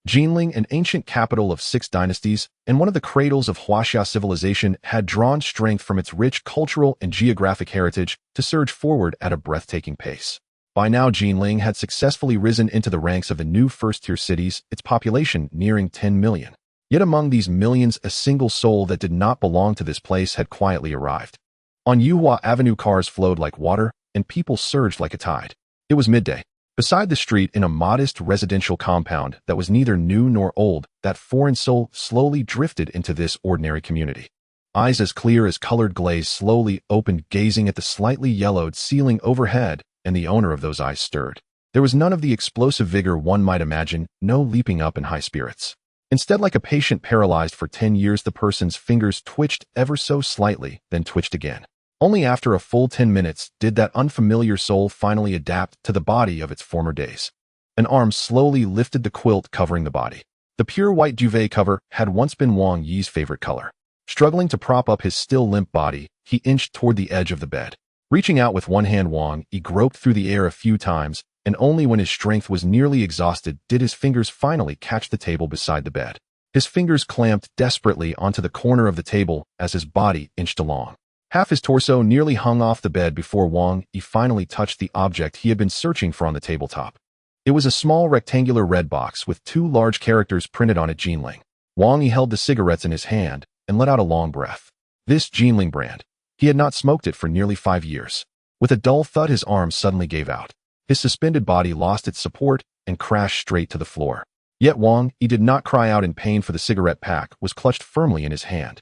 Jinling, an ancient capital of 6 dynasties and one of the cradles of Huaxia civilization, had drawn strength from its rich cultural and geographic heritage to surge forward at a breathtaking pace. By now, Jinling had successfully risen into the ranks of the new first-tier cities, its population nearing 10 million. Yet among these millions, a single soul that did not belong to this place had quietly arrived. On Yuhua Avenue, cars flowed like water, and people surged like a tide. It was midday. Beside the street, in a modest residential compound that was neither new nor old, that foreign soul slowly drifted into this ordinary community. Eyes as clear as colored glaze slowly opened, gazing at the slightly yellowed ceiling overhead, and the owner of those eyes stirred. There was none of the explosive vigor one might imagine, no leaping up in high spirits. Instead, like a patient paralyzed for 10 years, the person's fingers twitched ever so slightly, then twitched again. Only after a full 10 minutes did that unfamiliar soul finally adapt to the body of its former days. An arm slowly lifted the quilt covering the body. The pure white duvet cover had once been Wang Yi's favorite color. Struggling to prop up his still limp body, he inched toward the edge of the bed. Reaching out with one hand, Wang Yi groped through the air a few times, and only when his strength was nearly exhausted did his fingers finally catch the table beside the bed. His fingers clamped desperately onto the corner of the table as his body inched along. Half his torso nearly hung off the bed before Wang Yi finally touched the object he had been searching for on the tabletop. It was a small rectangular red box with 2 large characters printed on it, Jinling. Wang Yi held the cigarettes in his hand and let out a long breath. This Jinling brand. He had not smoked it for nearly 5 years. With a dull thud, his arm suddenly gave out. His suspended body lost its support and crashed straight to the floor. Yet Wang Yi did not cry out in pain, for the cigarette pack was clutched firmly in his hand.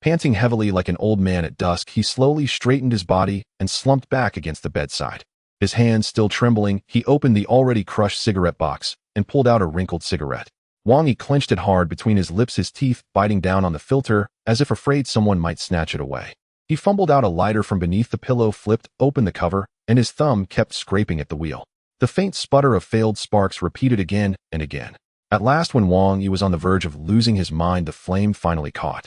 Panting heavily like an old man at dusk, he slowly straightened his body and slumped back against the bedside. His hands still trembling, he opened the already crushed cigarette box and pulled out a wrinkled cigarette. Wang Yi clenched it hard between his lips, his teeth biting down on the filter as if afraid someone might snatch it away. He fumbled out a lighter from beneath the pillow, flipped open the cover, and his thumb kept scraping at the wheel. The faint sputter of failed sparks repeated again and again. At last, when Wang Yi was on the verge of losing his mind, the flame finally caught.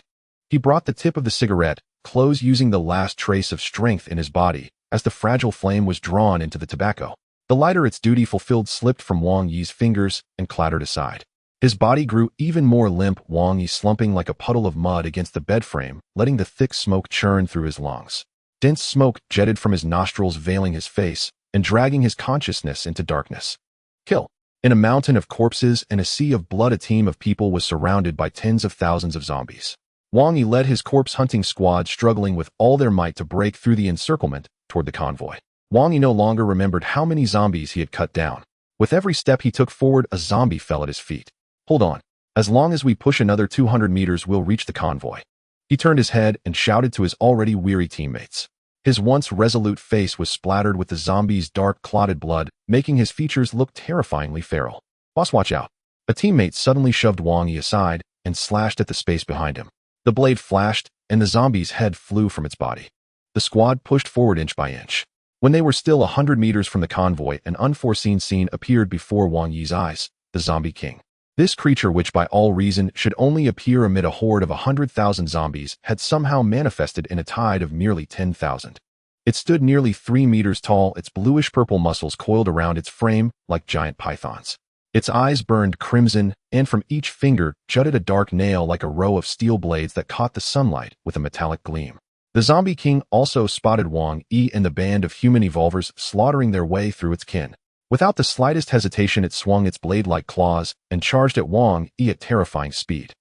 He brought the tip of the cigarette close, using the last trace of strength in his body, as the fragile flame was drawn into the tobacco. The lighter, its duty fulfilled, slipped from Wang Yi's fingers and clattered aside. His body grew even more limp, Wang Yi slumping like a puddle of mud against the bed frame, letting the thick smoke churn through his lungs. Dense smoke jetted from his nostrils, veiling his face and dragging his consciousness into darkness. Kill. In a mountain of corpses and a sea of blood, a team of people was surrounded by tens of thousands of zombies. Wang Yi led his corpse-hunting squad, struggling with all their might to break through the encirclement toward the convoy. Wang Yi no longer remembered how many zombies he had cut down. With every step he took forward, a zombie fell at his feet. Hold on. As long as we push another 200 meters, we'll reach the convoy. He turned his head and shouted to his already weary teammates. His once resolute face was splattered with the zombie's dark, clotted blood, making his features look terrifyingly feral. Boss, watch out. A teammate suddenly shoved Wang Yi aside and slashed at the space behind him. The blade flashed, and the zombie's head flew from its body. The squad pushed forward inch by inch. When they were still 100 meters from the convoy, an unforeseen scene appeared before Wang Yi's eyes: the Zombie King. This creature, which by all reason should only appear amid a horde of 100,000 zombies, had somehow manifested in a tide of merely 10,000. It stood nearly 3 meters tall, its bluish-purple muscles coiled around its frame like giant pythons. Its eyes burned crimson, and from each finger jutted a dark nail like a row of steel blades that caught the sunlight with a metallic gleam. The Zombie King also spotted Wang Yi and the band of human evolvers slaughtering their way through its kin. Without the slightest hesitation, it swung its blade-like claws and charged at Wang Yi at terrifying speed.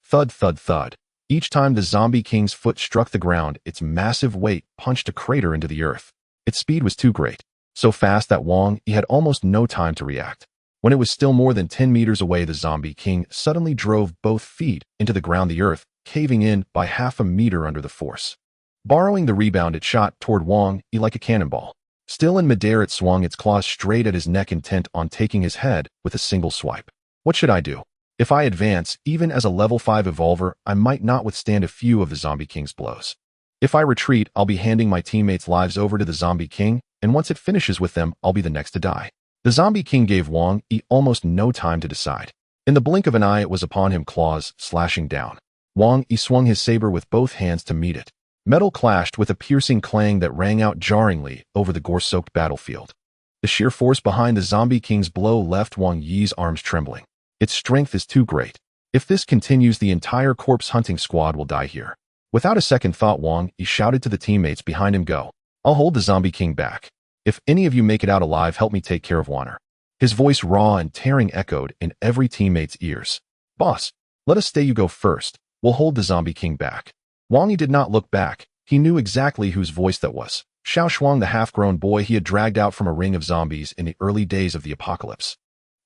Thud, thud, thud. Each time the Zombie King's foot struck the ground, its massive weight punched a crater into the earth. Its speed was too great, so fast that Wang Yi had almost no time to react. When it was still more than 10 meters away, the Zombie King suddenly drove both feet into the ground, the earth caving in by half a meter under the force. Borrowing the rebound, it shot toward Wang Yi like a cannonball. Still in midair, it swung its claws straight at his neck, intent on taking his head with a single swipe. What should I do? If I advance, even as a level 5 evolver, I might not withstand a few of the Zombie King's blows. If I retreat, I'll be handing my teammates' lives over to the Zombie King, and once it finishes with them, I'll be the next to die. The Zombie King gave Wang Yi almost no time to decide. In the blink of an eye, it was upon him, claws slashing down. Wang Yi swung his saber with both hands to meet it. Metal clashed with a piercing clang that rang out jarringly over the gore-soaked battlefield. The sheer force behind the Zombie King's blow left Wang Yi's arms trembling. Its strength is too great. If this continues, the entire corpse hunting squad will die here. Without a second thought, Wang Yi shouted to the teammates behind him, "Go. I'll hold the zombie king back. If any of you make it out alive, help me take care of Wanner." His voice, raw and tearing, echoed in every teammate's ears. "Boss, let us stay. You go first. We'll hold the zombie king back." Wang Yi did not look back. He knew exactly whose voice that was. Xiao Shuang, the half-grown boy he had dragged out from a ring of zombies in the early days of the apocalypse.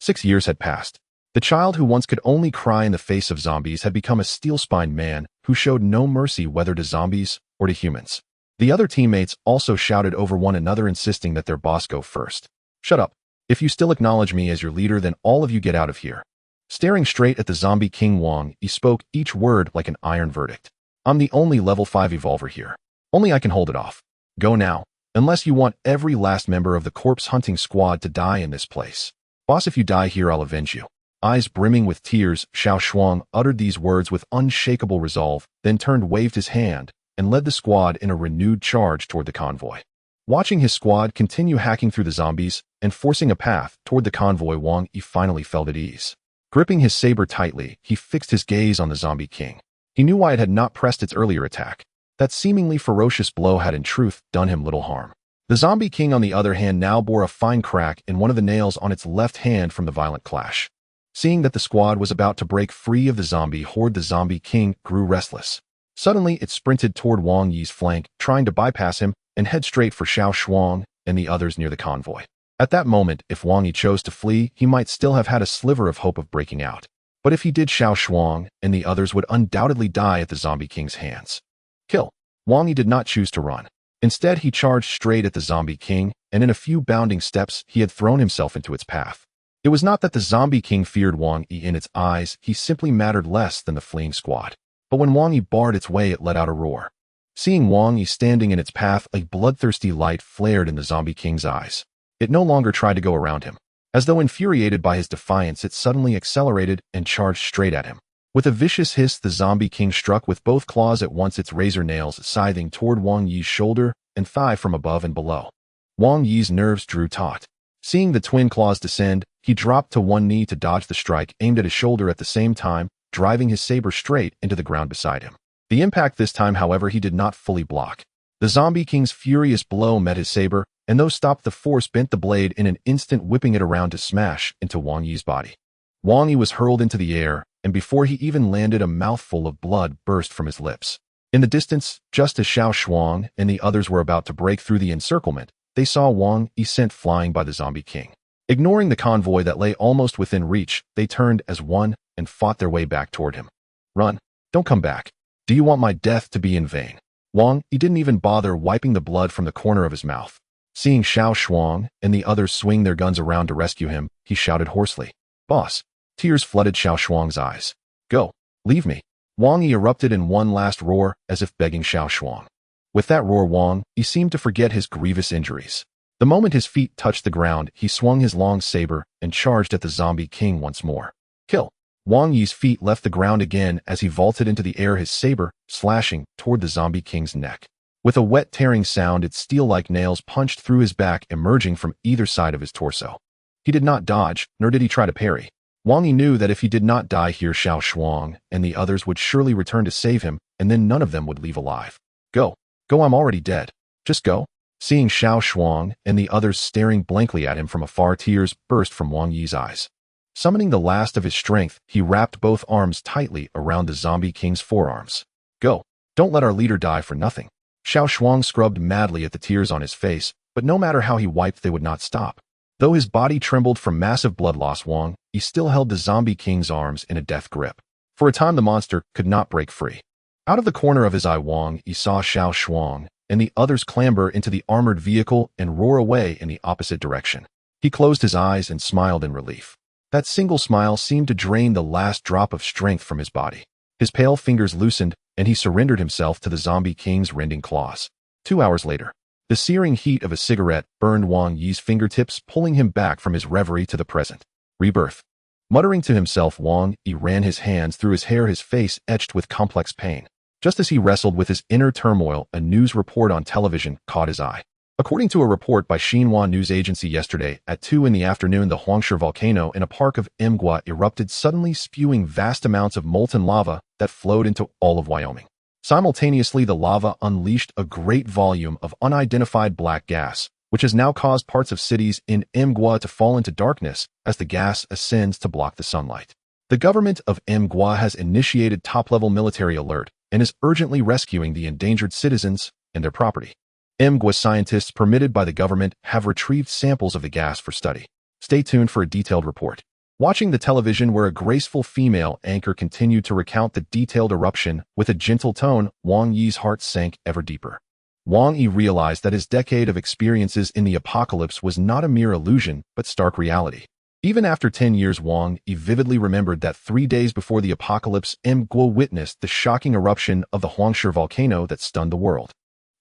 6 years had passed. The child who once could only cry in the face of zombies had become a steel-spined man who showed no mercy whether to zombies or to humans. The other teammates also shouted over one another, insisting that their boss go first. "Shut up. If you still acknowledge me as your leader, then all of you get out of here." Staring straight at the zombie king, Wang Yi spoke each word like an iron verdict. "I'm the only level 5 evolver here. Only I can hold it off. Go now, unless you want every last member of the corpse hunting squad to die in this place. Boss, if you die here, I'll avenge you." Eyes brimming with tears, Xiao Shuang uttered these words with unshakable resolve, then waved his hand, and led the squad in a renewed charge toward the convoy. Watching his squad continue hacking through the zombies and forcing a path toward the convoy, Wang Yi finally felt at ease. Gripping his saber tightly, he fixed his gaze on the zombie king. He knew why it had not pressed its earlier attack. That seemingly ferocious blow had in truth done him little harm. The zombie king, on the other hand, now bore a fine crack in one of the nails on its left hand from the violent clash. Seeing that the squad was about to break free of the zombie horde, the zombie king grew restless. Suddenly, it sprinted toward Wang Yi's flank, trying to bypass him and head straight for Xiao Shuang and the others near the convoy. At that moment, if Wang Yi chose to flee, he might still have had a sliver of hope of breaking out. But if he did, Xiao Shuang and the others would undoubtedly die at the zombie king's hands. Kill. Wang Yi did not choose to run. Instead, he charged straight at the zombie king, and in a few bounding steps, he had thrown himself into its path. It was not that the zombie king feared Wang Yi in its eyes, he simply mattered less than the fleeing squad. But when Wang Yi barred its way, it let out a roar. Seeing Wang Yi standing in its path, a bloodthirsty light flared in the zombie king's eyes. It no longer tried to go around him. As though infuriated by his defiance, it suddenly accelerated and charged straight at him. With a vicious hiss, the zombie king struck with both claws at once, its razor nails scything toward Wang Yi's shoulder and thigh from above and below. Wang Yi's nerves drew taut. Seeing the twin claws descend, he dropped to one knee to dodge the strike aimed at his shoulder, at the same time driving his saber straight into the ground beside him. The impact this time, however, he did not fully block. The zombie king's furious blow met his saber, and though stopped, the force bent the blade in an instant, whipping it around to smash into Wang Yi's body. Wang Yi was hurled into the air, and before he even landed, a mouthful of blood burst from his lips. In the distance, just as Xiao Shuang and the others were about to break through the encirclement, they saw Wang Yi sent flying by the zombie king. Ignoring the convoy that lay almost within reach, they turned as one and fought their way back toward him. "Run. Don't come back. Do you want my death to be in vain?" Wang Yi didn't even bother wiping the blood from the corner of his mouth. Seeing Xiao Shuang and the others swing their guns around to rescue him, he shouted hoarsely, "Boss." Tears flooded Xiao Shuang's eyes. "Go. Leave me." Wang Yi erupted in one last roar, as if begging Xiao Shuang. With that roar, Wang Yi seemed to forget his grievous injuries. The moment his feet touched the ground, he swung his long saber and charged at the zombie king once more. "Kill." Wang Yi's feet left the ground again as he vaulted into the air, his saber slashing toward the zombie king's neck. With a wet, tearing sound, its steel-like nails punched through his back, emerging from either side of his torso. He did not dodge, nor did he try to parry. Wang Yi knew that if he did not die here, Xiao Shuang and the others would surely return to save him, and then none of them would leave alive. "Go. Go, I'm already dead. Just go." Seeing Xiao Shuang and the others staring blankly at him from afar, tears burst from Wang Yi's eyes. Summoning the last of his strength, he wrapped both arms tightly around the zombie king's forearms. "Go. Don't let our leader die for nothing." Xiao Shuang scrubbed madly at the tears on his face, but no matter how he wiped, they would not stop. Though his body trembled from massive blood loss, Wang Yi still held the zombie king's arms in a death grip. For a time, the monster could not break free. Out of the corner of his eye, Wang Yi saw Xiao Shuang and the others clamber into the armored vehicle and roar away in the opposite direction. He closed his eyes and smiled in relief. That single smile seemed to drain the last drop of strength from his body. His pale fingers loosened, and he surrendered himself to the zombie king's rending claws. 2 hours later, the searing heat of a cigarette burned Wang Yi's fingertips, pulling him back from his reverie to the present. Rebirth. Muttering to himself, Wang Yi ran his hands through his hair, his face etched with complex pain. Just as he wrestled with his inner turmoil, a news report on television caught his eye. According to a report by Xinhua news agency yesterday, at 2 in the afternoon, the Huangshi volcano in a park of Mgwa erupted, suddenly spewing vast amounts of molten lava that flowed into all of Wyoming. Simultaneously, the lava unleashed a great volume of unidentified black gas, which has now caused parts of cities in Mgwa to fall into darkness as the gas ascends to block the sunlight. The government of Mgwa has initiated top-level military alert and is urgently rescuing the endangered citizens and their property. Mgwa scientists permitted by the government have retrieved samples of the gas for study. Stay tuned for a detailed report. Watching the television where a graceful female anchor continued to recount the detailed eruption with a gentle tone, Wang Yi's heart sank ever deeper. Wang Yi realized that his decade of experiences in the apocalypse was not a mere illusion, but stark reality. Even after 10 years, Wang Yi vividly remembered that 3 days before the apocalypse, Mgwa witnessed the shocking eruption of the Huangshi volcano that stunned the world.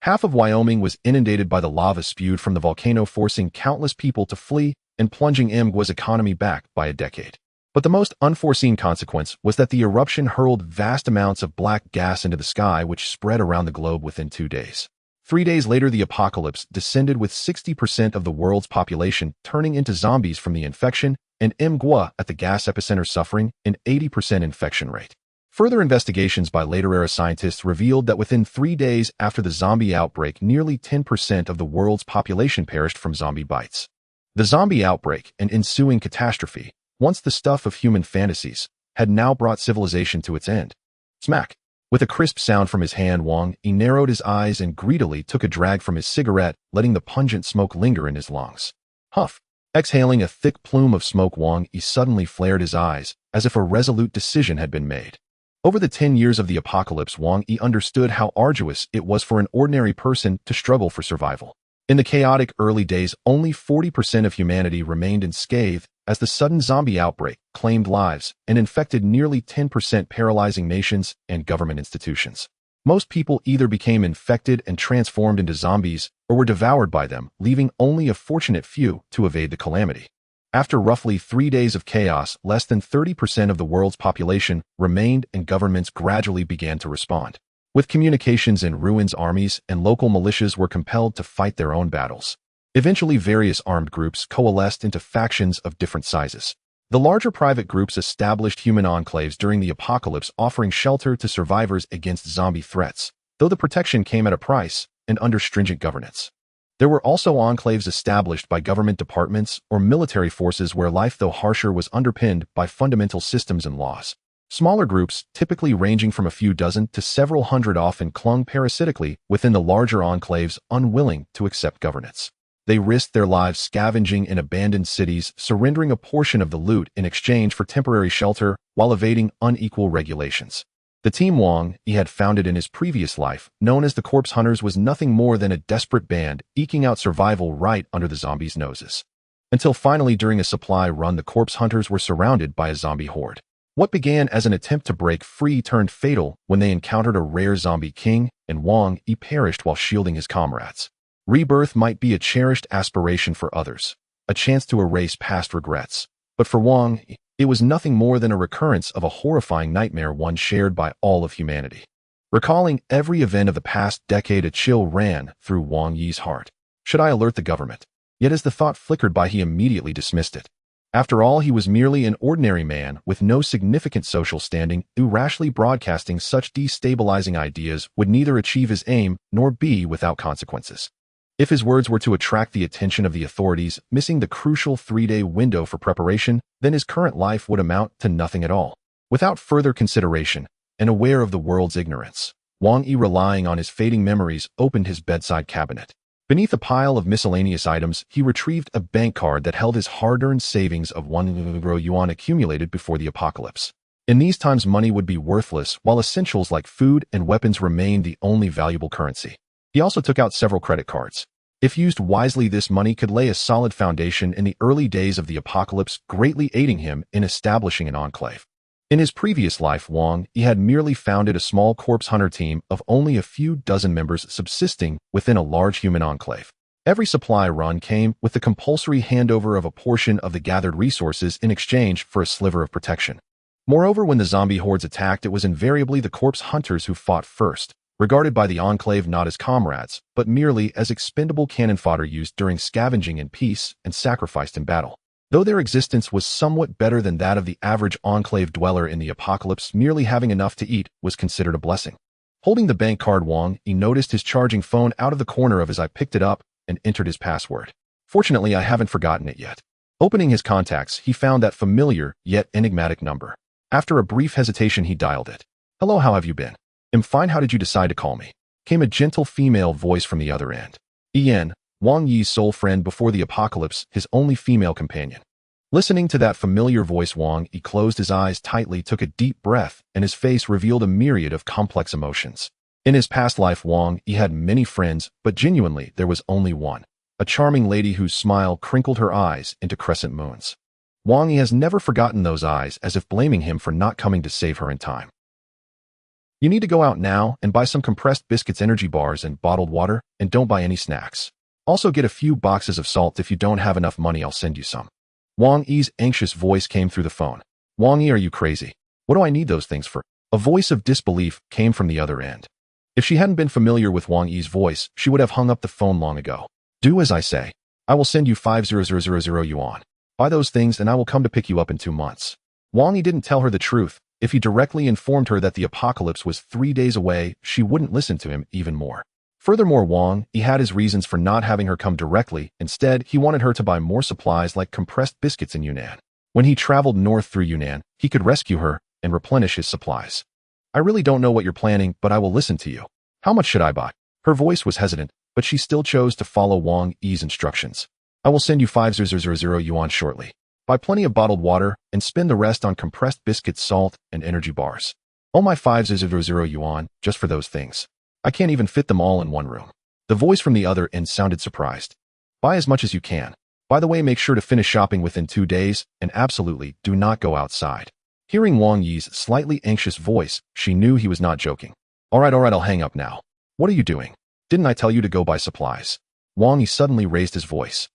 Half of Wyoming was inundated by the lava spewed from the volcano, forcing countless people to flee and plunging Mgwa's economy back by a decade. But the most unforeseen consequence was that the eruption hurled vast amounts of black gas into the sky, which spread around the globe within 2 days. 3 days later, the apocalypse descended with 60% of the world's population turning into zombies from the infection, and Mgwa at the gas epicenter suffering an 80% infection rate. Further investigations by later-era scientists revealed that within 3 days after the zombie outbreak, nearly 10% of the world's population perished from zombie bites. The zombie outbreak and ensuing catastrophe, once the stuff of human fantasies, had now brought civilization to its end. Smack! With a crisp sound from his hand, Wang Yi narrowed his eyes and greedily took a drag from his cigarette, letting the pungent smoke linger in his lungs. Huff! Exhaling a thick plume of smoke, Wang Yi suddenly flared his eyes, as if a resolute decision had been made. Over the 10 years of the apocalypse, Wang Yi understood how arduous it was for an ordinary person to struggle for survival. In the chaotic early days, only 40% of humanity remained unscathed as the sudden zombie outbreak claimed lives and infected nearly 10%, paralyzing nations and government institutions. Most people either became infected and transformed into zombies or were devoured by them, leaving only a fortunate few to evade the calamity. After roughly 3 days of chaos, less than 30% of the world's population remained, and governments gradually began to respond. With communications in ruins, armies and local militias were compelled to fight their own battles. Eventually, various armed groups coalesced into factions of different sizes. The larger private groups established human enclaves during the apocalypse, offering shelter to survivors against zombie threats, though the protection came at a price and under stringent governance. There were also enclaves established by government departments or military forces where life, though harsher, was underpinned by fundamental systems and laws. Smaller groups, typically ranging from a few dozen to several hundred, often clung parasitically within the larger enclaves, unwilling to accept governance. They risked their lives scavenging in abandoned cities, surrendering a portion of the loot in exchange for temporary shelter while evading unequal regulations. The team Wang Yi had founded in his previous life, known as the Corpse Hunters, was nothing more than a desperate band eking out survival right under the zombies' noses. Until finally, during a supply run, the Corpse Hunters were surrounded by a zombie horde. What began as an attempt to break free turned fatal when they encountered a rare zombie king, and Wang Yi perished while shielding his comrades. Rebirth might be a cherished aspiration for others, a chance to erase past regrets, but for Wang Yi, it was nothing more than a recurrence of a horrifying nightmare, one shared by all of humanity. Recalling every event of the past decade, a chill ran through Wang Yi's heart. Should I alert the government? Yet as the thought flickered by, he immediately dismissed it. After all, he was merely an ordinary man with no significant social standing, who rashly broadcasting such destabilizing ideas would neither achieve his aim nor be without consequences. If his words were to attract the attention of the authorities, missing the crucial 3-day window for preparation, then his current life would amount to nothing at all. Without further consideration, and aware of the world's ignorance, Wang Yi, relying on his fading memories, opened his bedside cabinet. Beneath a pile of miscellaneous items, he retrieved a bank card that held his hard-earned savings of 1 yuan accumulated before the apocalypse. In these times, money would be worthless, while essentials like food and weapons remained the only valuable currency. He also took out several credit cards. If used wisely, this money could lay a solid foundation in the early days of the apocalypse, greatly aiding him in establishing an enclave. In his previous life, Wang Yi had merely founded a small corpse hunter team of only a few dozen members, subsisting within a large human enclave. Every supply run came with the compulsory handover of a portion of the gathered resources in exchange for a sliver of protection. Moreover, when the zombie hordes attacked, it was invariably the corpse hunters who fought first, regarded by the Enclave not as comrades, but merely as expendable cannon fodder used during scavenging in peace and sacrificed in battle. Though their existence was somewhat better than that of the average Enclave dweller in the apocalypse, merely having enough to eat was considered a blessing. Holding the bank card, Wang Yi noticed his charging phone out of the corner of his eye, picked it up, and entered his password. Fortunately, I haven't forgotten it yet. Opening his contacts, he found that familiar, yet enigmatic number. After a brief hesitation, he dialed it. "Hello, how have you been?" "I'm fine, how did you decide to call me?" Came a gentle female voice from the other end. En, Wang Yi's sole friend before the apocalypse, his only female companion. Listening to that familiar voice, Wang Yi closed his eyes tightly, took a deep breath, and his face revealed a myriad of complex emotions. In his past life, Wang Yi had many friends, but genuinely there was only one. A charming lady whose smile crinkled her eyes into crescent moons. Wang Yi has never forgotten those eyes, as if blaming him for not coming to save her in time. "You need to go out now and buy some compressed biscuits, energy bars, and bottled water, and don't buy any snacks. Also get a few boxes of salt. If you don't have enough money, I'll send you some." Wang Yi's anxious voice came through the phone. "Wang Yi, are you crazy? What do I need those things for?" A voice of disbelief came from the other end. If she hadn't been familiar with Wang Yi's voice, she would have hung up the phone long ago. "Do as I say. I will send you 5,000 yuan. Buy those things and I will come to pick you up in 2 months. Wang Yi didn't tell her the truth. If he directly informed her that the apocalypse was 3 days away, she wouldn't listen to him even more. Furthermore, Wang Yi had his reasons for not having her come directly. Instead, he wanted her to buy more supplies like compressed biscuits in Yunnan. When he traveled north through Yunnan, he could rescue her and replenish his supplies. "I really don't know what you're planning, but I will listen to you. How much should I buy?" Her voice was hesitant, but she still chose to follow Wang Yi's instructions. "I will send you 5,000 yuan shortly. Buy plenty of bottled water and spend the rest on compressed biscuits, salt, and energy bars. Oh, my 5,000 yuan, just for those things. I can't even fit them all in one room." The voice from the other end sounded surprised. "Buy as much as you can. By the way, make sure to finish shopping within 2 days, and absolutely do not go outside." Hearing Wang Yi's slightly anxious voice, she knew he was not joking. All right, I'll hang up now. What are you doing? Didn't I tell you to go buy supplies?" Wang Yi suddenly raised his voice.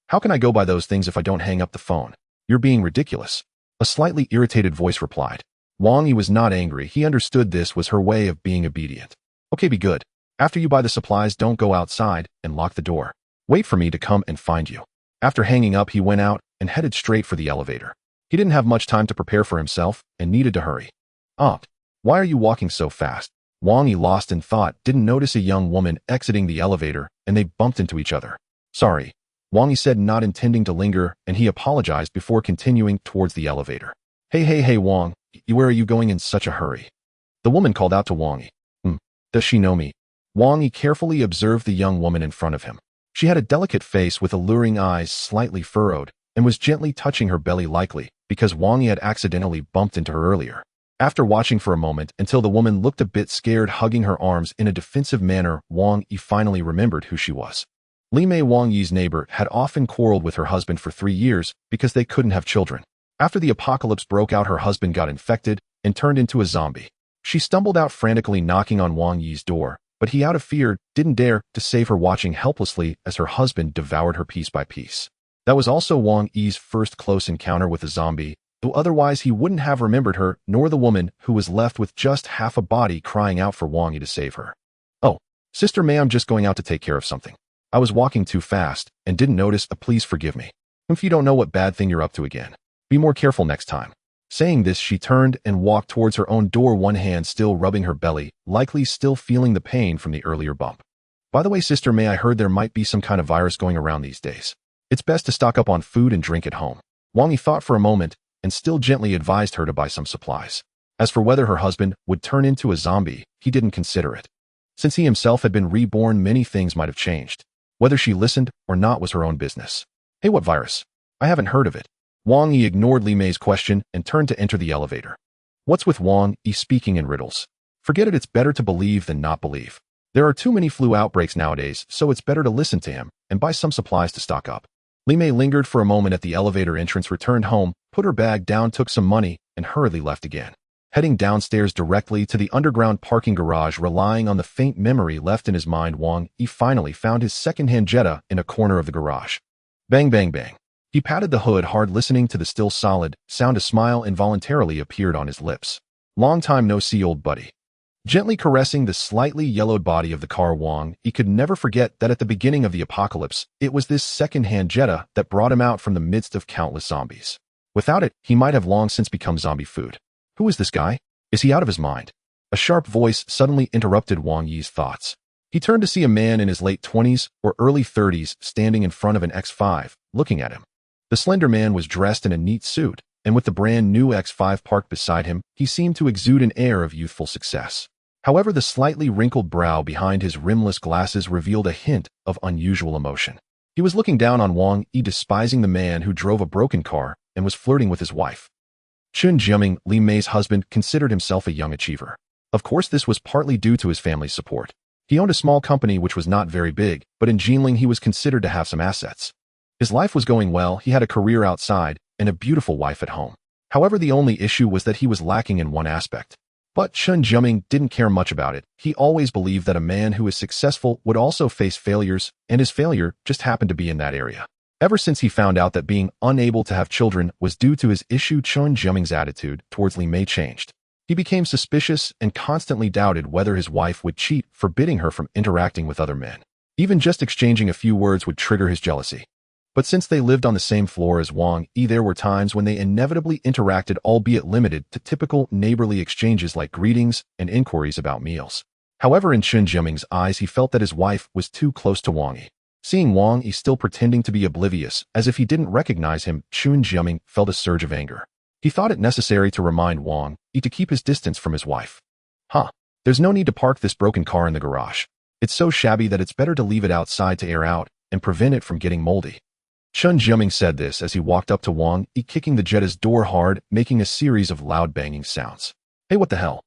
"How can I go buy those things if I don't hang up the phone? You're being ridiculous." A slightly irritated voice replied. Wang Yi was not angry. He understood this was her way of being obedient. "Okay, be good. After you buy the supplies, don't go outside and lock the door. Wait for me to come and find you." After hanging up, he went out and headed straight for the elevator. He didn't have much time to prepare for himself and needed to hurry. Why are you walking so fast?" Wang Yi, lost in thought, didn't notice a young woman exiting the elevator, and they bumped into each other. "Sorry," Wang Yi said, not intending to linger, and he apologized before continuing towards the elevator. Hey, Wang, where are you going in such a hurry?" The woman called out to Wang Yi. Does she know me?" Wang Yi carefully observed the young woman in front of him. She had a delicate face with alluring eyes slightly furrowed, and was gently touching her belly, likely because Wang Yi had accidentally bumped into her earlier. After watching for a moment until the woman looked a bit scared, hugging her arms in a defensive manner, Wang Yi finally remembered who she was. Li Mei, Wang Yi's neighbor, had often quarreled with her husband for 3 years because they couldn't have children. After the apocalypse broke out, her husband got infected and turned into a zombie. She stumbled out frantically, knocking on Wang Yi's door, but he, out of fear, didn't dare to save her, watching helplessly as her husband devoured her piece by piece. That was also Wang Yi's first close encounter with a zombie, though otherwise he wouldn't have remembered her, nor the woman who was left with just half a body crying out for Wang Yi to save her. "Oh, Sister May, I'm just going out to take care of something. I was walking too fast and didn't notice. Please forgive me. If you don't know what bad thing you're up to again, be more careful next time." Saying this, she turned and walked towards her own door, one hand still rubbing her belly, likely still feeling the pain from the earlier bump. "By the way, Sister May, I heard there might be some kind of virus going around these days. It's best to stock up on food and drink at home." Wang Yi thought for a moment and still gently advised her to buy some supplies. As for whether her husband would turn into a zombie, he didn't consider it. Since he himself had been reborn, many things might have changed. Whether she listened or not was her own business. "Hey, what virus? I haven't heard of it." Wang Yi ignored Li Mei's question and turned to enter the elevator. What's with Wang Yi speaking in riddles? Forget it, it's better to believe than not believe. There are too many flu outbreaks nowadays, so it's better to listen to him and buy some supplies to stock up. Li Mei lingered for a moment at the elevator entrance, returned home, put her bag down, took some money, and hurriedly left again. Heading downstairs directly to the underground parking garage, relying on the faint memory left in his mind, Wang Yi finally found his second-hand Jetta in a corner of the garage. Bang, bang, bang. He patted the hood hard, listening to the still solid sound. A smile involuntarily appeared on his lips. "Long time no see, old buddy." Gently caressing the slightly yellowed body of the car, Wang Yi could never forget that at the beginning of the apocalypse, it was this second-hand Jetta that brought him out from the midst of countless zombies. Without it, he might have long since become zombie food. Who is this guy? Is he out of his mind? A sharp voice suddenly interrupted Wang Yi's thoughts. He turned to see a man in his late 20s or early 30s standing in front of an X5, looking at him. The slender man was dressed in a neat suit, and with the brand new X5 parked beside him, he seemed to exude an air of youthful success. However, the slightly wrinkled brow behind his rimless glasses revealed a hint of unusual emotion. He was looking down on Wang Yi, despising the man who drove a broken car and was flirting with his wife. Chun Jiaming, Li Mei's husband, considered himself a young achiever. Of course, this was partly due to his family's support. He owned a small company which was not very big, but in Jinling he was considered to have some assets. His life was going well, he had a career outside, and a beautiful wife at home. However, the only issue was that he was lacking in one aspect. But Chun Jiaming didn't care much about it. He always believed that a man who is successful would also face failures, and his failure just happened to be in that area. Ever since he found out that being unable to have children was due to his issue, Chun Jiaming's attitude towards Li Mei changed. He became suspicious and constantly doubted whether his wife would cheat, forbidding her from interacting with other men. Even just exchanging a few words would trigger his jealousy. But since they lived on the same floor as Wang Yi, there were times when they inevitably interacted, albeit limited to typical neighborly exchanges like greetings and inquiries about meals. However, in Chun Jiaming's eyes, he felt that his wife was too close to Wang Yi. Seeing Wang Yi still pretending to be oblivious, as if he didn't recognize him, Chun Jiaming felt a surge of anger. He thought it necessary to remind Wang Yi to keep his distance from his wife. There's no need to park this broken car in the garage. It's so shabby that it's better to leave it outside to air out and prevent it from getting moldy. Chun Jiaming said this as he walked up to Wang Yi, kicking the Jetta's door hard, making a series of loud banging sounds. Hey, what the hell?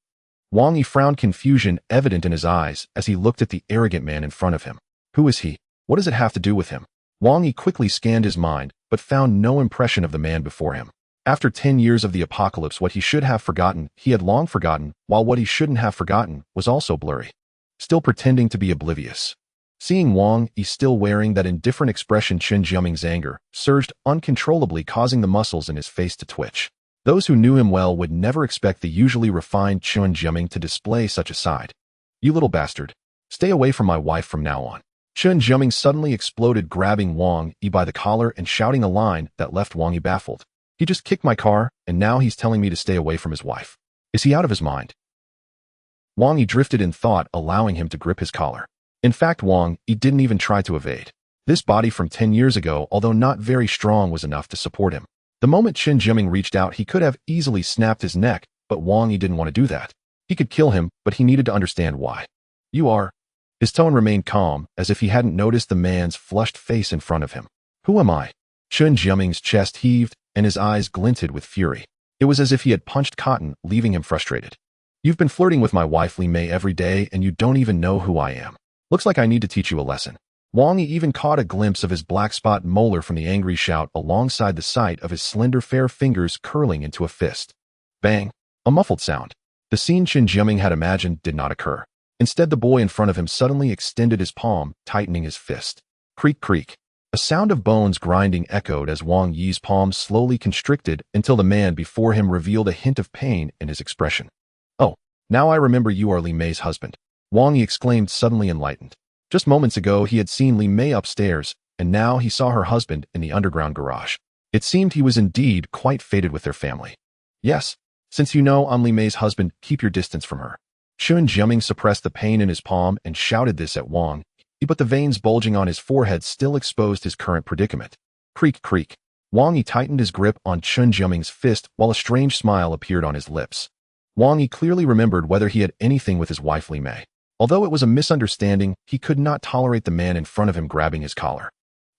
Wang Yi frowned, confusion evident in his eyes as he looked at the arrogant man in front of him. Who is he? What does it have to do with him? Wang Yi quickly scanned his mind, but found no impression of the man before him. After 10 years of the apocalypse, what he should have forgotten, he had long forgotten, while what he shouldn't have forgotten was also blurry. Still pretending to be oblivious. Seeing Wang Yi still wearing that indifferent expression, Chun Jiaming's anger surged uncontrollably, causing the muscles in his face to twitch. Those who knew him well would never expect the usually refined Chun Jiaming to display such a side. You little bastard. Stay away from my wife from now on. Chun Jiaming suddenly exploded, grabbing Wang Yi by the collar and shouting a line that left Wang Yi baffled. He just kicked my car, and now he's telling me to stay away from his wife. Is he out of his mind? Wang Yi drifted in thought, allowing him to grip his collar. In fact, Wang Yi didn't even try to evade. This body from 10 years ago, although not very strong, was enough to support him. The moment Chun Jiaming reached out, he could have easily snapped his neck, but Wang Yi didn't want to do that. He could kill him, but he needed to understand why. You are. His tone remained calm, as if he hadn't noticed the man's flushed face in front of him. Who am I? Chun Jiaming's chest heaved, and his eyes glinted with fury. It was as if he had punched cotton, leaving him frustrated. You've been flirting with my wife Li Mei every day, and you don't even know who I am. Looks like I need to teach you a lesson. Wang Yi even caught a glimpse of his black spot molar from the angry shout, alongside the sight of his slender fair fingers curling into a fist. Bang! A muffled sound. The scene Chun Jiaming had imagined did not occur. Instead, the boy in front of him suddenly extended his palm, tightening his fist. Creak, creak. A sound of bones grinding echoed as Wang Yi's palm slowly constricted until the man before him revealed a hint of pain in his expression. Oh, now I remember, you are Li Mei's husband. Wang Yi exclaimed, suddenly enlightened. Just moments ago he had seen Li Mei upstairs, and now he saw her husband in the underground garage. It seemed he was indeed quite fated with their family. Yes, since you know I'm Li Mei's husband, keep your distance from her. Chun Jiaming suppressed the pain in his palm and shouted this at Wang Yi, but the veins bulging on his forehead still exposed his current predicament. Creak, creak. Wang Yi tightened his grip on Chun Jiaming's fist while a strange smile appeared on his lips. Wang Yi clearly remembered whether he had anything with his wife Li Mei. Although it was a misunderstanding, he could not tolerate the man in front of him grabbing his collar.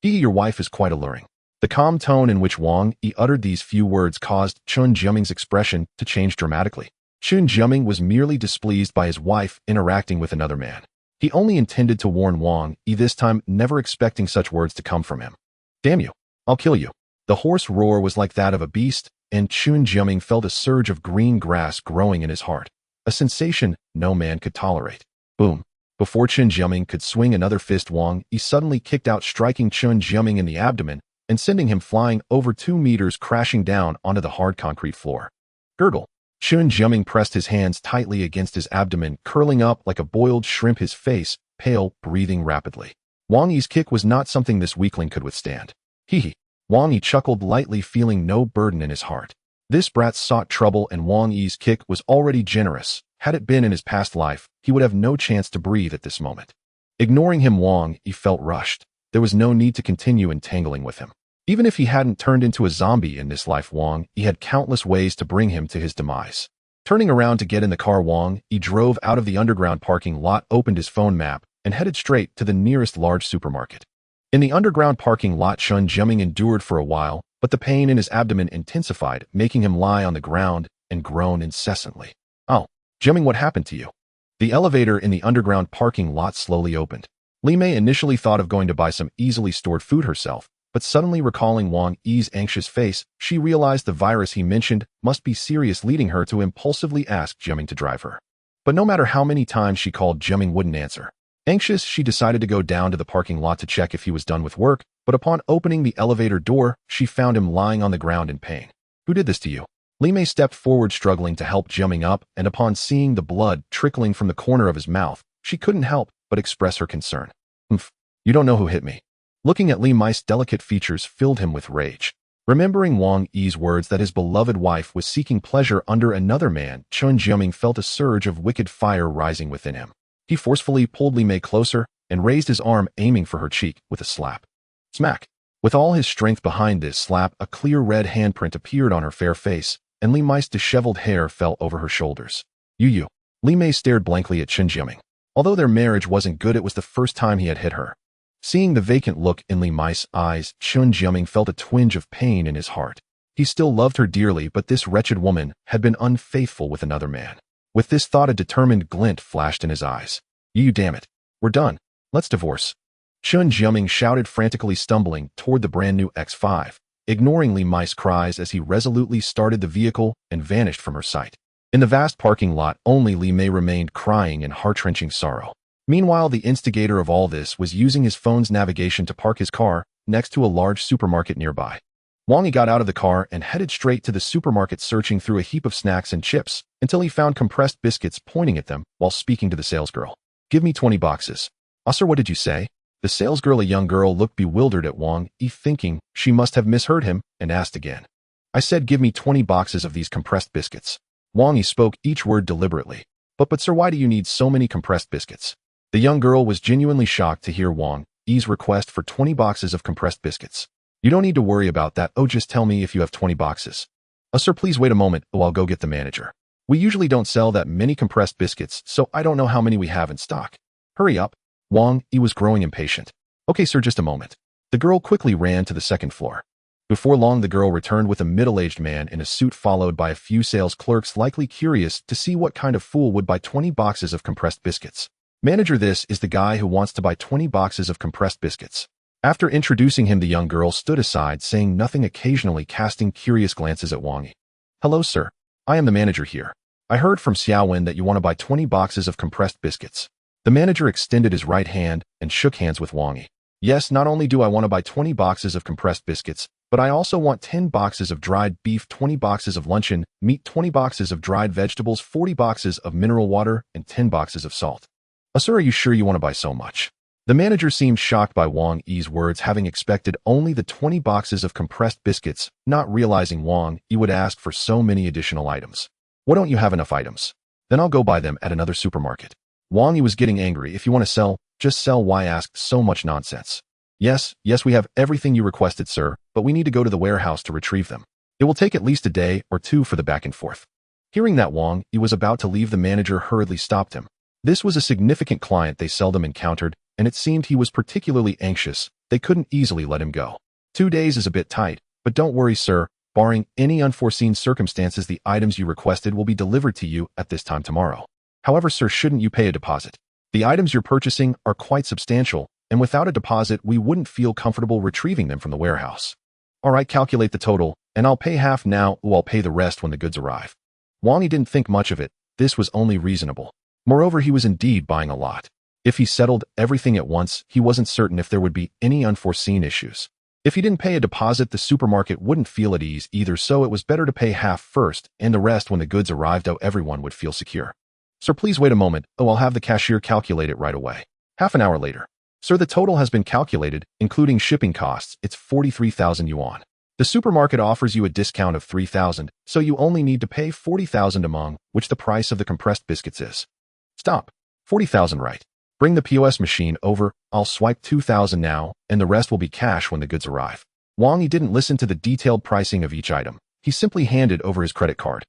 Your wife is quite alluring. The calm tone in which Wang Yi uttered these few words caused Chun Jiaming's expression to change dramatically. Chun Jiaming was merely displeased by his wife interacting with another man. He only intended to warn Wang Yi this time, never expecting such words to come from him. Damn you, I'll kill you. The hoarse roar was like that of a beast, and Chun Jiaming felt a surge of green grass growing in his heart, a sensation no man could tolerate. Boom. Before Chun Jiaming could swing another fist, Wang Yi suddenly kicked out, striking Chun Jiaming in the abdomen and sending him flying over 2 meters, crashing down onto the hard concrete floor. Gurgle. Chun Jiaming pressed his hands tightly against his abdomen, curling up like a boiled shrimp, his face pale, breathing rapidly. Wang Yi's kick was not something this weakling could withstand. Hee. Wang Yi chuckled lightly, feeling no burden in his heart. This brat sought trouble, and Wang Yi's kick was already generous. Had it been in his past life, he would have no chance to breathe at this moment. Ignoring him, Wang Yi felt rushed. There was no need to continue entangling with him. Even if he hadn't turned into a zombie in this life, Wang Yi had countless ways to bring him to his demise. Turning around to get in the car, Wang Yi drove out of the underground parking lot, opened his phone map, and headed straight to the nearest large supermarket. In the underground parking lot, Chun Jiaming endured for a while, but the pain in his abdomen intensified, making him lie on the ground and groan incessantly. Oh, Jiaming, what happened to you? The elevator in the underground parking lot slowly opened. Li Mei initially thought of going to buy some easily stored food herself, but suddenly recalling Wang Yi's anxious face, she realized the virus he mentioned must be serious, leading her to impulsively ask Jiaming to drive her. But no matter how many times she called, Jiaming wouldn't answer. Anxious, she decided to go down to the parking lot to check if he was done with work, but upon opening the elevator door, she found him lying on the ground in pain. Who did this to you? Li Mei stepped forward, struggling to help Jiaming up, and upon seeing the blood trickling from the corner of his mouth, she couldn't help but express her concern. You don't know who hit me. Looking at Li Mei's delicate features filled him with rage. Remembering Wang Yi's words that his beloved wife was seeking pleasure under another man, Chun Jiaming felt a surge of wicked fire rising within him. He forcefully pulled Li Mei closer and raised his arm, aiming for her cheek with a slap. Smack! With all his strength behind this slap, a clear red handprint appeared on her fair face, and Li Mei's disheveled hair fell over her shoulders. You. Li Mei stared blankly at Chun Jiaming. Although their marriage wasn't good, it was the first time he had hit her. Seeing the vacant look in Li Mei's eyes, Chun Jiaming felt a twinge of pain in his heart. He still loved her dearly, but this wretched woman had been unfaithful with another man. With this thought, a determined glint flashed in his eyes. You damn it. We're done. Let's divorce. Chun Jiaming shouted frantically, stumbling toward the brand new X5, ignoring Li Mei's cries as he resolutely started the vehicle and vanished from her sight. In the vast parking lot, only Li Mei remained, crying in heart-wrenching sorrow. Meanwhile, the instigator of all this was using his phone's navigation to park his car next to a large supermarket nearby. Wang Yi got out of the car and headed straight to the supermarket, searching through a heap of snacks and chips until he found compressed biscuits, pointing at them while speaking to the salesgirl. Give me 20 boxes. Sir, what did you say? The salesgirl, a young girl, looked bewildered at Wang Yi, thinking she must have misheard him, and asked again. I said give me 20 boxes of these compressed biscuits. Wang Yi spoke each word deliberately. But sir, why do you need so many compressed biscuits? The young girl was genuinely shocked to hear Wang Yi's request for 20 boxes of compressed biscuits. You don't need to worry about that. Oh, just tell me if you have 20 boxes. Sir, please wait a moment. I'll go get the manager. We usually don't sell that many compressed biscuits, so I don't know how many we have in stock. Hurry up. Wang Yi was growing impatient. Okay, sir, just a moment. The girl quickly ran to the second floor. Before long, the girl returned with a middle-aged man in a suit, followed by a few sales clerks, likely curious to see what kind of fool would buy 20 boxes of compressed biscuits. Manager, this is the guy who wants to buy 20 boxes of compressed biscuits. After introducing him, the young girl stood aside, saying nothing, occasionally casting curious glances at Wang Yi. Hello, sir. I am the manager here. I heard from Xiaowen that you want to buy 20 boxes of compressed biscuits. The manager extended his right hand and shook hands with Wang Yi. Yes, not only do I want to buy 20 boxes of compressed biscuits, but I also want 10 boxes of dried beef, 20 boxes of luncheon meat, 20 boxes of dried vegetables, 40 boxes of mineral water, and 10 boxes of salt. Sir, are you sure you want to buy so much? The manager seemed shocked by Wang Yi's words, having expected only the 20 boxes of compressed biscuits, not realizing Wang Yi would ask for so many additional items. Why don't you have enough items? Then I'll go buy them at another supermarket. Wang Yi was getting angry. If you want to sell, just sell. Why ask so much nonsense? Yes, we have everything you requested, sir, but we need to go to the warehouse to retrieve them. It will take at least a day or two for the back and forth. Hearing that Wang Yi was about to leave, the manager hurriedly stopped him. This was a significant client they seldom encountered, and it seemed he was particularly anxious. They couldn't easily let him go. 2 days is a bit tight, but don't worry, sir. Barring any unforeseen circumstances, the items you requested will be delivered to you at this time tomorrow. However, sir, shouldn't you pay a deposit? The items you're purchasing are quite substantial, and without a deposit, we wouldn't feel comfortable retrieving them from the warehouse. All right, calculate the total, and I'll pay half now, or I'll pay the rest when the goods arrive. Wang Yi didn't think much of it. This was only reasonable. Moreover, he was indeed buying a lot. If he settled everything at once, he wasn't certain if there would be any unforeseen issues. If he didn't pay a deposit, the supermarket wouldn't feel at ease either, so it was better to pay half first and the rest when the goods arrived. Everyone would feel secure. Sir, please wait a moment. I'll have the cashier calculate it right away. Half an hour later. Sir, the total has been calculated, including shipping costs. It's 43,000 yuan. The supermarket offers you a discount of 3,000, so you only need to pay 40,000 among which the price of the compressed biscuits is. Stop. 40,000, right? Bring the POS machine over. I'll swipe 2,000 now, and the rest will be cash when the goods arrive. Wang Yi didn't listen to the detailed pricing of each item. He simply handed over his credit card.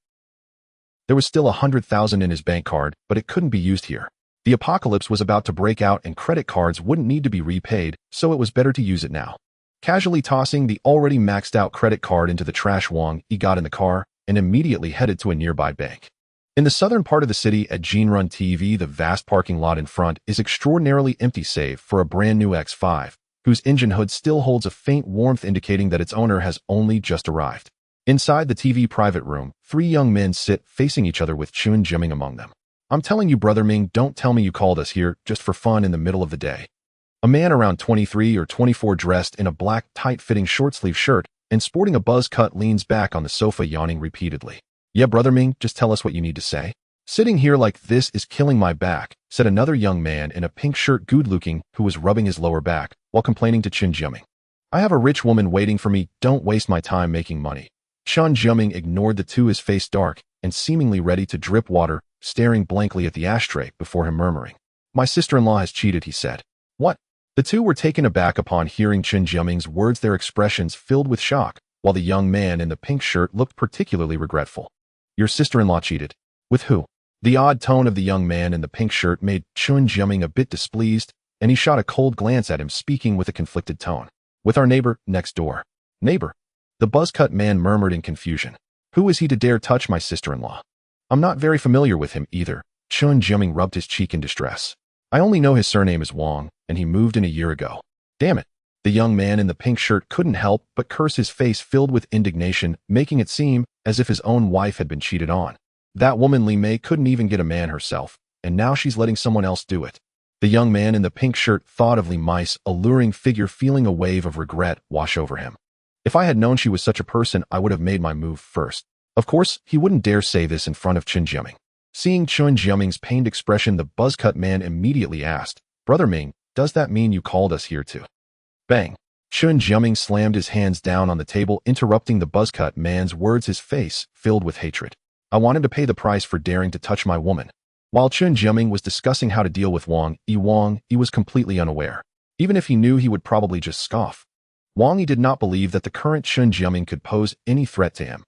There was still 100,000 in his bank card, but it couldn't be used here. The apocalypse was about to break out and credit cards wouldn't need to be repaid, so it was better to use it now. Casually tossing the already maxed out credit card into the trash, Wang Yi got in the car and immediately headed to a nearby bank. In the southern part of the city at Jinrun TV, the vast parking lot in front is extraordinarily empty save for a brand new X5, whose engine hood still holds a faint warmth indicating that its owner has only just arrived. Inside the TV private room, 3 young men sit facing each other with Chun Jiaming among them. I'm telling you, Brother Ming, don't tell me you called us here just for fun in the middle of the day. A man around 23 or 24 dressed in a black tight-fitting short-sleeve shirt and sporting a buzz cut leans back on the sofa yawning repeatedly. Yeah, Brother Ming, just tell us what you need to say. Sitting here like this is killing my back, said another young man in a pink shirt, good-looking, who was rubbing his lower back while complaining to Chun Jiaming. I have a rich woman waiting for me, don't waste my time making money. Chun Jiaming ignored the two, his face dark and seemingly ready to drip water, staring blankly at the ashtray before him, murmuring. My sister-in-law has cheated, he said. What? The two were taken aback upon hearing Chun Jiaming's words, their expressions filled with shock, while the young man in the pink shirt looked particularly regretful. Your sister-in-law cheated? With who? The odd tone of the young man in the pink shirt made Chun Jiaming a bit displeased, and he shot a cold glance at him, speaking with a conflicted tone. With our neighbor next door. Neighbor? The buzz-cut man murmured in confusion. Who is he to dare touch my sister-in-law? I'm not very familiar with him either. Chun Jiaming rubbed his cheek in distress. I only know his surname is Wang, and he moved in a year ago. Damn it. The young man in the pink shirt couldn't help but curse, his face filled with indignation, making it seem as if his own wife had been cheated on. That woman Li Mei couldn't even get a man herself, and now she's letting someone else do it. The young man in the pink shirt thought of Li Mei's alluring figure, feeling a wave of regret wash over him. If I had known she was such a person, I would have made my move first. Of course, he wouldn't dare say this in front of Chun Jiaming. Seeing Chun Jiaming's pained expression, the buzz-cut man immediately asked, Brother Ming, does that mean you called us here too? Bang! Chun Jiaming slammed his hands down on the table, interrupting the buzz-cut man's words, his face filled with hatred. I wanted to pay the price for daring to touch my woman. While Chun Jiaming was discussing how to deal with Wang Yi was completely unaware. Even if he knew, he would probably just scoff. Wang Yi did not believe that the current Chun Jiaming could pose any threat to him.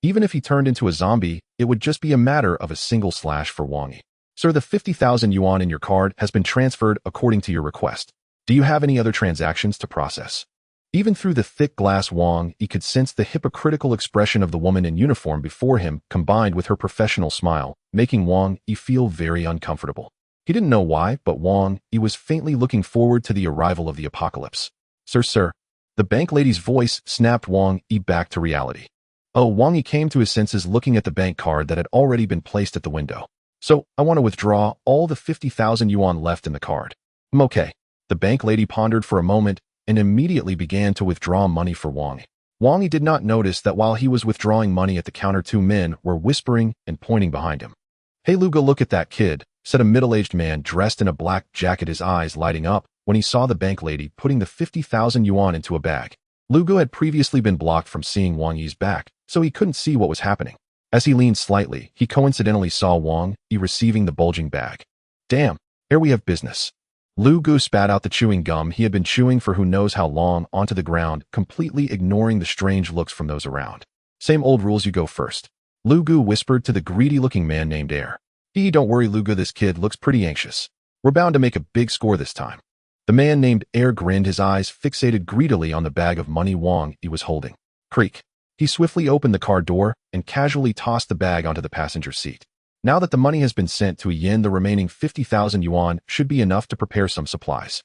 Even if he turned into a zombie, it would just be a matter of a single slash for Wang Yi. Sir, the 50,000 yuan in your card has been transferred according to your request. Do you have any other transactions to process? Even through the thick glass, Wang Yi could sense the hypocritical expression of the woman in uniform before him, combined with her professional smile, making Wang Yi feel very uncomfortable. He didn't know why, but Wang Yi was faintly looking forward to the arrival of the apocalypse. Sir. The bank lady's voice snapped Wang Yi back to reality. Oh, Wang Yi came to his senses, looking at the bank card that had already been placed at the window. So, I want to withdraw all the 50,000 yuan left in the card. Okay. The bank lady pondered for a moment and immediately began to withdraw money for Wang Yi. Wang Yi did not notice that while he was withdrawing money at the counter, 2 men were whispering and pointing behind him. Hey Lugo, look at that kid, said a middle-aged man dressed in a black jacket, his eyes lighting up when he saw the bank lady putting the 50,000 yuan into a bag. Lugo had previously been blocked from seeing Wang Yi's back, so he couldn't see what was happening. As he leaned slightly, he coincidentally saw Wang Yi receiving the bulging bag. Damn, here we have business. Lugo spat out the chewing gum he had been chewing for who knows how long onto the ground, completely ignoring the strange looks from those around. Same old rules, you go first. Lugo whispered to the greedy-looking man named Air. Don't worry, Lugo, this kid looks pretty anxious. We're bound to make a big score this time. The man named Air grinned, his eyes fixated greedily on the bag of money Wang Yi was holding. Creak. He swiftly opened the car door and casually tossed the bag onto the passenger seat. Now that the money has been sent to Yin, the remaining 50,000 yuan should be enough to prepare some supplies.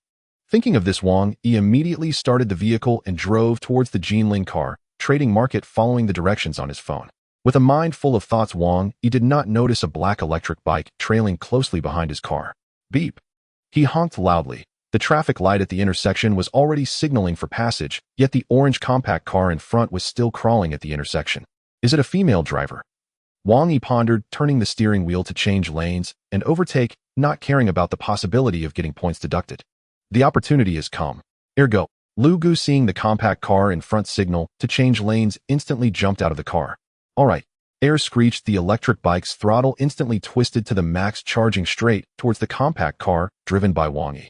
Thinking of this, Wang Yi immediately started the vehicle and drove towards the Jinling car trading market, following the directions on his phone. With a mind full of thoughts, Wang Yi did not notice a black electric bike trailing closely behind his car. Beep. He honked loudly, The traffic light at the intersection was already signaling for passage, yet the orange compact car in front was still crawling at the intersection. Is it a female driver? Wang Yi pondered, turning the steering wheel to change lanes and overtake, not caring about the possibility of getting points deducted. The opportunity has come. Ergo, Lu Gu, seeing the compact car in front signal to change lanes, instantly jumped out of the car. All right. Air screeched. The electric bike's throttle instantly twisted to the max, charging straight towards the compact car driven by Wang Yi.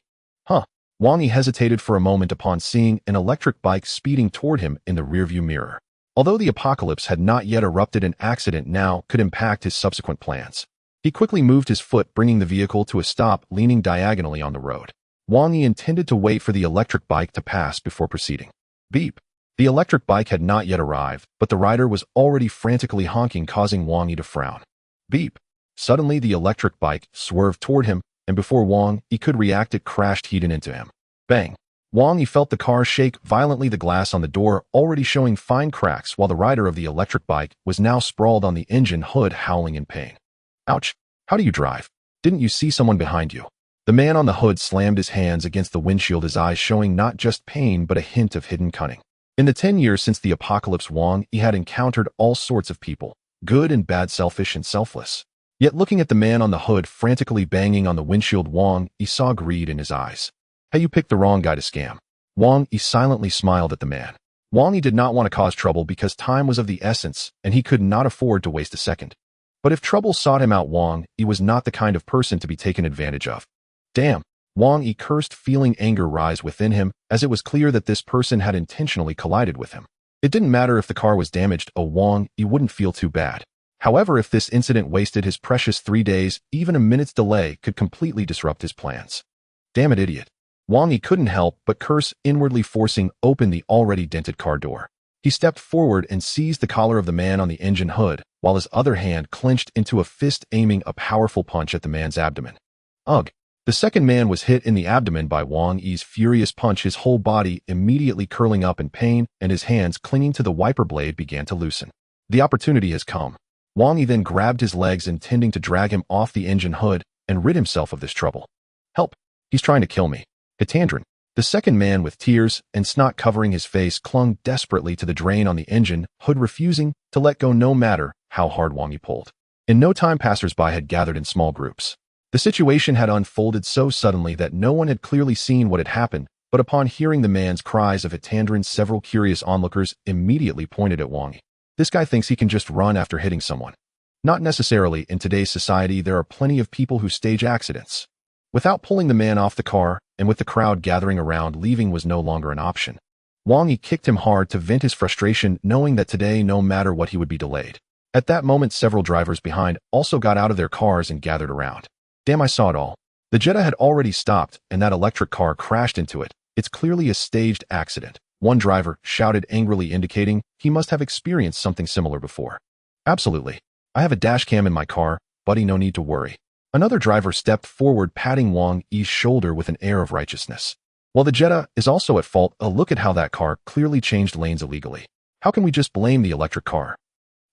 Wang Yi hesitated for a moment upon seeing an electric bike speeding toward him in the rearview mirror. Although the apocalypse had not yet erupted, an accident now could impact his subsequent plans. He quickly moved his foot, bringing the vehicle to a stop, leaning diagonally on the road. Wang Yi intended to wait for the electric bike to pass before proceeding. Beep. The electric bike had not yet arrived, but the rider was already frantically honking, causing Wang Yi to frown. Beep. Suddenly, the electric bike swerved toward him, and before Wang Yi could react, it crashed head into him. Bang! Wang Yi felt the car shake violently, the glass on the door already showing fine cracks, while the rider of the electric bike was now sprawled on the engine hood, howling in pain. Ouch! How do you drive? Didn't you see someone behind you? The man on the hood slammed his hands against the windshield, his eyes showing not just pain but a hint of hidden cunning. In the 10 years since the apocalypse, Wang Yi had encountered all sorts of people, good and bad, selfish and selfless. Yet looking at the man on the hood frantically banging on the windshield, Wang Yi saw greed in his eyes. Hey, you picked the wrong guy to scam. Wang Yi silently smiled at the man. Wang Yi did not want to cause trouble because time was of the essence and he could not afford to waste a second. But if trouble sought him out, Wang Yi was not the kind of person to be taken advantage of. Damn! Wang Yi cursed, feeling anger rise within him, as it was clear that this person had intentionally collided with him. It didn't matter if the car was damaged, Wang Yi wouldn't feel too bad. However, if this incident wasted his precious 3 days, even a minute's delay could completely disrupt his plans. Damn it, idiot. Wang Yi couldn't help but curse, inwardly forcing open the already dented car door. He stepped forward and seized the collar of the man on the engine hood, while his other hand clenched into a fist, aiming a powerful punch at the man's abdomen. Ugh! The second man was hit in the abdomen by Wang Yi's furious punch, his whole body immediately curling up in pain, and his hands clinging to the wiper blade began to loosen. The opportunity has come. Wang Yi then grabbed his legs, intending to drag him off the engine hood and rid himself of this trouble. Help! He's trying to kill me. Katandrin. The second man, with tears and snot covering his face, clung desperately to the drain on the engine hood, refusing to let go no matter how hard Wang Yi pulled. In no time, passers-by had gathered in small groups. The situation had unfolded so suddenly that no one had clearly seen what had happened, but upon hearing the man's cries of Katandrin, several curious onlookers immediately pointed at Wang Yi. This guy thinks he can just run after hitting someone. Not necessarily. In today's society, there are plenty of people who stage accidents. Without pulling the man off the car, and with the crowd gathering around, leaving was no longer an option. Wang Yi kicked him hard to vent his frustration, knowing that today, no matter what, he would be delayed. At that moment, several drivers behind also got out of their cars and gathered around. Damn, I saw it all. The Jetta had already stopped, and that electric car crashed into it. It's clearly a staged accident. One driver shouted angrily, indicating he must have experienced something similar before. Absolutely. I have a dash cam in my car, buddy, no need to worry. Another driver stepped forward, patting Wang Yi's shoulder with an air of righteousness. Well, the Jetta is also at fault. Look at how that car clearly changed lanes illegally. How can we just blame the electric car?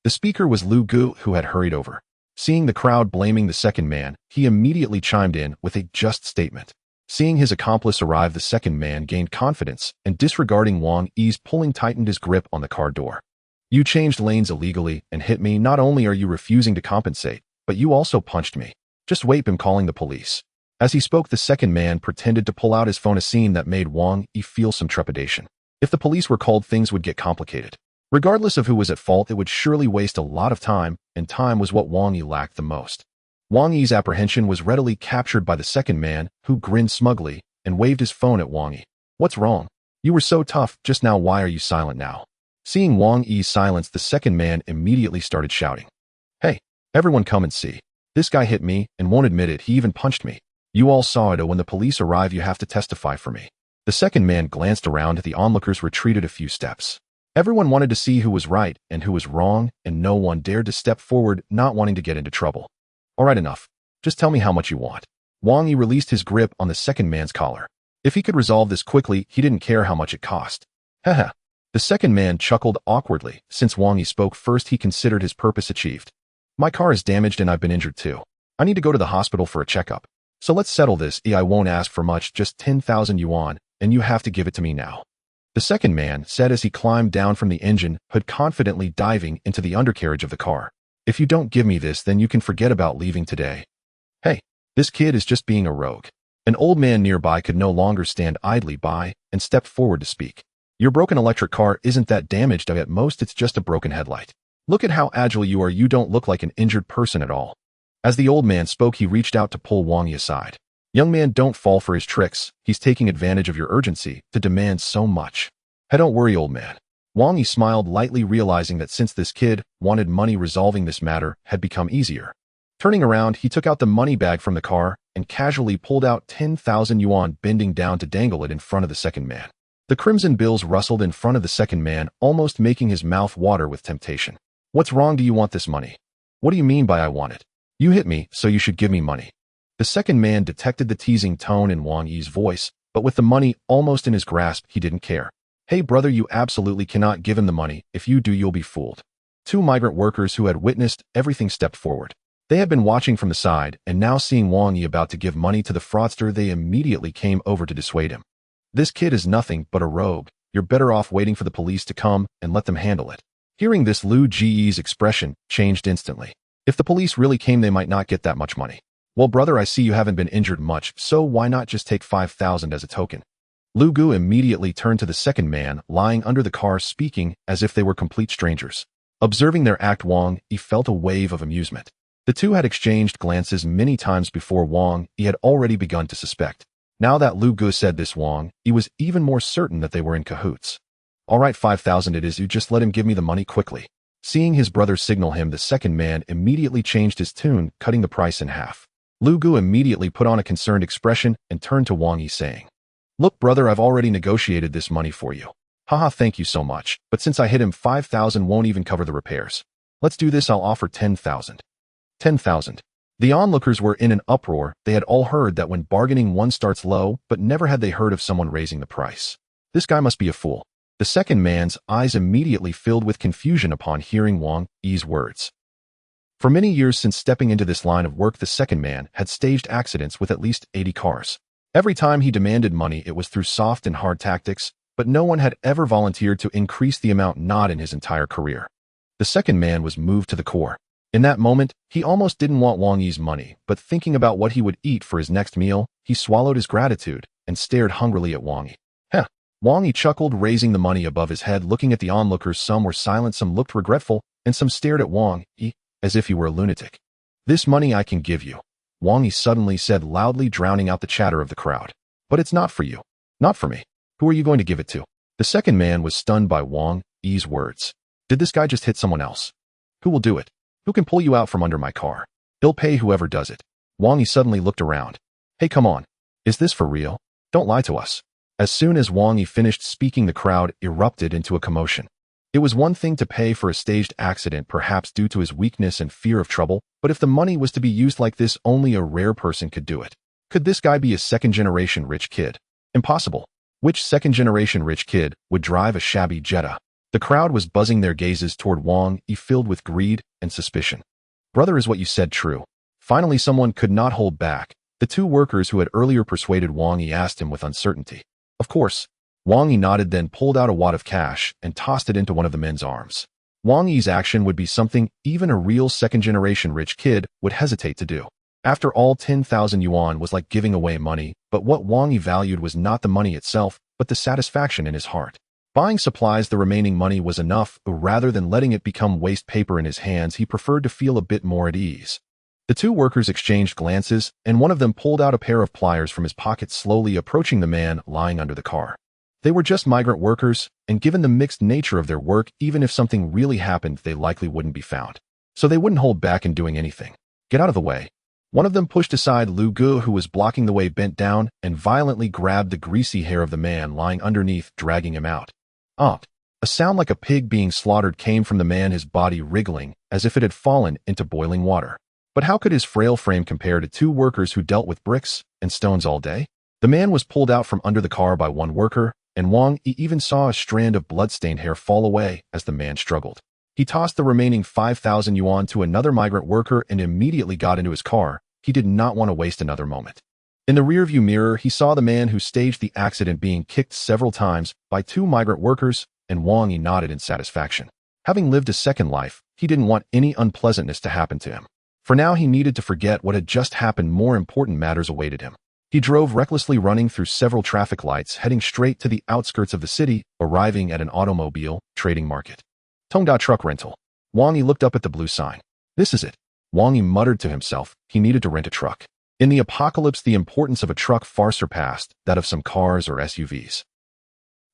The speaker was Lu Gu, who had hurried over. Seeing the crowd blaming the second man, he immediately chimed in with a just statement. Seeing his accomplice arrive, the second man gained confidence, and disregarding Wang Yi's pulling, tightened his grip on the car door. You changed lanes illegally and hit me. Not only are you refusing to compensate, but you also punched me. Just wait, I'm calling the police. As he spoke, the second man pretended to pull out his phone, a scene that made Wang Yi feel some trepidation. If the police were called, things would get complicated. Regardless of who was at fault, it would surely waste a lot of time, and time was what Wang Yi lacked the most. Wang Yi's apprehension was readily captured by the second man, who grinned smugly and waved his phone at Wang Yi. What's wrong? You were so tough just now, why are you silent now? Seeing Wang Yi's silence, the second man immediately started shouting. Hey, everyone come and see. This guy hit me and won't admit it, he even punched me. You all saw it. When the police arrive, you have to testify for me. The second man glanced around. The onlookers retreated a few steps. Everyone wanted to see who was right and who was wrong, and no one dared to step forward, not wanting to get into trouble. All right, enough. Just tell me how much you want. Wang Yi released his grip on the second man's collar. If he could resolve this quickly, he didn't care how much it cost. Haha. The second man chuckled awkwardly. Since Wang Yi spoke first, he considered his purpose achieved. My car is damaged and I've been injured too. I need to go to the hospital for a checkup. So let's settle this. I won't ask for much, just 10,000 yuan, and you have to give it to me now. The second man said as he climbed down from the engine, hood confidently diving into the undercarriage of the car. If you don't give me this, then you can forget about leaving today. Hey, this kid is just being a rogue. An old man nearby could no longer stand idly by and stepped forward to speak. Your broken electric car isn't that damaged. At most, it's just a broken headlight. Look at how agile you are. You don't look like an injured person at all. As the old man spoke, he reached out to pull Wang Yi aside. Young man, don't fall for his tricks. He's taking advantage of your urgency to demand so much. Hey, don't worry, old man. Wang Yi smiled lightly, realizing that since this kid wanted money, resolving this matter had become easier. Turning around, he took out the money bag from the car and casually pulled out 10,000 yuan, bending down to dangle it in front of the second man. The crimson bills rustled in front of the second man, almost making his mouth water with temptation. What's wrong? Do you want this money? What do you mean by I want it? You hit me, so you should give me money. The second man detected the teasing tone in Wang Yi's voice, but with the money almost in his grasp, he didn't care. Hey brother, you absolutely cannot give him the money. If you do, you'll be fooled. Two migrant workers who had witnessed everything stepped forward. They had been watching from the side, and now seeing Wang Yi about to give money to the fraudster, they immediately came over to dissuade him. This kid is nothing but a rogue. You're better off waiting for the police to come and let them handle it. Hearing this, Lu Ji's expression changed instantly. If the police really came, they might not get that much money. Well, brother, I see you haven't been injured much, so why not just take 5,000 as a token? Lu Gu immediately turned to the second man lying under the car, speaking as if they were complete strangers. Observing their act, Wang Yi felt a wave of amusement. The two had exchanged glances many times before. Wang Yi had already begun to suspect. Now that Lu Gu said this, Wang Yi was even more certain that they were in cahoots. All right, 5,000 it is. You just let him give me the money quickly. Seeing his brother signal him, the second man immediately changed his tune, cutting the price in half. Lu Gu immediately put on a concerned expression and turned to Wang Yi, saying, Look, brother, I've already negotiated this money for you. Haha, thank you so much, but since I hit him, 5,000 won't even cover the repairs. Let's do this, I'll offer 10,000. 10,000. The onlookers were in an uproar. They had all heard that when bargaining, one starts low, but never had they heard of someone raising the price. This guy must be a fool. The second man's eyes immediately filled with confusion upon hearing Wang Yi's words. For many years since stepping into this line of work, the second man had staged accidents with at least 80 cars. Every time he demanded money, it was through soft and hard tactics, but no one had ever volunteered to increase the amount, not in his entire career. The second man was moved to the core. In that moment, he almost didn't want Wang Yi's money, but thinking about what he would eat for his next meal, he swallowed his gratitude and stared hungrily at Wang Yi. Heh! Wang Yi chuckled, raising the money above his head. Looking at the onlookers, some were silent, some looked regretful, and some stared at Wang Yi as if he were a lunatic. This money I can give you, Wang Yi suddenly said loudly, drowning out the chatter of the crowd. But it's not for you. Not for me. Who are you going to give it to? The second man was stunned by Wang Yi's words. Did this guy just hit someone else? Who will do it? Who can pull you out from under my car? He'll pay whoever does it. Wang Yi suddenly looked around. Hey, come on. Is this for real? Don't lie to us. As soon as Wang Yi finished speaking, the crowd erupted into a commotion. It was one thing to pay for a staged accident, perhaps due to his weakness and fear of trouble, but if the money was to be used like this, only a rare person could do it. Could this guy be a second-generation rich kid? Impossible. Which second-generation rich kid would drive a shabby Jetta? The crowd was buzzing their gazes toward Wang Yi, filled with greed and suspicion. Brother, is what you said true? Finally, someone could not hold back. The two workers who had earlier persuaded Wang Yi asked him with uncertainty. Of course. Wang Yi nodded, then pulled out a wad of cash and tossed it into one of the men's arms. Wang Yi's action would be something even a real second-generation rich kid would hesitate to do. After all, 10,000 yuan was like giving away money, but what Wang Yi valued was not the money itself, but the satisfaction in his heart. Buying supplies, the remaining money was enough, but rather than letting it become waste paper in his hands, he preferred to feel a bit more at ease. The two workers exchanged glances, and one of them pulled out a pair of pliers from his pocket, slowly approaching the man lying under the car. They were just migrant workers, and given the mixed nature of their work, even if something really happened, they likely wouldn't be found. So they wouldn't hold back in doing anything. Get out of the way. One of them pushed aside Lu Gu, who was blocking the way, bent down, and violently grabbed the greasy hair of the man lying underneath, dragging him out. A sound like a pig being slaughtered came from the man, his body wriggling as if it had fallen into boiling water. But how could his frail frame compare to two workers who dealt with bricks and stones all day? The man was pulled out from under the car by one worker, and Wang Yi even saw a strand of blood-stained hair fall away as the man struggled. He tossed the remaining 5,000 yuan to another migrant worker and immediately got into his car. He did not want to waste another moment. In the rearview mirror, he saw the man who staged the accident being kicked several times by two migrant workers, and Wang Yi nodded in satisfaction. Having lived a second life, he didn't want any unpleasantness to happen to him. For now, he needed to forget what had just happened. More important matters awaited him. He drove recklessly, running through several traffic lights, heading straight to the outskirts of the city, arriving at an automobile trading market. Tongda truck rental. Wang Yi looked up at the blue sign. This is it. Wang Yi muttered to himself. He needed to rent a truck. In the apocalypse, the importance of a truck far surpassed that of some cars or SUVs.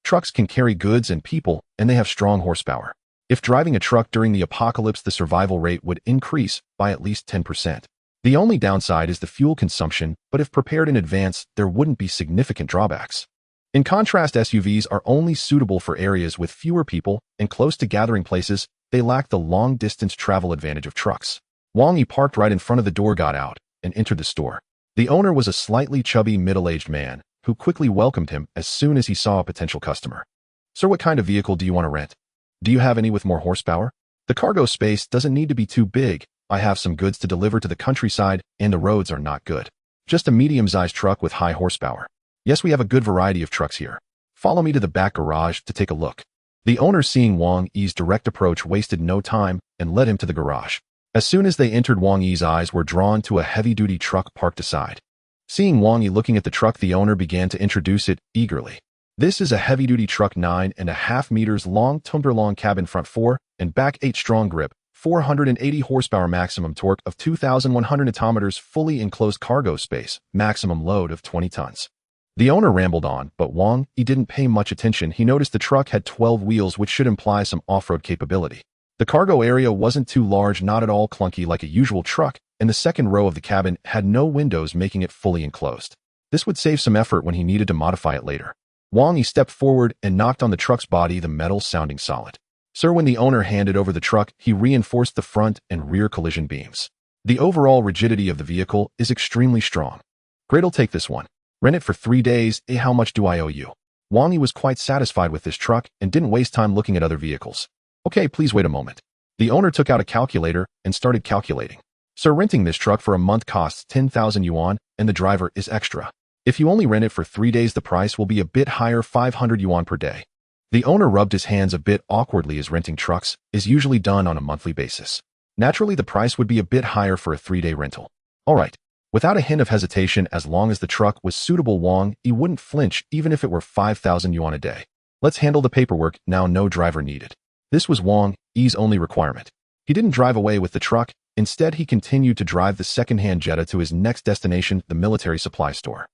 Trucks can carry goods and people, and they have strong horsepower. If driving a truck during the apocalypse, the survival rate would increase by at least 10%. The only downside is the fuel consumption, but if prepared in advance, there wouldn't be significant drawbacks. In contrast, SUVs are only suitable for areas with fewer people and close to gathering places. They lack the long-distance travel advantage of trucks. Wang Yi parked right in front of the door, got out, and entered the store. The owner was a slightly chubby, middle-aged man who quickly welcomed him as soon as he saw a potential customer. Sir, what kind of vehicle do you want to rent? Do you have any with more horsepower? The cargo space doesn't need to be too big. I have some goods to deliver to the countryside, and the roads are not good. Just a medium-sized truck with high horsepower. Yes, we have a good variety of trucks here. Follow me to the back garage to take a look. The owner, seeing Wang Yi's direct approach, wasted no time and led him to the garage. As soon as they entered, Wang Yi's eyes were drawn to a heavy-duty truck parked aside. Seeing Wang Yi looking at the truck, the owner began to introduce it eagerly. This is a heavy-duty truck, 9.5 meters long, long cabin, front 4 and back 8 strong grip, 480 horsepower, maximum torque of 2,100 Nm, fully enclosed cargo space, maximum load of 20 tons. The owner rambled on, but Wang Yi didn't pay much attention. He noticed the truck had 12 wheels, which should imply some off-road capability. The cargo area wasn't too large, not at all clunky like a usual truck, and the second row of the cabin had no windows, making it fully enclosed. This would save some effort when he needed to modify it later. Wang Yi stepped forward and knocked on the truck's body, the metal sounding solid. Sir, when the owner handed over the truck, he reinforced the front and rear collision beams. The overall rigidity of the vehicle is extremely strong. Great, I'll take this one. Rent it for 3 days. How much do I owe you? Wang Yi was quite satisfied with this truck and didn't waste time looking at other vehicles. Okay, please wait a moment. The owner took out a calculator and started calculating. Sir, renting this truck for a month costs 10,000 yuan, and the driver is extra. If you only rent it for 3 days, the price will be a bit higher, 500 yuan per day. The owner rubbed his hands a bit awkwardly, as renting trucks is usually done on a monthly basis. Naturally, the price would be a bit higher for a 3-day rental. All right. Without a hint of hesitation, as long as the truck was suitable, Wang Yi wouldn't flinch even if it were 5,000 yuan a day. Let's handle the paperwork now. No driver needed. This was Wang Yi's only requirement. He didn't drive away with the truck. Instead, he continued to drive the second-hand Jetta to his next destination, the military supply store.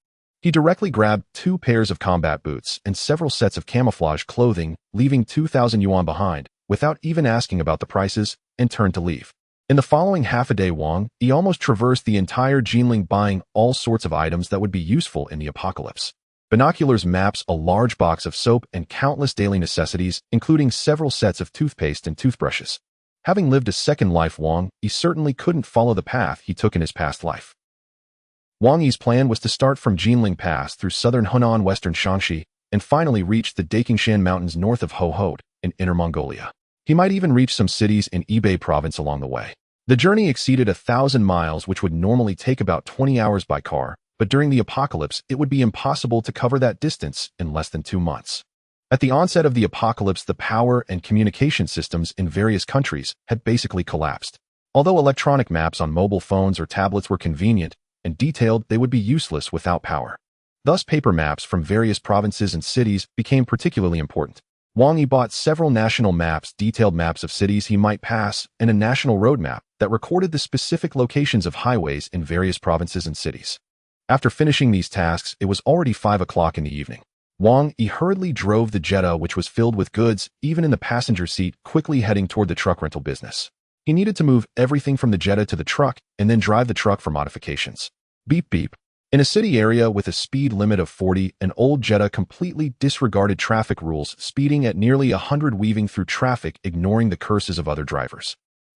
He directly grabbed 2 pairs of combat boots and several sets of camouflage clothing, leaving 2,000 yuan behind, without even asking about the prices, and turned to leave. In the following half a day, Wang Yi almost traversed the entire Jinling, buying all sorts of items that would be useful in the apocalypse. Binoculars, maps, a large box of soap, and countless daily necessities, including several sets of toothpaste and toothbrushes. Having lived a second life, Wang Yi certainly couldn't follow the path he took in his past life. Wang Yi's plan was to start from Jinling Pass through southern Hunan, western Shaanxi, and finally reach the Dakingshan Mountains north of Hohhot in Inner Mongolia. He might even reach some cities in Hebei province along the way. The journey exceeded 1,000 miles, which would normally take about 20 hours by car, but during the apocalypse, it would be impossible to cover that distance in less than 2 months. At the onset of the apocalypse, the power and communication systems in various countries had basically collapsed. Although electronic maps on mobile phones or tablets were convenient and detailed, they would be useless without power. Thus, paper maps from various provinces and cities became particularly important. Wang Yi bought several national maps, detailed maps of cities he might pass, and a national road map that recorded the specific locations of highways in various provinces and cities. After finishing these tasks, it was already 5 o'clock in the evening. Wang Yi hurriedly drove the Jetta, which was filled with goods, even in the passenger seat, quickly heading toward the truck rental business. He needed to move everything from the Jetta to the truck and then drive the truck for modifications. Beep beep. In a city area with a speed limit of 40, an old Jetta completely disregarded traffic rules, speeding at nearly 100, weaving through traffic, ignoring the curses of other drivers.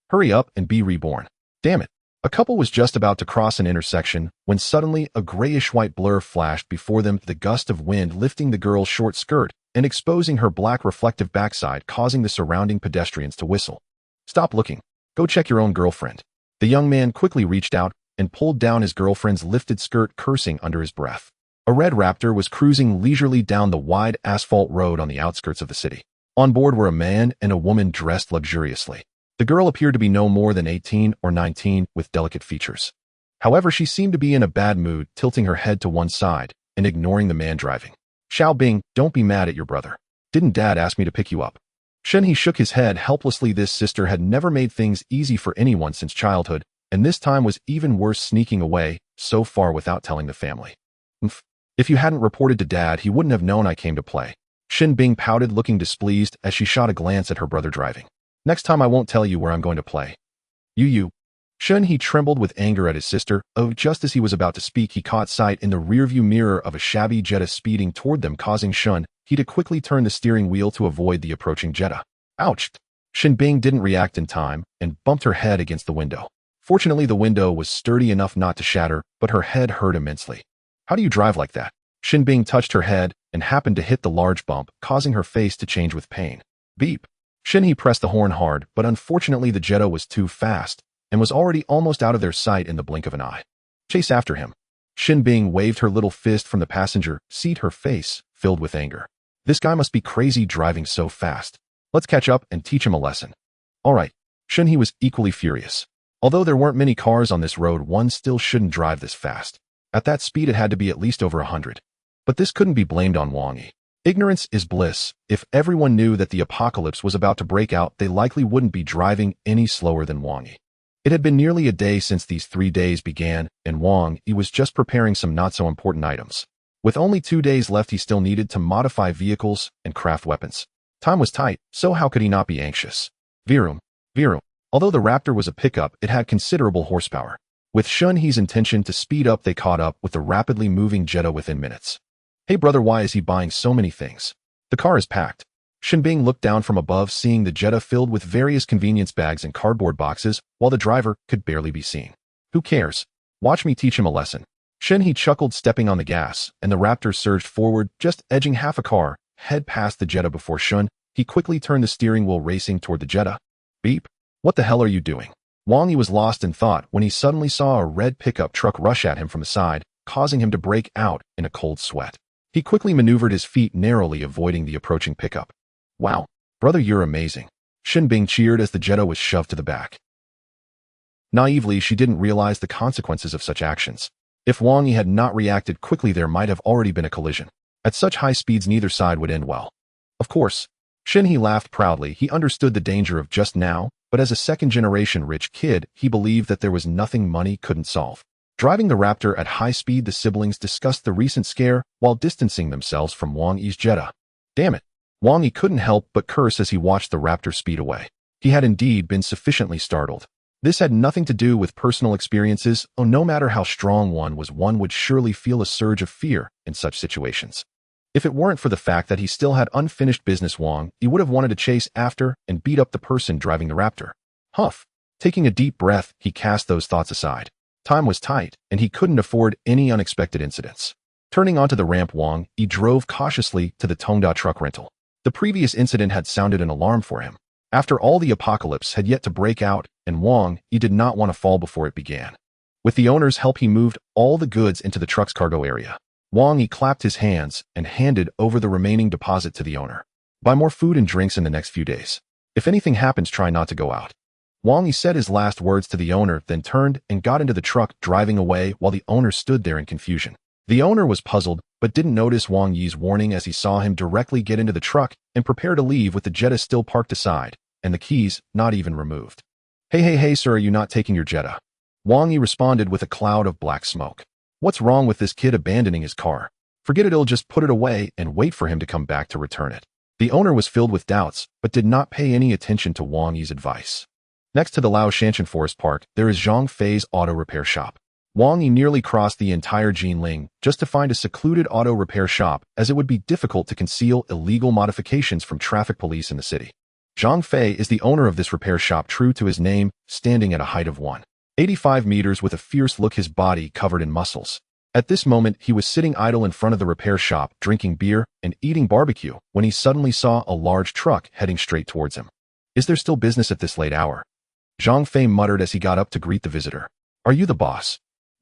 Hurry up and be reborn. Damn it. A couple was just about to cross an intersection when suddenly a grayish-white blur flashed before them, the gust of wind lifting the girl's short skirt and exposing her black reflective backside, causing the surrounding pedestrians to whistle. Stop looking. Go check your own girlfriend. The young man quickly reached out, and pulled down his girlfriend's lifted skirt, cursing under his breath. A red Raptor was cruising leisurely down the wide asphalt road on the outskirts of the city. On board were a man and a woman dressed luxuriously. The girl appeared to be no more than 18 or 19 with delicate features. However, she seemed to be in a bad mood, tilting her head to one side and ignoring the man driving. Xiao Bing, don't be mad at your brother. Didn't Dad ask me to pick you up? Shen He shook his head helplessly. This sister had never made things easy for anyone since childhood, and this time was even worse, sneaking away so far without telling the family. If you hadn't reported to Dad, he wouldn't have known I came to play. Shen Bing pouted, looking displeased as she shot a glance at her brother driving. Next time I won't tell you where I'm going to play. You. Shen He trembled with anger at his sister. Oh, just as he was about to speak, he caught sight in the rearview mirror of a shabby Jetta speeding toward them, causing Shen He to quickly turn the steering wheel to avoid the approaching Jetta. Ouch! Shen Bing didn't react in time and bumped her head against the window. Fortunately, the window was sturdy enough not to shatter, but her head hurt immensely. How do you drive like that? Shen Bing touched her head and happened to hit the large bump, causing her face to change with pain. Beep! Shen He pressed the horn hard, but unfortunately the Jetta was too fast and was already almost out of their sight in the blink of an eye. Chase after him. Shen Bing waved her little fist from the passenger seat, her face filled with anger. This guy must be crazy driving so fast. Let's catch up and teach him a lesson. All right. Shen He was equally furious. Although there weren't many cars on this road, one still shouldn't drive this fast. At that speed, it had to be at least over 100. But this couldn't be blamed on Wang Yi. Ignorance is bliss. If everyone knew that the apocalypse was about to break out, they likely wouldn't be driving any slower than Wang Yi. It had been nearly a day since these 3 days began, and Wang Yi was just preparing some not-so-important items. With only 2 days left, he still needed to modify vehicles and craft weapons. Time was tight, so how could he not be anxious? Virum. Although the Raptor was a pickup, it had considerable horsepower. With Shen He's intention to speed up, they caught up with the rapidly moving Jetta within minutes. Hey brother, why is he buying so many things? The car is packed. Shen Bing looked down from above, seeing the Jetta filled with various convenience bags and cardboard boxes, while the driver could barely be seen. Who cares? Watch me teach him a lesson. Shen He chuckled, stepping on the gas, and the Raptor surged forward, just edging half a car, head past the Jetta before Shen He quickly turned the steering wheel, racing toward the Jetta. Beep. What the hell are you doing? Wang Yi was lost in thought when he suddenly saw a red pickup truck rush at him from the side, causing him to break out in a cold sweat. He quickly maneuvered his feet, narrowly avoiding the approaching pickup. Wow, brother, you're amazing. Shen Bing cheered as the Jetta was shoved to the back. Naively, she didn't realize the consequences of such actions. If Wang Yi had not reacted quickly, there might have already been a collision. At such high speeds, neither side would end well. Of course. Shen He laughed proudly. He understood the danger of just now, but as a second-generation rich kid, he believed that there was nothing money couldn't solve. Driving the Raptor at high speed, the siblings discussed the recent scare while distancing themselves from Wang Yi's Jetta. Damn it. Wang Yi couldn't help but curse as he watched the Raptor speed away. He had indeed been sufficiently startled. This had nothing to do with personal experiences. Oh, no matter how strong one was, one would surely feel a surge of fear in such situations. If it weren't for the fact that he still had unfinished business, Wang Yi would have wanted to chase after and beat up the person driving the Raptor. Huff. Taking a deep breath, he cast those thoughts aside. Time was tight, and he couldn't afford any unexpected incidents. Turning onto the ramp, Wang Yi drove cautiously to the Tongda truck rental. The previous incident had sounded an alarm for him. After all, the apocalypse had yet to break out, and Wang Yi did not want to fall before it began. With the owner's help, he moved all the goods into the truck's cargo area. Wang Yi clapped his hands and handed over the remaining deposit to the owner. Buy more food and drinks in the next few days. If anything happens, try not to go out. Wang Yi said his last words to the owner, then turned and got into the truck, driving away while the owner stood there in confusion. The owner was puzzled, but didn't notice Wang Yi's warning as he saw him directly get into the truck and prepare to leave with the Jetta still parked aside, and the keys not even removed. Hey, sir, are you not taking your Jetta? Wang Yi responded with a cloud of black smoke. What's wrong with this kid abandoning his car? Forget it, he'll just put it away and wait for him to come back to return it. The owner was filled with doubts, but did not pay any attention to Wang Yi's advice. Next to the Laoshanshan Forest Park, there is Zhang Fei's auto repair shop. Wang Yi nearly crossed the entire Jinling just to find a secluded auto repair shop, as it would be difficult to conceal illegal modifications from traffic police in the city. Zhang Fei is the owner of this repair shop, true to his name, standing at a height of 185 meters with a fierce look, his body covered in muscles. At this moment, he was sitting idle in front of the repair shop, drinking beer and eating barbecue, when he suddenly saw a large truck heading straight towards him. Is there still business at this late hour? Zhang Fei muttered as he got up to greet the visitor. Are you the boss?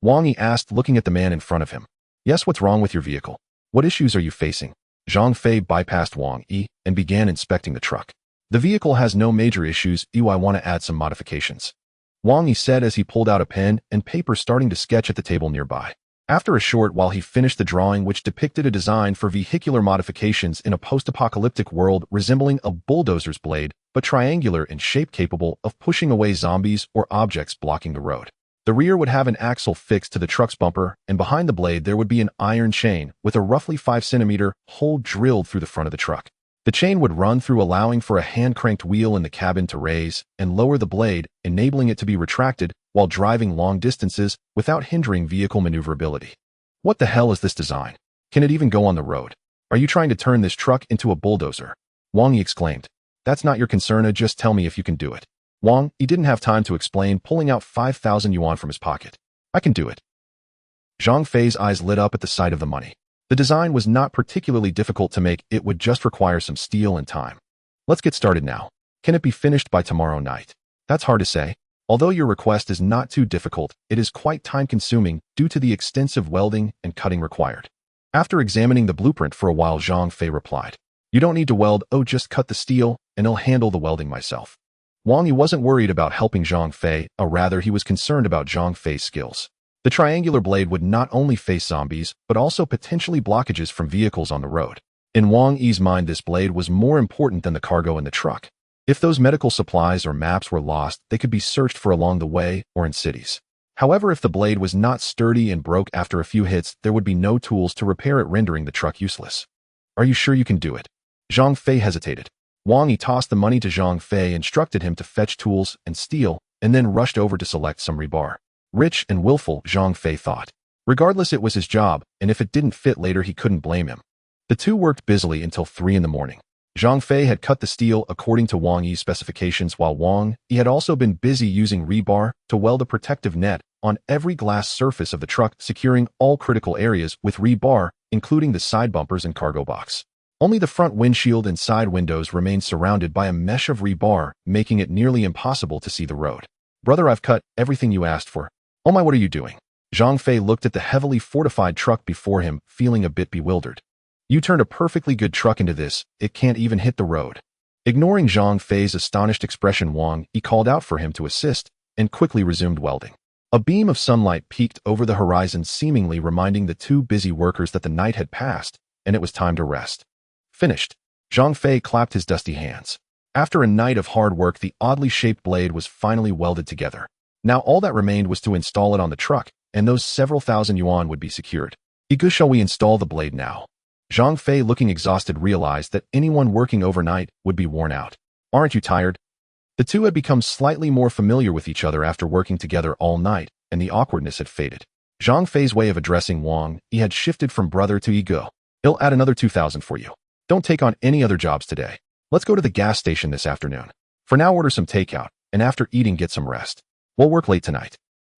Wang Yi asked, looking at the man in front of him. Yes, what's wrong with your vehicle? What issues are you facing? Zhang Fei bypassed Wang Yi and began inspecting the truck. The vehicle has no major issues, I want to add some modifications. Wang Yi said as he pulled out a pen and paper, starting to sketch at the table nearby. After a short while, he finished the drawing, which depicted a design for vehicular modifications in a post-apocalyptic world resembling a bulldozer's blade, but triangular in shape, capable of pushing away zombies or objects blocking the road. The rear would have an axle fixed to the truck's bumper, and behind the blade there would be an iron chain with a roughly 5-centimeter hole drilled through the front of the truck. The chain would run through, allowing for a hand-cranked wheel in the cabin to raise and lower the blade, enabling it to be retracted while driving long distances without hindering vehicle maneuverability. What the hell is this design? Can it even go on the road? Are you trying to turn this truck into a bulldozer? Wang Yi exclaimed. That's not your concern, just tell me if you can do it. Wang Yi didn't have time to explain, pulling out 5,000 yuan from his pocket. I can do it. Zhang Fei's eyes lit up at the sight of the money. The design was not particularly difficult to make, it would just require some steel and time. Let's get started now. Can it be finished by tomorrow night? That's hard to say. Although your request is not too difficult, it is quite time-consuming due to the extensive welding and cutting required. After examining the blueprint for a while, Zhang Fei replied, You don't need to weld, just cut the steel, and I'll handle the welding myself. Wang Yi wasn't worried about helping Zhang Fei, rather he was concerned about Zhang Fei's skills. The triangular blade would not only face zombies, but also potentially blockages from vehicles on the road. In Wang Yi's mind, this blade was more important than the cargo in the truck. If those medical supplies or maps were lost, they could be searched for along the way or in cities. However, if the blade was not sturdy and broke after a few hits, there would be no tools to repair it, rendering the truck useless. Are you sure you can do it? Zhang Fei hesitated. Wang Yi tossed the money to Zhang Fei, instructed him to fetch tools and steel, and then rushed over to select some rebar. Rich and willful, Zhang Fei thought. Regardless, it was his job, and if it didn't fit later, he couldn't blame him. The two worked busily until 3 in the morning. Zhang Fei had cut the steel according to Wang Yi's specifications, while Wang Yi had also been busy using rebar to weld a protective net on every glass surface of the truck, securing all critical areas with rebar, including the side bumpers and cargo box. Only the front windshield and side windows remained surrounded by a mesh of rebar, making it nearly impossible to see the road. Brother, I've cut everything you asked for. Oh my, what are you doing? Zhang Fei looked at the heavily fortified truck before him, feeling a bit bewildered. You turned a perfectly good truck into this, it can't even hit the road. Ignoring Zhang Fei's astonished expression, Wang Yi called out for him to assist and quickly resumed welding. A beam of sunlight peeked over the horizon, seemingly reminding the two busy workers that the night had passed and it was time to rest. Finished. Zhang Fei clapped his dusty hands. After a night of hard work, the oddly shaped blade was finally welded together. Now all that remained was to install it on the truck, and those several thousand yuan would be secured. Shall we install the blade now? Zhang Fei, looking exhausted, realized that anyone working overnight would be worn out. Aren't you tired? The two had become slightly more familiar with each other after working together all night, and the awkwardness had faded. Zhang Fei's way of addressing Wang Yi had shifted from brother to ego. He'll add another 2,000 for you. Don't take on any other jobs today. Let's go to the gas station this afternoon. For now, order some takeout, and after eating, get some rest. We'll work late tonight.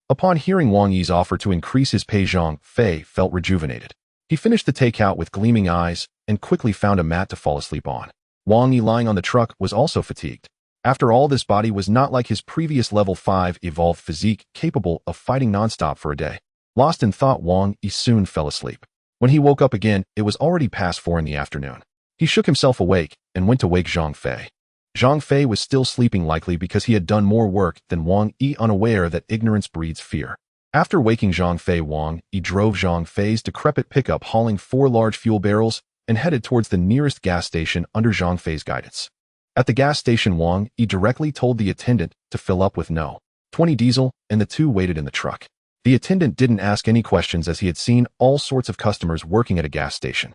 Upon hearing Wang Yi's offer to increase his pay, Zhang Fei felt rejuvenated. He finished the takeout with gleaming eyes and quickly found a mat to fall asleep on. Wang Yi, lying on the truck, was also fatigued. After all, this body was not like his previous level 5 evolved physique, capable of fighting nonstop for a day. Lost in thought, Wang Yi soon fell asleep. When he woke up again, it was already past 4 in the afternoon. He shook himself awake and went to wake Zhang Fei. Zhang Fei was still sleeping, likely because he had done more work than Wang Yi, unaware that ignorance breeds fear. After waking Zhang Fei, Wang Yi drove Zhang Fei's decrepit pickup, hauling 4 large fuel barrels, and headed towards the nearest gas station under Zhang Fei's guidance. At the gas station, Wang Yi directly told the attendant to fill up with No. 20 diesel, and the two waited in the truck. The attendant didn't ask any questions, as he had seen all sorts of customers working at a gas station.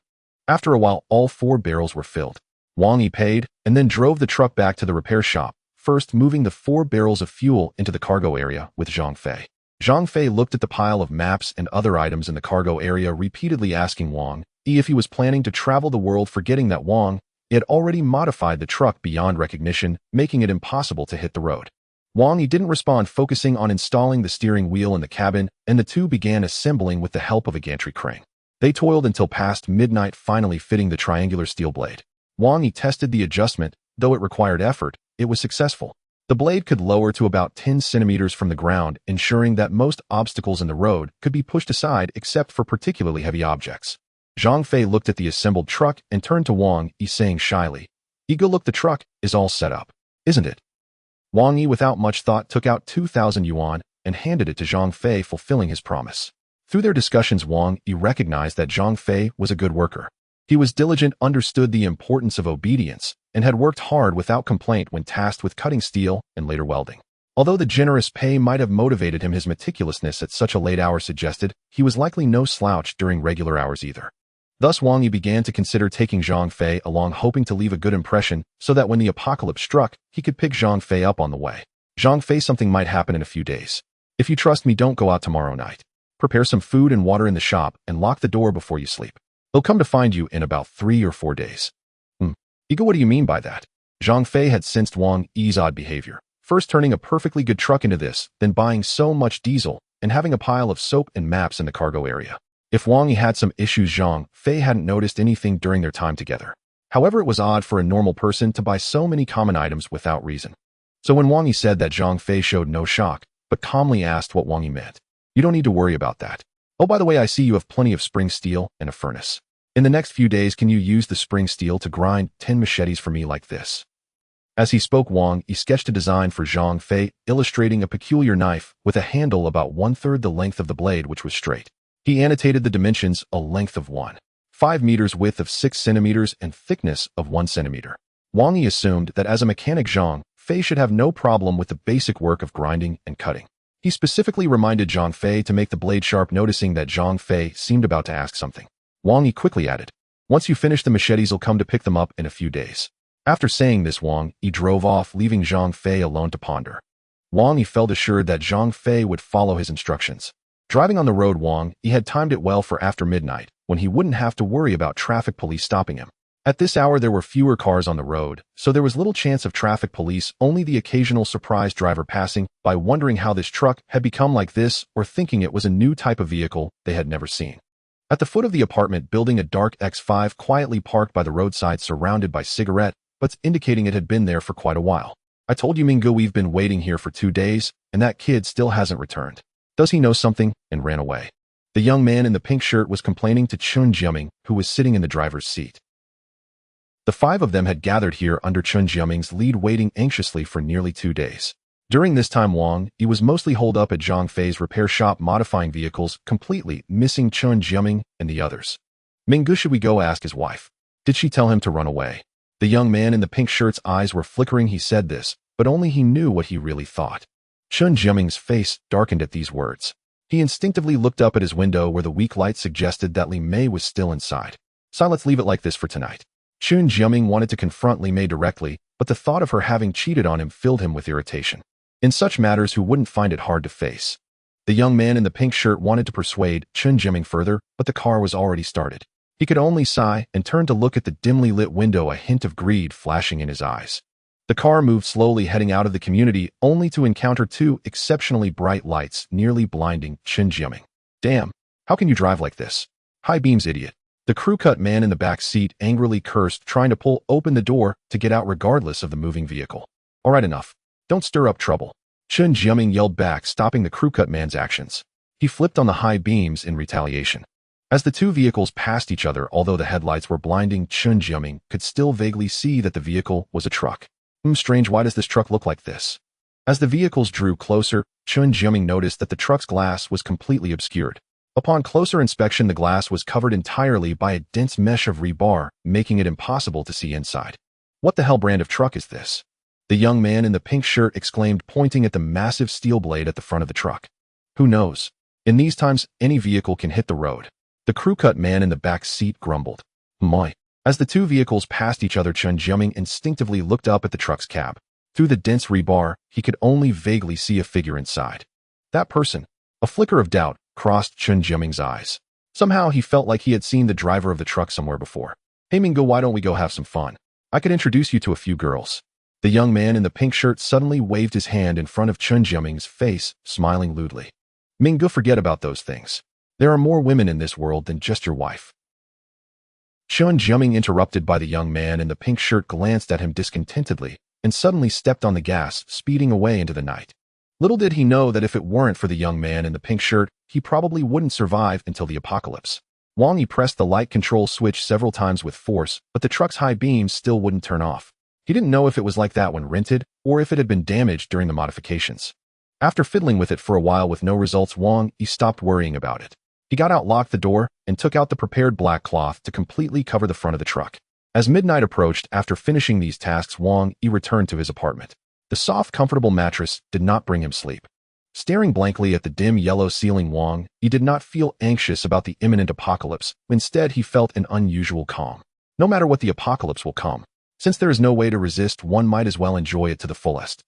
After a while, all 4 barrels were filled. Wang Yi paid and then drove the truck back to the repair shop, first moving the 4 barrels of fuel into the cargo area with Zhang Fei. Zhang Fei looked at the pile of maps and other items in the cargo area, repeatedly asking Wang Yi if he was planning to travel the world, forgetting that Wang Yi had already modified the truck beyond recognition, making it impossible to hit the road. Wang Yi didn't respond, focusing on installing the steering wheel in the cabin, and the two began assembling with the help of a gantry crane. They toiled until past midnight, finally fitting the triangular steel blade. Wang Yi tested the adjustment. Though it required effort, it was successful. The blade could lower to about 10 centimeters from the ground, ensuring that most obstacles in the road could be pushed aside except for particularly heavy objects. Zhang Fei looked at the assembled truck and turned to Wang Yi, saying shyly, "Ego, look, the truck is all set up, isn't it?" Wang Yi, without much thought, took out 2,000 yuan and handed it to Zhang Fei, fulfilling his promise. Through their discussions, Wang Yi recognized that Zhang Fei was a good worker. He was diligent, understood the importance of obedience, and had worked hard without complaint when tasked with cutting steel and later welding. Although the generous pay might have motivated him, his meticulousness at such a late hour suggested he was likely no slouch during regular hours either. Thus, Wang Yi began to consider taking Zhang Fei along, hoping to leave a good impression so that when the apocalypse struck, he could pick Zhang Fei up on the way. "Zhang Fei, something might happen in a few days. If you trust me, don't go out tomorrow night. Prepare some food and water in the shop and lock the door before you sleep. They'll come to find you in about 3 or 4 days. Ego, what do you mean by that?" Zhang Fei had sensed Wang Yi's odd behavior. First turning a perfectly good truck into this, then buying so much diesel, and having a pile of soap and maps in the cargo area. If Wang Yi had some issues, Zhang Fei hadn't noticed anything during their time together. However, it was odd for a normal person to buy so many common items without reason. So when Wang Yi said that, Zhang Fei showed no shock, but calmly asked what Wang Yi meant. "You don't need to worry about that. Oh, by the way, I see you have plenty of spring steel and a furnace. In the next few days, can you use the spring steel to grind 10 machetes for me like this?" As he spoke, Wang Yi sketched a design for Zhang Fei, illustrating a peculiar knife with a handle about 1/3 the length of the blade, which was straight. He annotated the dimensions: a length of 1.5 meters, width of 6 centimeters, and thickness of 1 centimeter. Wang Yi assumed that as a mechanic, Zhang Fei should have no problem with the basic work of grinding and cutting. He specifically reminded Zhang Fei to make the blade sharp, noticing that Zhang Fei seemed about to ask something. Wang Yi quickly added, "Once you finish the machetes, I'll come to pick them up in a few days." After saying this, Wang Yi drove off, leaving Zhang Fei alone to ponder. Wang Yi felt assured that Zhang Fei would follow his instructions. Driving on the road, Wang Yi had timed it well for after midnight, when he wouldn't have to worry about traffic police stopping him. At this hour, there were fewer cars on the road, so there was little chance of traffic police, only the occasional surprise driver passing by, wondering how this truck had become like this, or thinking it was a new type of vehicle they had never seen. At the foot of the apartment building, a dark X5 quietly parked by the roadside, surrounded by cigarette butts, indicating it had been there for quite a while. "I told you, Mingo, we've been waiting here for 2 days, and that kid still hasn't returned. Does he know something?" and ran away. The young man in the pink shirt was complaining to Chun Jiaming, who was sitting in the driver's seat. The 5 of them had gathered here under Chun Jiaming's lead, waiting anxiously for nearly 2 days. During this time, Wang Yi was mostly holed up at Zhang Fei's repair shop modifying vehicles, completely missing Chun Jiaming and the others. "Mingu, should we go ask his wife? Did she tell him to run away?" The young man in the pink shirt's eyes were flickering. He said this, but only he knew what he really thought. Chun Jiaming's face darkened at these words. He instinctively looked up at his window, where the weak light suggested that Li Mei was still inside. "So let's leave it like this for tonight." Chun Jiaming wanted to confront Li Mei directly, but the thought of her having cheated on him filled him with irritation. In such matters, who wouldn't find it hard to face? The young man in the pink shirt wanted to persuade Chun Jiaming further, but the car was already started. He could only sigh and turn to look at the dimly lit window, a hint of greed flashing in his eyes. The car moved slowly, heading out of the community, only to encounter 2 exceptionally bright lights, nearly blinding Chun Jiaming. "Damn, how can you drive like this? High beams, idiot." The crew-cut man in the back seat angrily cursed, trying to pull open the door to get out regardless of the moving vehicle. "All right, enough. Don't stir up trouble," Chun Jiaming yelled back, stopping the crew-cut man's actions. He flipped on the high beams in retaliation. As the 2 vehicles passed each other, although the headlights were blinding, Chun Jiaming could still vaguely see that the vehicle was a truck. Strange, why does this truck look like this?" As the vehicles drew closer, Chun Jiaming noticed that the truck's glass was completely obscured. Upon closer inspection, the glass was covered entirely by a dense mesh of rebar, making it impossible to see inside. "What the hell brand of truck is this?" the young man in the pink shirt exclaimed, pointing at the massive steel blade at the front of the truck. "Who knows? In these times, any vehicle can hit the road." The crew-cut man in the back seat grumbled. "Moi." As the 2 vehicles passed each other, Chun Jiaming instinctively looked up at the truck's cab. Through the dense rebar, he could only vaguely see a figure inside. That person. A flicker of doubt crossed Chun Jiaming's eyes. Somehow he felt like he had seen the driver of the truck somewhere before. "Hey Mingo, why don't we go have some fun? I could introduce you to a few girls." The young man in the pink shirt suddenly waved his hand in front of Chun Jiaming's face, smiling lewdly. "Mingo, forget about those things. There are more women in this world than just your wife." Chun Jiaming, interrupted by the young man in the pink shirt, glanced at him discontentedly, and suddenly stepped on the gas, speeding away into the night. Little did he know that if it weren't for the young man in the pink shirt, he probably wouldn't survive until the apocalypse. Wang Yi pressed the light control switch several times with force, but the truck's high beams still wouldn't turn off. He didn't know if it was like that when rented, or if it had been damaged during the modifications. After fiddling with it for a while with no results, Wang Yi stopped worrying about it. He got out, locked the door, and took out the prepared black cloth to completely cover the front of the truck. As midnight approached, after finishing these tasks, Wang Yi returned to his apartment. The soft, comfortable mattress did not bring him sleep. Staring blankly at the dim yellow ceiling, Wang Yi did not feel anxious about the imminent apocalypse. Instead, he felt an unusual calm. No matter what the apocalypse will come, since there is no way to resist, one might as well enjoy it to the fullest.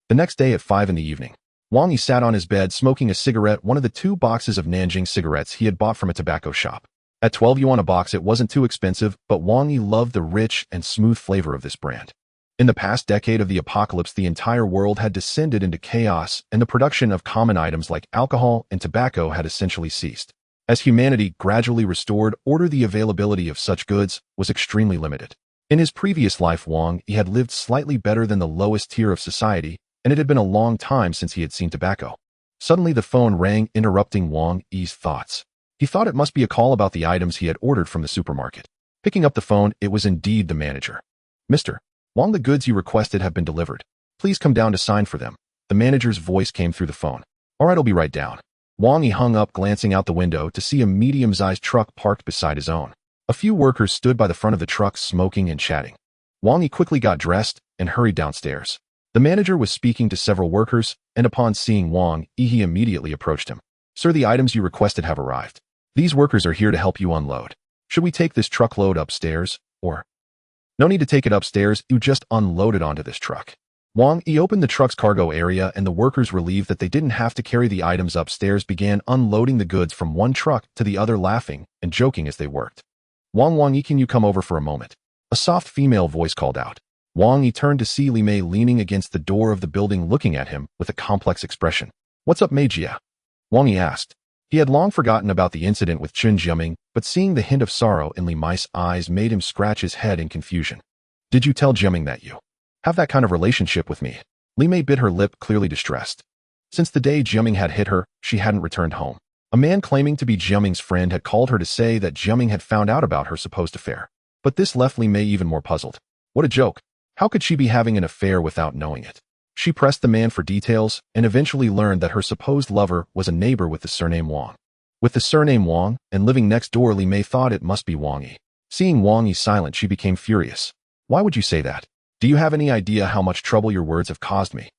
The next day at 5 in the evening, Wang Yi sat on his bed smoking a cigarette, one of the 2 boxes of Nanjing cigarettes he had bought from a tobacco shop. At 12 yuan a box, it wasn't too expensive, but Wang Yi loved the rich and smooth flavor of this brand. In the past decade of the apocalypse, the entire world had descended into chaos, and the production of common items like alcohol and tobacco had essentially ceased. As humanity gradually restored order, the availability of such goods was extremely limited. In his previous life, Wang Yi had lived slightly better than the lowest tier of society, and it had been a long time since he had seen tobacco. Suddenly the phone rang, interrupting Wang Yi's thoughts. He thought it must be a call about the items he had ordered from the supermarket. Picking up the phone, it was indeed the manager. "Mr. Wang, the goods you requested have been delivered. Please come down to sign for them." The manager's voice came through the phone. "All right, I'll be right down." Wang Yi hung up, glancing out the window to see a medium-sized truck parked beside his own. A few workers stood by the front of the truck, smoking and chatting. Wang Yi quickly got dressed and hurried downstairs. The manager was speaking to several workers, and upon seeing Wang Yi, he immediately approached him. "Sir, the items you requested have arrived. These workers are here to help you unload. Should we take this truckload upstairs, or?" "No need to take it upstairs, you just unload it onto this truck." Wang Yi opened the truck's cargo area, and the workers, relieved that they didn't have to carry the items upstairs, began unloading the goods from one truck to the other, laughing and joking as they worked. Wang Yi, can you come over for a moment?" A soft female voice called out. Wang Yi turned to see Li Mei leaning against the door of the building, looking at him with a complex expression. "What's up, Mei Jia?" Wang Yi asked. He had long forgotten about the incident with Chen Jiaming, but seeing the hint of sorrow in Li Mei's eyes made him scratch his head in confusion. "Did you tell Jiaming that you have that kind of relationship with me?" Li Mei bit her lip, clearly distressed. Since the day Jiaming had hit her, she hadn't returned home. A man claiming to be Jiaming's friend had called her to say that Jiaming had found out about her supposed affair. But this left Li Mei even more puzzled. What a joke. How could she be having an affair without knowing it? She pressed the man for details and eventually learned that her supposed lover was a neighbor with the surname Wang. With the surname Wang and living next door, Li Mei thought it must be Wang Yi. Seeing Wang Yi silent, she became furious. "Why would you say that? Do you have any idea how much trouble your words have caused me?"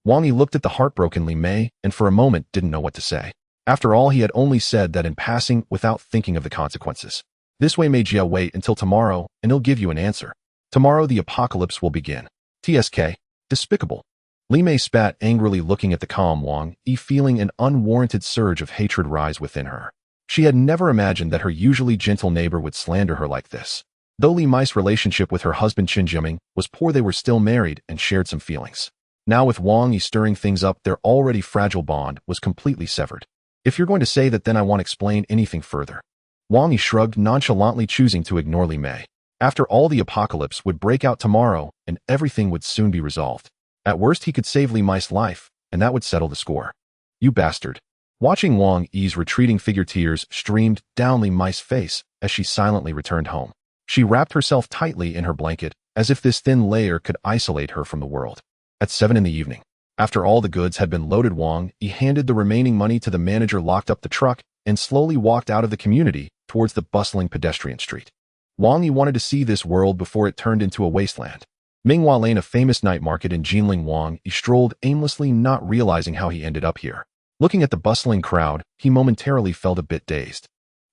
Wang Yi looked at the heartbroken Li Mei and for a moment didn't know what to say. After all, he had only said that in passing without thinking of the consequences. "This way, Mei Jia, wait until tomorrow and he'll give you an answer. Tomorrow the apocalypse will begin. TSK. Despicable." Li Mei spat angrily, looking at the calm Wang Yi, feeling an unwarranted surge of hatred rise within her. She had never imagined that her usually gentle neighbor would slander her like this. Though Li Mei's relationship with her husband Chen Jiaming was poor, they were still married and shared some feelings. Now with Wang Yi stirring things up, their already fragile bond was completely severed. "If you're going to say that, then I won't explain anything further." Wang Yi shrugged, nonchalantly choosing to ignore Li Mei. After all, the apocalypse would break out tomorrow, and everything would soon be resolved. At worst, he could save Li Mei's life, and that would settle the score. "You bastard." Watching Wang Yi's retreating figure, tears streamed down Li Mei's face as she silently returned home. She wrapped herself tightly in her blanket, as if this thin layer could isolate her from the world. At 7 in the evening, after all the goods had been loaded, Wang Yi handed the remaining money to the manager, locked up the truck, and slowly walked out of the community towards the bustling pedestrian street. Wang Yi wanted to see this world before it turned into a wasteland. Minghua Lane, a famous night market in Jinling, Wang Yi strolled aimlessly, not realizing how he ended up here. Looking at the bustling crowd, he momentarily felt a bit dazed.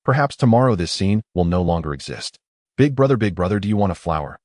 Perhaps tomorrow this scene will no longer exist. Big brother, do you want a flower?"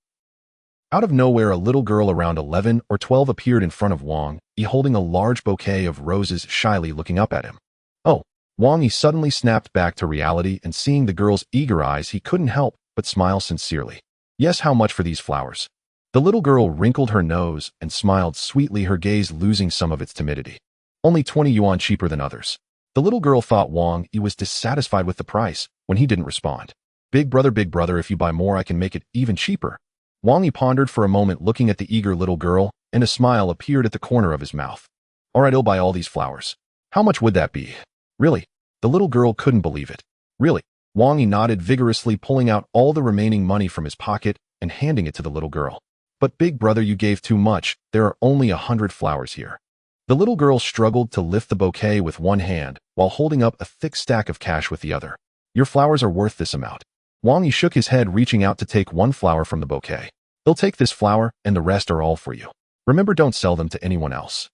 Out of nowhere, a little girl around 11 or 12 appeared in front of Wang Yi, holding a large bouquet of roses, shyly looking up at him. "Oh." Wang Yi suddenly snapped back to reality, and seeing the girl's eager eyes, he couldn't help but smile sincerely. "Yes, how much for these flowers?" The little girl wrinkled her nose and smiled sweetly, her gaze losing some of its timidity. "Only 20 yuan cheaper than others." The little girl thought Wang Yi was dissatisfied with the price when he didn't respond. Big brother, if you buy more, I can make it even cheaper." Wang Yi pondered for a moment, looking at the eager little girl, and a smile appeared at the corner of his mouth. All right, I'll buy all these flowers. How much would that be? Really? The little girl couldn't believe it. Really? Wang Yi nodded vigorously, pulling out all the remaining money from his pocket and handing it to the little girl. But big brother, you gave too much. There are only 100 flowers here. The little girl struggled to lift the bouquet with one hand while holding up a thick stack of cash with the other. Your flowers are worth this amount. Wang Yi shook his head, reaching out to take one flower from the bouquet. They'll take this flower, and the rest are all for you. Remember, don't sell them to anyone else.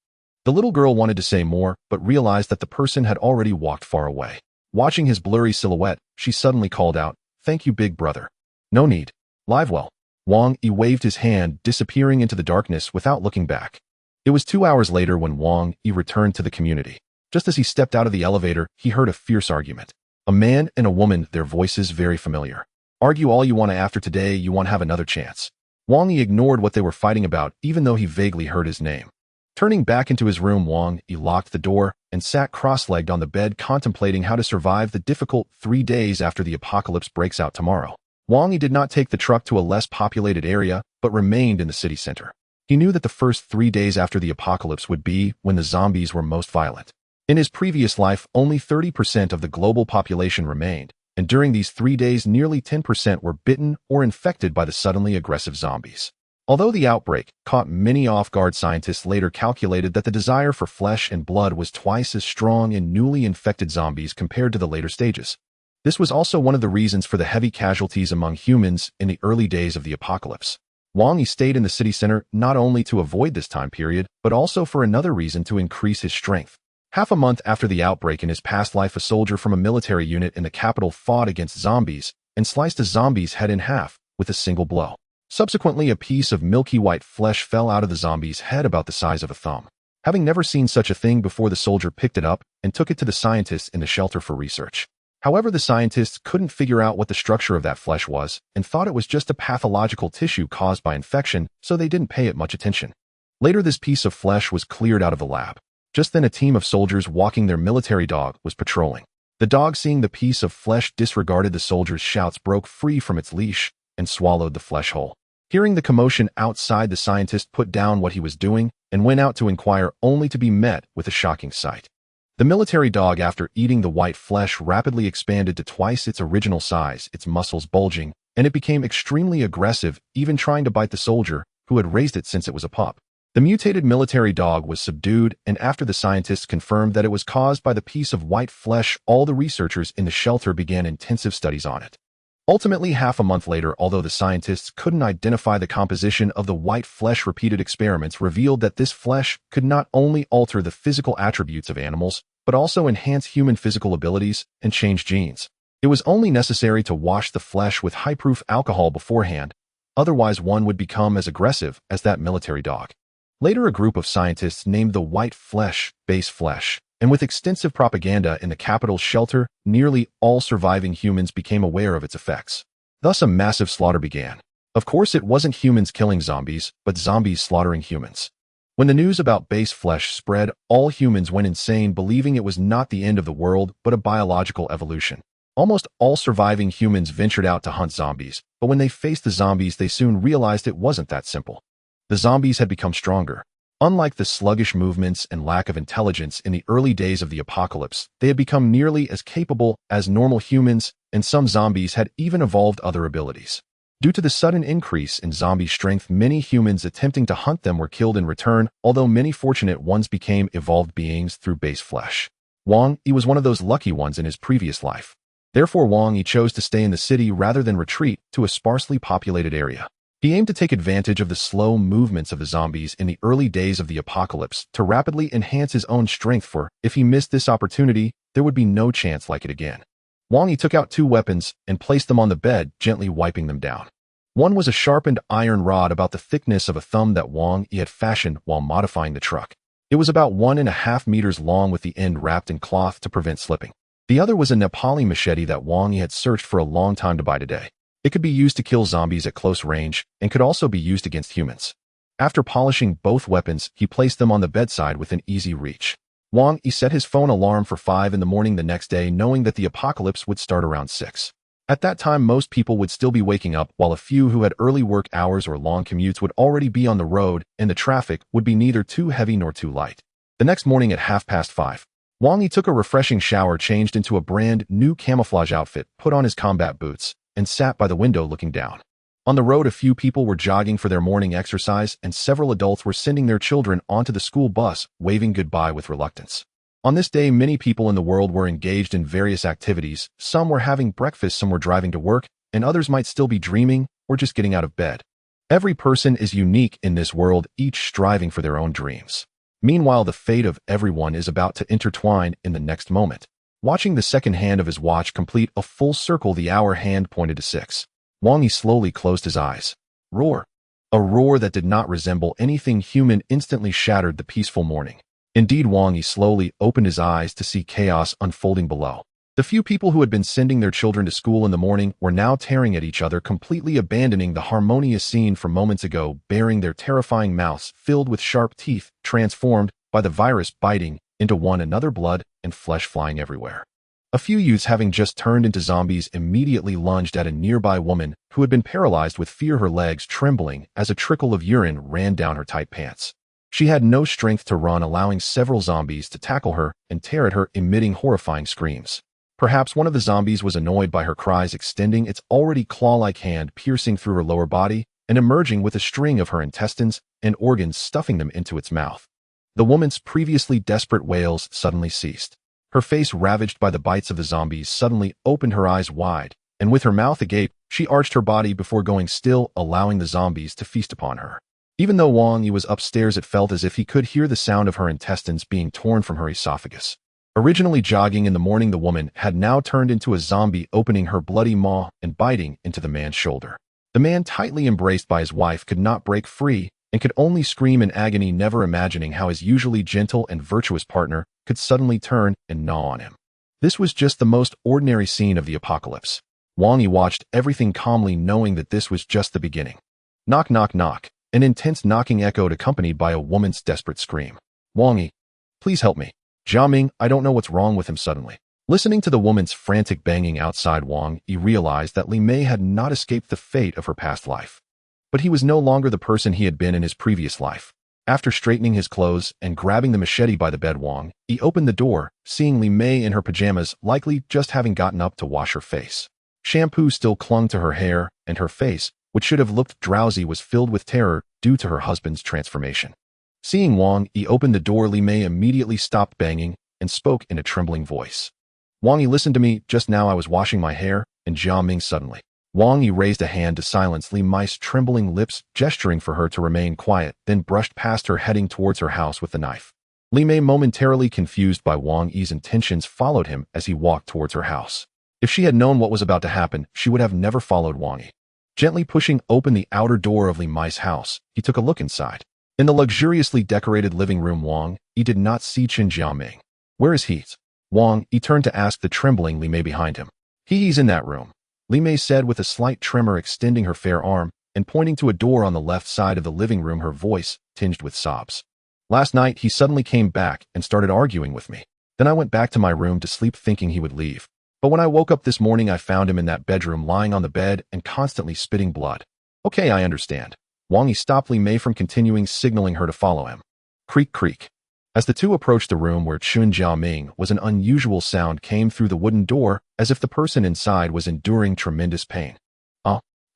The little girl wanted to say more, but realized that the person had already walked far away. Watching his blurry silhouette, she suddenly called out, "Thank you, big brother." "No need. Live well." Wang Yi waved his hand, disappearing into the darkness without looking back. It was 2 hours later when Wang Yi returned to the community. Just as he stepped out of the elevator, he heard a fierce argument. A man and a woman, their voices very familiar. "Argue all you want, after today you won't have another chance." Wang Yi ignored what they were fighting about, even though he vaguely heard his name. Turning back into his room, Wang Yi locked the door and sat cross-legged on the bed, contemplating how to survive the difficult 3 days after the apocalypse breaks out tomorrow. Wang Yi did not take the truck to a less populated area, but remained in the city center. He knew that the first 3 days after the apocalypse would be when the zombies were most violent. In his previous life, only 30% of the global population remained, and during these 3 days, nearly 10% were bitten or infected by the suddenly aggressive zombies. Although the outbreak caught many off guard, scientists later calculated that the desire for flesh and blood was twice as strong in newly infected zombies compared to the later stages. This was also one of the reasons for the heavy casualties among humans in the early days of the apocalypse. Wang Yi stayed in the city center not only to avoid this time period, but also for another reason: to increase his strength. Half a month after the outbreak, in his past life, a soldier from a military unit in the capital fought against zombies and sliced a zombie's head in half with a single blow. Subsequently, a piece of milky white flesh fell out of the zombie's head about the size of a thumb. Having never seen such a thing before, the soldier picked it up and took it to the scientists in the shelter for research. However, the scientists couldn't figure out what the structure of that flesh was and thought it was just a pathological tissue caused by infection, so they didn't pay it much attention. Later, this piece of flesh was cleared out of the lab. Just then, a team of soldiers walking their military dog was patrolling. The dog, seeing the piece of flesh, disregarded the soldiers' shouts, broke free from its leash, and swallowed the flesh whole. Hearing the commotion outside, the scientist put down what he was doing and went out to inquire, only to be met with a shocking sight. The military dog, after eating the white flesh, rapidly expanded to twice its original size, its muscles bulging, and it became extremely aggressive, even trying to bite the soldier who had raised it since it was a pup. The mutated military dog was subdued, and after the scientists confirmed that it was caused by the piece of white flesh, all the researchers in the shelter began intensive studies on it. Ultimately, half a month later, although the scientists couldn't identify the composition of the white flesh, repeated experiments revealed that this flesh could not only alter the physical attributes of animals, but also enhance human physical abilities and change genes. It was only necessary to wash the flesh with high-proof alcohol beforehand, otherwise one would become as aggressive as that military dog. Later, a group of scientists named the white flesh base flesh, and with extensive propaganda in the capital's shelter, nearly all surviving humans became aware of its effects. Thus, a massive slaughter began. Of course, it wasn't humans killing zombies, but zombies slaughtering humans. When the news about base flesh spread, all humans went insane, believing it was not the end of the world, but a biological evolution. Almost all surviving humans ventured out to hunt zombies, but when they faced the zombies, they soon realized it wasn't that simple. The zombies had become stronger. Unlike the sluggish movements and lack of intelligence in the early days of the apocalypse, they had become nearly as capable as normal humans, and some zombies had even evolved other abilities. Due to the sudden increase in zombie strength, many humans attempting to hunt them were killed in return, although many fortunate ones became evolved beings through base flesh. Wang Yi was one of those lucky ones in his previous life. Therefore, Wang Yi chose to stay in the city rather than retreat to a sparsely populated area. He aimed to take advantage of the slow movements of the zombies in the early days of the apocalypse to rapidly enhance his own strength, for if he missed this opportunity, there would be no chance like it again. Wang Yi took out 2 weapons and placed them on the bed, gently wiping them down. One was a sharpened iron rod about the thickness of a thumb that Wang Yi had fashioned while modifying the truck. It was about 1.5 meters long, with the end wrapped in cloth to prevent slipping. The other was a Nepali machete that Wang Yi had searched for a long time to buy today. It could be used to kill zombies at close range and could also be used against humans. After polishing both weapons, he placed them on the bedside within easy reach. Wang Yi set his phone alarm for 5 in the morning the next day, knowing that the apocalypse would start around 6. At that time, most people would still be waking up, while a few who had early work hours or long commutes would already be on the road, and the traffic would be neither too heavy nor too light. The next morning at 5:30, Wang Yi took a refreshing shower, changed into a brand new camouflage outfit, put on his combat boots, and sat by the window looking down. On the road, a few people were jogging for their morning exercise, and several adults were sending their children onto the school bus, waving goodbye with reluctance. On this day, many people in the world were engaged in various activities. Some were having breakfast, some were driving to work, and others might still be dreaming or just getting out of bed. Every person is unique in this world, each striving for their own dreams. Meanwhile, the fate of everyone is about to intertwine in the next moment. Watching the second hand of his watch complete a full circle, the hour hand pointed to 6. Wang Yi slowly closed his eyes. Roar. A roar that did not resemble anything human instantly shattered the peaceful morning. Indeed, Wang Yi slowly opened his eyes to see chaos unfolding below. The few people who had been sending their children to school in the morning were now tearing at each other, completely abandoning the harmonious scene from moments ago, baring their terrifying mouths filled with sharp teeth, transformed by the virus biting into one another, blood and flesh flying everywhere. A few youths, having just turned into zombies, immediately lunged at a nearby woman who had been paralyzed with fear, her legs trembling as a trickle of urine ran down her tight pants. She had no strength to run, allowing several zombies to tackle her and tear at her, emitting horrifying screams. Perhaps one of the zombies was annoyed by her cries, extending its already claw-like hand, piercing through her lower body and emerging with a string of her intestines and organs, stuffing them into its mouth. The woman's previously desperate wails suddenly ceased. Her face, ravaged by the bites of the zombies, suddenly opened her eyes wide, and with her mouth agape, she arched her body before going still, allowing the zombies to feast upon her. Even though Wang Yi was upstairs, it felt as if he could hear the sound of her intestines being torn from her esophagus. Originally jogging in the morning, the woman had now turned into a zombie, opening her bloody maw and biting into the man's shoulder. The man, tightly embraced by his wife, could not break free and could only scream in agony, never imagining how his usually gentle and virtuous partner could suddenly turn and gnaw on him. This was just the most ordinary scene of the apocalypse. Wang Yi watched everything calmly, knowing that this was just the beginning. Knock, knock, knock. An intense knocking echoed, accompanied by a woman's desperate scream. Wang Yi, please help me. Jiaming, I don't know what's wrong with him. Suddenly, listening to the woman's frantic banging outside, Wang Yi realized that Li Mei had not escaped the fate of her past life. But he was no longer the person he had been in his previous life. After straightening his clothes and grabbing the machete by the bed, Wang Yi opened the door, seeing Li Mei in her pajamas, likely just having gotten up to wash her face. Shampoo still clung to her hair, and her face, which should have looked drowsy, was filled with terror due to her husband's transformation. Seeing Wang Yi open the door, Li Mei immediately stopped banging and spoke in a trembling voice. Wang Yi, listen to me. Just now I was washing my hair, and Jiaming suddenly. Wang Yi raised a hand to silence Li Mei's trembling lips, gesturing for her to remain quiet, then brushed past her, heading towards her house with the knife. Li Mei, momentarily confused by Wang Yi's intentions, followed him as he walked towards her house. If she had known what was about to happen, she would have never followed Wang Yi. Gently pushing open the outer door of Li Mei's house, he took a look inside. In the luxuriously decorated living room, Wang Yi did not see Jiaming. Where is he? Wang Yi turned to ask the trembling Li Mei behind him. He's in that room, Li Mei said with a slight tremor, extending her fair arm and pointing to a door on the left side of the living room, her voice tinged with sobs. Last night, he suddenly came back and started arguing with me. Then I went back to my room to sleep, thinking he would leave. But when I woke up this morning, I found him in that bedroom, lying on the bed and constantly spitting blood. Okay, I understand. Wang Yi stopped Li Mei from continuing, signaling her to follow him. Creak, creak. As the two approached the room where Jiaming was, an unusual sound came through the wooden door, as if the person inside was enduring tremendous pain.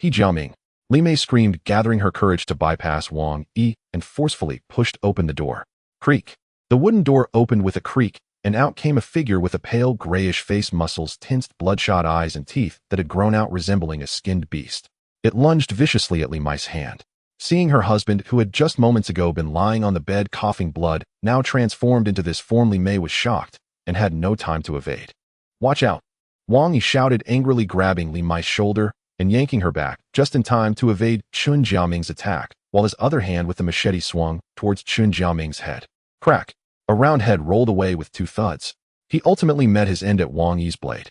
Jiaming. Li Mei screamed, gathering her courage to bypass Wang Yi and forcefully pushed open the door. Creak. The wooden door opened with a creak, and out came a figure with a pale grayish face, muscles, tensed, bloodshot eyes, and teeth that had grown out, resembling a skinned beast. It lunged viciously at Li Mei's hand. Seeing her husband, who had just moments ago been lying on the bed coughing blood, now transformed into this form, Li Mei was shocked and had no time to evade. Watch out! Wang Yi shouted angrily, grabbing Li Mei's shoulder and yanking her back, just in time to evade Jiaming's attack, while his other hand with the machete swung towards Jiaming's head. Crack! A round head rolled away with two thuds. He ultimately met his end at Wang Yi's blade.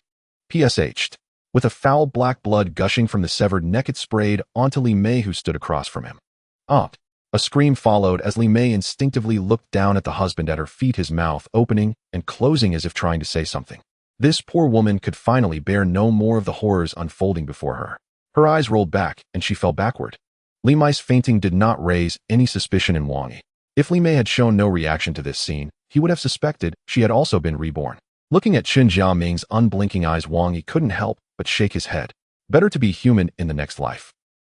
PSH'd. With a foul black blood gushing from the severed neck, it sprayed onto Li Mei, who stood across from him. A scream followed as Li Mei instinctively looked down at the husband at her feet, his mouth opening and closing as if trying to say something. This poor woman could finally bear no more of the horrors unfolding before her. Her eyes rolled back, and she fell backward. Li Mei's fainting did not raise any suspicion in Wang Yi. If Li Mei had shown no reaction to this scene, he would have suspected she had also been reborn. Looking at Qin Jiaming's unblinking eyes, Wang Yi couldn't help but shake his head. Better to be human in the next life.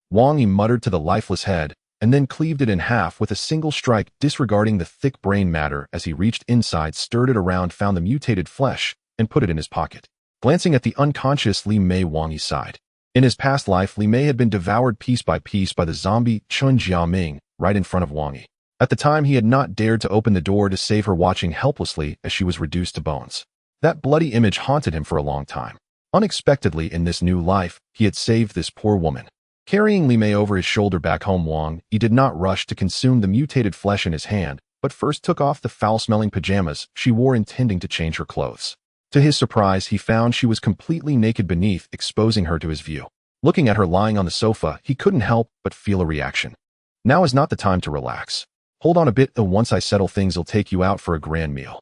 Wang Yi muttered to the lifeless head, and then cleaved it in half with a single strike, disregarding the thick brain matter. As he reached inside, stirred it around, found the mutated flesh, and put it in his pocket. Glancing at the unconscious Li Mei, Wang Yi sighed. In his past life, Li Mei had been devoured piece by piece by the zombie Qin Jiaming right in front of Wang Yi. At the time, he had not dared to open the door to save her, watching helplessly as she was reduced to bones. That bloody image haunted him for a long time. Unexpectedly, in this new life, he had saved this poor woman. Carrying Li Mei over his shoulder back home, Wang Yi did not rush to consume the mutated flesh in his hand, but first took off the foul-smelling pajamas she wore, intending to change her clothes. To his surprise, he found she was completely naked beneath, exposing her to his view. Looking at her lying on the sofa, he couldn't help but feel a reaction. Now is not the time to relax. Hold on a bit, and once I settle things, I'll take you out for a grand meal.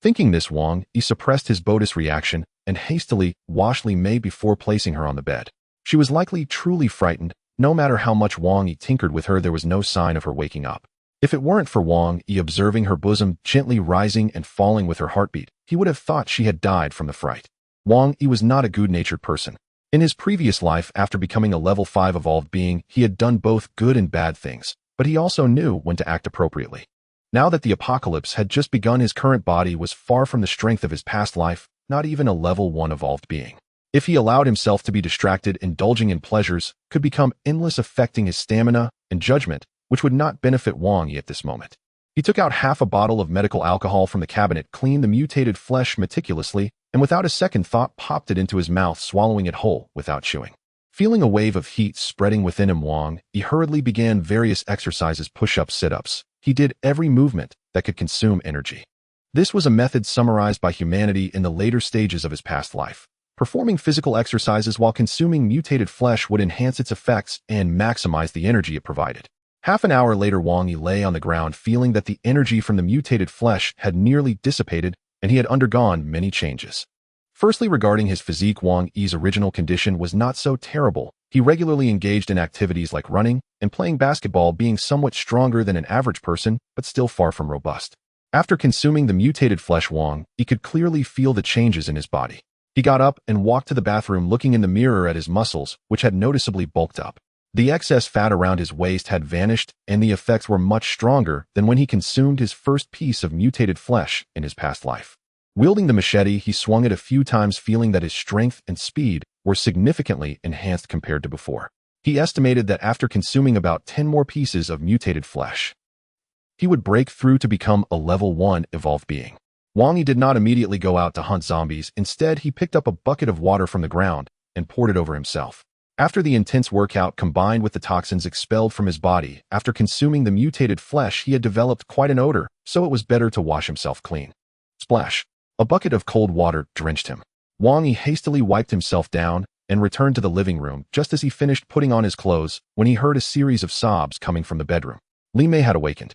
Thinking this, Wang Yi suppressed his Buddhist reaction and hastily washed Li Mei before placing her on the bed. She was likely truly frightened. No matter how much Wang Yi tinkered with her, there was no sign of her waking up. If it weren't for Wang Yi observing her bosom gently rising and falling with her heartbeat, he would have thought she had died from the fright. Wang Yi was not a good-natured person. In his previous life, after becoming a level 5 evolved being, he had done both good and bad things, but he also knew when to act appropriately. Now that the apocalypse had just begun, his current body was far from the strength of his past life, not even a level 1 evolved being. If he allowed himself to be distracted, indulging in pleasures could become endless, affecting his stamina and judgment, which would not benefit Wang Yi at this moment. He took out half a bottle of medical alcohol from the cabinet, cleaned the mutated flesh meticulously, and without a second thought popped it into his mouth, swallowing it whole without chewing. Feeling a wave of heat spreading within him, Wang Yi hurriedly began various exercises, push-ups, sit-ups. He did every movement that could consume energy. This was a method summarized by humanity in the later stages of his past life. Performing physical exercises while consuming mutated flesh would enhance its effects and maximize the energy it provided. Half an hour later, Wang Yi lay on the ground, feeling that the energy from the mutated flesh had nearly dissipated, and he had undergone many changes. Firstly, regarding his physique, Wang Yi's original condition was not so terrible. He regularly engaged in activities like running and playing basketball, being somewhat stronger than an average person, but still far from robust. After consuming the mutated flesh, Wang Yi could clearly feel the changes in his body. He got up and walked to the bathroom, looking in the mirror at his muscles, which had noticeably bulked up. The excess fat around his waist had vanished, and the effects were much stronger than when he consumed his first piece of mutated flesh in his past life. Wielding the machete, he swung it a few times, feeling that his strength and speed were significantly enhanced compared to before. He estimated that after consuming about 10 more pieces of mutated flesh, he would break through to become a level 1 evolved being. Wang Yi did not immediately go out to hunt zombies. Instead, he picked up a bucket of water from the ground and poured it over himself. After the intense workout combined with the toxins expelled from his body, after consuming the mutated flesh, he had developed quite an odor, so it was better to wash himself clean. Splash! A bucket of cold water drenched him. Wang Yi hastily wiped himself down and returned to the living room just as he finished putting on his clothes when he heard a series of sobs coming from the bedroom. Li Mei had awakened.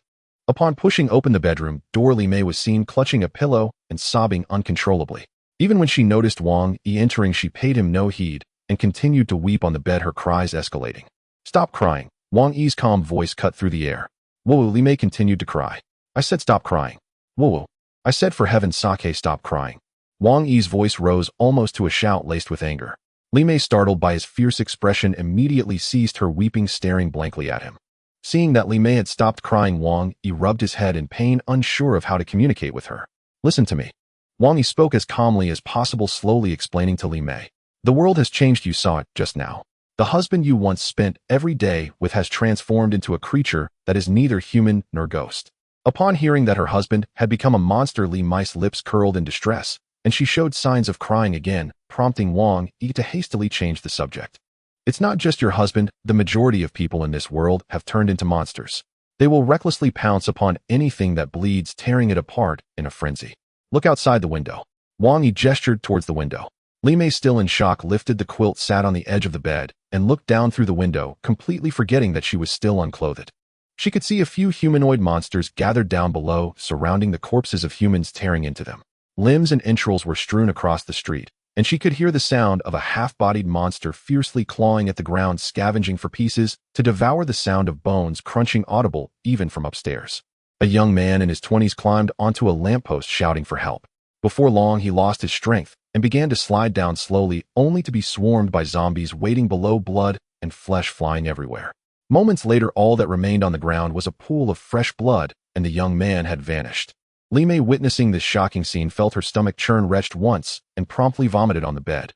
Upon pushing open the bedroom door, Li Mei was seen clutching a pillow and sobbing uncontrollably. Even when she noticed Wang Yi entering, she paid him no heed and continued to weep on the bed, her cries escalating. "Stop crying." Wang Yi's calm voice cut through the air. "Whoa," Li Mei continued to cry. "I said stop crying." "Whoa. I said for heaven's sake stop crying." Wang Yi's voice rose almost to a shout laced with anger. Li Mei, startled by his fierce expression, immediately ceased her weeping, staring blankly at him. Seeing that Li Mei had stopped crying, Wang Yi rubbed his head in pain, unsure of how to communicate with her. "Listen to me." Wang Yi spoke as calmly as possible, slowly explaining to Li Mei. "The world has changed. You saw it just now. The husband you once spent every day with has transformed into a creature that is neither human nor ghost." Upon hearing that her husband had become a monster, Li Mei's lips curled in distress, and she showed signs of crying again, prompting Wang Yi to hastily change the subject. "It's not just your husband. The majority of people in this world have turned into monsters. They will recklessly pounce upon anything that bleeds, tearing it apart in a frenzy. Look outside the window." Wang Yi gestured towards the window. Li Mei, still in shock, lifted the quilt, sat on the edge of the bed, and looked down through the window, completely forgetting that she was still unclothed. She could see a few humanoid monsters gathered down below, surrounding the corpses of humans, tearing into them. Limbs and entrails were strewn across the street, and she could hear the sound of a half-bodied monster fiercely clawing at the ground, scavenging for pieces to devour, the sound of bones crunching audible even from upstairs. A young man in his 20s climbed onto a lamppost shouting for help. Before long, he lost his strength and began to slide down slowly, only to be swarmed by zombies waiting below, blood and flesh flying everywhere. Moments later, all that remained on the ground was a pool of fresh blood, and the young man had vanished. Li Mei, witnessing this shocking scene, felt her stomach churn, retched once, and promptly vomited on the bed.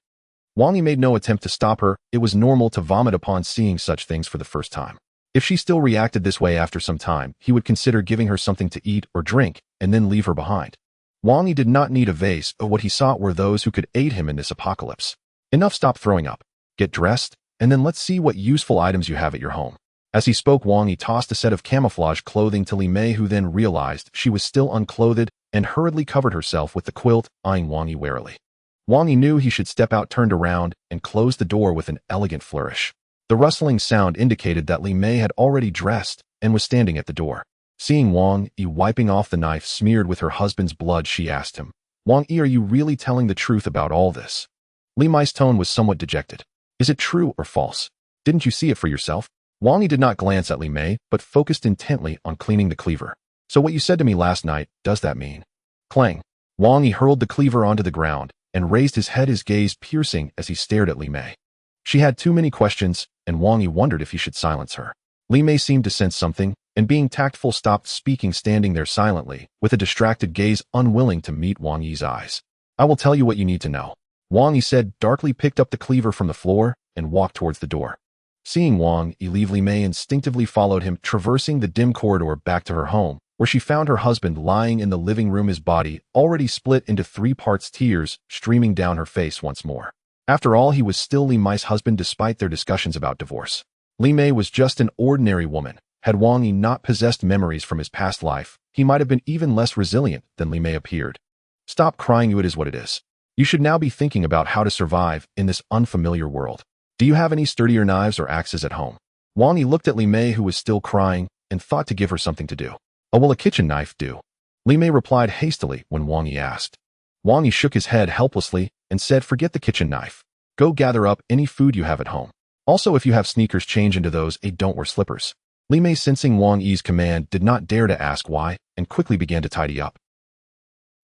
Wang Yi made no attempt to stop her. It was normal to vomit upon seeing such things for the first time. If she still reacted this way after some time, he would consider giving her something to eat or drink, and then leave her behind. Wang Yi did not need a vase, but what he sought were those who could aid him in this apocalypse. Enough, stop throwing up. Get dressed, and then let's see what useful items you have at your home. As he spoke, Wang Yi tossed a set of camouflage clothing to Li Mei, who then realized she was still unclothed and hurriedly covered herself with the quilt, eyeing Wang Yi warily. Wang Yi knew he should step out, turned around, and closed the door with an elegant flourish. The rustling sound indicated that Li Mei had already dressed and was standing at the door. Seeing Wang Yi wiping off the knife smeared with her husband's blood, she asked him, "Wang Yi, are you really telling the truth about all this?" Li Mei's tone was somewhat dejected. "Is it true or false? Didn't you see it for yourself?" Wang Yi did not glance at Li Mei, but focused intently on cleaning the cleaver. "So what you said to me last night, does that mean?" Clang! Wang Yi hurled the cleaver onto the ground and raised his head, his gaze piercing as he stared at Li Mei. She had too many questions, and Wang Yi wondered if he should silence her. Li Mei seemed to sense something, and being tactful, stopped speaking, standing there silently, with a distracted gaze, unwilling to meet Wang Yi's eyes. "I will tell you what you need to know," Wang Yi said, darkly picked up the cleaver from the floor and walked towards the door. Seeing Wang Yi leave, Li Mei instinctively followed him, traversing the dim corridor back to her home, where she found her husband lying in the living room, his body already split into 3 parts, tears streaming down her face once more. After all, he was still Li Mei's husband despite their discussions about divorce. Li Mei was just an ordinary woman. Had Wang Yi not possessed memories from his past life, he might have been even less resilient than Li Mei appeared. "Stop crying, it is what it is. You should now be thinking about how to survive in this unfamiliar world. Do you have any sturdier knives or axes at home?" Wang Yi looked at Li Mei, who was still crying, and thought to give her something to do. "Oh, will a kitchen knife do?" Li Mei replied hastily when Wang Yi asked. Wang Yi shook his head helplessly and said, "Forget the kitchen knife. Go gather up any food you have at home. Also, if you have sneakers, change into those, don't wear slippers." Li Mei, sensing Wang Yi's command, did not dare to ask why, and quickly began to tidy up.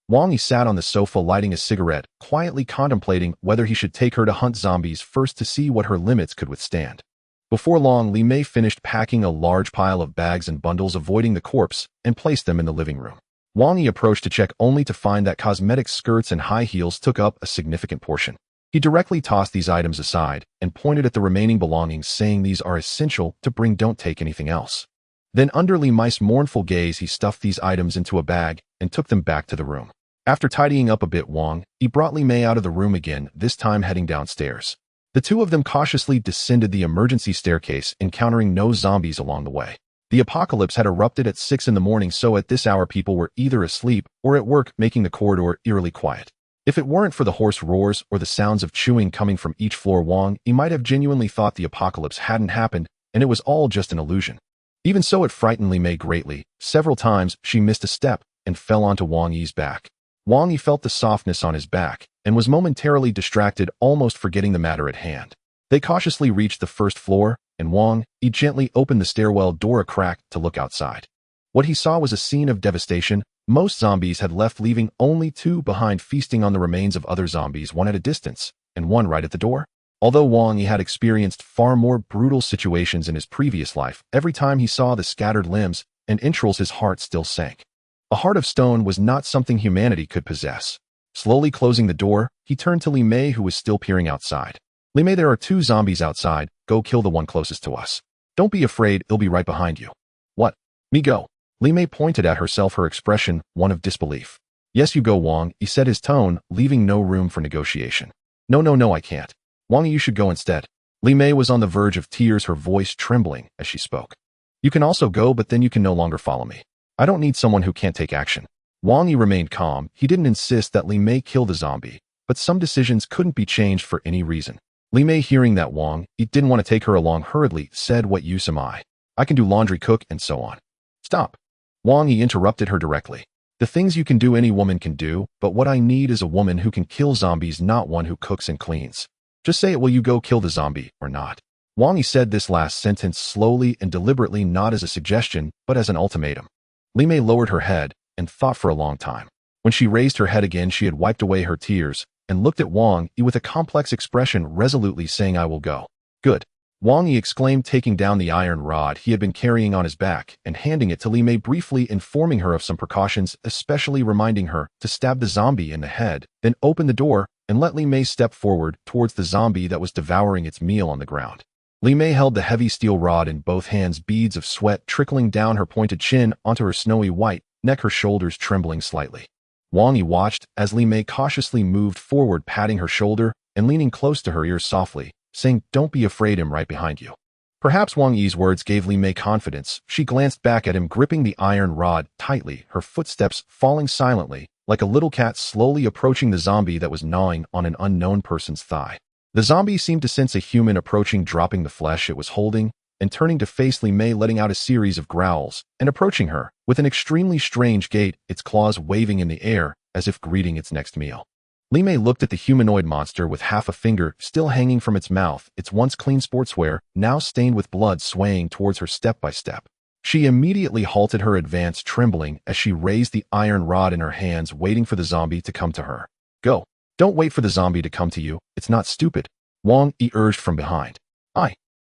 Wang Yi sat on the sofa lighting a cigarette, quietly contemplating whether he should take her to hunt zombies first to see what her limits could withstand. Before long, Li Mei finished packing a large pile of bags and bundles, avoiding the corpse, and placed them in the living room. Wang Yi approached to check, only to find that cosmetic skirts and high heels took up a significant portion. He directly tossed these items aside and pointed at the remaining belongings, saying these are essential to bring, don't take anything else. Then, under Li Mei's mournful gaze, he stuffed these items into a bag and took them back to the room. After tidying up a bit, Wang Yi brought Li Mei out of the room again, this time heading downstairs. The two of them cautiously descended the emergency staircase, encountering no zombies along the way. The apocalypse had erupted at 6 in the morning, so at this hour people were either asleep or at work, making the corridor eerily quiet. If it weren't for the hoarse roars or the sounds of chewing coming from each floor, Wang Yi might have genuinely thought the apocalypse hadn't happened and it was all just an illusion. Even so, it frightened Li Mei greatly. Several times she missed a step and fell onto Wang Yi's back. Wang Yi felt the softness on his back and was momentarily distracted, almost forgetting the matter at hand. They cautiously reached the first floor, and Wang Yi gently opened the stairwell door a crack to look outside. What he saw was a scene of devastation. Most zombies had left, leaving only 2 behind, feasting on the remains of other zombies, one at a distance and one right at the door. Although Wang Yi had experienced far more brutal situations in his previous life, every time he saw the scattered limbs and entrails, his heart still sank. A heart of stone was not something humanity could possess. Slowly closing the door, he turned to Li Mei, who was still peering outside. "Li Mei, there are 2 zombies outside. Go kill the one closest to us. Don't be afraid, they'll be right behind you." "What? Me go?" Li Mei pointed at herself, her expression one of disbelief. "Yes, you go, Wang," he said, his tone leaving no room for negotiation. No, I can't. Wang, you should go instead." Li Mei was on the verge of tears, her voice trembling as she spoke. "You can also go, but then you can no longer follow me. I don't need someone who can't take action." Wang Yi remained calm. He didn't insist that Li Mei kill the zombie, but some decisions couldn't be changed for any reason. Li Mei, hearing that Wang Yi didn't want to take her along, hurriedly said, "What use am I? I can do laundry, cook, and so on." "Stop." Wang Yi interrupted her directly. The things you can do any woman can do, but what I need is a woman who can kill zombies, not one who cooks and cleans. Just say it, will you go kill the zombie or not? Wang Yi said this last sentence slowly and deliberately, not as a suggestion, but as an ultimatum. Li Mei lowered her head and thought for a long time. When she raised her head again, she had wiped away her tears and looked at Wang Yi with a complex expression, resolutely saying, I will go. Good. Wang Yi exclaimed, taking down the iron rod he had been carrying on his back and handing it to Li Mei, briefly informing her of some precautions, especially reminding her to stab the zombie in the head, then open the door and let Li Mei step forward towards the zombie that was devouring its meal on the ground. Li Mei held the heavy steel rod in both hands, beads of sweat trickling down her pointed chin onto her snowy white neck, her shoulders trembling slightly. Wang Yi watched as Li Mei cautiously moved forward, patting her shoulder and leaning close to her ear softly, saying, don't be afraid, I'm right behind you. Perhaps Wang Yi's words gave Li Mei confidence. She glanced back at him, gripping the iron rod tightly, her footsteps falling silently, like a little cat slowly approaching the zombie that was gnawing on an unknown person's thigh. The zombie seemed to sense a human approaching, dropping the flesh it was holding and turning to face Li Mei, letting out a series of growls and approaching her with an extremely strange gait, its claws waving in the air as if greeting its next meal. Li Mei looked at the humanoid monster with half a finger still hanging from its mouth, its once clean sportswear now stained with blood, swaying towards her step by step. She immediately halted her advance, trembling as she raised the iron rod in her hands, waiting for the zombie to come to her. Go. Don't wait for the zombie to come to you. It's not stupid. Wang Yi urged from behind.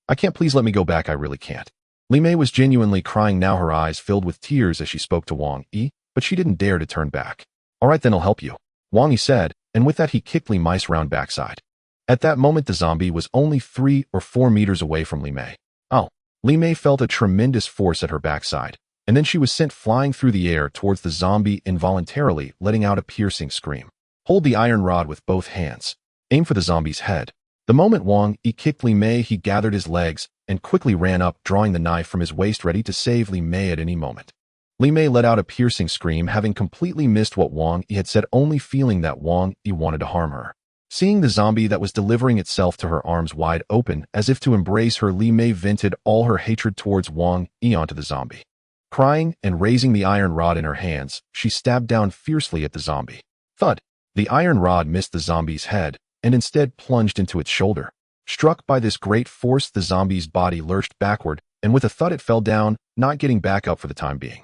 I can't, please let me go back, I really can't. Li Mei was genuinely crying now, her eyes filled with tears as she spoke to Wang Yi, but she didn't dare to turn back. All right, then I'll help you, Wang Yi said, and with that he kicked Li Mei's round backside. At that moment the zombie was only 3 or 4 meters away from Li Mei. Oh, Li Mei felt a tremendous force at her backside, and then she was sent flying through the air towards the zombie, involuntarily letting out a piercing scream. Hold the iron rod with both hands. Aim for the zombie's head. The moment Wang Yi kicked Li Mei, he gathered his legs and quickly ran up, drawing the knife from his waist, ready to save Li Mei at any moment. Li Mei let out a piercing scream, having completely missed what Wang Yi had said, only feeling that Wang Yi wanted to harm her. Seeing the zombie that was delivering itself to her, arms wide open as if to embrace her, Li Mei vented all her hatred towards Wang Yi onto the zombie. Crying and raising the iron rod in her hands, she stabbed down fiercely at the zombie. Thud! The iron rod missed the zombie's head and instead plunged into its shoulder. Struck by this great force, the zombie's body lurched backward, and with a thud it fell down, not getting back up for the time being.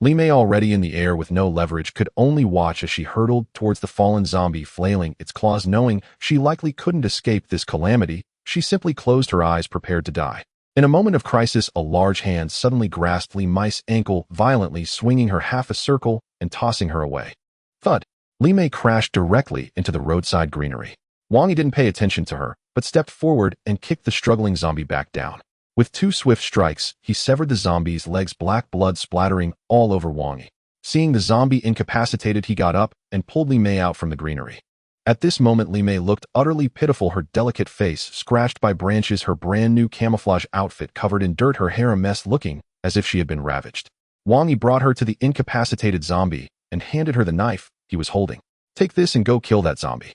Li Mei, already in the air with no leverage, could only watch as she hurtled towards the fallen zombie, flailing its claws. Knowing she likely couldn't escape this calamity, she simply closed her eyes, prepared to die. In a moment of crisis, a large hand suddenly grasped Li Mei's ankle, violently swinging her half a circle and tossing her away. Thud! Li Mei crashed directly into the roadside greenery. Wang Yi didn't pay attention to her, but stepped forward and kicked the struggling zombie back down. With 2 swift strikes, he severed the zombie's legs, black blood splattering all over Wang Yi. Seeing the zombie incapacitated, he got up and pulled Li Mei out from the greenery. At this moment, Li Mei looked utterly pitiful, her delicate face scratched by branches, her brand new camouflage outfit covered in dirt, her hair a mess, looking as if she had been ravaged. Wang Yi brought her to the incapacitated zombie and handed her the knife he was holding. Take this and go kill that zombie.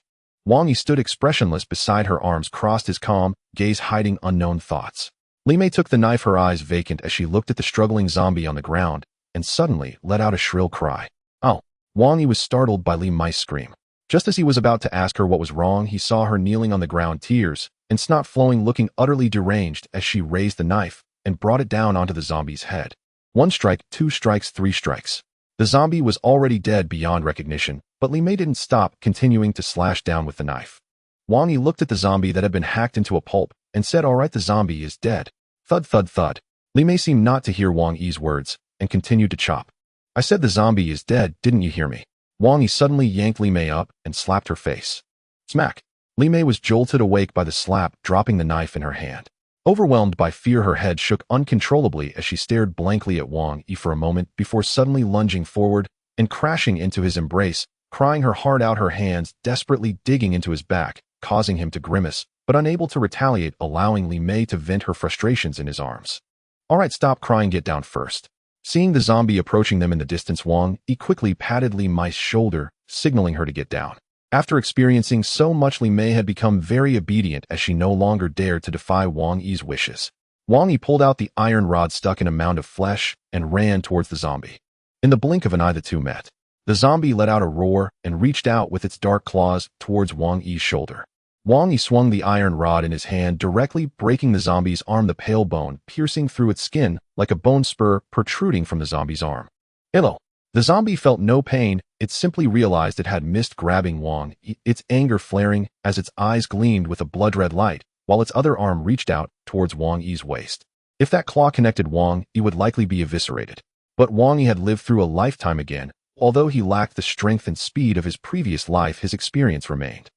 Wang Yi stood expressionless beside her, arms crossed, his calm gaze hiding unknown thoughts. Li Mei took the knife, her eyes vacant as she looked at the struggling zombie on the ground, and suddenly let out a shrill cry. Oh! Wang Yi was startled by Li Mei's scream. Just as he was about to ask her what was wrong, he saw her kneeling on the ground, tears and snot flowing, looking utterly deranged as she raised the knife and brought it down onto the zombie's head. 1 strike, 2 strikes, 3 strikes. The zombie was already dead beyond recognition, but Li Mei didn't stop, continuing to slash down with the knife. Wang Yi looked at the zombie that had been hacked into a pulp and said, all right, the zombie is dead. Thud, thud, thud. Li Mei seemed not to hear Wang Yi's words and continued to chop. I said the zombie is dead, didn't you hear me? Wang Yi suddenly yanked Li Mei up and slapped her face. Smack! Li Mei was jolted awake by the slap, dropping the knife in her hand. Overwhelmed by fear, her head shook uncontrollably as she stared blankly at Wang Yi for a moment before suddenly lunging forward and crashing into his embrace, crying her heart out, her hands desperately digging into his back, causing him to grimace, but unable to retaliate, allowing Li Mei to vent her frustrations in his arms. All right, stop crying, get down first. Seeing the zombie approaching them in the distance, Wang Yi quickly patted Li Mei's shoulder, signaling her to get down. After experiencing so much, Li Mei had become very obedient as she no longer dared to defy Wang Yi's wishes. Wang Yi pulled out the iron rod stuck in a mound of flesh and ran towards the zombie. In the blink of an eye, the two met. The zombie let out a roar and reached out with its dark claws towards Wang Yi's shoulder. Wang Yi swung the iron rod in his hand, directly breaking the zombie's arm, the pale bone piercing through its skin like a bone spur protruding from the zombie's arm. Hello. The zombie felt no pain, it simply realized it had missed grabbing Wang, its anger flaring as its eyes gleamed with a blood-red light, while its other arm reached out towards Wang Yi's waist. If that claw connected Wang, he would likely be eviscerated. But Wang Yi had lived through a lifetime again. Although he lacked the strength and speed of his previous life, his experience remained.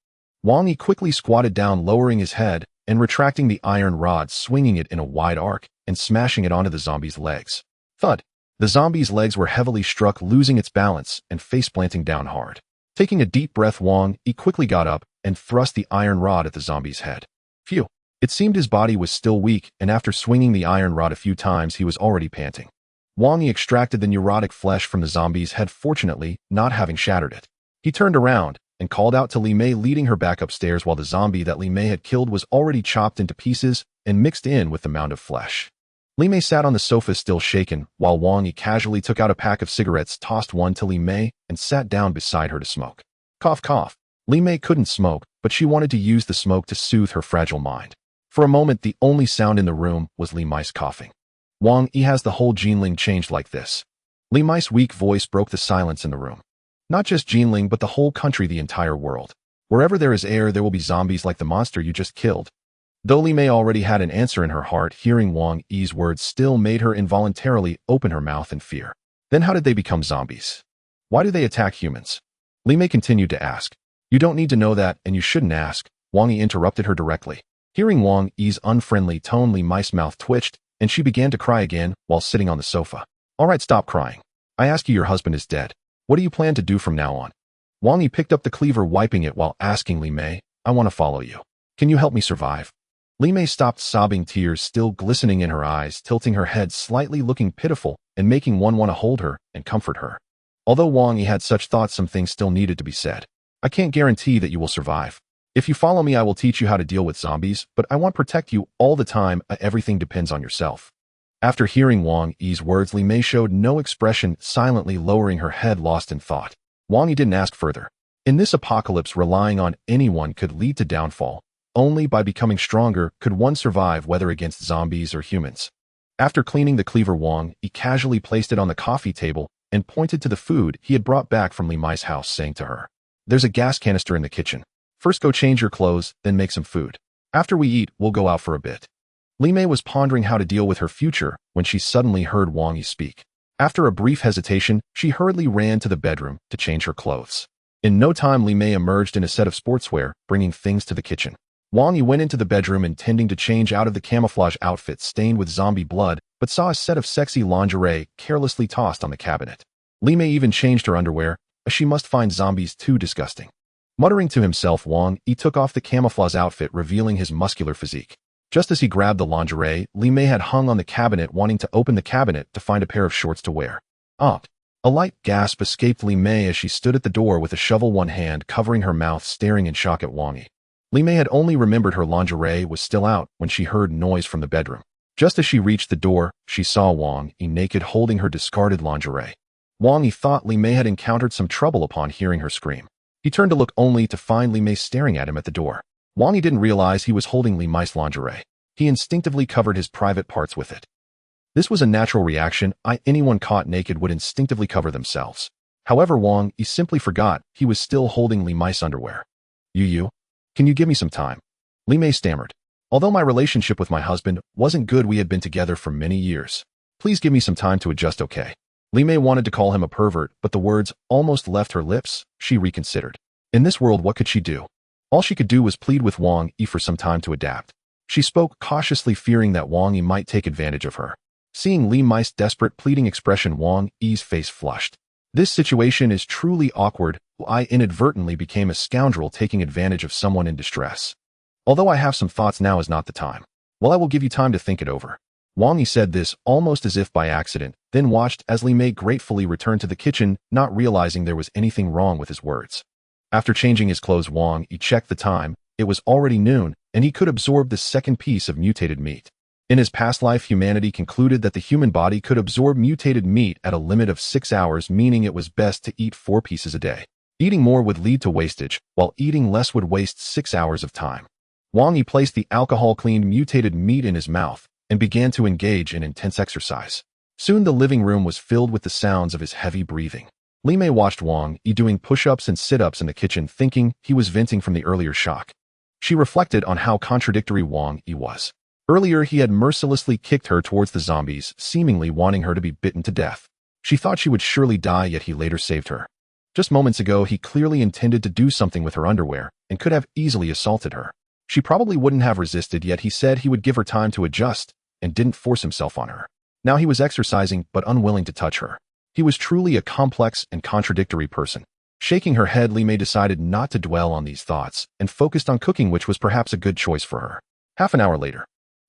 Wang Yi quickly squatted down, lowering his head and retracting the iron rod, swinging it in a wide arc and smashing it onto the zombie's legs. Thud! The zombie's legs were heavily struck, losing its balance and face-planting down hard. Taking a deep breath, Wang Yi quickly got up and thrust the iron rod at the zombie's head. Phew! It seemed his body was still weak, and after swinging the iron rod a few times, he was already panting. Wang Yi extracted the neurotic flesh from the zombie's head, fortunately not having shattered it. He turned around and called out to Li Mei, leading her back upstairs while the zombie that Li Mei had killed was already chopped into pieces and mixed in with the mound of flesh. Li Mei sat on the sofa still shaken, while Wang Yi casually took out a pack of cigarettes, tossed one to Li Mei, and sat down beside her to smoke. Cough, cough. Li Mei couldn't smoke, but she wanted to use the smoke to soothe her fragile mind. For a moment, the only sound in the room was Li Mei's coughing. Wang Yi, has the whole Jinling changed like this? Li Mei's weak voice broke the silence in the room. Not just Jinling, but the whole country, the entire world. Wherever there is air, there will be zombies like the monster you just killed. Though Li Mei already had an answer in her heart, hearing Wang Yi's words still made her involuntarily open her mouth in fear. Then how did they become zombies? Why do they attack humans? Li Mei continued to ask. You don't need to know that, and you shouldn't ask, Wang Yi interrupted her directly. Hearing Wang Yi's unfriendly tone, Li Mei's mouth twitched, and she began to cry again while sitting on the sofa. All right, stop crying. I ask you, your husband is dead. What do you plan to do from now on? Wang Yi picked up the cleaver, wiping it while asking Li Mei, I want to follow you. Can you help me survive? Li Mei stopped sobbing, tears still glistening in her eyes, tilting her head slightly, looking pitiful and making one want to hold her and comfort her. Although Wang Yi had such thoughts, some things still needed to be said. I can't guarantee that you will survive. If you follow me, I will teach you how to deal with zombies, but I won't protect you all the time. Everything depends on yourself. After hearing Wang Yi's words, Li Mei showed no expression, silently lowering her head, lost in thought. Wang Yi didn't ask further. In this apocalypse, relying on anyone could lead to downfall. Only by becoming stronger could one survive, whether against zombies or humans. After cleaning the cleaver, Wang Yi casually placed it on the coffee table and pointed to the food he had brought back from Li Mei's house, saying to her, There's a gas canister in the kitchen. First go change your clothes, then make some food. After we eat, we'll go out for a bit. Li Mei was pondering how to deal with her future when she suddenly heard Wang Yi speak. After a brief hesitation, she hurriedly ran to the bedroom to change her clothes. In no time, Li Mei emerged in a set of sportswear, bringing things to the kitchen. Wang Yi went into the bedroom intending to change out of the camouflage outfit stained with zombie blood, but saw a set of sexy lingerie carelessly tossed on the cabinet. Li Mei even changed her underwear, as she must find zombies too disgusting. Muttering to himself, Wang Yi took off the camouflage outfit, revealing his muscular physique. Just as he grabbed the lingerie Li Mei had hung on the cabinet, wanting to open the cabinet to find a pair of shorts to wear. A light gasp escaped Li Mei as she stood at the door with a shovel, one hand covering her mouth, staring in shock at Wang Yi. Li Mei had only remembered her lingerie was still out when she heard noise from the bedroom. Just as she reached the door, she saw Wang Yi naked, holding her discarded lingerie. Wang Yi thought Li Mei had encountered some trouble upon hearing her scream. He turned to look, only to find Li Mei staring at him at the door. Wang Yi didn't realize he was holding Li Mei's lingerie. He instinctively covered his private parts with it. This was a natural reaction. Anyone caught naked would instinctively cover themselves. However, Wang Yi simply forgot he was still holding Li Mei's underwear. You? Can you give me some time? Li Mei stammered. Although my relationship with my husband wasn't good, we had been together for many years. Please give me some time to adjust, okay? Li Mei wanted to call him a pervert, but the words almost left her lips. She reconsidered. In this world, what could she do? All she could do was plead with Wang Yi for some time to adapt. She spoke cautiously, fearing that Wang Yi might take advantage of her. Seeing Li Mei's desperate, pleading expression, Wang Yi's face flushed. This situation is truly awkward. I inadvertently became a scoundrel, taking advantage of someone in distress. Although I have some thoughts, now is not the time. Well, I will give you time to think it over. Wang Yi said this almost as if by accident, then watched as Li Mei gratefully returned to the kitchen, not realizing there was anything wrong with his words. After changing his clothes, Wang Yi checked the time. It was already noon, and he could absorb the second piece of mutated meat. In his past life, humanity concluded that the human body could absorb mutated meat at a limit of 6 hours, meaning it was best to eat 4 pieces a day. Eating more would lead to wastage, while eating less would waste 6 hours of time. Wang Yi placed the alcohol-cleaned mutated meat in his mouth and began to engage in intense exercise. Soon the living room was filled with the sounds of his heavy breathing. Li Mei watched Wang Yi doing push-ups and sit-ups in the kitchen, thinking he was venting from the earlier shock. She reflected on how contradictory Wang Yi was. Earlier, he had mercilessly kicked her towards the zombies, seemingly wanting her to be bitten to death. She thought she would surely die, yet he later saved her. Just moments ago, he clearly intended to do something with her underwear and could have easily assaulted her. She probably wouldn't have resisted, yet he said he would give her time to adjust and didn't force himself on her. Now he was exercising but unwilling to touch her. He was truly a complex and contradictory person. Shaking her head, Li Mei decided not to dwell on these thoughts and focused on cooking, which was perhaps a good choice for her. Half an hour later.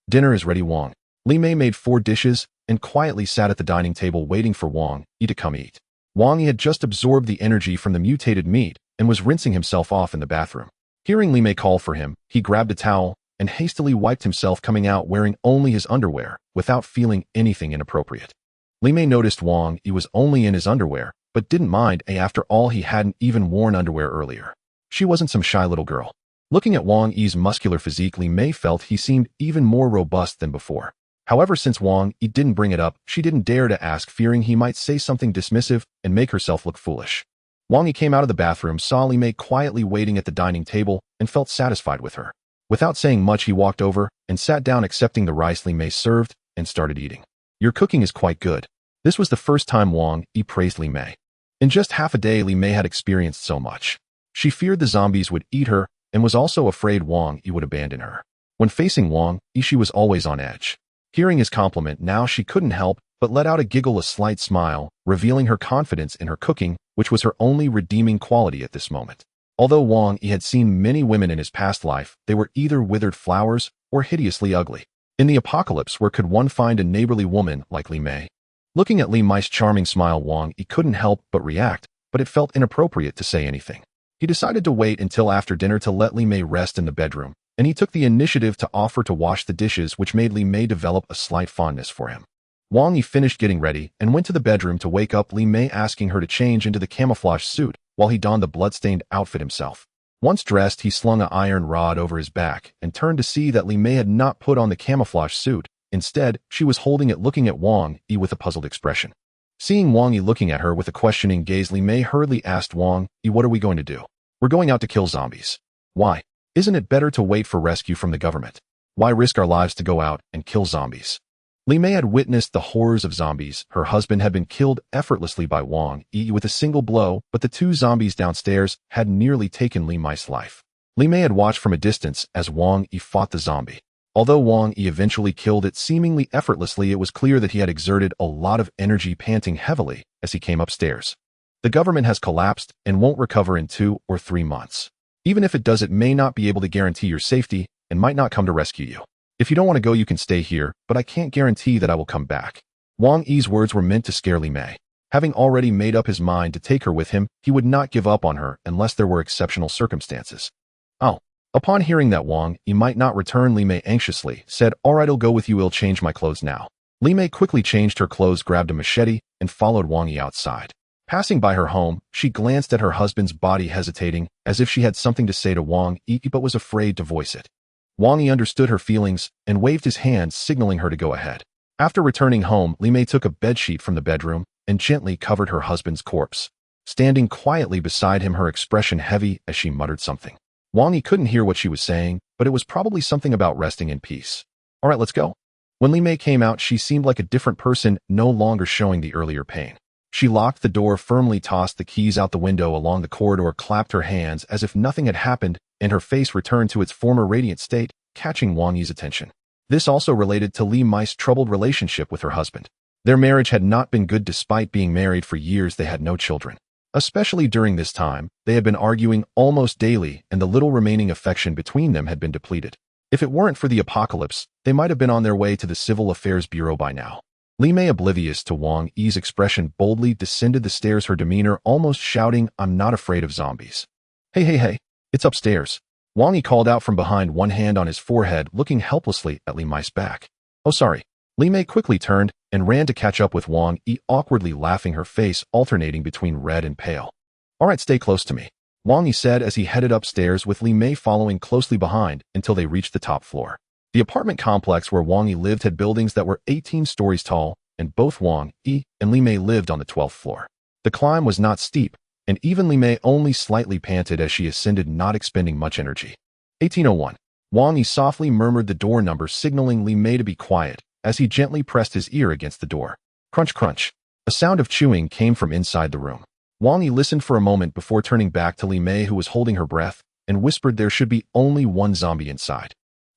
Dinner is ready, Wang. Li Mei made 4 dishes and quietly sat at the dining table waiting for Wang Yi to come eat. Wang Yi had just absorbed the energy from the mutated meat and was rinsing himself off in the bathroom. Hearing Li Mei call for him, he grabbed a towel and hastily wiped himself, coming out wearing only his underwear without feeling anything inappropriate. Li Mei noticed Wang Yi was only in his underwear, but didn't mind. After all, he hadn't even worn underwear earlier. She wasn't some shy little girl. Looking at Wang Yi's muscular physique, Li Mei felt he seemed even more robust than before. However, since Wang Yi didn't bring it up, she didn't dare to ask, fearing he might say something dismissive and make herself look foolish. Wang Yi came out of the bathroom, saw Li Mei quietly waiting at the dining table, and felt satisfied with her. Without saying much, he walked over and sat down, accepting the rice Li Mei served, and started eating. Your cooking is quite good. This was the first time Wang Yi praised Li Mei. In just half a day, Li Mei had experienced so much. She feared the zombies would eat her and was also afraid Wang Yi would abandon her. When facing Wang Yi, she was always on edge. Hearing his compliment, now she couldn't help but let out a giggle, a slight smile, revealing her confidence in her cooking, which was her only redeeming quality at this moment. Although Wang Yi had seen many women in his past life, they were either withered flowers or hideously ugly. In the apocalypse, where could one find a neighborly woman like Li Mei? Looking at Li Mei's charming smile, Wang Yi couldn't help but react, but it felt inappropriate to say anything. He decided to wait until after dinner to let Li Mei rest in the bedroom, and he took the initiative to offer to wash the dishes, which made Li Mei develop a slight fondness for him. Wang Yi finished getting ready and went to the bedroom to wake up Li Mei, asking her to change into the camouflage suit while he donned the bloodstained outfit himself. Once dressed, he slung an iron rod over his back and turned to see that Li Mei had not put on the camouflage suit. Instead, she was holding it, looking at Wang Yi with a puzzled expression. Seeing Wang Yi looking at her with a questioning gaze, Li Mei hurriedly asked Wang Yi, "What are we going to do?" "We're going out to kill zombies." "Why? Isn't it better to wait for rescue from the government? Why risk our lives to go out and kill zombies?" Li Mei had witnessed the horrors of zombies. Her husband had been killed effortlessly by Wang Yi with a single blow, but the 2 zombies downstairs had nearly taken Li Mei's life. Li Mei had watched from a distance as Wang Yi fought the zombie. Although Wang Yi eventually killed it seemingly effortlessly, it was clear that he had exerted a lot of energy, panting heavily as he came upstairs. The government has collapsed and won't recover in 2 or 3 months. Even if it does, it may not be able to guarantee your safety and might not come to rescue you. If you don't want to go, you can stay here, but I can't guarantee that I will come back. Wang Yi's words were meant to scare Li Mei. Having already made up his mind to take her with him, he would not give up on her unless there were exceptional circumstances. "Oh." Upon hearing that Wang Yi might not return, Li Mei anxiously said, "All right, I'll go with you. I'll change my clothes now." Li Mei quickly changed her clothes, grabbed a machete, and followed Wang Yi outside. Passing by her home, she glanced at her husband's body, hesitating, as if she had something to say to Wang Yi but was afraid to voice it. Wang Yi understood her feelings and waved his hand, signaling her to go ahead. After returning home, Li Mei took a bedsheet from the bedroom and gently covered her husband's corpse. Standing quietly beside him, her expression heavy as she muttered something. Wang Yi couldn't hear what she was saying, but it was probably something about resting in peace. "All right, let's go." When Li Mei came out, she seemed like a different person, no longer showing the earlier pain. She locked the door, firmly tossed the keys out the window along the corridor, clapped her hands as if nothing had happened, and her face returned to its former radiant state, catching Wang Yi's attention. This also related to Li Mei's troubled relationship with her husband. Their marriage had not been good. Despite being married for years, they had no children. Especially during this time, they had been arguing almost daily, and the little remaining affection between them had been depleted. If it weren't for the apocalypse, they might have been on their way to the Civil Affairs Bureau by now. Li Mei, oblivious to Wang Yi's expression, boldly descended the stairs, her demeanor almost shouting, "I'm not afraid of zombies." Hey, it's upstairs." Wang Yi called out from behind, one hand on his forehead, looking helplessly at Li Mei's back. Oh, sorry. Li Mei quickly turned and ran to catch up with Wang Yi, awkwardly laughing, her face alternating between red and pale. All right, stay close to me, Wang Yi said as he headed upstairs with Li Mei following closely behind until they reached the top floor. The apartment complex where Wang Yi lived had buildings that were 18 stories tall, and both Wang Yi and Li Mei lived on the 12th floor. The climb was not steep, and even Li Mei only slightly panted as she ascended, not expending much energy. 1801. Wang Yi softly murmured the door number, signaling Li Mei to be quiet, as he gently pressed his ear against the door. Crunch, crunch. A sound of chewing came from inside the room. Wang Yi listened for a moment before turning back to Li Mei, who was holding her breath, and whispered there should be only one zombie inside.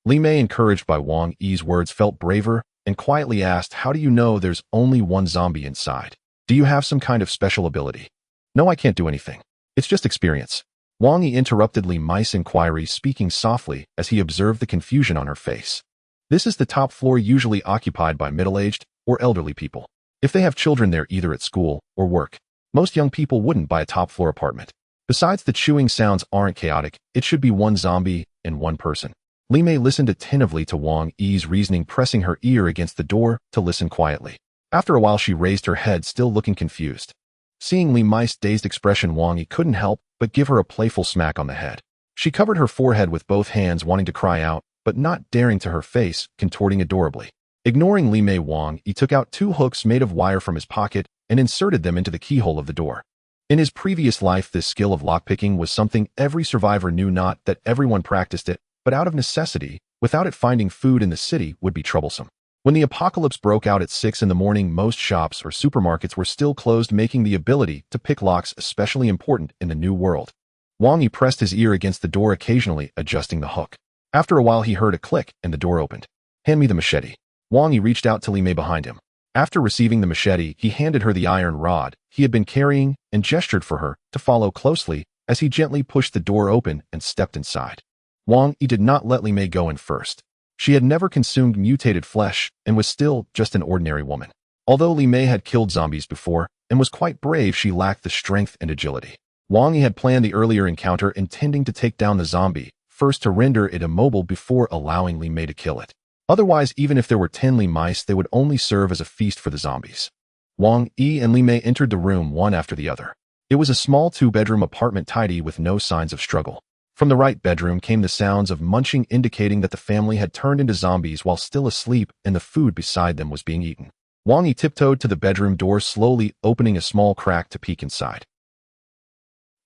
Li Mei, encouraged by Wang Yi's words, felt braver and quietly asked, "How do you know there's only one zombie inside? Do you have some kind of special ability?" "No, I can't do anything. It's just experience." Wang Yi interrupted Li Mei's inquiry, speaking softly as he observed the confusion on her face. This is the top floor, usually occupied by middle-aged or elderly people. If they have children there either at school or work, most young people wouldn't buy a top-floor apartment. Besides, the chewing sounds aren't chaotic. It should be one zombie and one person. Li Mei listened attentively to Wang Yi's reasoning, pressing her ear against the door to listen quietly. After a while, she raised her head, still looking confused. Seeing Li Mei's dazed expression, Wang Yi couldn't help but give her a playful smack on the head. She covered her forehead with both hands, wanting to cry out, but not daring to, her face contorting adorably. Ignoring Li Mei, Wang Yi took out 2 hooks made of wire from his pocket and inserted them into the keyhole of the door. In his previous life, this skill of lockpicking was something every survivor knew, not that everyone practiced it, but out of necessity. Without it, finding food in the city would be troublesome. When the apocalypse broke out at 6 in the morning, most shops or supermarkets were still closed, making the ability to pick locks especially important in the new world. Wang Yi pressed his ear against the door, occasionally adjusting the hook. After a while, he heard a click and the door opened. "Hand me the machete." Wang Yi reached out to Li Mei behind him. After receiving the machete, he handed her the iron rod he had been carrying and gestured for her to follow closely as he gently pushed the door open and stepped inside. Wang Yi did not let Li Mei go in first. She had never consumed mutated flesh and was still just an ordinary woman. Although Li Mei had killed zombies before and was quite brave, she lacked the strength and agility. Wang Yi had planned the earlier encounter, intending to take down the zombie first to render it immobile before allowing Li Mei to kill it. Otherwise, even if there were 10 Li mice, they would only serve as a feast for the zombies. Wang Yi and Li Mei entered the room one after the other. It was a small 2-bedroom apartment, tidy with no signs of struggle. From the right bedroom came the sounds of munching, indicating that the family had turned into zombies while still asleep and the food beside them was being eaten. Wang Yi tiptoed to the bedroom door, slowly opening a small crack to peek inside.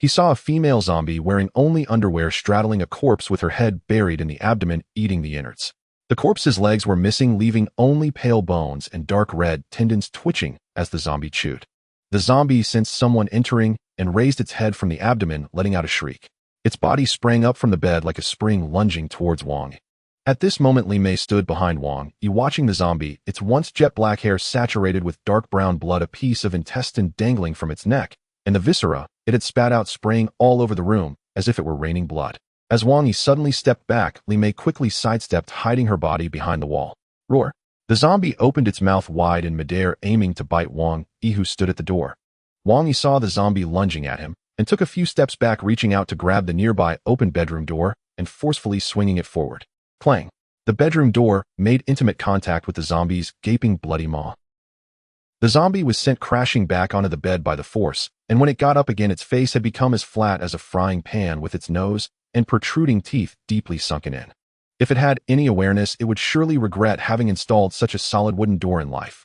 He saw a female zombie wearing only underwear straddling a corpse with her head buried in the abdomen, eating the innards. The corpse's legs were missing, leaving only pale bones and dark red tendons twitching as the zombie chewed. The zombie sensed someone entering and raised its head from the abdomen, letting out a shriek. Its body sprang up from the bed like a spring, lunging towards Wang Yi. At this moment, Li Mei stood behind Wang Yi, watching the zombie, its once jet black hair saturated with dark brown blood, a piece of intestine dangling from its neck, and the viscera it had spat out spraying all over the room as if it were raining blood. As Wang Yi suddenly stepped back, Li Mei quickly sidestepped, hiding her body behind the wall. Roar! The zombie opened its mouth wide in midair, aiming to bite Wang Yi, who stood at the door. Wang Yi saw the zombie lunging at him and took a few steps back, reaching out to grab the nearby open bedroom door and forcefully swinging it forward. Clang! The bedroom door made intimate contact with the zombie's gaping, bloody maw. The zombie was sent crashing back onto the bed by the force, and when it got up again, its face had become as flat as a frying pan, with its nose and protruding teeth deeply sunken in. If it had any awareness, it would surely regret having installed such a solid wooden door in life.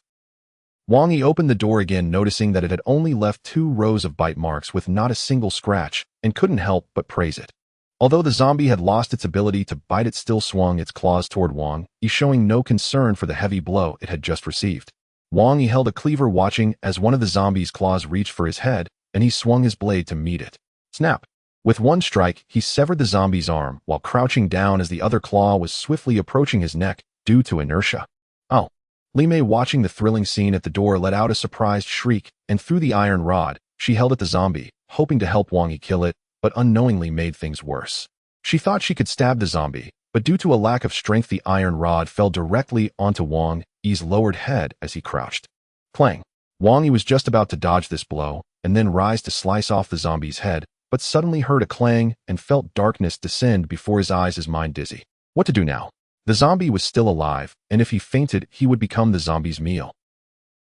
Wang Yi opened the door again, noticing that it had only left 2 rows of bite marks with not a single scratch, and couldn't help but praise it. Although the zombie had lost its ability to bite, it still swung its claws toward Wang Yi, showing no concern for the heavy blow it had just received. Wang Yi held a cleaver, watching as one of the zombie's claws reached for his head, and he swung his blade to meet it. Snap! With one strike, he severed the zombie's arm while crouching down as the other claw was swiftly approaching his neck due to inertia. Oh! Li Mei, watching the thrilling scene at the door, let out a surprised shriek, and threw the iron rod she held at the zombie, hoping to help Wang Yi kill it, but unknowingly made things worse. She thought she could stab the zombie, but due to a lack of strength, the iron rod fell directly onto Wang Yi's lowered head as he crouched. Clang! Wang Yi was just about to dodge this blow and then rise to slice off the zombie's head, but suddenly heard a clang and felt darkness descend before his eyes, his mind dizzy. What to do now? The zombie was still alive, and if he fainted, he would become the zombie's meal.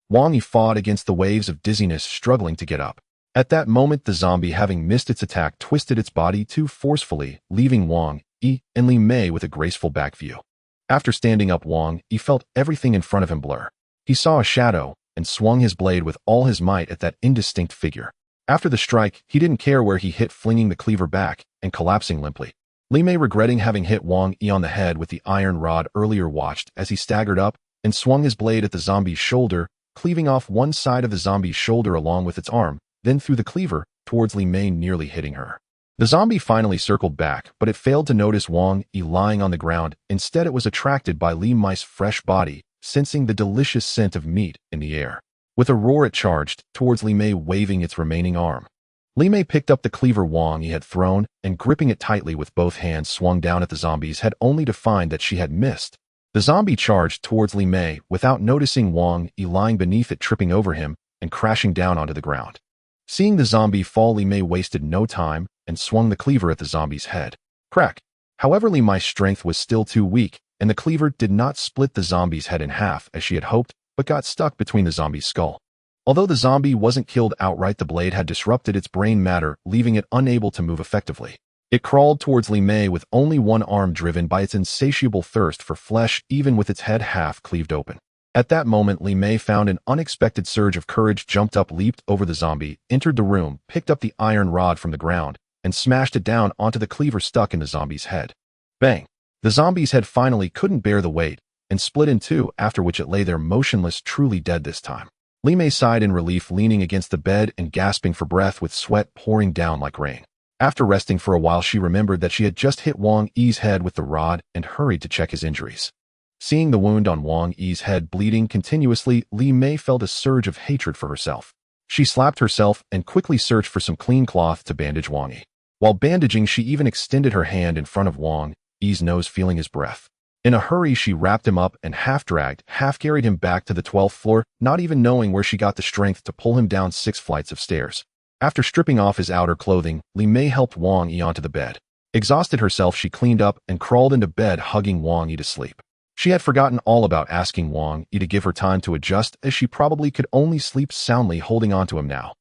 Wang Yi fought against the waves of dizziness, struggling to get up. At that moment, the zombie, having missed its attack, twisted its body too forcefully, leaving Wang Yi and Li Mei with a graceful back view. After standing up, Wang Yi felt everything in front of him blur. He saw a shadow and swung his blade with all his might at that indistinct figure. After the strike, he didn't care where he hit, flinging the cleaver back and collapsing limply. Li Mei, regretting having hit Wang Yi on the head with the iron rod earlier, watched as he staggered up and swung his blade at the zombie's shoulder, cleaving off one side of the zombie's shoulder along with its arm, then threw the cleaver towards Li Mei, nearly hitting her. The zombie finally circled back, but it failed to notice Wang Yi lying on the ground. Instead, it was attracted by Li Mei's fresh body, sensing the delicious scent of meat in the air. With a roar, it charged towards Li Mei, waving its remaining arm. Li Mei picked up the cleaver Wang Yi had thrown and, gripping it tightly with both hands, swung down at the zombie's head, only to find that she had missed. The zombie charged towards Li Mei without noticing Wang Yi lying beneath it, tripping over him and crashing down onto the ground. Seeing the zombie fall, Li Mei wasted no time and swung the cleaver at the zombie's head. Crack! However, Li Mei's strength was still too weak, and the cleaver did not split the zombie's head in half as she had hoped, but got stuck between the zombie's skull. Although the zombie wasn't killed outright, the blade had disrupted its brain matter, leaving it unable to move effectively. It crawled towards Li Mei with only one arm, driven by its insatiable thirst for flesh, even with its head half cleaved open. At that moment, Li Mei found an unexpected surge of courage, jumped up, leaped over the zombie, entered the room, picked up the iron rod from the ground, and smashed it down onto the cleaver stuck in the zombie's head. Bang! The zombie's head finally couldn't bear the weight and split in two, after which it lay there motionless, truly dead this time. Li Mei sighed in relief, leaning against the bed and gasping for breath with sweat pouring down like rain. After resting for a while, she remembered that she had just hit Wang Yi's head with the rod and hurried to check his injuries. Seeing the wound on Wang Yi's head bleeding continuously, Li Mei felt a surge of hatred for herself. She slapped herself and quickly searched for some clean cloth to bandage Wang Yi. While bandaging, she even extended her hand in front of Wang Yi's nose, feeling his breath. In a hurry, she wrapped him up and half-dragged, half-carried him back to the 12th floor, not even knowing where she got the strength to pull him down 6 flights of stairs. After stripping off his outer clothing, Li Mei helped Wang Yi onto the bed. Exhausted herself, she cleaned up and crawled into bed, hugging Wang Yi to sleep. She had forgotten all about asking Wang Yi to give her time to adjust, as she probably could only sleep soundly holding onto him now.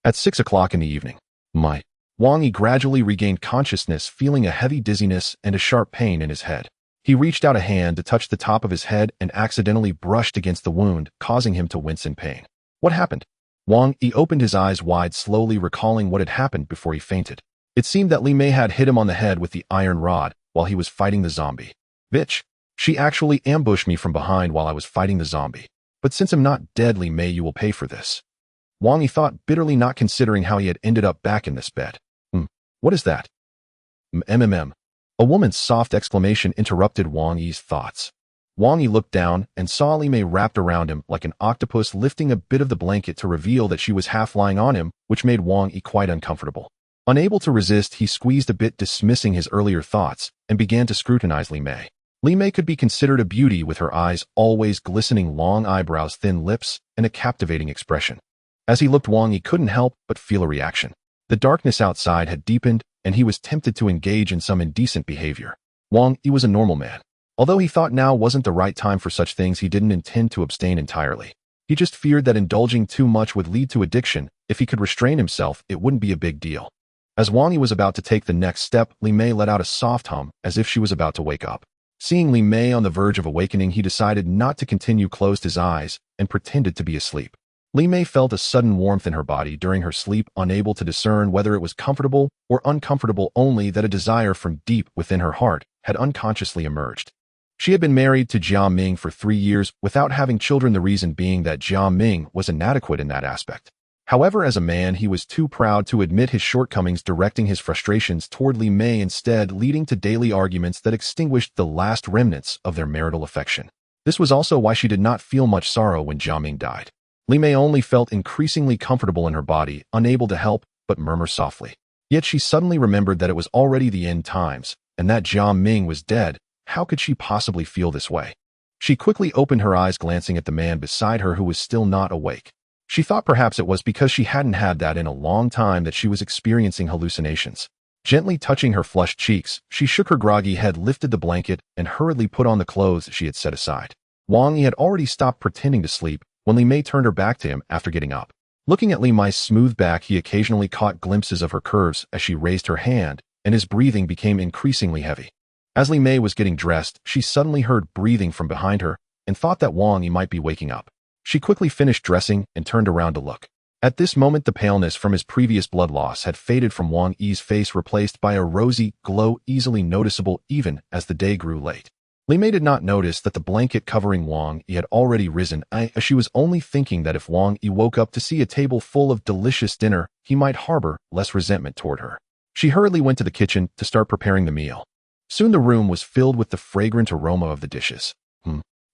At 6 o'clock in the evening, Wang Yi gradually regained consciousness, feeling a heavy dizziness and a sharp pain in his head. He reached out a hand to touch the top of his head and accidentally brushed against the wound, causing him to wince in pain. What happened? Wang Yi opened his eyes wide, slowly recalling what had happened before he fainted. It seemed that Li Mei had hit him on the head with the iron rod while he was fighting the zombie. Bitch! She actually ambushed me from behind while I was fighting the zombie. But since I'm not dead, Li Mei, you will pay for this. Wang Yi thought bitterly, not considering how he had ended up back in this bed. What is that? A woman's soft exclamation interrupted Wang Yi's thoughts. Wang Yi looked down and saw Li Mei wrapped around him like an octopus, lifting a bit of the blanket to reveal that she was half lying on him, which made Wang Yi quite uncomfortable. Unable to resist, he squeezed a bit, dismissing his earlier thoughts, and began to scrutinize Li Mei. Li Mei could be considered a beauty, with her eyes always glistening, long eyebrows, thin lips, and a captivating expression. As he looked, Wang Yi couldn't help but feel a reaction. The darkness outside had deepened, and he was tempted to engage in some indecent behavior. Wang Yi was a normal man. Although he thought now wasn't the right time for such things, he didn't intend to abstain entirely. He just feared that indulging too much would lead to addiction. If he could restrain himself, it wouldn't be a big deal. As Wang Yi was about to take the next step, Li Mei let out a soft hum, as if she was about to wake up. Seeing Li Mei on the verge of awakening, he decided not to continue, closed his eyes, and pretended to be asleep. Li Mei felt a sudden warmth in her body during her sleep, unable to discern whether it was comfortable or uncomfortable, only that a desire from deep within her heart had unconsciously emerged. She had been married to Jia Ming for 3 years without having children, the reason being that Jia Ming was inadequate in that aspect. However, as a man, he was too proud to admit his shortcomings, directing his frustrations toward Li Mei instead, leading to daily arguments that extinguished the last remnants of their marital affection. This was also why she did not feel much sorrow when Jia Ming died. Li Mei only felt increasingly comfortable in her body, unable to help but murmur softly. Yet she suddenly remembered that it was already the end times, and that Jia Ming was dead. How could she possibly feel this way? She quickly opened her eyes, glancing at the man beside her who was still not awake. She thought perhaps it was because she hadn't had that in a long time that she was experiencing hallucinations. Gently touching her flushed cheeks, she shook her groggy head, lifted the blanket, and hurriedly put on the clothes she had set aside. Wang Yi had already stopped pretending to sleep when Li Mei turned her back to him after getting up. Looking at Li Mei's smooth back, he occasionally caught glimpses of her curves as she raised her hand, and his breathing became increasingly heavy. As Li Mei was getting dressed, she suddenly heard breathing from behind her and thought that Wang Yi might be waking up. She quickly finished dressing and turned around to look. At this moment, the paleness from his previous blood loss had faded from Wang Yi's face, replaced by a rosy glow easily noticeable even as the day grew late. Li Mei did not notice that the blanket covering Wang Yi had already risen, as she was only thinking that if Wang Yi woke up to see a table full of delicious dinner, he might harbor less resentment toward her. She hurriedly went to the kitchen to start preparing the meal. Soon the room was filled with the fragrant aroma of the dishes.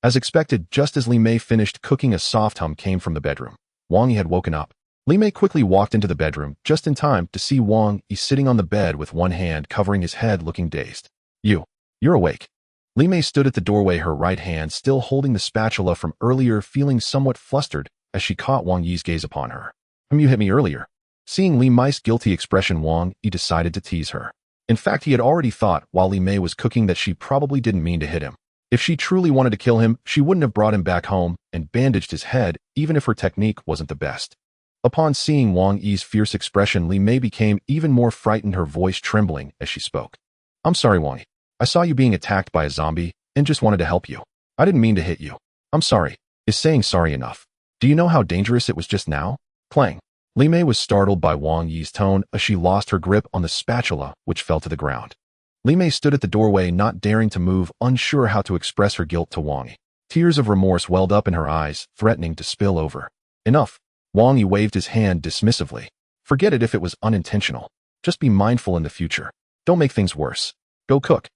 As expected, just as Li Mei finished cooking, a soft hum came from the bedroom. Wang Yi had woken up. Li Mei quickly walked into the bedroom, just in time to see Wang Yi sitting on the bed with one hand covering his head, looking dazed. You're awake. Li Mei stood at the doorway, her right hand still holding the spatula from earlier, feeling somewhat flustered as she caught Wang Yi's gaze upon her. You hit me earlier. Seeing Li Mei's guilty expression, Wang Yi decided to tease her. In fact, he had already thought while Li Mei was cooking that she probably didn't mean to hit him. If she truly wanted to kill him, she wouldn't have brought him back home and bandaged his head, even if her technique wasn't the best. Upon seeing Wang Yi's fierce expression, Li Mei became even more frightened, her voice trembling as she spoke. I'm sorry, Wang Yi. I saw you being attacked by a zombie and just wanted to help you. I didn't mean to hit you. I'm sorry. Is saying sorry enough? Do you know how dangerous it was just now? Clang. Li Mei was startled by Wang Yi's tone as she lost her grip on the spatula, which fell to the ground. Li Mei stood at the doorway, not daring to move, unsure how to express her guilt to Wang Yi. Tears of remorse welled up in her eyes, threatening to spill over. Enough. Wang Yi waved his hand dismissively. Forget it if it was unintentional. Just be mindful in the future. Don't make things worse. Go cook.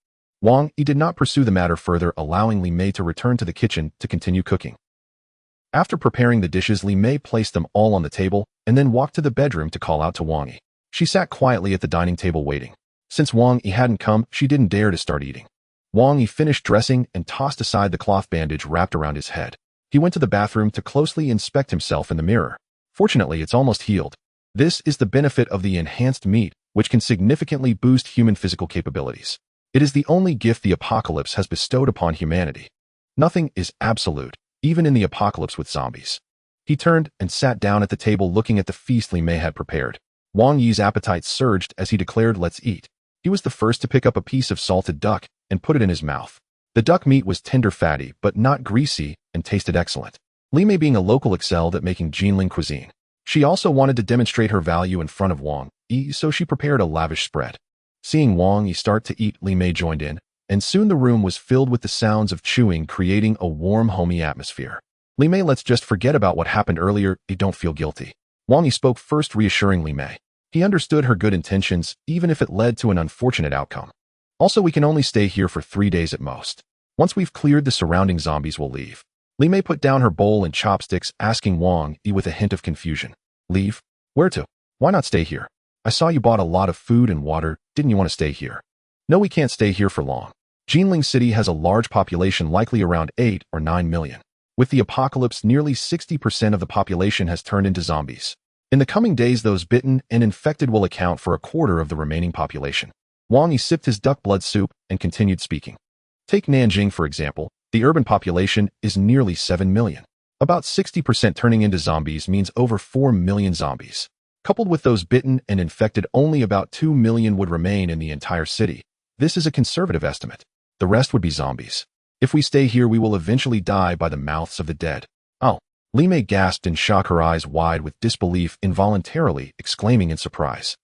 Wang Yi did not pursue the matter further, allowing Li Mei to return to the kitchen to continue cooking. After preparing the dishes, Li Mei placed them all on the table and then walked to the bedroom to call out to Wang Yi. She sat quietly at the dining table waiting. Since Wang Yi hadn't come, she didn't dare to start eating. Wang Yi finished dressing and tossed aside the cloth bandage wrapped around his head. He went to the bathroom to closely inspect himself in the mirror. Fortunately, it's almost healed. This is the benefit of the enhanced meat, which can significantly boost human physical capabilities. It is the only gift the apocalypse has bestowed upon humanity. Nothing is absolute, even in the apocalypse with zombies. He turned and sat down at the table, looking at the feast Li Mei had prepared. Wang Yi's appetite surged as he declared, "Let's eat." He was the first to pick up a piece of salted duck and put it in his mouth. The duck meat was tender, fatty, but not greasy, and tasted excellent. Li Mei, being a local, excelled at making Jinling cuisine. She also wanted to demonstrate her value in front of Wang Yi, so she prepared a lavish spread. Seeing Wang Yi start to eat, Li Mei joined in, and soon the room was filled with the sounds of chewing, creating a warm, homey atmosphere. Li Mei, let's just forget about what happened earlier. You don't feel guilty. Wang Yi spoke first, reassuring Li Mei. He understood her good intentions, even if it led to an unfortunate outcome. Also, we can only stay here for 3 days at most. Once we've cleared the surrounding zombies, we'll leave. Li Mei put down her bowl and chopsticks, asking Wang Yi with a hint of confusion. Leave? Where to? Why not stay here? I saw you bought a lot of food and water. Didn't you want to stay here? No, we can't stay here for long. Jinling City has a large population, likely around 8 or 9 million. With the apocalypse, nearly 60% of the population has turned into zombies. In the coming days, those bitten and infected will account for a quarter of the remaining population. Wang Yi sipped his duck blood soup and continued speaking. Take Nanjing, for example. The urban population is nearly 7 million. About 60% turning into zombies means over 4 million zombies. Coupled with those bitten and infected, only about 2 million would remain in the entire city. This is a conservative estimate. The rest would be zombies. If we stay here, we will eventually die by the mouths of the dead. Oh. Li Mei gasped in shock, her eyes wide with disbelief, involuntarily exclaiming in surprise.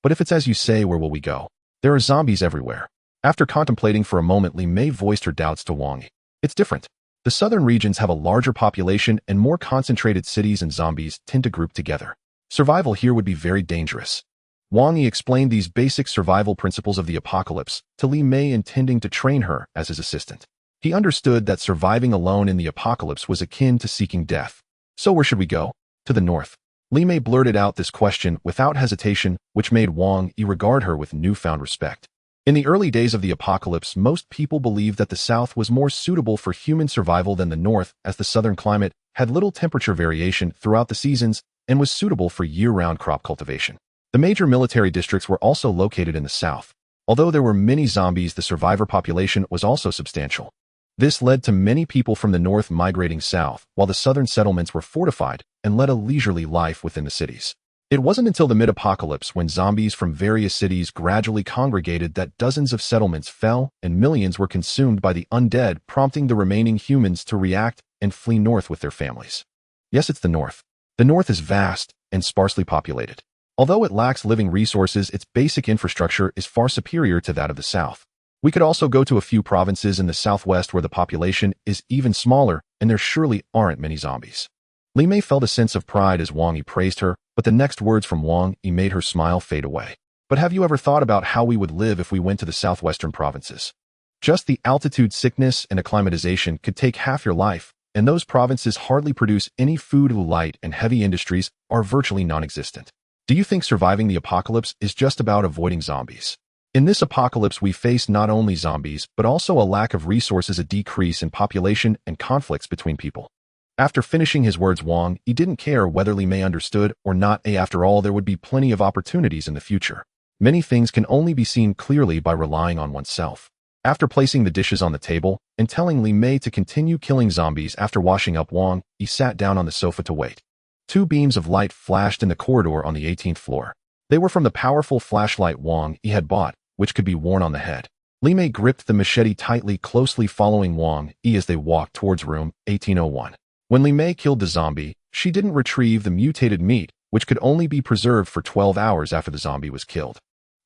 But if it's as you say, where will we go? There are zombies everywhere. After contemplating for a moment, Li Mei voiced her doubts to Wang Yi. It's different. The southern regions have a larger population and more concentrated cities, and zombies tend to group together. Survival here would be very dangerous. Wang Yi explained these basic survival principles of the apocalypse to Li Mei, intending to train her as his assistant. He understood that surviving alone in the apocalypse was akin to seeking death. So where should we go? To the north. Li Mei blurted out this question without hesitation, which made Wang Yi regard her with newfound respect. In the early days of the apocalypse, most people believed that the south was more suitable for human survival than the north, as the southern climate had little temperature variation throughout the seasons and was suitable for year-round crop cultivation. The major military districts were also located in the south. Although there were many zombies, the survivor population was also substantial. This led to many people from the north migrating south, while the southern settlements were fortified and led a leisurely life within the cities. It wasn't until the mid-apocalypse, when zombies from various cities gradually congregated, that dozens of settlements fell and millions were consumed by the undead, prompting the remaining humans to react and flee north with their families. Yes, it's the north. The north is vast and sparsely populated. Although it lacks living resources, its basic infrastructure is far superior to that of the south. We could also go to a few provinces in the southwest where the population is even smaller, and there surely aren't many zombies. Li Mei felt a sense of pride as Wang Yi praised her, but the next words from Wang Yi made her smile fade away. But have you ever thought about how we would live if we went to the southwestern provinces? Just the altitude sickness and acclimatization could take half your life, and those provinces hardly produce any food. Light and heavy industries are virtually non-existent. Do you think surviving the apocalypse is just about avoiding zombies? In this apocalypse, we face not only zombies, but also a lack of resources, a decrease in population, and conflicts between people. After finishing his words, Wang Yi didn't care whether Li Mei understood or not. After all, there would be plenty of opportunities in the future. Many things can only be seen clearly by relying on oneself. After placing the dishes on the table and telling Li Mei to continue killing zombies after washing up, Wang Yi sat down on the sofa to wait. Two beams of light flashed in the corridor on the 18th floor. They were from the powerful flashlight Wang Yi had bought, which could be worn on the head. Li Mei gripped the machete tightly, closely following Wang Yi as they walked towards room 1801. When Li Mei killed the zombie, she didn't retrieve the mutated meat, which could only be preserved for 12 hours after the zombie was killed.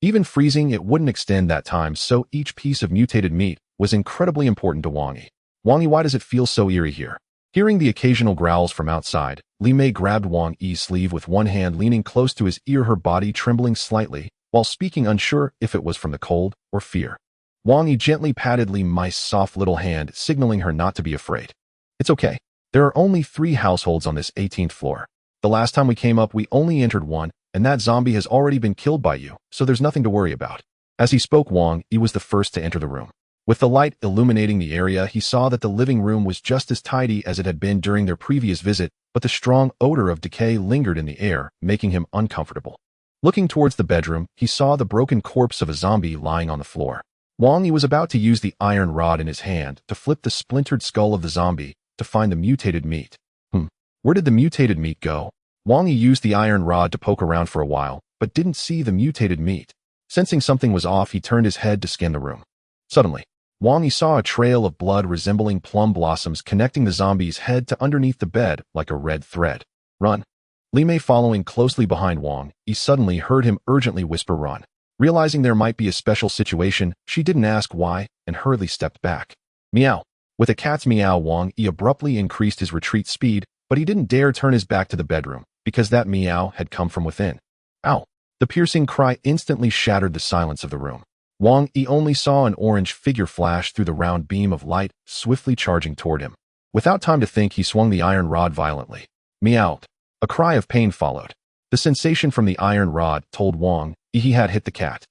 Even freezing it wouldn't extend that time, so each piece of mutated meat was incredibly important to Wang Yi. Wang Yi, why does it feel so eerie here? Hearing the occasional growls from outside, Li Mei grabbed Wang Yi's sleeve with one hand, leaning close to his ear, her body trembling slightly, while speaking, unsure if it was from the cold or fear. Wang Yi gently patted Li Mei's soft little hand, signaling her not to be afraid. It's okay. There are only 3 households on this 18th floor. The last time we came up, we only entered one, and that zombie has already been killed by you, so there's nothing to worry about. As he spoke, Wang Yi was the first to enter the room. With the light illuminating the area, he saw that the living room was just as tidy as it had been during their previous visit, but the strong odor of decay lingered in the air, making him uncomfortable. Looking towards the bedroom, he saw the broken corpse of a zombie lying on the floor. Wang Yi was about to use the iron rod in his hand to flip the splintered skull of the zombie to find the mutated meat. Where did the mutated meat go? Wang Yi used the iron rod to poke around for a while, but didn't see the mutated meat. Sensing something was off, he turned his head to scan the room. Suddenly, Wang Yi saw a trail of blood resembling plum blossoms connecting the zombie's head to underneath the bed like a red thread. Run. Li Mei, following closely behind Wang Yi, suddenly heard him urgently whisper, run. Realizing there might be a special situation, she didn't ask why and hurriedly stepped back. Meow. With a cat's meow, Wang Yi abruptly increased his retreat speed, but he didn't dare turn his back to the bedroom, because that meow had come from within. Ow! The piercing cry instantly shattered the silence of the room. Wang Yi only saw an orange figure flash through the round beam of light, swiftly charging toward him. Without time to think, he swung the iron rod violently. Meowed. A cry of pain followed. The sensation from the iron rod told Wang Yi he had hit the cat.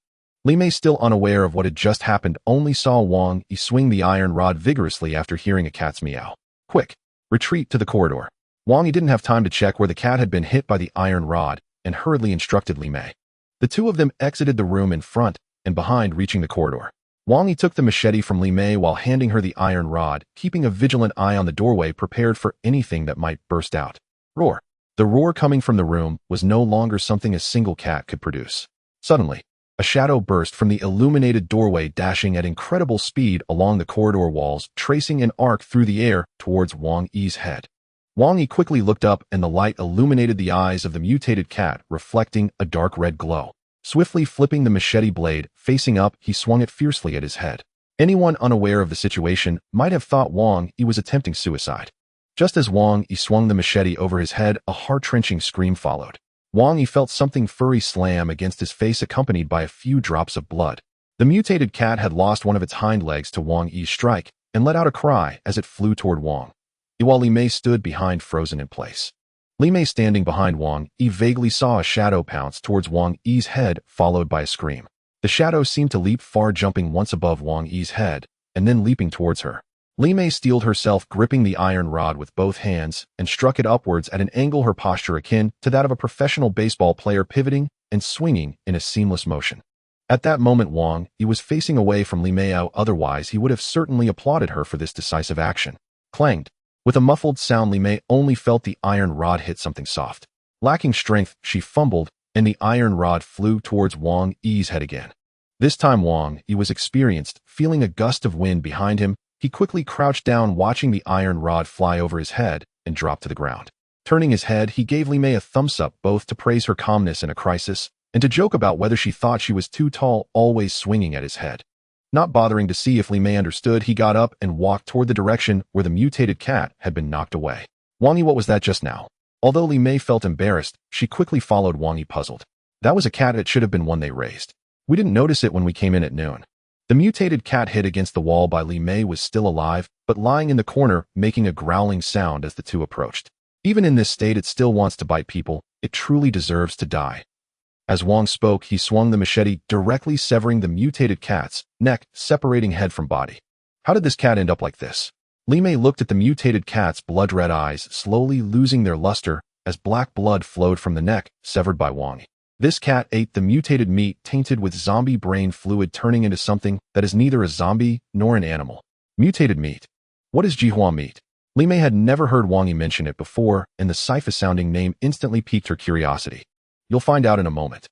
Li Mei, still unaware of what had just happened, only saw Wang Yi swing the iron rod vigorously after hearing a cat's meow. Quick! Retreat to the corridor. Wang Yi didn't have time to check where the cat had been hit by the iron rod and hurriedly instructed Li Mei. The two of them exited the room in front and behind, reaching the corridor. Wang Yi took the machete from Li Mei while handing her the iron rod, keeping a vigilant eye on the doorway, prepared for anything that might burst out. Roar. The roar coming from the room was no longer something a single cat could produce. Suddenly, a shadow burst from the illuminated doorway, dashing at incredible speed along the corridor walls, tracing an arc through the air towards Wang Yi's head. Wang Yi quickly looked up, and the light illuminated the eyes of the mutated cat, reflecting a dark red glow. Swiftly flipping the machete blade, facing up, he swung it fiercely at his head. Anyone unaware of the situation might have thought Wang Yi was attempting suicide. Just as Wang Yi swung the machete over his head, a heart-wrenching scream followed. Wang Yi felt something furry slam against his face, accompanied by a few drops of blood. The mutated cat had lost one of its hind legs to Wang Yi's strike and let out a cry as it flew toward Wang Yi, while Li Mei stood behind, frozen in place. Li Mei, standing behind Wang Yi, vaguely saw a shadow pounce towards Wang Yi's head, followed by a scream. The shadow seemed to leap far, jumping once above Wang Yi's head and then leaping towards her. Li Mei steeled herself, gripping the iron rod with both hands, and struck it upwards at an angle, her posture akin to that of a professional baseball player, pivoting and swinging in a seamless motion. At that moment Wang Yi was facing away from Li Mei, otherwise he would have certainly applauded her for this decisive action. Clanged. With a muffled sound, Li Mei only felt the iron rod hit something soft. Lacking strength, she fumbled, and the iron rod flew towards Wang Yi's head again. This time Wang Yi was experienced. Feeling a gust of wind behind him, he quickly crouched down, watching the iron rod fly over his head and drop to the ground. Turning his head, he gave Li Mei a thumbs up, both to praise her calmness in a crisis and to joke about whether she thought she was too tall, always swinging at his head. Not bothering to see if Li Mei understood, he got up and walked toward the direction where the mutated cat had been knocked away. Wang Yi, what was that just now? Although Li Mei felt embarrassed, she quickly followed Wang Yi, puzzled. That was a cat. It should have been one they raised. We didn't notice it when we came in at noon. The mutated cat hit against the wall by Li Mei was still alive, but lying in the corner, making a growling sound as the two approached. Even in this state, it still wants to bite people. It truly deserves to die. As Wang spoke, he swung the machete, directly severing the mutated cat's neck, separating head from body. How did this cat end up like this? Li Mei looked at the mutated cat's blood-red eyes, slowly losing their luster as black blood flowed from the neck, severed by Wang Yi. This cat ate the mutated meat, tainted with zombie brain fluid, turning into something that is neither a zombie nor an animal. Mutated meat. What is Jihua meat? Li Mei had never heard Wang Yi mention it before, and the sci-fi-sounding name instantly piqued her curiosity. You'll find out in a moment.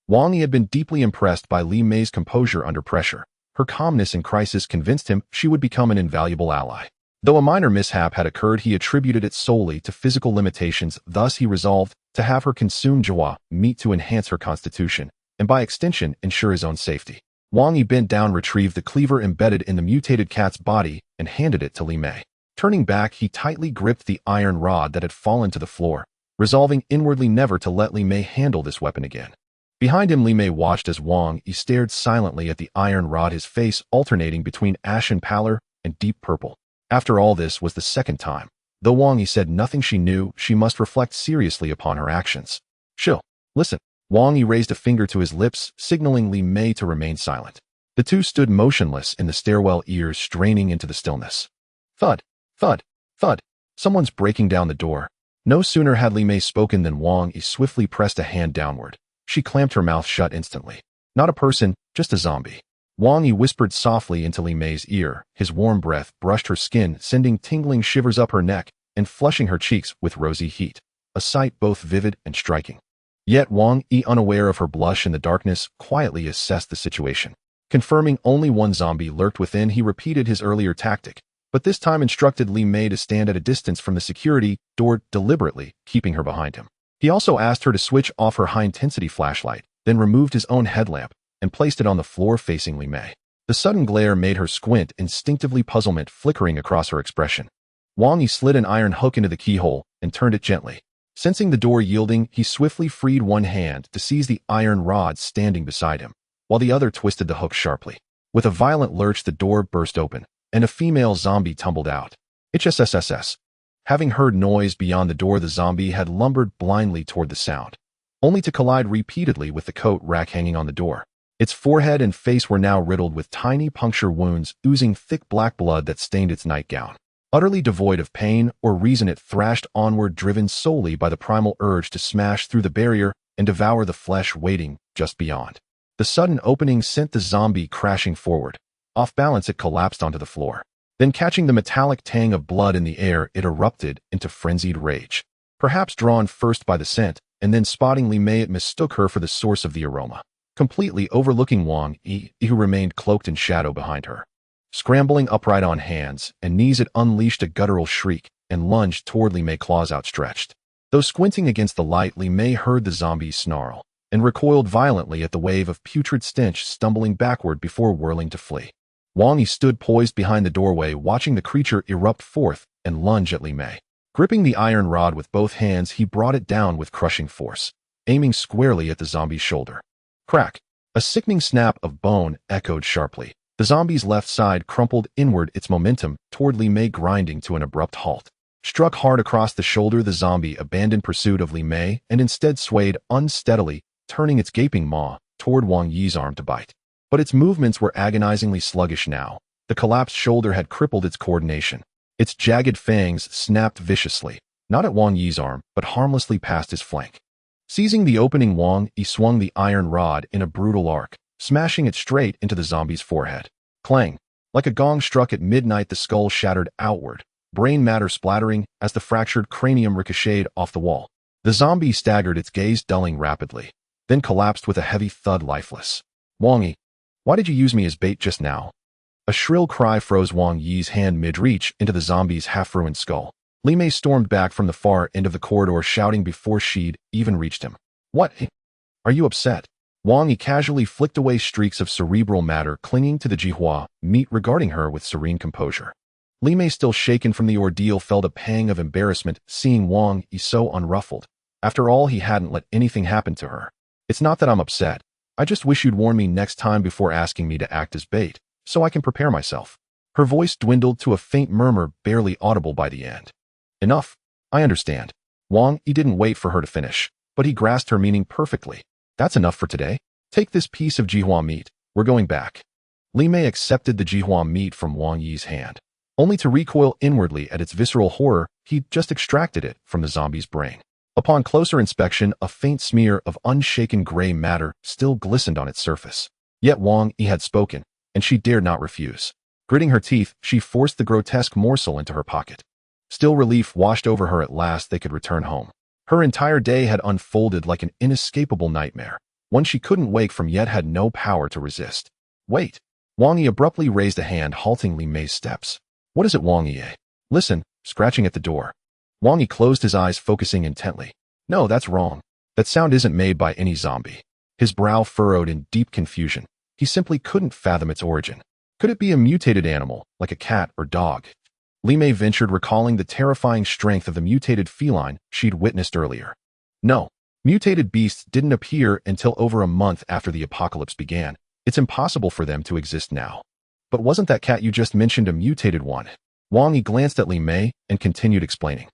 Wang Yi had been deeply impressed by Li Mei's composure under pressure. Her calmness in crisis convinced him she would become an invaluable ally. Though a minor mishap had occurred, he attributed it solely to physical limitations. Thus, he resolved to have her consume Jihua meat to enhance her constitution, and by extension, ensure his own safety. Wang Yi bent down, retrieved the cleaver embedded in the mutated cat's body, and handed it to Li Mei. Turning back, he tightly gripped the iron rod that had fallen to the floor, resolving inwardly never to let Li Mei handle this weapon again. Behind him, Li Mei watched as Wang Yi stared silently at the iron rod, his face alternating between ashen pallor and deep purple. After all, this was the second time. Though Wang Yi said nothing, she knew she must reflect seriously upon her actions. Chill. Listen. Wang Yi raised a finger to his lips, signaling Li Mei to remain silent. The two stood motionless in the stairwell, ears straining into the stillness. Thud. Thud. Thud. Someone's breaking down the door. No sooner had Li Mei spoken than Wang Yi swiftly pressed a hand downward. She clamped her mouth shut instantly. Not a person, just a zombie. Wang Yi whispered softly into Li Mei's ear. His warm breath brushed her skin, sending tingling shivers up her neck and flushing her cheeks with rosy heat. A sight both vivid and striking. Yet Wang Yi, unaware of her blush in the darkness, quietly assessed the situation. Confirming only one zombie lurked within, he repeated his earlier tactic, but this time instructed Li Mei to stand at a distance from the security door, deliberately keeping her behind him. He also asked her to switch off her high-intensity flashlight, then removed his own headlamp and placed it on the floor facing Li Mei. The sudden glare made her squint, instinctively puzzlement flickering across her expression. Wang Yi slid an iron hook into the keyhole and turned it gently. Sensing the door yielding, he swiftly freed one hand to seize the iron rod standing beside him, while the other twisted the hook sharply. With a violent lurch, the door burst open, and a female zombie tumbled out. HSSSS. Having heard noise beyond the door, the zombie had lumbered blindly toward the sound, only to collide repeatedly with the coat rack hanging on the door. Its forehead and face were now riddled with tiny puncture wounds, oozing thick black blood that stained its nightgown. Utterly devoid of pain or reason, it thrashed onward, driven solely by the primal urge to smash through the barrier and devour the flesh waiting just beyond. The sudden opening sent the zombie crashing forward. Off balance, it collapsed onto the floor. Then, catching the metallic tang of blood in the air, it erupted into frenzied rage. Perhaps drawn first by the scent, and then spotting Li Mei, it mistook her for the source of the aroma, completely overlooking Wang Yi, who remained cloaked in shadow behind her. Scrambling upright on hands and knees, it unleashed a guttural shriek and lunged toward Li Mei, claws outstretched. Though squinting against the light, Li Mei heard the zombie snarl and recoiled violently at the wave of putrid stench, stumbling backward before whirling to flee. Wang Yi stood poised behind the doorway, watching the creature erupt forth and lunge at Li Mei. Gripping the iron rod with both hands, he brought it down with crushing force, aiming squarely at the zombie's shoulder. Crack! A sickening snap of bone echoed sharply. The zombie's left side crumpled inward, its momentum toward Li Mei grinding to an abrupt halt. Struck hard across the shoulder, the zombie abandoned pursuit of Li Mei and instead swayed unsteadily, turning its gaping maw toward Wang Yi's arm to bite. But its movements were agonizingly sluggish now. The collapsed shoulder had crippled its coordination. Its jagged fangs snapped viciously, not at Wang Yi's arm, but harmlessly past his flank. Seizing the opening, Wang Yi swung the iron rod in a brutal arc, smashing it straight into the zombie's forehead. Clang! Like a gong struck at midnight, the skull shattered outward, brain matter splattering as the fractured cranium ricocheted off the wall. The zombie staggered, its gaze dulling rapidly, then collapsed with a heavy thud, lifeless. Wang Yi, why did you use me as bait just now? A shrill cry froze Wang Yi's hand mid-reach into the zombie's half-ruined skull. Li Mei stormed back from the far end of the corridor, shouting before she'd even reached him. What? Are you upset? Wang Yi casually flicked away streaks of cerebral matter clinging to the jihua meat, regarding her with serene composure. Li Mei, still shaken from the ordeal, felt a pang of embarrassment seeing Wang Yi so unruffled. After all, he hadn't let anything happen to her. It's not that I'm upset. I just wish you'd warn me next time before asking me to act as bait, so I can prepare myself. Her voice dwindled to a faint murmur, barely audible by the end. Enough. I understand. Wang Yi didn't wait for her to finish, but he grasped her meaning perfectly. That's enough for today. Take this piece of jihua meat. We're going back. Li Mei accepted the jihua meat from Wang Yi's hand, only to recoil inwardly at its visceral horror. He'd just extracted it from the zombie's brain. Upon closer inspection, a faint smear of unshaken gray matter still glistened on its surface. Yet Wang Yi had spoken, and she dared not refuse. Gritting her teeth, she forced the grotesque morsel into her pocket. Still, relief washed over her. At last they could return home. Her entire day had unfolded like an inescapable nightmare, one she couldn't wake from yet had no power to resist. Wait! Wang Yi abruptly raised a hand, halting Li Mei's steps. What is it, Wang Yi? Listen, scratching at the door. Wang Yi closed his eyes, focusing intently. No, that's wrong. That sound isn't made by any zombie. His brow furrowed in deep confusion. He simply couldn't fathom its origin. Could it be a mutated animal, like a cat or dog? Li Mei ventured, recalling the terrifying strength of the mutated feline she'd witnessed earlier. No, mutated beasts didn't appear until over a month after the apocalypse began. It's impossible for them to exist now. But wasn't that cat you just mentioned a mutated one? Wang Yi glanced at Li Mei and continued explaining.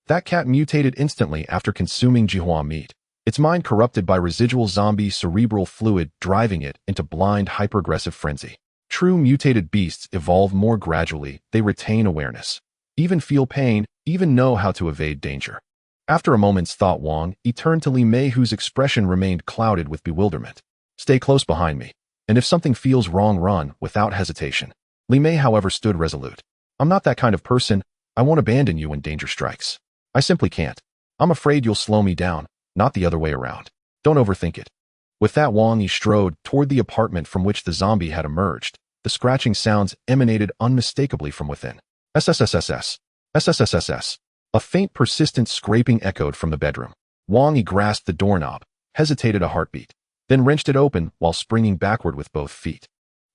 That cat mutated instantly after consuming jihua meat, its mind corrupted by residual zombie cerebral fluid, driving it into blind, hyperaggressive frenzy. True mutated beasts evolve more gradually. They retain awareness, even feel pain, even know how to evade danger. After a moment's thought, Wang Yi turned to Li Mei, whose expression remained clouded with bewilderment. Stay close behind me, and if something feels wrong, run without hesitation. Li Mei, however, stood resolute. I'm not that kind of person. I won't abandon you when danger strikes. I simply can't. I'm afraid you'll slow me down, not the other way around. Don't overthink it. With that, Wang Yi strode toward the apartment from which the zombie had emerged. The scratching sounds emanated unmistakably from within. SSSSS. SSSSS. A faint, persistent scraping echoed from the bedroom. Wang Yi grasped the doorknob, hesitated a heartbeat, then wrenched it open while springing backward with both feet.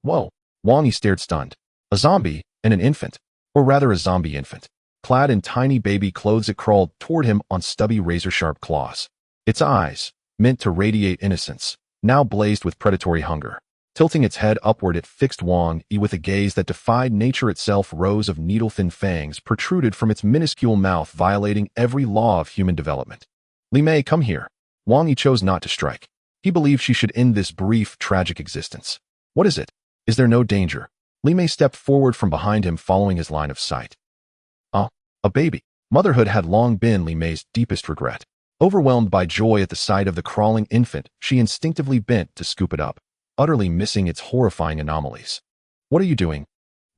Whoa! Wang Yi stared, stunned. A zombie and an infant, or rather a zombie infant. Clad in tiny baby clothes, it crawled toward him on stubby, razor-sharp claws. Its eyes, meant to radiate innocence, now blazed with predatory hunger. Tilting its head upward, it fixed Wang Yi with a gaze that defied nature itself. Rows of needle-thin fangs protruded from its minuscule mouth, violating every law of human development. Li Mei, come here. Wang Yi chose not to strike. He believed she should end this brief, tragic existence. What is it? Is there no danger? Li Mei stepped forward from behind him, following his line of sight. A baby. Motherhood had long been Li Mei's deepest regret. Overwhelmed by joy at the sight of the crawling infant, she instinctively bent to scoop it up, utterly missing its horrifying anomalies. What are you doing?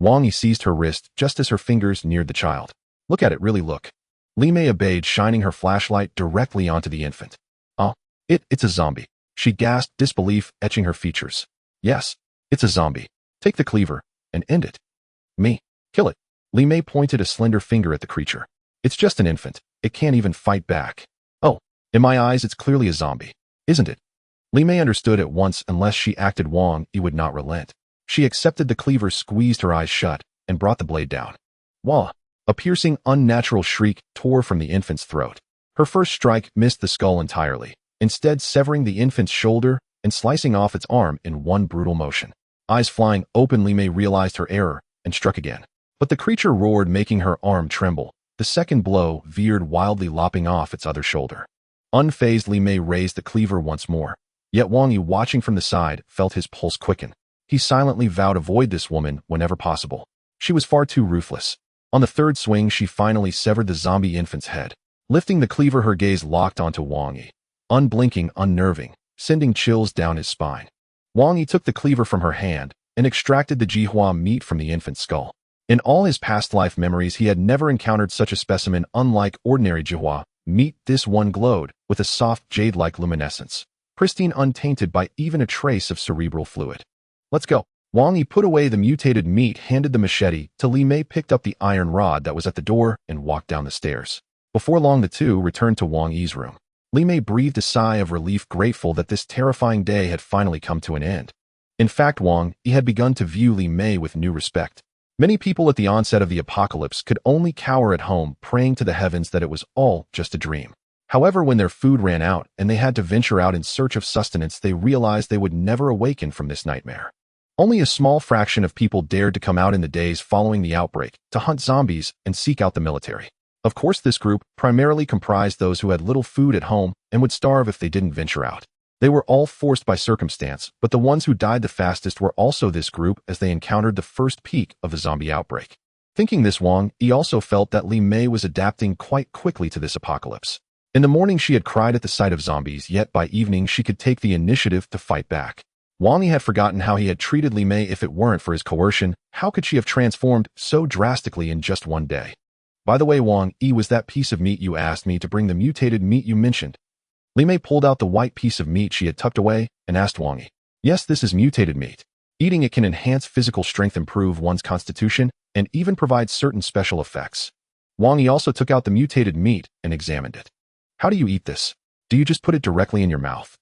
Wang Yi seized her wrist just as her fingers neared the child. Look at it, really look. Li Mei obeyed, shining her flashlight directly onto the infant. It's a zombie. She gasped, disbelief etching her features. Yes, it's a zombie. Take the cleaver and end it. Me. Kill it. Li Mei pointed a slender finger at the creature. It's just an infant. It can't even fight back. Oh, in my eyes, it's clearly a zombie, isn't it? Li Mei understood at once. Unless she acted, Wang Yi would not relent. She accepted the cleaver, squeezed her eyes shut, and brought the blade down. Wah! A piercing, unnatural shriek tore from the infant's throat. Her first strike missed the skull entirely, instead severing the infant's shoulder and slicing off its arm in one brutal motion. Eyes flying open, Li Mei realized her error and struck again. But the creature roared, making her arm tremble. The second blow veered wildly, lopping off its other shoulder. Unfazed, Li Mei raised the cleaver once more. Yet Wang Yi, watching from the side, felt his pulse quicken. He silently vowed to avoid this woman whenever possible. She was far too ruthless. On the third swing, she finally severed the zombie infant's head. Lifting the cleaver, her gaze locked onto Wang Yi. unblinking, unnerving, sending chills down his spine. Wang Yi took the cleaver from her hand and extracted the jihua meat from the infant's skull. In all his past life memories, he had never encountered such a specimen. Unlike ordinary jihua meat, this one glowed with a soft jade-like luminescence, pristine, untainted by even a trace of cerebral fluid. Let's go. Wang Yi put away the mutated meat, handed the machete to Li Mei, picked up the iron rod that was at the door, and walked down the stairs. Before long, the two returned to Wang Yi's room. Li Mei breathed a sigh of relief, grateful that this terrifying day had finally come to an end. In fact, Wang Yi had begun to view Li Mei with new respect. Many people at the onset of the apocalypse could only cower at home, praying to the heavens that it was all just a dream. However, when their food ran out and they had to venture out in search of sustenance, they realized they would never awaken from this nightmare. Only a small fraction of people dared to come out in the days following the outbreak to hunt zombies and seek out the military. Of course, this group primarily comprised those who had little food at home and would starve if they didn't venture out. They were all forced by circumstance, but the ones who died the fastest were also this group as they encountered the first peak of the zombie outbreak. Thinking this, Wang Yi also felt that Li Mei was adapting quite quickly to this apocalypse. In the morning, she had cried at the sight of zombies, yet by evening she could take the initiative to fight back. Wang Yi had forgotten how he had treated Li Mei. If it weren't for his coercion, how could she have transformed so drastically in just one day? By the way, Wang Yi, was that piece of meat you asked me to bring, the mutated meat you mentioned? Li Mei pulled out the white piece of meat she had tucked away and asked Wang Yi. Yes, this is mutated meat. Eating it can enhance physical strength, improve one's constitution, and even provide certain special effects. Wang Yi also took out the mutated meat and examined it. How do you eat this? Do you just put it directly in your mouth?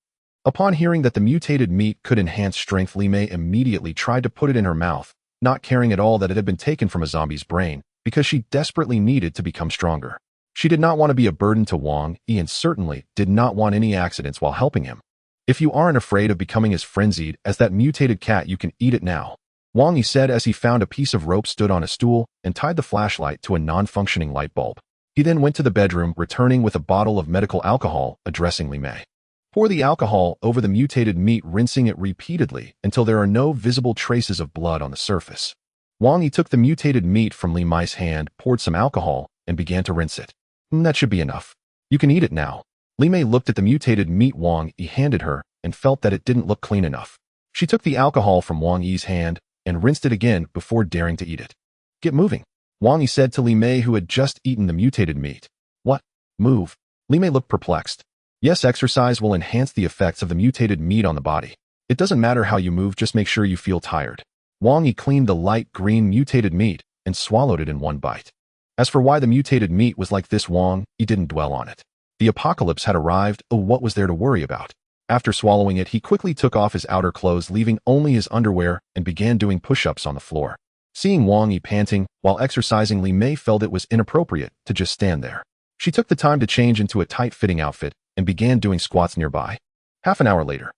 Upon hearing that the mutated meat could enhance strength, Li Mei immediately tried to put it in her mouth, not caring at all that it had been taken from a zombie's brain, because she desperately needed to become stronger. She did not want to be a burden to Wang Yi and certainly did not want any accidents while helping him. If you aren't afraid of becoming as frenzied as that mutated cat, you can eat it now, Wang Yi said as he found a piece of rope, stood on a stool, and tied the flashlight to a non-functioning light bulb. He then went to the bedroom, returning with a bottle of medical alcohol, addressing Li Mei. Pour the alcohol over the mutated meat, rinsing it repeatedly until there are no visible traces of blood on the surface. Wang Yi took the mutated meat from Li Mei's hand, poured some alcohol, and began to rinse it. That should be enough. You can eat it now. Li Mei looked at the mutated meat Wang Yi handed her and felt that it didn't look clean enough. She took the alcohol from Wang Yi's hand and rinsed it again before daring to eat it. Get moving, Wang Yi said to Li Mei, who had just eaten the mutated meat. What? Move? Li Mei looked perplexed. Yes, exercise will enhance the effects of the mutated meat on the body. It doesn't matter how you move, just make sure you feel tired. Wang Yi cleaned the light green mutated meat and swallowed it in one bite. As for why the mutated meat was like this, Wang Yi didn't dwell on it. The apocalypse had arrived, what was there to worry about? After swallowing it, he quickly took off his outer clothes, leaving only his underwear, and began doing push-ups on the floor. Seeing Wang Yi panting while exercising, Li Mei felt it was inappropriate to just stand there. She took the time to change into a tight-fitting outfit and began doing squats nearby. Half an hour later.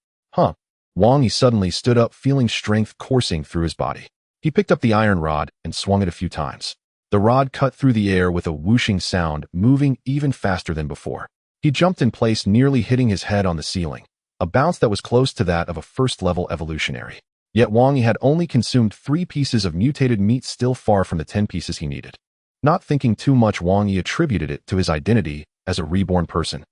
Wang Yi suddenly stood up, feeling strength coursing through his body. He picked up the iron rod and swung it a few times. The rod cut through the air with a whooshing sound, moving even faster than before. He jumped in place, nearly hitting his head on the ceiling, a bounce that was close to that of a first-level evolutionary. Yet Wang Yi had only consumed 3 pieces of mutated meat, still far from the 10 pieces he needed. Not thinking too much, Wang Yi attributed it to his identity as a reborn person.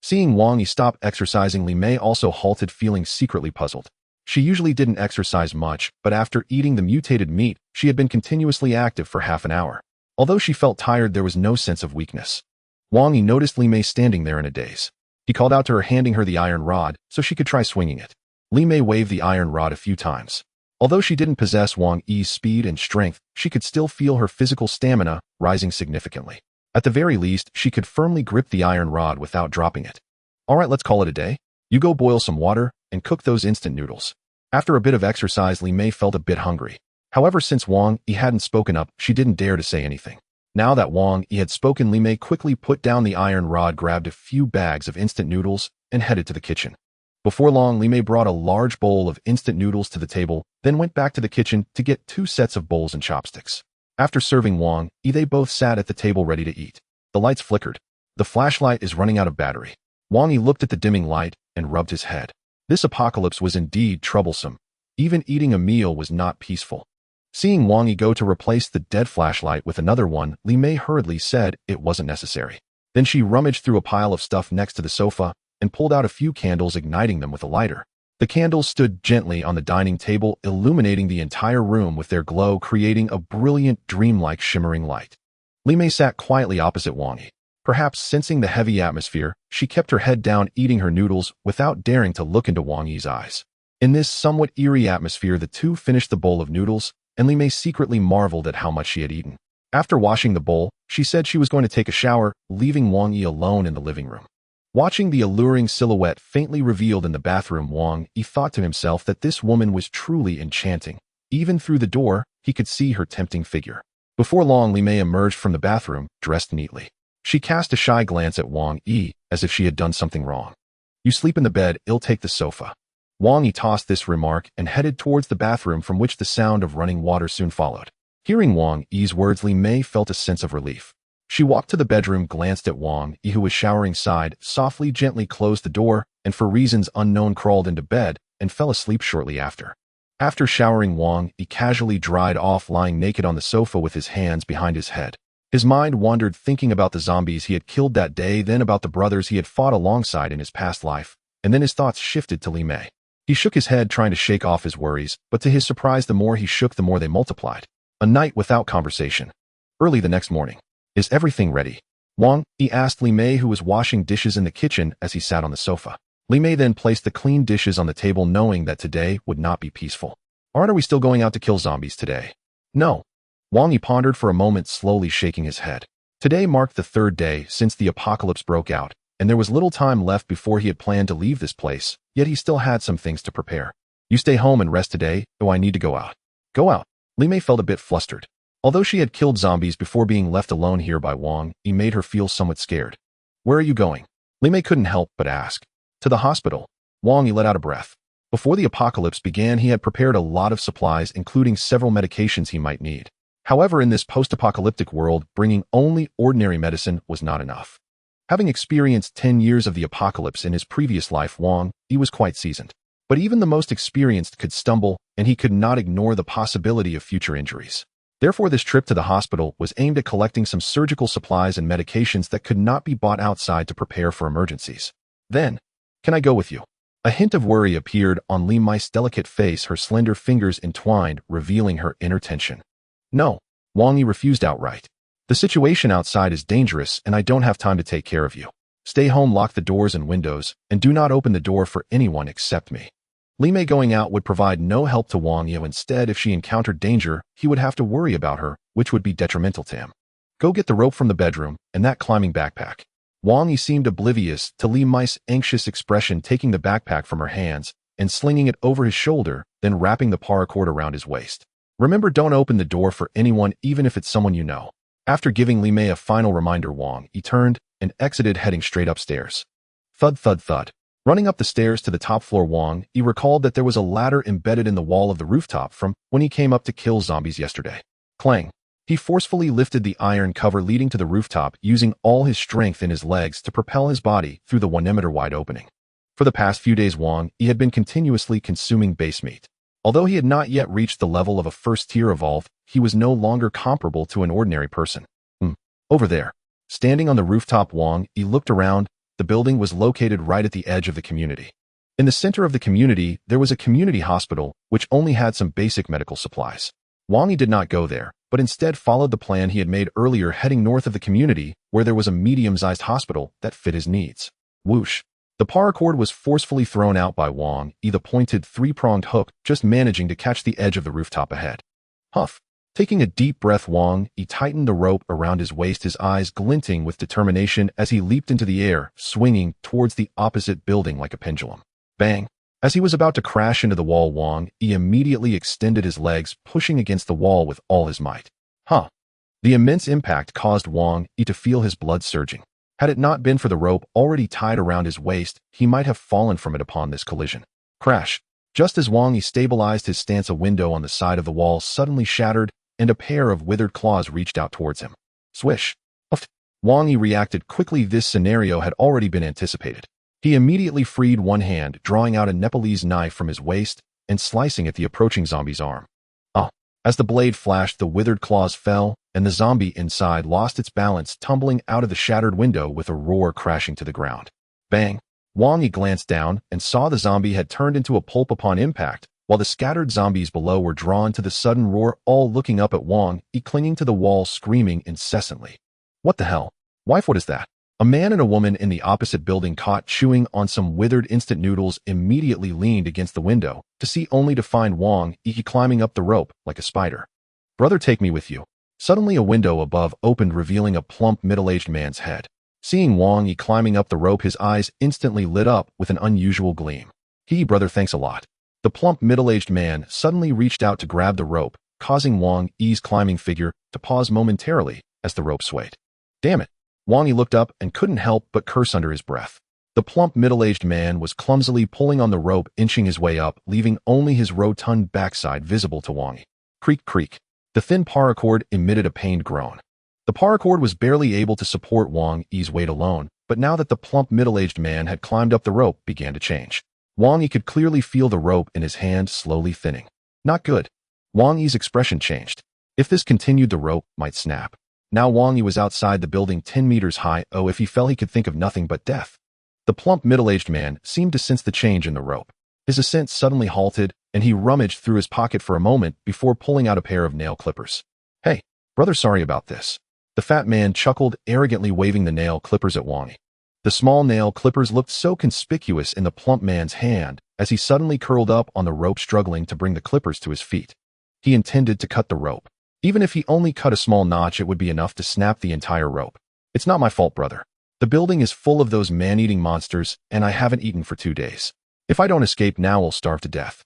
Seeing Wang Yi stop exercising, Li Mei also halted, feeling secretly puzzled. She usually didn't exercise much, but after eating the mutated meat, she had been continuously active for half an hour. Although she felt tired, there was no sense of weakness. Wang Yi noticed Li Mei standing there in a daze. He called out to her, handing her the iron rod so she could try swinging it. Li Mei waved the iron rod a few times. Although she didn't possess Wang Yi's speed and strength, she could still feel her physical stamina rising significantly. At the very least, she could firmly grip the iron rod without dropping it. All right, let's call it a day. You go boil some water and cook those instant noodles. After a bit of exercise, Li Mei felt a bit hungry. However, since Wang Yi hadn't spoken up, she didn't dare to say anything. Now that Wang Yi had spoken, Li Mei quickly put down the iron rod, grabbed a few bags of instant noodles, and headed to the kitchen. Before long, Li Mei brought a large bowl of instant noodles to the table, then went back to the kitchen to get 2 sets of bowls and chopsticks. After serving Wang Yi, they both sat at the table ready to eat. The lights flickered. The flashlight is running out of battery. Wang Yi looked at the dimming light and rubbed his head. This apocalypse was indeed troublesome. Even eating a meal was not peaceful. Seeing Wang Yi go to replace the dead flashlight with another one, Li Mei hurriedly said it wasn't necessary. Then she rummaged through a pile of stuff next to the sofa and pulled out a few candles, igniting them with a lighter. The candles stood gently on the dining table, illuminating the entire room with their glow, creating a brilliant, dreamlike shimmering light. Li Mei sat quietly opposite Wang Yi. Perhaps sensing the heavy atmosphere, she kept her head down, eating her noodles without daring to look into Wang Yi's eyes. In this somewhat eerie atmosphere, the two finished the bowl of noodles, and Li Mei secretly marveled at how much she had eaten. After washing the bowl, she said she was going to take a shower, leaving Wang Yi alone in the living room. Watching the alluring silhouette faintly revealed in the bathroom, Wang Yi thought to himself that this woman was truly enchanting. Even through the door, he could see her tempting figure. Before long, Li Mei emerged from the bathroom, dressed neatly. She cast a shy glance at Wang Yi, as if she had done something wrong. "You sleep in the bed, I'll take the sofa." Wang Yi tossed this remark and headed towards the bathroom, from which the sound of running water soon followed. Hearing Wang Yi's words, Li Mei felt a sense of relief. She walked to the bedroom, glanced at Wang Yi, who was showering, sighed, softly, gently closed the door, and for reasons unknown crawled into bed and fell asleep shortly after. After showering, Wang Yi casually dried off, lying naked on the sofa with his hands behind his head. His mind wandered, thinking about the zombies he had killed that day, then about the brothers he had fought alongside in his past life, and then his thoughts shifted to Li Mei. He shook his head, trying to shake off his worries, but to his surprise, the more he shook, the more they multiplied. A night without conversation. Early the next morning. "Is everything ready?" Wang Yi asked Li Mei, who was washing dishes in the kitchen, as he sat on the sofa. Li Mei then placed the clean dishes on the table, knowing that today would not be peaceful. "Are we still going out to kill zombies today?" "No." Wang Yi pondered for a moment, slowly shaking his head. Today marked the third day since the apocalypse broke out, and there was little time left before he had planned to leave this place, yet he still had some things to prepare. "You stay home and rest today, or I need to go out." "Go out." Li Mei felt a bit flustered. Although she had killed zombies before being left alone here by Wang Yi made her feel somewhat scared. "Where are you going?" Li Mei couldn't help but ask. "To the hospital." Wang Yi let out a breath. Before the apocalypse began, he had prepared a lot of supplies, including several medications he might need. However, in this post-apocalyptic world, bringing only ordinary medicine was not enough. Having experienced 10 years of the apocalypse in his previous life, Wang Yi was quite seasoned. But even the most experienced could stumble, and he could not ignore the possibility of future injuries. Therefore, this trip to the hospital was aimed at collecting some surgical supplies and medications that could not be bought outside to prepare for emergencies. Then, "Can I go with you?" A hint of worry appeared on Li Mei's delicate face, her slender fingers entwined, revealing her inner tension. "No." Wang Yi refused outright. "The situation outside is dangerous, and I don't have time to take care of you. Stay home, lock the doors and windows, and do not open the door for anyone except me." Li Mei going out would provide no help to Wang Yi. Instead, if she encountered danger, he would have to worry about her, which would be detrimental to him. "Go get the rope from the bedroom and that climbing backpack." Wang Yi seemed oblivious to Li Mei's anxious expression, taking the backpack from her hands and slinging it over his shoulder, then wrapping the paracord around his waist. "Remember, don't open the door for anyone, even if it's someone you know." After giving Li Mei a final reminder, Wang Yi turned and exited, heading straight upstairs. Thud, thud, thud. Running up the stairs to the top floor, Wang Yi recalled that there was a ladder embedded in the wall of the rooftop from when he came up to kill zombies yesterday. Clang. He forcefully lifted the iron cover leading to the rooftop, using all his strength in his legs to propel his body through the 1-meter wide opening. For the past few days, Wang Yi had been continuously consuming base meat. Although he had not yet reached the level of a first-tier evolved, he was no longer comparable to an ordinary person. Over there. Standing on the rooftop, Wang Yi looked around. The building was located right at the edge of the community. In the center of the community, there was a community hospital, which only had some basic medical supplies. Wang Yi did not go there, but instead followed the plan he had made earlier, heading north of the community, where there was a medium-sized hospital that fit his needs. Whoosh. The paracord was forcefully thrown out by Wang Yi, the pointed three-pronged hook just managing to catch the edge of the rooftop ahead. Huff. Taking a deep breath, Wang Yi tightened the rope around his waist, his eyes glinting with determination as he leaped into the air, swinging towards the opposite building like a pendulum. Bang. As he was about to crash into the wall, Wang Yi immediately extended his legs, pushing against the wall with all his might. The immense impact caused Wang Yi to feel his blood surging. Had it not been for the rope already tied around his waist, he might have fallen from it upon this collision. Crash. Just as Wang Yi stabilized his stance, a window on the side of the wall suddenly shattered, and a pair of withered claws reached out towards him. Swish. Wang Yi reacted quickly. This scenario had already been anticipated. He immediately freed one hand, drawing out a Nepalese knife from his waist and slicing at the approaching zombie's arm. As the blade flashed, the withered claws fell, and the zombie inside lost its balance, tumbling out of the shattered window with a roar, crashing to the ground. Bang! Wang Yi glanced down and saw the zombie had turned into a pulp upon impact, while the scattered zombies below were drawn to the sudden roar, all looking up at Wang Yi, clinging to the wall, screaming incessantly. What the hell? Wife, what is that? A man and a woman in the opposite building, caught chewing on some withered instant noodles, immediately leaned against the window, only to find Wang Yi climbing up the rope like a spider. Brother, take me with you. Suddenly a window above opened, revealing a plump, middle-aged man's head. Seeing Wang Yi climbing up the rope, his eyes instantly lit up with an unusual gleam. Brother, thanks a lot. The plump, middle-aged man suddenly reached out to grab the rope, causing Wang Yi's climbing figure to pause momentarily as the rope swayed. Damn it! Wang Yi looked up and couldn't help but curse under his breath. The plump, middle-aged man was clumsily pulling on the rope, inching his way up, leaving only his rotund backside visible to Wang Yi. Creak, creak. The thin paracord emitted a pained groan. The paracord was barely able to support Wang Yi's weight alone, but now that the plump, middle-aged man had climbed up, the rope began to change. Wang Yi could clearly feel the rope in his hand slowly thinning. Not good. Wang Yi's expression changed. If this continued, the rope might snap. Now Wang Yi was outside the building, 10 meters high. Oh, if he fell, he could think of nothing but death. The plump, middle-aged man seemed to sense the change in the rope. His ascent suddenly halted, and he rummaged through his pocket for a moment before pulling out a pair of nail clippers. Hey, brother, sorry about this. The fat man chuckled, arrogantly waving the nail clippers at Wang Yi. The small nail clippers looked so conspicuous in the plump man's hand as he suddenly curled up on the rope, struggling to bring the clippers to his feet. He intended to cut the rope. Even if he only cut a small notch, it would be enough to snap the entire rope. It's not my fault, brother. The building is full of those man-eating monsters, and I haven't eaten for 2 days. If I don't escape now, I'll starve to death.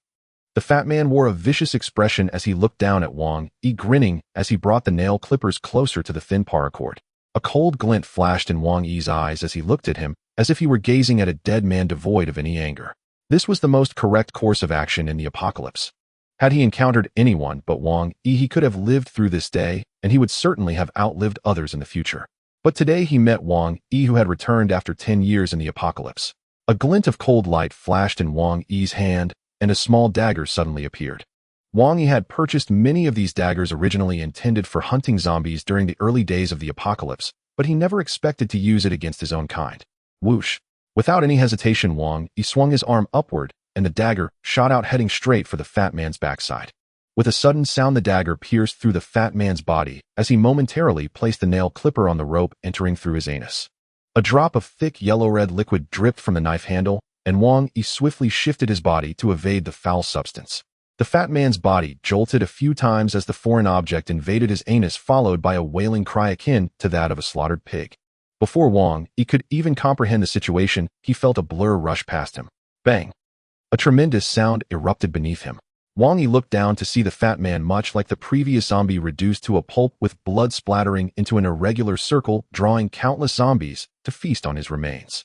The fat man wore a vicious expression as he looked down at Wang Yi, grinning as he brought the nail clippers closer to the thin paracord. A cold glint flashed in Wang Yi's eyes as he looked at him, as if he were gazing at a dead man devoid of any anger. This was the most correct course of action in the apocalypse. Had he encountered anyone but Wang Yi, he could have lived through this day, and he would certainly have outlived others in the future. But today he met Wang Yi, who had returned after 10 years in the apocalypse. A glint of cold light flashed in Wang Yi's hand, and a small dagger suddenly appeared. Wang Yi had purchased many of these daggers, originally intended for hunting zombies during the early days of the apocalypse, but he never expected to use it against his own kind. Whoosh! Without any hesitation, Wang Yi swung his arm upward, and the dagger shot out, heading straight for the fat man's backside. With a sudden sound, the dagger pierced through the fat man's body as he momentarily placed the nail clipper on the rope, entering through his anus. A drop of thick yellow-red liquid dripped from the knife handle, and Wang Yi swiftly shifted his body to evade the foul substance. The fat man's body jolted a few times as the foreign object invaded his anus, followed by a wailing cry akin to that of a slaughtered pig. Before Wang Yi could even comprehend the situation, he felt a blur rush past him. Bang! A tremendous sound erupted beneath him. Wang Yi looked down to see the fat man, much like the previous zombie, reduced to a pulp, with blood splattering into an irregular circle, drawing countless zombies to feast on his remains.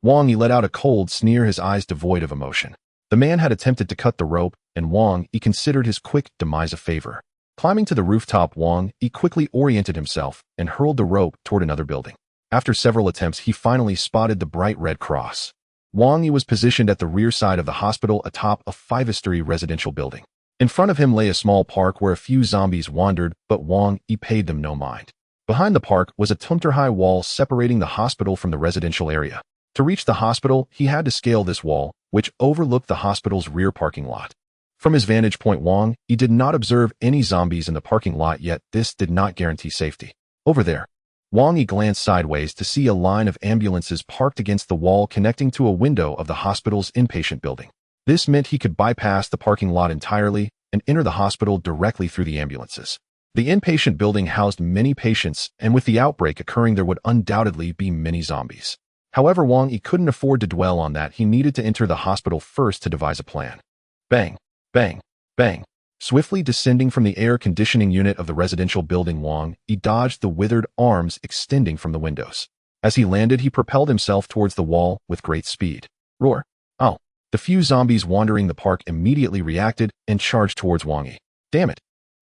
Wang Yi let out a cold sneer, his eyes devoid of emotion. The man had attempted to cut the rope, and Wang Yi considered his quick demise a favor. Climbing to the rooftop, Wang Yi quickly oriented himself and hurled the rope toward another building. After several attempts, he finally spotted the bright red cross. Wang Yi was positioned at the rear side of the hospital atop a 5-story residential building. In front of him lay a small park where a few zombies wandered, but Wang Yi paid them no mind. Behind the park was a 2-meter-high wall separating the hospital from the residential area. To reach the hospital, he had to scale this wall, which overlooked the hospital's rear parking lot. From his vantage point, Wang Yi did not observe any zombies in the parking lot, yet this did not guarantee safety. Over there, Wang Yi glanced sideways to see a line of ambulances parked against the wall connecting to a window of the hospital's inpatient building. This meant he could bypass the parking lot entirely and enter the hospital directly through the ambulances. The inpatient building housed many patients, and with the outbreak occurring, there would undoubtedly be many zombies. However, Wang Yi couldn't afford to dwell on that. He needed to enter the hospital first to devise a plan. Bang! Bang! Bang! Swiftly descending from the air conditioning unit of the residential building, Wang Yi dodged the withered arms extending from the windows. As he landed, he propelled himself towards the wall with great speed. Roar! Oh! The few zombies wandering the park immediately reacted and charged towards Wang Yi. Damn it!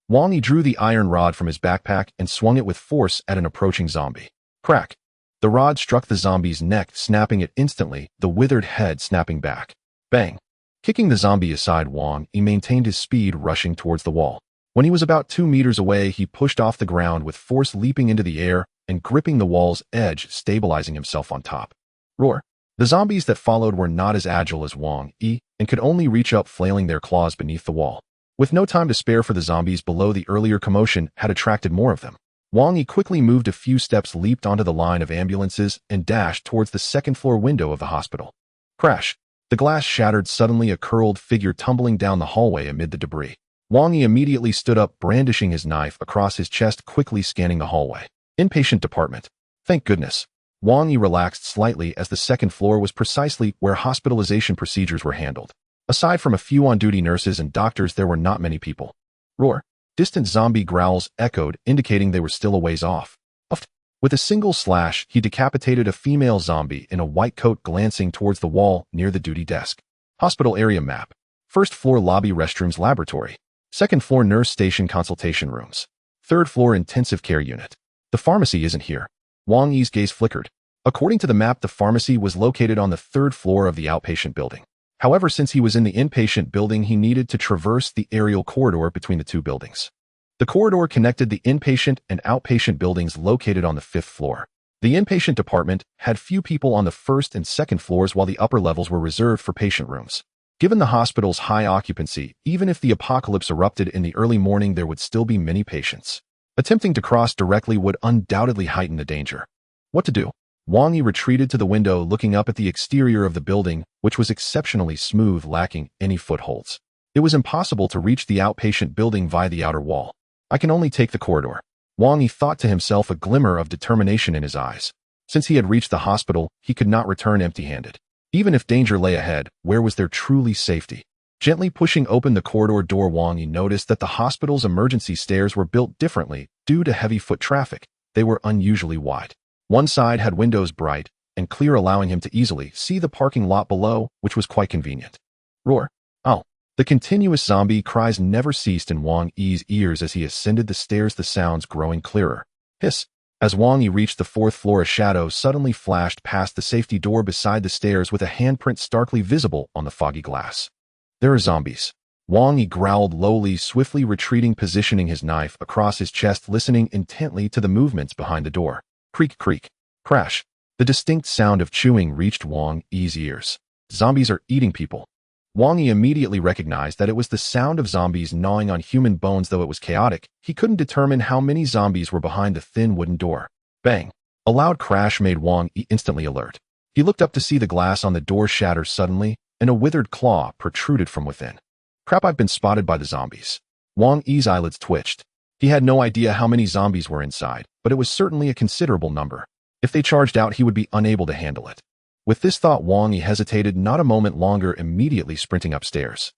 Wang Yi drew the iron rod from his backpack and swung it with force at an approaching zombie. Crack! The rod struck the zombie's neck, snapping it instantly, the withered head snapping back. Bang! Kicking the zombie aside, Wang Yi maintained his speed, rushing towards the wall. When he was about 2 meters away, he pushed off the ground with force, leaping into the air and gripping the wall's edge, stabilizing himself on top. Roar. The zombies that followed were not as agile as Wang Yi and could only reach up, flailing their claws beneath the wall. With no time to spare for the zombies below, the earlier commotion had attracted more of them. Wang Yi quickly moved a few steps, leaped onto the line of ambulances, and dashed towards the second-floor window of the hospital. Crash! The glass shattered, suddenly a curled figure tumbling down the hallway amid the debris. Wang Yi immediately stood up, brandishing his knife across his chest, quickly scanning the hallway. Inpatient department. Thank goodness. Wang Yi relaxed slightly, as the second floor was precisely where hospitalization procedures were handled. Aside from a few on-duty nurses and doctors, there were not many people. Roar. Distant zombie growls echoed, indicating they were still a ways off. With a single slash, he decapitated a female zombie in a white coat, glancing towards the wall near the duty desk. Hospital area map. First floor lobby, restrooms, laboratory. Second floor nurse station, consultation rooms. Third floor intensive care unit. The pharmacy isn't here. Wang Yi's gaze flickered. According to the map, the pharmacy was located on the third floor of the outpatient building. However, since he was in the inpatient building, he needed to traverse the aerial corridor between the two buildings. The corridor connected the inpatient and outpatient buildings located on the 5th floor. The inpatient department had few people on the first and second floors, while the upper levels were reserved for patient rooms. Given the hospital's high occupancy, even if the apocalypse erupted in the early morning, there would still be many patients. Attempting to cross directly would undoubtedly heighten the danger. What to do? Wang Yi retreated to the window, looking up at the exterior of the building, which was exceptionally smooth, lacking any footholds. It was impossible to reach the outpatient building via the outer wall. I can only take the corridor. Wang Yi thought to himself, a glimmer of determination in his eyes. Since he had reached the hospital, he could not return empty-handed. Even if danger lay ahead, where was there truly safety? Gently pushing open the corridor door, Wang Yi noticed that the hospital's emergency stairs were built differently due to heavy foot traffic. They were unusually wide. One side had windows bright and clear, allowing him to easily see the parking lot below, which was quite convenient. Roar. Ow. The continuous zombie cries never ceased in Wang Yi's ears as he ascended the stairs, the sounds growing clearer. Hiss. As Wang Yi reached the 4th floor, a shadow suddenly flashed past the safety door beside the stairs, with a handprint starkly visible on the foggy glass. There are zombies. Wang Yi growled lowly, swiftly retreating, positioning his knife across his chest, listening intently to the movements behind the door. Creak, creak. Crash. The distinct sound of chewing reached Wang Yi's ears. Zombies are eating people. Wang Yi immediately recognized that it was the sound of zombies gnawing on human bones. Though it was chaotic, he couldn't determine how many zombies were behind the thin wooden door. Bang. A loud crash made Wang Yi instantly alert. He looked up to see the glass on the door shatter suddenly, and a withered claw protruded from within. Crap, I've been spotted by the zombies. Wang Yi's eyelids twitched. He had no idea how many zombies were inside, but it was certainly a considerable number. If they charged out, he would be unable to handle it. With this thought, Wang Yi hesitated not a moment longer, immediately sprinting upstairs.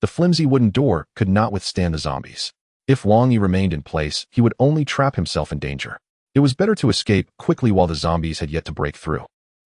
The flimsy wooden door could not withstand the zombies. If Wang Yi remained in place, he would only trap himself in danger. It was better to escape quickly while the zombies had yet to break through.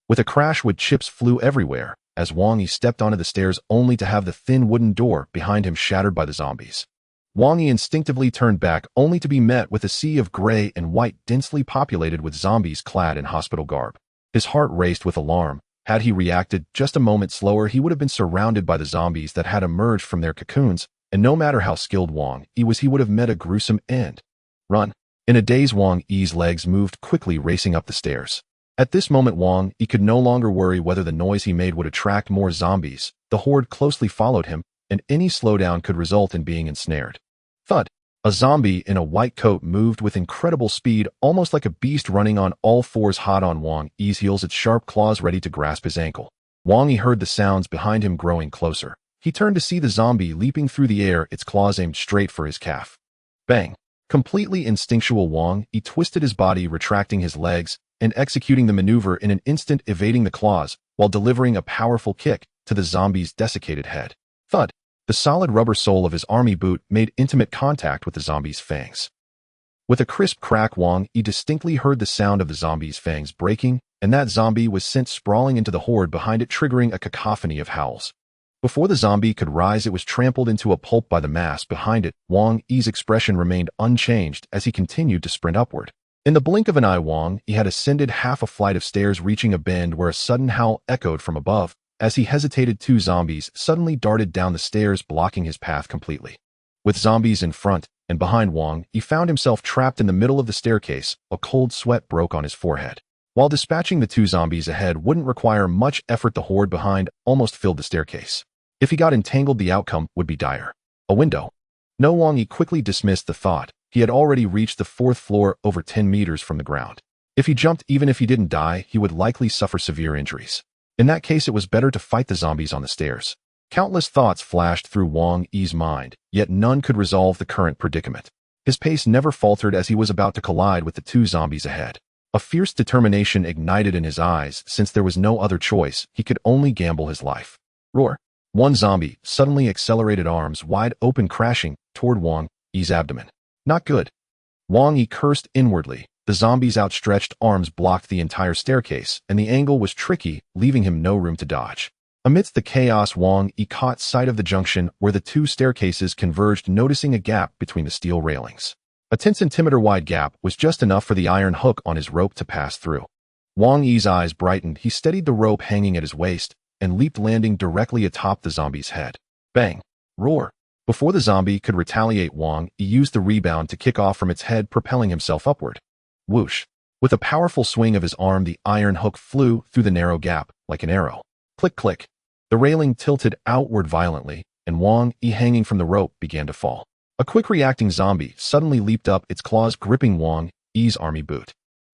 With a crash, wood chips flew everywhere as Wang Yi stepped onto the stairs, only to have the thin wooden door behind him shattered by the zombies. Wang Yi instinctively turned back, only to be met with a sea of gray and white, densely populated with zombies clad in hospital garb. His heart raced with alarm. Had he reacted just a moment slower, he would have been surrounded by the zombies that had emerged from their cocoons, and no matter how skilled Wang Yi was, he would have met a gruesome end. Run. In a daze, Wang Yi's legs moved quickly, racing up the stairs. At this moment, Wang Yi could no longer worry whether the noise he made would attract more zombies. The horde closely followed him, and any slowdown could result in being ensnared. Thud. A zombie in a white coat moved with incredible speed, almost like a beast running on all fours, hot on Wang Yi's heels, its sharp claws ready to grasp his ankle. Wang Yi heard the sounds behind him growing closer. He turned to see the zombie leaping through the air, its claws aimed straight for his calf. Bang. Completely instinctual, Wang Yi twisted his body, retracting his legs, and executing the maneuver in an instant, evading the claws, while delivering a powerful kick to the zombie's desiccated head. Thud. The solid rubber sole of his army boot made intimate contact with the zombie's fangs. With a crisp crack, Wang Yi distinctly heard the sound of the zombie's fangs breaking, and that zombie was sent sprawling into the horde behind it, triggering a cacophony of howls. Before the zombie could rise, it was trampled into a pulp by the mass behind it. Wang Yi's expression remained unchanged as he continued to sprint upward. In the blink of an eye, Wang Yi had ascended half a flight of stairs, reaching a bend where a sudden howl echoed from above. As he hesitated, two zombies suddenly darted down the stairs, blocking his path completely. With zombies in front and behind Wang, he found himself trapped in the middle of the staircase. A cold sweat broke on his forehead. While dispatching the two zombies ahead wouldn't require much effort, the horde behind almost filled the staircase. If he got entangled, the outcome would be dire. A window. No, Wang Yi quickly dismissed the thought. He had already reached the 4th floor over 10 meters from the ground. If he jumped, even if he didn't die, he would likely suffer severe injuries. In that case, it was better to fight the zombies on the stairs. Countless thoughts flashed through Wang Yi's mind, yet none could resolve the current predicament. His pace never faltered as he was about to collide with the two zombies ahead. A fierce determination ignited in his eyes. Since there was no other choice, he could only gamble his life. Roar! One zombie suddenly accelerated, arms wide open, crashing toward Wang Yi's abdomen. Not good. Wang Yi cursed inwardly. The zombie's outstretched arms blocked the entire staircase, and the angle was tricky, leaving him no room to dodge. Amidst the chaos, Wang Yi caught sight of the junction where the two staircases converged, noticing a gap between the steel railings. A 10-centimeter-wide gap was just enough for the iron hook on his rope to pass through. Wang Yi's eyes brightened. He steadied the rope hanging at his waist and leaped, landing directly atop the zombie's head. Bang! Roar! Before the zombie could retaliate, Wang Yi used the rebound to kick off from its head, propelling himself upward. Whoosh! With a powerful swing of his arm, the iron hook flew through the narrow gap like an arrow. Click, click. The railing tilted outward violently, and Wang Yi, hanging from the rope, began to fall. A quick reacting zombie suddenly leaped up, its claws gripping Wang Yi's army boot.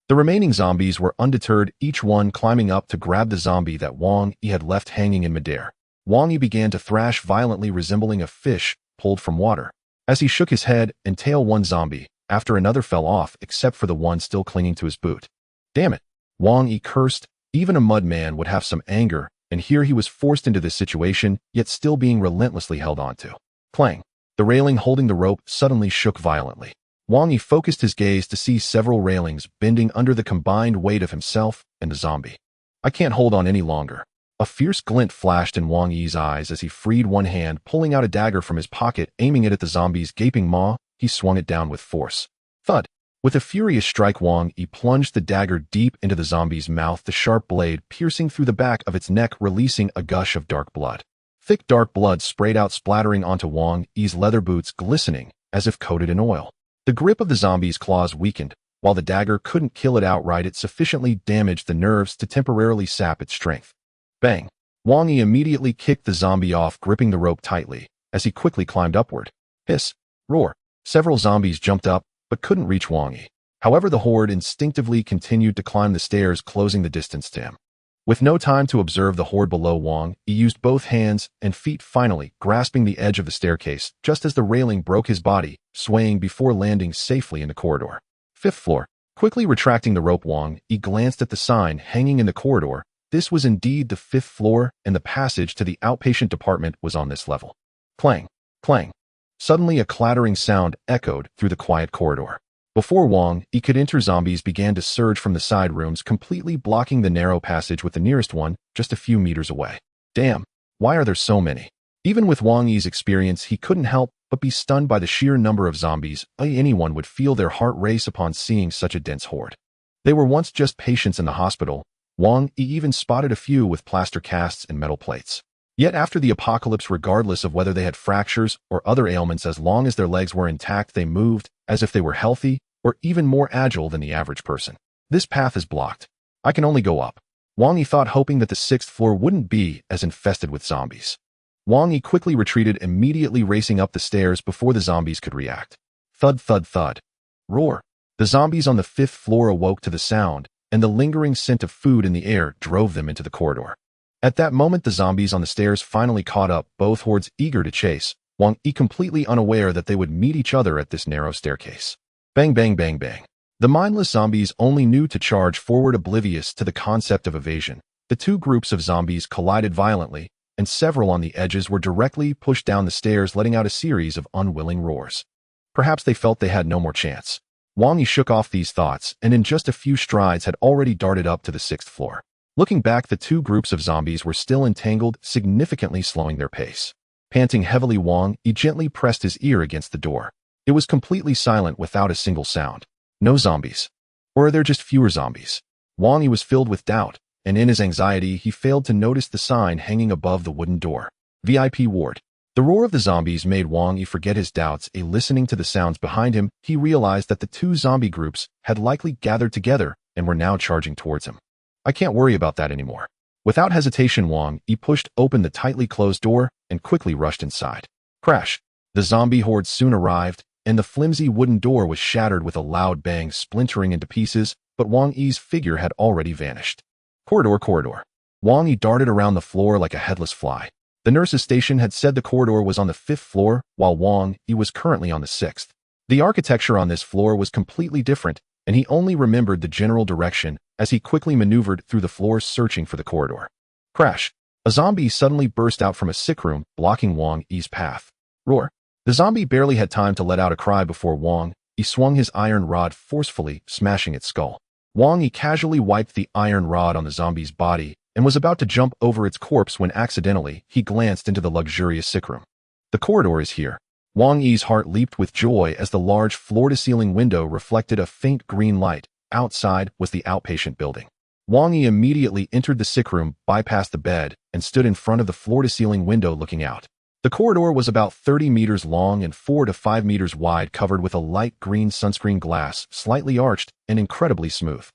The remaining zombies were undeterred, each one climbing up to grab the zombie that Wang Yi had left hanging in midair. Wang Yi began to thrash violently, resembling a fish pulled from water. As he shook his head and tail, one zombie after another fell off, except for the one still clinging to his boot. Damn it! Wang Yi cursed. Even a mud man would have some anger, and here he was forced into this situation, yet still being relentlessly held onto. Clang! The railing holding the rope suddenly shook violently. Wang Yi focused his gaze to see several railings bending under the combined weight of himself and the zombie. I can't hold on any longer. A fierce glint flashed in Wang Yi's eyes as he freed one hand, pulling out a dagger from his pocket. Aiming it at the zombie's gaping maw, he swung it down with force. Thud! With a furious strike, Wang Yi plunged the dagger deep into the zombie's mouth, the sharp blade piercing through the back of its neck, releasing a gush of dark blood. Thick dark blood sprayed out, splattering onto Wang Yi's leather boots, glistening as if coated in oil. The grip of the zombie's claws weakened. While the dagger couldn't kill it outright, it sufficiently damaged the nerves to temporarily sap its strength. Bang! Wang Yi immediately kicked the zombie off, gripping the rope tightly as he quickly climbed upward. Hiss! Roar! Several zombies jumped up, but couldn't reach Wang Yi. However, the horde instinctively continued to climb the stairs, closing the distance to him. With no time to observe the horde below, Wang Yi used both hands and feet, finally grasping the edge of the staircase just as the railing broke his body, swaying before landing safely in the corridor. 5th floor. Quickly retracting the rope, Wang Yi glanced at the sign hanging in the corridor. This was indeed the 5th floor, and the passage to the outpatient department was on this level. Clang! Clang! Suddenly, a clattering sound echoed through the quiet corridor. Before Wang Yi could enter, zombies began to surge from the side rooms, completely blocking the narrow passage, with the nearest one just a few meters away. Damn, why are there so many? Even with Wang Yi's experience, he couldn't help but be stunned by the sheer number of zombies. Anyone would feel their heart race upon seeing such a dense horde. They were once just patients in the hospital. Wang Yi even spotted a few with plaster casts and metal plates. Yet after the apocalypse, regardless of whether they had fractures or other ailments, as long as their legs were intact, they moved as if they were healthy, or even more agile than the average person. This path is blocked. I can only go up. Wang Yi thought, hoping that the 6th floor wouldn't be as infested with zombies. Wang Yi quickly retreated, immediately racing up the stairs before the zombies could react. Thud, thud, thud. Roar! The zombies on the 5th floor awoke to the sound, and the lingering scent of food in the air drove them into the corridor. At that moment, the zombies on the stairs finally caught up, both hordes eager to chase, Wang Yi completely unaware that they would meet each other at this narrow staircase. Bang, bang, bang, bang. The mindless zombies only knew to charge forward, oblivious to the concept of evasion. The two groups of zombies collided violently, and several on the edges were directly pushed down the stairs, letting out a series of unwilling roars. Perhaps they felt they had no more chance. Wang Yi shook off these thoughts, and in just a few strides had already darted up to the 6th floor. Looking back, the two groups of zombies were still entangled, significantly slowing their pace. Panting heavily, Wang Yi gently pressed his ear against the door. It was completely silent, without a single sound. No zombies. Or are there just fewer zombies? Wang Yi was filled with doubt, and in his anxiety he failed to notice the sign hanging above the wooden door. VIP ward. The roar of the zombies made Wang Yi forget his doubts. Listening to the sounds behind him, he realized that the two zombie groups had likely gathered together and were now charging towards him. I can't worry about that anymore. Without hesitation, Wang Yi pushed open the tightly closed door and quickly rushed inside. Crash! The zombie horde soon arrived, and the flimsy wooden door was shattered with a loud bang, splintering into pieces, but Wang Yi's figure had already vanished. Corridor. Wang Yi darted around the floor like a headless fly. The nurse's station had said the corridor was on the 5th floor, while Wang Yi was currently on the 6th. The architecture on this floor was completely different, and he only remembered the general direction as he quickly maneuvered through the floors searching for the corridor. Crash! A zombie suddenly burst out from a sick room, blocking Wang Yi's path. Roar! The zombie barely had time to let out a cry before Wang Yi swung his iron rod forcefully, smashing its skull. Wang Yi casually wiped the iron rod on the zombie's body and was about to jump over its corpse when accidentally he glanced into the luxurious sick room. The corridor is here. Wang Yi's heart leaped with joy as the large floor-to-ceiling window reflected a faint green light. Outside was the outpatient building. Wang Yi immediately entered the sick room, bypassed the bed, and stood in front of the floor-to-ceiling window looking out. The corridor was about 30 meters long and 4 to 5 meters wide, covered with a light green sunscreen glass, slightly arched and incredibly smooth.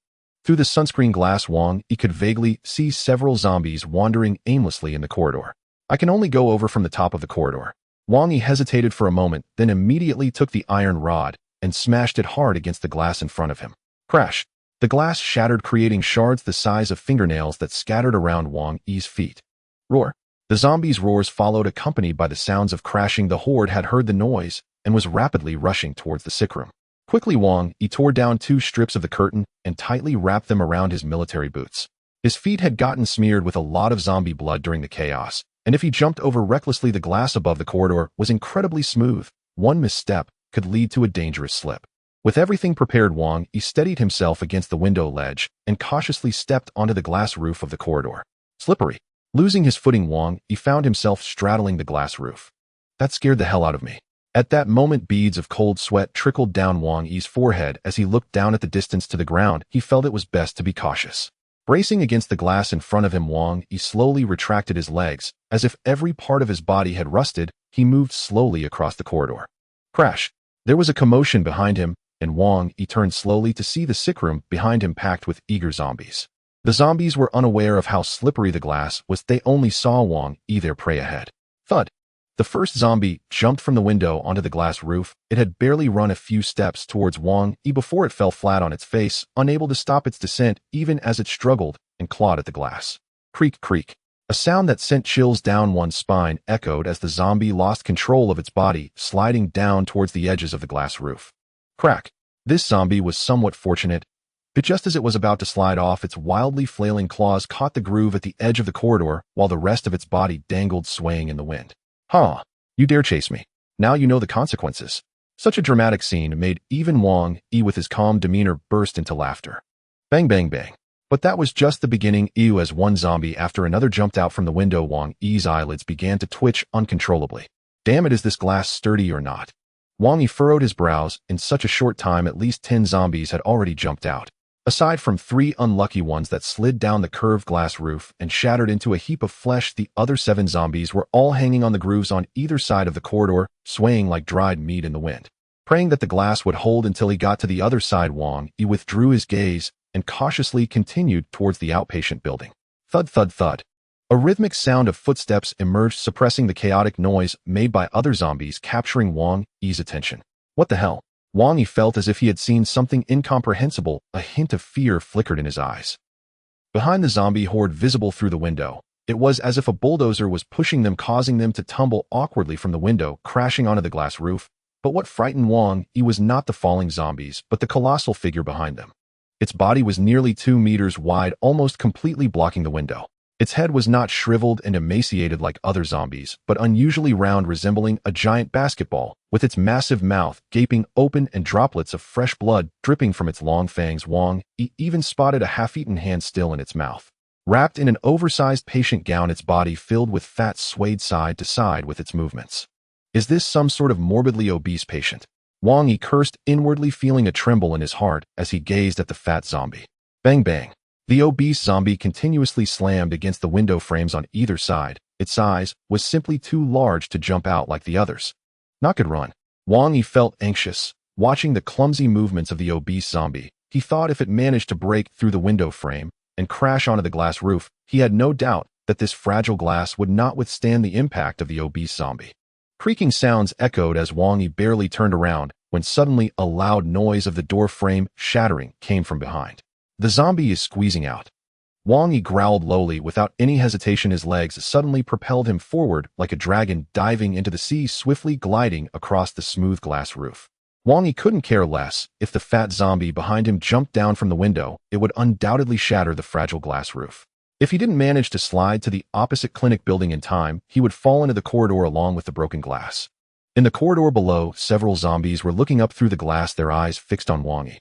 Through the sunscreen glass, Wang Yi could vaguely see several zombies wandering aimlessly in the corridor. I can only go over from the top of the corridor. Wang Yi hesitated for a moment, then immediately took the iron rod and smashed it hard against the glass in front of him. Crash! The glass shattered, creating shards the size of fingernails that scattered around Wang Yi's feet. Roar! The zombies' roars followed, accompanied by the sounds of crashing. The horde had heard the noise and was rapidly rushing towards the sick room. Quickly, Wang Yi tore down 2 strips of the curtain and tightly wrapped them around his military boots. His feet had gotten smeared with a lot of zombie blood during the chaos, and if he jumped over recklessly, the glass above the corridor was incredibly smooth. One misstep could lead to a dangerous slip. With everything prepared, Wang Yi steadied himself against the window ledge and cautiously stepped onto the glass roof of the corridor. Slippery. Losing his footing, Wang Yi found himself straddling the glass roof. That scared the hell out of me. At that moment, beads of cold sweat trickled down Wang Yi's forehead as he looked down at the distance to the ground. He felt it was best to be cautious. Bracing against the glass in front of him, Wang Yi slowly retracted his legs. As if every part of his body had rusted, he moved slowly across the corridor. Crash! There was a commotion behind him, and Wang Yi turned slowly to see the sick room behind him packed with eager zombies. The zombies were unaware of how slippery the glass was. They only saw Wang Yi, their prey, ahead. Thud! The first zombie jumped from the window onto the glass roof. It had barely run a few steps towards Wang Yi before it fell flat on its face, unable to stop its descent even as it struggled and clawed at the glass. Creak, creak. A sound that sent chills down one's spine echoed as the zombie lost control of its body, sliding down towards the edges of the glass roof. Crack. This zombie was somewhat fortunate, but just as it was about to slide off, its wildly flailing claws caught the groove at the edge of the corridor, while the rest of its body dangled, swaying in the wind. Huh, you dare chase me. Now you know the consequences. Such a dramatic scene made even Wang Yi, with his calm demeanor, burst into laughter. Bang, bang, bang. But that was just the beginning. Ew! As one zombie after another jumped out from the window, Wang Yi's eyelids began to twitch uncontrollably. Damn it, is this glass sturdy or not? Wang Yi furrowed his brows. In such a short time, at least 10 zombies had already jumped out. Aside from 3 unlucky ones that slid down the curved glass roof and shattered into a heap of flesh, the other 7 zombies were all hanging on the grooves on either side of the corridor, swaying like dried meat in the wind. Praying that the glass would hold until he got to the other side, Wang Yi withdrew his gaze and cautiously continued towards the outpatient building. Thud, thud, thud. A rhythmic sound of footsteps emerged, suppressing the chaotic noise made by other zombies, capturing Wang Yi's attention. What the hell? Wang Yi felt as if he had seen something incomprehensible. A hint of fear flickered in his eyes. Behind the zombie horde visible through the window, it was as if a bulldozer was pushing them, causing them to tumble awkwardly from the window, crashing onto the glass roof. But what frightened Wang Yi was not the falling zombies, but the colossal figure behind them. Its body was nearly 2 meters wide, almost completely blocking the window. Its head was not shriveled and emaciated like other zombies, but unusually round, resembling a giant basketball, with its massive mouth gaping open and droplets of fresh blood dripping from its long fangs. Wang Yi even spotted a half-eaten hand still in its mouth. Wrapped in an oversized patient gown, its body filled with fat swayed side to side with its movements. Is this some sort of morbidly obese patient? Wang Yi cursed inwardly, feeling a tremble in his heart as he gazed at the fat zombie. Bang, bang. The obese zombie continuously slammed against the window frames on either side. Its size was simply too large to jump out like the others. Not good run. Wang Yi felt anxious, watching the clumsy movements of the obese zombie. He thought if it managed to break through the window frame and crash onto the glass roof, he had no doubt that this fragile glass would not withstand the impact of the obese zombie. Creaking sounds echoed as Wang Yi barely turned around when suddenly a loud noise of the door frame shattering came from behind. The zombie is squeezing out. Wang Yi growled lowly without any hesitation. His legs suddenly propelled him forward like a dragon diving into the sea, swiftly gliding across the smooth glass roof. Wang Yi couldn't care less. If the fat zombie behind him jumped down from the window, it would undoubtedly shatter the fragile glass roof. If he didn't manage to slide to the opposite clinic building in time, he would fall into the corridor along with the broken glass. In the corridor below, several zombies were looking up through the glass, their eyes fixed on Wang Yi.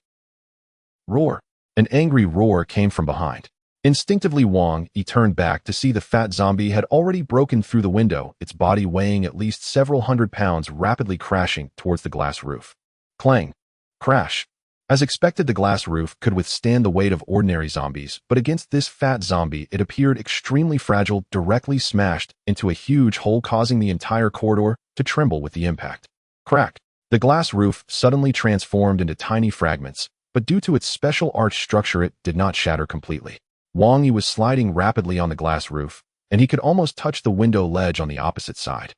Roar! An angry roar came from behind. Instinctively, Wang Yi turned back to see the fat zombie had already broken through the window, its body weighing at least several hundred pounds, rapidly crashing towards the glass roof. Clang! Crash! As expected, the glass roof could withstand the weight of ordinary zombies, but against this fat zombie, it appeared extremely fragile, directly smashed into a huge hole, causing the entire corridor to tremble with the impact. Crack! The glass roof suddenly transformed into tiny fragments, but due to its special arch structure, it did not shatter completely. Wang Yi was sliding rapidly on the glass roof, and he could almost touch the window ledge on the opposite side.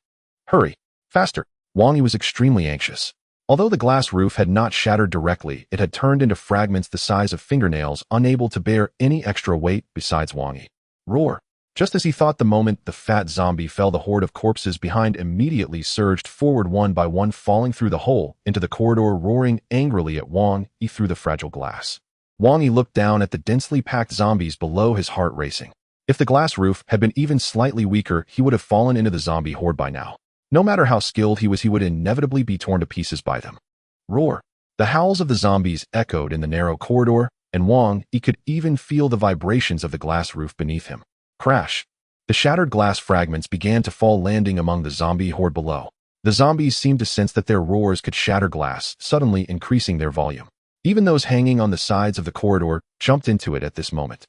Hurry! Faster! Wang Yi was extremely anxious. Although the glass roof had not shattered directly, it had turned into fragments the size of fingernails, unable to bear any extra weight besides Wang Yi. Roar! Just as he thought the moment the fat zombie fell, the horde of corpses behind immediately surged forward, one by one, falling through the hole into the corridor, roaring angrily at Wang Yi through the fragile glass. Wang Yi looked down at the densely packed zombies below, his heart racing. If the glass roof had been even slightly weaker, he would have fallen into the zombie horde by now. No matter how skilled he was, he would inevitably be torn to pieces by them. Roar! The howls of the zombies echoed in the narrow corridor, and Wang Yi could even feel the vibrations of the glass roof beneath him. Crash! The shattered glass fragments began to fall, landing among the zombie horde below. The zombies seemed to sense that their roars could shatter glass, suddenly increasing their volume. Even those hanging on the sides of the corridor jumped into it at this moment.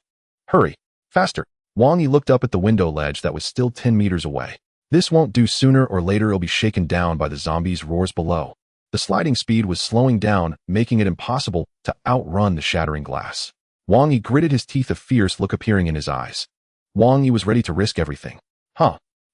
Hurry! Faster! Wang Yi looked up at the window ledge that was still 10 meters away. This won't do. Sooner or later it'll be shaken down by the zombies' roars below. The sliding speed was slowing down, making it impossible to outrun the shattering glass. Wang Yi gritted his teeth, a fierce look appearing in his eyes. Wang Yi was ready to risk everything.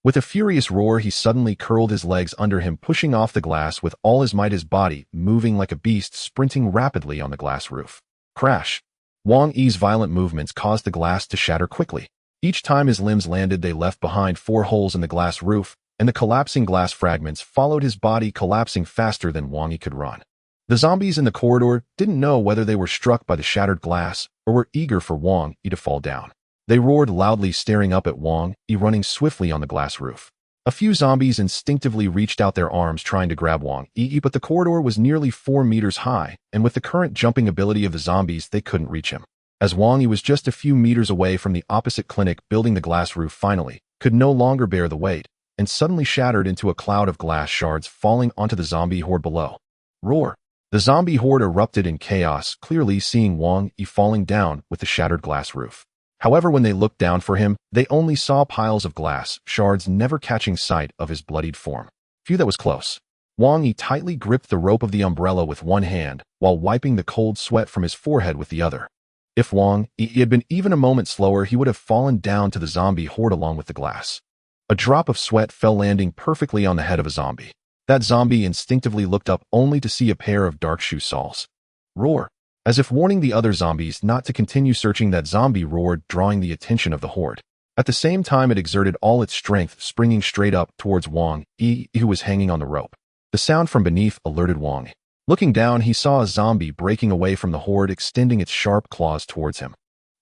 With a furious roar, he suddenly curled his legs under him, pushing off the glass with all his might, his body moving like a beast, sprinting rapidly on the glass roof. Crash! Wang Yi's violent movements caused the glass to shatter quickly. Each time his limbs landed, they left behind 4 holes in the glass roof, and the collapsing glass fragments followed his body, collapsing faster than Wang Yi could run. The zombies in the corridor didn't know whether they were struck by the shattered glass or were eager for Wang Yi to fall down. They roared loudly, staring up at Wang Yi running swiftly on the glass roof. A few zombies instinctively reached out their arms trying to grab Wang Yi, but the corridor was nearly 4 meters high, and with the current jumping ability of the zombies, they couldn't reach him. As Wang Yi was just a few meters away from the opposite clinic building, the glass roof finally could no longer bear the weight, and suddenly shattered into a cloud of glass shards, falling onto the zombie horde below. Roar! The zombie horde erupted in chaos, clearly seeing Wang Yi falling down with the shattered glass roof. However, when they looked down for him, they only saw piles of glass shards, never catching sight of his bloodied form. Phew, that was close. Wang Yi tightly gripped the rope of the umbrella with one hand, while wiping the cold sweat from his forehead with the other. If Wang Yi had been even a moment slower, he would have fallen down to the zombie horde along with the glass. A drop of sweat fell, landing perfectly on the head of a zombie. That zombie instinctively looked up, only to see a pair of dark shoe soles. Roar! As if warning the other zombies not to continue searching, that zombie roared, drawing the attention of the horde. At the same time, it exerted all its strength, springing straight up towards Wang Yi, who was hanging on the rope. The sound from beneath alerted Wang Yi. Looking down, he saw a zombie breaking away from the horde, extending its sharp claws towards him.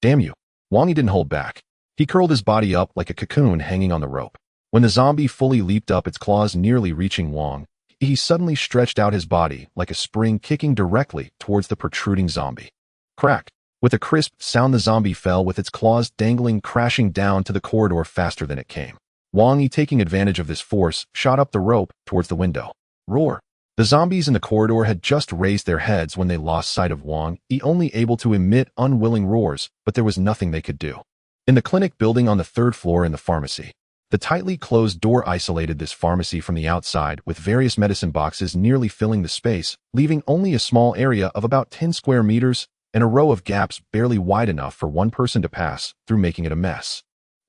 Damn you! Wang Yi didn't hold back. He curled his body up like a cocoon hanging on the rope. When the zombie fully leaped up, its claws nearly reaching Wang, he suddenly stretched out his body like a spring, kicking directly towards the protruding zombie. Crack! With a crisp sound, the zombie fell with its claws dangling, crashing down to the corridor faster than it came. Wang Yi, taking advantage of this force, shot up the rope towards the window. Roar! The zombies in the corridor had just raised their heads when they lost sight of Wang Yi, only able to emit unwilling roars, but there was nothing they could do. In the clinic building on the third floor in the pharmacy, the tightly closed door isolated this pharmacy from the outside, with various medicine boxes nearly filling the space, leaving only a small area of about 10 square meters and a row of gaps barely wide enough for one person to pass through, making it a mess.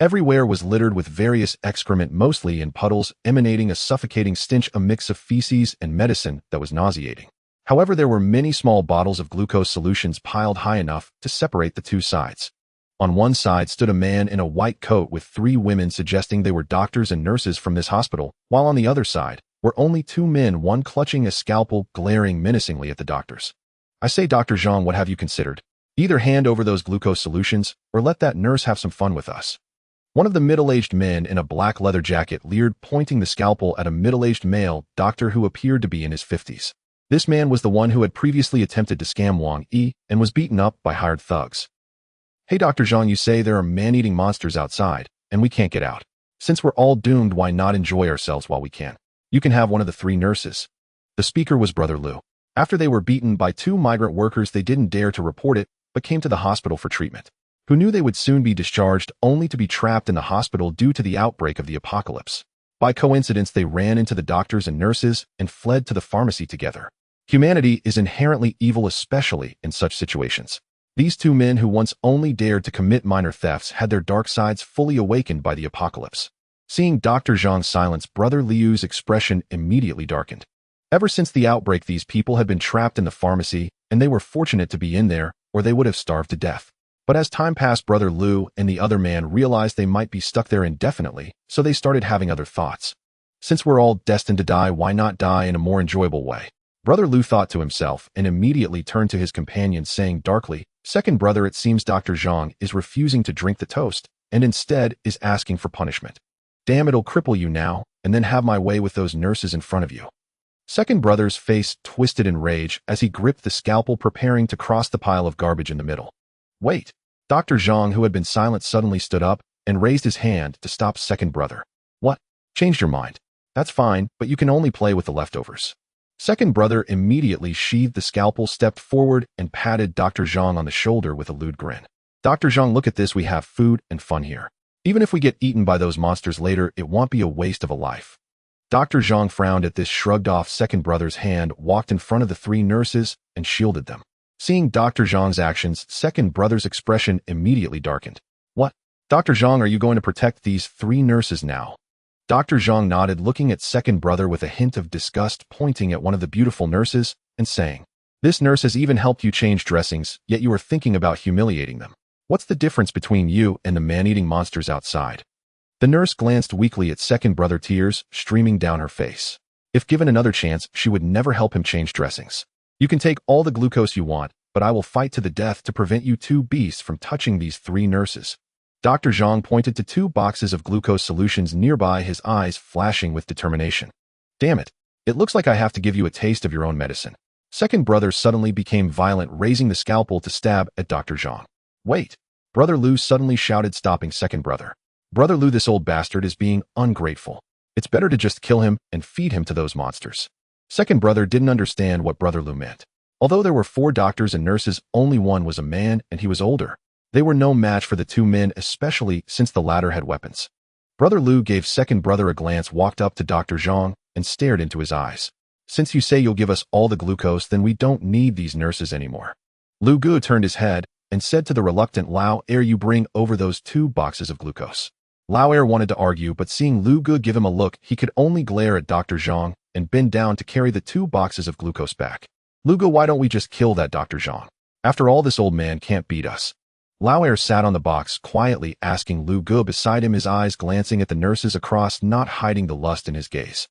Everywhere was littered with various excrement, mostly in puddles, emanating a suffocating stench, a mix of feces and medicine that was nauseating. However, there were many small bottles of glucose solutions piled high enough to separate the two sides. On one side stood a man in a white coat with 3 women, suggesting they were doctors and nurses from this hospital, while on the other side were only 2 men, one clutching a scalpel, glaring menacingly at the doctors. I say, Dr. Zhang, what have you considered? Either hand over those glucose solutions or let that nurse have some fun with us. One of the middle-aged men in a black leather jacket leered, pointing the scalpel at a middle-aged male doctor who appeared to be in his 50s. This man was the one who had previously attempted to scam Wang Yi and was beaten up by hired thugs. Hey, Dr. Zhang, you say there are man-eating monsters outside, and we can't get out. Since we're all doomed, why not enjoy ourselves while we can? You can have one of the 3 nurses. The speaker was Brother Lu. After they were beaten by 2 migrant workers, they didn't dare to report it, but came to the hospital for treatment. Who knew they would soon be discharged, only to be trapped in the hospital due to the outbreak of the apocalypse. By coincidence, they ran into the doctors and nurses and fled to the pharmacy together. Humanity is inherently evil, especially in such situations. These 2 men, who once only dared to commit minor thefts, had their dark sides fully awakened by the apocalypse. Seeing Dr. Zhang's silence, Brother Liu's expression immediately darkened. Ever since the outbreak, these people had been trapped in the pharmacy, and they were fortunate to be in there, or they would have starved to death. But as time passed, Brother Lu and the other man realized they might be stuck there indefinitely, so they started having other thoughts. Since we're all destined to die, why not die in a more enjoyable way? Brother Lu thought to himself and immediately turned to his companion, saying darkly, "Second brother, it seems Dr. Zhang is refusing to drink the toast and instead is asking for punishment. Damn, it'll cripple you now and then have my way with those nurses in front of you." Second brother's face twisted in rage as he gripped the scalpel, preparing to cross the pile of garbage in the middle. Wait! Dr. Zhang, who had been silent, suddenly stood up and raised his hand to stop second brother. What? Changed your mind? That's fine, but you can only play with the leftovers. Second brother immediately sheathed the scalpel, stepped forward, and patted Dr. Zhang on the shoulder with a lewd grin. "Dr. Zhang, look at this. We have food and fun here. Even if we get eaten by those monsters later, it won't be a waste of a life." Dr. Zhang frowned at this, shrugged off second brother's hand, walked in front of the 3 nurses, and shielded them. Seeing Dr. Zhang's actions, second brother's expression immediately darkened. "What? Dr. Zhang, are you going to protect these 3 nurses now?" Dr. Zhang nodded, looking at second brother with a hint of disgust, pointing at one of the beautiful nurses and saying, "This nurse has even helped you change dressings, yet you are thinking about humiliating them. What's the difference between you and the man-eating monsters outside?" The nurse glanced weakly at second brother, tears streaming down her face. If given another chance, she would never help him change dressings. "You can take all the glucose you want, but I will fight to the death to prevent you 2 beasts from touching these 3 nurses." Dr. Zhang pointed to 2 boxes of glucose solutions nearby, his eyes flashing with determination. "Damn it. It looks like I have to give you a taste of your own medicine." Second brother suddenly became violent, raising the scalpel to stab at Dr. Zhang. "Wait!" Brother Lu suddenly shouted, stopping second brother. "Brother Lu, this old bastard is being ungrateful. It's better to just kill him and feed him to those monsters." Second brother didn't understand what Brother Lu meant. Although there were 4 doctors and nurses, only one was a man, and he was older. They were no match for the 2 men, especially since the latter had weapons. Brother Lu gave second brother a glance, walked up to Dr. Zhang, and stared into his eyes. "Since you say you'll give us all the glucose, then we don't need these nurses anymore." Lu Gu turned his head and said to the reluctant Lao Er, "You bring over those 2 boxes of glucose." Lao Er wanted to argue, but seeing Lu Gu give him a look, he could only glare at Dr. Zhang and bend down to carry the 2 boxes of glucose back. "Lu Gu, why don't we just kill that Dr. Zhang? After all, this old man can't beat us." Lao Er sat on the box, quietly asking Lu Gu beside him, his eyes glancing at the nurses across, not hiding the lust in his gaze.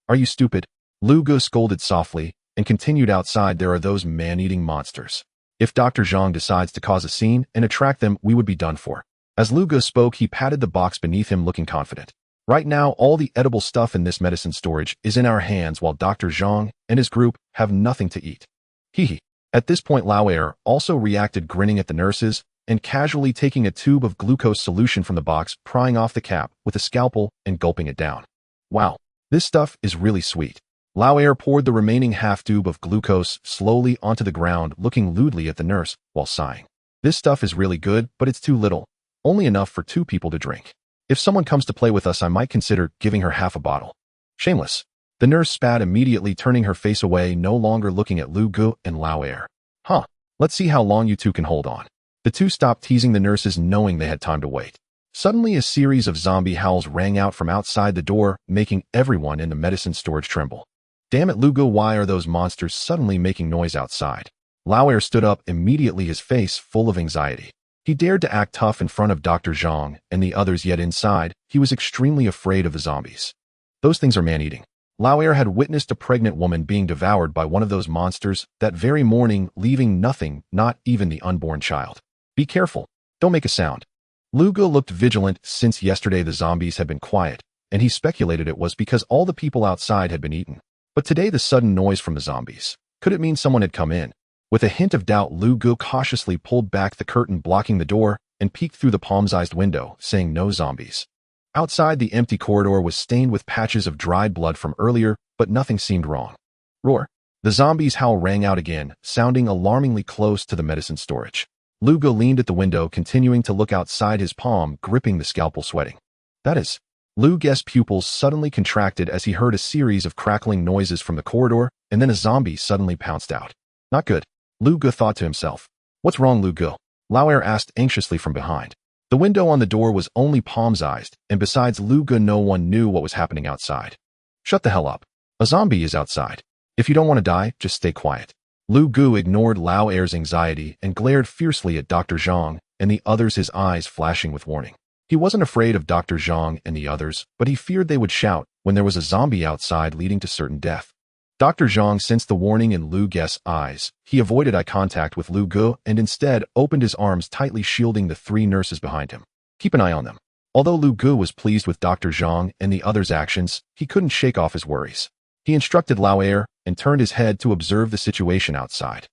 "Are you stupid?" Lu Gu scolded softly and continued, "Outside there are those man-eating monsters. If Dr. Zhang decides to cause a scene and attract them, we would be done for." As Lu Gu spoke, he patted the box beneath him, looking confident. "Right now, all the edible stuff in this medicine storage is in our hands, while Dr. Zhang and his group have nothing to eat." Hee. At this point, Lao Er also reacted, grinning at the nurses and casually taking a tube of glucose solution from the box, prying off the cap with a scalpel and gulping it down. "Wow, this stuff is really sweet. Lao Air poured the remaining half-tube of glucose slowly onto the ground, looking lewdly at the nurse while sighing. This stuff is really good, but it's too little. Only enough for 2 people to drink. If someone comes to play with us, I might consider giving her half a bottle. Shameless. The nurse spat, immediately turning her face away, no longer looking at Lu Gu and Lao Air. Huh. Let's see how long you two can hold on. The two stopped teasing the nurses, knowing they had time to wait. Suddenly, a series of zombie howls rang out from outside the door, making everyone in the medicine storage tremble. Damn it, Lu Gu, why are those monsters suddenly making noise outside? Lao Air stood up immediately, his face full of anxiety. He dared to act tough in front of Dr. Zhang and the others, yet inside, he was extremely afraid of the zombies. Those things are man-eating. Lao Air had witnessed a pregnant woman being devoured by one of those monsters that very morning, leaving nothing, not even the unborn child. Be careful. Don't make a sound. Lu Gu looked vigilant since yesterday the zombies had been quiet, and he speculated it was because all the people outside had been eaten. But today the sudden noise from the zombies. Could it mean someone had come in? With a hint of doubt, Lu Gu cautiously pulled back the curtain blocking the door and peeked through the palm-sized window, saying no zombies. Outside, the empty corridor was stained with patches of dried blood from earlier, but nothing seemed wrong. Roar. The zombies' howl rang out again, sounding alarmingly close to the medicine storage. Lu Gu leaned at the window, continuing to look outside, his palm gripping the scalpel, sweating. That is. Lu Gu's pupils suddenly contracted as he heard a series of crackling noises from the corridor, and then a zombie suddenly pounced out. Not good. Lu Gu thought to himself. What's wrong, Lu Gu? Lao Air asked anxiously from behind. The window on the door was only palm-sized, and besides Lu Gu, no one knew what was happening outside. Shut the hell up. A zombie is outside. If you don't want to die, just stay quiet. Lu Gu ignored Lao Air's anxiety and glared fiercely at Dr. Zhang and the others, his eyes flashing with warning. He wasn't afraid of Dr. Zhang and the others, but he feared they would shout when there was a zombie outside, leading to certain death. Dr. Zhang sensed the warning in Lu Gu's eyes. He avoided eye contact with Lu Gu and instead opened his arms, tightly shielding the 3 nurses behind him. Keep an eye on them. Although Lu Gu was pleased with Dr. Zhang and the others' actions, he couldn't shake off his worries. He instructed Lao Air and turned his head to observe the situation outside.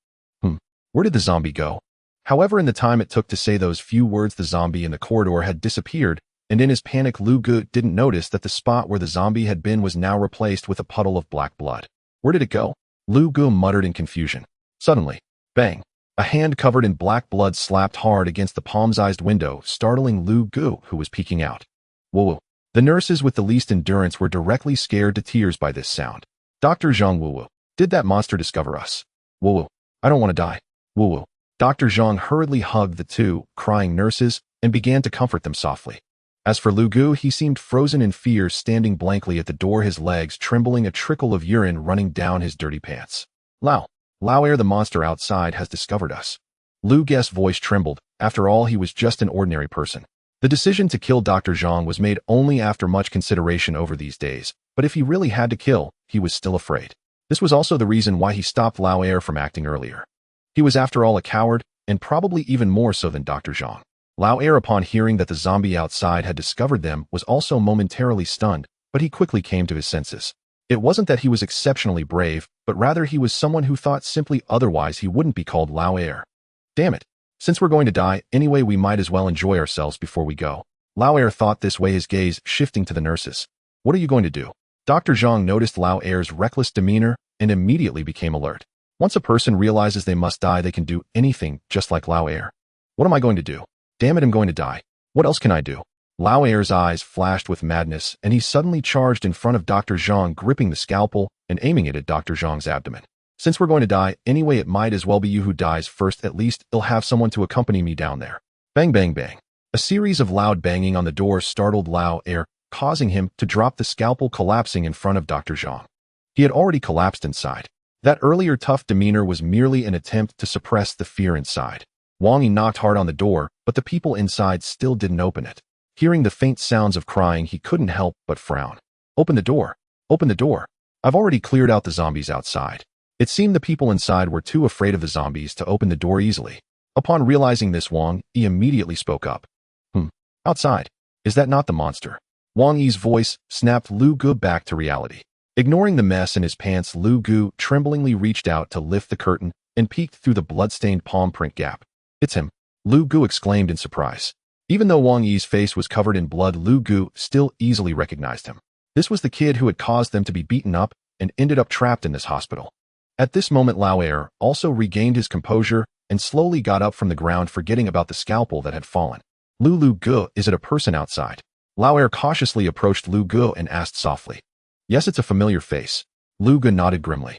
Where did the zombie go? However, in the time it took to say those few words, the zombie in the corridor had disappeared, and in his panic, Lu Gu didn't notice that the spot where the zombie had been was now replaced with a puddle of black blood. Where did it go? Lu Gu muttered in confusion. Suddenly, bang! A hand covered in black blood slapped hard against the palm-sized window, startling Lu Gu, who was peeking out. Woo-woo. The nurses with the least endurance were directly scared to tears by this sound. Dr. Zhang, woo-woo. Did that monster discover us? Woo-woo. I don't want to die. Woo-woo. Dr. Zhang hurriedly hugged the 2 crying nurses and began to comfort them softly. As for Lu Gu, he seemed frozen in fear, standing blankly at the door, his legs trembling, a trickle of urine running down his dirty pants. Lao Air, the monster outside has discovered us. Lu Gu's voice trembled. After all, he was just an ordinary person. The decision to kill Dr. Zhang was made only after much consideration over these days, but if he really had to kill, he was still afraid. This was also the reason why he stopped Lao Air from acting earlier. He was, after all, a coward, and probably even more so than Dr. Zhang. Lao Air, upon hearing that the zombie outside had discovered them, was also momentarily stunned, but he quickly came to his senses. It wasn't that he was exceptionally brave, but rather he was someone who thought simply otherwise he wouldn't be called Lao Air. Damn it. Since we're going to die anyway, we might as well enjoy ourselves before we go. Lao Air thought this way, his gaze shifting to the nurses. What are you going to do? Dr. Zhang noticed Lao Air's reckless demeanor and immediately became alert. Once a person realizes they must die, they can do anything, just like Lao Air. What am I going to do? Damn it, I'm going to die. What else can I do? Lao Air's eyes flashed with madness, and he suddenly charged in front of Dr. Zhang, gripping the scalpel and aiming it at Dr. Zhang's abdomen. Since we're going to die anyway, it might as well be you who dies first. At least I'll have someone to accompany me down there. Bang, bang, bang. A series of loud banging on the door startled Lao Air, causing him to drop the scalpel, collapsing in front of Dr. Zhang. He had already collapsed inside. That earlier tough demeanor was merely an attempt to suppress the fear inside. Wang Yi knocked hard on the door, but the people inside still didn't open it. Hearing the faint sounds of crying, he couldn't help but frown. Open the door. Open the door. I've already cleared out the zombies outside. It seemed the people inside were too afraid of the zombies to open the door easily. Upon realizing this, Wang Yi immediately spoke up. Outside. Is that not the monster? Wang Yi's voice snapped Lu Gu back to reality. Ignoring the mess in his pants, Lu Gu tremblingly reached out to lift the curtain and peeked through the blood-stained palm print gap. It's him. Lu Gu exclaimed in surprise. Even though Wang Yi's face was covered in blood, Lu Gu still easily recognized him. This was the kid who had caused them to be beaten up and ended up trapped in this hospital. At this moment, Lauer also regained his composure and slowly got up from the ground, forgetting about the scalpel that had fallen. Lu Gu, is it a person outside? Lauer cautiously approached Lu Gu and asked softly. Yes, it's a familiar face. Lu Gu nodded grimly.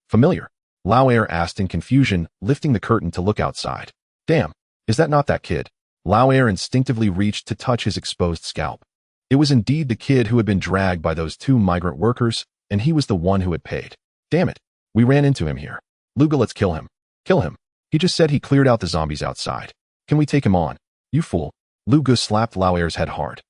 Familiar? Lauer asked in confusion, lifting the curtain to look outside. Damn, is that not that kid? Lauer instinctively reached to touch his exposed scalp. It was indeed the kid who had been dragged by those two migrant workers, and he was the one who had paid. Damn it, we ran into him here. Lu Gu, let's kill him. Kill him. He just said he cleared out the zombies outside. Can we take him on? You fool. Lu Gu slapped Lauer's head hard.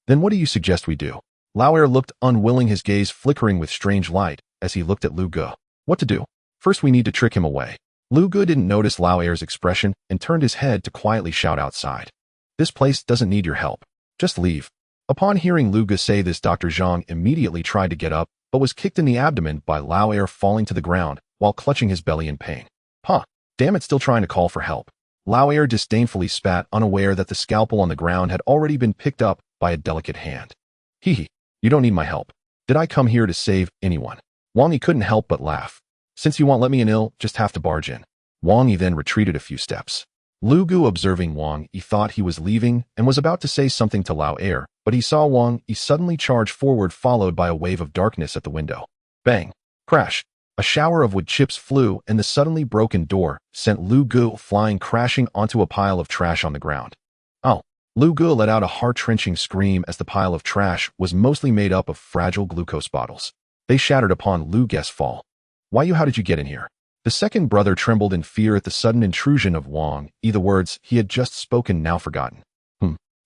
Then what do you suggest we do? Lauer looked unwilling, his gaze flickering with strange light as he looked at Lu Gu. What to do? First we need to trick him away. Lu Gu didn't notice Lauer's expression and turned his head to quietly shout outside. This place doesn't need your help. Just leave. Upon hearing Lu Gu say this, Dr. Zhang immediately tried to get up, but was kicked in the abdomen by Lauer, falling to the ground while clutching his belly in pain. Huh. Damn it, still trying to call for help. Lauer disdainfully spat, unaware that the scalpel on the ground had already been picked up by a delicate hand. Hee, you don't need my help. Did I come here to save anyone? Wang Yi couldn't help but laugh. Since you won't let me in, I'll just have to barge in. Wang Yi then retreated a few steps. Lu Gu, observing Wang Yi, thought he was leaving and was about to say something to Lauer, but he saw Wang Yi suddenly charge forward, followed by a wave of darkness at the window. Bang! Crash! A shower of wood chips flew, and the suddenly broken door sent Lu Gu flying, crashing onto a pile of trash on the ground. Oh! Lu Gu let out a heart-wrenching scream as the pile of trash was mostly made up of fragile glucose bottles. They shattered upon Lu Gu's fall. Why you? How did you get in here? The second brother trembled in fear at the sudden intrusion of Wang Yi, the words he had just spoken now forgotten.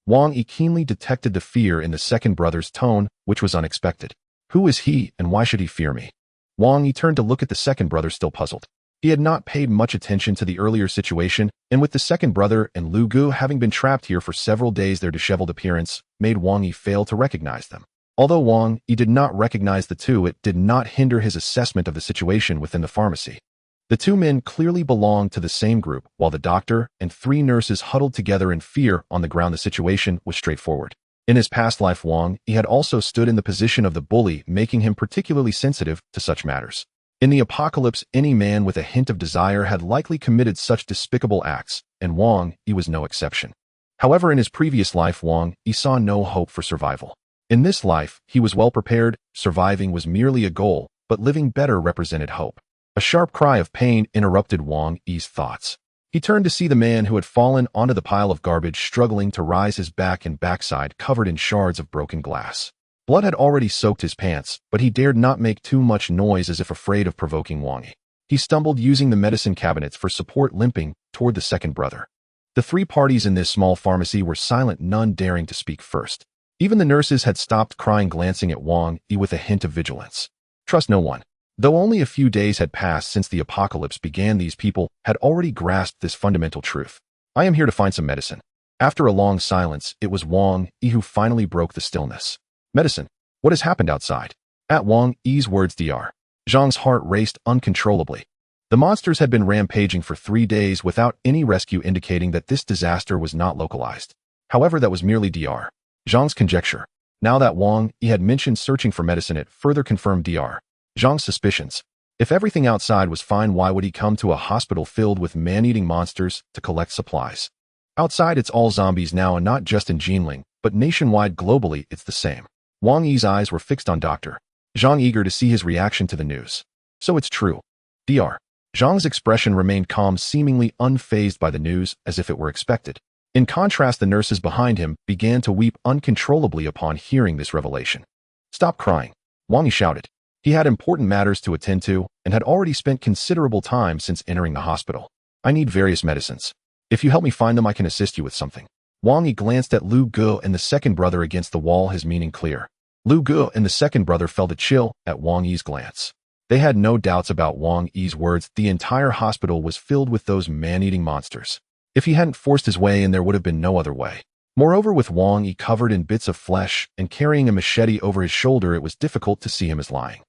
Wang Yi keenly detected the fear in the second brother's tone, which was unexpected. Who is he, and why should he fear me? Wang Yi turned to look at the second brother, still puzzled. He had not paid much attention to the earlier situation, and with the second brother and Lu Gu having been trapped here for several days, their disheveled appearance made Wang Yi fail to recognize them. Although Wang Yi did not recognize the two, it did not hinder his assessment of the situation within the pharmacy. The two men clearly belonged to the same group, while the doctor and three nurses huddled together in fear on the ground. The situation was straightforward. In his past life, Wang Yi had also stood in the position of the bully, making him particularly sensitive to such matters. In the apocalypse, any man with a hint of desire had likely committed such despicable acts, and Wang Yi was no exception. However, in his previous life, Wang Yi saw no hope for survival. In this life, he was well prepared. Surviving was merely a goal, but living better represented hope. A sharp cry of pain interrupted Wang Yi's thoughts. He turned to see the man who had fallen onto the pile of garbage, struggling to rise, his back and backside covered in shards of broken glass. Blood had already soaked his pants, but he dared not make too much noise, as if afraid of provoking Wang Yi. He stumbled, using the medicine cabinets for support, limping toward the second brother. The three parties in this small pharmacy were silent, none daring to speak first. Even the nurses had stopped crying, glancing at Wang Yi with a hint of vigilance. Trust no one. Though only a few days had passed since the apocalypse began, these people had already grasped this fundamental truth. I am here to find some medicine. After a long silence, it was Wang Yi who finally broke the stillness. Medicine. What has happened outside? At Wang Yi's words, Dr. Zhang's heart raced uncontrollably. The monsters had been rampaging for 3 days without any rescue, indicating that this disaster was not localized. However, that was merely Dr. Zhang's conjecture. Now that Wang Yi had mentioned searching for medicine, it further confirmed Dr. Zhang's suspicions. If everything outside was fine, why would he come to a hospital filled with man-eating monsters to collect supplies? Outside, it's all zombies now, and not just in Jinling, but nationwide, globally, it's the same. Wang Yi's eyes were fixed on Dr. Zhang, eager to see his reaction to the news. So it's true. Dr. Zhang's expression remained calm, seemingly unfazed by the news, as if it were expected. In contrast, the nurses behind him began to weep uncontrollably upon hearing this revelation. Stop crying, Wang Yi shouted. He had important matters to attend to and had already spent considerable time since entering the hospital. I need various medicines. If you help me find them, I can assist you with something. Wang Yi glanced at Lu Gu and the second brother against the wall, his meaning clear. Lu Gu and the second brother felt a chill at Wang Yi's glance. They had no doubts about Wang Yi's words. The entire hospital was filled with those man-eating monsters. If he hadn't forced his way in, there would have been no other way. Moreover, with Wang Yi covered in bits of flesh and carrying a machete over his shoulder, it was difficult to see him as lying.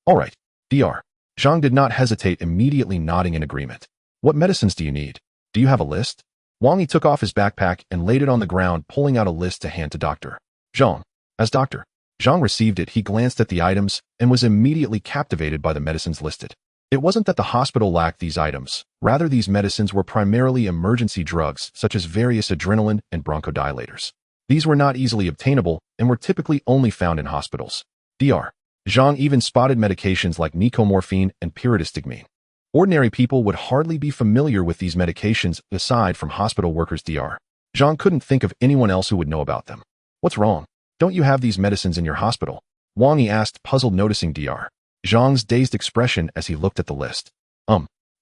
All right, Dr. Zhang did not hesitate, immediately nodding in agreement. What medicines do you need? Do you have a list? Wang Yi took off his backpack and laid it on the ground, pulling out a list to hand to Dr. Zhang. As Dr. Zhang received it. He glanced at the items and was immediately captivated by the medicines listed. It wasn't that the hospital lacked these items. Rather, these medicines were primarily emergency drugs, such as various adrenaline and bronchodilators. These were not easily obtainable and were typically only found in hospitals. Dr. Zhang even spotted medications like nicomorphine and pyridostigmine. Ordinary people would hardly be familiar with these medications aside from hospital workers. Dr. Zhang couldn't think of anyone else who would know about them. What's wrong? Don't you have these medicines in your hospital? Wang Yi asked, puzzled, noticing Dr. Zhang's dazed expression as he looked at the list.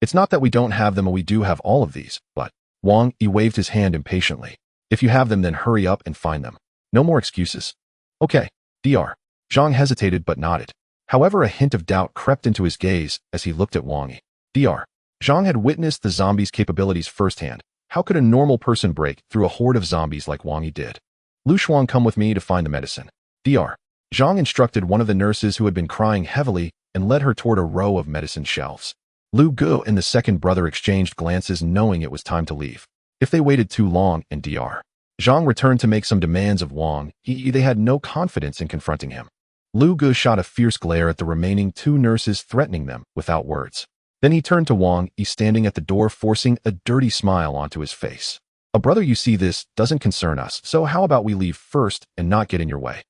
It's not that we don't have them, we do have all of these, but Wang Yi waved his hand impatiently. If you have them, then hurry up and find them. No more excuses. Okay. Dr. Zhang hesitated but nodded. However, a hint of doubt crept into his gaze as he looked at Wang Yi. Dr. Zhang had witnessed the zombies' capabilities firsthand. How could a normal person break through a horde of zombies like Wang Yi did? Lu Shuang, come with me to find the medicine. Dr. Zhang instructed one of the nurses who had been crying heavily and led her toward a row of medicine shelves. Lu Gu and the second brother exchanged glances, knowing it was time to leave. If they waited too long and Dr. Zhang returned to make some demands of Wang Yi, they had no confidence in confronting him. Lu Gu shot a fierce glare at the remaining two nurses, threatening them without words. Then he turned to Wang Yi standing at the door, forcing a dirty smile onto his face. A brother, you see, this doesn't concern us, so how about we leave first and not get in your way?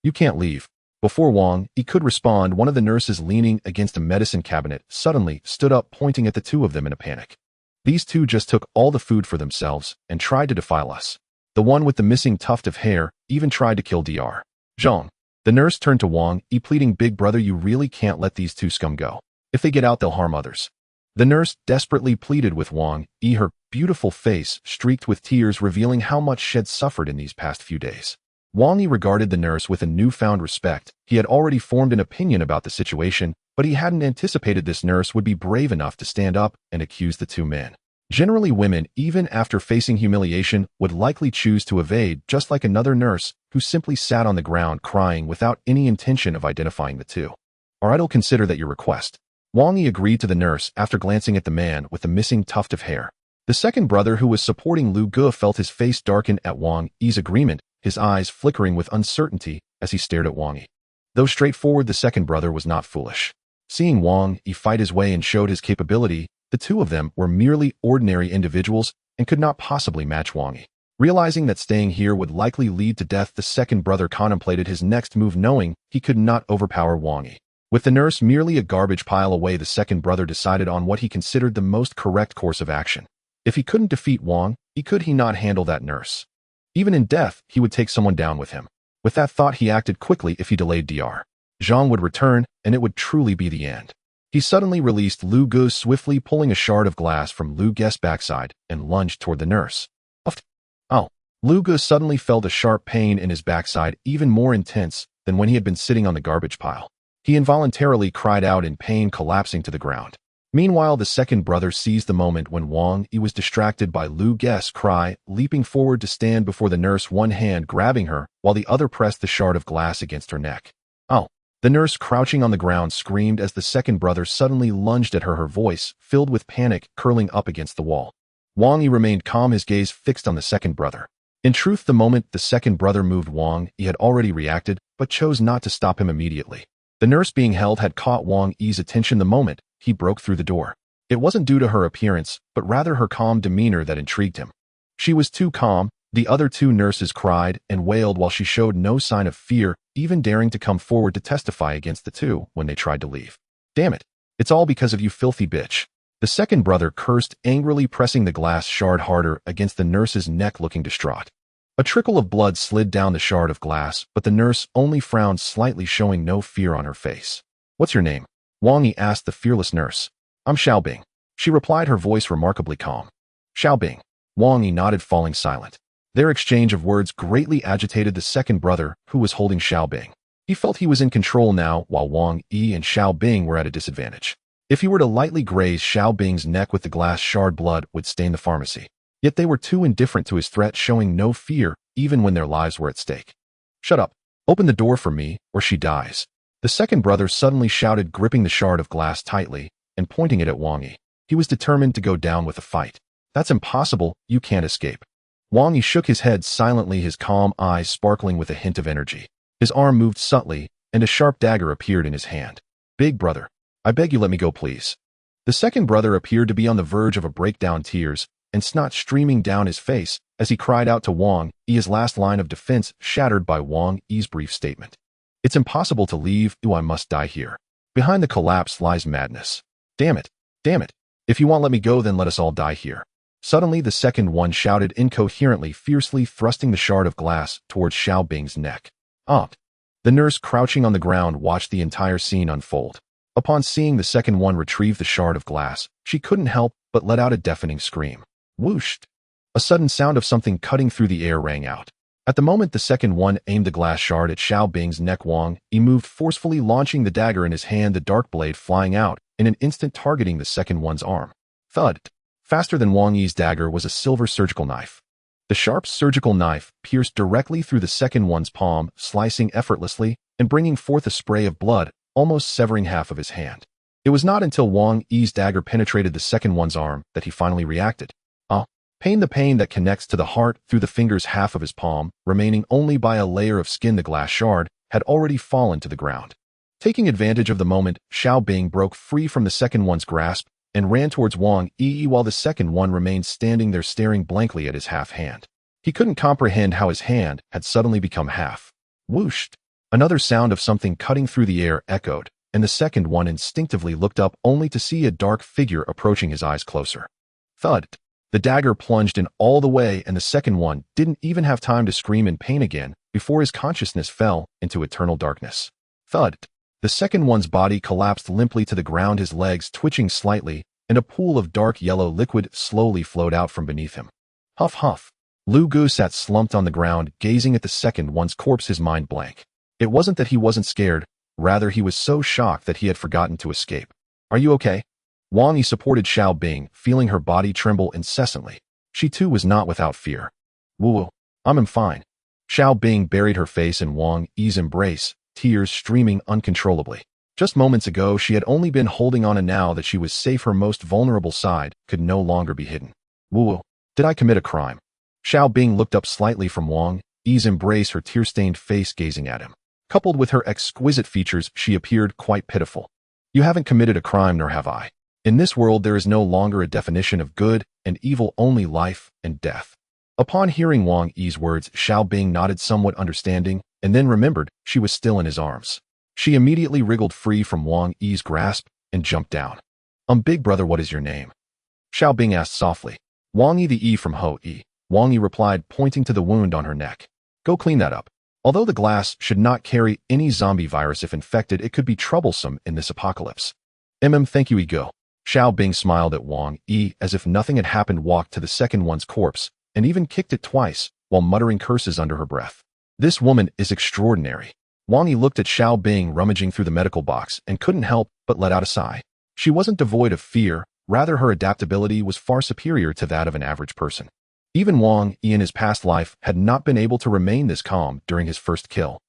You can't leave. Before Wang Yi could respond, one of the nurses leaning against a medicine cabinet suddenly stood up, pointing at the two of them in a panic. These two just took all the food for themselves and tried to defile us. The one with the missing tuft of hair even tried to kill Dr. Zhang. The nurse turned to Wang Yi, pleading, big brother, you really can't let these two scum go. If they get out, they'll harm others. The nurse desperately pleaded with Wang Yi, her beautiful face streaked with tears, revealing how much she had suffered in these past few days. Wang Yi regarded the nurse with a newfound respect. He had already formed an opinion about the situation, but he hadn't anticipated this nurse would be brave enough to stand up and accuse the two men. Generally, women, even after facing humiliation, would likely choose to evade, just like another nurse who simply sat on the ground crying without any intention of identifying the two. All right, I'll consider that your request. Wang Yi agreed to the nurse after glancing at the man with the missing tuft of hair. The second brother, who was supporting Lu Gu, felt his face darken at Wang Yi's agreement, his eyes flickering with uncertainty as he stared at Wang Yi. Though straightforward, the second brother was not foolish. Seeing Wang Yi fight his way and showed his capability, the two of them were merely ordinary individuals and could not possibly match Wang Yi. Realizing that staying here would likely lead to death, the second brother contemplated his next move, knowing he could not overpower Wang Yi. With the nurse merely a garbage pile away, the second brother decided on what he considered the most correct course of action. If he couldn't defeat Wang Yi, could he not handle that nurse? Even in death, he would take someone down with him. With that thought, he acted quickly. If he delayed, Dr. Zhang would return, and it would truly be the end. He suddenly released Lu Gu, swiftly pulling a shard of glass from Lu Gu's backside and lunged toward the nurse. Ow! Lu Gu suddenly felt a sharp pain in his backside, even more intense than when he had been sitting on the garbage pile. He involuntarily cried out in pain, collapsing to the ground. Meanwhile, the second brother seized the moment when Wang Yi was distracted by Lu Gu's cry, leaping forward to stand before the nurse, one hand grabbing her while the other pressed the shard of glass against her neck. Ow! The nurse, crouching on the ground, screamed as the second brother suddenly lunged at her, her voice filled with panic, curling up against the wall. Wang Yi remained calm, his gaze fixed on the second brother. In truth, the moment the second brother moved, Wang Yi had already reacted, but chose not to stop him immediately. The nurse being held had caught Wang Yi's attention the moment he broke through the door. It wasn't due to her appearance, but rather her calm demeanor that intrigued him. She was too calm. The other two nurses cried and wailed while she showed no sign of fear, even daring to come forward to testify against the two when they tried to leave. Damn it. It's all because of you, filthy bitch. The second brother cursed, angrily pressing the glass shard harder against the nurse's neck, looking distraught. A trickle of blood slid down the shard of glass, but the nurse only frowned slightly, showing no fear on her face. What's your name? Wang Yi asked the fearless nurse. I'm Xiaobing. She replied, her voice remarkably calm. Xiaobing. Wang Yi nodded, falling silent. Their exchange of words greatly agitated the second brother, who was holding Xiaobing. He felt he was in control now, while Wang Yi and Xiaobing were at a disadvantage. If he were to lightly graze Xiaobing's neck with the glass shard, blood would stain the pharmacy. Yet they were too indifferent to his threat, showing no fear, even when their lives were at stake. Shut up. Open the door for me, or she dies. The second brother suddenly shouted, gripping the shard of glass tightly and pointing it at Wang Yi. He was determined to go down with a fight. That's impossible. You can't escape. Wang Yi shook his head silently, his calm eyes sparkling with a hint of energy. His arm moved subtly, and a sharp dagger appeared in his hand. Big brother, I beg you let me go please. The second brother appeared to be on the verge of a breakdown, tears and snot streaming down his face as he cried out to Wang Yi, his last line of defense shattered by Wang Yi's brief statement. It's impossible to leave, I must die here. Behind the collapse lies madness. Damn it, damn it. If you won't let me go, then let us all die here. Suddenly the second one shouted incoherently, fiercely thrusting the shard of glass towards Xiaobing's neck. Opt. The nurse crouching on the ground watched the entire scene unfold. Upon seeing the second one retrieve the shard of glass, she couldn't help but let out a deafening scream. Whooshed! A sudden sound of something cutting through the air rang out. At the moment the second one aimed the glass shard at Xiaobing's neck, Wang Yi moved forcefully, launching the dagger in his hand, the dark blade flying out in an instant, targeting the second one's arm. Thud! Faster than Wang Yi's dagger was a silver surgical knife. The sharp surgical knife pierced directly through the second one's palm, slicing effortlessly and bringing forth a spray of blood, almost severing half of his hand. It was not until Wang Yi's dagger penetrated the second one's arm that he finally reacted. Pain, the pain that connects to the heart through the fingers half of his palm, remaining only by a layer of skin. The glass shard had already fallen to the ground. Taking advantage of the moment, Xiaobing broke free from the second one's grasp and ran towards Wang Yi while the second one remained standing there staring blankly at his half hand. He couldn't comprehend how his hand had suddenly become half. Whooshed! Another sound of something cutting through the air echoed, and the second one instinctively looked up only to see a dark figure approaching, his eyes closer. Thud! The dagger plunged in all the way, and the second one didn't even have time to scream in pain again before his consciousness fell into eternal darkness. Thud! The second one's body collapsed limply to the ground, his legs twitching slightly, and a pool of dark yellow liquid slowly flowed out from beneath him. Huff, huff. Lu Gu sat slumped on the ground, gazing at the second one's corpse, his mind blank. It wasn't that he wasn't scared, rather he was so shocked that he had forgotten to escape. Are you okay? Wang Yi supported Xiaobing, feeling her body tremble incessantly. She too was not without fear. Woo, I'm fine. Xiaobing buried her face in Wang Yi's embrace, tears streaming uncontrollably. Just moments ago she had only been holding on, and now that she was safe, her most vulnerable side could no longer be hidden. Woo, did I commit a crime? Xiaobing looked up slightly from Wang Yi's embrace, her tear-stained face gazing at him. Coupled with her exquisite features, she appeared quite pitiful. You haven't committed a crime, nor have I. In this world there is no longer a definition of good and evil, only life and death. Upon hearing Wang Yi's words, Xiaobing nodded, somewhat understanding, and then remembered she was still in his arms. She immediately wriggled free from Wang Yi's grasp and jumped down. Big brother, what is your name? Xiaobing asked softly. Wang Yi, the E from Ho Yi. Wang Yi replied, pointing to the wound on her neck. Go clean that up. Although the glass should not carry any zombie virus, if infected it could be troublesome in this apocalypse. Thank you, Ego. Xiaobing smiled at Wang Yi as if nothing had happened, walked to the second one's corpse, and even kicked it twice, while muttering curses under her breath. This woman is extraordinary. Wang Yi looked at Xiaobing rummaging through the medical box and couldn't help but let out a sigh. She wasn't devoid of fear, rather her adaptability was far superior to that of an average person. Even Wang Yi in his past life had not been able to remain this calm during his first kill.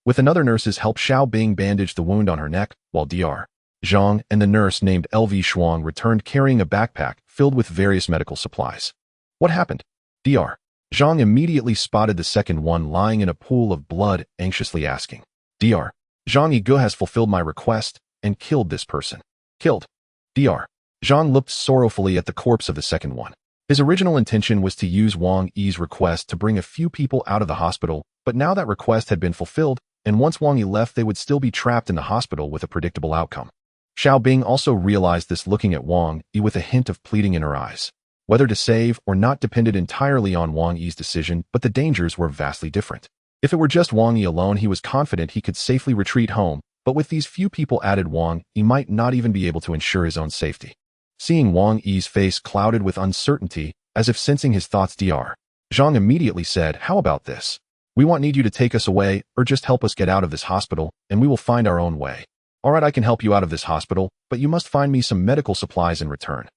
With another nurse's help, Xiaobing bandaged the wound on her neck, while Dr. Zhang and the nurse named LV Shuang returned carrying a backpack filled with various medical supplies. What happened? Dr. Zhang immediately spotted the second one lying in a pool of blood, anxiously asking. Dr. Zhang, Ego has fulfilled my request and killed this person. Killed? Dr. Zhang looked sorrowfully at the corpse of the second one. His original intention was to use Wang Yi's request to bring a few people out of the hospital, but now that request had been fulfilled, and once Wang Yi left they would still be trapped in the hospital with a predictable outcome. Xiaobing also realized this, looking at Wang Yi with a hint of pleading in her eyes. Whether to save or not depended entirely on Wang Yi's decision, but the dangers were vastly different. If it were just Wang Yi alone, he was confident he could safely retreat home, but with these few people added, Wang Yi might not even be able to ensure his own safety. Seeing Wang Yi's face clouded with uncertainty, as if sensing his thoughts, Dr. Zhang immediately said, how about this? We won't need you to take us away, or just help us get out of this hospital, and we will find our own way. Alright, I can help you out of this hospital, but you must find me some medical supplies in return.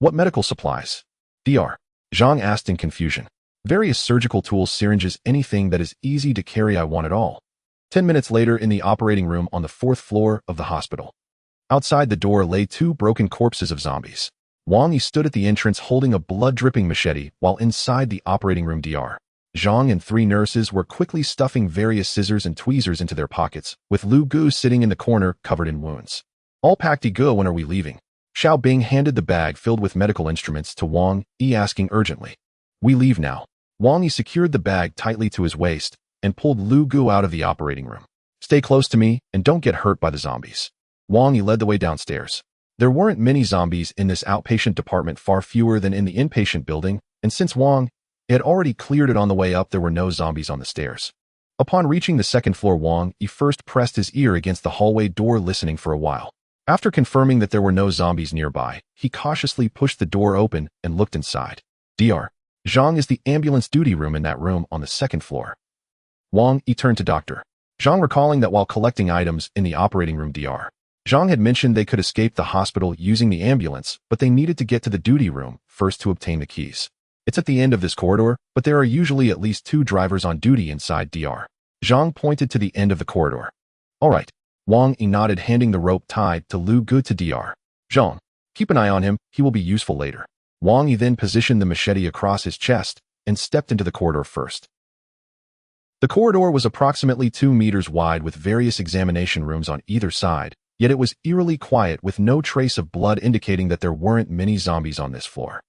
What medical supplies? Dr. Zhang asked in confusion. Various surgical tools, syringes, anything that is easy to carry, I want it all. 10 minutes later, in the operating room on the 4th floor of the hospital. Outside the door lay 2 broken corpses of zombies. Wang Yi stood at the entrance holding a blood-dripping machete, while inside the operating room Dr. Zhang and 3 nurses were quickly stuffing various scissors and tweezers into their pockets, with Lu Gu sitting in the corner covered in wounds. All packed to go, when are we leaving? Xiao Bing handed the bag filled with medical instruments to Wang Yi, asking urgently. We leave now. Wang Yi secured the bag tightly to his waist and pulled Lu Gu out of the operating room. Stay close to me and don't get hurt by the zombies. Wang Yi led the way downstairs. There weren't many zombies in this outpatient department, far fewer than in the inpatient building, and since Wang had already cleared it on the way up, there were no zombies on the stairs. Upon reaching the second floor, Wang Yi first pressed his ear against the hallway door, listening for a while. After confirming that there were no zombies nearby, he cautiously pushed the door open and looked inside. Dr. Zhang is the ambulance duty room in that room on the second floor. Wang Yi turned to Dr. Zhang, recalling that while collecting items in the operating room, Dr. Zhang had mentioned they could escape the hospital using the ambulance, but they needed to get to the duty room first to obtain the keys. It's at the end of this corridor, but there are usually at least 2 drivers on duty inside. Dr. Zhang pointed to the end of the corridor. All right. Wang Yi nodded, handing the rope tied to Lu Gu to Dr. Zhang. Keep an eye on him, he will be useful later. Wang Yi then positioned the machete across his chest and stepped into the corridor first. The corridor was approximately 2 meters wide, with various examination rooms on either side, yet it was eerily quiet, with no trace of blood, indicating that there weren't many zombies on this floor.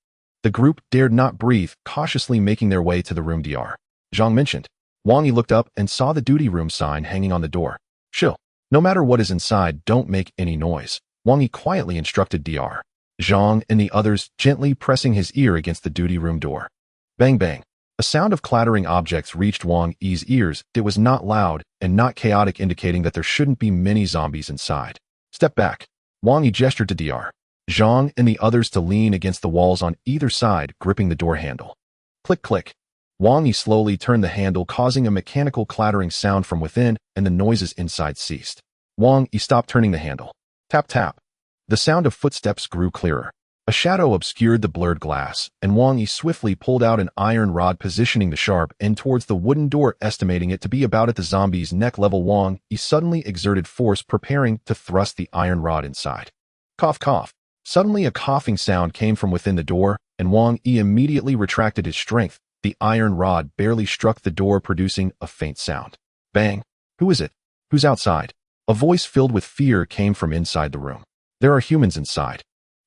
The group dared not breathe, cautiously making their way to the room Dr. Zhang mentioned. Wang Yi looked up and saw the duty room sign hanging on the door. Chill. No matter what is inside, don't make any noise, Wang Yi quietly instructed Dr. Zhang and the others, gently pressing his ear against the duty room door. Bang bang. A sound of clattering objects reached Wang Yi's ears. It was not loud and not chaotic, indicating that there shouldn't be many zombies inside. Step back. Wang Yi gestured to Dr. Zhang and the others to lean against the walls on either side, gripping the door handle. Click click. Wang Yi slowly turned the handle, causing a mechanical clattering sound from within, and the noises inside ceased. Wang Yi stopped turning the handle. Tap tap. The sound of footsteps grew clearer. A shadow obscured the blurred glass, and Wang Yi swiftly pulled out an iron rod, positioning the sharp end towards the wooden door, estimating it to be about at the zombie's neck level. Wang Yi suddenly exerted force, preparing to thrust the iron rod inside. Cough cough. Suddenly a coughing sound came from within the door, and Wang Yi immediately retracted his strength. The iron rod barely struck the door, producing a faint sound. Bang. Who is it? Who's outside? A voice filled with fear came from inside the room. There are humans inside.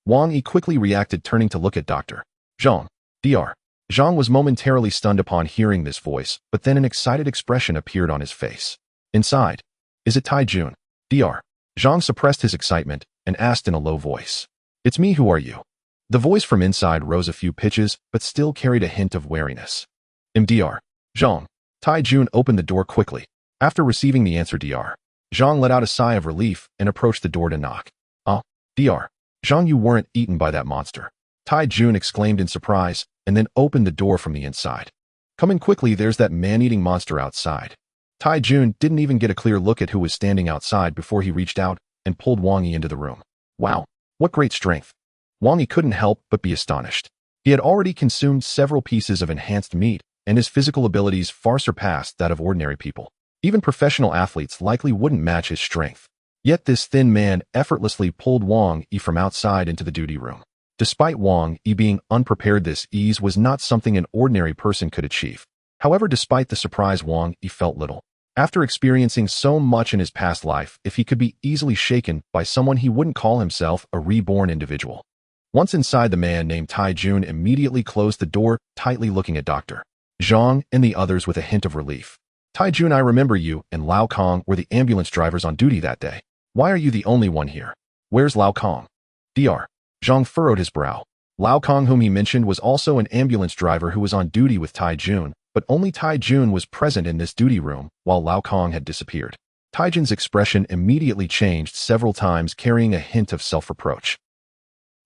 Wang Yi quickly reacted, turning to look at Dr. Zhang. Dr. Zhang was momentarily stunned upon hearing this voice, but then an excited expression appeared on his face. Inside. Is it Tai Jun? Dr. Zhang suppressed his excitement and asked in a low voice. It's me, who are you? The voice from inside rose a few pitches, but still carried a hint of wariness. Dr. Zhang. Tai Jun opened the door quickly. After receiving the answer, Dr. Zhang let out a sigh of relief and approached the door to knock. Dr. Zhang, you weren't eaten by that monster. Tai Jun exclaimed in surprise, and then opened the door from the inside. Come in quickly, there's that man-eating monster outside. Tai Jun didn't even get a clear look at who was standing outside before he reached out and pulled Wang Yi into the room. Wow, what great strength. Wang Yi couldn't help but be astonished. He had already consumed several pieces of enhanced meat, and his physical abilities far surpassed that of ordinary people. Even professional athletes likely wouldn't match his strength. Yet this thin man effortlessly pulled Wang Yi from outside into the duty room. Despite Wang Yi being unprepared, this ease was not something an ordinary person could achieve. However, despite the surprise, Wang Yi felt little. After experiencing so much in his past life, if he could be easily shaken by someone, he wouldn't call himself a reborn individual. Once inside, the man named Tai Jun immediately closed the door, tightly looking at Dr. Zhang and the others with a hint of relief. Tai Jun, I remember you and Lao Kong were the ambulance drivers on duty that day. Why are you the only one here? Where's Lao Kong? Dr. Zhang furrowed his brow. Lao Kong, whom he mentioned, was also an ambulance driver who was on duty with Tai Jun, but only Tai Jun was present in this duty room while Lao Kong had disappeared. Tai Jun's expression immediately changed several times, carrying a hint of self-reproach.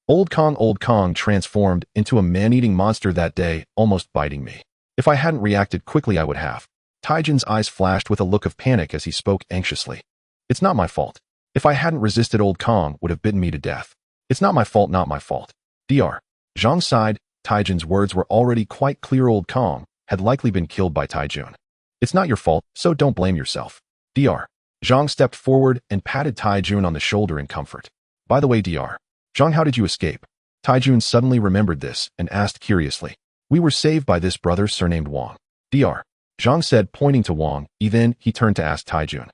Old Kong transformed into a man-eating monster that day, almost biting me. If I hadn't reacted quickly, I would have. Tai Jun's eyes flashed with a look of panic as he spoke anxiously. It's not my fault. If I hadn't resisted, Old Kong would have bitten me to death. It's not my fault, not my fault. Dr. Zhang sighed. Tai Jun's words were already quite clear. Old Kong had likely been killed by Tai Jun. It's not your fault, so don't blame yourself. Dr. Zhang stepped forward and patted Tai Jun on the shoulder in comfort. By the way, Dr. Zhang, how did you escape? Tai Jun suddenly remembered this and asked curiously. We were saved by this brother surnamed Wang. Dr. Zhang said, pointing to Wang Yi. Then he turned to ask Taijun,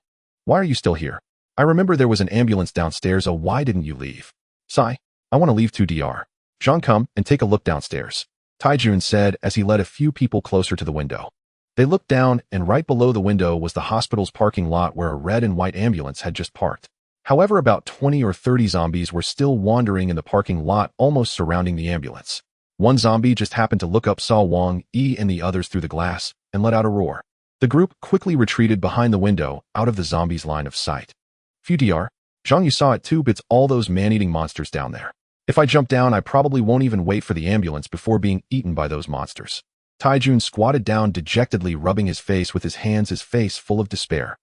"Why are you still here? I remember there was an ambulance downstairs. Oh, why didn't you leave?" "Sai, I want to leave too, Dr. Zhang. Come and take a look downstairs," Taijun said as he led a few people closer to the window. They looked down, and right below the window was the hospital's parking lot where a red and white ambulance had just parked. However, about 20 or 30 zombies were still wandering in the parking lot, almost surrounding the ambulance. One zombie just happened to look up, saw Wang Yi and the others through the glass, and let out a roar. The group quickly retreated behind the window, out of the zombies' line of sight. "Phew, Dr. Zhang, you saw it too, but it's all those man-eating monsters down there. If I jump down, I probably won't even wait for the ambulance before being eaten by those monsters." Taijun squatted down dejectedly, rubbing his face with his hands, his face full of despair.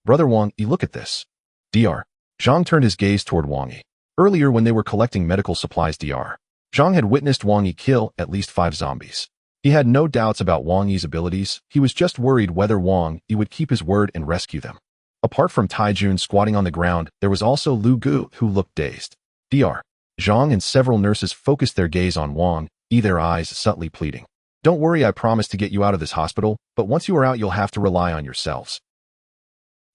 "Brother Wang Yi, look at this." Dr. Zhang turned his gaze toward Wang Yi. Earlier, when they were collecting medical supplies, Dr. Zhang had witnessed Wang Yi kill at least 5 zombies. He had no doubts about Wang Yi's abilities. He was just worried whether Wang Yi would keep his word and rescue them. Apart from Taijun squatting on the ground, there was also Lu Gu, who looked dazed. Dr. Zhang and several nurses focused their gaze on Wang Yi, their eyes subtly pleading. "Don't worry, I promise to get you out of this hospital, but once you are out, you'll have to rely on yourselves."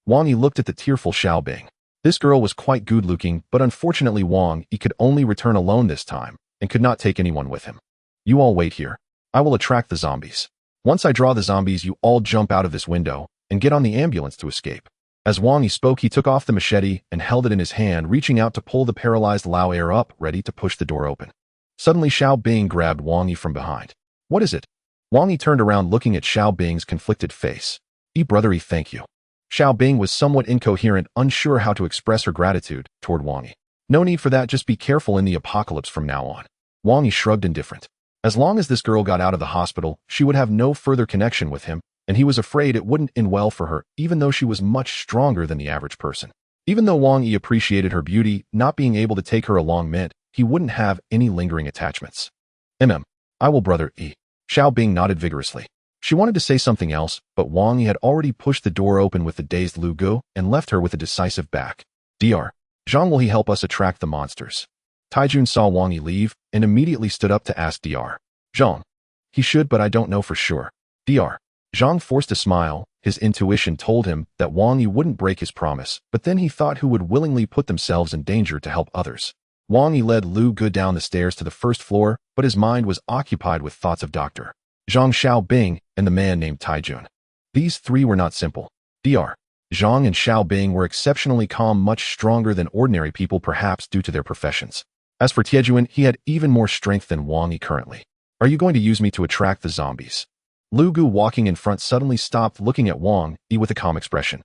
Wang Yi looked at the tearful Xiaobing. This girl was quite good-looking, but unfortunately Wang Yi could only return alone this time, and could not take anyone with him. "You all wait here. I will attract the zombies. Once I draw the zombies, you all jump out of this window, and get on the ambulance to escape." As Wang Yi spoke, he took off the machete and held it in his hand, reaching out to pull the paralyzed Lao Air up, ready to push the door open. Suddenly Xiaobing grabbed Wang Yi from behind. "What is it?" Wang Yi turned around, looking at Xiaobing's conflicted face. Brother Yi, thank you." Xiaobing was somewhat incoherent, unsure how to express her gratitude toward Wang Yi. "No need for that, just be careful in the apocalypse from now on." Wang Yi shrugged, indifferent. As long as this girl got out of the hospital, she would have no further connection with him, and he was afraid it wouldn't end well for her, even though she was much stronger than the average person. Even though Wang Yi appreciated her beauty, not being able to take her along meant he wouldn't have any lingering attachments. I will, Brother Yi." Xiaobing nodded vigorously. She wanted to say something else, but Wang Yi had already pushed the door open with the dazed Lu Gu and left her with a decisive back. "Dr. Zhang, will he help us attract the monsters?" Taijun saw Wang Yi leave and immediately stood up to ask Dr. Zhang. "He should, but I don't know for sure." Dr. Zhang forced a smile. His intuition told him that Wang Yi wouldn't break his promise, but then he thought who would willingly put themselves in danger to help others. Wang Yi led Lu Gu down the stairs to the first floor, but his mind was occupied with thoughts of Dr. Zhang, Xiaobing, and the man named Taijun. These 3 were not simple. Dr. Zhang and Xiaobing were exceptionally calm, much stronger than ordinary people, perhaps due to their professions. As for Taijun, he had even more strength than Wang Yi currently. "Are you going to use me to attract the zombies?" Lu Gu, walking in front, suddenly stopped, looking at Wang Yi with a calm expression.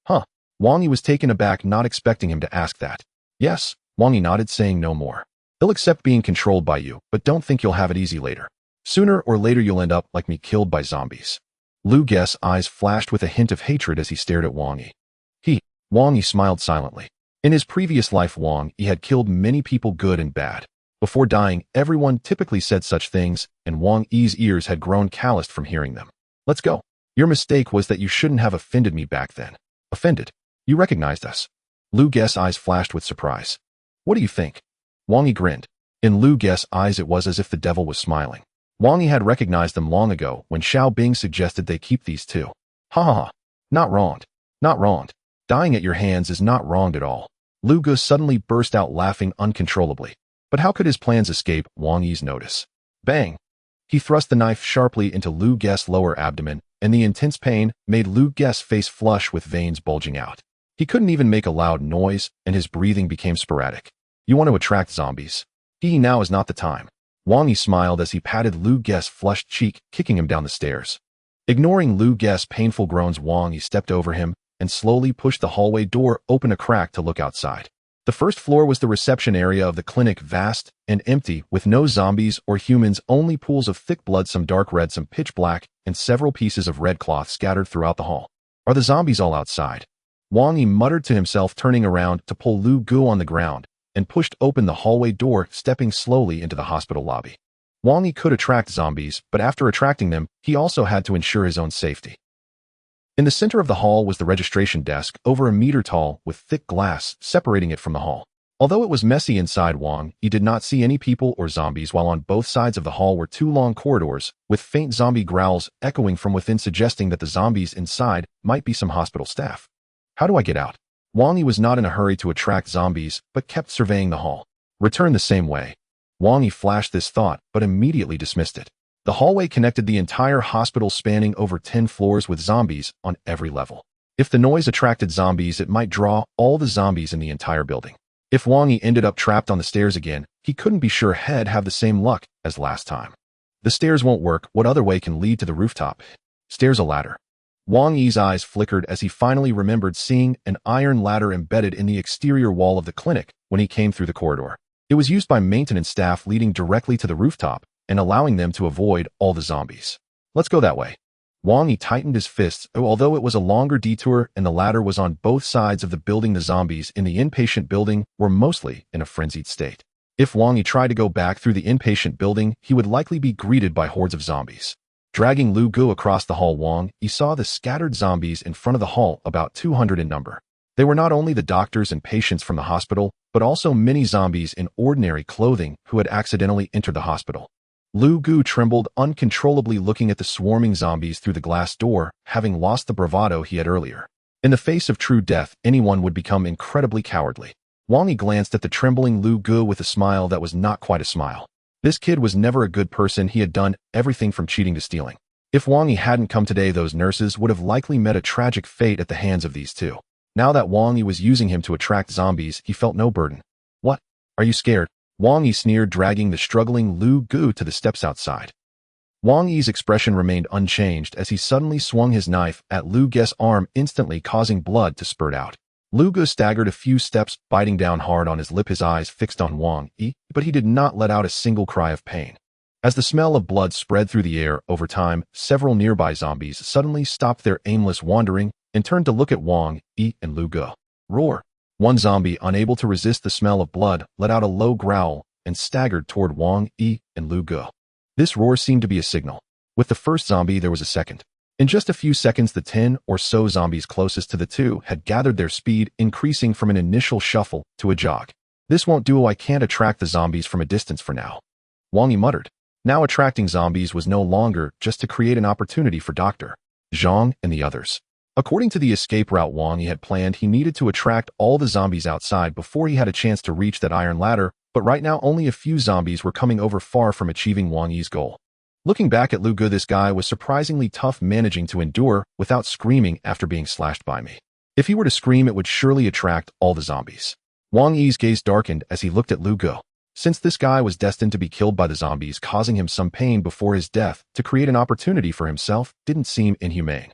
"Huh?" Wang Yi was taken aback, not expecting him to ask that. "Yes," Wang Yi nodded, saying no more. "They'll accept being controlled by you, but don't think you'll have it easy later. Sooner or later you'll end up like me, killed by zombies." Lu Gu's eyes flashed with a hint of hatred as he stared at Wang Yi. Wang Yi smiled silently. In his previous life, Wang Yi had killed many people, good and bad. Before dying, everyone typically said such things, and Wang Yi's ears had grown calloused from hearing them. "Let's go. Your mistake was that you shouldn't have offended me back then." "Offended? You recognized us?" Lu Gu's eyes flashed with surprise. "What do you think?" Wang Yi grinned. In Lu Gu's eyes it was as if the devil was smiling. Wang Yi had recognized them long ago when Xiaobing suggested they keep these 2. "Ha ha ha. Not wronged. Not wronged. Dying at your hands is not wronged at all." Lu Gu suddenly burst out laughing uncontrollably. But how could his plans escape Wang Yi's notice? Bang! He thrust the knife sharply into Lu Gu's lower abdomen, and the intense pain made Lu Gu's face flush with veins bulging out. He couldn't even make a loud noise, and his breathing became sporadic. "You want to attract zombies? Now is not the time." Wang Yi smiled as he patted Lu Gu's flushed cheek, kicking him down the stairs. Ignoring Lu Gu's painful groans, Wang Yi stepped over him and slowly pushed the hallway door open a crack to look outside. The first floor was the reception area of the clinic, vast and empty, with no zombies or humans, only pools of thick blood, some dark red, some pitch black, and several pieces of red cloth scattered throughout the hall. "Are the zombies all outside?" Wang Yi muttered to himself, turning around to pull Lu Gu on the ground, and pushed open the hallway door, stepping slowly into the hospital lobby. Wang Yi could attract zombies, but after attracting them, he also had to ensure his own safety. In the center of the hall was the registration desk, over a meter tall, with thick glass separating it from the hall. Although it was messy inside, Wang Yi did not see any people or zombies, while on both sides of the hall were two long corridors, with faint zombie growls echoing from within, suggesting that the zombies inside might be some hospital staff. How do I get out? Wang Yi was not in a hurry to attract zombies, but kept surveying the hall. Return the same way. Wang Yi flashed this thought, but immediately dismissed it. The hallway connected the entire hospital, spanning over 10 floors with zombies on every level. If the noise attracted zombies, it might draw all the zombies in the entire building. If Wang Yi ended up trapped on the stairs again, he couldn't be sure he'd have the same luck as last time. The stairs won't work. What other way can lead to the rooftop? Stairs, a ladder. Wang Yi's eyes flickered as he finally remembered seeing an iron ladder embedded in the exterior wall of the clinic when he came through the corridor. It was used by maintenance staff, leading directly to the rooftop and allowing them to avoid all the zombies. Let's go that way. Wang Yi tightened his fists. Although it was a longer detour and the ladder was on both sides of the building, the zombies in the inpatient building were mostly in a frenzied state. If Wang Yi tried to go back through the inpatient building, he would likely be greeted by hordes of zombies. Dragging Lu Gu across the hall, Wang Yi saw the scattered zombies in front of the hall, about 200 in number. They were not only the doctors and patients from the hospital, but also many zombies in ordinary clothing who had accidentally entered the hospital. Lu Gu trembled uncontrollably, looking at the swarming zombies through the glass door, having lost the bravado he had earlier. In the face of true death, anyone would become incredibly cowardly. Wang Yi glanced at the trembling Lu Gu with a smile that was not quite a smile. This kid was never a good person. He had done everything from cheating to stealing. If Wang Yi hadn't come today, those nurses would have likely met a tragic fate at the hands of these two. Now that Wang Yi was using him to attract zombies, he felt no burden. What? Are you scared? Wang Yi sneered, dragging the struggling Lu Gu to the steps outside. Wang Yi's expression remained unchanged as he suddenly swung his knife at Lu Gu's arm, instantly causing blood to spurt out. Lu Gu staggered a few steps, biting down hard on his lip, his eyes fixed on Wang Yi, but he did not let out a single cry of pain. As the smell of blood spread through the air, over time, several nearby zombies suddenly stopped their aimless wandering and turned to look at Wang Yi and Lu Gu. Roar! One zombie, unable to resist the smell of blood, let out a low growl and staggered toward Wang Yi and Lu Gu. This roar seemed to be a signal. With the first zombie, there was a second. In just a few seconds, the 10 or so zombies closest to the two had gathered their speed, increasing from an initial shuffle to a jog. This won't do. I can't attract the zombies from a distance for now, Wang Yi muttered. Now attracting zombies was no longer just to create an opportunity for Dr. Zhang and the others. According to the escape route Wang Yi had planned, he needed to attract all the zombies outside before he had a chance to reach that iron ladder, but right now only a few zombies were coming over, far from achieving Wang Yi's goal. Looking back at Lu Gu, this guy was surprisingly tough, managing to endure without screaming after being slashed by me. If he were to scream, it would surely attract all the zombies. Wang Yi's gaze darkened as he looked at Lu Gu. Since this guy was destined to be killed by the zombies, causing him some pain before his death to create an opportunity for himself didn't seem inhumane.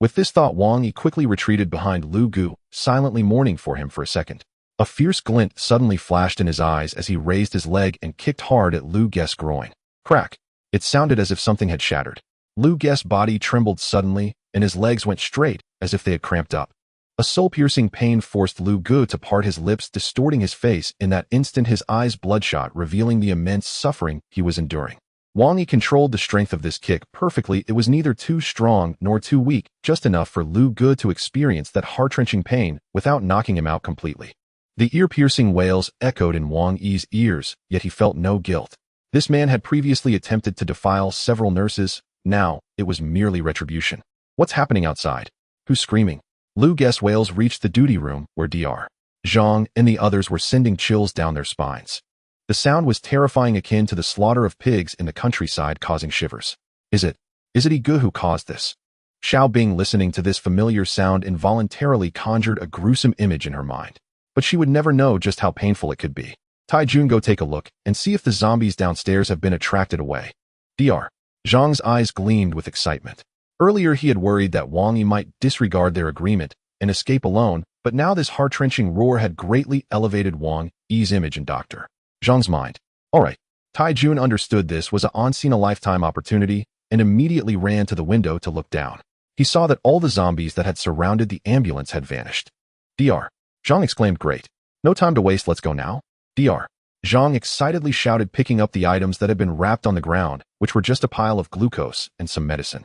With this thought, Wang Yi quickly retreated behind Lu Gu, silently mourning for him for a second. A fierce glint suddenly flashed in his eyes as he raised his leg and kicked hard at Lu Gu's groin. Crack! It sounded as if something had shattered. Lu Gu's body trembled suddenly, and his legs went straight, as if they had cramped up. A soul-piercing pain forced Lu Gu to part his lips, distorting his face. In that instant, his eyes bloodshot, revealing the immense suffering he was enduring. Wang Yi controlled the strength of this kick perfectly. It was neither too strong nor too weak, just enough for Lu Gu to experience that heart-wrenching pain without knocking him out completely. The ear-piercing wails echoed in Wang Yi's ears, yet he felt no guilt. This man had previously attempted to defile several nurses. Now, it was merely retribution. What's happening outside? Who's screaming? Lu Gu's wails reached the duty room, where Dr. Zhang and the others were sending chills down their spines. The sound was terrifying, akin to the slaughter of pigs in the countryside, causing shivers. Is it Yi Gu who caused this? Xiao Bing, listening to this familiar sound, involuntarily conjured a gruesome image in her mind. But she would never know just how painful it could be. Tai Jun, go take a look and see if the zombies downstairs have been attracted away. Dr. Zhang's eyes gleamed with excitement. Earlier he had worried that Wang Yi might disregard their agreement and escape alone, but now this heart-wrenching roar had greatly elevated Wang Yi's image in Dr. Zhang's mind. Alright. Tai Jun understood this was a once-in-a-lifetime opportunity and immediately ran to the window to look down. He saw that all the zombies that had surrounded the ambulance had vanished. Dr. Zhang exclaimed, great. No time to waste, let's go now. Dr. Zhang excitedly shouted, picking up the items that had been wrapped on the ground, which were just a pile of glucose and some medicine.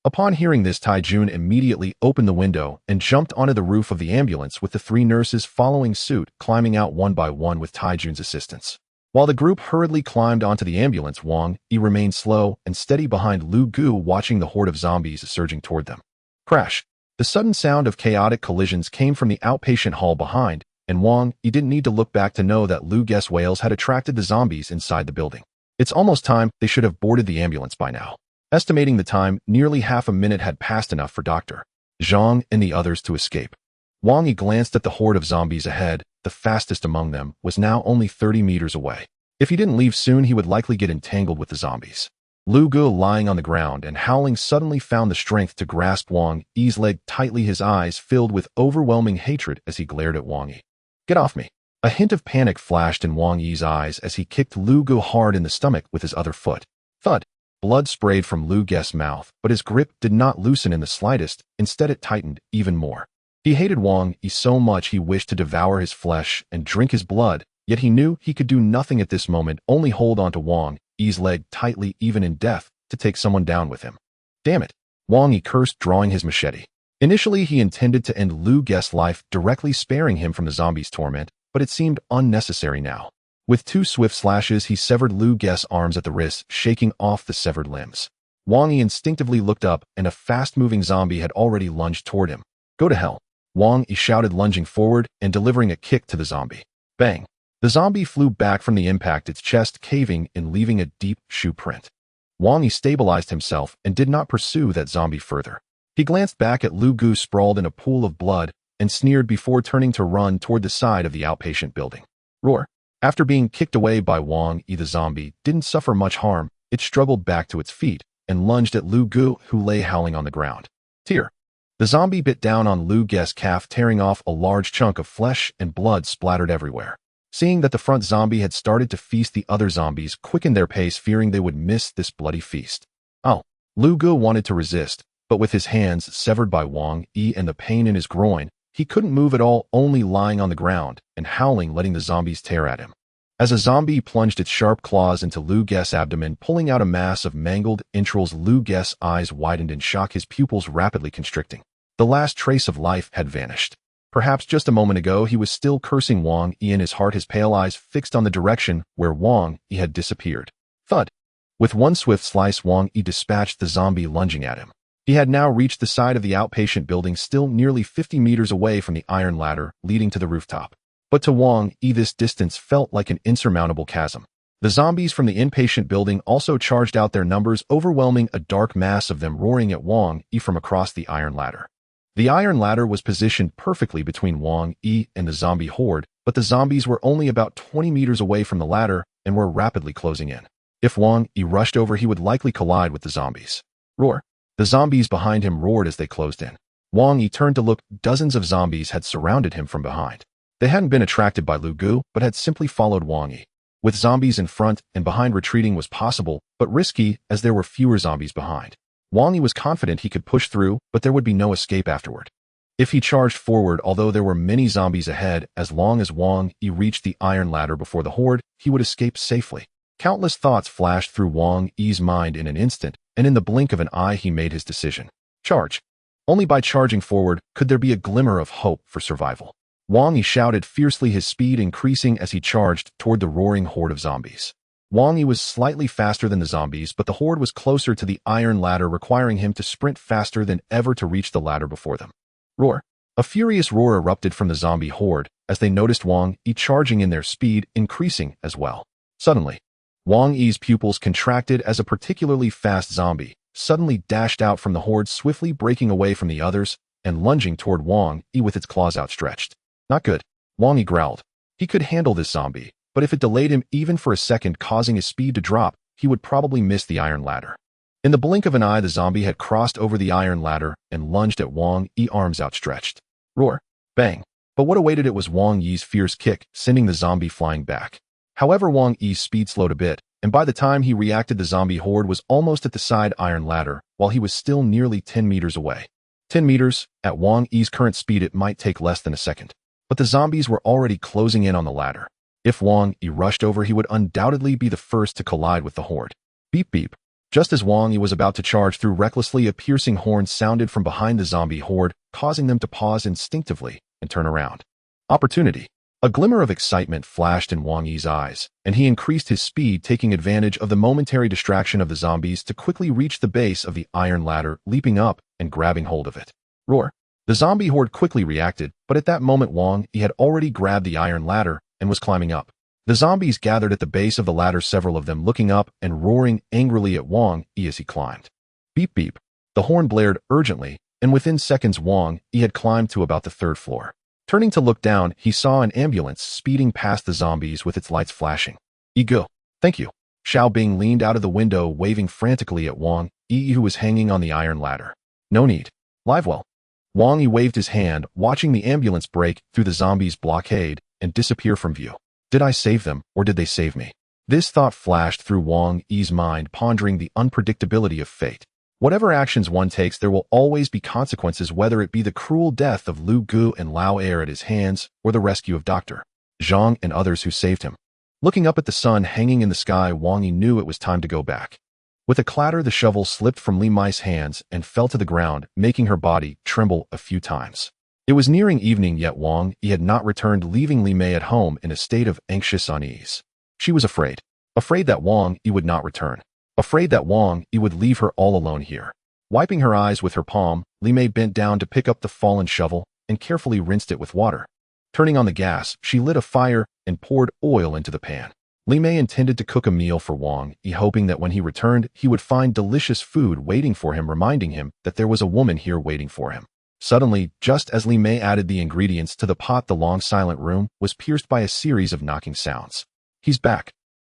Upon hearing this, Taijun immediately opened the window and jumped onto the roof of the ambulance, with the 3 nurses following suit, climbing out one by one with Taijun's assistance. While the group hurriedly climbed onto the ambulance, Wang Yi remained slow and steady behind Lu Gu, watching the horde of zombies surging toward them. Crash! The sudden sound of chaotic collisions came from the outpatient hall behind, and Wang Yi didn't need to look back to know that Lu Gu's wails had attracted the zombies inside the building. It's almost time. They should have boarded the ambulance by now. Estimating the time, nearly half a minute had passed, enough for Dr. Zhang and the others to escape. Wang Yi glanced at the horde of zombies ahead. The fastest among them was now only 30 meters away. If he didn't leave soon, he would likely get entangled with the zombies. Lu Gu, lying on the ground and howling, suddenly found the strength to grasp Wang Yi's leg tightly, his eyes filled with overwhelming hatred as he glared at Wang Yi. "Get off me!" A hint of panic flashed in Wang Yi's eyes as he kicked Lu Gu hard in the stomach with his other foot. Thud! Blood sprayed from Lu Gu's mouth, but his grip did not loosen in the slightest. Instead, it tightened even more. He hated Wang Yi so much he wished to devour his flesh and drink his blood, yet he knew he could do nothing at this moment, only hold on to Wang Yi's leg tightly, even in death, to take someone down with him. Damn it! Wang Yi cursed, drawing his machete. Initially, he intended to end Lu Gu's life, directly sparing him from the zombies' torment, but it seemed unnecessary now. With 2 swift slashes, he severed Lu Gu's arms at the wrists, shaking off the severed limbs. Wang Yi instinctively looked up, and a fast-moving zombie had already lunged toward him. "Go to hell!" Wang Yi shouted, lunging forward and delivering a kick to the zombie. Bang! The zombie flew back from the impact, its chest caving in, leaving a deep shoe print. Wang Yi stabilized himself and did not pursue that zombie further. He glanced back at Lu Gu sprawled in a pool of blood and sneered before turning to run toward the side of the outpatient building. Roar! After being kicked away by Wang Yi, the zombie didn't suffer much harm. It struggled back to its feet and lunged at Lu Gu, who lay howling on the ground. Tear! The zombie bit down on Lu Gu's calf, tearing off a large chunk of flesh, and blood splattered everywhere. Seeing that the front zombie had started to feast, the other zombies quickened their pace, fearing they would miss this bloody feast. Oh! Lu Gu wanted to resist, but with his hands severed by Wang Yi and the pain in his groin, he couldn't move at all, only lying on the ground and howling, letting the zombies tear at him. As a zombie plunged its sharp claws into Lu Gu's abdomen, pulling out a mass of mangled entrails, Lu Gu's eyes widened in shock, his pupils rapidly constricting. The last trace of life had vanished. Perhaps just a moment ago he was still cursing Wang Yi in his heart, his pale eyes fixed on the direction where Wang Yi had disappeared. Thud! With 1 swift slice, Wang Yi dispatched the zombie lunging at him. He had now reached the side of the outpatient building, still nearly 50 meters away from the iron ladder leading to the rooftop. But to Wang Yi, this distance felt like an insurmountable chasm. The zombies from the inpatient building also charged out, their numbers overwhelming, a dark mass of them roaring at Wang Yi from across the iron ladder. The iron ladder was positioned perfectly between Wang Yi and the zombie horde, but the zombies were only about 20 meters away from the ladder and were rapidly closing in. If Wang Yi rushed over, he would likely collide with the zombies. Roar! The zombies behind him roared as they closed in. Wang Yi turned to look. Dozens of zombies had surrounded him from behind. They hadn't been attracted by Lu Gu, but had simply followed Wang Yi. With zombies in front and behind, retreating was possible, but risky, as there were fewer zombies behind. Wang Yi was confident he could push through, but there would be no escape afterward. If he charged forward, although there were many zombies ahead, as long as Wang Yi reached the iron ladder before the horde, he would escape safely. Countless thoughts flashed through Wang Yi's mind in an instant, and in the blink of an eye he made his decision. Charge! Only by charging forward could there be a glimmer of hope for survival. Wang Yi shouted fiercely, his speed increasing as he charged toward the roaring horde of zombies. Wang Yi was slightly faster than the zombies, but the horde was closer to the iron ladder, requiring him to sprint faster than ever to reach the ladder before them. Roar! A furious roar erupted from the zombie horde as they noticed Wang Yi charging in, their speed increasing as well. Suddenly, Wang Yi's pupils contracted as a particularly fast zombie suddenly dashed out from the horde, swiftly breaking away from the others and lunging toward Wang Yi with its claws outstretched. Not good, Wang Yi growled. He could handle this zombie, but if it delayed him even for a second, causing his speed to drop, he would probably miss the iron ladder. In the blink of an eye, the zombie had crossed over the iron ladder and lunged at Wang Yi, arms outstretched. Roar! Bang! But what awaited it was Wang Yi's fierce kick, sending the zombie flying back. However, Wang Yi's speed slowed a bit, and by the time he reacted, the zombie horde was almost at the side iron ladder, while he was still nearly 10 meters away. 10 meters? At Wang Yi's current speed, it might take less than a second. But the zombies were already closing in on the ladder. If Wang Yi rushed over, he would undoubtedly be the first to collide with the horde. Beep beep. Just as Wang Yi was about to charge through recklessly, a piercing horn sounded from behind the zombie horde, causing them to pause instinctively and turn around. Opportunity. A glimmer of excitement flashed in Wang Yi's eyes, and he increased his speed, taking advantage of the momentary distraction of the zombies to quickly reach the base of the iron ladder, leaping up and grabbing hold of it. Roar. The zombie horde quickly reacted, but at that moment Wang Yi had already grabbed the iron ladder and was climbing up. The zombies gathered at the base of the ladder, several of them looking up and roaring angrily at Wang Yi as he climbed. Beep beep. The horn blared urgently, and within seconds Wang Yi had climbed to about the 3rd floor. Turning to look down, he saw an ambulance speeding past the zombies with its lights flashing. Ego. Thank you. Xiao Bing leaned out of the window, waving frantically at Wang Yi, who was hanging on the iron ladder. No need. Live well. Wang Yi waved his hand, watching the ambulance break through the zombies' blockade and disappear from view. Did I save them, or did they save me? This thought flashed through Wang Yi's mind, pondering the unpredictability of fate. Whatever actions one takes, there will always be consequences, whether it be the cruel death of Lu Gu and Lao Er at his hands, or the rescue of Dr. Zhang and others who saved him. Looking up at the sun hanging in the sky, Wang Yi knew it was time to go back. With a clatter, the shovel slipped from Li Mei's hands and fell to the ground, making her body tremble a few times. It was nearing evening, yet Wang Yi had not returned, leaving Li Mei at home in a state of anxious unease. She was afraid. Afraid that Wang Yi would not return. Afraid that Wang Yi would leave her all alone here. Wiping her eyes with her palm, Li Mei bent down to pick up the fallen shovel and carefully rinsed it with water. Turning on the gas, she lit a fire and poured oil into the pan. Li Mei intended to cook a meal for Wang Yi, hoping that when he returned, he would find delicious food waiting for him, reminding him that there was a woman here waiting for him. Suddenly, just as Li Mei added the ingredients to the pot, the long silent room was pierced by a series of knocking sounds. He's back.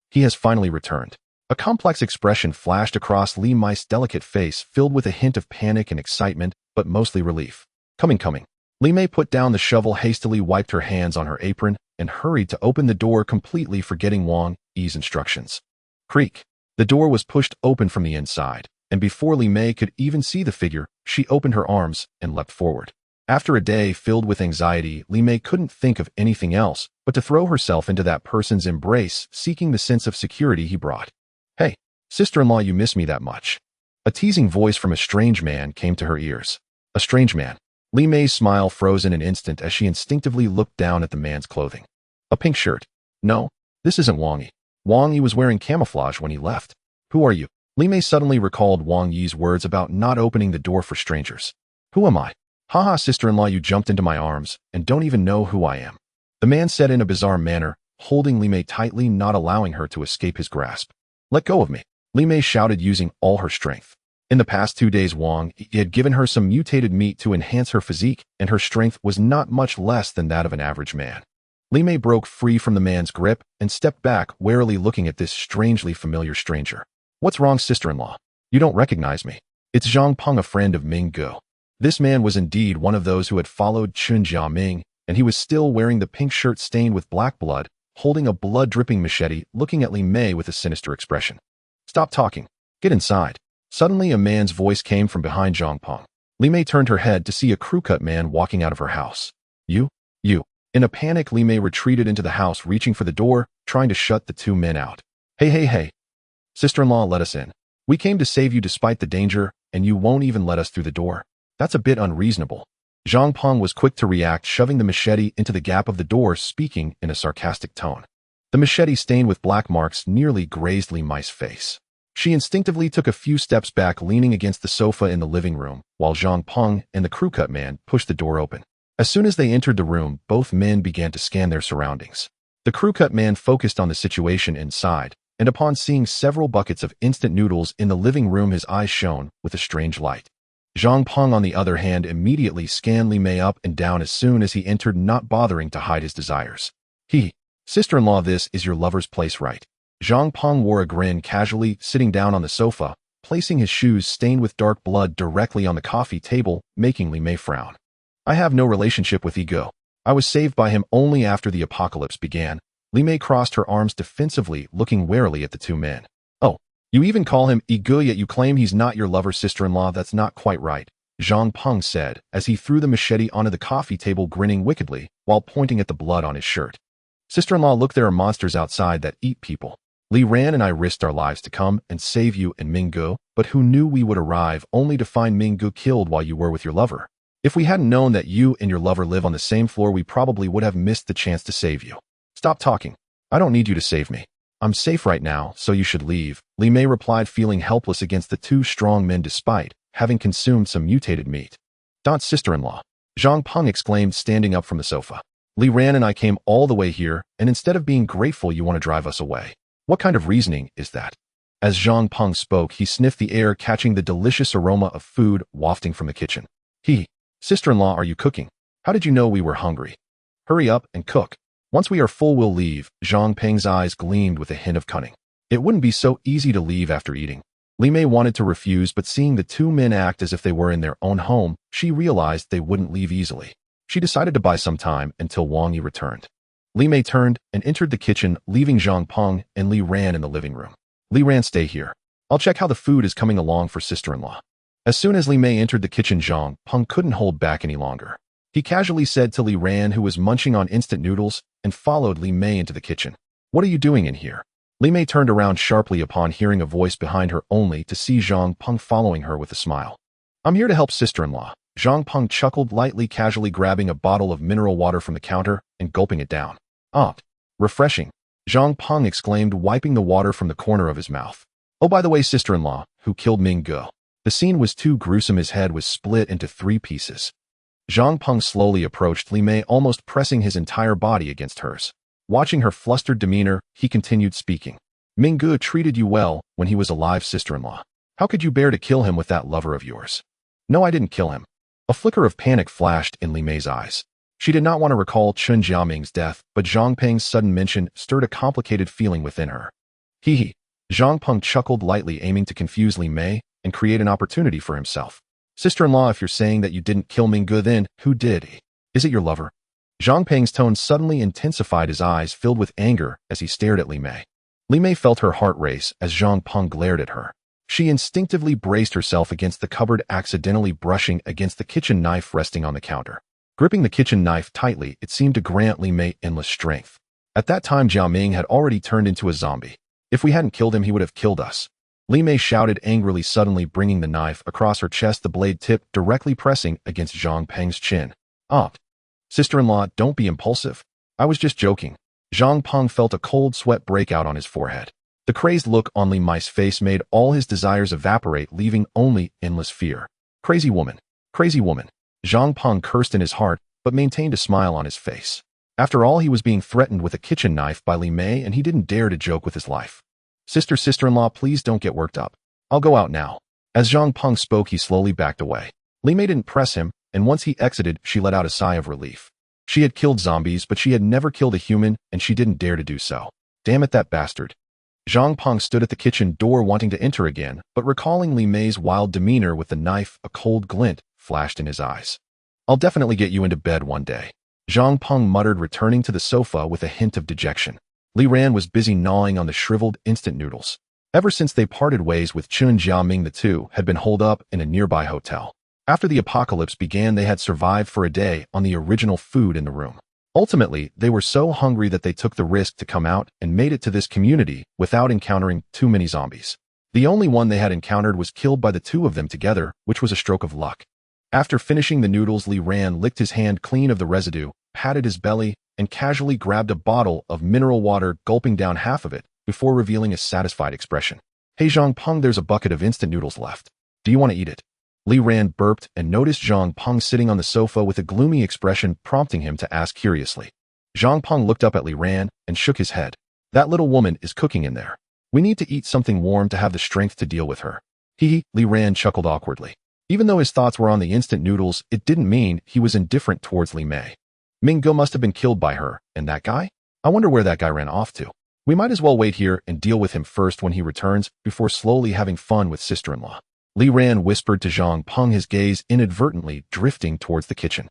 He has finally returned. A complex expression flashed across Li Mei's delicate face, filled with a hint of panic and excitement, but mostly relief. Coming. Li Mei put down the shovel, hastily wiped her hands on her apron, and hurried to open the door, completely forgetting Wang Yi's instructions. Creak. The door was pushed open from the inside, and before Li Mei could even see the figure, she opened her arms and leapt forward. After a day filled with anxiety, Li Mei couldn't think of anything else but to throw herself into that person's embrace, seeking the sense of security he brought. Hey, sister-in-law, you miss me that much? A teasing voice from a strange man came to her ears. A strange man. Li Mei's smile froze in an instant as she instinctively looked down at the man's clothing. A pink shirt. No, this isn't Wang Yi. Wang Yi was wearing camouflage when he left. Who are you? Li Mei suddenly recalled Wang Yi's words about not opening the door for strangers. Who am I? Haha, sister-in-law, you jumped into my arms and don't even know who I am. The man said in a bizarre manner, holding Li Mei tightly, not allowing her to escape his grasp. Let go of me, Li Mei shouted, using all her strength. In the past 2 days, Wang Yi had given her some mutated meat to enhance her physique, and her strength was not much less than that of an average man. Li Mei broke free from the man's grip and stepped back, warily looking at this strangely familiar stranger. What's wrong, sister-in-law? You don't recognize me. It's Zhang Peng, a friend of Ming Gu. This man was indeed one of those who had followed Chun Jiaming, and he was still wearing the pink shirt stained with black blood, holding a blood-dripping machete, looking at Li Mei with a sinister expression. Stop talking. Get inside. Suddenly, a man's voice came from behind Zhang Peng. Li Mei turned her head to see a crew-cut man walking out of her house. You. In a panic, Li Mei retreated into the house, reaching for the door, trying to shut the two men out. Hey. Sister-in-law, let us in. We came to save you despite the danger, and you won't even let us through the door. That's a bit unreasonable. Zhang Peng was quick to react, shoving the machete into the gap of the door, speaking in a sarcastic tone. The machete, stained with black marks, nearly grazed Li Mei's face. She instinctively took a few steps back, leaning against the sofa in the living room, while Zhang Peng and the crew-cut man pushed the door open. As soon as they entered the room, both men began to scan their surroundings. The crew-cut man focused on the situation inside, and upon seeing several buckets of instant noodles in the living room, his eyes shone with a strange light. Zhang Peng, on the other hand, immediately scanned Li Mei up and down as soon as he entered, not bothering to hide his desires. Sister-in-law, this is your lover's place, right? Zhang Peng wore a grin, casually sitting down on the sofa, placing his shoes stained with dark blood directly on the coffee table, making Li Mei frown. I have no relationship with Ego. I was saved by him only after the apocalypse began. Li Mei crossed her arms defensively, looking warily at the two men. Oh, you even call him Ego, yet you claim he's not your lover, sister-in-law? That's not quite right, Zhang Peng said, as he threw the machete onto the coffee table, grinning wickedly, while pointing at the blood on his shirt. Sister-in-law, look, there are monsters outside that eat people. Li Ran and I risked our lives to come and save you and Minggu, but who knew we would arrive only to find Minggu killed while you were with your lover? If we hadn't known that you and your lover live on the same floor, we probably would have missed the chance to save you. Stop talking. I don't need you to save me. I'm safe right now, so you should leave, Li Mei replied, feeling helpless against the two strong men despite having consumed some mutated meat. Dot's sister-in-law, Zhang Peng exclaimed, standing up from the sofa. Li Ran and I came all the way here, and instead of being grateful you want to drive us away. What kind of reasoning is that? As Zhang Peng spoke, he sniffed the air, catching the delicious aroma of food wafting from the kitchen. Sister-in-law, are you cooking? How did you know we were hungry? Hurry up and cook. Once we are full, we'll leave. Zhang Peng's eyes gleamed with a hint of cunning. It wouldn't be so easy to leave after eating. Li Mei wanted to refuse, but seeing the two men act as if they were in their own home, she realized they wouldn't leave easily. She decided to buy some time until Wang Yi returned. Li Mei turned and entered the kitchen, leaving Zhang Peng and Li Ran in the living room. Li Ran, stay here. I'll check how the food is coming along for sister-in-law. As soon as Li Mei entered the kitchen, Zhang Peng couldn't hold back any longer. He casually said to Li Ran, who was munching on instant noodles, and followed Li Mei into the kitchen. What are you doing in here? Li Mei turned around sharply upon hearing a voice behind her, only to see Zhang Peng following her with a smile. I'm here to help sister-in-law. Zhang Peng chuckled lightly, casually grabbing a bottle of mineral water from the counter and gulping it down. Refreshing, Zhang Peng exclaimed, wiping the water from the corner of his mouth. Oh, by the way, sister-in-law, who killed Minggu? The scene was too gruesome. His head was split into 3 pieces. Zhang Peng slowly approached Li Mei, almost pressing his entire body against hers. Watching her flustered demeanor, he continued speaking. Minggu treated you well when he was alive, sister-in-law. How could you bear to kill him with that lover of yours? No, I didn't kill him. A flicker of panic flashed in Li Mei's eyes. She did not want to recall Chun Jiaming's death, but Zhang Peng's sudden mention stirred a complicated feeling within her. Zhang Peng chuckled lightly, aiming to confuse Li Mei and create an opportunity for himself. Sister-in-law, if you're saying that you didn't kill Minggu, then who did? Is it your lover? Zhang Peng's tone suddenly intensified, his eyes filled with anger as he stared at Li Mei. Li Mei felt her heart race as Zhang Peng glared at her. She instinctively braced herself against the cupboard, accidentally brushing against the kitchen knife resting on the counter. Gripping the kitchen knife tightly, it seemed to grant Li Mei endless strength. At that time, Jiaming had already turned into a zombie. If we hadn't killed him, he would have killed us. Li Mei shouted angrily, suddenly bringing the knife across her chest, the blade tip directly pressing against Zhang Peng's chin. Sister-in-law, don't be impulsive. I was just joking. Zhang Peng felt a cold sweat break out on his forehead. The crazed look on Li Mei's face made all his desires evaporate, leaving only endless fear. Crazy woman. Crazy woman. Zhang Peng cursed in his heart, but maintained a smile on his face. After all, he was being threatened with a kitchen knife by Li Mei, and he didn't dare to joke with his life. Sister-in-law, please don't get worked up. I'll go out now. As Zhang Peng spoke, he slowly backed away. Li Mei didn't press him, and once he exited, she let out a sigh of relief. She had killed zombies, but she had never killed a human, and she didn't dare to do so. Damn it, that bastard. Zhang Peng stood at the kitchen door wanting to enter again, but recalling Li Mei's wild demeanor with the knife, a cold glint flashed in his eyes. I'll definitely get you into bed one day. Zhang Peng muttered, returning to the sofa with a hint of dejection. Li Ran was busy gnawing on the shriveled instant noodles. Ever since they parted ways with Chun Jiaming, the two had been holed up in a nearby hotel. After the apocalypse began, they had survived for a day on the original food in the room. Ultimately, they were so hungry that they took the risk to come out and made it to this community without encountering too many zombies. The only one they had encountered was killed by the two of them together, which was a stroke of luck. After finishing the noodles, Li Ran licked his hand clean of the residue, patted his belly, and casually grabbed a bottle of mineral water, gulping down half of it before revealing a satisfied expression. Hey Zhang Peng, there's a bucket of instant noodles left. Do you want to eat it? Li Ran burped and noticed Zhang Peng sitting on the sofa with a gloomy expression, prompting him to ask curiously. Zhang Peng looked up at Li Ran and shook his head. That little woman is cooking in there. We need to eat something warm to have the strength to deal with her. Li Ran chuckled awkwardly. Even though his thoughts were on the instant noodles, it didn't mean he was indifferent towards Li Mei. Minggu must have been killed by her, and that guy? I wonder where that guy ran off to. We might as well wait here and deal with him first when he returns, before slowly having fun with sister-in-law. Li Ran whispered to Zhang Peng, his gaze inadvertently drifting towards the kitchen.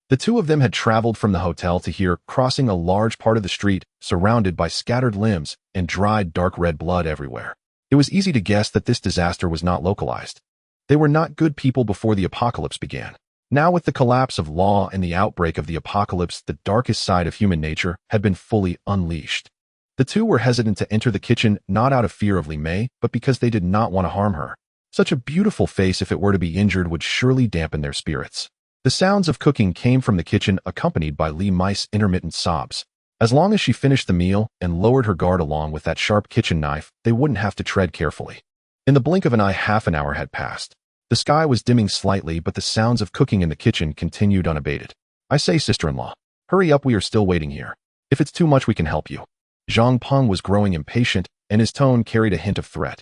The two of them had traveled from the hotel to here, crossing a large part of the street, surrounded by scattered limbs and dried dark red blood everywhere. It was easy to guess that this disaster was not localized. They were not good people before the apocalypse began. Now, with the collapse of law and the outbreak of the apocalypse, the darkest side of human nature had been fully unleashed. The two were hesitant to enter the kitchen not out of fear of Li Mei, but because they did not want to harm her. Such a beautiful face, if it were to be injured, would surely dampen their spirits. The sounds of cooking came from the kitchen, accompanied by Li Mei's intermittent sobs. As long as she finished the meal and lowered her guard along with that sharp kitchen knife, they wouldn't have to tread carefully. In the blink of an eye, half an hour had passed. The sky was dimming slightly, but the sounds of cooking in the kitchen continued unabated. I say, sister-in-law, hurry up, we are still waiting here. If it's too much, we can help you. Zhang Peng was growing impatient, and his tone carried a hint of threat.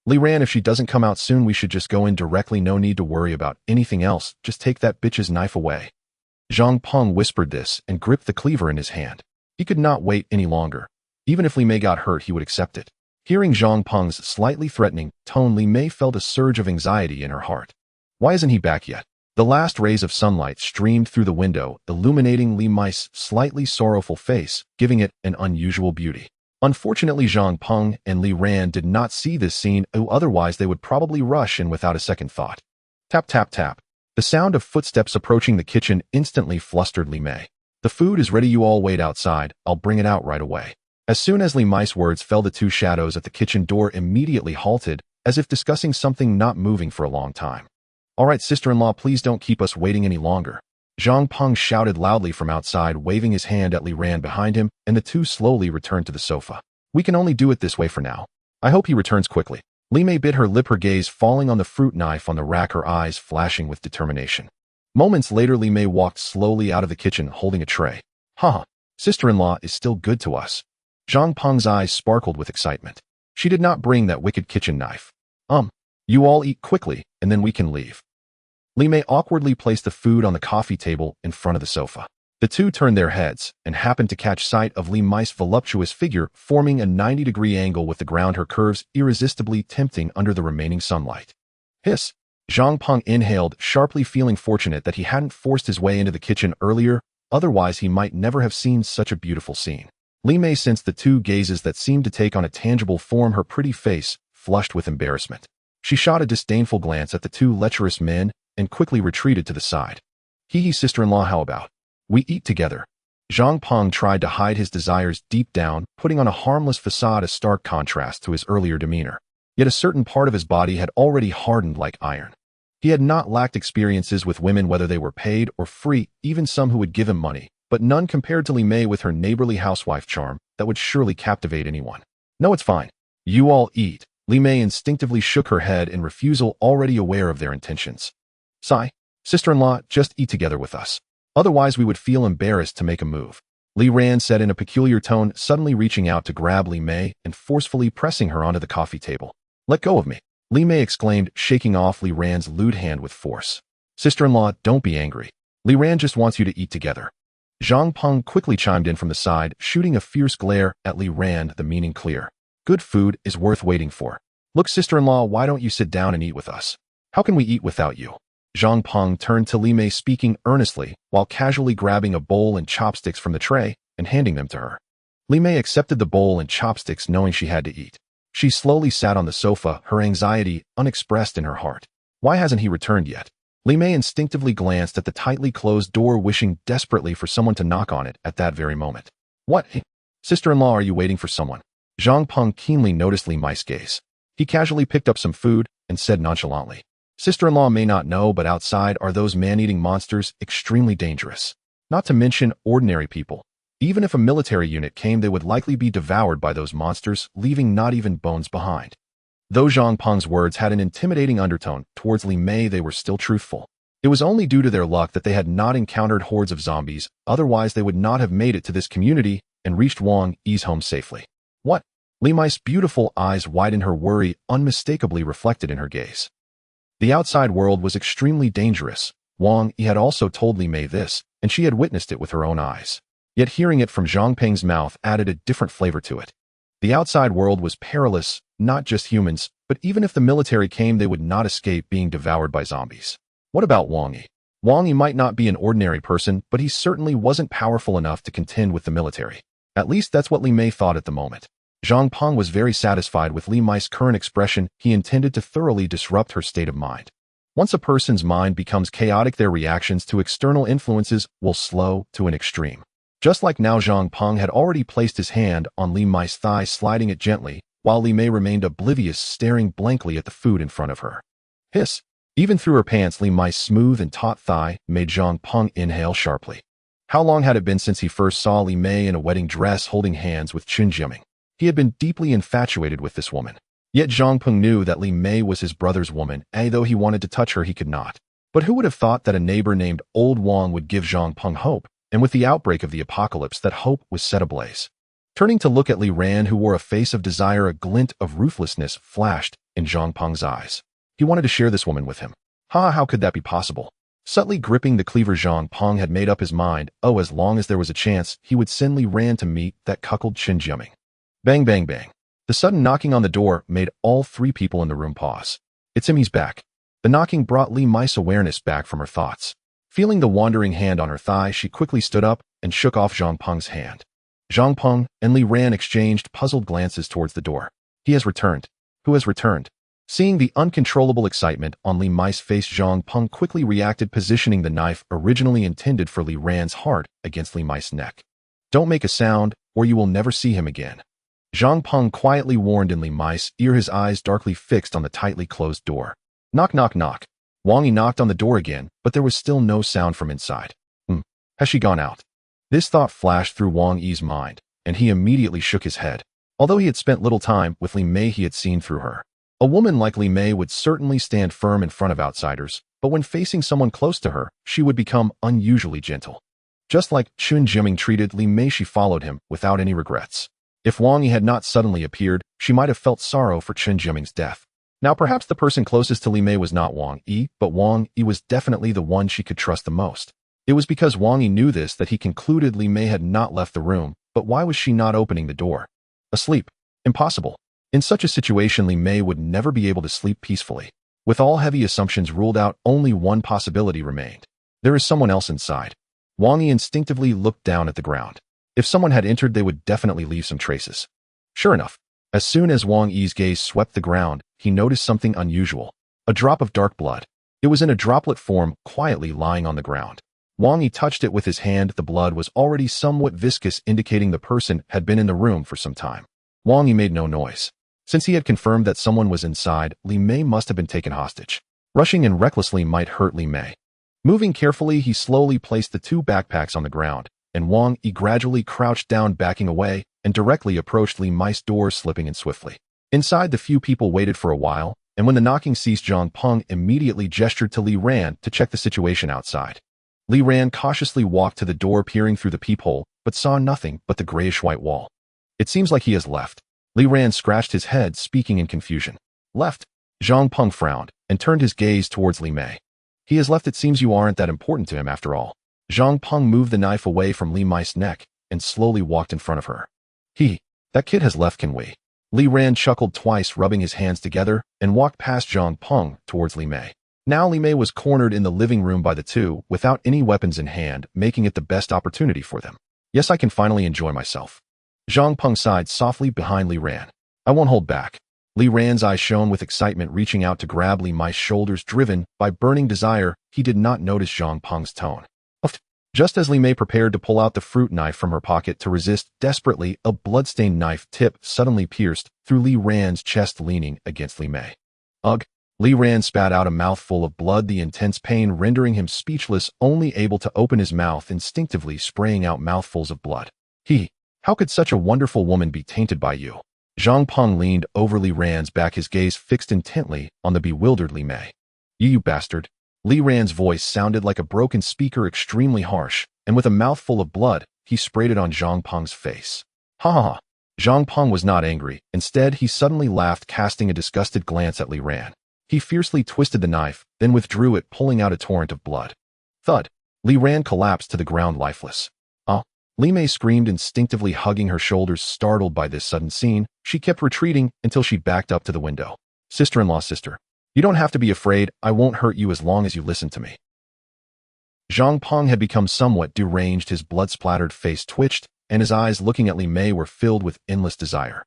Ryn, if she doesn't come out soon, we should just go in directly, no need to worry about anything else, just take that bitch's knife away. Zhang Peng whispered this and gripped the cleaver in his hand. He could not wait any longer. Even if Li Mei got hurt, he would accept it. Hearing Zhang Peng's slightly threatening tone, Li Mei felt a surge of anxiety in her heart. Why isn't he back yet? The last rays of sunlight streamed through the window, illuminating Li Mei's slightly sorrowful face, giving it an unusual beauty. Unfortunately, Zhang Peng and Ryn did not see this scene, otherwise they would probably rush in without a second thought. Tap, tap, tap. The sound of footsteps approaching the kitchen instantly flustered Li Mei. The food is ready, you all wait outside, I'll bring it out right away. As soon as Li Mei's words fell, the two shadows at the kitchen door immediately halted, as if discussing something, not moving for a long time. All right, sister-in-law, please don't keep us waiting any longer. Zhang Peng shouted loudly from outside, waving his hand at Ryn behind him, and the two slowly returned to the sofa. We can only do it this way for now. I hope he returns quickly. Li Mei bit her lip, her gaze falling on the fruit knife on the rack, her eyes flashing with determination. Moments later, Li Mei walked slowly out of the kitchen holding a tray. Haha, sister-in-law is still good to us. Zhang Peng's eyes sparkled with excitement. She did not bring that wicked kitchen knife. You all eat quickly, and then we can leave. Li Mei awkwardly placed the food on the coffee table in front of the sofa. The two turned their heads and happened to catch sight of Li Mei's voluptuous figure forming a 90-degree angle with the ground, her curves irresistibly tempting under the remaining sunlight. Hiss! Zhang Peng inhaled, sharply, feeling fortunate that he hadn't forced his way into the kitchen earlier, otherwise he might never have seen such a beautiful scene. Li Mei sensed the two gazes that seemed to take on a tangible form, her pretty face flushed with embarrassment. She shot a disdainful glance at the two lecherous men and quickly retreated to the side. Hee, sister-in-law, how about we eat together? Zhang Peng tried to hide his desires deep down, putting on a harmless facade, a stark contrast to his earlier demeanor. Yet a certain part of his body had already hardened like iron. He had not lacked experiences with women, whether they were paid or free, even some who would give him money, but none compared to Li Mei with her neighborly housewife charm that would surely captivate anyone. No, it's fine. You all eat. Li Mei instinctively shook her head in refusal, already aware of their intentions. Sigh, sister-in-law, just eat together with us. Otherwise we would feel embarrassed to make a move. Ryn said in a peculiar tone, suddenly reaching out to grab Li Mei and forcefully pressing her onto the coffee table. Let go of me, Li Mei exclaimed, shaking off Ryn's lewd hand with force. Sister-in-law, don't be angry. Ryn just wants you to eat together. Zhang Peng quickly chimed in from the side, shooting a fierce glare at Ryn, the meaning clear. Good food is worth waiting for. Look, sister-in-law, why don't you sit down and eat with us? How can we eat without you? Zhang Peng turned to Li Mei, speaking earnestly, while casually grabbing a bowl and chopsticks from the tray and handing them to her. Li Mei accepted the bowl and chopsticks, knowing she had to eat. She slowly sat on the sofa, her anxiety unexpressed in her heart. Why hasn't he returned yet? Li Mei instinctively glanced at the tightly closed door, wishing desperately for someone to knock on it at that very moment. What? Sister-in-law, are you waiting for someone? Zhang Peng keenly noticed Li Mei's gaze. He casually picked up some food and said nonchalantly, Sister-in-law may not know, but outside are those man-eating monsters, extremely dangerous. Not to mention ordinary people. Even if a military unit came, they would likely be devoured by those monsters, leaving not even bones behind. Though Zhang Peng's words had an intimidating undertone towards Li Mei, they were still truthful. It was only due to their luck that they had not encountered hordes of zombies, otherwise they would not have made it to this community and reached Wang Yi's home safely. What? Li Mei's beautiful eyes widened, her worry unmistakably reflected in her gaze. The outside world was extremely dangerous. Wang Yi had also told Li Mei this, and she had witnessed it with her own eyes. Yet hearing it from Zhang Peng's mouth added a different flavor to it. The outside world was perilous, not just humans, but even if the military came, they would not escape being devoured by zombies. What about Wang Yi? Wang Yi might not be an ordinary person, but he certainly wasn't powerful enough to contend with the military. At least that's what Li Mei thought at the moment. Zhang Peng was very satisfied with Li Mei's current expression. He intended to thoroughly disrupt her state of mind. Once a person's mind becomes chaotic, their reactions to external influences will slow to an extreme. Just like now, Zhang Peng had already placed his hand on Li Mei's thigh, sliding it gently, while Li Mei remained oblivious, staring blankly at the food in front of her. Hiss! Even through her pants, Li Mei's smooth and taut thigh made Zhang Peng inhale sharply. How long had it been since he first saw Li Mei in a wedding dress holding hands with Chen Jiaming? He had been deeply infatuated with this woman. Yet Zhang Peng knew that Li Mei was his brother's woman, and though he wanted to touch her, he could not. But who would have thought that a neighbor named Old Wang would give Zhang Peng hope, and with the outbreak of the apocalypse, that hope was set ablaze. Turning to look at Li Ran, who wore a face of desire, a glint of ruthlessness flashed in Zhang Peng's eyes. He wanted to share this woman with him. How could that be possible? Subtly gripping the cleaver, Zhang Peng had made up his mind, as long as there was a chance, he would send Li Ran to meet that cuckold Chen Jiaming. Bang, bang, bang. The sudden knocking on the door made all three people in the room pause. It's him, he's back. The knocking brought Li Mei's awareness back from her thoughts. Feeling the wandering hand on her thigh, she quickly stood up and shook off Zhang Peng's hand. Zhang Peng and Li Ran exchanged puzzled glances towards the door. He has returned. Who has returned? Seeing the uncontrollable excitement on Li Mei's face, Zhang Peng quickly reacted, positioning the knife originally intended for Li Ran's heart against Li Mei's neck. Don't make a sound, or you will never see him again. Zhang Peng quietly warned in Li Mei's ear, his eyes darkly fixed on the tightly closed door. Knock, knock, knock. Wang Yi knocked on the door again, but there was still no sound from inside. Has she gone out? This thought flashed through Wang Yi's mind, and he immediately shook his head. Although he had spent little time with Li Mei, he had seen through her. A woman like Li Mei would certainly stand firm in front of outsiders, but when facing someone close to her, she would become unusually gentle. Just like Chen Jiaming treated Li Mei, she followed him without any regrets. If Wang Yi had not suddenly appeared, she might have felt sorrow for Chen Jiaming's death. Now perhaps the person closest to Li Mei was not Wang Yi, but Wang Yi was definitely the one she could trust the most. It was because Wang Yi knew this that he concluded Li Mei had not left the room, but why was she not opening the door? Asleep? Impossible. In such a situation, Li Mei would never be able to sleep peacefully. With all heavy assumptions ruled out, only one possibility remained. There is someone else inside. Wang Yi instinctively looked down at the ground. If someone had entered, they would definitely leave some traces. Sure enough, as soon as Wang Yi's gaze swept the ground, he noticed something unusual. A drop of dark blood. It was in a droplet form, quietly lying on the ground. Wang Yi touched it with his hand. The blood was already somewhat viscous, indicating the person had been in the room for some time. Wang Yi made no noise. Since he had confirmed that someone was inside, Li Mei must have been taken hostage. Rushing in recklessly might hurt Li Mei. Moving carefully, he slowly placed the two backpacks on the ground, and Wang Yi gradually crouched down, backing away, and directly approached Li Mei's door, slipping in swiftly. Inside, the few people waited for a while, and when the knocking ceased, Zhang Peng immediately gestured to Li Ran to check the situation outside. Li Ran cautiously walked to the door, peering through the peephole, but saw nothing but the grayish-white wall. It seems like he has left. Li Ran scratched his head, speaking in confusion. Left? Zhang Peng frowned, and turned his gaze towards Li Mei. He has left. It seems you aren't that important to him after all. Zhang Peng moved the knife away from Li Mei's neck, and slowly walked in front of her. That kid has left, can we? Li Ran chuckled twice, rubbing his hands together, and walked past Zhang Peng towards Li Mei. Now Li Mei was cornered in the living room by the two, without any weapons in hand, making it the best opportunity for them. Yes, I can finally enjoy myself. Zhang Peng sighed softly behind Li Ran. I won't hold back. Li Ran's eyes shone with excitement, reaching out to grab Li Mei's shoulders. Driven by burning desire, he did not notice Zhang Peng's tone. Just as Li Mei prepared to pull out the fruit knife from her pocket to resist desperately, a bloodstained knife tip suddenly pierced through Li Ran's chest, leaning against Li Mei. Ugh! Li Ran spat out a mouthful of blood, the intense pain rendering him speechless, only able to open his mouth, instinctively spraying out mouthfuls of blood. How could such a wonderful woman be tainted by you? Zhang Peng leaned over Li Ran's back, his gaze fixed intently on the bewildered Li Mei. You bastard! Li Ran's voice sounded like a broken speaker, extremely harsh, and with a mouthful of blood, he sprayed it on Zhang Peng's face. Ha ha ha! Zhang Peng was not angry. Instead, he suddenly laughed, casting a disgusted glance at Li Ran. He fiercely twisted the knife, then withdrew it, pulling out a torrent of blood. Thud! Li Ran collapsed to the ground, lifeless. Li Mei screamed, instinctively hugging her shoulders. Startled by this sudden scene, she kept retreating until she backed up to the window. Sister-in-law, sister. You don't have to be afraid. I won't hurt you as long as you listen to me. Zhang Peng had become somewhat deranged. His blood-splattered face twitched, and his eyes looking at Li Mei were filled with endless desire.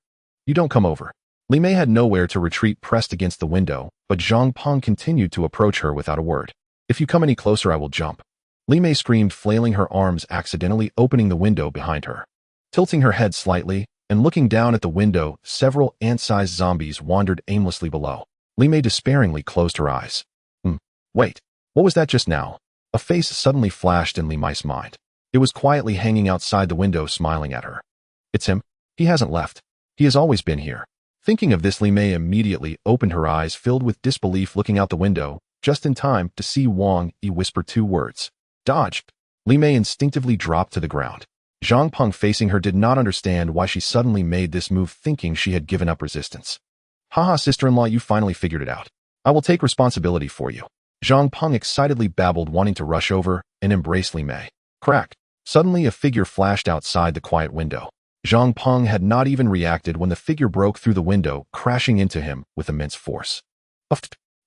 You don't come over. Li Mei had nowhere to retreat, pressed against the window, but Zhang Peng continued to approach her without a word. If you come any closer, I will jump. Li Mei screamed, flailing her arms, accidentally opening the window behind her. Tilting her head slightly and looking down at the window, several ant-sized zombies wandered aimlessly below. Li Mei despairingly closed her eyes. Wait, what was that just now? A face suddenly flashed in Li Mei's mind. It was quietly hanging outside the window, smiling at her. It's him. He hasn't left. He has always been here. Thinking of this, Li Mei immediately opened her eyes, filled with disbelief, looking out the window, just in time to see Wang Yi whisper 2 words. Dodge. Li Mei instinctively dropped to the ground. Zhang Peng, facing her, did not understand why she suddenly made this move, thinking she had given up resistance. Haha, sister-in-law, you finally figured it out. I will take responsibility for you. Zhang Peng excitedly babbled, wanting to rush over and embrace Li Mei. Crack. Suddenly a figure flashed outside the quiet window. Zhang Peng had not even reacted when the figure broke through the window, crashing into him with immense force.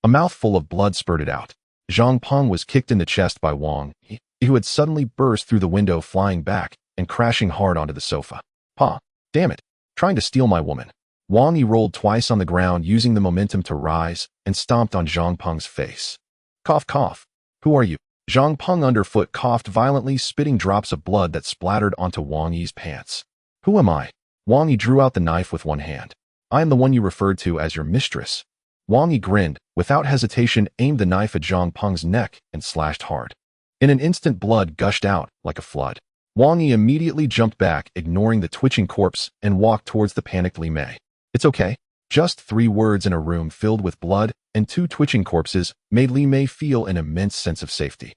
A mouthful of blood spurted out. Zhang Peng was kicked in the chest by Wang Yi, who had suddenly burst through the window, flying back and crashing hard onto the sofa. Pa, damn it, trying to steal my woman. Wang Yi rolled twice on the ground, using the momentum to rise, and stomped on Zhang Peng's face. Cough, cough. Who are you? Zhang Peng underfoot coughed violently, spitting drops of blood that splattered onto Wang Yi's pants. Who am I? Wang Yi drew out the knife with one hand. I am the one you referred to as your mistress. Wang Yi grinned, without hesitation, aimed the knife at Zhang Peng's neck and slashed hard. In an instant, blood gushed out like a flood. Wang Yi immediately jumped back, ignoring the twitching corpse, and walked towards the panicked Li Mei. It's okay. Just 3 words in a room filled with blood and 2 twitching corpses made Li Mei feel an immense sense of safety.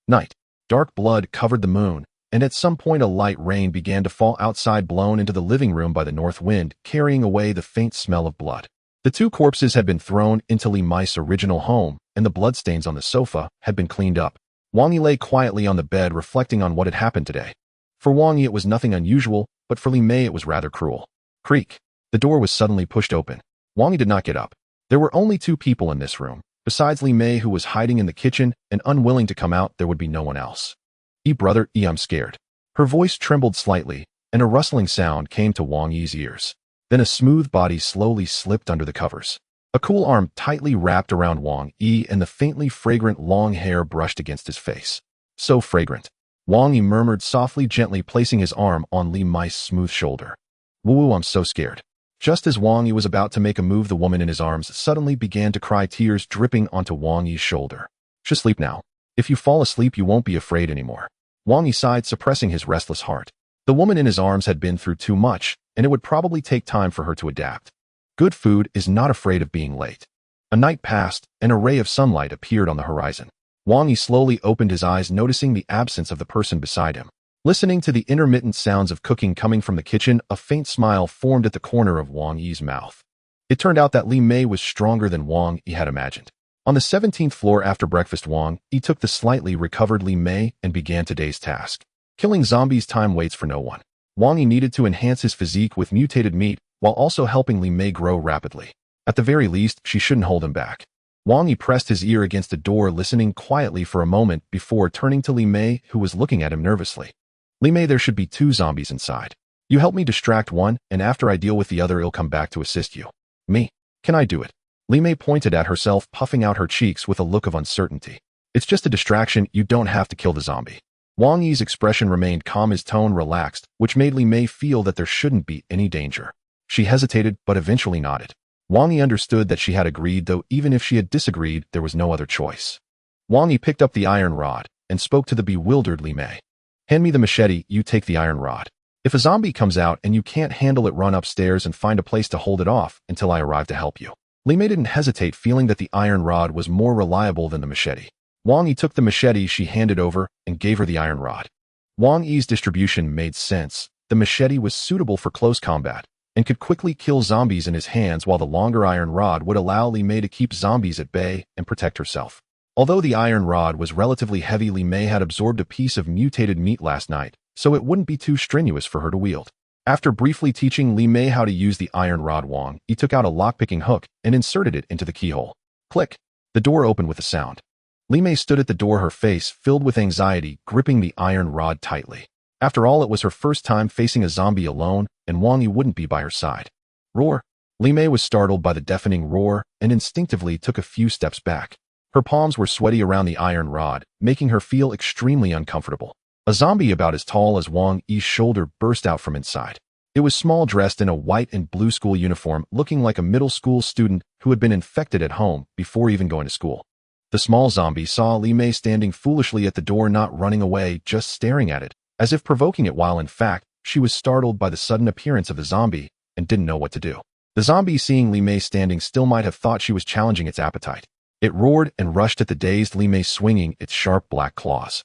Night. Dark blood covered the moon, and at some point a light rain began to fall outside, blown into the living room by the north wind, carrying away the faint smell of blood. The 2 corpses had been thrown into Li Mei's original home, and the bloodstains on the sofa had been cleaned up. Wang Yi lay quietly on the bed, reflecting on what had happened today. For Wang Yi it was nothing unusual, but for Li Mei it was rather cruel. Creak. The door was suddenly pushed open. Wang Yi did not get up. There were only 2 people in this room. Besides Li Mei, who was hiding in the kitchen and unwilling to come out, there would be no one else. Brother, I'm scared. Her voice trembled slightly, and a rustling sound came to Wang Yi's ears. Then a smooth body slowly slipped under the covers. A cool arm tightly wrapped around Wang Yi, and the faintly fragrant long hair brushed against his face. So fragrant. Wang Yi murmured softly, gently placing his arm on Li Mei's smooth shoulder. Woo, I'm so scared. Just as Wang Yi was about to make a move, the woman in his arms suddenly began to cry, tears dripping onto Wang Yi's shoulder. Just sleep now. If you fall asleep, you won't be afraid anymore. Wang Yi sighed, suppressing his restless heart. The woman in his arms had been through too much, and it would probably take time for her to adapt. Good food is not afraid of being late. A night passed, and a ray of sunlight appeared on the horizon. Wang Yi slowly opened his eyes, noticing the absence of the person beside him. Listening to the intermittent sounds of cooking coming from the kitchen, a faint smile formed at the corner of Wang Yi's mouth. It turned out that Li Mei was stronger than Wang Yi had imagined. On the 17th floor after breakfast, Wang Yi took the slightly recovered Li Mei and began today's task. Killing zombies. Time waits for no one. Wang Yi needed to enhance his physique with mutated meat, while also helping Li Mei grow rapidly. At the very least, she shouldn't hold him back. Wang Yi pressed his ear against the door, listening quietly for a moment before turning to Li Mei, who was looking at him nervously. Li Mei, there should be 2 zombies inside. You help me distract one, and after I deal with the other, he'll come back to assist you. Me? Can I do it? Li Mei pointed at herself, puffing out her cheeks with a look of uncertainty. It's just a distraction, you don't have to kill the zombie. Wang Yi's expression remained calm, his tone relaxed, which made Li Mei feel that there shouldn't be any danger. She hesitated, but eventually nodded. Wang Yi understood that she had agreed, though even if she had disagreed, there was no other choice. Wang Yi picked up the iron rod and spoke to the bewildered Li Mei. Hand me the machete, you take the iron rod. If a zombie comes out and you can't handle it, run upstairs and find a place to hold it off until I arrive to help you. Li Mei didn't hesitate, feeling that the iron rod was more reliable than the machete. Wang Yi took the machete she handed over and gave her the iron rod. Wang Yi's distribution made sense. The machete was suitable for close combat and could quickly kill zombies in his hands, while the longer iron rod would allow Li Mei to keep zombies at bay and protect herself. Although the iron rod was relatively heavy, Li Mei had absorbed a piece of mutated meat last night, so it wouldn't be too strenuous for her to wield. After briefly teaching Li Mei how to use the iron rod, Wang Yi took out a lockpicking hook and inserted it into the keyhole. Click! The door opened with a sound. Li Mei stood at the door, her face filled with anxiety, gripping the iron rod tightly. After all, it was her first time facing a zombie alone, and Wang Yi wouldn't be by her side. Roar! Li Mei was startled by the deafening roar and instinctively took a few steps back. Her palms were sweaty around the iron rod, making her feel extremely uncomfortable. A zombie about as tall as Wang Yi's shoulder burst out from inside. It was small, dressed in a white and blue school uniform, looking like a middle school student who had been infected at home before even going to school. The small zombie saw Li Mei standing foolishly at the door, not running away, just staring at it, as if provoking it, while in fact, she was startled by the sudden appearance of the zombie and didn't know what to do. The zombie, seeing Li Mei standing still, might have thought she was challenging its appetite. It roared and rushed at the dazed Li Mei, swinging its sharp black claws.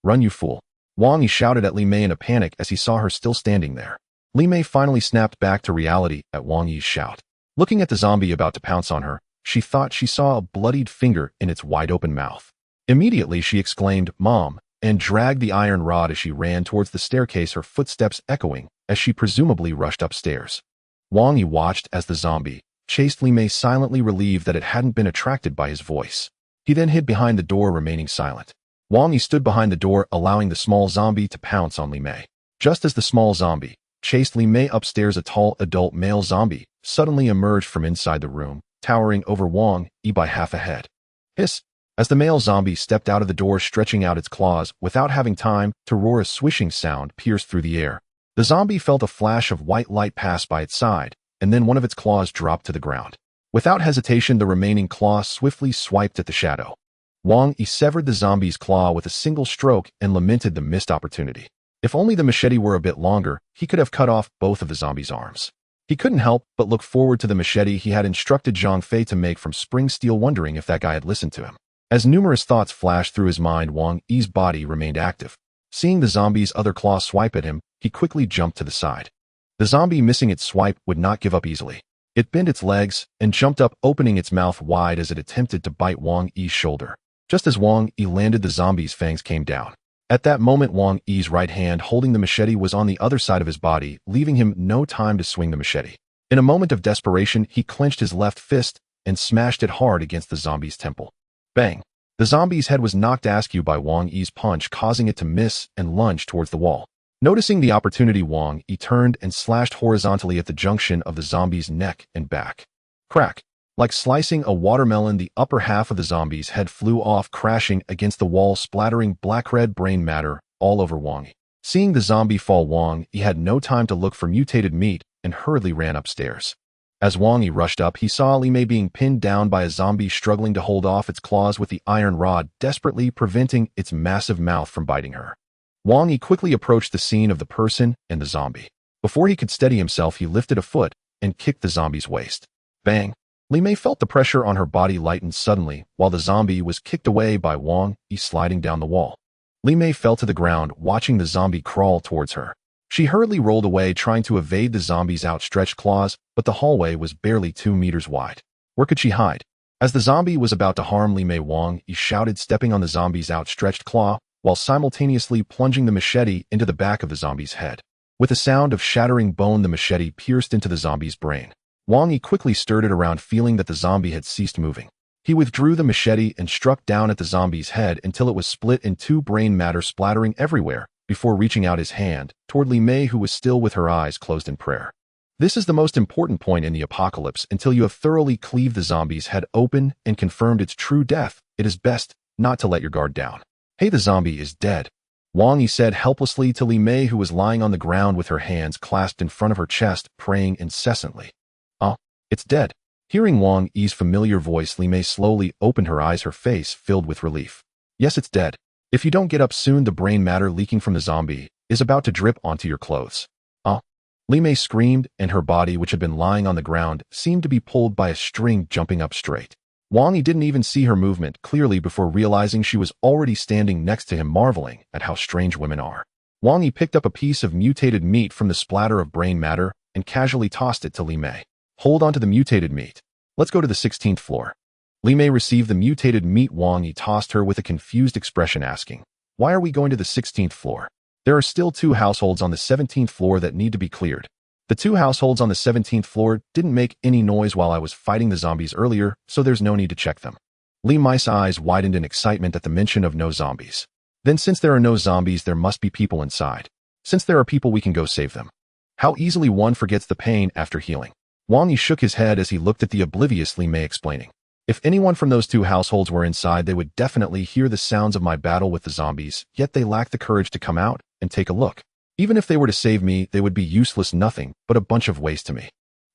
"Run, you fool!" Wang Yi shouted at Li Mei in a panic as he saw her still standing there. Li Mei finally snapped back to reality at Wang Yi's shout. Looking at the zombie about to pounce on her, she thought she saw a bloodied finger in its wide-open mouth. Immediately she exclaimed, "Mom," and dragged the iron rod as she ran towards the staircase, her footsteps echoing as she presumably rushed upstairs. Wang Yi watched as the zombie chased Li Mei, silently relieved that it hadn't been attracted by his voice. He then hid behind the door, remaining silent. Wang Yi stood behind the door, allowing the small zombie to pounce on Li Mei. Just as the small zombie chased Li Mei upstairs, a tall adult male zombie suddenly emerged from inside the room, towering over Wang Yi by half a head. Hiss! As the male zombie stepped out of the door, stretching out its claws, without having time to roar, a swishing sound pierced through the air. The zombie felt a flash of white light pass by its side, and then one of its claws dropped to the ground. Without hesitation, the remaining claw swiftly swiped at the shadow. Wang Yi severed the zombie's claw with a single stroke and lamented the missed opportunity. If only the machete were a bit longer, he could have cut off both of the zombie's arms. He couldn't help but look forward to the machete he had instructed Zhang Fei to make from spring steel, wondering if that guy had listened to him. As numerous thoughts flashed through his mind, Wang Yi's body remained active. Seeing the zombie's other claw swipe at him, he quickly jumped to the side. The zombie, missing its swipe, would not give up easily. It bent its legs and jumped up, opening its mouth wide as it attempted to bite Wang Yi's shoulder. Just as Wang Yi landed, the zombie's fangs came down. At that moment, Wang Yi's right hand holding the machete was on the other side of his body, leaving him no time to swing the machete. In a moment of desperation, he clenched his left fist and smashed it hard against the zombie's temple. Bang! The zombie's head was knocked askew by Wang Yi's punch, causing it to miss and lunge towards the wall. Noticing the opportunity, Wang Yi turned and slashed horizontally at the junction of the zombie's neck and back. Crack! Like slicing a watermelon, the upper half of the zombie's head flew off, crashing against the wall, splattering black-red brain matter all over Wang Yi. Seeing the zombie fall, Wang Yi had no time to look for mutated meat and hurriedly ran upstairs. As Wang Yi rushed up, he saw Li Mei being pinned down by a zombie, struggling to hold off its claws with the iron rod, desperately preventing its massive mouth from biting her. Wang Yi quickly approached the scene of the person and the zombie. Before he could steady himself, he lifted a foot and kicked the zombie's waist. Bang! Li Mei felt the pressure on her body lighten suddenly, while the zombie was kicked away by Wang Yi, sliding down the wall. Li Mei fell to the ground, watching the zombie crawl towards her. She hurriedly rolled away, trying to evade the zombie's outstretched claws, but the hallway was barely 2 meters wide. Where could she hide? As the zombie was about to harm Li Mei, Wang Yi shouted, stepping on the zombie's outstretched claw, while simultaneously plunging the machete into the back of the zombie's head. With a sound of shattering bone, the machete pierced into the zombie's brain. Wang Yi quickly stirred it around, feeling that the zombie had ceased moving. He withdrew the machete and struck down at the zombie's head until it was split in two, brain matter splattering everywhere, before reaching out his hand toward Li Mei, who was still with her eyes closed in prayer. This is the most important point in the apocalypse. Until you have thoroughly cleaved the zombie's head open and confirmed its true death, it is best not to let your guard down. "Hey, the zombie is dead," Wang Yi said helplessly to Li Mei, who was lying on the ground with her hands clasped in front of her chest, praying incessantly. "Oh, it's dead." Hearing Wang Yi's familiar voice, Li Mei slowly opened her eyes, her face filled with relief. "Yes, it's dead. If you don't get up soon, the brain matter leaking from the zombie is about to drip onto your clothes." "Oh!" Li Mei screamed, and her body, which had been lying on the ground, seemed to be pulled by a string, jumping up straight. Wang Yi didn't even see her movement clearly before realizing she was already standing next to him, marveling at how strange women are. Wang Yi picked up a piece of mutated meat from the splatter of brain matter and casually tossed it to Li Mei. "Hold on to the mutated meat. Let's go to the 16th floor." Li Mei received the mutated meat Wang Yi tossed her with a confused expression, asking, "Why are we going to the 16th floor? There are still 2 households on the 17th floor that need to be cleared." "The 2 households on the 17th floor didn't make any noise while I was fighting the zombies earlier, so there's no need to check them." Li Mei's eyes widened in excitement at the mention of no zombies. "Then since there are no zombies, there must be people inside. Since there are people, we can go save them." How easily one forgets the pain after healing. Wang Yi shook his head as he looked at the oblivious Li Mei, explaining, If anyone from those two households were inside, they would definitely hear the sounds of my battle with the zombies, yet they lack the courage to come out and take a look. Even if they were to save me, they would be useless, nothing but a bunch of waste to me.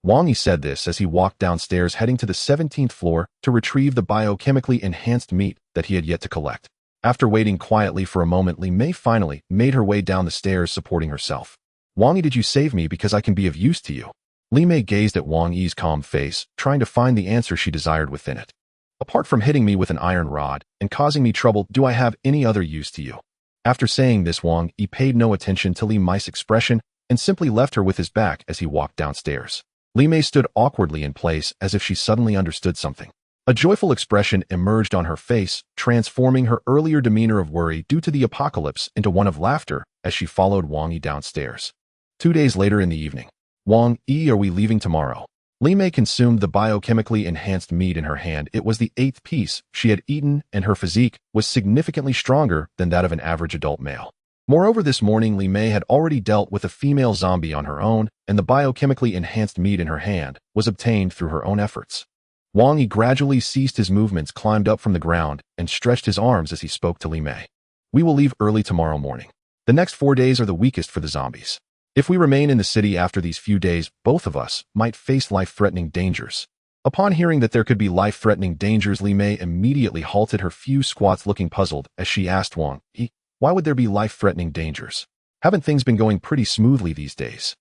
Wang Yi said this as he walked downstairs, heading to the 17th floor to retrieve the biochemically enhanced meat that he had yet to collect. After waiting quietly for a moment, Li Mei finally made her way down the stairs, supporting herself. Wang Yi, did you save me because I can be of use to you? Li Mei gazed at Wang Yi's calm face, trying to find the answer she desired within it. Apart from hitting me with an iron rod and causing me trouble, do I have any other use to you? After saying this, Wang Yi paid no attention to Li Mei's expression and simply left her with his back as he walked downstairs. Li Mei stood awkwardly in place as if she suddenly understood something. A joyful expression emerged on her face, transforming her earlier demeanor of worry due to the apocalypse into one of laughter as she followed Wang Yi downstairs. 2 days later in the evening. Wang Yi, are we leaving tomorrow? Li Mei consumed the biochemically enhanced meat in her hand. It was the 8th piece she had eaten, and her physique was significantly stronger than that of an average adult male. Moreover, this morning Li Mei had already dealt with a female zombie on her own, and the biochemically enhanced meat in her hand was obtained through her own efforts. Wang Yi gradually ceased his movements, climbed up from the ground, and stretched his arms as he spoke to Li Mei. We will leave early tomorrow morning. The next 4 days are the weakest for the zombies. If we remain in the city after these few days, both of us might face life-threatening dangers. Upon hearing that there could be life-threatening dangers, Li Mei immediately halted her few squats, looking puzzled as she asked Wang Yi, why would there be life-threatening dangers? Haven't things been going pretty smoothly these days?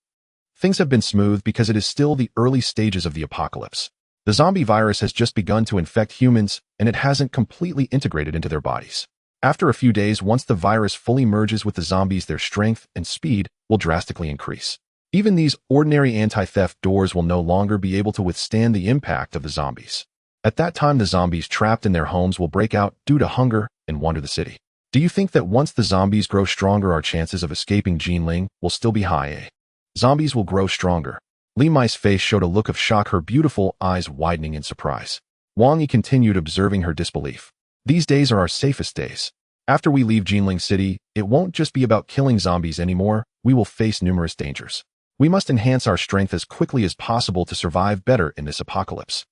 Things have been smooth because it is still the early stages of the apocalypse. The zombie virus has just begun to infect humans, and it hasn't completely integrated into their bodies. After a few days, once the virus fully merges with the zombies, their strength and speed will drastically increase. Even these ordinary anti-theft doors will no longer be able to withstand the impact of the zombies. At that time, the zombies trapped in their homes will break out due to hunger and wander the city. Do you think that once the zombies grow stronger, our chances of escaping Jinling will still be high? Zombies will grow stronger. Li Mei's face showed a look of shock, her beautiful eyes widening in surprise. Wang Yi continued, observing her disbelief. These days are our safest days. After we leave Jinling City, it won't just be about killing zombies anymore. We will face numerous dangers. We must enhance our strength as quickly as possible to survive better in this apocalypse.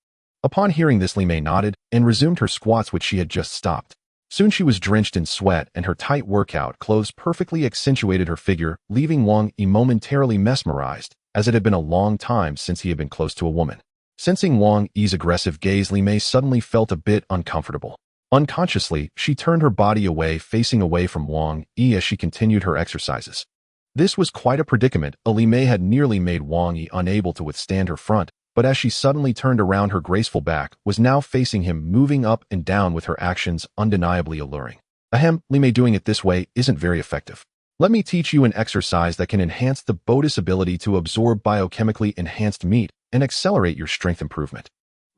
Upon hearing this, Li Mei nodded and resumed her squats, which she had just stopped. Soon she was drenched in sweat, and her tight workout clothes perfectly accentuated her figure, leaving Wang Yi momentarily mesmerized, as it had been a long time since he had been close to a woman. Sensing Wang Yi's aggressive gaze, Li Mei suddenly felt a bit uncomfortable. Unconsciously, she turned her body away, facing away from Wang Yi as she continued her exercises. This was quite a predicament. Li Mei had nearly made Wang Yi unable to withstand her front, but as she suddenly turned around, her graceful back was now facing him, moving up and down with her actions undeniably alluring. Ahem, Li Mei, doing it this way isn't very effective. Let me teach you an exercise that can enhance the body's ability to absorb biochemically enhanced meat and accelerate your strength improvement.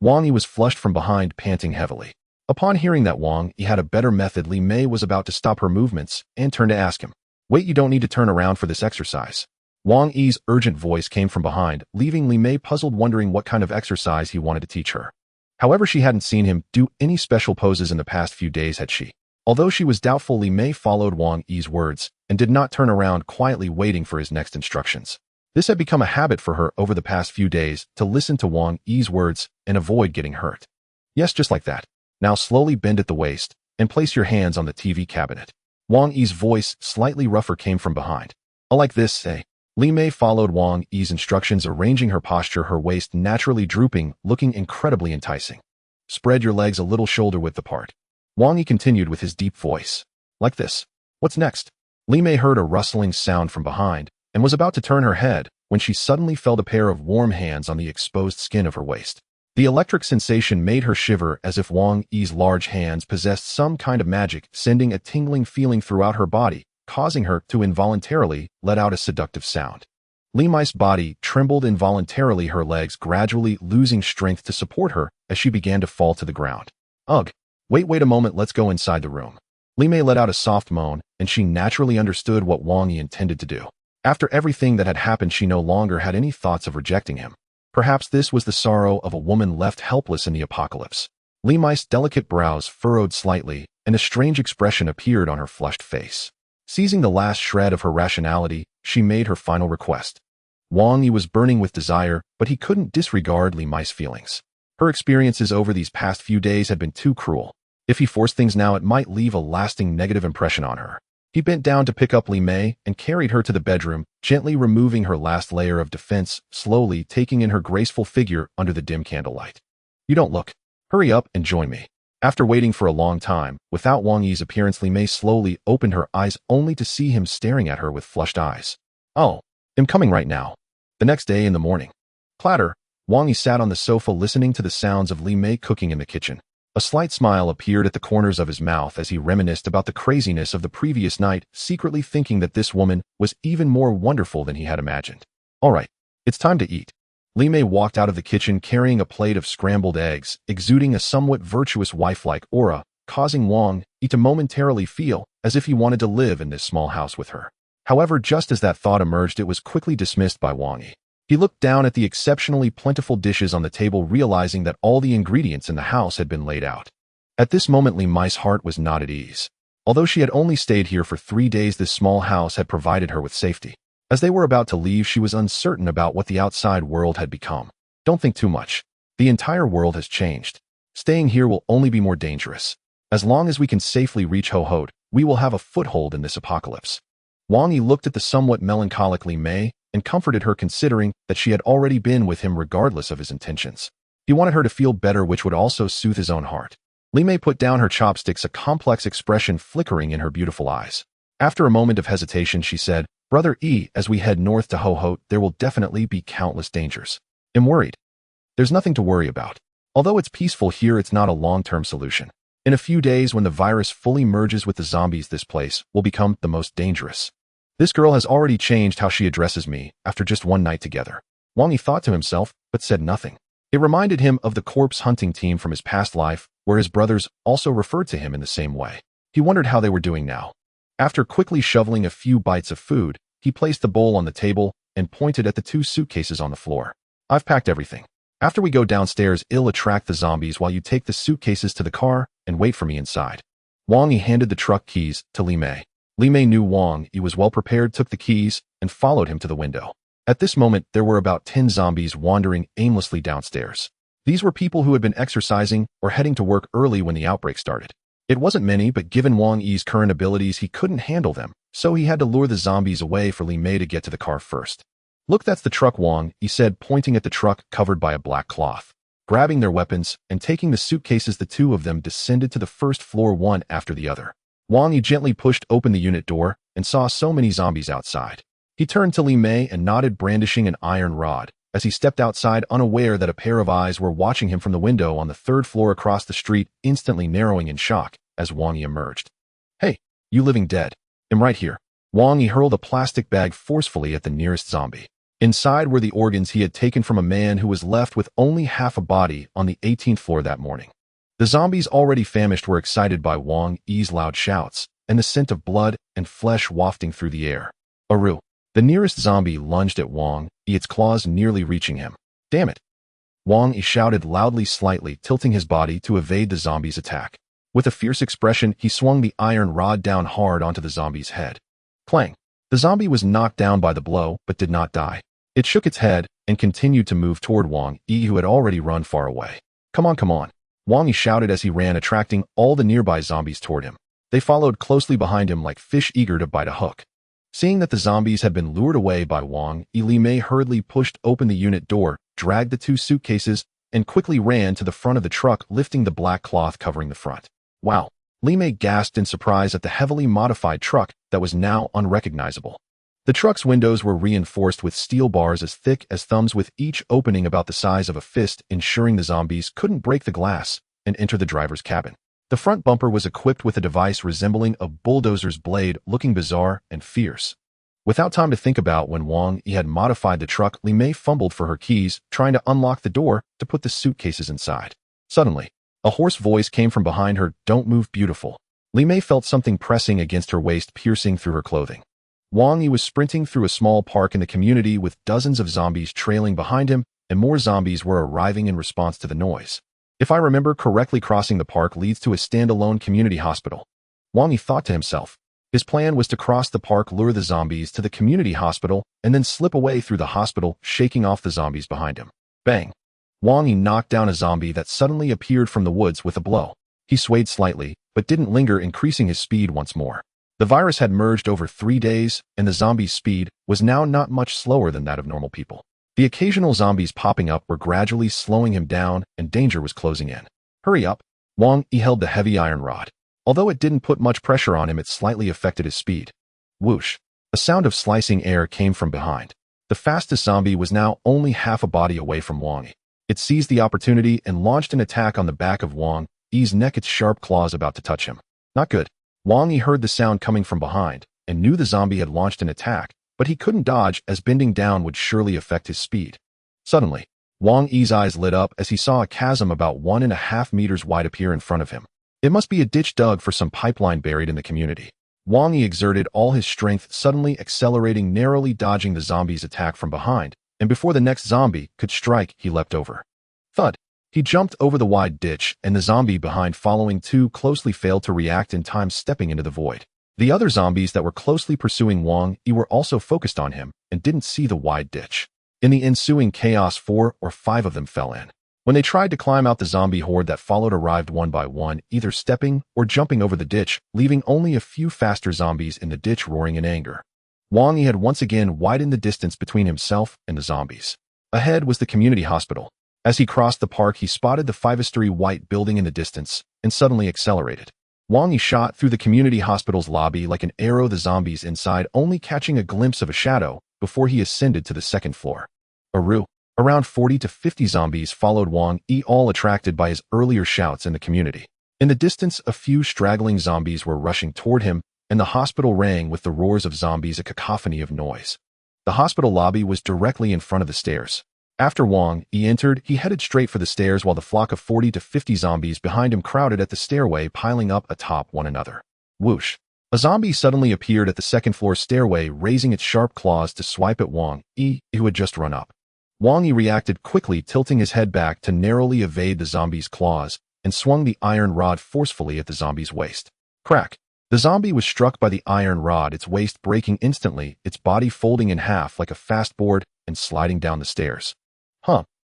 Wang Yi was flushed from behind, panting heavily. Upon hearing that Wang Yi had a better method, Li Mei was about to stop her movements and turn to ask him, wait, you don't need to turn around for this exercise. Wang Yi's urgent voice came from behind, leaving Li Mei puzzled, wondering what kind of exercise he wanted to teach her. However, she hadn't seen him do any special poses in the past few days, had she? Although she was doubtful, Li Mei followed Wang Yi's words and did not turn around, quietly waiting for his next instructions. This had become a habit for her over the past few days, to listen to Wang Yi's words and avoid getting hurt. Yes, just like that. Now slowly bend at the waist and place your hands on the TV cabinet. Wang Yi's voice, slightly rougher, came from behind. Like this, eh? Li Mei followed Wang Yi's instructions, arranging her posture, her waist naturally drooping, looking incredibly enticing. Spread your legs a little shoulder width apart. Wang Yi continued with his deep voice. Like this. What's next? Li Mei heard a rustling sound from behind and was about to turn her head when she suddenly felt a pair of warm hands on the exposed skin of her waist. The electric sensation made her shiver as if Wang Yi's large hands possessed some kind of magic, sending a tingling feeling throughout her body, causing her to involuntarily let out a seductive sound. Li Mei's body trembled involuntarily, her legs gradually losing strength to support her as she began to fall to the ground. Ugh! Wait a moment, let's go inside the room. Li Mei let out a soft moan, and she naturally understood what Wang Yi intended to do. After everything that had happened, she no longer had any thoughts of rejecting him. Perhaps this was the sorrow of a woman left helpless in the apocalypse. Li Mei's delicate brows furrowed slightly, and a strange expression appeared on her flushed face. Seizing the last shred of her rationality, she made her final request. Wang Yi was burning with desire, but he couldn't disregard Li Mei's feelings. Her experiences over these past few days had been too cruel. If he forced things now, it might leave a lasting negative impression on her. He bent down to pick up Li Mei and carried her to the bedroom, gently removing her last layer of defense, slowly taking in her graceful figure under the dim candlelight. You don't look. Hurry up and join me. After waiting for a long time, without Wang Yi's appearance, Li Mei slowly opened her eyes only to see him staring at her with flushed eyes. Oh, I'm coming right now. The next day in the morning. Clatter, Wang Yi sat on the sofa listening to the sounds of Li Mei cooking in the kitchen. A slight smile appeared at the corners of his mouth as he reminisced about the craziness of the previous night, secretly thinking that this woman was even more wonderful than he had imagined. All right, it's time to eat. Li Mei walked out of the kitchen carrying a plate of scrambled eggs, exuding a somewhat virtuous wife-like aura, causing Wang Yi to momentarily feel as if he wanted to live in this small house with her. However, just as that thought emerged, it was quickly dismissed by Wang Yi. He looked down at the exceptionally plentiful dishes on the table, realizing that all the ingredients in the house had been laid out. At this moment, Li Mei's heart was not at ease. Although she had only stayed here for 3 days, this small house had provided her with safety. As they were about to leave, she was uncertain about what the outside world had become. Don't think too much. The entire world has changed. Staying here will only be more dangerous. As long as we can safely reach Ho-Hode, we will have a foothold in this apocalypse. Wang Yi looked at the somewhat melancholic Li Mei and comforted her, considering that she had already been with him regardless of his intentions. He wanted her to feel better, which would also soothe his own heart. Li Mei put down her chopsticks, a complex expression flickering in her beautiful eyes. After a moment of hesitation, she said, Brother Yi, as we head north to Ho-Hode, there will definitely be countless dangers. I'm worried. There's nothing to worry about. Although it's peaceful here, it's not a long-term solution. In a few days, when the virus fully merges with the zombies, this place will become the most dangerous. This girl has already changed how she addresses me after just one night together. Wang Yi thought to himself, but said nothing. It reminded him of the corpse hunting team from his past life, where his brothers also referred to him in the same way. He wondered how they were doing now. After quickly shoveling a few bites of food, he placed the bowl on the table and pointed at the 2 suitcases on the floor. I've packed everything. After we go downstairs, I'll attract the zombies while you take the suitcases to the car and wait for me inside. Wang Yi handed the truck keys to Li Mei. Li Mei knew Wang Yi was well prepared, took the keys, and followed him to the window. At this moment, there were about 10 zombies wandering aimlessly downstairs. These were people who had been exercising or heading to work early when the outbreak started. It wasn't many, but given Wang Yi's current abilities, he couldn't handle them, so he had to lure the zombies away for Li Mei to get to the car first. Look, that's the truck, Wang Yi said, pointing at the truck covered by a black cloth. Grabbing their weapons and taking the suitcases, the 2 of them descended to the first floor one after the other. Wang Yi gently pushed open the unit door and saw so many zombies outside. He turned to Li Mei and nodded, brandishing an iron rod, as he stepped outside, unaware that a pair of eyes were watching him from the window on the 3rd floor across the street, instantly narrowing in shock as Wang Yi emerged. Hey, you living dead. I'm right here. Wang Yi hurled a plastic bag forcefully at the nearest zombie. Inside were the organs he had taken from a man who was left with only half a body on the 18th floor that morning. The zombies, already famished, were excited by Wang Yi's loud shouts and the scent of blood and flesh wafting through the air. Aru. The nearest zombie lunged at Wang Yi, its claws nearly reaching him. Damn it! Wang Yi shouted loudly, slightly tilting his body to evade the zombie's attack. With a fierce expression, he swung the iron rod down hard onto the zombie's head. Clang! The zombie was knocked down by the blow, but did not die. It shook its head and continued to move toward Wang Yi, who had already run far away. Come on, come on! Wang Yi shouted as he ran, attracting all the nearby zombies toward him. They followed closely behind him like fish eager to bite a hook. Seeing that the zombies had been lured away by Wang Yi, Li Mei hurriedly pushed open the unit door, dragged the 2 suitcases, and quickly ran to the front of the truck, lifting the black cloth covering the front. Wow! Li Mei gasped in surprise at the heavily modified truck that was now unrecognizable. The truck's windows were reinforced with steel bars as thick as thumbs, with each opening about the size of a fist, ensuring the zombies couldn't break the glass and enter the driver's cabin. The front bumper was equipped with a device resembling a bulldozer's blade, looking bizarre and fierce. Without time to think about when Wang Yi had modified the truck, Li Mei fumbled for her keys, trying to unlock the door to put the suitcases inside. Suddenly, a hoarse voice came from behind her. Don't move, beautiful. Li Mei felt something pressing against her waist, piercing through her clothing. Wang Yi was sprinting through a small park in the community with dozens of zombies trailing behind him, and more zombies were arriving in response to the noise. If I remember correctly, crossing the park leads to a standalone community hospital. Wang Yi thought to himself. His plan was to cross the park, lure the zombies to the community hospital, and then slip away through the hospital, shaking off the zombies behind him. Bang! Wang Yi knocked down a zombie that suddenly appeared from the woods with a blow. He swayed slightly, but didn't linger, increasing his speed once more. The virus had merged over 3 days, and the zombie's speed was now not much slower than that of normal people. The occasional zombies popping up were gradually slowing him down, and danger was closing in. Hurry up! Wang Yi held the heavy iron rod. Although it didn't put much pressure on him, it slightly affected his speed. Whoosh! A sound of slicing air came from behind. The fastest zombie was now only half a body away from Wang Yi. It seized the opportunity and launched an attack on the back of Wang Yi's neck, its sharp claws about to touch him. Not good. Wang Yi heard the sound coming from behind and knew the zombie had launched an attack, but he couldn't dodge as bending down would surely affect his speed. Suddenly, Wang Yi's eyes lit up as he saw a chasm about 1.5 meters wide appear in front of him. It must be a ditch dug for some pipeline buried in the community. Wang Yi exerted all his strength, suddenly accelerating, narrowly dodging the zombie's attack from behind, and before the next zombie could strike, he leapt over. Thud! He jumped over the wide ditch, and the zombie behind following too closely failed to react in time, stepping into the void. The other zombies that were closely pursuing Wang Yi were also focused on him and didn't see the wide ditch. In the ensuing chaos, 4 or 5 of them fell in. When they tried to climb out, the zombie horde that followed arrived one by one, either stepping or jumping over the ditch, leaving only a few faster zombies in the ditch roaring in anger. Wang Yi had once again widened the distance between himself and the zombies. Ahead was the community hospital. As he crossed the park, he spotted the 5-story white building in the distance and suddenly accelerated. Wang Yi shot through the community hospital's lobby like an arrow, the zombies inside only catching a glimpse of a shadow before he ascended to the 2nd floor. Around 40 to 50 zombies followed Wang Yi, all attracted by his earlier shouts in the community. In the distance, a few straggling zombies were rushing toward him, and the hospital rang with the roars of zombies, a cacophony of noise. The hospital lobby was directly in front of the stairs. After Wang Yi entered, he headed straight for the stairs while the flock of 40 to 50 zombies behind him crowded at the stairway, piling up atop one another. Whoosh! A zombie suddenly appeared at the 2nd floor stairway, raising its sharp claws to swipe at Wang Yi, who had just run up. Wang Yi reacted quickly, tilting his head back to narrowly evade the zombie's claws, and swung the iron rod forcefully at the zombie's waist. Crack! The zombie was struck by the iron rod, its waist breaking instantly, its body folding in half like a fastboard and sliding down the stairs.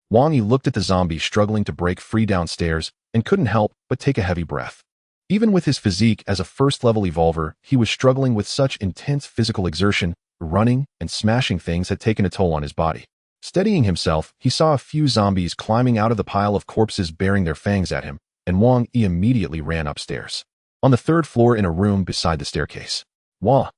Wang Yi looked at the zombie struggling to break free downstairs and couldn't help but take a heavy breath. Even with his physique as a first-level evolver, he was struggling with such intense physical exertion. Running and smashing things had taken a toll on his body. Steadying himself, he saw a few zombies climbing out of the pile of corpses, baring their fangs at him, and Wang Yi immediately ran upstairs. On the 3rd floor, in a room beside the staircase, "Wah!"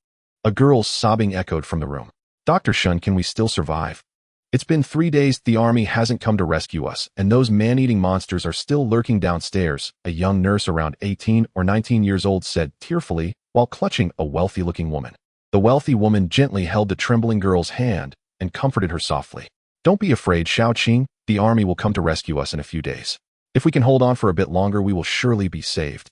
A girl's sobbing echoed from the room. "Dr. Shun, can we still survive? It's been 3 days, the army hasn't come to rescue us, and those man-eating monsters are still lurking downstairs," a young nurse around 18 or 19 years old said tearfully while clutching a wealthy-looking woman. The wealthy woman gently held the trembling girl's hand and comforted her softly. "Don't be afraid, Xiaoqing, the army will come to rescue us in a few days. If we can hold on for a bit longer, we will surely be saved.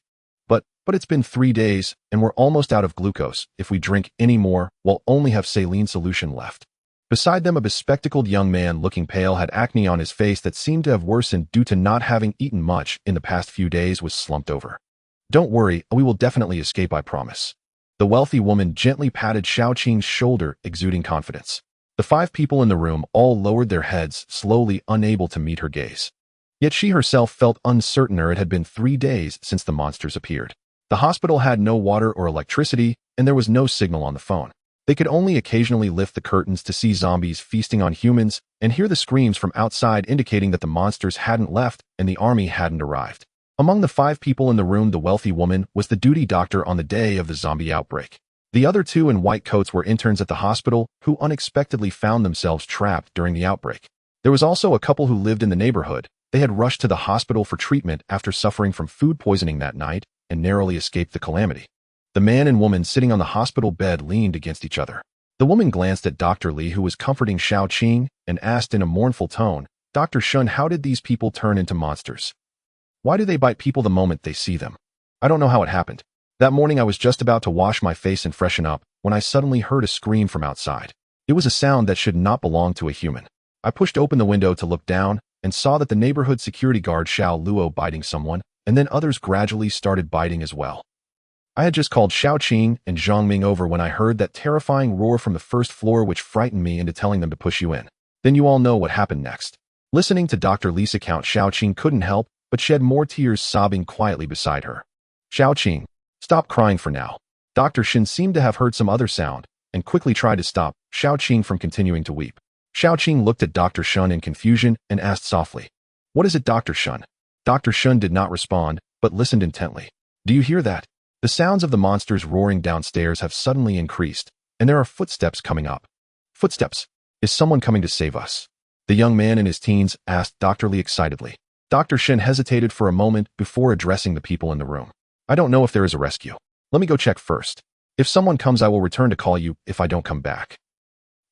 But it's been 3 days, and we're almost out of glucose. If we drink any more, we'll only have saline solution left." Beside them, a bespectacled young man looking pale, had acne on his face that seemed to have worsened due to not having eaten much in the past few days, was slumped over. "Don't worry, we will definitely escape, I promise." The wealthy woman gently patted Xiaoqing's shoulder, exuding confidence. The 5 people in the room all lowered their heads, slowly, unable to meet her gaze. Yet she herself felt uncertainer. It had been 3 days since the monsters appeared. The hospital had no water or electricity, and there was no signal on the phone. They could only occasionally lift the curtains to see zombies feasting on humans and hear the screams from outside, indicating that the monsters hadn't left and the army hadn't arrived. Among the 5 people in the room, the wealthy woman was the duty doctor on the day of the zombie outbreak. The other 2 in white coats were interns at the hospital who unexpectedly found themselves trapped during the outbreak. There was also a couple who lived in the neighborhood. They had rushed to the hospital for treatment after suffering from food poisoning that night and narrowly escaped the calamity. The man and woman sitting on the hospital bed leaned against each other. The woman glanced at Dr. Li, who was comforting Xiaoqing, and asked in a mournful tone, "Dr. Shun, how did these people turn into monsters? Why do they bite people the moment they see them? I don't know how it happened. That morning I was just about to wash my face and freshen up when I suddenly heard a scream from outside. It was a sound that should not belong to a human. I pushed open the window to look down and saw that the neighborhood security guard Xiao Luo biting someone, and then others gradually started biting as well. I had just called Xiaoqing and Zhang Ming over when I heard that terrifying roar from the 1st floor, which frightened me into telling them to push you in. Then you all know what happened next." Listening to Dr. Li's account, Xiaoqing couldn't help but shed more tears, sobbing quietly beside her. Xiaoqing, stop crying for now. Dr. Shin seemed to have heard some other sound and quickly tried to stop Xiaoqing from continuing to weep. Xiaoqing looked at Dr. Shun in confusion and asked softly, "What is it, Dr. Shun?" Dr. Shun did not respond, but listened intently. "Do you hear that? The sounds of the monsters roaring downstairs have suddenly increased, and there are footsteps coming up." "Footsteps? Is someone coming to save us?" The young man in his teens asked Dr. Li excitedly. Dr. Shin hesitated for a moment before addressing the people in the room. "I don't know if there is a rescue. Let me go check first. If someone comes, I will return to call you if I don't come back.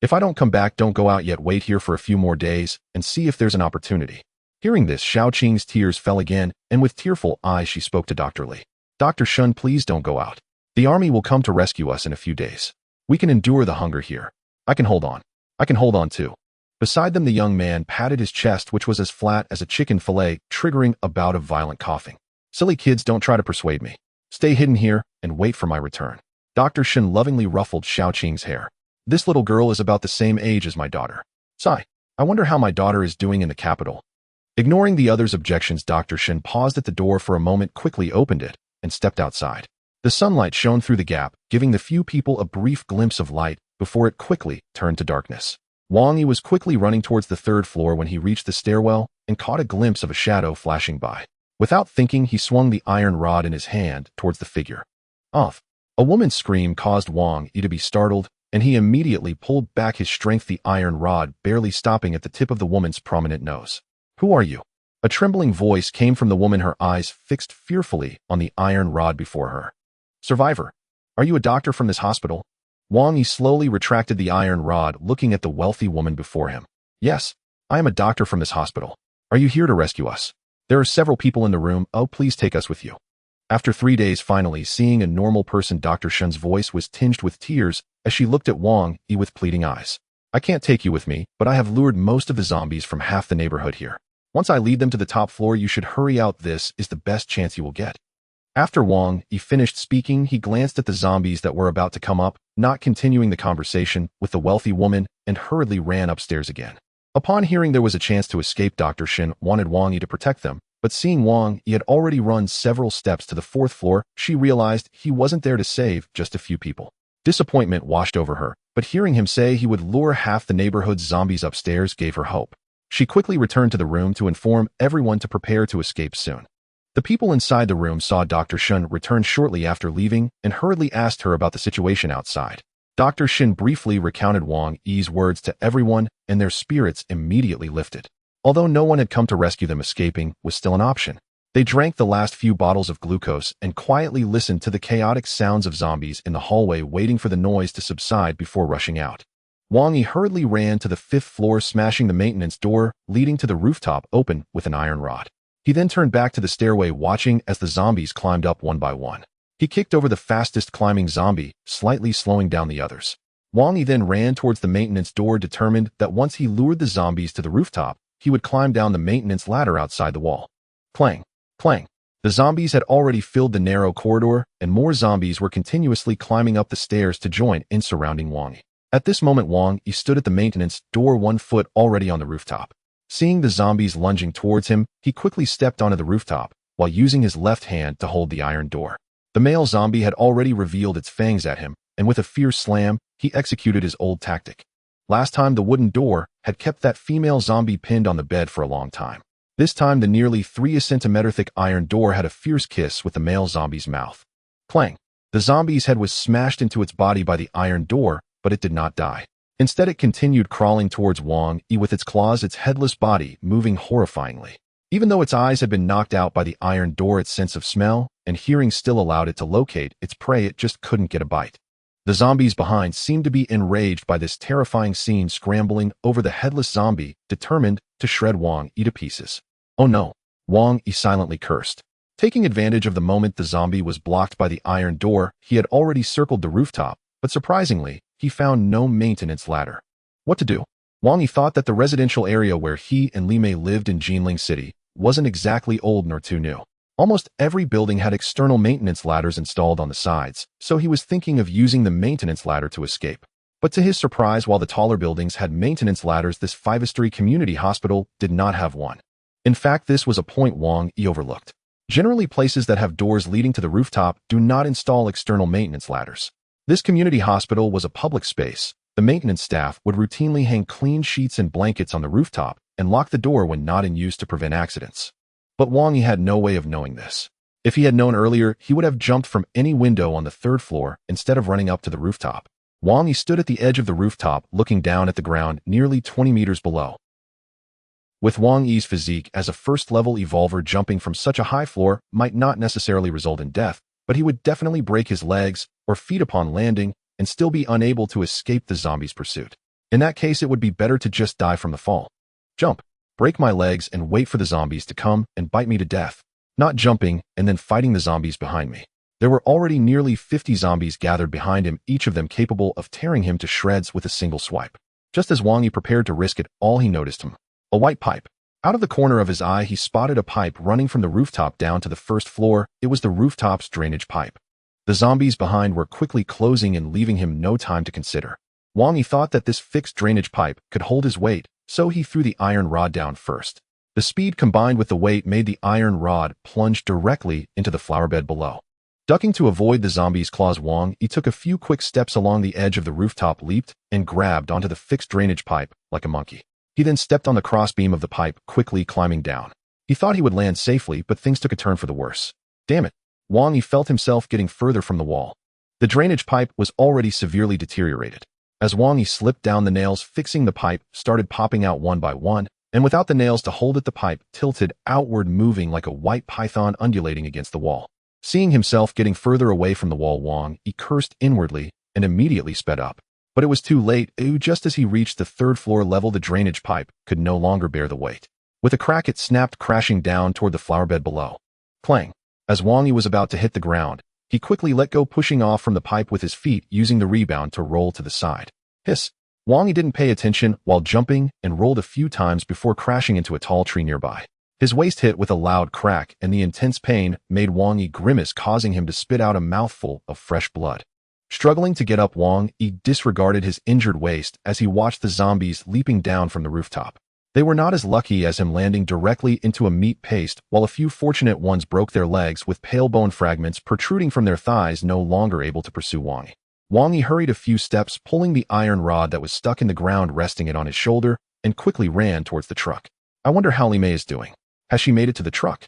If I don't come back, don't go out yet. Wait here for a few more days and see if there's an opportunity." Hearing this, Xiaoqing's tears fell again, and with tearful eyes she spoke to Dr. Li. "Dr. Shun, please don't go out. The army will come to rescue us in a few days. We can endure the hunger here. I can hold on. I can hold on too." Beside them, the young man patted his chest, which was as flat as a chicken fillet, triggering a bout of violent coughing. "Silly kids, don't try to persuade me. Stay hidden here and wait for my return." Dr. Shin lovingly ruffled Xiaoqing's hair. "This little girl is about the same age as my daughter. Sigh, I wonder how my daughter is doing in the capital." Ignoring the others' objections, Dr. Shin paused at the door for a moment, quickly opened it, and stepped outside. The sunlight shone through the gap, giving the few people a brief glimpse of light before it quickly turned to darkness. Wang Yi was quickly running towards the third floor when he reached the stairwell and caught a glimpse of a shadow flashing by. Without thinking, he swung the iron rod in his hand towards the figure. Off. A woman's scream caused Wang Yi to be startled, and he immediately pulled back his strength, the iron rod barely stopping at the tip of the woman's prominent nose. "Who are you?" A trembling voice came from the woman, her eyes fixed fearfully on the iron rod before her. "Survivor. Are you a doctor from this hospital?" Wang Yi slowly retracted the iron rod, looking at the wealthy woman before him. "Yes, I am a doctor from this hospital. Are you here to rescue us? There are several people in the room. Oh, please take us with you." After 3 days, finally seeing a normal person, Dr. Shun's voice was tinged with tears as she looked at Wang Yi with pleading eyes. "I can't take you with me, but I have lured most of the zombies from half the neighborhood here. Once I lead them to the top floor, you should hurry out. This is the best chance you will get." After Wang Yi finished speaking, he glanced at the zombies that were about to come up, not continuing the conversation with the wealthy woman, and hurriedly ran upstairs again. Upon hearing there was a chance to escape, Dr. Shin wanted Wang Yi to protect them, but seeing Wang Yi had already run several steps to the 4th floor, she realized he wasn't there to save just a few people. Disappointment washed over her, but hearing him say he would lure half the neighborhood's zombies upstairs gave her hope. She quickly returned to the room to inform everyone to prepare to escape soon. The people inside the room saw Dr. Shin return shortly after leaving and hurriedly asked her about the situation outside. Dr. Shin briefly recounted Wang Yi's words to everyone, and their spirits immediately lifted. Although no one had come to rescue them, escaping was still an option. They drank the last few bottles of glucose and quietly listened to the chaotic sounds of zombies in the hallway, waiting for the noise to subside before rushing out. Wang Yi hurriedly ran to the 5th floor, smashing the maintenance door leading to the rooftop open with an iron rod. He then turned back to the stairway, watching as the zombies climbed up one by one. He kicked over the fastest climbing zombie, slightly slowing down the others. Wang Yi then ran towards the maintenance door, determined that once he lured the zombies to the rooftop, he would climb down the maintenance ladder outside the wall. Clang! Clang! The zombies had already filled the narrow corridor, and more zombies were continuously climbing up the stairs to join in surrounding Wang Yi. At this moment, Wang Yi stood at the maintenance door, 1 foot already on the rooftop. Seeing the zombies lunging towards him, he quickly stepped onto the rooftop, while using his left hand to hold the iron door. The male zombie had already revealed its fangs at him, and with a fierce slam, he executed his old tactic. Last time, the wooden door had kept that female zombie pinned on the bed for a long time. This time, the nearly 3 centimeter thick iron door had a fierce kiss with the male zombie's mouth. Clang! The zombie's head was smashed into its body by the iron door, but it did not die. Instead, it continued crawling towards Wang Yi with its claws, its headless body moving horrifyingly. Even though its eyes had been knocked out by the iron door, its sense of smell and hearing still allowed it to locate its prey. It just couldn't get a bite. The zombies behind seemed to be enraged by this terrifying scene, scrambling over the headless zombie, determined to shred Wang Yi to pieces. "Oh no!" Wang Yi silently cursed. Taking advantage of the moment the zombie was blocked by the iron door, he had already circled the rooftop, but surprisingly, he found no maintenance ladder. What to do? Wang Yi thought that the residential area where he and Li Mei lived in Jinling City wasn't exactly old nor too new. Almost every building had external maintenance ladders installed on the sides, so he was thinking of using the maintenance ladder to escape. But to his surprise, while the taller buildings had maintenance ladders, this five-story community hospital did not have one. In fact, this was a point Wang Yi overlooked. Generally, places that have doors leading to the rooftop do not install external maintenance ladders. This community hospital was a public space. The maintenance staff would routinely hang clean sheets and blankets on the rooftop and lock the door when not in use to prevent accidents. But Wang Yi had no way of knowing this. If he had known earlier, he would have jumped from any window on the third floor instead of running up to the rooftop. Wang Yi stood at the edge of the rooftop, looking down at the ground nearly 20 meters below. With Wang Yi's physique as a first-level evolver, jumping from such a high floor might not necessarily result in death, but he would definitely break his legs or feet upon landing and still be unable to escape the zombies' pursuit. In that case, it would be better to just die from the fall. Jump, break my legs, and wait for the zombies to come and bite me to death, not jumping and then fighting the zombies behind me. There were already nearly 50 zombies gathered behind him, each of them capable of tearing him to shreds with a single swipe. Just as Wang Yi prepared to risk it all, he noticed him. A white pipe. Out of the corner of his eye, he spotted a pipe running from the rooftop down to the first floor. It was the rooftop's drainage pipe. The zombies behind were quickly closing and leaving him no time to consider. Wang Yi thought that this fixed drainage pipe could hold his weight, so he threw the iron rod down first. The speed combined with the weight made the iron rod plunge directly into the flower bed below. Ducking to avoid the zombies' claws, Wang Yi took a few quick steps along the edge of the rooftop, leaped, and grabbed onto the fixed drainage pipe like a monkey. He then stepped on the crossbeam of the pipe, quickly climbing down. He thought he would land safely, but things took a turn for the worse. Damn it! Wang Yi felt himself getting further from the wall. The drainage pipe was already severely deteriorated. As Wang Yi slipped down, the nails fixing the pipe started popping out one by one, and without the nails to hold it, the pipe tilted outward, moving like a white python undulating against the wall. Seeing himself getting further away from the wall, Wang Yi cursed inwardly and immediately sped up. But it was too late. Just as he reached the third floor level, the drainage pipe could no longer bear the weight. With a crack, it snapped, crashing down toward the flower bed below. Clang! As Wang Yi was about to hit the ground, he quickly let go, pushing off from the pipe with his feet, using the rebound to roll to the side. Hiss! Wang Yi didn't pay attention while jumping and rolled a few times before crashing into a tall tree nearby. His waist hit with a loud crack, and the intense pain made Wang Yi grimace, causing him to spit out a mouthful of fresh blood. Struggling to get up, Wang Yi disregarded his injured waist as he watched the zombies leaping down from the rooftop. They were not as lucky as him, landing directly into a meat paste, while a few fortunate ones broke their legs with pale bone fragments protruding from their thighs, no longer able to pursue Wang Yi. Wang Yi hurried a few steps, pulling the iron rod that was stuck in the ground, resting it on his shoulder, and quickly ran towards the truck. I wonder how Li Mei is doing. Has she made it to the truck?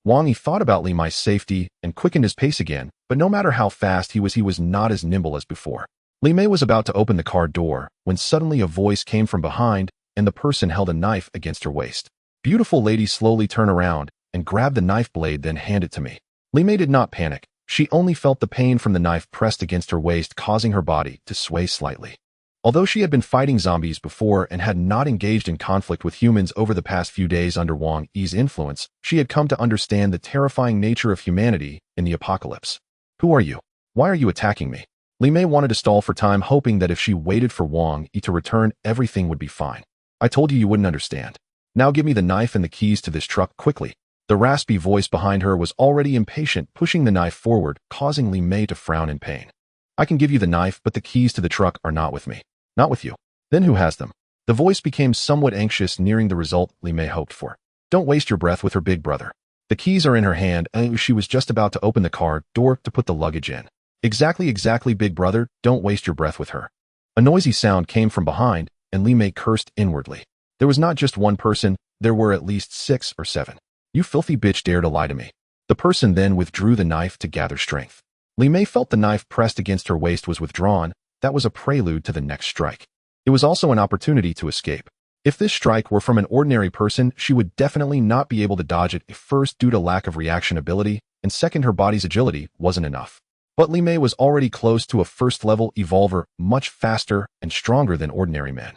Wang Yi thought about Li Mei's safety and quickened his pace again, but no matter how fast he was not as nimble as before. Li Mei was about to open the car door when suddenly a voice came from behind, and the person held a knife against her waist. Beautiful lady, slowly turn around and grab the knife blade, then hand it to me. Li Mei did not panic. She only felt the pain from the knife pressed against her waist, causing her body to sway slightly. Although she had been fighting zombies before and had not engaged in conflict with humans over the past few days under Wang Yi's influence, she had come to understand the terrifying nature of humanity in the apocalypse. Who are you? Why are you attacking me? Li Mei wanted to stall for time, hoping that if she waited for Wang Yi to return, everything would be fine. I told you wouldn't understand. Now give me the knife and the keys to this truck quickly. The raspy voice behind her was already impatient, pushing the knife forward, causing Li Mei to frown in pain. I can give you the knife, but the keys to the truck are not with me. Not with you. Then who has them? The voice became somewhat anxious, nearing the result Li Mei hoped for. Don't waste your breath with her, big brother. The keys are in her hand, and she was just about to open the car door to put the luggage in. Exactly, big brother, don't waste your breath with her. A noisy sound came from behind, and Li Mei cursed inwardly. There was not just one person, there were at least 6 or 7. You filthy bitch, dare to lie to me. The person then withdrew the knife to gather strength. Li Mei felt the knife pressed against her waist was withdrawn. That was a prelude to the next strike. It was also an opportunity to escape. If this strike were from an ordinary person, she would definitely not be able to dodge it, first due to lack of reaction ability, and second, her body's agility wasn't enough. But Li Mei was already close to a first-level evolver, much faster and stronger than ordinary men.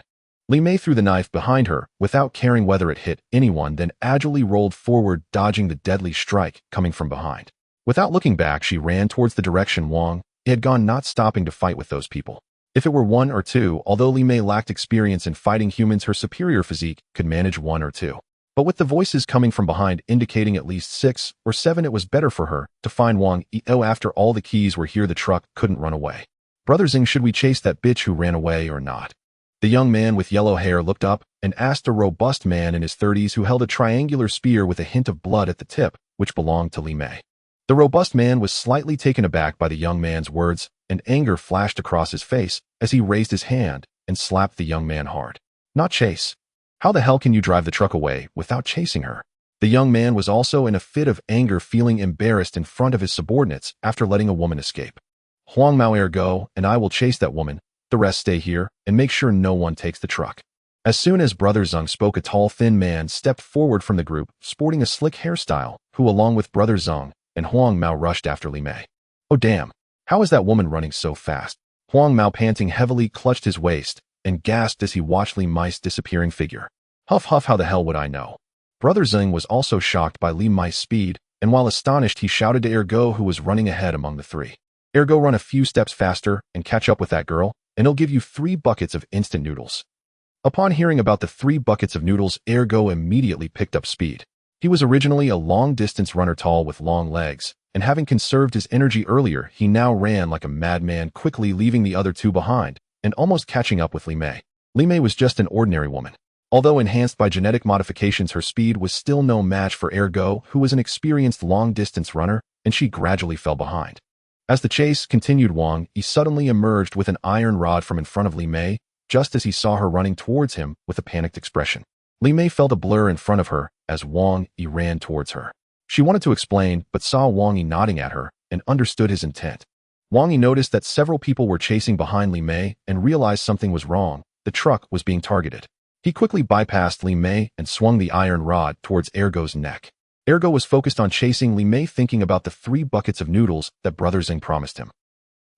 Li Mei threw the knife behind her, without caring whether it hit anyone, then agilely rolled forward, dodging the deadly strike coming from behind. Without looking back, she ran towards the direction Wang Yi had gone, not stopping to fight with those people. If it were 1 or 2, although Li Mei lacked experience in fighting humans, her superior physique could manage 1 or 2. But with the voices coming from behind indicating at least 6 or 7, it was better for her to find Wang Yi. After all, the keys were here, the truck couldn't run away. Brother Zing, should we chase that bitch who ran away or not? The young man with yellow hair looked up and asked a robust man in his 30s who held a triangular spear with a hint of blood at the tip, which belonged to Li Mei. The robust man was slightly taken aback by the young man's words, and anger flashed across his face as he raised his hand and slapped the young man hard. Not chase. How the hell can you drive the truck away without chasing her? The young man was also in a fit of anger, feeling embarrassed in front of his subordinates after letting a woman escape. Huang Mao, ergo, and I will chase that woman. The rest stay here and make sure no one takes the truck. As soon as Brother Zeng spoke, a tall, thin man stepped forward from the group, sporting a slick hairstyle, who, along with Brother Zeng and Huang Mao, rushed after Li Mei. Oh damn, how is that woman running so fast? Huang Mao, panting heavily, clutched his waist and gasped as he watched Li Mei's disappearing figure. Huff huff, how the hell would I know? Brother Zeng was also shocked by Li Mei's speed, and while astonished, he shouted to Ergo, who was running ahead among the three. Ergo, run a few steps faster and catch up with that girl, and he'll give you 3 buckets of instant noodles. Upon hearing about the 3 buckets of noodles, Ergo immediately picked up speed. He was originally a long-distance runner, tall with long legs, and having conserved his energy earlier, he now ran like a madman, quickly leaving the other 2 behind, and almost catching up with Li Mei. Li Mei was just an ordinary woman. Although enhanced by genetic modifications, her speed was still no match for Ergo, who was an experienced long-distance runner, and she gradually fell behind. As the chase continued, Wang Yi suddenly emerged with an iron rod from in front of Li Mei, just as he saw her running towards him with a panicked expression. Li Mei felt a blur in front of her as Wang Yi ran towards her. She wanted to explain, but saw Wang Yi nodding at her and understood his intent. Wang Yi noticed that several people were chasing behind Li Mei and realized something was wrong. The truck was being targeted. He quickly bypassed Li Mei and swung the iron rod towards Ergo's neck. Ergo was focused on chasing Li Mei, thinking about the 3 buckets of noodles that Brother Zeng promised him.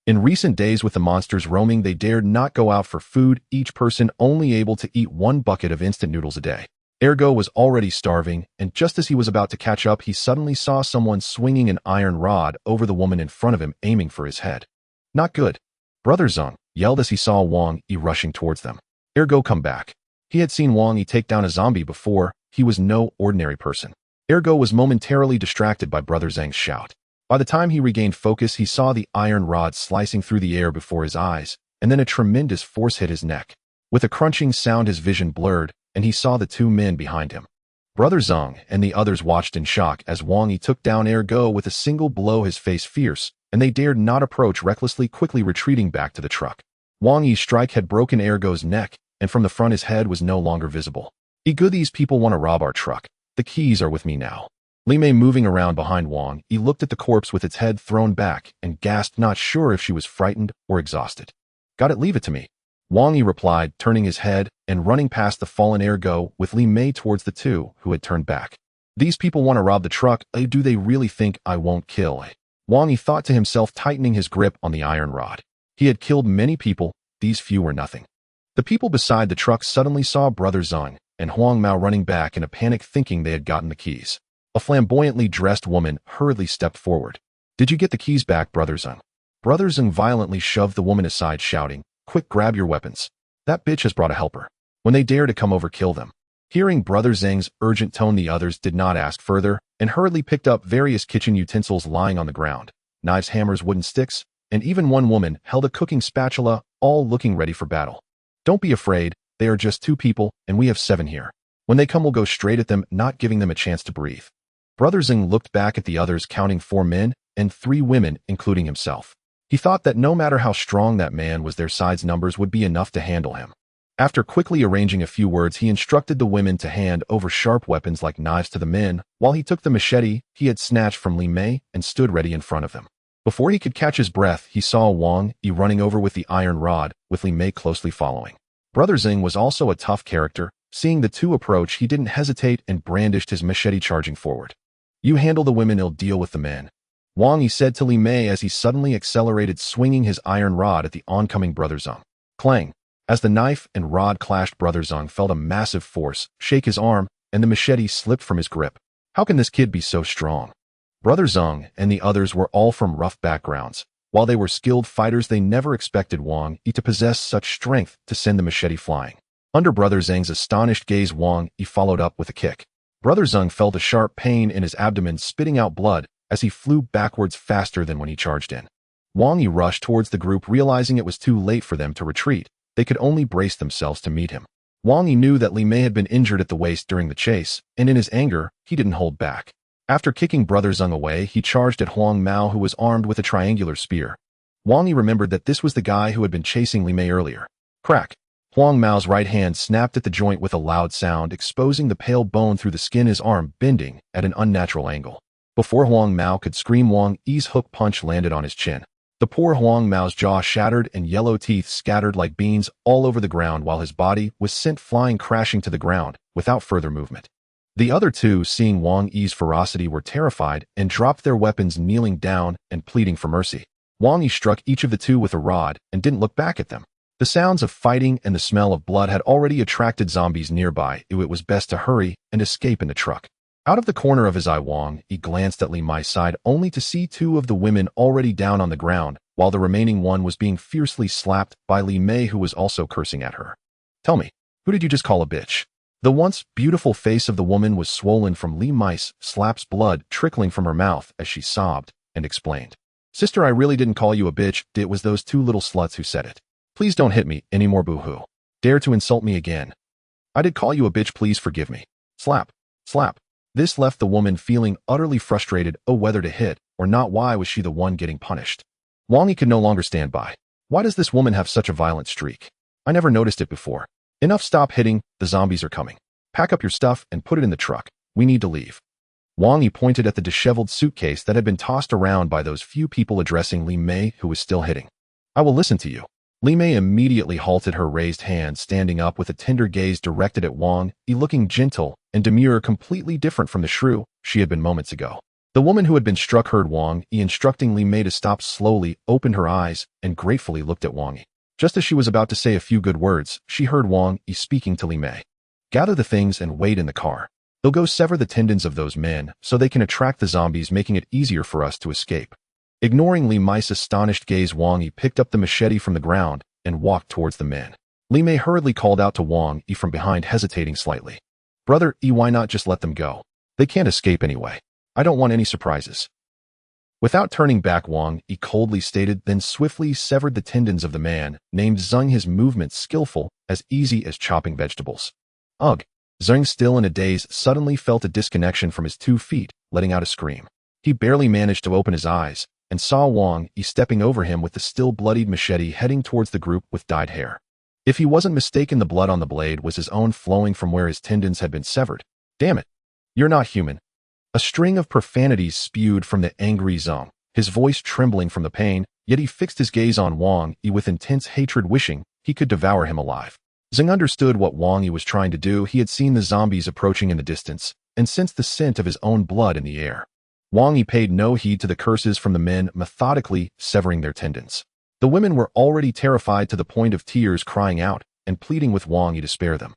In recent days, with the monsters roaming, they dared not go out for food, each person only able to eat 1 bucket of instant noodles a day. Ergo was already starving, and just as he was about to catch up, he suddenly saw someone swinging an iron rod over the woman in front of him, aiming for his head. Not good. Brother Zeng yelled as he saw Wang Yi rushing towards them. Ergo, come back. He had seen Wang Yi take down a zombie before. He was no ordinary person. Ergo was momentarily distracted by Brother Zeng's shout. By the time he regained focus, he saw the iron rod slicing through the air before his eyes, and then a tremendous force hit his neck. With a crunching sound, his vision blurred, and he saw the 2 men behind him. Brother Zeng and the others watched in shock as Wang Yi took down Ergo with a single blow, his face fierce, and they dared not approach, recklessly, quickly retreating back to the truck. Wang Yi's strike had broken Ergo's neck, and from the front his head was no longer visible. Good, these people want to rob our truck. The keys are with me now. Li Mei, moving around behind Wang Yi, looked at the corpse with its head thrown back and gasped, not sure if she was frightened or exhausted. Got it, leave it to me. Wang Yi replied, turning his head and running past the fallen Ergo with Li Mei towards the 2 who had turned back. These people want to rob the truck. Do they really think I won't kill? Wang Yi thought to himself, tightening his grip on the iron rod. He had killed many people. These few were nothing. The people beside the truck suddenly saw Brother Zeng and Huang Mao running back in a panic, thinking they had gotten the keys. A flamboyantly dressed woman hurriedly stepped forward. Did you get the keys back, Brother Zeng? Brother Zeng violently shoved the woman aside, shouting, quick, grab your weapons. That bitch has brought a helper. When they dare to come over, kill them. Hearing Brother Zeng's urgent tone, the others did not ask further and hurriedly picked up various kitchen utensils lying on the ground. Knives, hammers, wooden sticks, and even one woman held a cooking spatula, all looking ready for battle. Don't be afraid, they are just 2 people, and we have 7 here. When they come, we'll go straight at them, not giving them a chance to breathe. Brother Zeng looked back at the others, counting 4 men and 3 women, including himself. He thought that no matter how strong that man was, their size numbers would be enough to handle him. After quickly arranging a few words, he instructed the women to hand over sharp weapons like knives to the men, while he took the machete he had snatched from Li Mei and stood ready in front of them. Before he could catch his breath, he saw Wang Yi running over with the iron rod, with Li Mei closely following. Brother Zeng was also a tough character. Seeing the 2 approach, he didn't hesitate and brandished his machete, charging forward. You handle the women, I'll deal with the men, Wang Yi said to Li Mei as he suddenly accelerated, swinging his iron rod at the oncoming Brother Zeng. Clang! As the knife and rod clashed, Brother Zeng felt a massive force shake his arm, and the machete slipped from his grip. How can this kid be so strong? Brother Zeng and the others were all from rough backgrounds. While they were skilled fighters, they never expected Wang Yi to possess such strength to send the machete flying. Under Brother Zeng's astonished gaze, Wang Yi followed up with a kick. Brother Zeng felt a sharp pain in his abdomen, spitting out blood as he flew backwards faster than when he charged in. Wang Yi rushed towards the group, realizing it was too late for them to retreat. They could only brace themselves to meet him. Wang Yi knew that Li Mei had been injured at the waist during the chase, and in his anger, he didn't hold back. After kicking Brother Zeng away, he charged at Huang Mao, who was armed with a triangular spear. Wang Yi remembered that this was the guy who had been chasing Li Mei earlier. Crack! Huang Mao's right hand snapped at the joint with a loud sound, exposing the pale bone through the skin, his arm bending at an unnatural angle. Before Huang Mao could scream, Wang Yi's hook punch landed on his chin. The poor Huang Mao's jaw shattered and yellow teeth scattered like beans all over the ground, while his body was sent flying, crashing to the ground without further movement. The other two, seeing Wang Yi's ferocity, were terrified and dropped their weapons, kneeling down and pleading for mercy. Wang Yi struck each of the two with a rod and didn't look back at them. The sounds of fighting and the smell of blood had already attracted zombies nearby. It was best to hurry and escape in the truck. Out of the corner of his eye, Wang Yi glanced at Li Mei's side, only to see two of the women already down on the ground, while the remaining one was being fiercely slapped by Li Mei, who was also cursing at her. "Tell me, who did you just call a bitch?" The once beautiful face of the woman was swollen from Li Mei's slaps, blood trickling from her mouth as she sobbed and explained. "Sister, I really didn't call you a bitch. It was those two little sluts who said it. Please don't hit me anymore, boo-hoo. Dare to insult me again. I did call you a bitch, please forgive me." Slap, slap. This left the woman feeling utterly frustrated. Oh, whether to hit or not, why was she the one getting punished? Wang Yi could no longer stand by. Why does this woman have such a violent streak? I never noticed it before. Enough, stop hitting, the zombies are coming. Pack up your stuff and put it in the truck. We need to leave. Wang Yi pointed at the disheveled suitcase that had been tossed around by those few people, addressing Li Mei, who was still hitting. "I will listen to you." Li Mei immediately halted, her raised hand standing up with a tender gaze directed at Wang Yi, looking gentle and demure, completely different from the shrew she had been moments ago. The woman who had been struck heard Wang Yi instructing Li Mei to stop, slowly opened her eyes and gratefully looked at Wang Yi. Just as she was about to say a few good words, she heard Wang Yi speaking to Li Mei. "Gather the things and wait in the car. They'll go sever the tendons of those men so they can attract the zombies, making it easier for us to escape." Ignoring Li Mei's astonished gaze, Wang Yi picked up the machete from the ground and walked towards the men. Li Mei hurriedly called out to Wang Yi from behind, hesitating slightly. "Brother Yi, why not just let them go? They can't escape anyway. I don't want any surprises." Without turning back, Wang Yi coldly stated, then swiftly severed the tendons of the man named Zeng, his movements skillful, as easy as chopping vegetables. Ugh! Zeng, still in a daze, suddenly felt a disconnection from his 2 feet, letting out a scream. He barely managed to open his eyes and saw Wang Yi stepping over him with the still bloodied machete, heading towards the group with dyed hair. If he wasn't mistaken, the blood on the blade was his own, flowing from where his tendons had been severed. "Damn it! You're not human." A string of profanities spewed from the angry Zeng, his voice trembling from the pain, yet he fixed his gaze on Wang Yi with intense hatred, wishing he could devour him alive. Zeng understood what Wang Yi was trying to do. He had seen the zombies approaching in the distance and sensed the scent of his own blood in the air. Wang Yi paid no heed to the curses from the men, methodically severing their tendons. The women were already terrified to the point of tears, crying out and pleading with Wang Yi to spare them.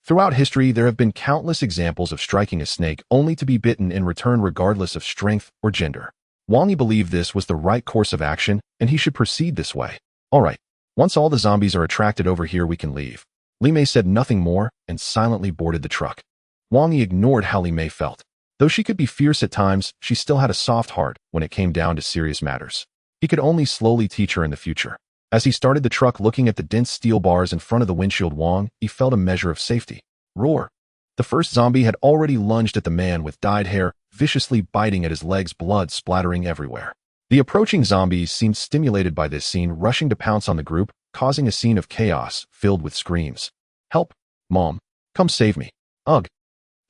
Throughout history, there have been countless examples of striking a snake only to be bitten in return, regardless of strength or gender. Wang Yi believed this was the right course of action, and he should proceed this way. "All right, once all the zombies are attracted over here, we can leave." Li Mei said nothing more and silently boarded the truck. Wang Yi ignored how Li Mei felt. Though she could be fierce at times, she still had a soft heart when it came down to serious matters. He could only slowly teach her in the future. As he started the truck, looking at the dense steel bars in front of the windshield, Wang Yi felt a measure of safety. Roar! The first zombie had already lunged at the man with dyed hair, viciously biting at his legs, blood splattering everywhere. The approaching zombies seemed stimulated by this scene, rushing to pounce on the group, causing a scene of chaos filled with screams. "Help! Mom! Come save me! Ugh!"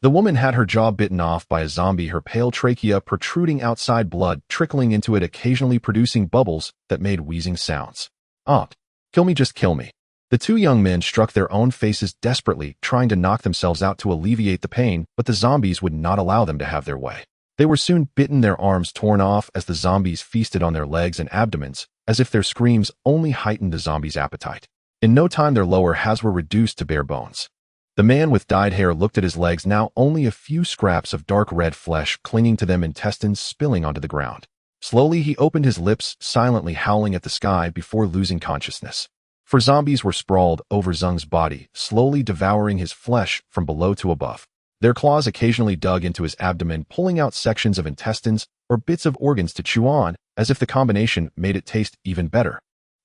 The woman had her jaw bitten off by a zombie, her pale trachea protruding outside, blood trickling into it, occasionally producing bubbles that made wheezing sounds. "Ugh! Kill me, just kill me." The two young men struck their own faces desperately, trying to knock themselves out to alleviate the pain, but the zombies would not allow them to have their way. They were soon bitten, their arms torn off as the zombies feasted on their legs and abdomens, as if their screams only heightened the zombies' appetite. In no time, their lower halves were reduced to bare bones. The man with dyed hair looked at his legs, now only a few scraps of dark red flesh clinging to them, intestines spilling onto the ground. Slowly, he opened his lips, silently howling at the sky before losing consciousness. For zombies were sprawled over Zeng's body, slowly devouring his flesh from below to above. Their claws occasionally dug into his abdomen, pulling out sections of intestines or bits of organs to chew on, as if the combination made it taste even better.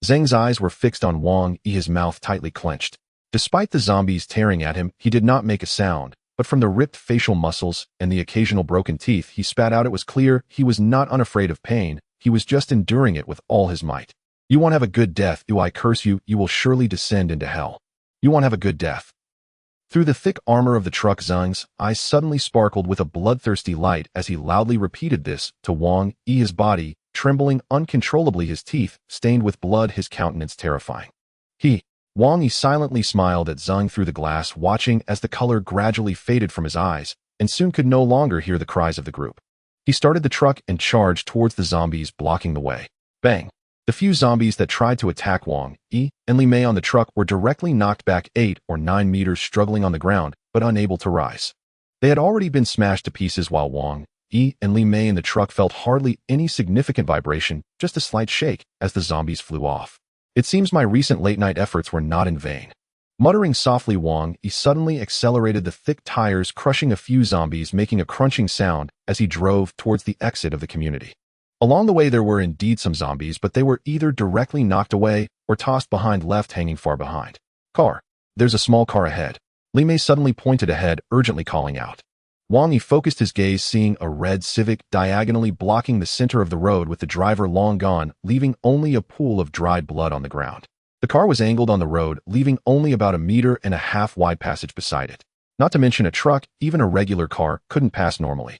Zheng's eyes were fixed on Wang Yi, his mouth tightly clenched. Despite the zombies tearing at him, he did not make a sound, but from the ripped facial muscles and the occasional broken teeth he spat out, it was clear he was not unafraid of pain. He was just enduring it with all his might. You won't have a good death, I curse you, you will surely descend into hell. You won't have a good death. Through the thick armor of the truck, Zheng's eyes suddenly sparkled with a bloodthirsty light as he loudly repeated this to Wang Yi, his body trembling uncontrollably, his teeth stained with blood, his countenance terrifying. Wang Yi silently smiled at Zheng through the glass, watching as the color gradually faded from his eyes, and soon could no longer hear the cries of the group. He started the truck and charged towards the zombies, blocking the way. Bang! The few zombies that tried to attack Wang Yi and Li Mei on the truck were directly knocked back 8 or 9 meters, struggling on the ground, but unable to rise. They had already been smashed to pieces, while Wang Yi and Li Mei in the truck felt hardly any significant vibration, just a slight shake as the zombies flew off. It seems my recent late-night efforts were not in vain. Muttering softly, Wang Yi suddenly accelerated the thick tires, crushing a few zombies, making a crunching sound as he drove towards the exit of the community. Along the way there were indeed some zombies, but they were either directly knocked away or tossed behind, left hanging far behind. Car. There's a small car ahead. Li Mei suddenly pointed ahead, urgently calling out. Wang Yi focused his gaze, seeing a red Civic diagonally blocking the center of the road, with the driver long gone, leaving only a pool of dried blood on the ground. The car was angled on the road, leaving only about 1.5 meters wide passage beside it. Not to mention a truck, even a regular car, couldn't pass normally.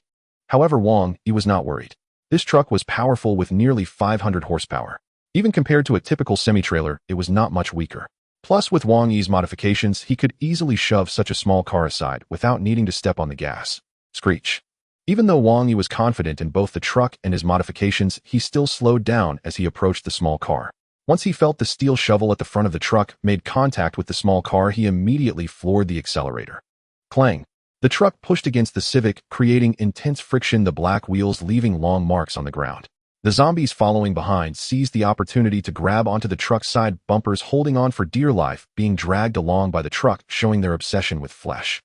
However, Wang Yi was not worried. This truck was powerful, with nearly 500 horsepower. Even compared to a typical semi-trailer, it was not much weaker. Plus, with Wang Yi's modifications, he could easily shove such a small car aside without needing to step on the gas. Screech. Even though Wang Yi was confident in both the truck and his modifications, he still slowed down as he approached the small car. Once he felt the steel shovel at the front of the truck made contact with the small car, he immediately floored the accelerator. Clang. The truck pushed against the Civic, creating intense friction, the black wheels leaving long marks on the ground. The zombies following behind seized the opportunity to grab onto the truck's side bumpers, holding on for dear life, being dragged along by the truck, showing their obsession with flesh.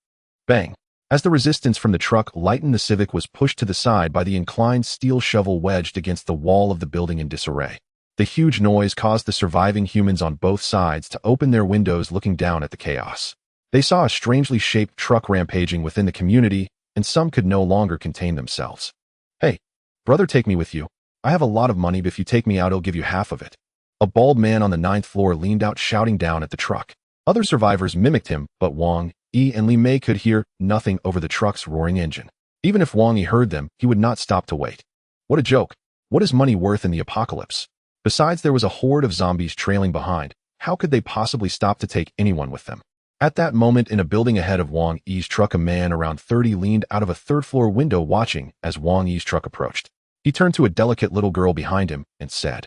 Bang! As the resistance from the truck lightened, the Civic was pushed to the side by the inclined steel shovel wedged against the wall of the building in disarray. The huge noise caused the surviving humans on both sides to open their windows, looking down at the chaos. They saw a strangely shaped truck rampaging within the community, and some could no longer contain themselves. Hey, brother, take me with you. I have a lot of money, but if you take me out, I'll give you half of it. A bald man on the 9th floor leaned out, shouting down at the truck. Other survivors mimicked him, but Wang Yi and Li Mei could hear nothing over the truck's roaring engine. Even if Wang Yi heard them, he would not stop to wait. What a joke. What is money worth in the apocalypse? Besides, there was a horde of zombies trailing behind. How could they possibly stop to take anyone with them? At that moment, in a building ahead of Wang Yi's truck, a man around 30 leaned out of a 3rd-floor window, watching as Wang Yi's truck approached. He turned to a delicate little girl behind him and said,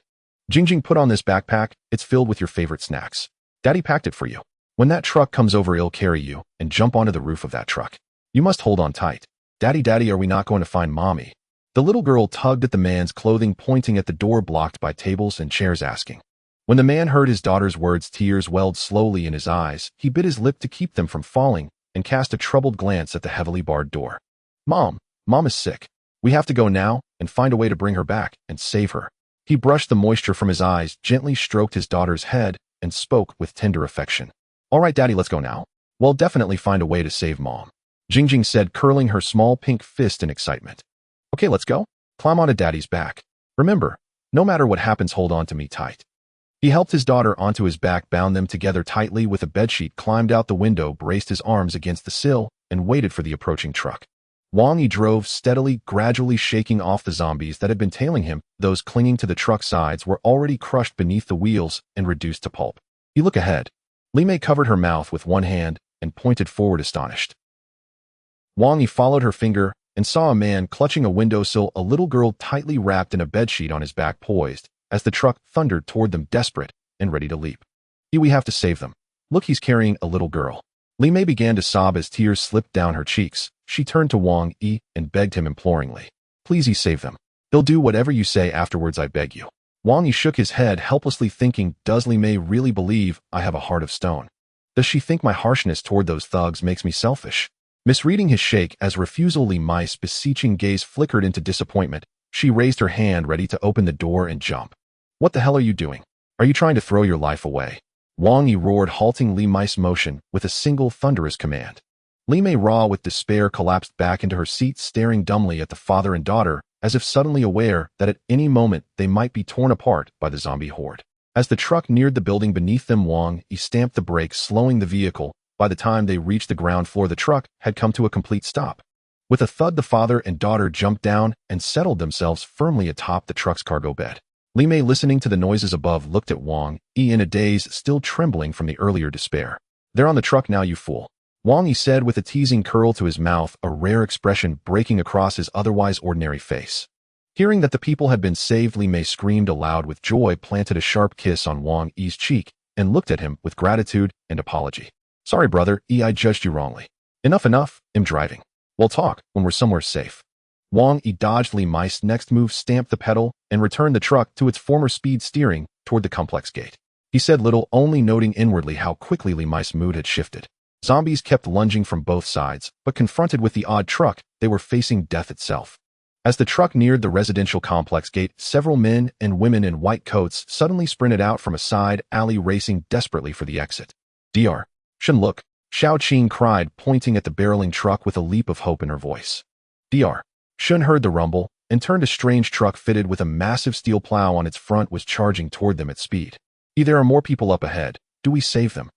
"Jingjing, put on this backpack. It's filled with your favorite snacks. Daddy packed it for you. When that truck comes over, he'll carry you and jump onto the roof of that truck. You must hold on tight. Daddy, are we not going to find Mommy?" The little girl tugged at the man's clothing, pointing at the door blocked by tables and chairs, asking. When the man heard his daughter's words, tears welled slowly in his eyes. He bit his lip to keep them from falling and cast a troubled glance at the heavily barred door. Mom is sick. We have to go now and find a way to bring her back and save her." He brushed the moisture from his eyes, gently stroked his daughter's head, and spoke with tender affection. "All right, Daddy, let's go now. We'll definitely find a way to save Mom," Jingjing said, curling her small pink fist in excitement. "Okay, let's go. Climb onto Daddy's back. Remember, no matter what happens, hold on to me tight." He helped his daughter onto his back, bound them together tightly with a bedsheet, climbed out the window, braced his arms against the sill, and waited for the approaching truck. Wang Yi drove steadily, gradually shaking off the zombies that had been tailing him. Those clinging to the truck sides were already crushed beneath the wheels and reduced to pulp. He looked ahead. Li Mei covered her mouth with one hand and pointed forward, astonished. Wang Yi followed her finger and saw a man clutching a windowsill, a little girl tightly wrapped in a bedsheet on his back, poised as the truck thundered toward them, desperate and ready to leap. "We have to save them. Look, he's carrying a little girl." Li Mei began to sob as tears slipped down her cheeks. She turned to Wang Yi and begged him imploringly. "Please, save them. They'll do whatever you say afterwards, I beg you." Wang Yi shook his head helplessly, thinking, does Li Mei really believe I have a heart of stone? Does she think my harshness toward those thugs makes me selfish? Misreading his shake as refusal, Li Mei's beseeching gaze flickered into disappointment. She raised her hand ready to open the door and jump. What the hell are you doing? Are you trying to throw your life away? Wang Yi roared, halting Li Mei's motion with a single thunderous command. Li Mei, raw with despair, collapsed back into her seat, staring dumbly at the father and daughter, as if suddenly aware that at any moment they might be torn apart by the zombie horde. As the truck neared the building beneath them, Wang Yi stamped the brakes, slowing the vehicle. By the time they reached the ground floor, the truck had come to a complete stop. With a thud, the father and daughter jumped down and settled themselves firmly atop the truck's cargo bed. Li Mei, listening to the noises above, looked at Wang Yi in a daze, still trembling from the earlier despair. "They're on the truck now, you fool," Wang Yi said with a teasing curl to his mouth, a rare expression breaking across his otherwise ordinary face. Hearing that the people had been saved, Li Mei screamed aloud with joy, planted a sharp kiss on Wang Yi's cheek, and looked at him with gratitude and apology. "Sorry, brother Yi, I judged you wrongly. Enough, I'm driving. We'll talk when we're somewhere safe." Wang Yi dodged Li Mei's next move, stamped the pedal, and returned the truck to its former speed, steering toward the complex gate. He said little, only noting inwardly how quickly Li Mei's mood had shifted. Zombies kept lunging from both sides, but confronted with the odd truck, they were facing death itself. As the truck neared the residential complex gate, several men and women in white coats suddenly sprinted out from a side alley, racing desperately for the exit. "Dr. Shen, look," Xiao Qing cried, pointing at the barreling truck with a leap of hope in her voice. Dr. Shen heard the rumble and turned. A strange truck fitted with a massive steel plow on its front was charging toward them at speed. "There are more people up ahead. Do we save them?"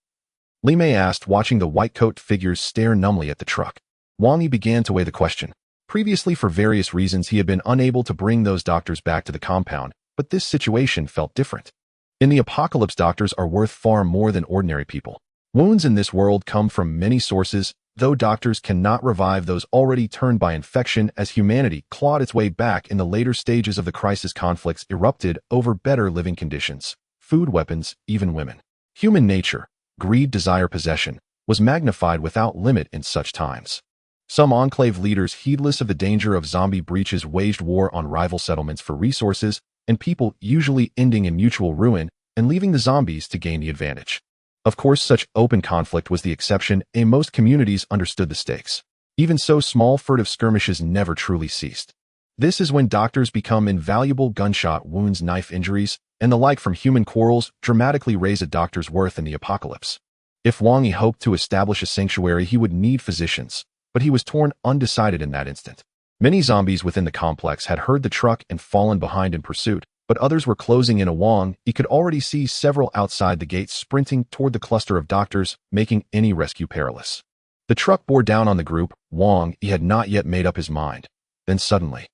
Li Mei asked, watching the white-coat figures stare numbly at the truck. Wang Yi began to weigh the question. Previously, for various reasons, he had been unable to bring those doctors back to the compound, but this situation felt different. In the apocalypse, doctors are worth far more than ordinary people. Wounds in this world come from many sources, though doctors cannot revive those already turned by infection. As humanity clawed its way back in the later stages of the crisis, conflicts erupted over better living conditions, food, weapons, even women. Human nature, greed, desire, possession, was magnified without limit in such times. Some enclave leaders, heedless of the danger of zombie breaches, waged war on rival settlements for resources and people, usually ending in mutual ruin and leaving the zombies to gain the advantage. Of course, such open conflict was the exception, and most communities understood the stakes. Even so, small furtive skirmishes never truly ceased. This is when doctors become invaluable. Gunshot wounds, knife injuries, and the like from human quarrels dramatically raise a doctor's worth in the apocalypse. If Wang Yi hoped to establish a sanctuary, he would need physicians, but he was torn, undecided in that instant. Many zombies within the complex had heard the truck and fallen behind in pursuit, but others were closing in. Wang Yi could already see several outside the gates sprinting toward the cluster of doctors, making any rescue perilous. The truck bore down on the group. Wang Yi had not yet made up his mind. Then suddenly,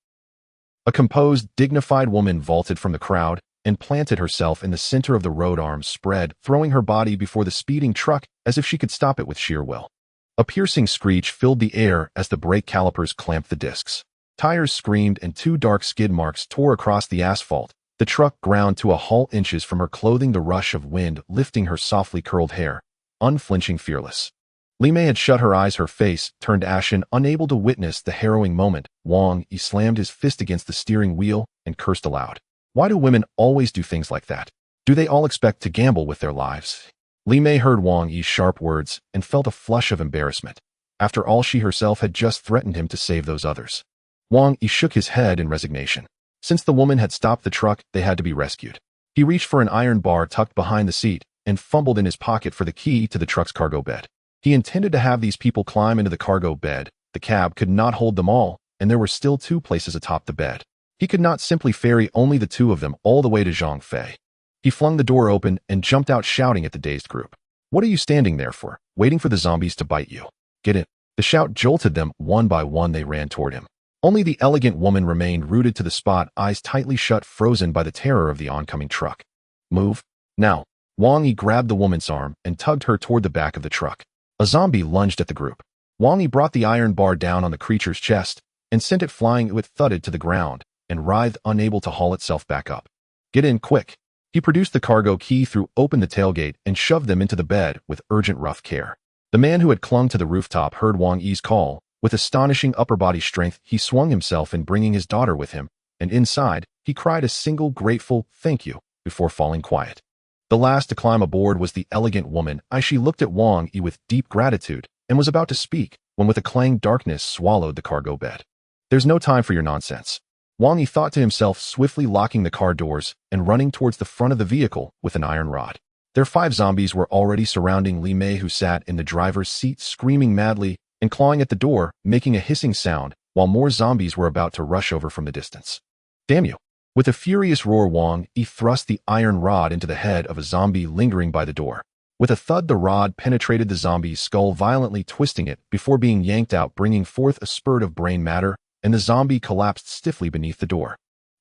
a composed, dignified woman vaulted from the crowd and planted herself in the center of the road, arms spread, throwing her body before the speeding truck as if she could stop it with sheer will. A piercing screech filled the air as the brake calipers clamped the discs. Tires screamed and two dark skid marks tore across the asphalt. The truck ground to a halt, inches from her clothing, the rush of wind lifting her softly curled hair, unflinching, fearless. Li Mei had shut her eyes, her face turned ashen, unable to witness the harrowing moment. Wang Yi slammed his fist against the steering wheel and cursed aloud. Why do women always do things like that? Do they all expect to gamble with their lives? Li Mei heard Wang Yi's sharp words and felt a flush of embarrassment. After all, she herself had just threatened him to save those others. Wang Yi shook his head in resignation. Since the woman had stopped the truck, they had to be rescued. He reached for an iron bar tucked behind the seat and fumbled in his pocket for the key to the truck's cargo bed. He intended to have these people climb into the cargo bed. The cab could not hold them all, and there were still 2 places atop the bed. He could not simply ferry only the 2 of them all the way to Zhangfei. He flung the door open and jumped out, shouting at the dazed group. "What are you standing there for, waiting for the zombies to bite you? Get in." The shout jolted them. One by one they ran toward him. Only the elegant woman remained rooted to the spot, eyes tightly shut, frozen by the terror of the oncoming truck. "Move. Now." Wang Yi grabbed the woman's arm and tugged her toward the back of the truck. A zombie lunged at the group. Wang Yi brought the iron bar down on the creature's chest and sent it flying. It thudded to the ground and writhed, unable to haul itself back up. "Get in, quick." He produced the cargo key, threw open the tailgate, and shoved them into the bed with urgent, rough care. The man who had clung to the rooftop heard Wang Yi's call. With astonishing upper body strength, he swung himself in, bringing his daughter with him, and inside, he cried a single grateful "thank you" before falling quiet. The last to climb aboard was the elegant woman. She looked at Wang Yi with deep gratitude and was about to speak, when with a clang darkness swallowed the cargo bed. There's no time for your nonsense. Wang Yi thought to himself, swiftly locking the car doors and running towards the front of the vehicle with an iron rod. Their 5 zombies were already surrounding Li Mei, who sat in the driver's seat screaming madly and clawing at the door, making a hissing sound, while more zombies were about to rush over from the distance. Damn you! With a furious roar, Wang Yi thrust the iron rod into the head of a zombie lingering by the door. With a thud, the rod penetrated the zombie's skull, violently twisting it before being yanked out, bringing forth a spurt of brain matter, and the zombie collapsed stiffly beneath the door.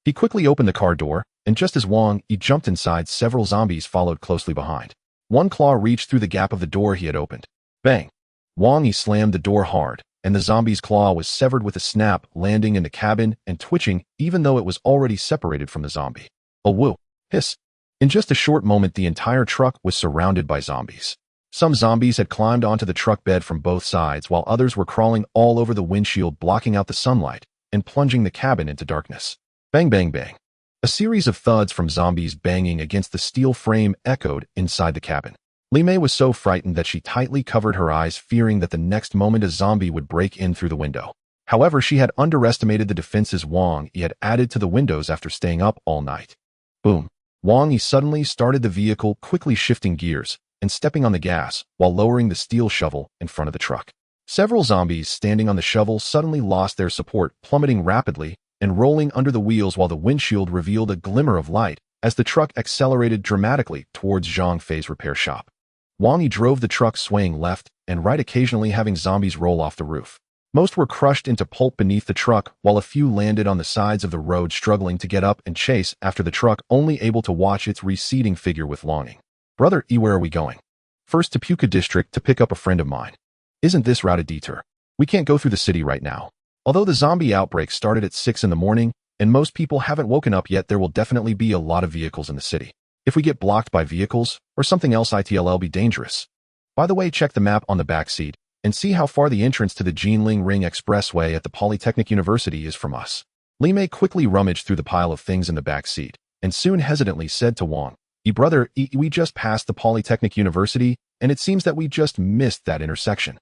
He quickly opened the car door, and just as Wang Yi jumped inside, several zombies followed closely behind. One claw reached through the gap of the door he had opened. Bang! Wang Yi slammed the door hard, and the zombie's claw was severed with a snap, landing in the cabin and twitching even though it was already separated from the zombie. A woo! Hiss! In just a short moment, the entire truck was surrounded by zombies. Some zombies had climbed onto the truck bed from both sides, while others were crawling all over the windshield, blocking out the sunlight and plunging the cabin into darkness. Bang, bang, bang. A series of thuds from zombies banging against the steel frame echoed inside the cabin. Li Mei was so frightened that she tightly covered her eyes, fearing that the next moment a zombie would break in through the window. However, she had underestimated the defenses Wang Yi had added to the windows after staying up all night. Boom. Wang Yi suddenly started the vehicle, quickly shifting gears and stepping on the gas while lowering the steel shovel in front of the truck. Several zombies standing on the shovel suddenly lost their support, plummeting rapidly and rolling under the wheels, while the windshield revealed a glimmer of light as the truck accelerated dramatically towards Zhang Fei's repair shop. Wang Yi drove the truck swaying left and right, occasionally having zombies roll off the roof. Most were crushed into pulp beneath the truck, while a few landed on the sides of the road, struggling to get up and chase after the truck, only able to watch its receding figure with longing. Brother E, where are we going? First to Puka District to pick up a friend of mine. Isn't this route a detour? We can't go through the city right now. Although the zombie outbreak started at 6 in the morning, and most people haven't woken up yet, there will definitely be a lot of vehicles in the city. If we get blocked by vehicles or something else, it'll be dangerous. By the way, check the map on the back seat and see how far the entrance to the Jinling Ring Expressway at the Polytechnic University is from us. Li Mei quickly rummaged through the pile of things in the back seat and soon hesitantly said to Wang Yi, brother E, we just passed the Polytechnic University and it seems that we just missed that intersection.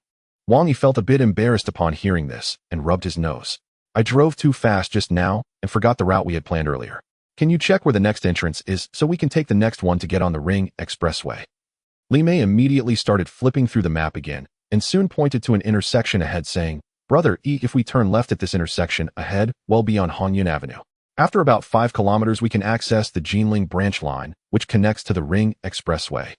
Wang Yi felt a bit embarrassed upon hearing this and rubbed his nose. I drove too fast just now and forgot the route we had planned earlier. Can you check where the next entrance is so we can take the next one to get on the Ring Expressway? Li Mei immediately started flipping through the map again and soon pointed to an intersection ahead, saying, brother E, if we turn left at this intersection ahead, we'll be on Hongyan Avenue. After about 5 kilometers, we can access the Jinling branch line, which connects to the Ring Expressway.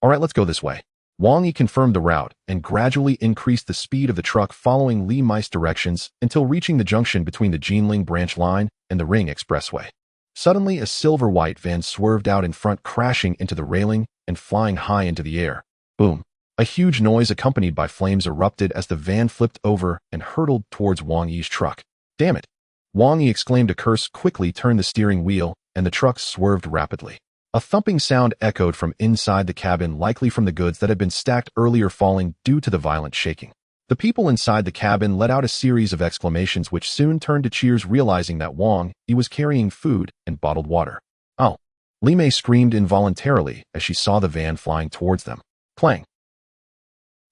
Alright, let's go this way. Wang Yi confirmed the route and gradually increased the speed of the truck, following Li Mei's directions until reaching the junction between the Jinling branch line and the Ring Expressway. Suddenly, a silver-white van swerved out in front, crashing into the railing and flying high into the air. Boom. A huge noise accompanied by flames erupted as the van flipped over and hurtled towards Wang Yi's truck. Damn it! Wang Yi exclaimed a curse, quickly turned the steering wheel, and the truck swerved rapidly. A thumping sound echoed from inside the cabin, likely from the goods that had been stacked earlier falling due to the violent shaking. The people inside the cabin let out a series of exclamations, which soon turned to cheers, realizing that Wang Yi was carrying food and bottled water. Oh! Li Mei screamed involuntarily as she saw the van flying towards them. Clang!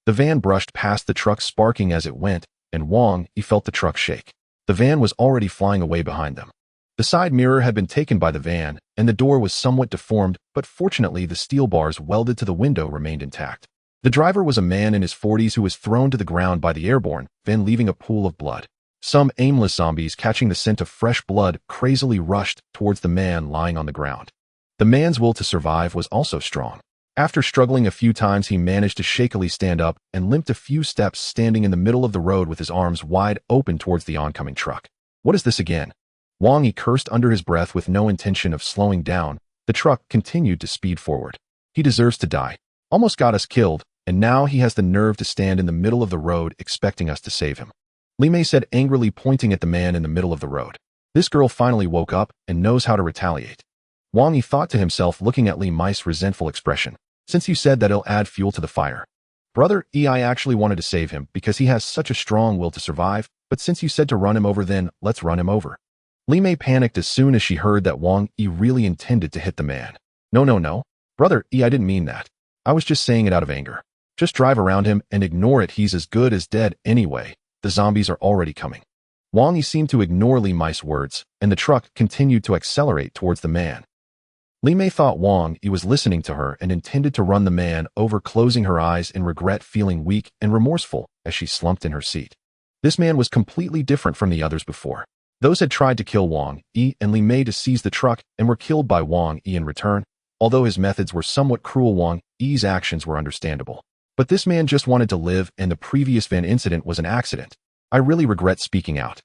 The van brushed past the truck, sparking as it went, and Wang Yi felt the truck shake. The van was already flying away behind them. The side mirror had been taken by the van, and the door was somewhat deformed, but fortunately the steel bars welded to the window remained intact. The driver was a man in his 40s who was thrown to the ground by the airborne van, leaving a pool of blood. Some aimless zombies, catching the scent of fresh blood, crazily rushed towards the man lying on the ground. The man's will to survive was also strong. After struggling a few times, he managed to shakily stand up and limped a few steps, standing in the middle of the road with his arms wide open towards the oncoming truck. What is this again? Wang Yi cursed under his breath. With no intention of slowing down, the truck continued to speed forward. He deserves to die. Almost got us killed, and now he has the nerve to stand in the middle of the road expecting us to save him. Li Mei said angrily, pointing at the man in the middle of the road. This girl finally woke up and knows how to retaliate. Wang Yi thought to himself, looking at Li Mei's resentful expression. Since you said that, it'll add fuel to the fire. Brother E, I actually wanted to save him because he has such a strong will to survive, but since you said to run him over, then let's run him over. Li Mei panicked as soon as she heard that Wang Yi really intended to hit the man. No. Brother E, I didn't mean that. I was just saying it out of anger. Just drive around him and ignore it. He's as good as dead anyway. The zombies are already coming. Wang Yi seemed to ignore Li Mei's words, and the truck continued to accelerate towards the man. Li Mei thought Wang Yi was listening to her and intended to run the man over, closing her eyes in regret, feeling weak and remorseful as she slumped in her seat. This man was completely different from the others before. Those had tried to kill Wang Yi and Li Mei to seize the truck and were killed by Wang Yi in return. Although his methods were somewhat cruel, Wang Yi's actions were understandable. But this man just wanted to live, and the previous van incident was an accident. I really regret speaking out.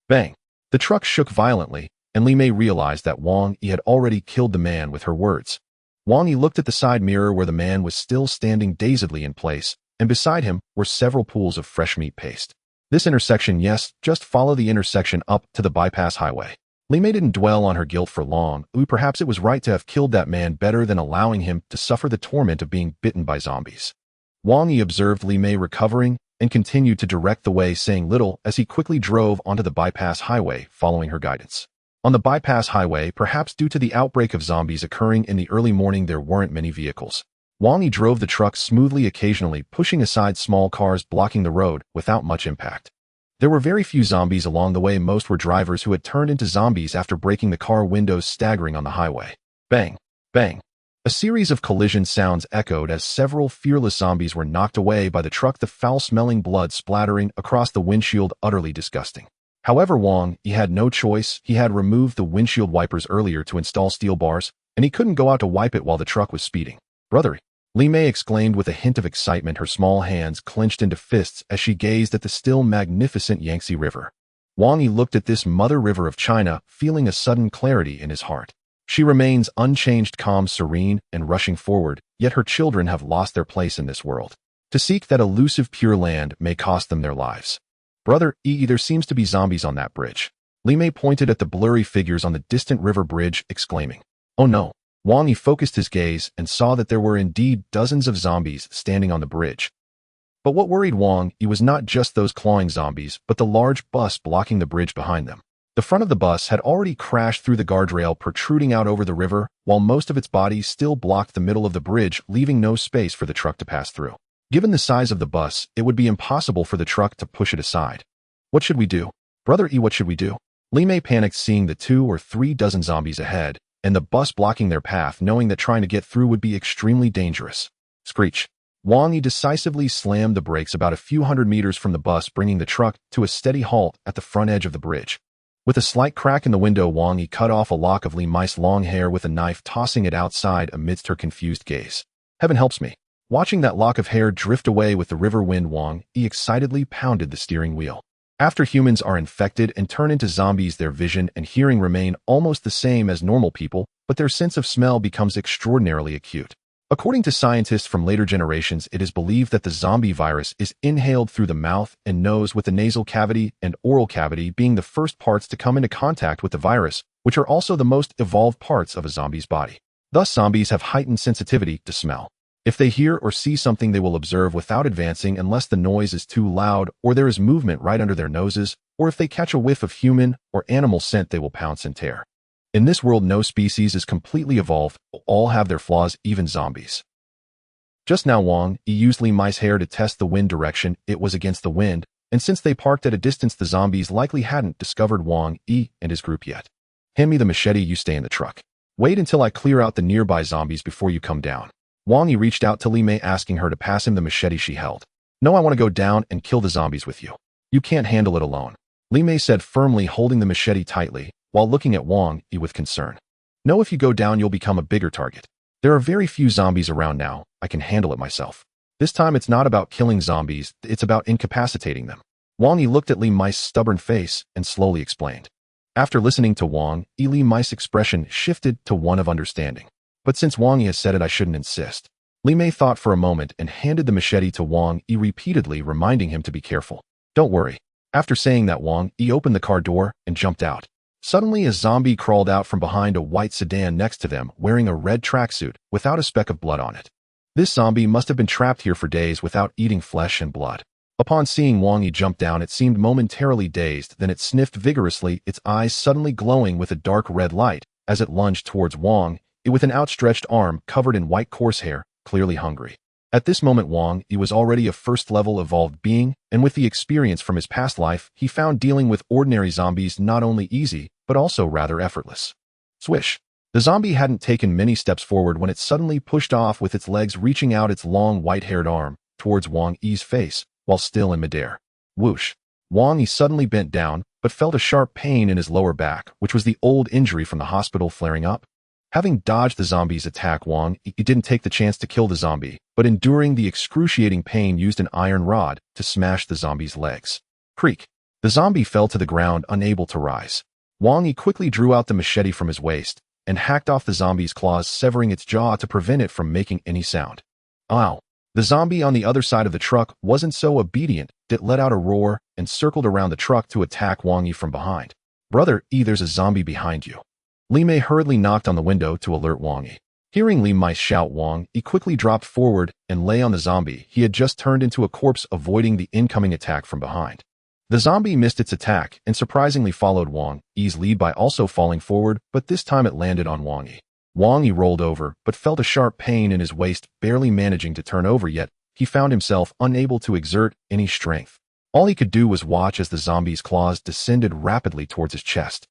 Bang! The truck shook violently, and Li Mei realized that Wang Yi had already killed the man with her words. Wang Yi looked at the side mirror where the man was still standing dazedly in place, and beside him were several pools of fresh meat paste. This intersection, yes, just follow the intersection up to the bypass highway. Li Mei didn't dwell on her guilt for long. Perhaps it was right to have killed that man better than allowing him to suffer the torment of being bitten by zombies. Wang Yi observed Li Mei recovering and continued to direct the way, saying little as he quickly drove onto the bypass highway, following her guidance. On the bypass highway, perhaps due to the outbreak of zombies occurring in the early morning, there weren't many vehicles. Wang Yi drove the truck smoothly, occasionally pushing aside small cars blocking the road without much impact. There were very few zombies along the way. Most were drivers who had turned into zombies after breaking the car windows, staggering on the highway. Bang! Bang! A series of collision sounds echoed as several fearless zombies were knocked away by the truck, the foul-smelling blood splattering across the windshield, utterly disgusting. However, Wang Yi had no choice. He had removed the windshield wipers earlier to install steel bars, and he couldn't go out to wipe it while the truck was speeding. Brother! Li Mei exclaimed with a hint of excitement, her small hands clenched into fists as she gazed at the still magnificent Yangtze River. Wang Yi looked at this mother river of China, feeling a sudden clarity in his heart. She remains unchanged, calm, serene, and rushing forward, yet her children have lost their place in this world. To seek that elusive pure land may cost them their lives. Brother E, there seems to be zombies on that bridge. Li Mei pointed at the blurry figures on the distant river bridge, exclaiming, "Oh no." Wang Yi focused his gaze and saw that there were indeed dozens of zombies standing on the bridge. But what worried Wang Yi was not just those clawing zombies, but the large bus blocking the bridge behind them. The front of the bus had already crashed through the guardrail, protruding out over the river, while most of its body still blocked the middle of the bridge, leaving no space for the truck to pass through. Given the size of the bus, it would be impossible for the truck to push it aside. What should we do? Brother E, what should we do? Li Mei panicked, seeing the 2 or 3 dozen zombies ahead, and the bus blocking their path, knowing that trying to get through would be extremely dangerous. Screech! Wang Yi decisively slammed the brakes about a few hundred meters from the bus, bringing the truck to a steady halt at the front edge of the bridge. With a slight crack in the window, Wang Yi cut off a lock of Li Mei's long hair with a knife, tossing it outside amidst her confused gaze. Heaven helps me. Watching that lock of hair drift away with the river wind, Wang Yi excitedly pounded the steering wheel. After humans are infected and turn into zombies, their vision and hearing remain almost the same as normal people, but their sense of smell becomes extraordinarily acute. According to scientists from later generations, it is believed that the zombie virus is inhaled through the mouth and nose, with the nasal cavity and oral cavity being the first parts to come into contact with the virus, which are also the most evolved parts of a zombie's body. Thus, zombies have heightened sensitivity to smell. If they hear or see something, they will observe without advancing unless the noise is too loud or there is movement right under their noses, or if they catch a whiff of human or animal scent, they will pounce and tear. In this world, no species is completely evolved. All have their flaws, even zombies. Just now, Wang Yi used Li Mei's hair to test the wind direction. It was against the wind, and since they parked at a distance, the zombies likely hadn't discovered Wang Yi and his group yet. Hand me the machete, you stay in the truck. Wait until I clear out the nearby zombies before you come down. Wang Yi reached out to Li Mei, asking her to pass him the machete she held. No, I want to go down and kill the zombies with you. You can't handle it alone, Li Mei said firmly, holding the machete tightly, while looking at Wang Yi with concern. No, if you go down, you'll become a bigger target. There are very few zombies around now. I can handle it myself. This time it's not about killing zombies, it's about incapacitating them. Wang Yi looked at Li Mei's stubborn face and slowly explained. After listening to Wang Yi, Li Mei's expression shifted to one of understanding. But since Wang Yi has said it, I shouldn't insist. Li Mei thought for a moment and handed the machete to Wang Yi, repeatedly reminding him to be careful. Don't worry. After saying that, Wang Yi opened the car door and jumped out. Suddenly, a zombie crawled out from behind a white sedan next to them, wearing a red tracksuit without a speck of blood on it. This zombie must have been trapped here for days without eating flesh and blood. Upon seeing Wang Yi jump down, it seemed momentarily dazed, then it sniffed vigorously, its eyes suddenly glowing with a dark red light as it lunged towards Wang Yi with an outstretched arm covered in white coarse hair, clearly hungry. At this moment Wang Yi was already a first-level evolved being, and with the experience from his past life, he found dealing with ordinary zombies not only easy, but also rather effortless. Swish! The zombie hadn't taken many steps forward when it suddenly pushed off with its legs reaching out its long white-haired arm towards Wang Yi's face, while still in midair. Whoosh! Wang Yi suddenly bent down, but felt a sharp pain in his lower back, which was the old injury from the hospital flaring up. Having dodged the zombie's attack, Wang Yi didn't take the chance to kill the zombie, but enduring the excruciating pain used an iron rod to smash the zombie's legs. Creak! The zombie fell to the ground, unable to rise. Wang Yi quickly drew out the machete from his waist and hacked off the zombie's claws, severing its jaw to prevent it from making any sound. Ow! The zombie on the other side of the truck wasn't so obedient. It let out a roar and circled around the truck to attack Wang Yi from behind. Brother Yi, there's a zombie behind you. Li Mei hurriedly knocked on the window to alert Wang Yi. Hearing Li Mei shout, Wang Yi quickly dropped forward and lay on the zombie. He had just turned into a corpse, avoiding the incoming attack from behind. The zombie missed its attack and surprisingly followed Wang Yi's lead by also falling forward, but this time it landed on Wang Yi. Wang Yi rolled over, but felt a sharp pain in his waist, barely managing to turn over, yet he found himself unable to exert any strength. All he could do was watch as the zombie's claws descended rapidly towards his chest.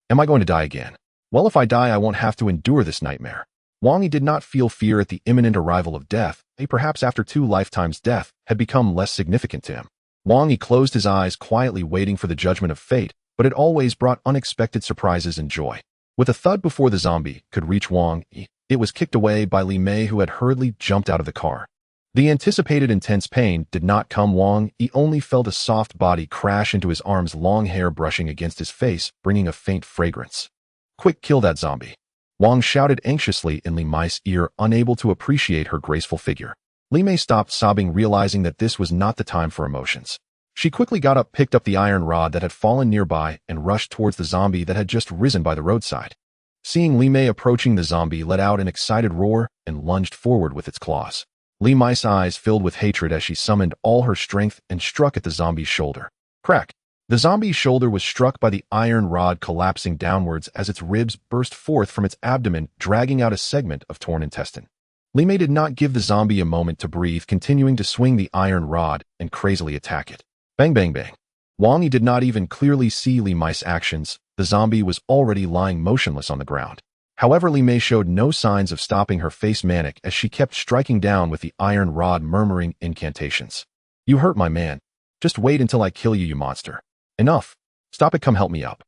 Am I going to die again? Well, if I die, I won't have to endure this nightmare. Wang Yi did not feel fear at the imminent arrival of death. Perhaps after 2 lifetimes, death had become less significant to him. Wang Yi closed his eyes, quietly waiting for the judgment of fate, but it always brought unexpected surprises and joy. With a thud before the zombie could reach Wang Yi, it was kicked away by Li Mei, who had hurriedly jumped out of the car. The anticipated intense pain did not come. Wang Yi only felt a soft body crash into his arms, long hair brushing against his face, bringing a faint fragrance. Quick, kill that zombie! Wang shouted anxiously in Li Mei's ear, unable to appreciate her graceful figure. Li Mei stopped sobbing, realizing that this was not the time for emotions. She quickly got up, picked up the iron rod that had fallen nearby, and rushed towards the zombie that had just risen by the roadside. Seeing Li Mei approaching, the zombie let out an excited roar and lunged forward with its claws. Li Mei's eyes filled with hatred as she summoned all her strength and struck at the zombie's shoulder. Crack! The zombie's shoulder was struck by the iron rod, collapsing downwards as its ribs burst forth from its abdomen, dragging out a segment of torn intestine. Li Mei did not give the zombie a moment to breathe, continuing to swing the iron rod and crazily attack it. Bang, bang, bang. Wang Yi did not even clearly see Li Mei's actions. The zombie was already lying motionless on the ground. However, Li Mei showed no signs of stopping, her face manic as she kept striking down with the iron rod, murmuring incantations. You hurt my man. Just wait until I kill you, you monster. Enough. Stop it, come help me up.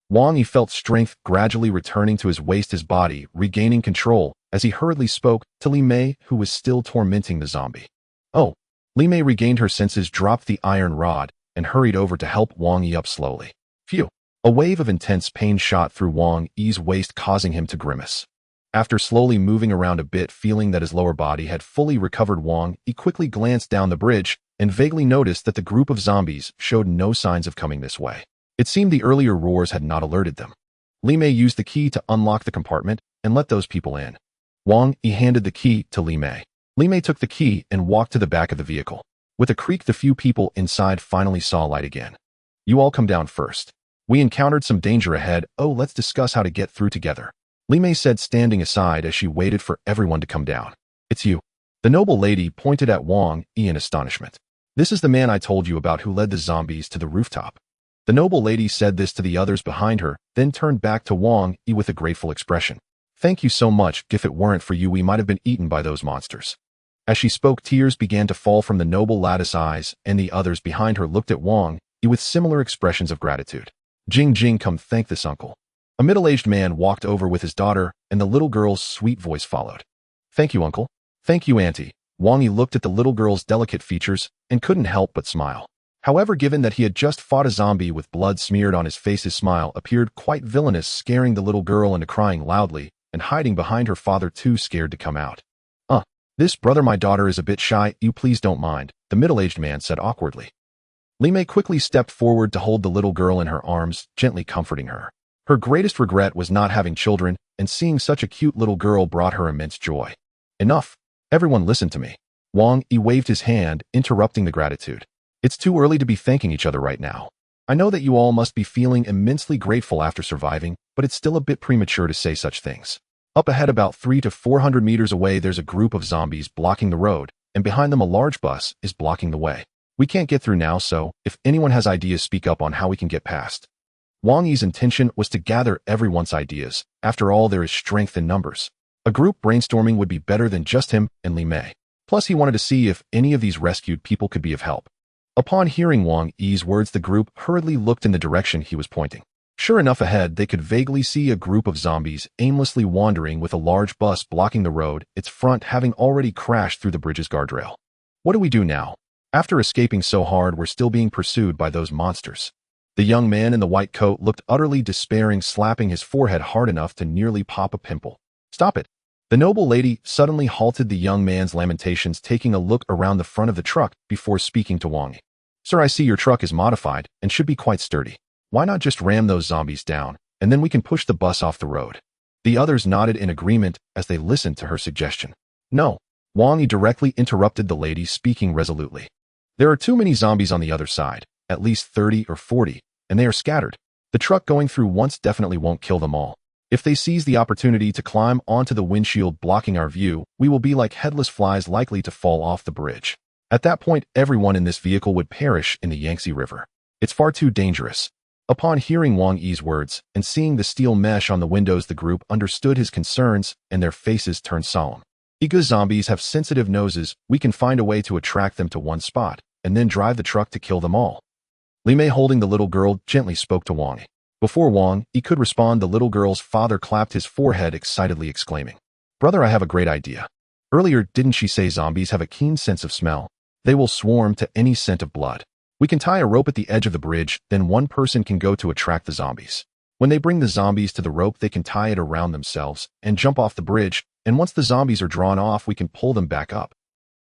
Wang Yi felt strength gradually returning to his waist, his body regaining control as he hurriedly spoke to Li Mei, who was still tormenting the zombie. Oh. Li Mei regained her senses, dropped the iron rod, and hurried over to help Wang Yi up slowly. Phew! A wave of intense pain shot through Wang Yi's waist, causing him to grimace. After slowly moving around a bit, feeling that his lower body had fully recovered, Wang Yi quickly glanced down the bridge and vaguely noticed that the group of zombies showed no signs of coming this way. It seemed the earlier roars had not alerted them. Li Mei used the key to unlock the compartment and let those people in. Wang Yi handed the key to Li Mei. Li Mei took the key and walked to the back of the vehicle. With a creak, the few people inside finally saw light again. You all come down first. We encountered some danger ahead. Oh, let's discuss how to get through together. Li Mei said, standing aside as she waited for everyone to come down. It's you. The noble lady pointed at Wang Yi in astonishment. This is the man I told you about, who led the zombies to the rooftop. The noble lady said this to the others behind her, then turned back to Wang Yi with a grateful expression. Thank you so much. If it weren't for you, we might have been eaten by those monsters. As she spoke, tears began to fall from the noble lady's eyes, and the others behind her looked at Wang Yi with similar expressions of gratitude. Jing Jing, come thank this uncle. A middle-aged man walked over with his daughter, and the little girl's sweet voice followed. Thank you, uncle. Thank you, auntie. Wang Yi looked at the little girl's delicate features and couldn't help but smile. However, given that he had just fought a zombie with blood smeared on his face, his smile appeared quite villainous, scaring the little girl into crying loudly and hiding behind her father, too scared to come out. This brother, my daughter is a bit shy. You please don't mind, the middle-aged man said awkwardly. Li Mei quickly stepped forward to hold the little girl in her arms, gently comforting her. Her greatest regret was not having children, and seeing such a cute little girl brought her immense joy. Enough. Everyone listen to me. Wang Yi waved his hand, interrupting the gratitude. It's too early to be thanking each other right now. I know that you all must be feeling immensely grateful after surviving, but it's still a bit premature to say such things. Up ahead, about 300 to 400 meters away, there's a group of zombies blocking the road, and behind them a large bus is blocking the way. We can't get through now, so if anyone has ideas, speak up on how we can get past. Wang Yi's intention was to gather everyone's ideas. After all, there is strength in numbers. A group brainstorming would be better than just him and Li Mei. Plus, he wanted to see if any of these rescued people could be of help. Upon hearing Wang Yi's words, the group hurriedly looked in the direction he was pointing. Sure enough, ahead they could vaguely see a group of zombies aimlessly wandering with a large bus blocking the road, its front having already crashed through the bridge's guardrail. What do we do now? After escaping so hard, we're still being pursued by those monsters. The young man in the white coat looked utterly despairing, slapping his forehead hard enough to nearly pop a pimple. Stop it! The noble lady suddenly halted the young man's lamentations, taking a look around the front of the truck before speaking to Wang Yi. Sir, I see your truck is modified and should be quite sturdy. Why not just ram those zombies down, and then we can push the bus off the road? The others nodded in agreement as they listened to her suggestion. No, Wang Yi directly interrupted the lady, speaking resolutely. There are too many zombies on the other side, at least 30 or 40, and they are scattered. The truck going through once definitely won't kill them all. If they seize the opportunity to climb onto the windshield blocking our view, we will be like headless flies likely to fall off the bridge. At that point, everyone in this vehicle would perish in the Yangtze River. It's far too dangerous. Upon hearing Wang Yi's words and seeing the steel mesh on the windows, the group understood his concerns and their faces turned solemn. Because zombies have sensitive noses, we can find a way to attract them to one spot and then drive the truck to kill them all. Li Mei, holding the little girl, gently spoke to Wang Yi. Before Wang Yi could respond, the little girl's father clapped his forehead excitedly, exclaiming, "Brother, I have a great idea. Earlier, didn't she say zombies have a keen sense of smell? They will swarm to any scent of blood. We can tie a rope at the edge of the bridge, then one person can go to attract the zombies. When they bring the zombies to the rope, they can tie it around themselves and jump off the bridge, and once the zombies are drawn off, we can pull them back up."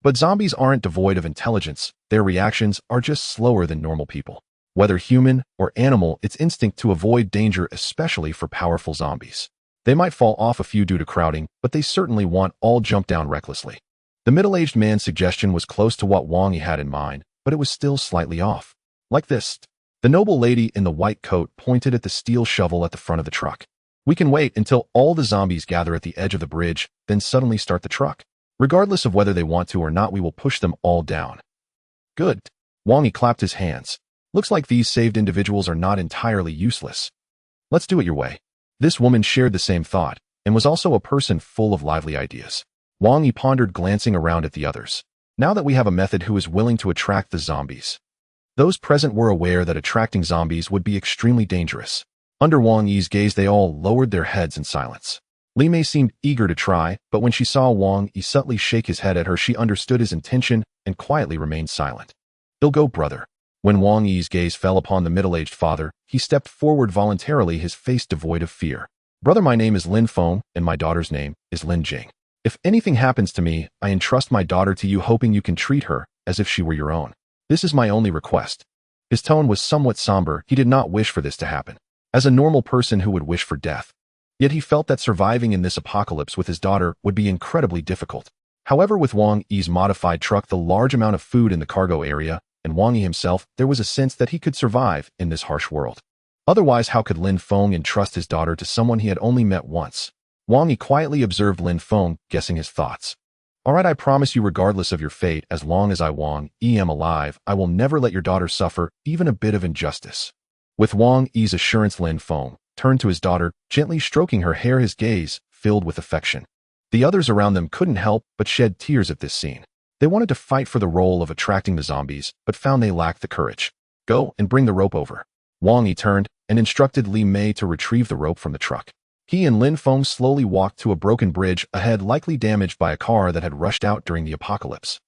But zombies aren't devoid of intelligence. Their reactions are just slower than normal people. Whether human or animal, it's instinct to avoid danger, especially for powerful zombies. They might fall off a few due to crowding, but they certainly won't all jump down recklessly. The middle-aged man's suggestion was close to what Wang Yi had in mind, but it was still slightly off. Like this. The noble lady in the white coat pointed at the steel shovel at the front of the truck. We can wait until all the zombies gather at the edge of the bridge, then suddenly start the truck. Regardless of whether they want to or not, we will push them all down. Good. Wang Yi clapped his hands. Looks like these saved individuals are not entirely useless. Let's do it your way. This woman shared the same thought, and was also a person full of lively ideas. Wang Yi pondered, glancing around at the others. Now that we have a method who is willing to attract the zombies. Those present were aware that attracting zombies would be extremely dangerous. Under Wang Yi's gaze, they all lowered their heads in silence. Li Mei seemed eager to try, but when she saw Wang Yi subtly shake his head at her, she understood his intention and quietly remained silent. "He'll go, brother." When Wang Yi's gaze fell upon the middle-aged father, he stepped forward voluntarily, his face devoid of fear. "Brother, my name is Lin Feng, and my daughter's name is Lin Jing. If anything happens to me, I entrust my daughter to you, hoping you can treat her as if she were your own. This is my only request." His tone was somewhat somber. He did not wish for this to happen. As a normal person who would wish for death. Yet he felt that surviving in this apocalypse with his daughter would be incredibly difficult. However, with Wang Yi's modified truck, the large amount of food in the cargo area, and Wang Yi himself, there was a sense that he could survive in this harsh world. Otherwise, how could Lin Feng entrust his daughter to someone he had only met once? Wang Yi quietly observed Lin Feng, guessing his thoughts. "All right, I promise you, regardless of your fate, as long as I, Wang Yi, am alive, I will never let your daughter suffer even a bit of injustice." With Wang Yi's assurance, Lin Feng turned to his daughter, gently stroking her hair, his gaze filled with affection. The others around them couldn't help but shed tears at this scene. They wanted to fight for the role of attracting the zombies, but found they lacked the courage. "Go and bring the rope over." Wang Yi turned and instructed Li Mei to retrieve the rope from the truck. He and Lin Feng slowly walked to a broken bridge ahead, likely damaged by a car that had rushed out during the apocalypse.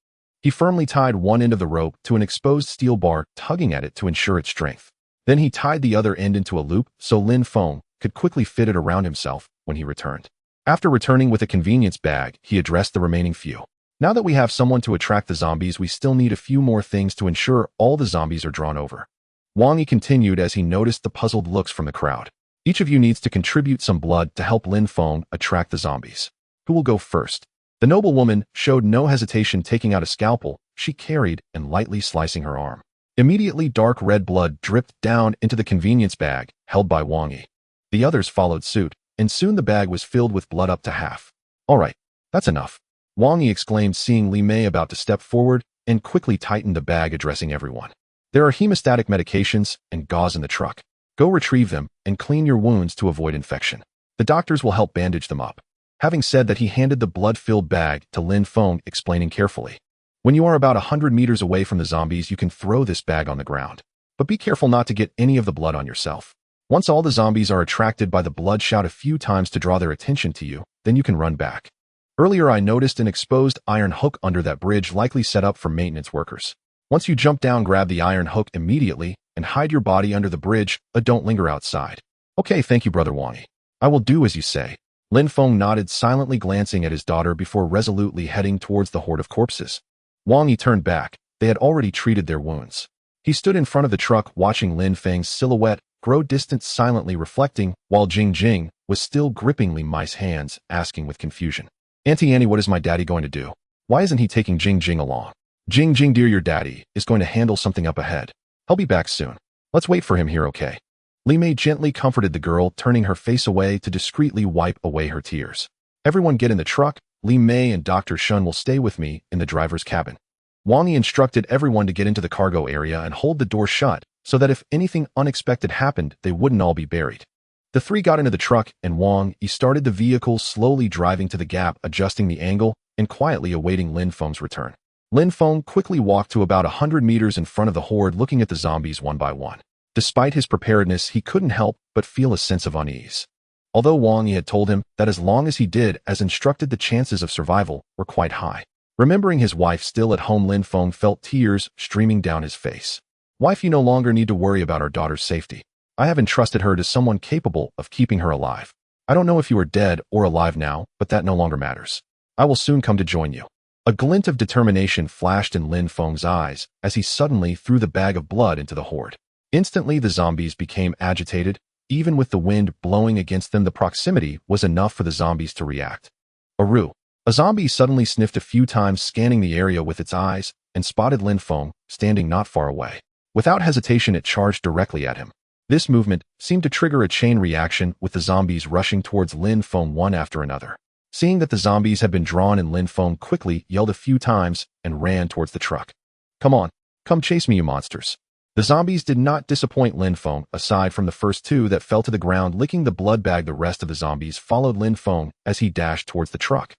He firmly tied one end of the rope to an exposed steel bar, tugging at it to ensure its strength. Then he tied the other end into a loop so Lin Feng could quickly fit it around himself when he returned. After returning with a convenience bag, he addressed the remaining few. "Now that we have someone to attract the zombies, we still need a few more things to ensure all the zombies are drawn over." Wang Yi continued as he noticed the puzzled looks from the crowd. "Each of you needs to contribute some blood to help Lin Feng attract the zombies. Who will go first?" The noble woman showed no hesitation, taking out a scalpel she carried and lightly slicing her arm. Immediately, dark red blood dripped down into the convenience bag held by Wang Yi. The others followed suit, and soon the bag was filled with blood up to half. "All right, that's enough." Wang Yi exclaimed, seeing Li Mei about to step forward, and quickly tightened the bag, addressing everyone. There are hemostatic medications and gauze in the truck. Go retrieve them and clean your wounds to avoid infection. The doctors will help bandage them up. Having said that, he handed the blood-filled bag to Lin Feng, explaining carefully. When you are about 100 meters away from the zombies, you can throw this bag on the ground. But be careful not to get any of the blood on yourself. Once all the zombies are attracted by the blood, shout a few times to draw their attention to you, then you can run back. Earlier I noticed an exposed iron hook under that bridge, likely set up for maintenance workers. Once you jump down, grab the iron hook immediately and hide your body under the bridge, but don't linger outside. Okay, thank you, Brother Wang Yi. I will do as you say. Lin Feng nodded, silently glancing at his daughter before resolutely heading towards the horde of corpses. Wang Yi turned back. They had already treated their wounds. He stood in front of the truck, watching Lin Feng's silhouette grow distant, silently reflecting, while Jing was still gripping Li Mei's hands, asking with confusion. Auntie Annie, what is my daddy going to do? Why isn't he taking Jing along? Jing, dear, your daddy is going to handle something up ahead. He'll be back soon. Let's wait for him here, okay? Li Mei gently comforted the girl, turning her face away to discreetly wipe away her tears. Everyone get in the truck. Li Mei and Dr. Shun will stay with me in the driver's cabin. Wang Yi instructed everyone to get into the cargo area and hold the door shut, so that if anything unexpected happened, they wouldn't all be buried. The three got into the truck, and Wang Yi started the vehicle, slowly driving to the gap, adjusting the angle, and quietly awaiting Lin Feng's return. Lin Feng quickly walked to about 100 meters in front of the horde, looking at the zombies one by one. Despite his preparedness, he couldn't help but feel a sense of unease. Although Wang Yi had told him that as long as he did as instructed, the chances of survival were quite high. Remembering his wife still at home, Lin Feng felt tears streaming down his face. Wife, you no longer need to worry about our daughter's safety. I have entrusted her to someone capable of keeping her alive. I don't know if you are dead or alive now, but that no longer matters. I will soon come to join you. A glint of determination flashed in Lin Feng's eyes as he suddenly threw the bag of blood into the horde. Instantly, the zombies became agitated. Even with the wind blowing against them, the proximity was enough for the zombies to react. Aru. A zombie suddenly sniffed a few times, scanning the area with its eyes, and spotted Lin Feng, standing not far away. Without hesitation, it charged directly at him. This movement seemed to trigger a chain reaction, with the zombies rushing towards Lin Feng one after another. Seeing that the zombies had been drawn in, Lin Feng quickly yelled a few times and ran towards the truck. Come on, come chase me, you monsters. The zombies did not disappoint Lin Feng. Aside from the first two that fell to the ground licking the blood bag, the rest of the zombies followed Lin Feng as he dashed towards the truck.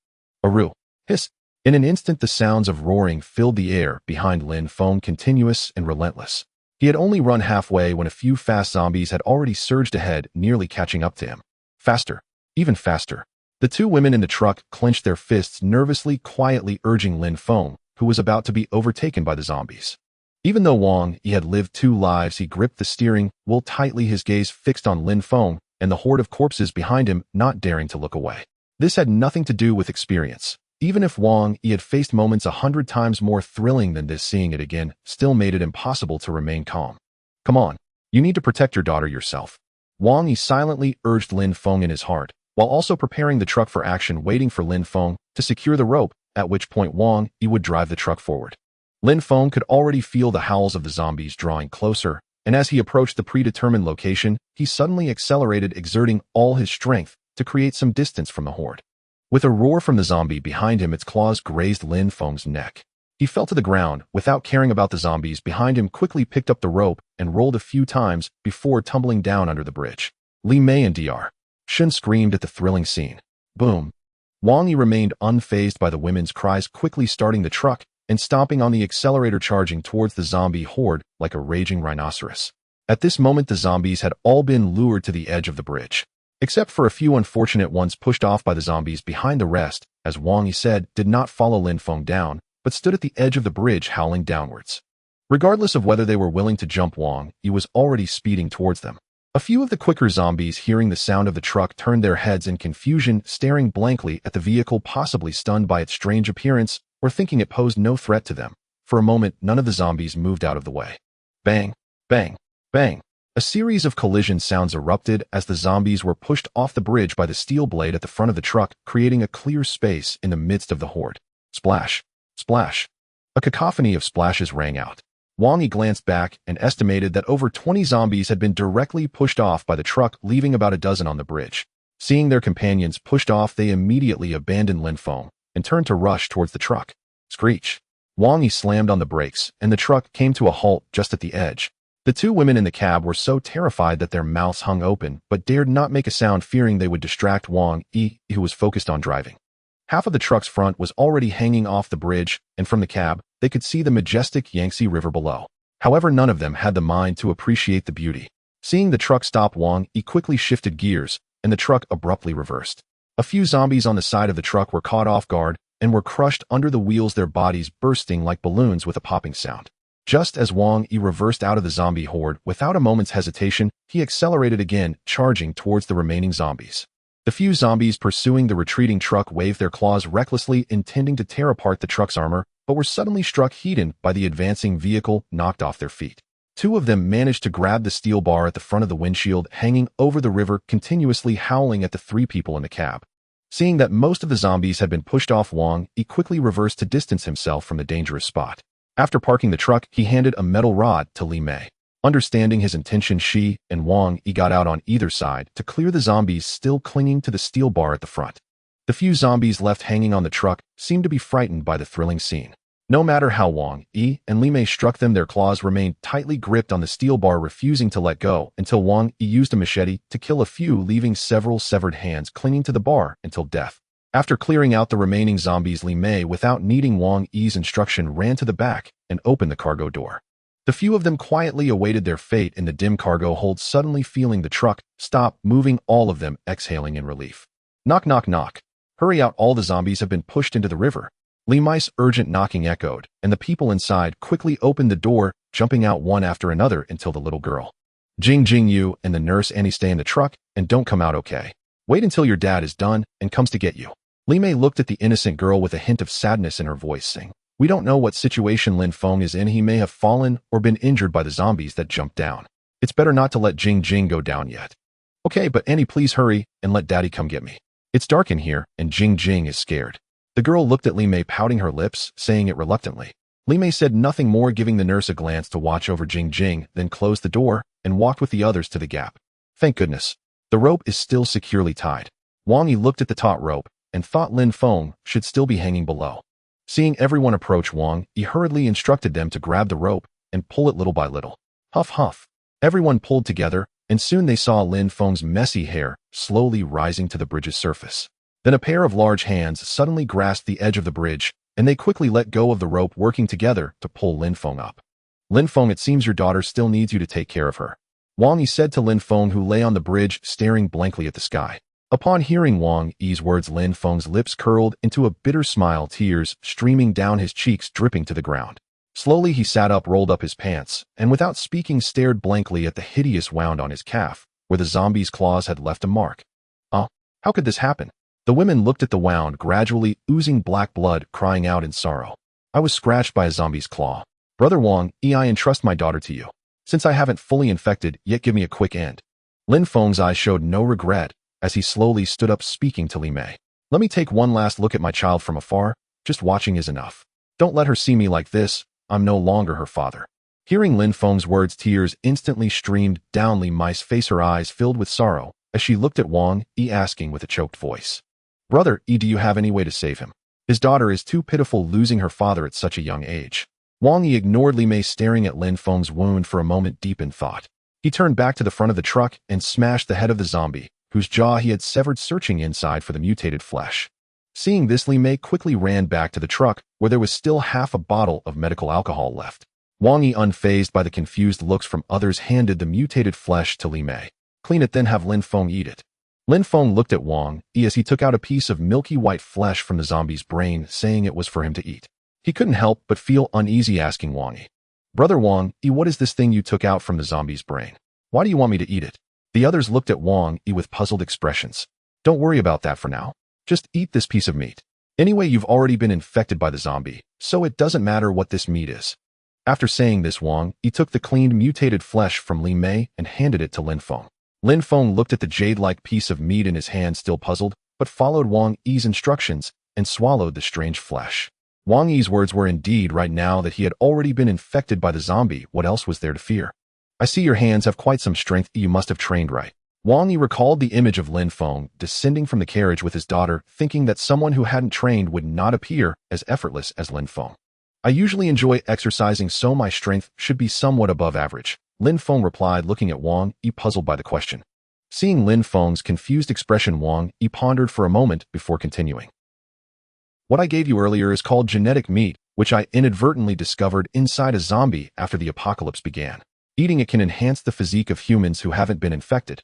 Aru. Hiss. In an instant, the sounds of roaring filled the air behind Lin Feng, continuous and relentless. He had only run halfway when a few fast zombies had already surged ahead, nearly catching up to him. Faster. Even faster. The two women in the truck clenched their fists nervously, quietly urging Lin Feng, who was about to be overtaken by the zombies. Even though Wang Yi had lived 2 lives, he gripped the steering wheel tightly, his gaze fixed on Lin Feng and the horde of corpses behind him, not daring to look away. This had nothing to do with experience. Even if Wang Yi had faced moments 100 times more thrilling than this, seeing it again still made it impossible to remain calm. Come on, you need to protect your daughter yourself. Wang Yi silently urged Lin Feng in his heart, while also preparing the truck for action, waiting for Lin Feng to secure the rope, at which point Wang Yi would drive the truck forward. Lin Feng could already feel the howls of the zombies drawing closer, and as he approached the predetermined location, he suddenly accelerated, exerting all his strength to create some distance from the horde. With a roar from the zombie behind him, its claws grazed Lin Feng's neck. He fell to the ground without caring about the zombies behind him, quickly picked up the rope and rolled a few times before tumbling down under the bridge. Li Mei and Dr. Shun screamed at the thrilling scene. Boom. Wang Yi remained unfazed by the women's cries, quickly starting the truck and stomping on the accelerator, charging towards the zombie horde like a raging rhinoceros. At this moment, the zombies had all been lured to the edge of the bridge. Except for a few unfortunate ones pushed off by the zombies behind, the rest, as Wang Yi said, did not follow Lin Feng down, but stood at the edge of the bridge howling downwards. Regardless of whether they were willing to jump, Wang Yi was already speeding towards them. A few of the quicker zombies, hearing the sound of the truck, turned their heads in confusion, staring blankly at the vehicle, possibly stunned by its strange appearance or thinking it posed no threat to them. For a moment, none of the zombies moved out of the way. Bang, bang, bang. A series of collision sounds erupted as the zombies were pushed off the bridge by the steel blade at the front of the truck, creating a clear space in the midst of the horde. Splash, splash. A cacophony of splashes rang out. Wang Yi glanced back and estimated that over 20 zombies had been directly pushed off by the truck, leaving about a dozen on the bridge. Seeing their companions pushed off, they immediately abandoned Lin Feng, and turned to rush towards the truck. Screech. Wang Yi slammed on the brakes, and the truck came to a halt just at the edge. The two women in the cab were so terrified that their mouths hung open, but dared not make a sound, fearing they would distract Wang Yi, who was focused on driving. Half of the truck's front was already hanging off the bridge, and from the cab, they could see the majestic Yangtze River below. However, none of them had the mind to appreciate the beauty. Seeing the truck stop, Wang Yi quickly shifted gears, and the truck abruptly reversed. A few zombies on the side of the truck were caught off guard and were crushed under the wheels, their bodies bursting like balloons with a popping sound. Just as Wang Yi reversed out of the zombie horde, without a moment's hesitation, he accelerated again, charging towards the remaining zombies. The few zombies pursuing the retreating truck waved their claws recklessly, intending to tear apart the truck's armor, but were suddenly struck heated by the advancing vehicle, knocked off their feet. Two of them managed to grab the steel bar at the front of the windshield, hanging over the river, continuously howling at the three people in the cab. Seeing that most of the zombies had been pushed off, Wang Yi quickly reversed to distance himself from the dangerous spot. After parking the truck, he handed a metal rod to Li Mei. Understanding his intention, she and Wang Yi got out on either side to clear the zombies still clinging to the steel bar at the front. The few zombies left hanging on the truck seemed to be frightened by the thrilling scene. No matter how Wang Yi and Li Mei struck them, their claws remained tightly gripped on the steel bar, refusing to let go until Wang Yi used a machete to kill a few, leaving several severed hands clinging to the bar until death. After clearing out the remaining zombies, Li Mei, without needing Wang Yi's instruction, ran to the back and opened the cargo door. The few of them quietly awaited their fate in the dim cargo hold, suddenly feeling the truck stop moving, all of them exhaling in relief. Knock, knock, knock. Hurry out, all the zombies have been pushed into the river. Li Mei's urgent knocking echoed, and the people inside quickly opened the door, jumping out one after another until the little girl. Jing, you and the nurse Annie stay in the truck and don't come out, okay? Wait until your dad is done and comes to get you. Li Mei looked at the innocent girl with a hint of sadness in her voice, saying, "We don't know what situation Lin Feng is in. He may have fallen or been injured by the zombies that jumped down. It's better not to let Jing go down yet." "Okay, but Annie, please hurry and let Daddy come get me. It's dark in here and Jing is scared." The girl looked at Li Mei, pouting her lips, saying it reluctantly. Li Mei said nothing more, giving the nurse a glance to watch over Jing, then closed the door and walked with the others to the gap. Thank goodness. The rope is still securely tied. Wang Yi looked at the taut rope and thought Lin Feng should still be hanging below. Seeing everyone approach, Wang Yi hurriedly instructed them to grab the rope and pull it little by little. Huff, huff. Everyone pulled together, and soon they saw Lin Feng's messy hair slowly rising to the bridge's surface. Then a pair of large hands suddenly grasped the edge of the bridge, and they quickly let go of the rope, working together to pull Lin Feng up. "Lin Feng, it seems your daughter still needs you to take care of her," Wang Yi said to Lin Feng, who lay on the bridge staring blankly at the sky. Upon hearing Wang Yi's words, Lin Feng's lips curled into a bitter smile, tears streaming down his cheeks, dripping to the ground. Slowly he sat up, rolled up his pants, and without speaking stared blankly at the hideous wound on his calf, where the zombie's claws had left a mark. How could this happen? The women looked at the wound, gradually oozing black blood, crying out in sorrow. "I was scratched by a zombie's claw. Brother Wang Yi, I entrust my daughter to you. Since I haven't fully infected yet, give me a quick end." Lin Feng's eyes showed no regret as he slowly stood up, speaking to Li Mei. "Let me take one last look at my child from afar. Just watching is enough. Don't let her see me like this. I'm no longer her father." Hearing Lin Feng's words, tears instantly streamed down Li Mei's face, her eyes filled with sorrow as she looked at Wang Yi, asking with a choked voice, "Brother Yi, do you have any way to save him? His daughter is too pitiful, losing her father at such a young age." Wang Yi ignored Li Mei, staring at Lin Feng's wound for a moment, deep in thought. He turned back to the front of the truck and smashed the head of the zombie, whose jaw he had severed, searching inside for the mutated flesh. Seeing this, Li Mei quickly ran back to the truck, where there was still half a bottle of medical alcohol left. Wang Yi, unfazed by the confused looks from others, handed the mutated flesh to Li Mei. "Clean it, then have Lin Feng eat it." Lin Feng looked at Wang Yi as he took out a piece of milky white flesh from the zombie's brain, saying it was for him to eat. He couldn't help but feel uneasy, asking Wang Yi, "Brother Wang Yi, what is this thing you took out from the zombie's brain? Why do you want me to eat it?" The others looked at Wang Yi with puzzled expressions. "Don't worry about that for now. Just eat this piece of meat. Anyway, you've already been infected by the zombie, so it doesn't matter what this meat is." After saying this, Wang Yi took the cleaned mutated flesh from Li Mei and handed it to Lin Feng. Lin Feng looked at the jade-like piece of meat in his hand, still puzzled, but followed Wang Yi's instructions and swallowed the strange flesh. Wang Yi's words were indeed right now that he had already been infected by the zombie. What else was there to fear? "I see your hands have quite some strength. You must have trained right." Wang Yi recalled the image of Lin Feng descending from the carriage with his daughter, thinking that someone who hadn't trained would not appear as effortless as Lin Feng. I usually enjoy exercising, so my strength should be somewhat above average, Lin Feng replied, looking at Wang Yi puzzled by the question. Seeing Lin Feng's confused expression, Wang Yi pondered for a moment before continuing. What I gave you earlier is called genetic meat, which I inadvertently discovered inside a zombie after the apocalypse began. Eating it can enhance the physique of humans who haven't been infected.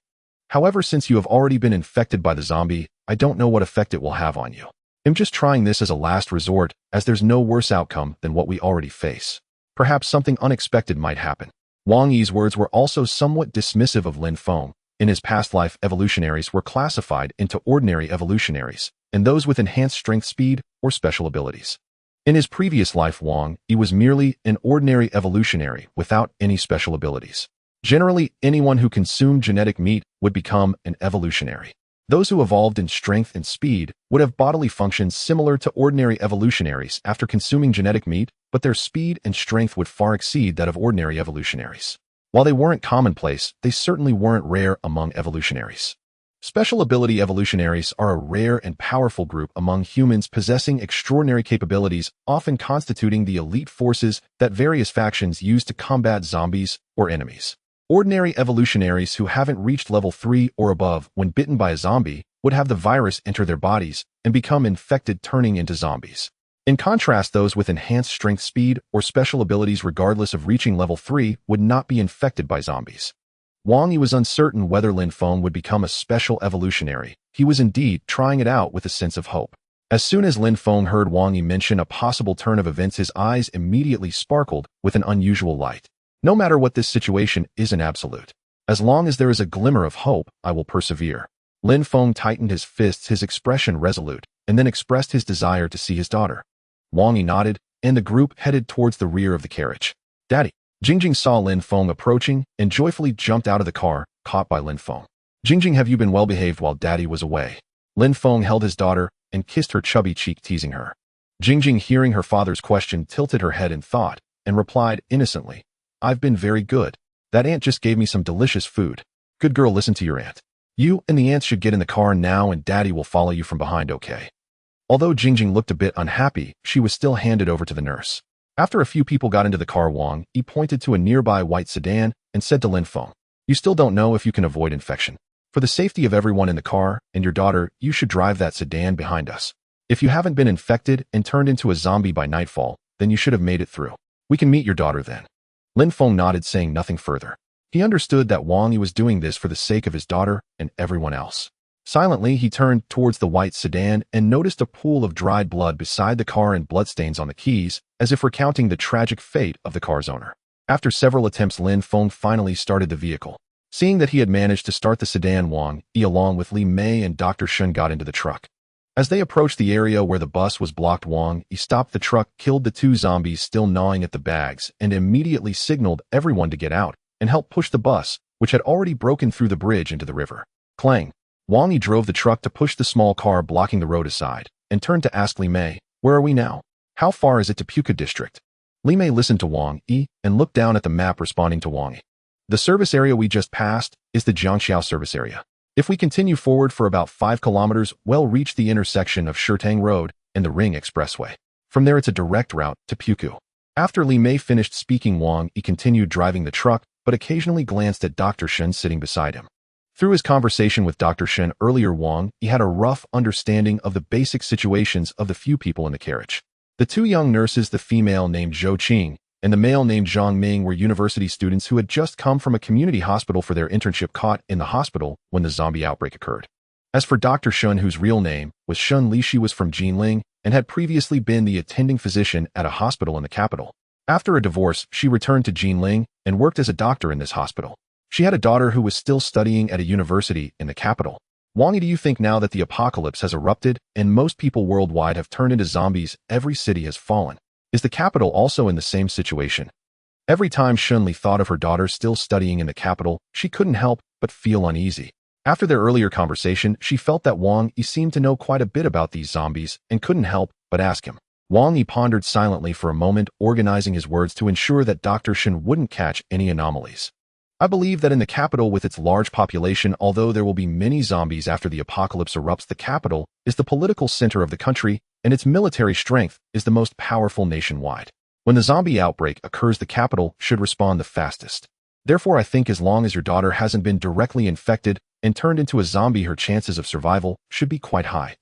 However, since you have already been infected by the zombie, I don't know what effect it will have on you. I'm just trying this as a last resort, as there's no worse outcome than what we already face. Perhaps something unexpected might happen. Wang Yi's words were also somewhat dismissive of Lin Feng. In his past life, evolutionaries were classified into ordinary evolutionaries, and those with enhanced strength, speed, or special abilities. In his previous life, Wang Yi was merely an ordinary evolutionary without any special abilities. Generally, anyone who consumed genetic meat would become an evolutionary. Those who evolved in strength and speed would have bodily functions similar to ordinary evolutionaries after consuming genetic meat, but their speed and strength would far exceed that of ordinary evolutionaries. While they weren't commonplace, they certainly weren't rare among evolutionaries. Special ability evolutionaries are a rare and powerful group among humans possessing extraordinary capabilities, often constituting the elite forces that various factions use to combat zombies or enemies. Ordinary evolutionaries who haven't reached level 3 or above when bitten by a zombie would have the virus enter their bodies and become infected, turning into zombies. In contrast, those with enhanced strength, speed, or special abilities regardless of reaching level 3 would not be infected by zombies. Wang Yi was uncertain whether Lin Feng would become a special evolutionary. He was indeed trying it out with a sense of hope. As soon as Lin Feng heard Wang Yi mention a possible turn of events, his eyes immediately sparkled with an unusual light. No matter what, this situation isn't absolute. As long as there is a glimmer of hope, I will persevere. Lin Feng tightened his fists, his expression resolute, and then expressed his desire to see his daughter. Wang Yi nodded, and the group headed towards the rear of the carriage. Daddy. Jingjing saw Lin Feng approaching and joyfully jumped out of the car, caught by Lin Feng. Jingjing, have you been well behaved while Daddy was away? Lin Feng held his daughter and kissed her chubby cheek, teasing her. Jingjing, hearing her father's question, tilted her head in thought and replied innocently, I've been very good. That ant just gave me some delicious food. Good girl, listen to your aunt. You and the ants should get in the car now, and Daddy will follow you from behind, okay? Although Jingjing looked a bit unhappy, she was still handed over to the nurse. After a few people got into the car, Wang Yi pointed to a nearby white sedan and said to Lin Feng, you still don't know if you can avoid infection. For the safety of everyone in the car and your daughter, you should drive that sedan behind us. If you haven't been infected and turned into a zombie by nightfall, then you should have made it through. We can meet your daughter then. Lin Feng nodded, saying nothing further. He understood that Wang Yi was doing this for the sake of his daughter and everyone else. Silently, he turned towards the white sedan and noticed a pool of dried blood beside the car and bloodstains on the keys, as if recounting the tragic fate of the car's owner. After several attempts, Lin Feng finally started the vehicle. Seeing that he had managed to start the sedan, Wang Yi along with Li Mei and Dr. Shun got into the truck. As they approached the area where the bus was blocked, Wang Yi stopped the truck, killed the two zombies still gnawing at the bags, and immediately signaled everyone to get out and help push the bus, which had already broken through the bridge into the river. Clang! Wang Yi drove the truck to push the small car blocking the road aside, and turned to ask Li Mei, where are we now? How far is it to Puka District? Li Mei listened to Wang Yi and looked down at the map, responding to Wang Yi. The service area we just passed is the Jiangxiao service area. If we continue forward for about 5 kilometers, we'll reach the intersection of Shirtang Road and the Ring Expressway. From there, it's a direct route to Puku. After Li Mei finished speaking, Wang Yi continued driving the truck, but occasionally glanced at Dr. Shun sitting beside him. Through his conversation with Dr. Shun earlier, Wang Yi had a rough understanding of the basic situations of the few people in the carriage. The two young nurses, the female named Zhou Qing and the male named Zhang Ming, were university students who had just come from a community hospital for their internship, caught in the hospital when the zombie outbreak occurred. As for Dr. Shun, whose real name was Shun Li, she was from Jinling and had previously been the attending physician at a hospital in the capital. After a divorce, she returned to Jinling and worked as a doctor in this hospital. She had a daughter who was still studying at a university in the capital. Wang Yi, do you think now that the apocalypse has erupted and most people worldwide have turned into zombies, every city has fallen? Is the capital also in the same situation? Every time Shun Li thought of her daughter still studying in the capital, she couldn't help but feel uneasy. After their earlier conversation, she felt that Wang Yi seemed to know quite a bit about these zombies and couldn't help but ask him. Wang Yi pondered silently for a moment, organizing his words to ensure that Dr. Shun wouldn't catch any anomalies. I believe that in the capital with its large population, although there will be many zombies after the apocalypse erupts, the capital is the political center of the country, and its military strength is the most powerful nationwide. When the zombie outbreak occurs, the capital should respond the fastest. Therefore, I think as long as your daughter hasn't been directly infected and turned into a zombie, her chances of survival should be quite high.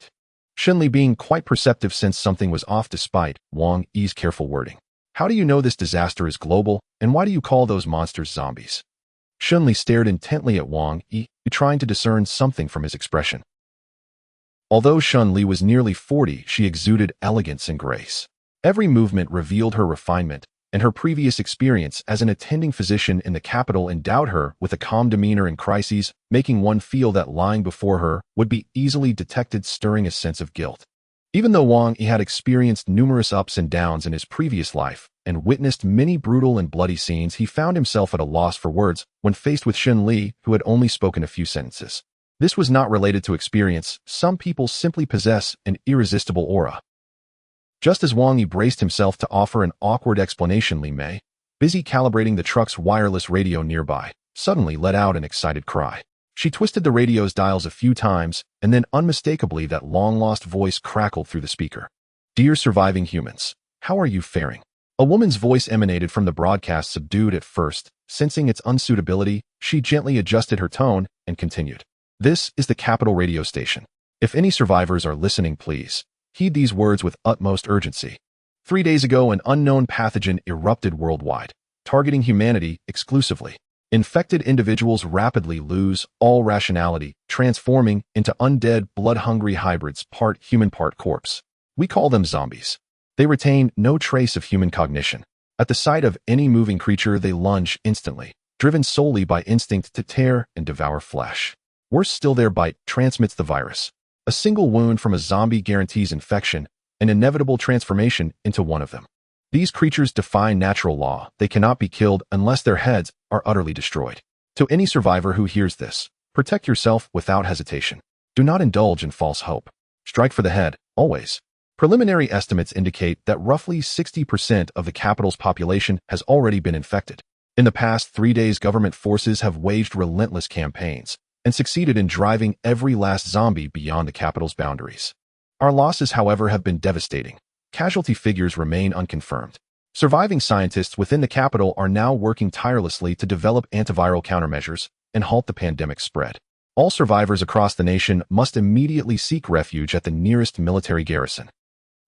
Shenli being quite perceptive since something was off despite Wang Yi's careful wording. How do you know this disaster is global, and why do you call those monsters zombies? Shenli stared intently at Wang Yi, trying to discern something from his expression. Although Shenli was nearly 40, she exuded elegance and grace. Every movement revealed her refinement, and her previous experience as an attending physician in the capital endowed her with a calm demeanor in crises, making one feel that lying before her would be easily detected, stirring a sense of guilt. Even though Wang Yi had experienced numerous ups and downs in his previous life and witnessed many brutal and bloody scenes, he found himself at a loss for words when faced with Shenli, who had only spoken a few sentences. This was not related to experience. Some people simply possess an irresistible aura. Just as Wang Yi braced himself to offer an awkward explanation, Li Mei, busy calibrating the truck's wireless radio nearby, suddenly let out an excited cry. She twisted the radio's dials a few times, and then unmistakably that long-lost voice crackled through the speaker. "Dear surviving humans, how are you faring?" A woman's voice emanated from the broadcast, subdued at first. Sensing its unsuitability, she gently adjusted her tone and continued. "This is the capital radio station. If any survivors are listening, please heed these words with utmost urgency. 3 days ago, an unknown pathogen erupted worldwide, targeting humanity exclusively. Infected individuals rapidly lose all rationality, transforming into undead, blood-hungry hybrids, part human, part corpse. We call them zombies. They retain no trace of human cognition. At the sight of any moving creature, they lunge instantly, driven solely by instinct to tear and devour flesh. Worse still, their bite transmits the virus. A single wound from a zombie guarantees infection, an inevitable transformation into one of them. These creatures defy natural law. They cannot be killed unless their heads are utterly destroyed. To any survivor who hears this, protect yourself without hesitation. Do not indulge in false hope. Strike for the head, always. Preliminary estimates indicate that roughly 60% of the capital's population has already been infected. In the past 3 days, government forces have waged relentless campaigns and succeeded in driving every last zombie beyond the capital's boundaries. Our losses, however, have been devastating. Casualty figures remain unconfirmed. Surviving scientists within the capital are now working tirelessly to develop antiviral countermeasures and halt the pandemic spread. All survivors across the nation must immediately seek refuge at the nearest military garrison.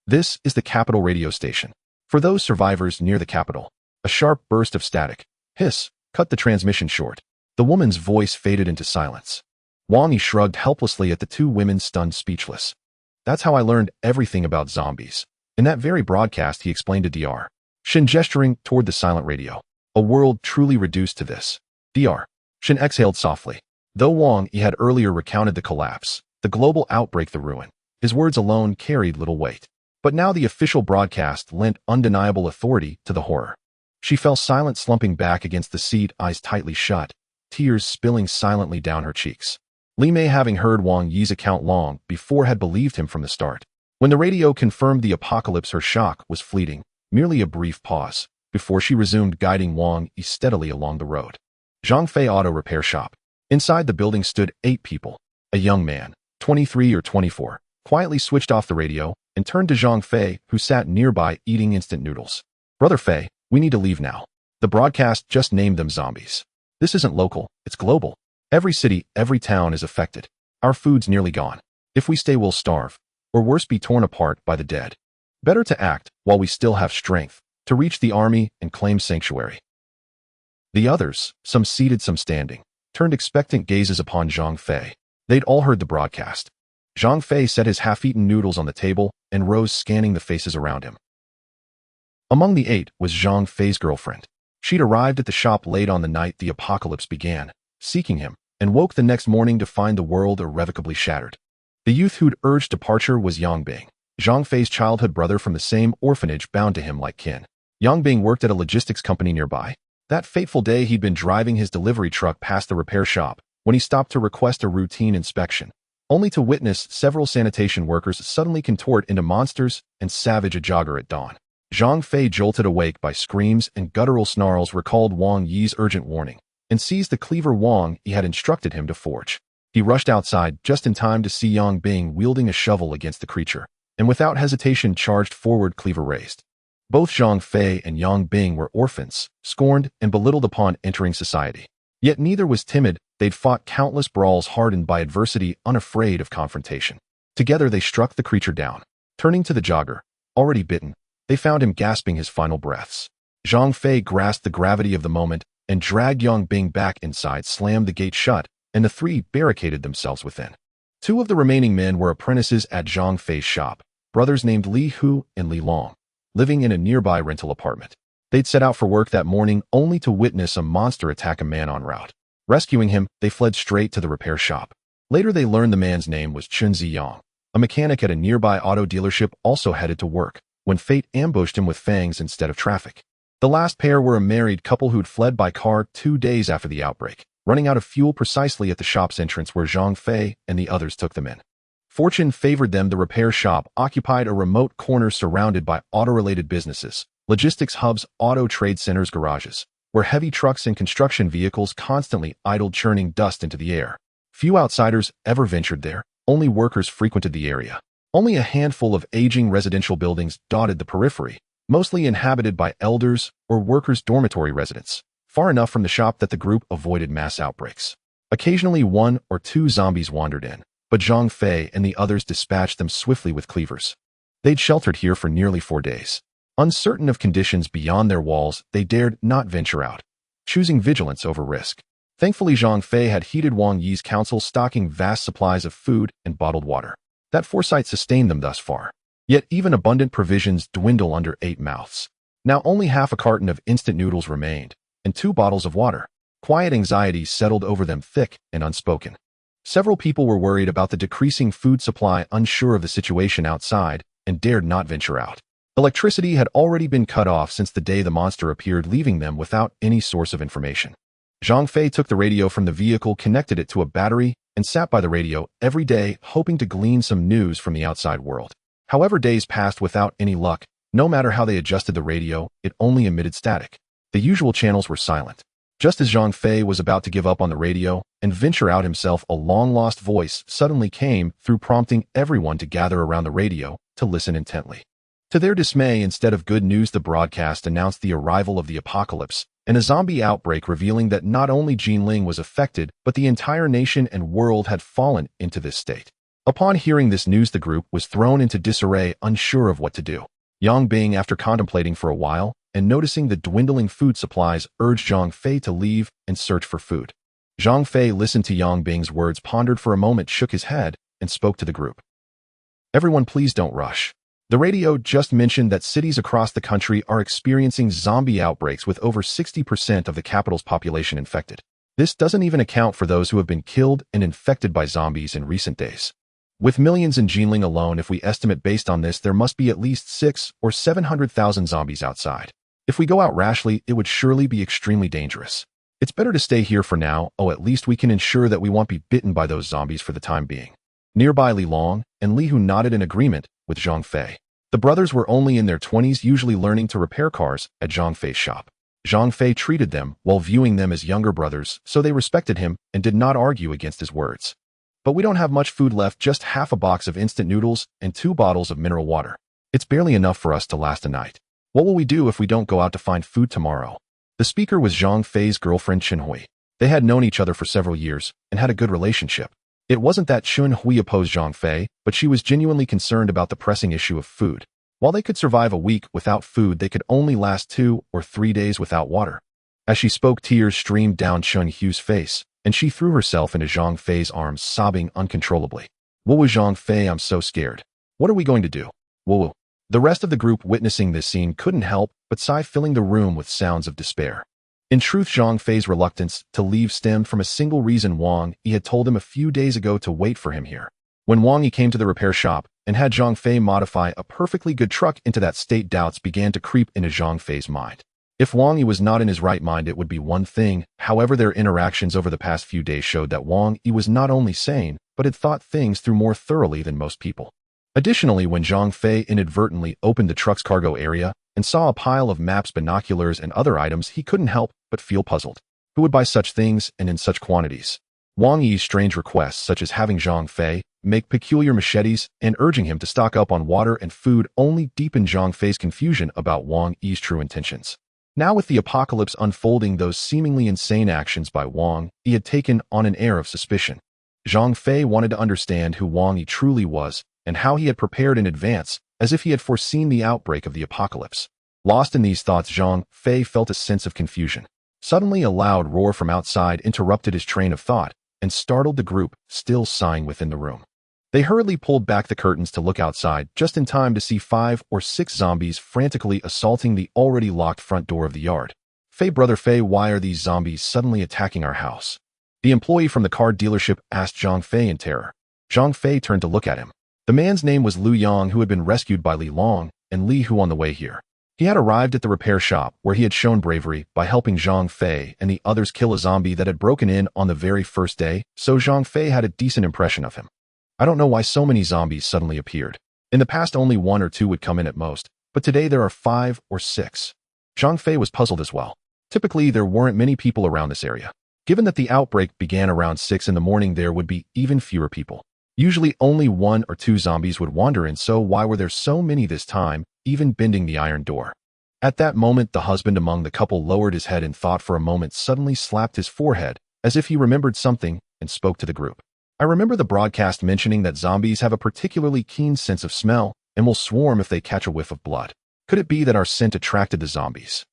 This is the capital radio station. For those survivors near the capital, a sharp burst of static, hiss, cut the transmission short. The woman's voice faded into silence. Wang Yi shrugged helplessly at the two women, stunned speechless. That's how I learned everything about zombies. In that very broadcast, he explained to Dr. Shen, gesturing toward the silent radio. A world truly reduced to this. Dr. Shen exhaled softly. Though Wang Yi had earlier recounted the collapse, the global outbreak, the ruin, his words alone carried little weight. But now the official broadcast lent undeniable authority to the horror. She fell silent, slumping back against the seat, eyes tightly shut, tears spilling silently down her cheeks. Li Mei, having heard Wang Yi's account long before, had believed him from the start. When the radio confirmed the apocalypse, her shock was fleeting, merely a brief pause, before she resumed guiding Wang Yi steadily along the road. Zhangfei Auto Repair Shop. Inside the building stood 8 people. A young man, 23 or 24, quietly switched off the radio and turned to Zhangfei, who sat nearby eating instant noodles. "Brother Fei, we need to leave now. The broadcast just named them zombies. This isn't local, it's global. Every city, every town is affected. Our food's nearly gone. If we stay, we'll starve, or worse, be torn apart by the dead. Better to act while we still have strength, to reach the army and claim sanctuary." The others, some seated, some standing, turned expectant gazes upon Zhang Fei. They'd all heard the broadcast. Zhang Fei set his half-eaten noodles on the table and rose, scanning the faces around him. Among the 8 was Zhang Fei's girlfriend. She'd arrived at the shop late on the night the apocalypse began, seeking him, and woke the next morning to find the world irrevocably shattered. The youth who'd urged departure was Yangbing, Zhang Fei's childhood brother from the same orphanage, bound to him like kin. Yangbing worked at a logistics company nearby. That fateful day, he'd been driving his delivery truck past the repair shop when he stopped to request a routine inspection, only to witness several sanitation workers suddenly contort into monsters and savage a jogger at dawn. Zhang Fei, jolted awake by screams and guttural snarls, recalled Wang Yi's urgent warning. and seized the cleaver Wang Yi had instructed him to forge. He rushed outside just in time to see Yang Bing wielding a shovel against the creature, and without hesitation charged forward, cleaver raised. Both Zhang Fei and Yang Bing were orphans, scorned and belittled upon entering society. Yet neither was timid. They'd fought countless brawls, hardened by adversity, unafraid of confrontation. Together they struck the creature down. Turning to the jogger, already bitten, they found him gasping his final breaths. Zhang Fei grasped the gravity of the moment and dragged Yang Bing back inside, slammed the gate shut, and the three barricaded themselves within. Two of the remaining men were apprentices at Zhang Fei's shop, brothers named Li Hu and Li Long, living in a nearby rental apartment. They'd set out for work that morning only to witness a monster attack a man en route. Rescuing him, they fled straight to the repair shop. Later they learned the man's name was Chun Ziyang, a mechanic at a nearby auto dealership, also headed to work, when fate ambushed him with fangs instead of traffic. The last pair were a married couple who'd fled by car 2 days after the outbreak, running out of fuel precisely at the shop's entrance where Zhang Fei and the others took them in. Fortune favored them. The repair shop occupied a remote corner surrounded by auto-related businesses, logistics hubs, auto trade centers, garages, where heavy trucks and construction vehicles constantly idled, churning dust into the air. Few outsiders ever ventured there. Only workers frequented the area. Only a handful of aging residential buildings dotted the periphery, mostly inhabited by elders or workers' dormitory residents, far enough from the shop that the group avoided mass outbreaks. Occasionally 1 or 2 zombies wandered in, but Zhang Fei and the others dispatched them swiftly with cleavers. They'd sheltered here for nearly 4 days. Uncertain of conditions beyond their walls, they dared not venture out, choosing vigilance over risk. Thankfully, Zhang Fei had heeded Wang Yi's counsel, stocking vast supplies of food and bottled water. That foresight sustained them thus far. Yet even abundant provisions dwindle under 8 mouths. Now only half a carton of instant noodles remained, and 2 bottles of water. Quiet anxiety settled over them, thick and unspoken. Several people were worried about the decreasing food supply, unsure of the situation outside, and dared not venture out. Electricity had already been cut off since the day the monster appeared, leaving them without any source of information. Zhang Fei took the radio from the vehicle, connected it to a battery, and sat by the radio every day, hoping to glean some news from the outside world. However, days passed without any luck. No matter how they adjusted the radio, it only emitted static. The usual channels were silent. Just as Zhang Fei was about to give up on the radio and venture out himself, a long-lost voice suddenly came through, prompting everyone to gather around the radio to listen intently. To their dismay, instead of good news, the broadcast announced the arrival of the apocalypse and a zombie outbreak, revealing that not only Jinling was affected, but the entire nation and world had fallen into this state. Upon hearing this news, the group was thrown into disarray, unsure of what to do. Yang Bing, after contemplating for a while and noticing the dwindling food supplies, urged Zhang Fei to leave and search for food. Zhang Fei listened to Yang Bing's words, pondered for a moment, shook his head, and spoke to the group. "Everyone, please don't rush. The radio just mentioned that cities across the country are experiencing zombie outbreaks, with over 60% of the capital's population infected. This doesn't even account for those who have been killed and infected by zombies in recent days. With millions in Jinling alone, if we estimate based on this, there must be at least 600,000 or 700,000 zombies outside. If we go out rashly, it would surely be extremely dangerous. It's better to stay here for now. At least we can ensure that we won't be bitten by those zombies for the time being." Nearby, Li Long and Li Hu nodded in agreement with Zhang Fei. The brothers were only in their 20s, usually learning to repair cars at Zhang Fei's shop. Zhang Fei treated them while viewing them as younger brothers, so they respected him and did not argue against his words. "But we don't have much food left, just half a box of instant noodles and 2 bottles of mineral water. It's barely enough for us to last a night. What will we do if we don't go out to find food tomorrow?" The speaker was Zhang Fei's girlfriend, Chun Hui. They had known each other for several years and had a good relationship. It wasn't that Chun Hui opposed Zhang Fei, but she was genuinely concerned about the pressing issue of food. While they could survive a week without food, they could only last 2 or 3 days without water. As she spoke, tears streamed down Chun Hui's face, and she threw herself into Zhang Fei's arms, sobbing uncontrollably. "What was Zhang Fei? I'm so scared. What are we going to do?" Whoa. The rest of the group, witnessing this scene, couldn't help but sigh, filling the room with sounds of despair. In truth, Zhang Fei's reluctance to leave stemmed from a single reason: Wang Yi had told him a few days ago to wait for him here. When Wang Yi came to the repair shop and had Zhang Fei modify a perfectly good truck into that state, doubts began to creep into Zhang Fei's mind. If Wang Yi was not in his right mind, it would be one thing. However, their interactions over the past few days showed that Wang Yi was not only sane, but had thought things through more thoroughly than most people. Additionally, when Zhang Fei inadvertently opened the truck's cargo area and saw a pile of maps, binoculars, and other items, he couldn't help but feel puzzled. Who would buy such things and in such quantities? Wang Yi's strange requests, such as having Zhang Fei make peculiar machetes and urging him to stock up on water and food, only deepened Zhang Fei's confusion about Wang Yi's true intentions. Now with the apocalypse unfolding, those seemingly insane actions by Wang Yi had taken on an air of suspicion. Zhang Fei wanted to understand who Wang Yi truly was and how he had prepared in advance, as if he had foreseen the outbreak of the apocalypse. Lost in these thoughts, Zhang Fei felt a sense of confusion. Suddenly, a loud roar from outside interrupted his train of thought and startled the group, still sighing within the room. They hurriedly pulled back the curtains to look outside, just in time to see 5 or 6 zombies frantically assaulting the already locked front door of the yard. "Fei, brother Fei, why are these zombies suddenly attacking our house?" The employee from the car dealership asked Zhang Fei in terror. Zhang Fei turned to look at him. The man's name was Liu Yang, who had been rescued by Li Long and Li Hu on the way here. He had arrived at the repair shop where he had shown bravery by helping Zhang Fei and the others kill a zombie that had broken in on the very first day, so Zhang Fei had a decent impression of him. "I don't know why so many zombies suddenly appeared. In the past only 1 or 2 would come in at most, but today there are 5 or 6. Zhang Fei was puzzled as well. Typically, there weren't many people around this area. Given that the outbreak began around 6 in the morning, there would be even fewer people. Usually only 1 or 2 zombies would wander in, so why were there so many this time, even bending the iron door? At that moment, the husband among the couple lowered his head in thought for a moment, suddenly slapped his forehead, as if he remembered something, and spoke to the group. "I remember the broadcast mentioning that zombies have a particularly keen sense of smell and will swarm if they catch a whiff of blood. Could it be that our scent attracted the zombies?"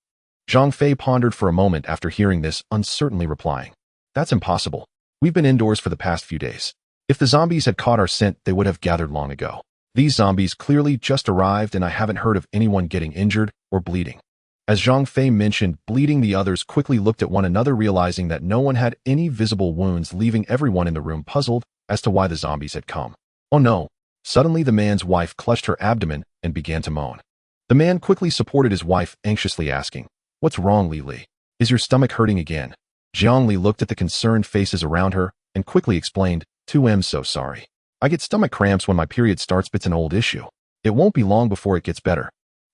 Zhang Fei pondered for a moment after hearing this, uncertainly replying, "That's impossible. We've been indoors for the past few days. If the zombies had caught our scent, they would have gathered long ago. These zombies clearly just arrived, and I haven't heard of anyone getting injured or bleeding." As Zhang Fei mentioned bleeding, the others quickly looked at one another, realizing that no one had any visible wounds, leaving everyone in the room puzzled as to why the zombies had come. "Oh no." Suddenly, the man's wife clutched her abdomen and began to moan. The man quickly supported his wife, anxiously asking, "What's wrong, Li? Is your stomach hurting again?" Jiang Li looked at the concerned faces around her and quickly explained, "I'm so sorry. I get stomach cramps when my period starts, but it's an old issue. It won't be long before it gets better."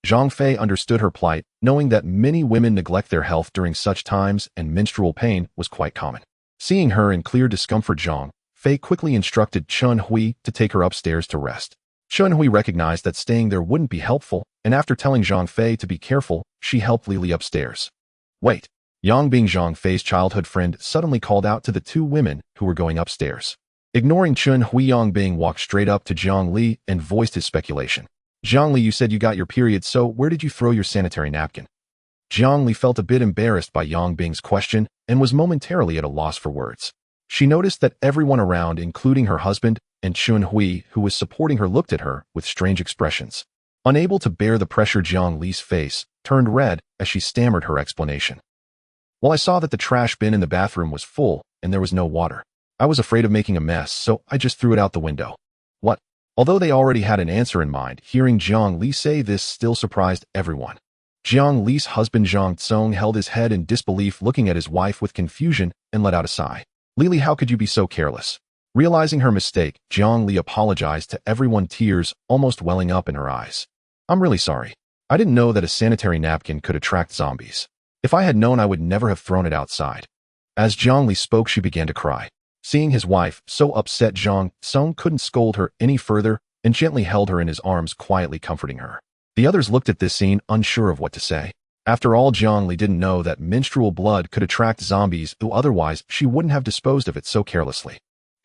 Zhang Fei understood her plight, knowing that many women neglect their health during such times and menstrual pain was quite common. Seeing her in clear discomfort, Zhang Fei quickly instructed Chun Hui to take her upstairs to rest. Chun Hui recognized that staying there wouldn't be helpful, and after telling Zhang Fei to be careful, she helped Li Li upstairs. "Wait." Yang Bing, Zhang Fei's childhood friend, suddenly called out to the 2 women who were going upstairs. Ignoring Chun Hui, Yang Bing walked straight up to Jiang Li and voiced his speculation. "Jiang Li, you said you got your period, so where did you throw your sanitary napkin?" Jiang Li felt a bit embarrassed by Yang Bing's question and was momentarily at a loss for words. She noticed that everyone around, including her husband and Chun Hui, who was supporting her, looked at her with strange expressions. Unable to bear the pressure, Jiang Li's face turned red as she stammered her explanation. "Well, I saw that the trash bin in the bathroom was full and there was no water. I was afraid of making a mess, so I just threw it out the window." "What?" Although they already had an answer in mind, hearing Jiang Li say this still surprised everyone. Jiang Li's husband Zhang Tsong held his head in disbelief, looking at his wife with confusion, and let out a sigh. "Li, how could you be so careless?" Realizing her mistake, Jiang Li apologized to everyone, tears almost welling up in her eyes. "I'm really sorry. I didn't know that a sanitary napkin could attract zombies. If I had known, I would never have thrown it outside." As Jiang Li spoke, she began to cry. Seeing his wife so upset, Zhang Tsong couldn't scold her any further and gently held her in his arms, quietly comforting her. The others looked at this scene, unsure of what to say. After all, Jiang Li didn't know that menstrual blood could attract zombies, though otherwise she wouldn't have disposed of it so carelessly.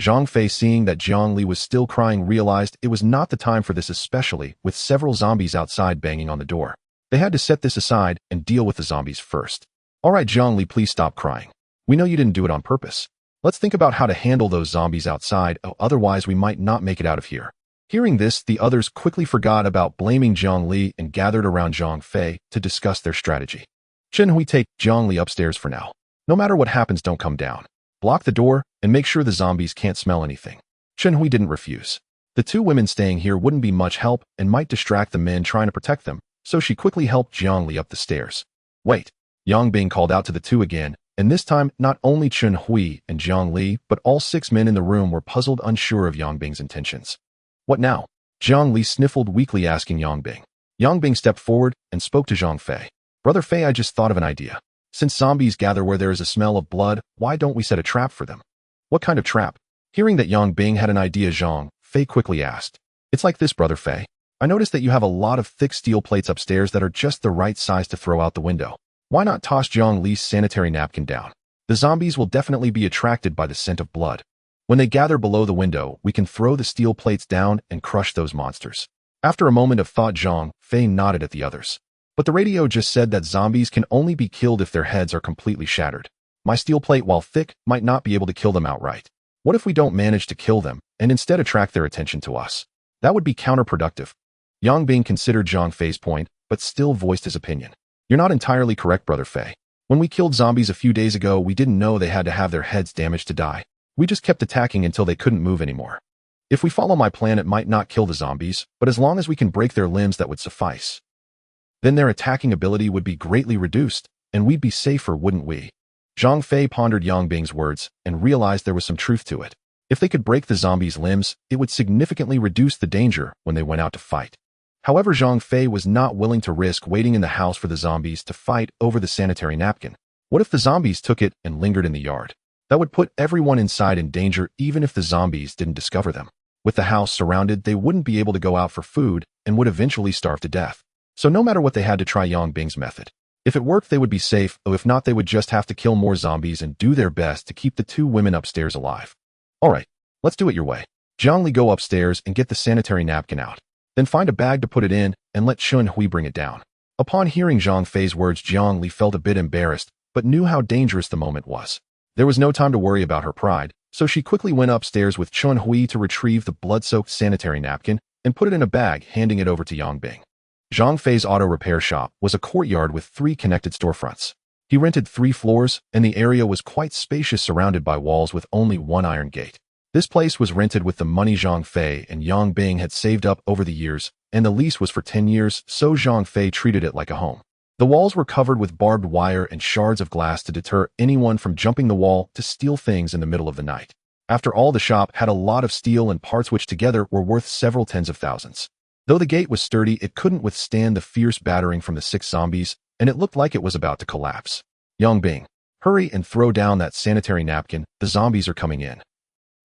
Zhang Fei, seeing that Jiang Li was still crying, realized it was not the time for this, especially with several zombies outside banging on the door. They had to set this aside and deal with the zombies first. "All right, Jiang Li, please stop crying. We know you didn't do it on purpose. Let's think about how to handle those zombies outside, otherwise we might not make it out of here." Hearing this, the others quickly forgot about blaming Jiang Li and gathered around Zhang Fei to discuss their strategy. "Chen Hui, take Jiang Li upstairs for now. No matter what happens, don't come down. Block the door and make sure the zombies can't smell anything." Chen Hui didn't refuse. The 2 women staying here wouldn't be much help and might distract the men trying to protect them, so she quickly helped Jiang Li up the stairs. "Wait." Yang Bing called out to the 2 again, and this time not only Chun Hui and Jiang Li, but all 6 men in the room were puzzled, unsure of Yang Bing's intentions. "What now?" Jiang Li sniffled weakly, asking Yang Bing. Yang Bing stepped forward and spoke to Zhang Fei. "Brother Fei, I just thought of an idea. Since zombies gather where there is a smell of blood, why don't we set a trap for them? What kind of trap? Hearing that Yang Bing had an idea, Zhang Fei quickly asked. It's like this, Brother Fei. I noticed that you have a lot of thick steel plates upstairs that are just the right size to throw out the window. Why not toss Zhang Li's sanitary napkin down? The zombies will definitely be attracted by the scent of blood. When they gather below the window, we can throw the steel plates down and crush those monsters. After a moment of thought, Zhang Fei nodded at the others. But the radio just said that zombies can only be killed if their heads are completely shattered. My steel plate, while thick, might not be able to kill them outright. What if we don't manage to kill them and instead attract their attention to us? That would be counterproductive. Yang Bing considered Zhang Fei's point, but still voiced his opinion. You're not entirely correct, Brother Fei. When we killed zombies a few days ago, we didn't know they had to have their heads damaged to die. We just kept attacking until they couldn't move anymore. If we follow my plan, it might not kill the zombies, but as long as we can break their limbs, that would suffice. Then their attacking ability would be greatly reduced, and we'd be safer, wouldn't we? Zhang Fei pondered Yang Bing's words and realized there was some truth to it. If they could break the zombies' limbs, it would significantly reduce the danger when they went out to fight. However, Zhang Fei was not willing to risk waiting in the house for the zombies to fight over the sanitary napkin. What if the zombies took it and lingered in the yard? That would put everyone inside in danger, even if the zombies didn't discover them. With the house surrounded, they wouldn't be able to go out for food and would eventually starve to death. So no matter what, they had to try Yang Bing's method. If it worked, they would be safe, or if not, they would just have to kill more zombies and do their best to keep the two women upstairs alive. Alright, let's do it your way. Zhang Li, go upstairs and get the sanitary napkin out. Then find a bag to put it in and let Chun Hui bring it down. Upon hearing Zhang Fei's words, Zhang Li felt a bit embarrassed, but knew how dangerous the moment was. There was no time to worry about her pride, so she quickly went upstairs with Chun Hui to retrieve the blood-soaked sanitary napkin and put it in a bag, handing it over to Yang Bing. Zhang Fei's auto repair shop was a courtyard with 3 connected storefronts. He rented 3 floors, and the area was quite spacious, surrounded by walls with only 1 iron gate. This place was rented with the money Zhang Fei and Yang Bing had saved up over the years, and the lease was for 10 years, so Zhang Fei treated it like a home. The walls were covered with barbed wire and shards of glass to deter anyone from jumping the wall to steal things in the middle of the night. After all, the shop had a lot of steel and parts which together were worth several tens of thousands. Though the gate was sturdy, it couldn't withstand the fierce battering from the 6 zombies, and it looked like it was about to collapse. Yang Bing, hurry and throw down that sanitary napkin, the zombies are coming in.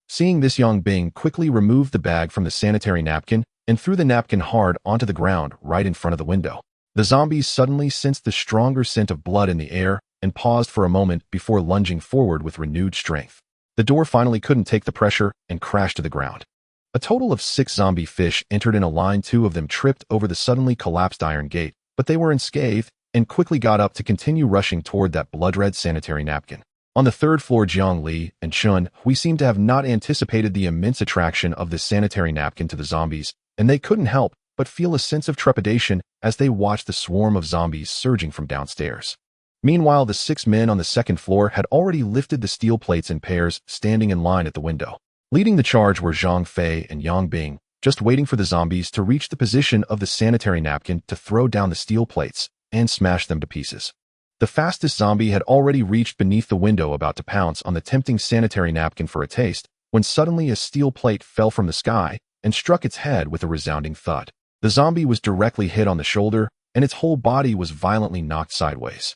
Seeing this, Yang Bing quickly removed the bag from the sanitary napkin and threw the napkin hard onto the ground right in front of the window. The zombies suddenly sensed the stronger scent of blood in the air and paused for a moment before lunging forward with renewed strength. The door finally couldn't take the pressure and crashed to the ground. A total of 6 zombie fish entered in a line. 2 of them tripped over the suddenly collapsed iron gate, but they were unscathed and quickly got up to continue rushing toward that blood-red sanitary napkin. On the 3rd floor, Jiang Li and Chun Hui seemed to have not anticipated the immense attraction of the sanitary napkin to the zombies, and they couldn't help but feel a sense of trepidation as they watched the swarm of zombies surging from downstairs. Meanwhile, the 6 men on the 2nd floor had already lifted the steel plates in pairs, standing in line at the window. Leading the charge were Zhang Fei and Yang Bing, just waiting for the zombies to reach the position of the sanitary napkin to throw down the steel plates and smash them to pieces. The fastest zombie had already reached beneath the window, about to pounce on the tempting sanitary napkin for a taste, when suddenly a steel plate fell from the sky and struck its head with a resounding thud. The zombie was directly hit on the shoulder, and its whole body was violently knocked sideways.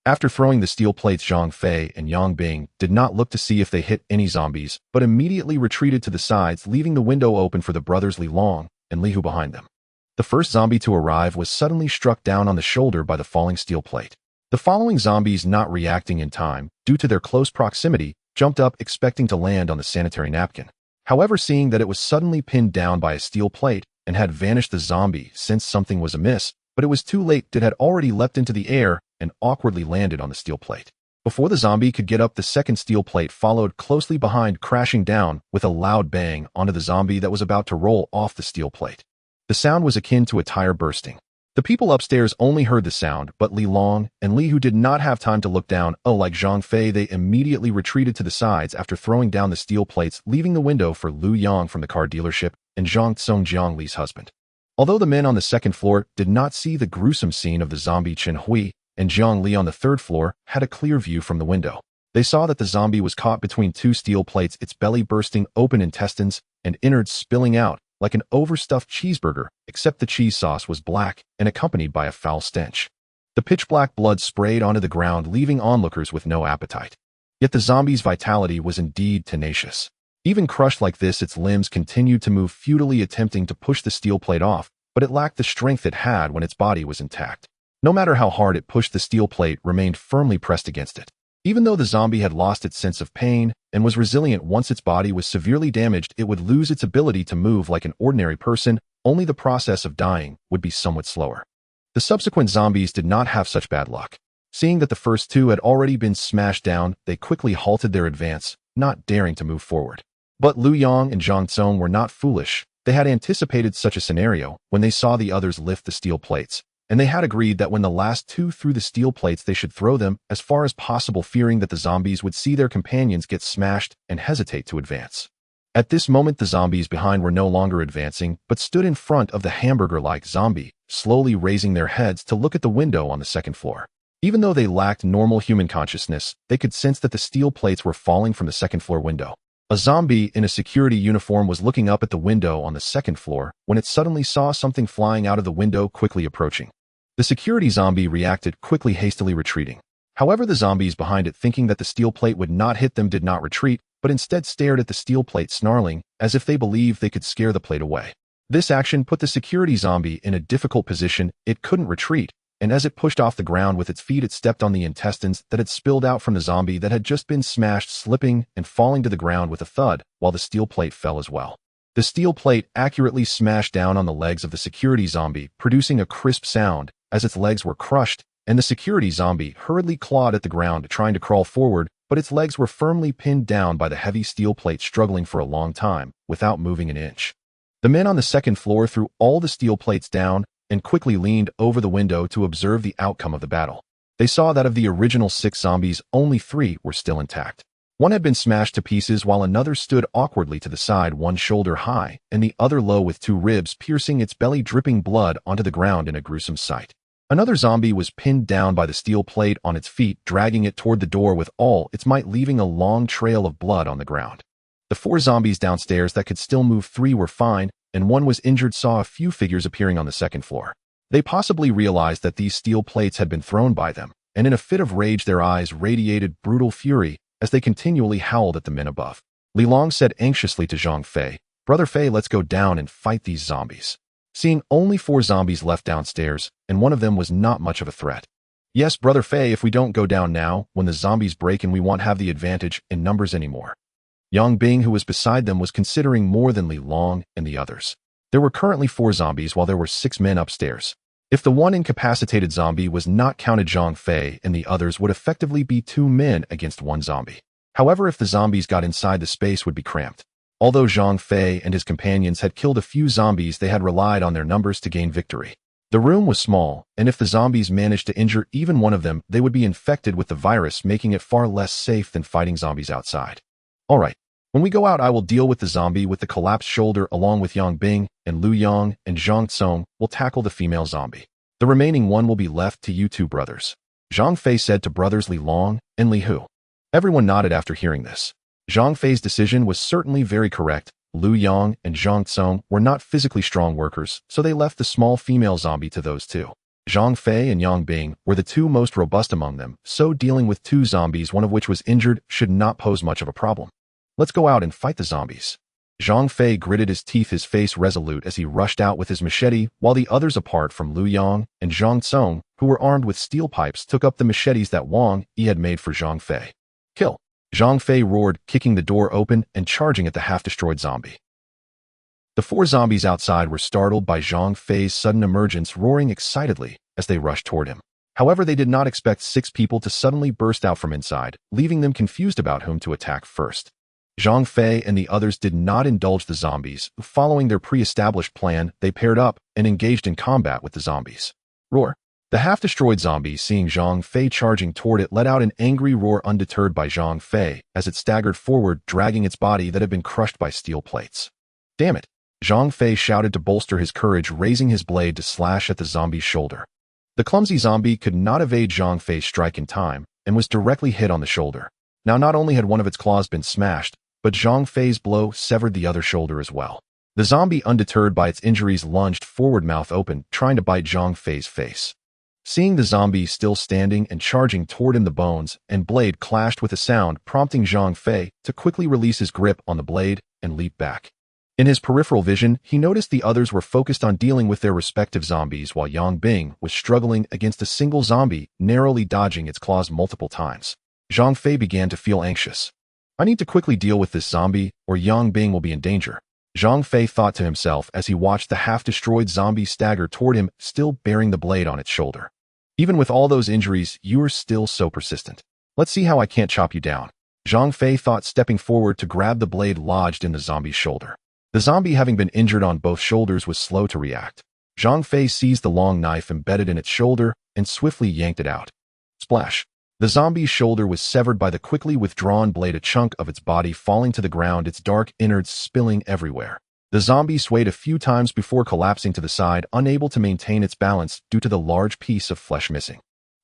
After throwing the steel plates, Zhang Fei and Yang Bing did not look to see if they hit any zombies, but immediately retreated to the sides, leaving the window open for the brothers Li Long and Li Hu behind them. The first zombie to arrive was suddenly struck down on the shoulder by the falling steel plate. The following zombies, not reacting in time due to their close proximity, jumped up expecting to land on the sanitary napkin. However, seeing that it was suddenly pinned down by a steel plate and had vanished, the zombie sensed something was amiss, but it was too late. It had already leapt into the air and awkwardly landed on the steel plate. Before the zombie could get up, the 2nd steel plate followed closely behind, crashing down with a loud bang onto the zombie that was about to roll off the steel plate. The sound was akin to a tire bursting. The people upstairs only heard the sound, but Li Long and Li Hu did not have time to look down. Like Zhang Fei, they immediately retreated to the sides after throwing down the steel plates, leaving the window for Lu Yang from the car dealership and Zhang Tsong, Jiang Li's husband. Although the men on the 2nd floor did not see the gruesome scene of the zombie, Chen Hui and Jiang Li on the 3rd floor had a clear view from the window. They saw that the zombie was caught between 2 steel plates, its belly bursting open, intestines and innards spilling out like an overstuffed cheeseburger, except the cheese sauce was black and accompanied by a foul stench. The pitch-black blood sprayed onto the ground, leaving onlookers with no appetite. Yet the zombie's vitality was indeed tenacious. Even crushed like this, its limbs continued to move futilely, attempting to push the steel plate off, but it lacked the strength it had when its body was intact. No matter how hard it pushed, the steel plate remained firmly pressed against it. Even though the zombie had lost its sense of pain and was resilient, once its body was severely damaged, it would lose its ability to move like an ordinary person. Only the process of dying would be somewhat slower. The subsequent zombies did not have such bad luck. Seeing that the first two had already been smashed down, they quickly halted their advance, not daring to move forward. But Liu Yang and Zhang Tsong were not foolish. They had anticipated such a scenario when they saw the others lift the steel plates, and they had agreed that when the last two threw the steel plates, they should throw them as far as possible, fearing that the zombies would see their companions get smashed and hesitate to advance. At this moment, the zombies behind were no longer advancing, but stood in front of the hamburger-like zombie, slowly raising their heads to look at the window on the second floor. Even though they lacked normal human consciousness, they could sense that the steel plates were falling from the second-floor window. A zombie in a security uniform was looking up at the window on the second floor when it suddenly saw something flying out of the window, quickly approaching. The security zombie reacted quickly, hastily retreating. However, the zombies behind it, thinking that the steel plate would not hit them, did not retreat, but instead stared at the steel plate, snarling, as if they believed they could scare the plate away. This action put the security zombie in a difficult position. It couldn't retreat, and as it pushed off the ground with its feet, it stepped on the intestines that had spilled out from the zombie that had just been smashed, slipping and falling to the ground with a thud, while the steel plate fell as well. The steel plate accurately smashed down on the legs of the security zombie, producing a crisp sound as its legs were crushed, and the security zombie hurriedly clawed at the ground, trying to crawl forward, but its legs were firmly pinned down by the heavy steel plate, struggling for a long time without moving an inch. The men on the second floor threw all the steel plates down and quickly leaned over the window to observe the outcome of the battle. They saw that of the original 6 zombies, only 3 were still intact. One had been smashed to pieces, while another stood awkwardly to the side, one shoulder high and the other low, with 2 ribs piercing its belly, dripping blood onto the ground in a gruesome sight. Another zombie was pinned down by the steel plate on its feet, dragging it toward the door with all its might, leaving a long trail of blood on the ground. The 4 zombies downstairs that could still move, 3 were fine, and 1 was injured, saw a few figures appearing on the second floor. They possibly realized that these steel plates had been thrown by them, and in a fit of rage their eyes radiated brutal fury as they continually howled at the men above. Li Long said anxiously to Zhang Fei, "Brother Fei, let's go down and fight these zombies." Seeing only 4 zombies left downstairs, and one of them was not much of a threat. "Yes, Brother Fei, if we don't go down now, when the zombies break in, we won't have the advantage in numbers anymore." Yang Bing, who was beside them, was considering more than Li Long and the others. There were currently 4 zombies, while there were 6 men upstairs. If the one incapacitated zombie was not counted, Zhang Fei and the others would effectively be 2 men against 1 zombie. However, if the zombies got inside, the space would be cramped. Although Zhang Fei and his companions had killed a few zombies, they had relied on their numbers to gain victory. The room was small, and if the zombies managed to injure even one of them, they would be infected with the virus, making it far less safe than fighting zombies outside. "All right, when we go out, I will deal with the zombie with the collapsed shoulder, along with Yang Bing and Liu Yang, and Zhang Tsong will tackle the female zombie. The remaining one will be left to you 2 brothers," Zhang Fei said to brothers Li Long and Li Hu. Everyone nodded after hearing this. Zhang Fei's decision was certainly very correct. Liu Yang and Zhang Tsong were not physically strong workers, so they left the small female zombie to those 2. Zhang Fei and Yang Bing were the 2 most robust among them, so dealing with 2 zombies, one of which was injured, should not pose much of a problem. "Let's go out and fight the zombies." Zhang Fei gritted his teeth, his face resolute as he rushed out with his machete, while the others, apart from Liu Yang and Zhang Tsong, who were armed with steel pipes, took up the machetes that Wang Yi had made for Zhang Fei. "Kill!" Zhang Fei roared, kicking the door open and charging at the half-destroyed zombie. The 4 zombies outside were startled by Zhang Fei's sudden emergence, roaring excitedly as they rushed toward him. However, they did not expect 6 people to suddenly burst out from inside, leaving them confused about whom to attack first. Zhang Fei and the others did not indulge the zombies. Following their pre-established plan, they paired up and engaged in combat with the zombies. Roar! The half-destroyed zombie, seeing Zhang Fei charging toward it, let out an angry roar, undeterred by Zhang Fei as it staggered forward, dragging its body that had been crushed by steel plates. "Damn it!" Zhang Fei shouted to bolster his courage, raising his blade to slash at the zombie's shoulder. The clumsy zombie could not evade Zhang Fei's strike in time and was directly hit on the shoulder. Now, not only had one of its claws been smashed, but Zhang Fei's blow severed the other shoulder as well. The zombie, undeterred by its injuries, lunged forward, mouth open, trying to bite Zhang Fei's face. Seeing the zombie still standing and charging toward him, the bones and blade clashed with a sound, prompting Zhang Fei to quickly release his grip on the blade and leap back. In his peripheral vision, he noticed the others were focused on dealing with their respective zombies while Yang Bing was struggling against a single zombie, narrowly dodging its claws multiple times. Zhang Fei began to feel anxious. I need to quickly deal with this zombie, or Yang Bing will be in danger. Zhang Fei thought to himself as he watched the half-destroyed zombie stagger toward him, still bearing the blade on its shoulder. Even with all those injuries, you are still so persistent. Let's see how I can't chop you down. Zhang Fei thought, stepping forward to grab the blade lodged in the zombie's shoulder. The zombie, having been injured on both shoulders, was slow to react. Zhang Fei seized the long knife embedded in its shoulder and swiftly yanked it out. Splash! The zombie's shoulder was severed by the quickly withdrawn blade, a chunk of its body falling to the ground, its dark innards spilling everywhere. The zombie swayed a few times before collapsing to the side, unable to maintain its balance due to the large piece of flesh missing.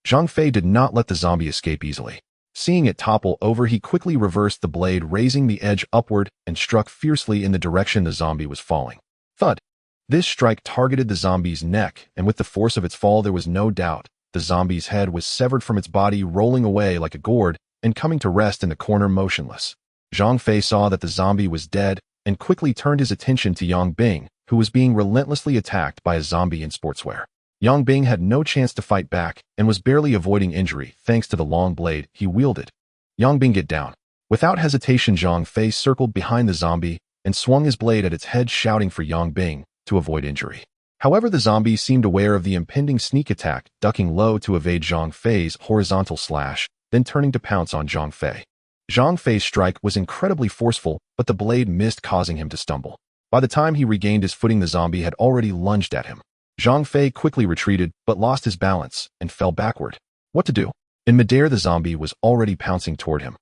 Zhang Fei did not let the zombie escape easily. Seeing it topple over, he quickly reversed the blade, raising the edge upward and struck fiercely in the direction the zombie was falling. Thud! This strike targeted the zombie's neck, and with the force of its fall, there was no doubt the zombie's head was severed from its body, rolling away like a gourd and coming to rest in the corner motionless. Zhang Fei saw that the zombie was dead and quickly turned his attention to Yang Bing, who was being relentlessly attacked by a zombie in sportswear. Yang Bing had no chance to fight back and was barely avoiding injury thanks to the long blade he wielded. Yang Bing, get down. Without hesitation, Zhang Fei circled behind the zombie and swung his blade at its head, shouting for Yang Bing to avoid injury. However, the zombie seemed aware of the impending sneak attack, ducking low to evade Zhang Fei's horizontal slash, then turning to pounce on Zhang Fei. Zhang Fei's strike was incredibly forceful, but the blade missed, causing him to stumble. By the time he regained his footing, the zombie had already lunged at him. Zhang Fei quickly retreated, but lost his balance and fell backward. What to do? In midair, the zombie was already pouncing toward him.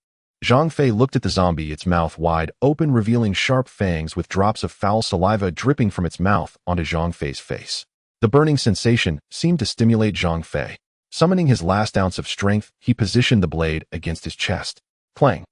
Zhang Fei looked at the zombie, its mouth wide open, revealing sharp fangs with drops of foul saliva dripping from its mouth onto Zhang Fei's face. The burning sensation seemed to stimulate Zhang Fei. Summoning his last ounce of strength, he positioned the blade against his chest. Clang!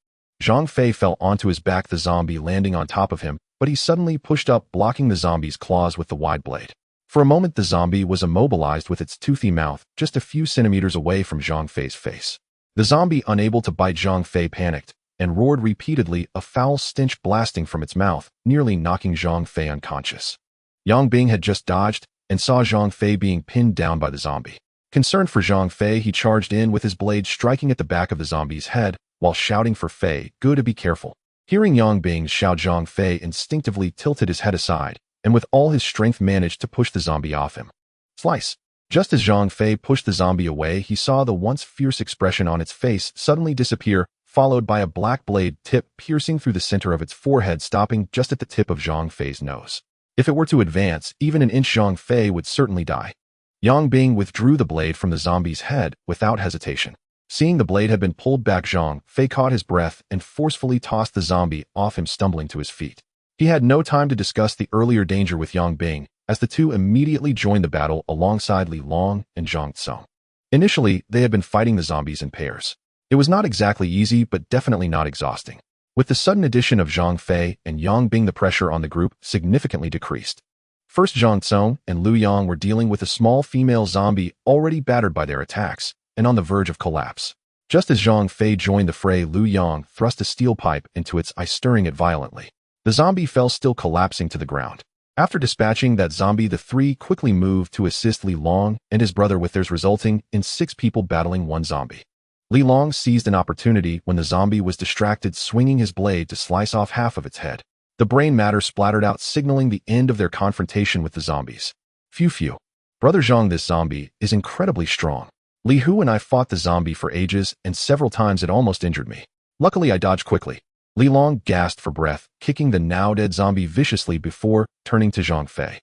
Zhang Fei fell onto his back, the zombie landing on top of him, but he suddenly pushed up, blocking the zombie's claws with the wide blade. For a moment, the zombie was immobilized with its toothy mouth just a few centimeters away from Zhang Fei's face. The zombie, unable to bite, Zhang Fei panicked and roared repeatedly, a foul stench blasting from its mouth, nearly knocking Zhang Fei unconscious. Yang Bing had just dodged and saw Zhang Fei being pinned down by the zombie. Concerned for Zhang Fei, he charged in with his blade, striking at the back of the zombie's head while shouting for Fei Gu to be careful. Hearing Yang Bing shout, Zhang Fei instinctively tilted his head aside and with all his strength managed to push the zombie off him. Slice! Just as Zhang Fei pushed the zombie away, he saw the once fierce expression on its face suddenly disappear, followed by a black blade tip piercing through the center of its forehead, stopping just at the tip of Zhang Fei's nose. If it were to advance even an inch, Zhang Fei would certainly die. Yang Bing withdrew the blade from the zombie's head without hesitation. Seeing the blade had been pulled back, Zhang Fei caught his breath and forcefully tossed the zombie off him, stumbling to his feet. He had no time to discuss the earlier danger with Yang Bing, as the two immediately joined the battle alongside Li Long and Zhang Tsong. Initially, they had been fighting the zombies in pairs. It was not exactly easy, but definitely not exhausting. With the sudden addition of Zhang Fei and Yang Bing, the pressure on the group significantly decreased. First, Zhang Tsong and Lu Yang were dealing with a small female zombie already battered by their attacks and on the verge of collapse. Just as Zhang Fei joined the fray, Lu Yang thrust a steel pipe into its eye, stirring it violently. The zombie fell, still collapsing to the ground. After dispatching that zombie, the three quickly moved to assist Li Long and his brother with theirs, resulting in 6 people battling one zombie. Li Long seized an opportunity when the zombie was distracted, swinging his blade to slice off half of its head. The brain matter splattered out, signaling the end of their confrontation with the zombies. Phew. Brother Zhang, this zombie is incredibly strong. Li Hu and I fought the zombie for ages, and several times it almost injured me. Luckily, I dodged quickly. Li Long gasped for breath, kicking the now-dead zombie viciously before turning to Zhang Fei.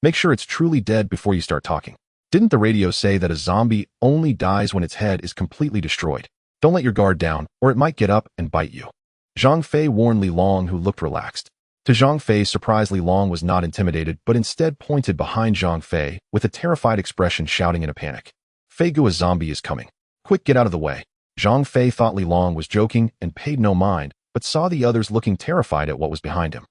Make sure it's truly dead before you start talking. Didn't the radio say that a zombie only dies when its head is completely destroyed? Don't let your guard down, or it might get up and bite you. Zhang Fei warned Li Long, who looked relaxed. To Zhang Fei's surprise, Li Long was not intimidated, but instead pointed behind Zhang Fei with a terrified expression, shouting in a panic. Fei Gu, a zombie is coming. Quick, get out of the way. Zhang Fei thought Li Long was joking and paid no mind, but saw the others looking terrified at what was behind him.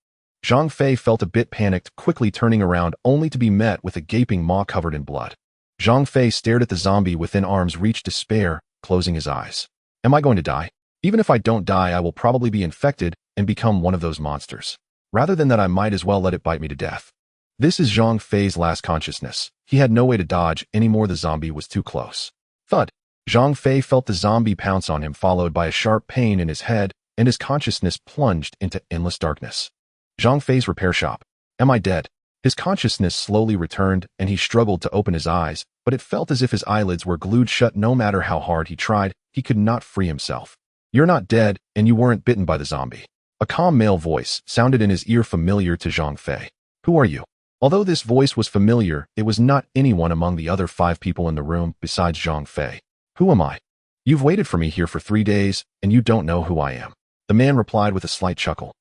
Zhang Fei felt a bit panicked, quickly turning around only to be met with a gaping maw covered in blood. Zhang Fei stared at the zombie within arm's reach, despair, closing his eyes. Am I going to die? Even if I don't die, I will probably be infected and become one of those monsters. Rather than that, I might as well let it bite me to death. This is Zhang Fei's last consciousness. He had no way to dodge anymore. The zombie was too close. Thud. Zhang Fei felt the zombie pounce on him, followed by a sharp pain in his head, and his consciousness plunged into endless darkness. Zhang Fei's repair shop. Am I dead? His consciousness slowly returned, and he struggled to open his eyes, but it felt as if his eyelids were glued shut. No matter how hard he tried, he could not free himself. You're not dead, and you weren't bitten by the zombie. A calm male voice sounded in his ear, familiar to Zhang Fei. Who are you? Although this voice was familiar, it was not anyone among the other 5 people in the room besides Zhang Fei. Who am I? You've waited for me here for 3 days, and you don't know who I am. The man replied with a slight chuckle.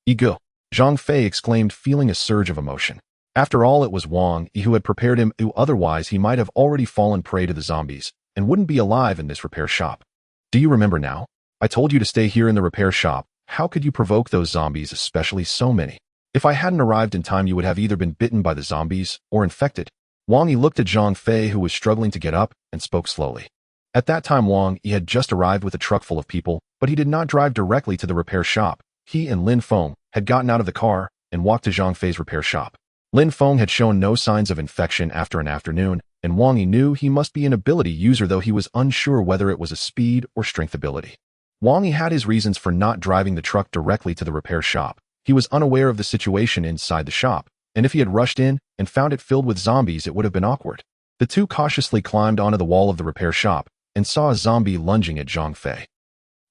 Ego. Zhang Fei exclaimed, feeling a surge of emotion. After all, it was Wang Yi who had prepared him, otherwise he might have already fallen prey to the zombies, and wouldn't be alive in this repair shop. Do you remember now? I told you to stay here in the repair shop. How could you provoke those zombies, especially so many? If I hadn't arrived in time, you would have either been bitten by the zombies or infected. Wang Yi looked at Zhang Fei, who was struggling to get up, and spoke slowly. At that time, Wang Yi had just arrived with a truck full of people, but he did not drive directly to the repair shop. He and Lin Feng had gotten out of the car and walked to Zhang Fei's repair shop. Lin Feng had shown no signs of infection after an afternoon, and Wang Yi knew he must be an ability user, though he was unsure whether it was a speed or strength ability. Wang Yi had his reasons for not driving the truck directly to the repair shop. He was unaware of the situation inside the shop, and if he had rushed in and found it filled with zombies, it would have been awkward. The two cautiously climbed onto the wall of the repair shop and saw a zombie lunging at Zhang Fei.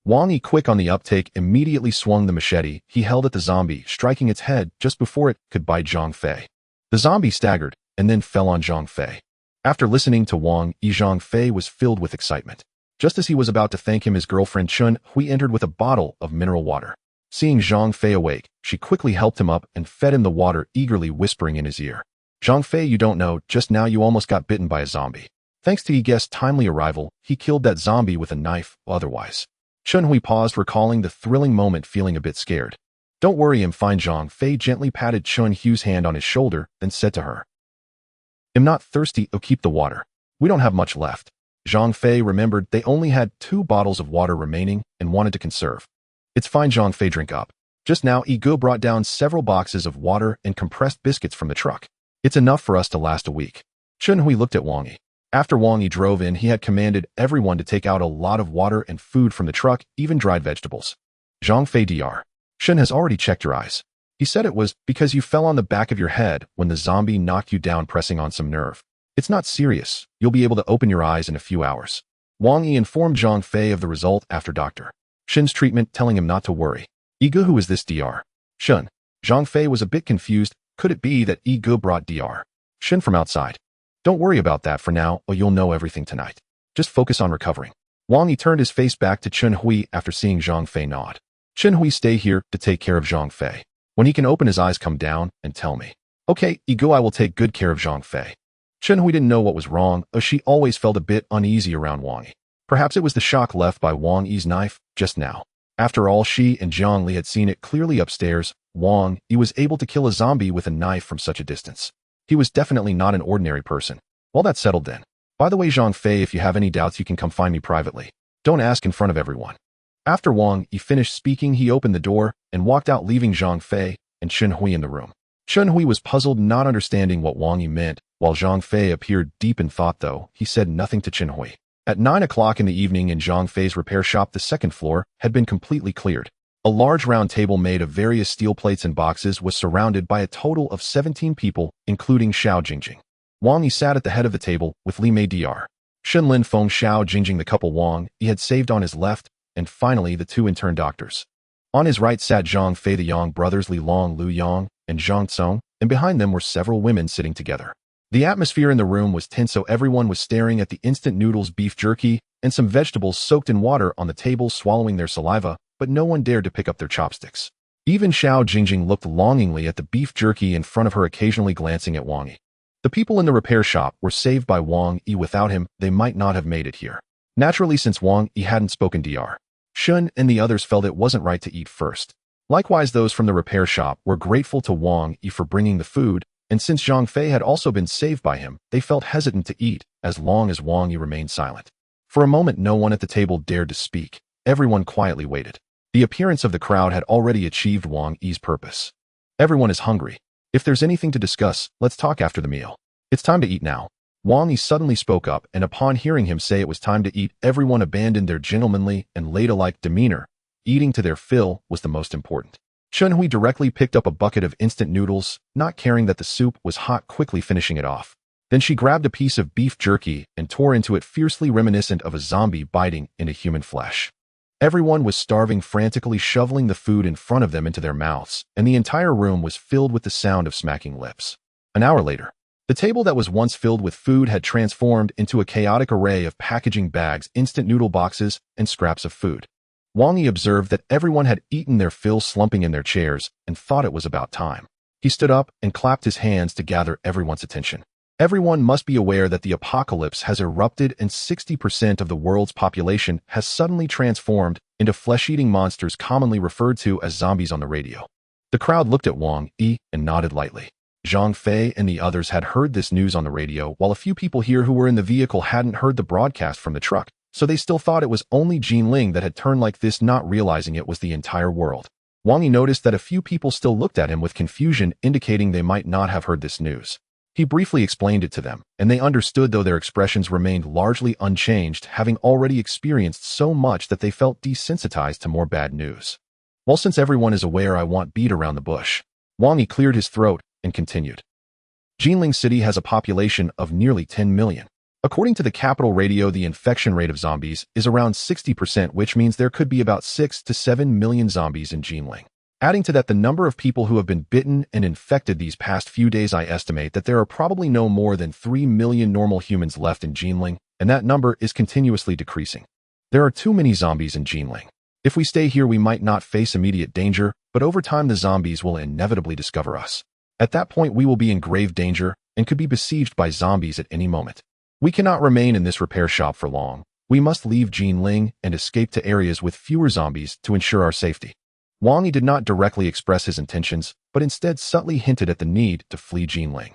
Wang Yi, quick on the uptake, immediately swung the machete he held at the zombie, striking its head just before it could bite Zhang Fei. The zombie staggered and then fell on Zhang Fei. After listening to Wang Yi, Zhang Fei was filled with excitement. Just as he was about to thank him, his girlfriend Chun Hui entered with a bottle of mineral water. Seeing Zhang Fei awake, she quickly helped him up and fed him the water, eagerly whispering in his ear. Zhang Fei, you don't know, just now you almost got bitten by a zombie. Thanks to Yi Guest's timely arrival, he killed that zombie with a knife, otherwise. Chun Hui paused, recalling the thrilling moment, feeling a bit scared. Don't worry, I'm fine. Zhang Fei gently patted Chun Hui's hand on his shoulder, then said to her, I'm not thirsty, keep the water. We don't have much left. Zhang Fei remembered they only had 2 bottles of water remaining and wanted to conserve. It's fine, Zhang Fei, drink up. Just now, Ego brought down several boxes of water and compressed biscuits from the truck. It's enough for us to last a week. Chun Hui looked at Wang Yi. After Wang Yi drove in, he had commanded everyone to take out a lot of water and food from the truck, even dried vegetables. Zhang Fei Dr. Shun has already checked your eyes. He said it was because you fell on the back of your head when the zombie knocked you down, pressing on some nerve. It's not serious. You'll be able to open your eyes in a few hours. Wang Yi informed Zhang Fei of the result after Dr. Shin's treatment, telling him not to worry. Ego, who is this Dr. Shun? Zhang Fei was a bit confused. Could it be that Ego brought Dr. Shin from outside? Don't worry about that for now, or you'll know everything tonight. Just focus on recovering. Wang Yi turned his face back to Chun Hui after seeing Zhang Fei nod. Chun Hui, stay here to take care of Zhang Fei. When he can open his eyes, come down and tell me. Okay, Ego, I will take good care of Zhang Fei. Chun Hui didn't know what was wrong, as she always felt a bit uneasy around Wang Yi. Perhaps it was the shock left by Wang Yi's knife just now. After all, she and Jiang Li had seen it clearly upstairs. Wang Yi was able to kill a zombie with a knife from such a distance. He was definitely not an ordinary person. Well, that's settled then. By the way, Zhang Fei, if you have any doubts, you can come find me privately. Don't ask in front of everyone. After Wang Yi finished speaking, he opened the door and walked out, leaving Zhang Fei and Chun Hui in the room. Chun Hui was puzzled, not understanding what Wang Yi meant. While Zhang Fei appeared deep in thought, though, he said nothing to Chun Hui. At 9 o'clock in the evening in Zhang Fei's repair shop, the second floor had been completely cleared. A large round table made of various steel plates and boxes was surrounded by a total of 17 people, including Xiao Jingjing. Wang Yi sat at the head of the table with Li Mei Dr. Shen Lin Feng, Xiao Jingjing, the couple Wang Yi had saved, on his left, and finally the 2 intern doctors. On his right sat Zhang Fei, the Yang brothers Li Long, Lu Yang, and Zhang Tsong, and behind them were several women sitting together. The atmosphere in the room was tense, so everyone was staring at the instant noodles, beef jerky, and some vegetables soaked in water on the table, swallowing their saliva, but no one dared to pick up their chopsticks. Even Xiao Jingjing looked longingly at the beef jerky in front of her, occasionally glancing at Wang Yi. The people in the repair shop were saved by Wang Yi. Without him, they might not have made it here. Naturally, since Wang Yi hadn't spoken, Dr. Shun and the others felt it wasn't right to eat first. Likewise, those from the repair shop were grateful to Wang Yi for bringing the food, and since Zhang Fei had also been saved by him, they felt hesitant to eat as long as Wang Yi remained silent. For a moment, no one at the table dared to speak. Everyone quietly waited. The appearance of the crowd had already achieved Wang Yi's purpose. Everyone is hungry. If there's anything to discuss, let's talk after the meal. It's time to eat now. Wang Yi suddenly spoke up, and upon hearing him say it was time to eat, everyone abandoned their gentlemanly and ladylike demeanor. Eating to their fill was the most important. Chun-Hui directly picked up a bucket of instant noodles, not caring that the soup was hot, quickly finishing it off. Then she grabbed a piece of beef jerky and tore into it, fiercely reminiscent of a zombie biting into human flesh. Everyone was starving, frantically shoveling the food in front of them into their mouths, and the entire room was filled with the sound of smacking lips. An hour later, the table that was once filled with food had transformed into a chaotic array of packaging bags, instant noodle boxes, and scraps of food. Wang Yi observed that everyone had eaten their fill, slumping in their chairs, and thought it was about time. He stood up and clapped his hands to gather everyone's attention. Everyone must be aware that the apocalypse has erupted and 60% of the world's population has suddenly transformed into flesh-eating monsters commonly referred to as zombies on the radio. The crowd looked at Wang Yi and nodded lightly. Zhang Fei and the others had heard this news on the radio, while a few people here who were in the vehicle hadn't heard the broadcast from the truck, so they still thought it was only Jinling that had turned like this, not realizing it was the entire world. Wang Yi noticed that a few people still looked at him with confusion, indicating they might not have heard this news. He briefly explained it to them, and they understood, though their expressions remained largely unchanged, having already experienced so much that they felt desensitized to more bad news. Well, since everyone is aware, I won't beat around the bush. Wang Yi cleared his throat and continued. Jinling City has a population of nearly 10 million. According to the capital radio, the infection rate of zombies is around 60%, which means there could be about 6 to 7 million zombies in Jinling. Adding to that the number of people who have been bitten and infected these past few days, I estimate that there are probably no more than 3 million normal humans left in Jinling, and that number is continuously decreasing. There are too many zombies in Jinling. If we stay here, we might not face immediate danger, but over time the zombies will inevitably discover us. At that point, we will be in grave danger and could be besieged by zombies at any moment. We cannot remain in this repair shop for long. We must leave Jinling and escape to areas with fewer zombies to ensure our safety. Wang Yi did not directly express his intentions, but instead subtly hinted at the need to flee Jinling.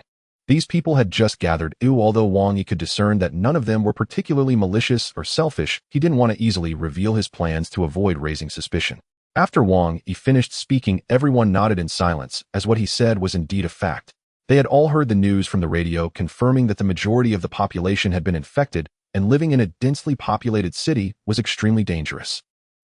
These people had just gathered, although Wang Yi could discern that none of them were particularly malicious or selfish, he didn't want to easily reveal his plans to avoid raising suspicion. After Wang Yi finished speaking, everyone nodded in silence, as what he said was indeed a fact. They had all heard the news from the radio, confirming that the majority of the population had been infected, and living in a densely populated city was extremely dangerous.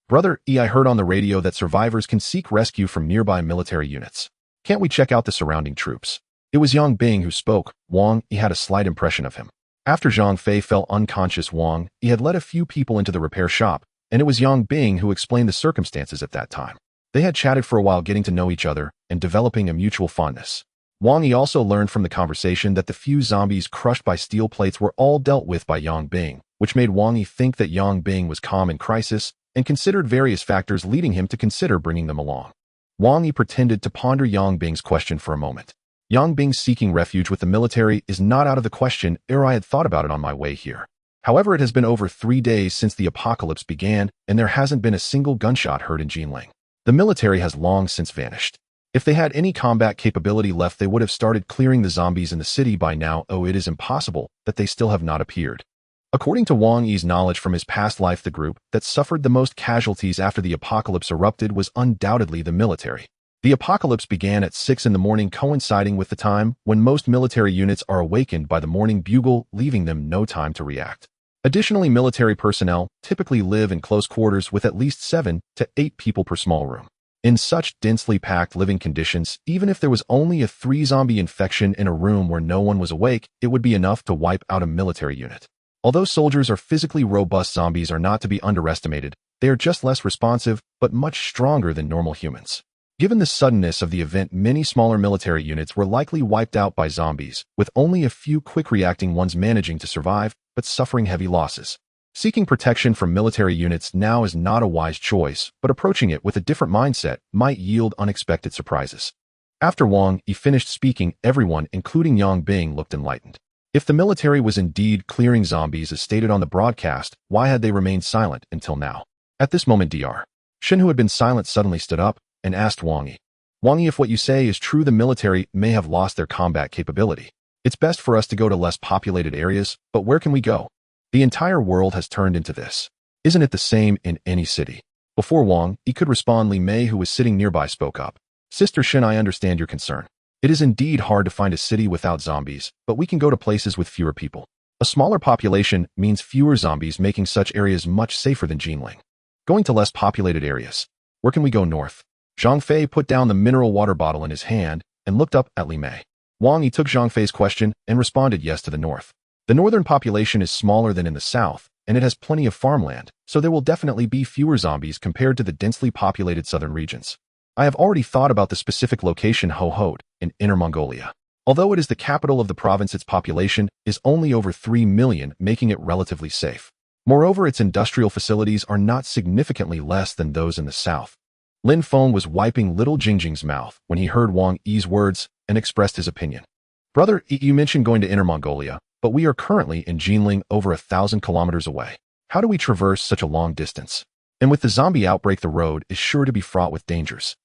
Brother E, I heard on the radio that survivors can seek rescue from nearby military units. Can't we check out the surrounding troops? It was Yang Bing who spoke. Wang Yi had a slight impression of him. After Zhang Fei fell unconscious, Wang Yi had led a few people into the repair shop, and it was Yang Bing who explained the circumstances at that time. They had chatted for a while, getting to know each other and developing a mutual fondness. Wang Yi also learned from the conversation that the few zombies crushed by steel plates were all dealt with by Yang Bing, which made Wang Yi think that Yang Bing was calm in crisis and considered various factors, leading him to consider bringing them along. Wang Yi pretended to ponder Yang Bing's question for a moment. Yang Bing seeking refuge with the military is not out of the question, I had thought about it on my way here. However, it has been over 3 days since the apocalypse began, and there hasn't been a single gunshot heard in Jinling. The military has long since vanished. If they had any combat capability left, they would have started clearing the zombies in the city by now. It is impossible that they still have not appeared. According to Wang Yi's knowledge from his past life, the group that suffered the most casualties after the apocalypse erupted was undoubtedly the military. The apocalypse began at 6 in the morning, coinciding with the time when most military units are awakened by the morning bugle, leaving them no time to react. Additionally, military personnel typically live in close quarters with at least 7 to 8 people per small room. In such densely packed living conditions, even if there was only a 3-zombie infection in a room where no one was awake, it would be enough to wipe out a military unit. Although soldiers are physically robust, zombies are not to be underestimated. They are just less responsive, but much stronger than normal humans. Given the suddenness of the event, many smaller military units were likely wiped out by zombies, with only a few quick-reacting ones managing to survive, but suffering heavy losses. Seeking protection from military units now is not a wise choice, but approaching it with a different mindset might yield unexpected surprises. After Wang Yi finished speaking, everyone, including Yang Bing, looked enlightened. If the military was indeed clearing zombies as stated on the broadcast, why had they remained silent until now? At this moment, Dr. Shen, who had been silent, suddenly stood up and asked Wang Yi, Wang Yi, if what you say is true, the military may have lost their combat capability. It's best for us to go to less populated areas, but where can we go? The entire world has turned into this. Isn't it the same in any city? Before Wang Yi could respond, Li Mei, who was sitting nearby, spoke up. Sister Shin, I understand your concern. It is indeed hard to find a city without zombies, but we can go to places with fewer people. A smaller population means fewer zombies, making such areas much safer than Jinling. Going to less populated areas. Where can we go north? Zhang Fei put down the mineral water bottle in his hand and looked up at Li Mei. Wang Yi took Zhang Fei's question and responded yes to the north. The northern population is smaller than in the south, and it has plenty of farmland, so there will definitely be fewer zombies compared to the densely populated southern regions. I have already thought about the specific location, Ho-Hode, in Inner Mongolia. Although it is the capital of the province, its population is only over 3 million, making it relatively safe. Moreover, its industrial facilities are not significantly less than those in the south. Lin Feng was wiping little Jingjing's mouth when he heard Wang Yi's words and expressed his opinion. Brother, you mentioned going to Inner Mongolia, but we are currently in Jinling, over 1,000 kilometers away. How do we traverse such a long distance? And with the zombie outbreak, the road is sure to be fraught with dangers.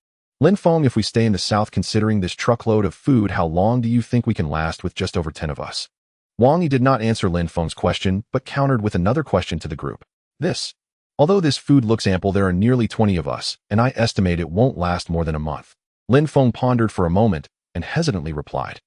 Lin Feng, if we stay in the south, considering this truckload of food, how long do you think we can last with just over 10 of us? Wang Yi did not answer Lin Feng's question, but countered with another question to the group. Although this food looks ample, there are nearly 20 of us, and I estimate it won't last more than a month. Lin Feng pondered for a moment and hesitantly replied.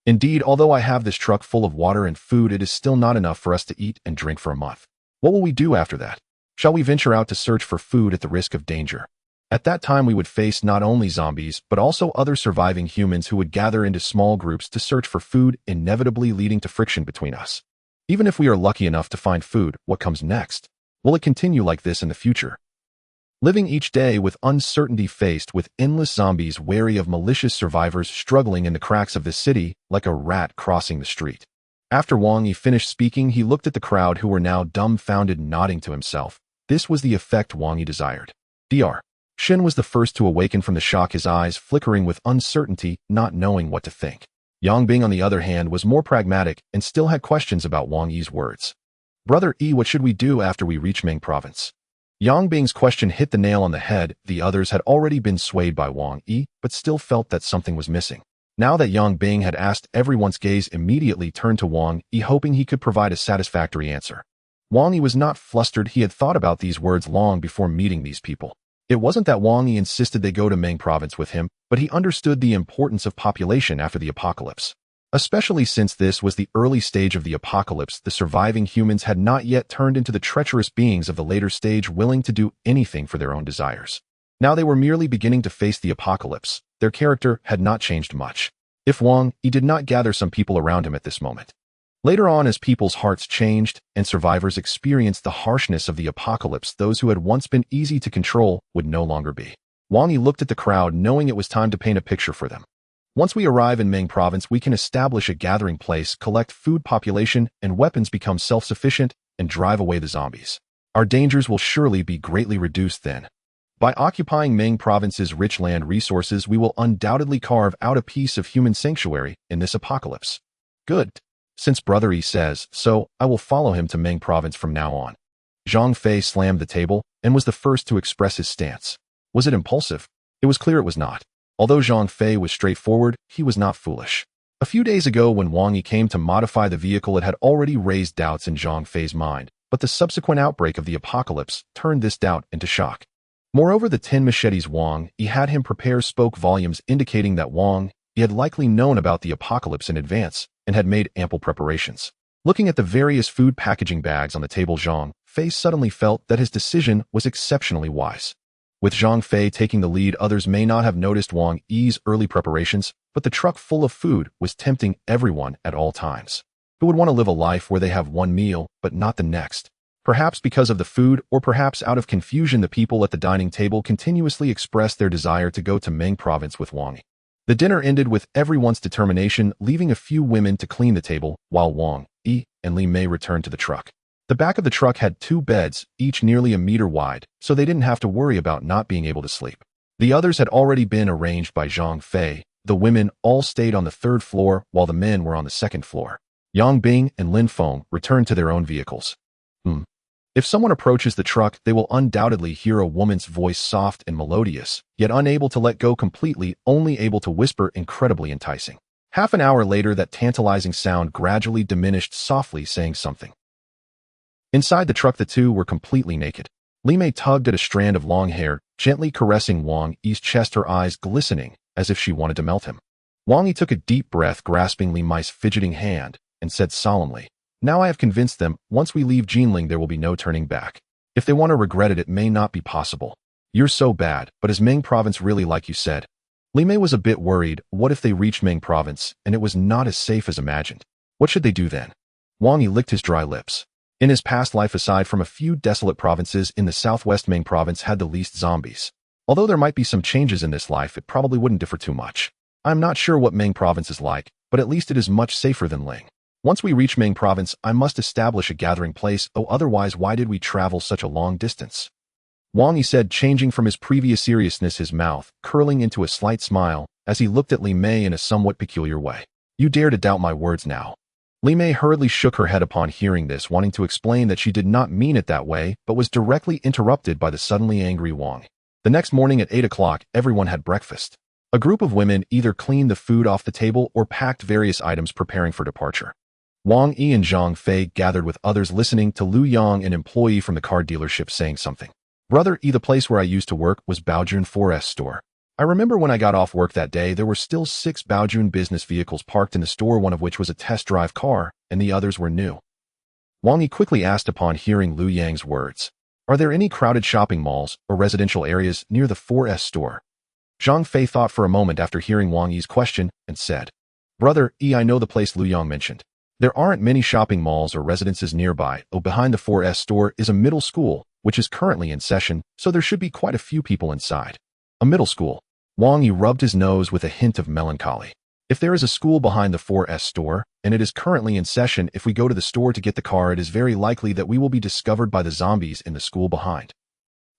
Indeed, although I have this truck full of water and food, it is still not enough for us to eat and drink for a month. What will we do after that? Shall we venture out to search for food at the risk of danger? At that time, we would face not only zombies, but also other surviving humans who would gather into small groups to search for food, inevitably leading to friction between us. Even if we are lucky enough to find food, what comes next? Will it continue like this in the future? Living each day with uncertainty, faced with endless zombies, wary of malicious survivors struggling in the cracks of this city, like a rat crossing the street. After Wang Yi finished speaking, he looked at the crowd, who were now dumbfounded, nodding to himself. This was the effect Wang Yi desired. Dr. Shin was the first to awaken from the shock, his eyes flickering with uncertainty, not knowing what to think. Yang Bing, on the other hand, was more pragmatic and still had questions about Wang Yi's words. Brother Yi, what should we do after we reach Ming province? Yang Bing's question hit the nail on the head. The others had already been swayed by Wang Yi, but still felt that something was missing. Now that Yang Bing had asked, everyone's gaze immediately turned to Wang Yi, hoping he could provide a satisfactory answer. Wang Yi was not flustered. He had thought about these words long before meeting these people. It wasn't that Wang Yi insisted they go to Ming province with him, but he understood the importance of population after the apocalypse. Especially since this was the early stage of the apocalypse, the surviving humans had not yet turned into the treacherous beings of the later stage, willing to do anything for their own desires. Now they were merely beginning to face the apocalypse. Their character had not changed much. If Wang Yi did not gather some people around him at this moment. Later on, as people's hearts changed and survivors experienced the harshness of the apocalypse, those who had once been easy to control would no longer be. Wang Yi looked at the crowd, knowing it was time to paint a picture for them. Once we arrive in Ming province, we can establish a gathering place, collect food, population, and weapons, become self-sufficient, and drive away the zombies. Our dangers will surely be greatly reduced then. By occupying Ming province's rich land resources, we will undoubtedly carve out a piece of human sanctuary in this apocalypse. Good. Since Brother Yi says so, I will follow him to Ming province from now on. Zhang Fei slammed the table and was the first to express his stance. Was it impulsive? It was clear it was not. Although Zhang Fei was straightforward, he was not foolish. A few days ago, when Wang Yi came to modify the vehicle, it had already raised doubts in Zhang Fei's mind, but the subsequent outbreak of the apocalypse turned this doubt into shock. Moreover, the 10 machetes Wang Yi had him prepare spoke volumes, indicating that Wang Yi had likely known about the apocalypse in advance and had made ample preparations. Looking at the various food packaging bags on the table, Zhang Fei suddenly felt that his decision was exceptionally wise. With Zhang Fei taking the lead, others may not have noticed Wang Yi's early preparations, but the truck full of food was tempting everyone at all times. Who would want to live a life where they have one meal, but not the next? Perhaps because of the food, or perhaps out of confusion, the people at the dining table continuously expressed their desire to go to Ming province with Wang Yi. The dinner ended with everyone's determination, leaving a few women to clean the table, while Wang Yi and Li Mei returned to the truck. The back of the truck had 2 beds, each nearly a meter wide, so they didn't have to worry about not being able to sleep. The others had already been arranged by Zhang Fei. The women all stayed on the 3rd floor, while the men were on the 2nd floor. Yang Bing and Lin Feng returned to their own vehicles. If someone approaches the truck, they will undoubtedly hear a woman's voice, soft and melodious, yet unable to let go completely, only able to whisper, incredibly enticing. Half an hour later, that tantalizing sound gradually diminished, softly saying something. Inside the truck, the two were completely naked. Li Mei tugged at a strand of long hair, gently caressing Wang Yi's chest, her eyes glistening, as if she wanted to melt him. Wang Yi took a deep breath, grasping Li Mei's fidgeting hand, and said solemnly, "Now I have convinced them, once we leave Jinling there will be no turning back. If they want to regret it, it may not be possible. You're so bad, but is Ming Province really like you said?" Li Mei was a bit worried. What if they reached Ming Province, and it was not as safe as imagined? What should they do then? Wang Yi licked his dry lips. In his past life, aside from a few desolate provinces in the southwest, Ming Province had the least zombies. Although there might be some changes in this life, it probably wouldn't differ too much. I'm not sure what Ming Province is like, but at least it is much safer than Ling. Once we reach Ming Province, I must establish a gathering place, otherwise why did we travel such a long distance? Wang Yi said, changing from his previous seriousness, his mouth curling into a slight smile as he looked at Li Mei in a somewhat peculiar way. You dare to doubt my words now? Li Mei hurriedly shook her head upon hearing this, wanting to explain that she did not mean it that way, but was directly interrupted by the suddenly angry Wang. The next morning at 8 o'clock, everyone had breakfast. A group of women either cleaned the food off the table or packed various items, preparing for departure. Wang Yi and Zhang Fei gathered with others, listening to Lu Yang, an employee from the car dealership, saying something. Brother E, the place where I used to work was Baojun 4S store. I remember when I got off work that day, there were still 6 Baojun business vehicles parked in the store, one of which was a test drive car, and the others were new. Wang Yi quickly asked upon hearing Lu Yang's words. Are there any crowded shopping malls or residential areas near the 4S store? Zhang Fei thought for a moment after hearing Wang Yi's question and said, Brother E, I know the place Lu Yang mentioned. There aren't many shopping malls or residences nearby. Behind the 4S store is a middle school, which is currently in session, so there should be quite a few people inside. A middle school. Wang Yi rubbed his nose with a hint of melancholy. If there is a school behind the 4S store, and it is currently in session, if we go to the store to get the car, it is very likely that we will be discovered by the zombies in the school behind.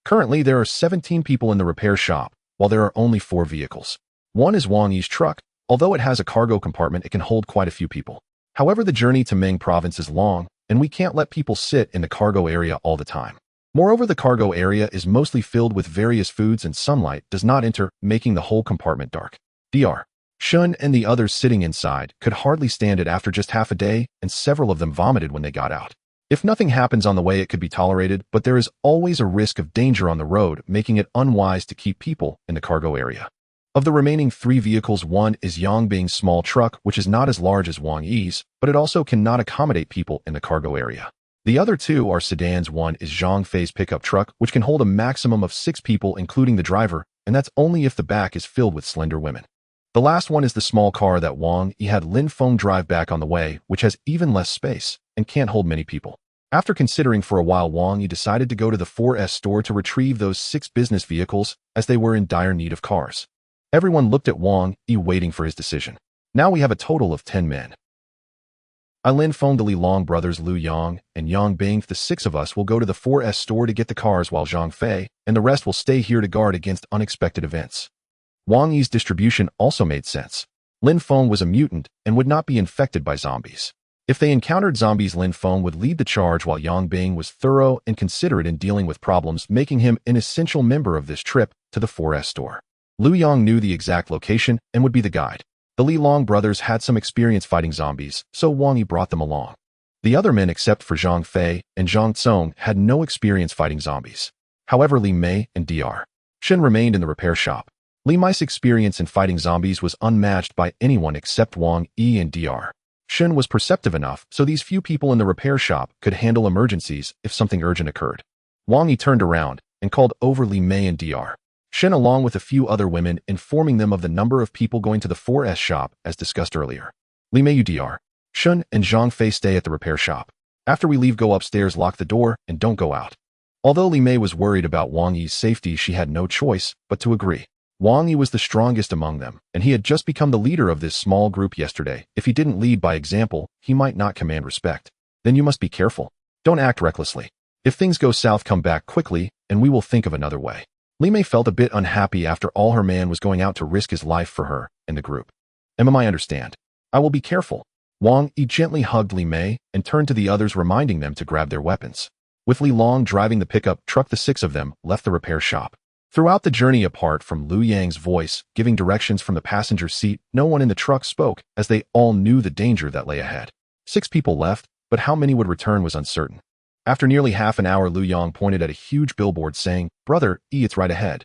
Currently, there are 17 people in the repair shop, while there are only 4 vehicles. One is Wang Yi's truck. Although it has a cargo compartment, it can hold quite a few people. However, the journey to Ming Province is long, and we can't let people sit in the cargo area all the time. Moreover, the cargo area is mostly filled with various foods and sunlight does not enter, making the whole compartment dark. Dr. Shun and the others sitting inside could hardly stand it after just half a day, and several of them vomited when they got out. If nothing happens on the way, it could be tolerated, but there is always a risk of danger on the road, making it unwise to keep people in the cargo area. Of the remaining 3 vehicles, one is Yang Bing's small truck, which is not as large as Wang Yi's, but it also cannot accommodate people in the cargo area. The other 2 are sedans. One is Zhang Fei's pickup truck, which can hold a maximum of 6 people, including the driver, and that's only if the back is filled with slender women. The last one is the small car that Wang Yi had Lin Feng drive back on the way, which has even less space and can't hold many people. After considering for a while, Wang Yi decided to go to the 4S store to retrieve those 6 business vehicles, as they were in dire need of cars. Everyone looked at Wang Yi, waiting for his decision. Now we have a total of 10 men. I Lin Feng, the Li Long brothers Lu Yang and Yang Bing. The 6 of us will go to the 4S store to get the cars, while Zhang Fei and the rest will stay here to guard against unexpected events. Wang Yi's distribution also made sense. Lin Feng was a mutant and would not be infected by zombies. If they encountered zombies, Lin Feng would lead the charge, while Yang Bing was thorough and considerate in dealing with problems, making him an essential member of this trip to the 4S store. Lu Yang knew the exact location and would be the guide. The Li Long brothers had some experience fighting zombies, so Wang Yi brought them along. The other men, except for Zhang Fei and Zhang Tsong, had no experience fighting zombies. However, Li Mei and Dr. Shen remained in the repair shop. Li Mei's experience in fighting zombies was unmatched by anyone except Wang Yi, and Dr. Shen was perceptive enough so these few people in the repair shop could handle emergencies if something urgent occurred. Wang Yi turned around and called over Li Mei and Dr. Shen along with a few other women, informing them of the number of people going to the 4S shop as discussed earlier. Li Mei, Dr. Shen and Zhang Fei stay at the repair shop. After we leave, go upstairs, lock the door, and don't go out. Although Li Mei was worried about Wang Yi's safety, she had no choice but to agree. Wang Yi was the strongest among them, and he had just become the leader of this small group yesterday. If he didn't lead by example, he might not command respect. Then you must be careful. Don't act recklessly. If things go south, come back quickly, and we will think of another way. Li Mei felt a bit unhappy after all. Her man was going out to risk his life for her and the group. I understand. I will be careful. Wang Yi gently hugged Li Mei and turned to the others, reminding them to grab their weapons. With Li Long driving the pickup truck, the six of them left the repair shop. Throughout the journey, apart from Liu Yang's voice giving directions from the passenger seat, no one in the truck spoke, as they all knew the danger that lay ahead. 6 people left, but how many would return was uncertain. After nearly half an hour, Liu Yang pointed at a huge billboard saying, "Brother, it's right ahead."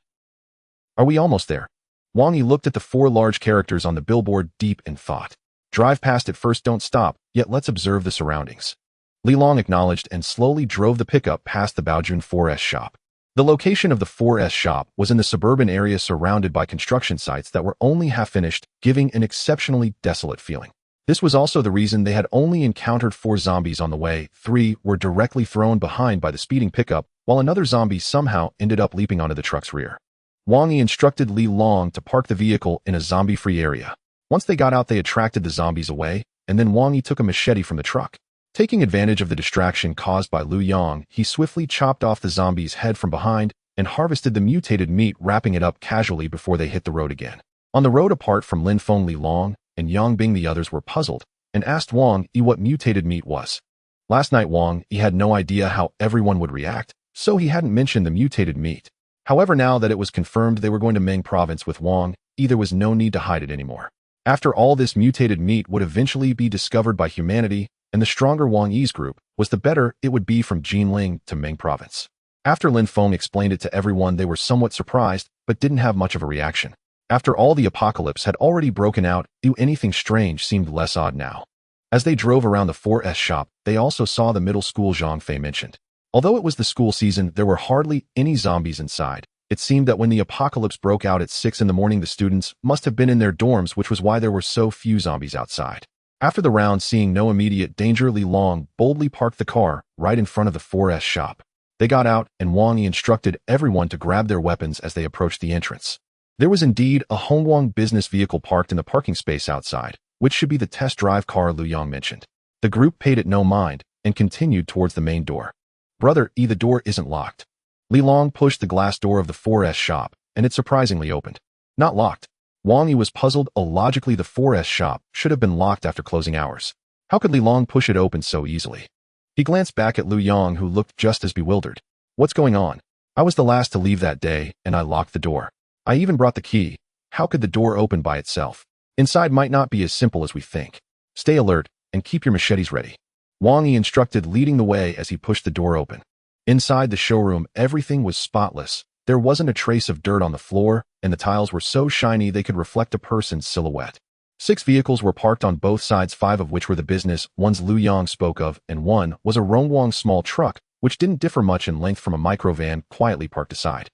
"Are we almost there?" Wang Yi looked at the 4 large characters on the billboard, deep in thought. "Drive past it first, don't stop, yet let's observe the surroundings." Li Long acknowledged and slowly drove the pickup past the Baojun 4S shop. The location of the 4S shop was in the suburban area surrounded by construction sites that were only half finished, giving an exceptionally desolate feeling. This was also the reason they had only encountered 4 zombies on the way. 3 were directly thrown behind by the speeding pickup, while another zombie somehow ended up leaping onto the truck's rear. Wang Yi instructed Li Long to park the vehicle in a zombie-free area. Once they got out, they attracted the zombies away, and then Wang Yi took a machete from the truck. Taking advantage of the distraction caused by Liu Yang, he swiftly chopped off the zombie's head from behind and harvested the mutated meat, wrapping it up casually before they hit the road again. On the road, apart from Lin Feng, Li Long and Yang Bing, the others were puzzled and asked Wang Yi what mutated meat was. Last night, Wang Yi had no idea how everyone would react, so he hadn't mentioned the mutated meat. However, now that it was confirmed they were going to Meng province with Wang Yi, there was no need to hide it anymore. After all, this mutated meat would eventually be discovered by humanity, and the stronger Wang Yi's group was, the better it would be from Jinling to Meng province. After Lin Feng explained it to everyone, they were somewhat surprised, but didn't have much of a reaction. After all, the apocalypse had already broken out, anything strange seemed less odd now. As they drove around the 4S shop, they also saw the middle school Zhang Fei mentioned. Although it was the school season, there were hardly any zombies inside. It seemed that when the apocalypse broke out at 6 in the morning, the students must have been in their dorms, which was why there were so few zombies outside. After the round, seeing no immediate danger, Li Long boldly parked the car right in front of the 4S shop. They got out, and Wang Yi instructed everyone to grab their weapons as they approached the entrance. There was indeed a Hongguang business vehicle parked in the parking space outside, which should be the test drive car Liu Yang mentioned. The group paid it no mind and continued towards the main door. "Brother, the door isn't locked." Li Long pushed the glass door of the 4S shop, and it surprisingly opened. Not locked. Wang Yi was puzzled. Logically, the 4S shop should have been locked after closing hours. How could Li Long push it open so easily? He glanced back at Liu Yang, who looked just as bewildered. "What's going on? I was the last to leave that day, and I locked the door. I even brought the key. How could the door open by itself? Inside might not be as simple as we think. Stay alert, and keep your machetes ready." Wang Yi instructed, leading the way as he pushed the door open. Inside the showroom, everything was spotless. There wasn't a trace of dirt on the floor, and the tiles were so shiny they could reflect a person's silhouette. 6 vehicles were parked on both sides, 5 of which were the business ones Liu Yang spoke of, and 1 was a Rongguang small truck, which didn't differ much in length from a microvan, quietly parked aside.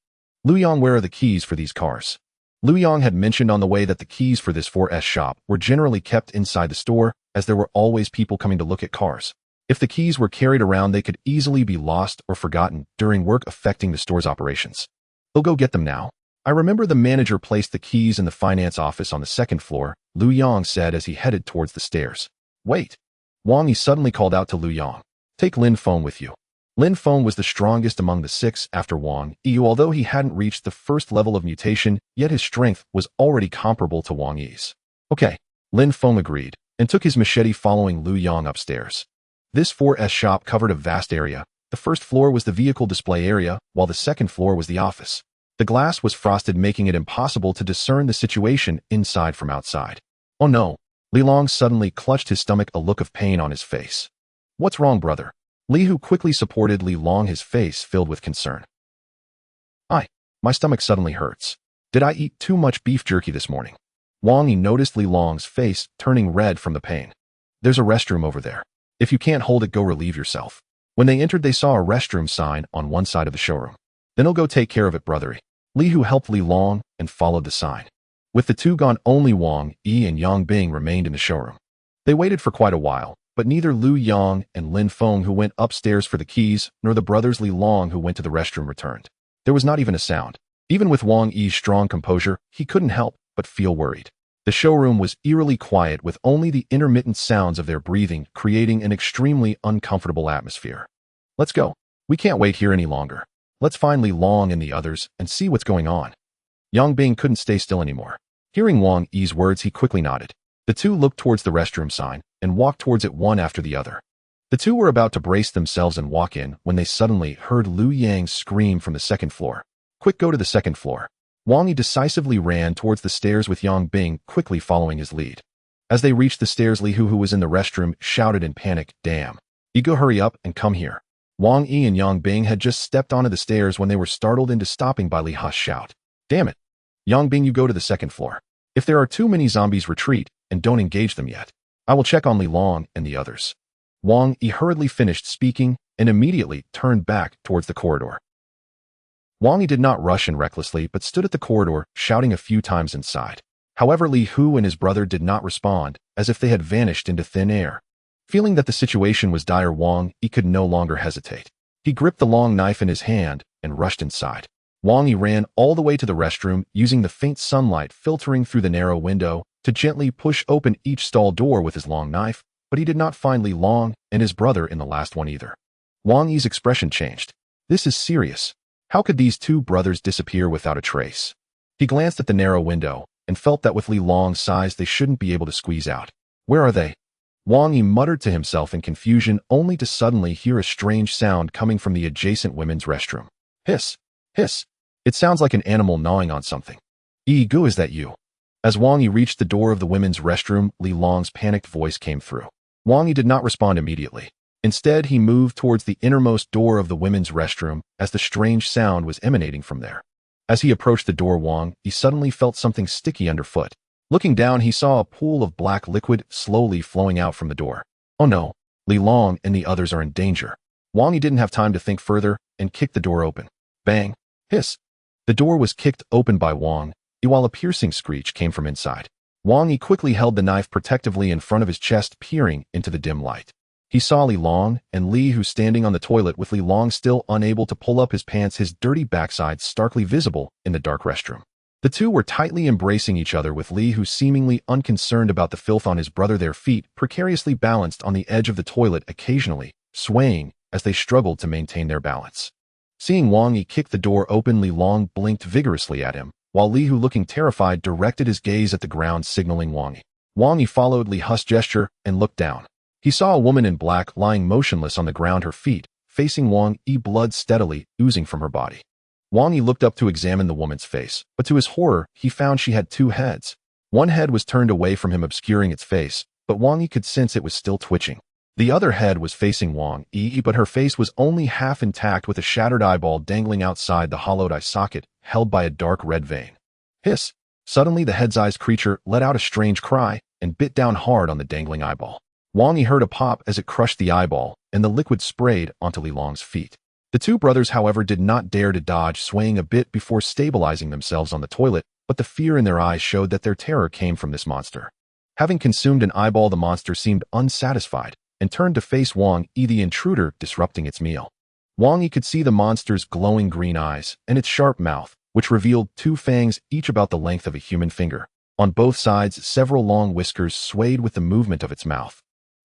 "Liu Yang, where are the keys for these cars?" Liu Yang had mentioned on the way that the keys for this 4S shop were generally kept inside the store, as there were always people coming to look at cars. If the keys were carried around, they could easily be lost or forgotten during work affecting the store's operations. "We'll go get them now. I remember the manager placed the keys in the finance office on the 2nd floor, Liu Yang said as he headed towards the stairs. "Wait." Wang Yi suddenly called out to Liu Yang. "Take Lin Feng with you." Lin Feng was the strongest among the 6 after Wang Yi. Although he hadn't reached the 1st level of mutation, yet his strength was already comparable to Wang Yi's. "Okay." Lin Feng agreed, and took his machete, following Liu Yang upstairs. This 4S shop covered a vast area. The 1st floor was the vehicle display area, while the 2nd floor was the office. The glass was frosted, making it impossible to discern the situation inside from outside. "Oh no." Li Long suddenly clutched his stomach, a look of pain on his face. "What's wrong, brother?" Li Hu quickly supported Li Long, his face filled with concern. My stomach suddenly hurts. Did I eat too much beef jerky this morning?" Wang Yi noticed Li Long's face turning red from the pain. "There's a restroom over there. If you can't hold it, go relieve yourself." When they entered, they saw a restroom sign on one side of the showroom. "Then I'll go take care of it, brother." Li Hu helped Li Long and followed the sign. With the 2 gone, only Wang Yi and Yang Bing remained in the showroom. They waited for quite a while, but neither Liu Yang and Lin Feng, who went upstairs for the keys, nor the brothers Li Long, who went to the restroom, returned. There was not even a sound. Even with Wang Yi's strong composure, he couldn't help but feel worried. The showroom was eerily quiet, with only the intermittent sounds of their breathing creating an extremely uncomfortable atmosphere. "Let's go. We can't wait here any longer. Let's find Li Long and the others and see what's going on." Yang Bing couldn't stay still anymore. Hearing Wang Yi's words, he quickly nodded. The 2 looked towards the restroom sign and walked towards it one after the other. The two were about to brace themselves and walk in when they suddenly heard Liu Yang scream from the second floor. Quick, go to the second floor. Wang Yi decisively ran towards the stairs with Yang Bing quickly following his lead. As they reached the stairs, Li Hu, who was in the restroom, shouted in panic, "Damn. Ego, hurry up and come here." Wang Yi and Yang Bing had just stepped onto the stairs when they were startled into stopping by Li Hu's shout. "Damn it. Yang Bing, you go to the second floor. If there are too many zombies, retreat and don't engage them yet. I will check on Li Long and the others." Wang Yi hurriedly finished speaking and immediately turned back towards the corridor. Wang Yi did not rush in recklessly but stood at the corridor, shouting a few times inside. However, Li Hu and his brother did not respond, as if they had vanished into thin air. Feeling that the situation was dire, Wang Yi could no longer hesitate. He gripped the long knife in his hand and rushed inside. Wang Yi ran all the way to the restroom, using the faint sunlight filtering through the narrow window to gently push open each stall door with his long knife, but he did not find Li Long and his brother in the last one either. Wang Yi's expression changed. This is serious. How could these two brothers disappear without a trace? He glanced at the narrow window and felt that with Li Long's size they shouldn't be able to squeeze out. Where are they? Wang Yi muttered to himself in confusion, only to suddenly hear a strange sound coming from the adjacent women's restroom. Hiss! Hiss! It sounds like an animal gnawing on something. Gu, is that you? As Wang Yi reached the door of the women's restroom, Li Long's panicked voice came through. Wang Yi did not respond immediately. Instead, he moved towards the innermost door of the women's restroom as the strange sound was emanating from there. As he approached the door, Wang Yi suddenly felt something sticky underfoot. Looking down, he saw a pool of black liquid slowly flowing out from the door. Oh no, Li Long and the others are in danger. Wang Yi didn't have time to think further and kicked the door open. Bang! Hiss! The door was kicked open by Wang Yi while a piercing screech came from inside. Wang Yi quickly held the knife protectively in front of his chest, peering into the dim light. He saw Li Long and Li Hu standing on the toilet with Li Long still unable to pull up his pants, his dirty backside starkly visible in the dark restroom. The two were tightly embracing each other, with Li Hu seemingly unconcerned about the filth on his brother, their feet precariously balanced on the edge of the toilet, occasionally swaying as they struggled to maintain their balance. Seeing Wang Yi kick the door open, Li Long blinked vigorously at him, while Li Hu, looking terrified, directed his gaze at the ground, signaling Wang Yi. Wang Yi followed Li Hu's gesture and looked down. He saw a woman in black lying motionless on the ground, her feet facing Wang Yi, blood steadily oozing from her body. Wang Yi looked up to examine the woman's face, but to his horror, he found she had two heads. One head was turned away from him, obscuring its face, but Wang Yi could sense it was still twitching. The other head was facing Wang Yi, but her face was only half intact, with a shattered eyeball dangling outside the hollowed eye socket, held by a dark red vein. Hiss! Suddenly, the head-sized creature let out a strange cry and bit down hard on the dangling eyeball. Wang Yi heard a pop as it crushed the eyeball, and the liquid sprayed onto Li Long's feet. The two brothers, however, did not dare to dodge, swaying a bit before stabilizing themselves on the toilet, but the fear in their eyes showed that their terror came from this monster. Having consumed an eyeball, the monster seemed unsatisfied and turned to face Wang Yi, the intruder, disrupting its meal. Wang Yi could see the monster's glowing green eyes and its sharp mouth, which revealed two fangs, each about the length of a human finger. On both sides, several long whiskers swayed with the movement of its mouth.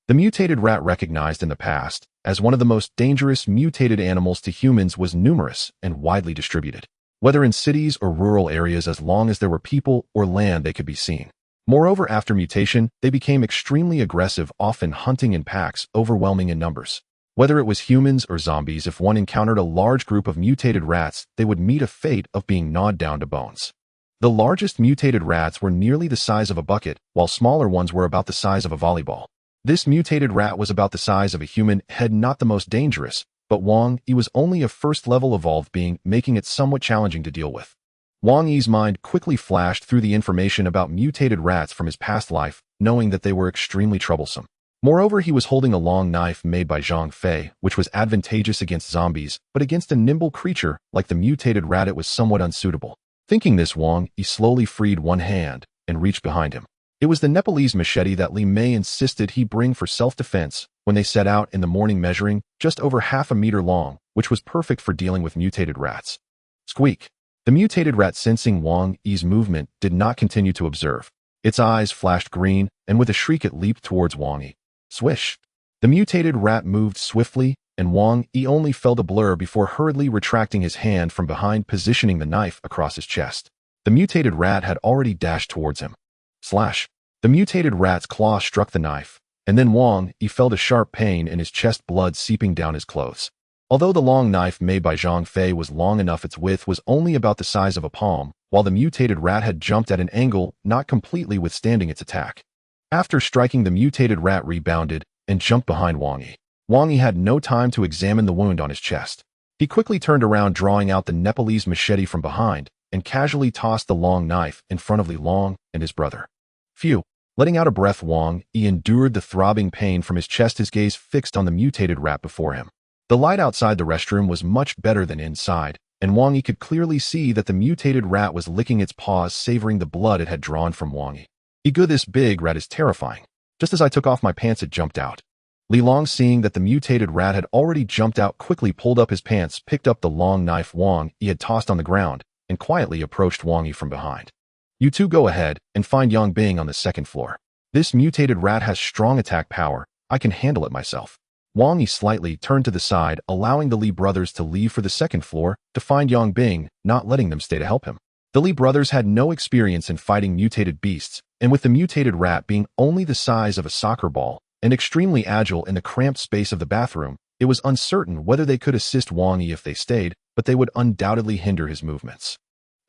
The mutated rat, recognized in the past as one of the most dangerous mutated animals to humans, was numerous and widely distributed. Whether in cities or rural areas, as long as there were people or land, they could be seen. Moreover, after mutation, they became extremely aggressive, often hunting in packs, overwhelming in numbers. Whether it was humans or zombies, if one encountered a large group of mutated rats, they would meet a fate of being gnawed down to bones. The largest mutated rats were nearly the size of a bucket, while smaller ones were about the size of a volleyball. This mutated rat was about the size of a human head, not the most dangerous, but Wang Yi was only a first-level evolved being, making it somewhat challenging to deal with. Wang Yi's mind quickly flashed through the information about mutated rats from his past life, knowing that they were extremely troublesome. Moreover, he was holding a long knife made by Zhang Fei, which was advantageous against zombies, but against a nimble creature like the mutated rat it was somewhat unsuitable. Thinking this, Wang Yi slowly freed one hand and reached behind him. It was the Nepalese machete that Li Mei insisted he bring for self-defense when they set out in the morning, measuring just over half a meter long, which was perfect for dealing with mutated rats. Squeak! The mutated rat, sensing Wang Yi's movement, did not continue to observe. Its eyes flashed green, and with a shriek it leaped towards Wang Yi. Swish! The mutated rat moved swiftly, and Wang Yi only felt a blur before hurriedly retracting his hand from behind, positioning the knife across his chest. The mutated rat had already dashed towards him. Slash! The mutated rat's claw struck the knife, And then Wang Yi felt a sharp pain in his chest, blood seeping down his clothes. Although the long knife made by Zhang Fei was long enough, its width was only about the size of a palm, while the mutated rat had jumped at an angle, not completely withstanding its attack. After striking, the mutated rat rebounded and jumped behind Wang Yi. Wang Yi had no time to examine the wound on his chest. He quickly turned around, drawing out the Nepalese machete from behind, and casually tossed the long knife in front of Li Long and his brother. Phew! Letting out a breath, Wang Yi endured the throbbing pain from his chest, his gaze fixed on the mutated rat before him. The light outside the restroom was much better than inside, and Wang Yi could clearly see that the mutated rat was licking its paws, savoring the blood it had drawn from Wang Yi. Ego, this big rat is terrifying. Just as I took off my pants, it jumped out. Li Long, seeing that the mutated rat had already jumped out, quickly pulled up his pants, picked up the long knife Wang Yi had tossed on the ground, and quietly approached Wang Yi from behind. You two go ahead and find Yang Bing on the second floor. This mutated rat has strong attack power. I can handle it myself. Wang Yi slightly turned to the side, allowing the Li brothers to leave for the second floor to find Yang Bing, not letting them stay to help him. The Li brothers had no experience in fighting mutated beasts, and with the mutated rat being only the size of a soccer ball and extremely agile in the cramped space of the bathroom, it was uncertain whether they could assist Wang Yi if they stayed, but they would undoubtedly hinder his movements.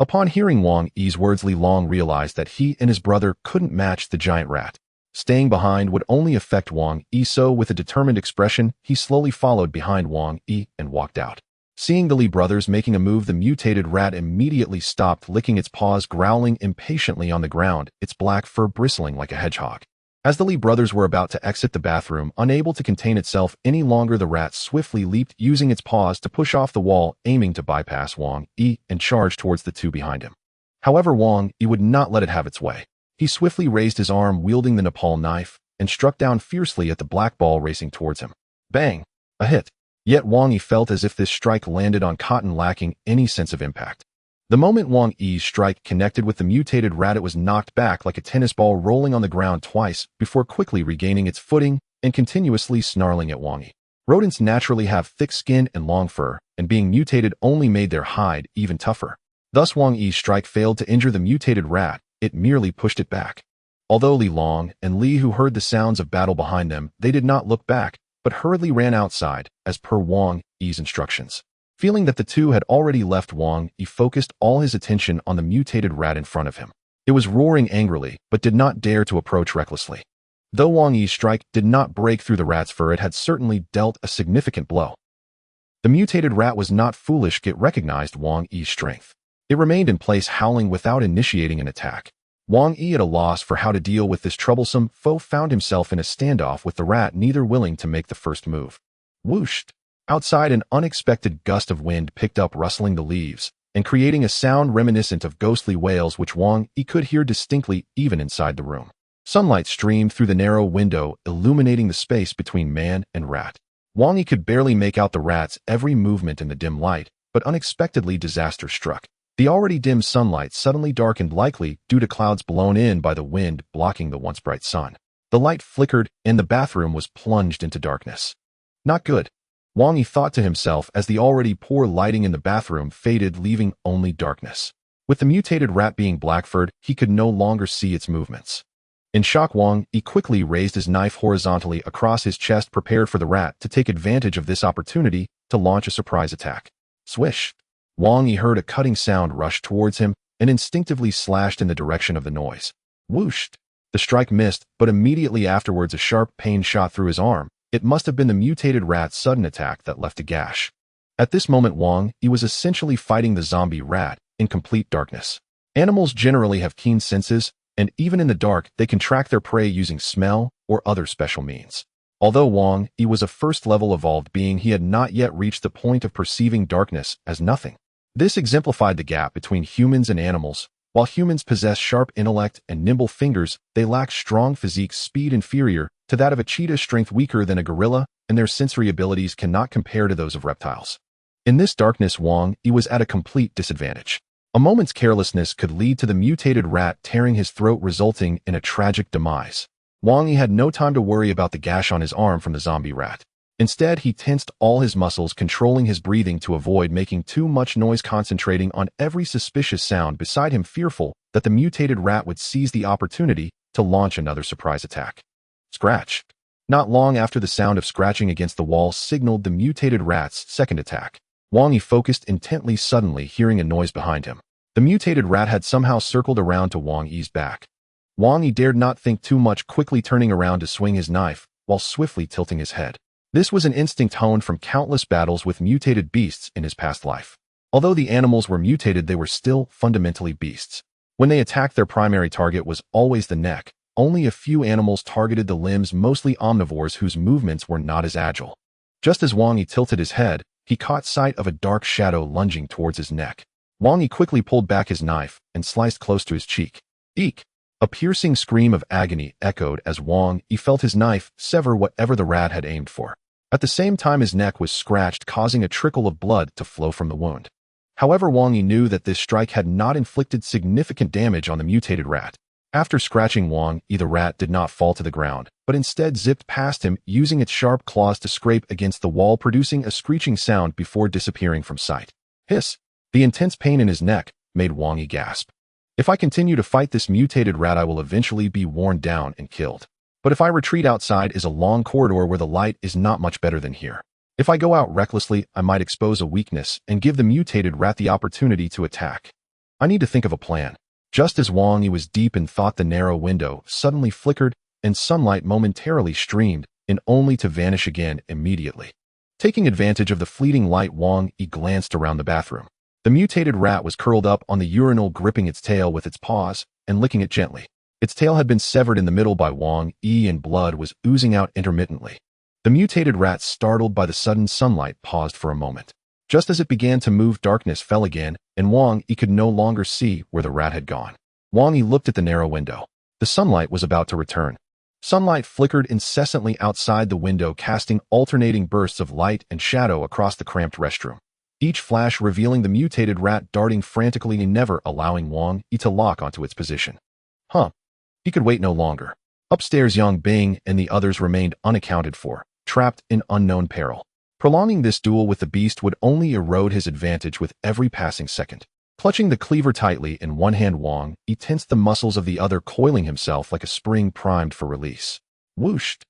Upon hearing Wang Yi's words, Li Long realized that he and his brother couldn't match the giant rat. Staying behind would only affect Wang Yi, so with a determined expression, he slowly followed behind Wang Yi and walked out. Seeing the Li brothers making a move, the mutated rat immediately stopped licking its paws, growling impatiently on the ground, its black fur bristling like a hedgehog. As the Li brothers were about to exit the bathroom, unable to contain itself any longer, the rat swiftly leaped, using its paws to push off the wall, aiming to bypass Wang Yi and charge towards the two behind him. However, Wang Yi would not let it have its way. He swiftly raised his arm, wielding the Nepal knife, and struck down fiercely at the black ball racing towards him. Bang! A hit. Yet Wang Yi felt as if this strike landed on cotton, lacking any sense of impact. The moment Wang Yi's strike connected with the mutated rat, it was knocked back like a tennis ball, rolling on the ground twice before quickly regaining its footing and continuously snarling at Wang Yi. Rodents naturally have thick skin and long fur, and being mutated only made their hide even tougher. Thus, Wang Yi's strike failed to injure the mutated rat, it merely pushed it back. Although Li Long and Li, who heard the sounds of battle behind them, they did not look back, but hurriedly ran outside, as per Wang Yi's instructions. Feeling that the two had already left, Wang Yi focused all his attention on the mutated rat in front of him. It was roaring angrily, but did not dare to approach recklessly. Though Wang Yi's strike did not break through the rat's fur, it had certainly dealt a significant blow. The mutated rat was not foolish, it recognized Wang Yi's strength. It remained in place, howling without initiating an attack. Wang Yi, at a loss for how to deal with this troublesome foe, found himself in a standoff with the rat, neither willing to make the first move. Whoosh! Outside, an unexpected gust of wind picked up, rustling the leaves and creating a sound reminiscent of ghostly wails, which Wang Yi could hear distinctly even inside the room. Sunlight streamed through the narrow window, illuminating the space between man and rat. Wang Yi could barely make out the rat's every movement in the dim light, but unexpectedly disaster struck. The already dim sunlight suddenly darkened, likely due to clouds blown in by the wind blocking the once bright sun. The light flickered, and the bathroom was plunged into darkness. Not good, Wang Yi thought to himself as the already poor lighting in the bathroom faded, leaving only darkness. With the mutated rat being black-furred, he could no longer see its movements. In shock, Wang Yi quickly raised his knife horizontally across his chest, prepared for the rat to take advantage of this opportunity to launch a surprise attack. Swish! Wang Yi heard a cutting sound rush towards him and instinctively slashed in the direction of the noise. Whoosh! The strike missed, but immediately afterwards a sharp pain shot through his arm. It must have been the mutated rat's sudden attack that left a gash. At this moment, Wang Yi was essentially fighting the zombie rat in complete darkness. Animals generally have keen senses, and even in the dark, they can track their prey using smell or other special means. Although Wang Yi was a first-level evolved being, he had not yet reached the point of perceiving darkness as nothing. This exemplified the gap between humans and animals. While humans possess sharp intellect and nimble fingers, they lack strong physique, speed inferior to that of a cheetah, strength weaker than a gorilla, and their sensory abilities cannot compare to those of reptiles. In this darkness, Wang Yi was at a complete disadvantage. A moment's carelessness could lead to the mutated rat tearing his throat, resulting in a tragic demise. Wang Yi had no time to worry about the gash on his arm from the zombie rat. Instead, he tensed all his muscles, controlling his breathing to avoid making too much noise, concentrating on every suspicious sound beside him, fearful that the mutated rat would seize the opportunity to launch another surprise attack. Scratch! Not long after, the sound of scratching against the wall signaled the mutated rat's second attack. Wang Yi focused intently, suddenly hearing a noise behind him. The mutated rat had somehow circled around to Wang Yi's back. Wang Yi dared not think too much, quickly turning around to swing his knife, while swiftly tilting his head. This was an instinct honed from countless battles with mutated beasts in his past life. Although the animals were mutated, they were still fundamentally beasts. When they attacked, their primary target was always the neck. Only a few animals targeted the limbs, mostly omnivores whose movements were not as agile. Just as Wang Yi tilted his head, he caught sight of a dark shadow lunging towards his neck. Wang Yi quickly pulled back his knife and sliced close to his cheek. Eek! A piercing scream of agony echoed as Wang Yi felt his knife sever whatever the rat had aimed for. At the same time, his neck was scratched, causing a trickle of blood to flow from the wound. However, Wang Yi knew that this strike had not inflicted significant damage on the mutated rat. After scratching Wang Yi, the rat did not fall to the ground, but instead zipped past him, using its sharp claws to scrape against the wall, producing a screeching sound before disappearing from sight. Hiss! The intense pain in his neck made Wang Yi gasp. If I continue to fight this mutated rat, I will eventually be worn down and killed. But if I retreat, outside is a long corridor where the light is not much better than here. If I go out recklessly, I might expose a weakness and give the mutated rat the opportunity to attack. I need to think of a plan. Just as Wang Yi was deep in thought, the narrow window suddenly flickered and sunlight momentarily streamed in, only to vanish again immediately. Taking advantage of the fleeting light, Wang Yi glanced around the bathroom. The mutated rat was curled up on the urinal, gripping its tail with its paws and licking it gently. Its tail had been severed in the middle by Wang Yi and blood was oozing out intermittently. The mutated rat, startled by the sudden sunlight, paused for a moment. Just as it began to move, darkness fell again, and Wang Yi could no longer see where the rat had gone. Wang Yi looked at the narrow window. The sunlight was about to return. Sunlight flickered incessantly outside the window, casting alternating bursts of light and shadow across the cramped restroom. Each flash revealing the mutated rat darting frantically and never allowing Wang Yi to lock onto its position. He could wait no longer. Upstairs, Yang Bing and the others remained unaccounted for, trapped in unknown peril. Prolonging this duel with the beast would only erode his advantage with every passing second. Clutching the cleaver tightly in one hand, Wang Yi tensed the muscles of the other, coiling himself like a spring primed for release. Whooshed!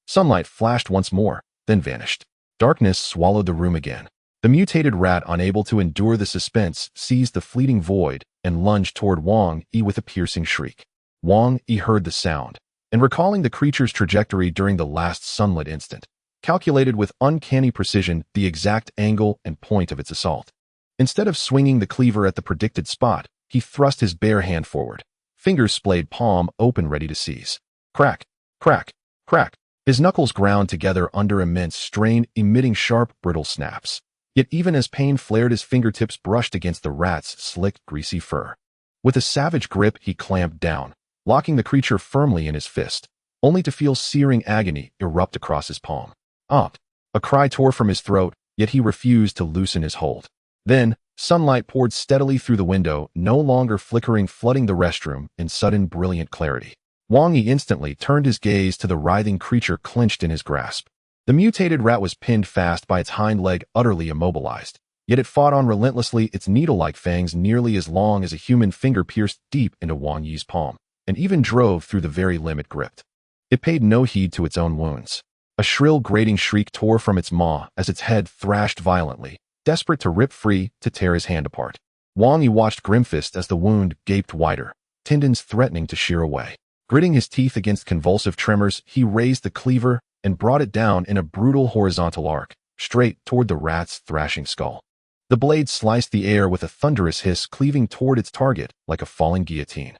Sunlight flashed once more, then vanished. Darkness swallowed the room again. The mutated rat, unable to endure the suspense, seized the fleeting void and lunged toward Wang Yi with a piercing shriek. Wang Yi heard the sound, and recalling the creature's trajectory during the last sunlit instant, calculated with uncanny precision the exact angle and point of its assault. Instead of swinging the cleaver at the predicted spot, he thrust his bare hand forward, fingers splayed, palm open, ready to seize. Crack, crack, crack. His knuckles ground together under immense strain, emitting sharp, brittle snaps. Yet even as pain flared, his fingertips brushed against the rat's slick, greasy fur. With a savage grip, he clamped down, locking the creature firmly in his fist, only to feel searing agony erupt across his palm. A cry tore from his throat, yet he refused to loosen his hold. Then, sunlight poured steadily through the window, no longer flickering, flooding the restroom in sudden, brilliant clarity. Wang Yi instantly turned his gaze to the writhing creature clenched in his grasp. The mutated rat was pinned fast by its hind leg, utterly immobilized. Yet it fought on relentlessly, its needle-like fangs nearly as long as a human finger pierced deep into Wang Yi's palm, and even drove through the very limb it gripped. It paid no heed to its own wounds. A shrill, grating shriek tore from its maw as its head thrashed violently, desperate to rip free, to tear his hand apart. Wang Yi watched grim-faced as the wound gaped wider, tendons threatening to shear away. Gritting his teeth against convulsive tremors, he raised the cleaver and brought it down in a brutal horizontal arc, straight toward the rat's thrashing skull. The blade sliced the air with a thunderous hiss, cleaving toward its target like a falling guillotine.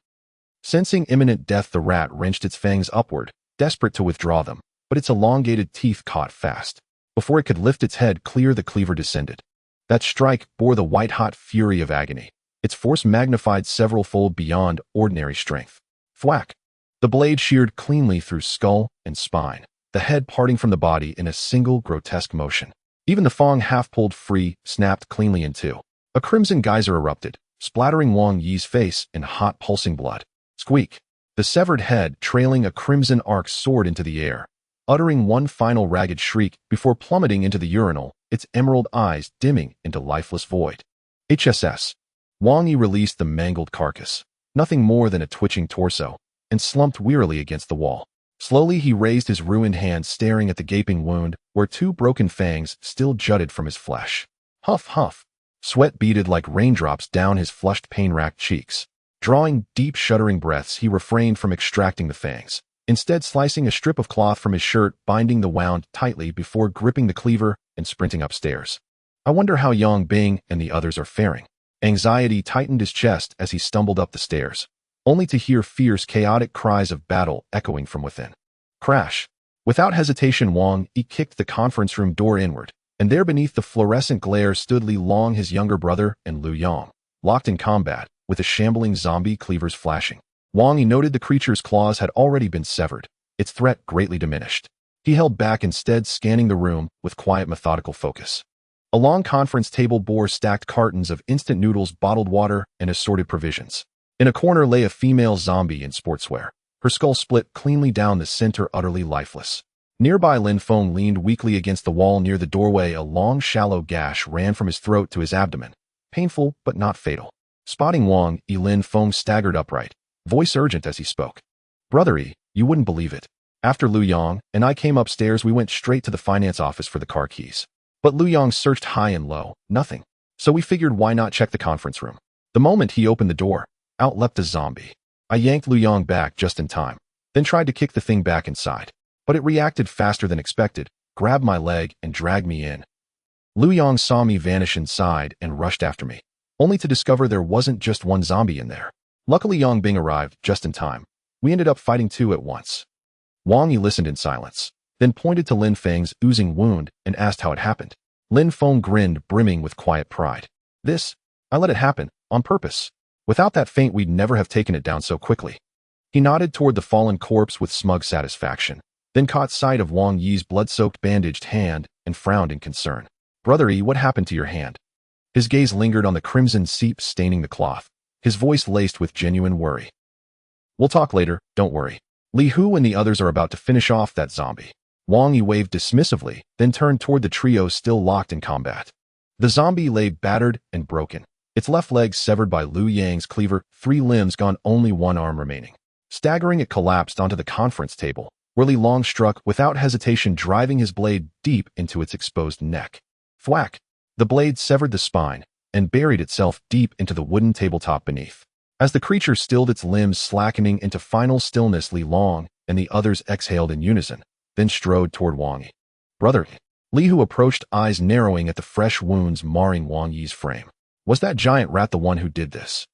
Sensing imminent death, the rat wrenched its fangs upward, desperate to withdraw them, but its elongated teeth caught fast. Before it could lift its head clear, the cleaver descended. That strike bore the white-hot fury of agony, its force magnified several-fold beyond ordinary strength. Thwack! The blade sheared cleanly through skull and spine, the head parting from the body in a single grotesque motion. Even the fang, half pulled free, snapped cleanly in two. A crimson geyser erupted, splattering Wang Yi's face in hot, pulsing blood. Squeak! The severed head, trailing a crimson arc, soared into the air, uttering one final ragged shriek before plummeting into the urinal, its emerald eyes dimming into lifeless void. HSS. Wang Yi released the mangled carcass, nothing more than a twitching torso, and slumped wearily against the wall. Slowly, he raised his ruined hand, staring at the gaping wound where two broken fangs still jutted from his flesh. Huff, huff. Sweat beaded like raindrops down his flushed, pain-racked cheeks. Drawing deep, shuddering breaths, he refrained from extracting the fangs, instead slicing a strip of cloth from his shirt, binding the wound tightly before gripping the cleaver and sprinting upstairs. I wonder how Yang Bing and the others are faring. Anxiety tightened his chest as he stumbled up the stairs, only to hear fierce, chaotic cries of battle echoing from within. Crash. Without hesitation, Wang Yi kicked the conference room door inward, and there beneath the fluorescent glare stood Li Long, his younger brother, and Lu Yang, locked in combat, with the shambling zombie cleavers flashing. Wang Yi noted the creature's claws had already been severed, its threat greatly diminished. He held back, instead scanning the room with quiet, methodical focus. A long conference table bore stacked cartons of instant noodles, bottled water, and assorted provisions. In a corner lay a female zombie in sportswear, her skull split cleanly down the center, utterly lifeless. Nearby, Lin Feng leaned weakly against the wall near the doorway. A long, shallow gash ran from his throat to his abdomen, painful but not fatal. Spotting Wang Yi, Lin Feng staggered upright, voice urgent as he spoke. "Brother Yi, you wouldn't believe it. After Lu Yang and I came upstairs, we went straight to the finance office for the car keys. But Lu Yang searched high and low, nothing. So we figured, why not check the conference room?" The moment he opened the door, out leapt a zombie. I yanked Lu Yang back just in time, then tried to kick the thing back inside. But it reacted faster than expected, grabbed my leg, and dragged me in. Lu Yang saw me vanish inside and rushed after me, only to discover there wasn't just one zombie in there. Luckily, Yang Bing arrived just in time. We ended up fighting two at once. Wang Yi listened in silence, then pointed to Lin Feng's oozing wound and asked how it happened. Lin Feng grinned, brimming with quiet pride. I let it happen, on purpose. Without that feint, we'd never have taken it down so quickly." He nodded toward the fallen corpse with smug satisfaction, then caught sight of Wang Yi's blood-soaked, bandaged hand and frowned in concern. "Brother Yi, what happened to your hand?" His gaze lingered on the crimson seep staining the cloth, his voice laced with genuine worry. "We'll talk later, don't worry. Li Hu and the others are about to finish off that zombie." Wang Yi waved dismissively, then turned toward the trio still locked in combat. The zombie lay battered and broken, its left leg severed by Lu Yang's cleaver, 3 limbs gone, only 1 arm remaining. Staggering, it collapsed onto the conference table, where Li Long struck without hesitation, driving his blade deep into its exposed neck. Thwack! The blade severed the spine and buried itself deep into the wooden tabletop beneath. As the creature stilled, its limbs slackening into final stillness, Li Long and the others exhaled in unison, then strode toward Wang Yi. "Brother." Li Hu approached, eyes narrowing at the fresh wounds marring Wang Yi's frame. "Was that giant rat the one who did this?"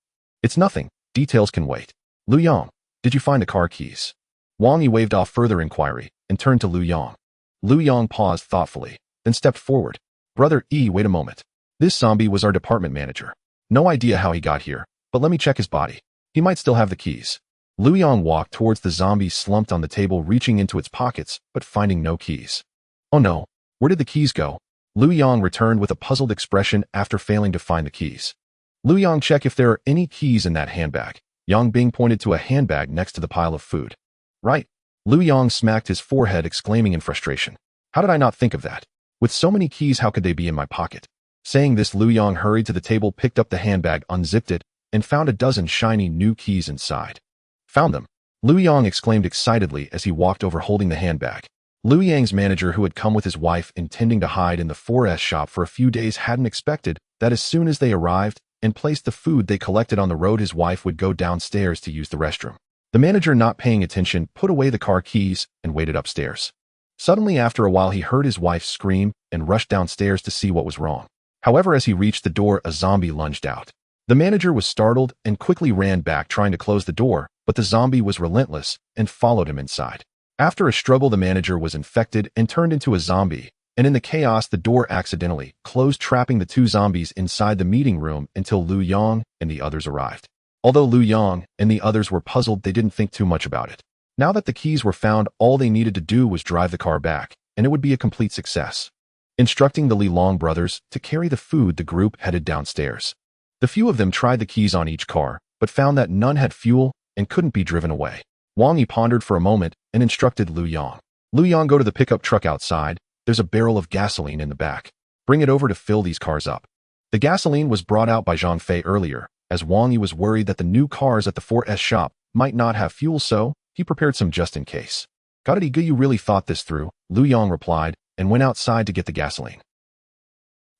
"It's nothing. Details can wait." "Lu Yang, did you find the car keys?" Wang Yi waved off further inquiry and turned to Lu Yang. Lu Yang paused thoughtfully, then stepped forward. "Brother Yi, wait a moment. This zombie was our department manager. No idea how he got here, but let me check his body. He might still have the keys." Lu Yang walked towards the zombie slumped on the table, reaching into its pockets, but finding no keys. "Oh no, where did the keys go?" Lu Yang returned with a puzzled expression after failing to find the keys. "Lu Yang, check if there are any keys in that handbag." Yang Bing pointed to a handbag next to the pile of food. "Right." Lu Yang smacked his forehead, exclaiming in frustration. "How did I not think of that? With so many keys, how could they be in my pocket?" Saying this, Lu Yang hurried to the table, picked up the handbag, unzipped it, and found a dozen shiny new keys inside. "Found them!" Lu Yang exclaimed excitedly as he walked over holding the handbag. Lu Yang's manager, who had come with his wife intending to hide in the 4S shop for a few days, hadn't expected that as soon as they arrived and placed the food they collected on the road, his wife would go downstairs to use the restroom. The manager, not paying attention, put away the car keys and waited upstairs. Suddenly, after a while, he heard his wife scream and rushed downstairs to see what was wrong. However, as he reached the door, a zombie lunged out. The manager was startled and quickly ran back, trying to close the door, but the zombie was relentless and followed him inside. After a struggle, the manager was infected and turned into a zombie, and in the chaos, the door accidentally closed, trapping the 2 zombies inside the meeting room until Lu Yang and the others arrived. Although Lu Yang and the others were puzzled, they didn't think too much about it. Now that the keys were found, all they needed to do was drive the car back, and it would be a complete success. Instructing the Li Long brothers to carry the food, the group headed downstairs. The few of them tried the keys on each car, but found that none had fuel and couldn't be driven away. Wang Yi pondered for a moment and instructed Lu Yang. "Lu Yang, go to the pickup truck outside. There's a barrel of gasoline in the back. Bring it over to fill these cars up." The gasoline was brought out by Zhang Fei earlier, as Wang Yi was worried that the new cars at the 4S shop might not have fuel, so he prepared some just in case. Got it, Igu, you really thought this through, Lu Yong replied, and went outside to get the gasoline.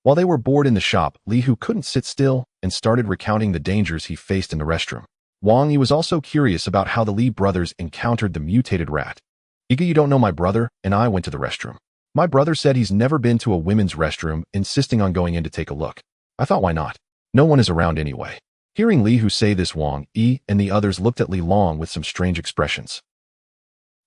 While they were bored in the shop, Li Hu couldn't sit still and started recounting the dangers he faced in the restroom. Wang Yi was also curious about how the Li brothers encountered the mutated rat. Igu, you don't know my brother, and I went to the restroom. My brother said he's never been to a women's restroom, insisting on going in to take a look. I thought, why not? No one is around anyway. Hearing Li Hu say this, Wang Yi and the others looked at Li Long with some strange expressions.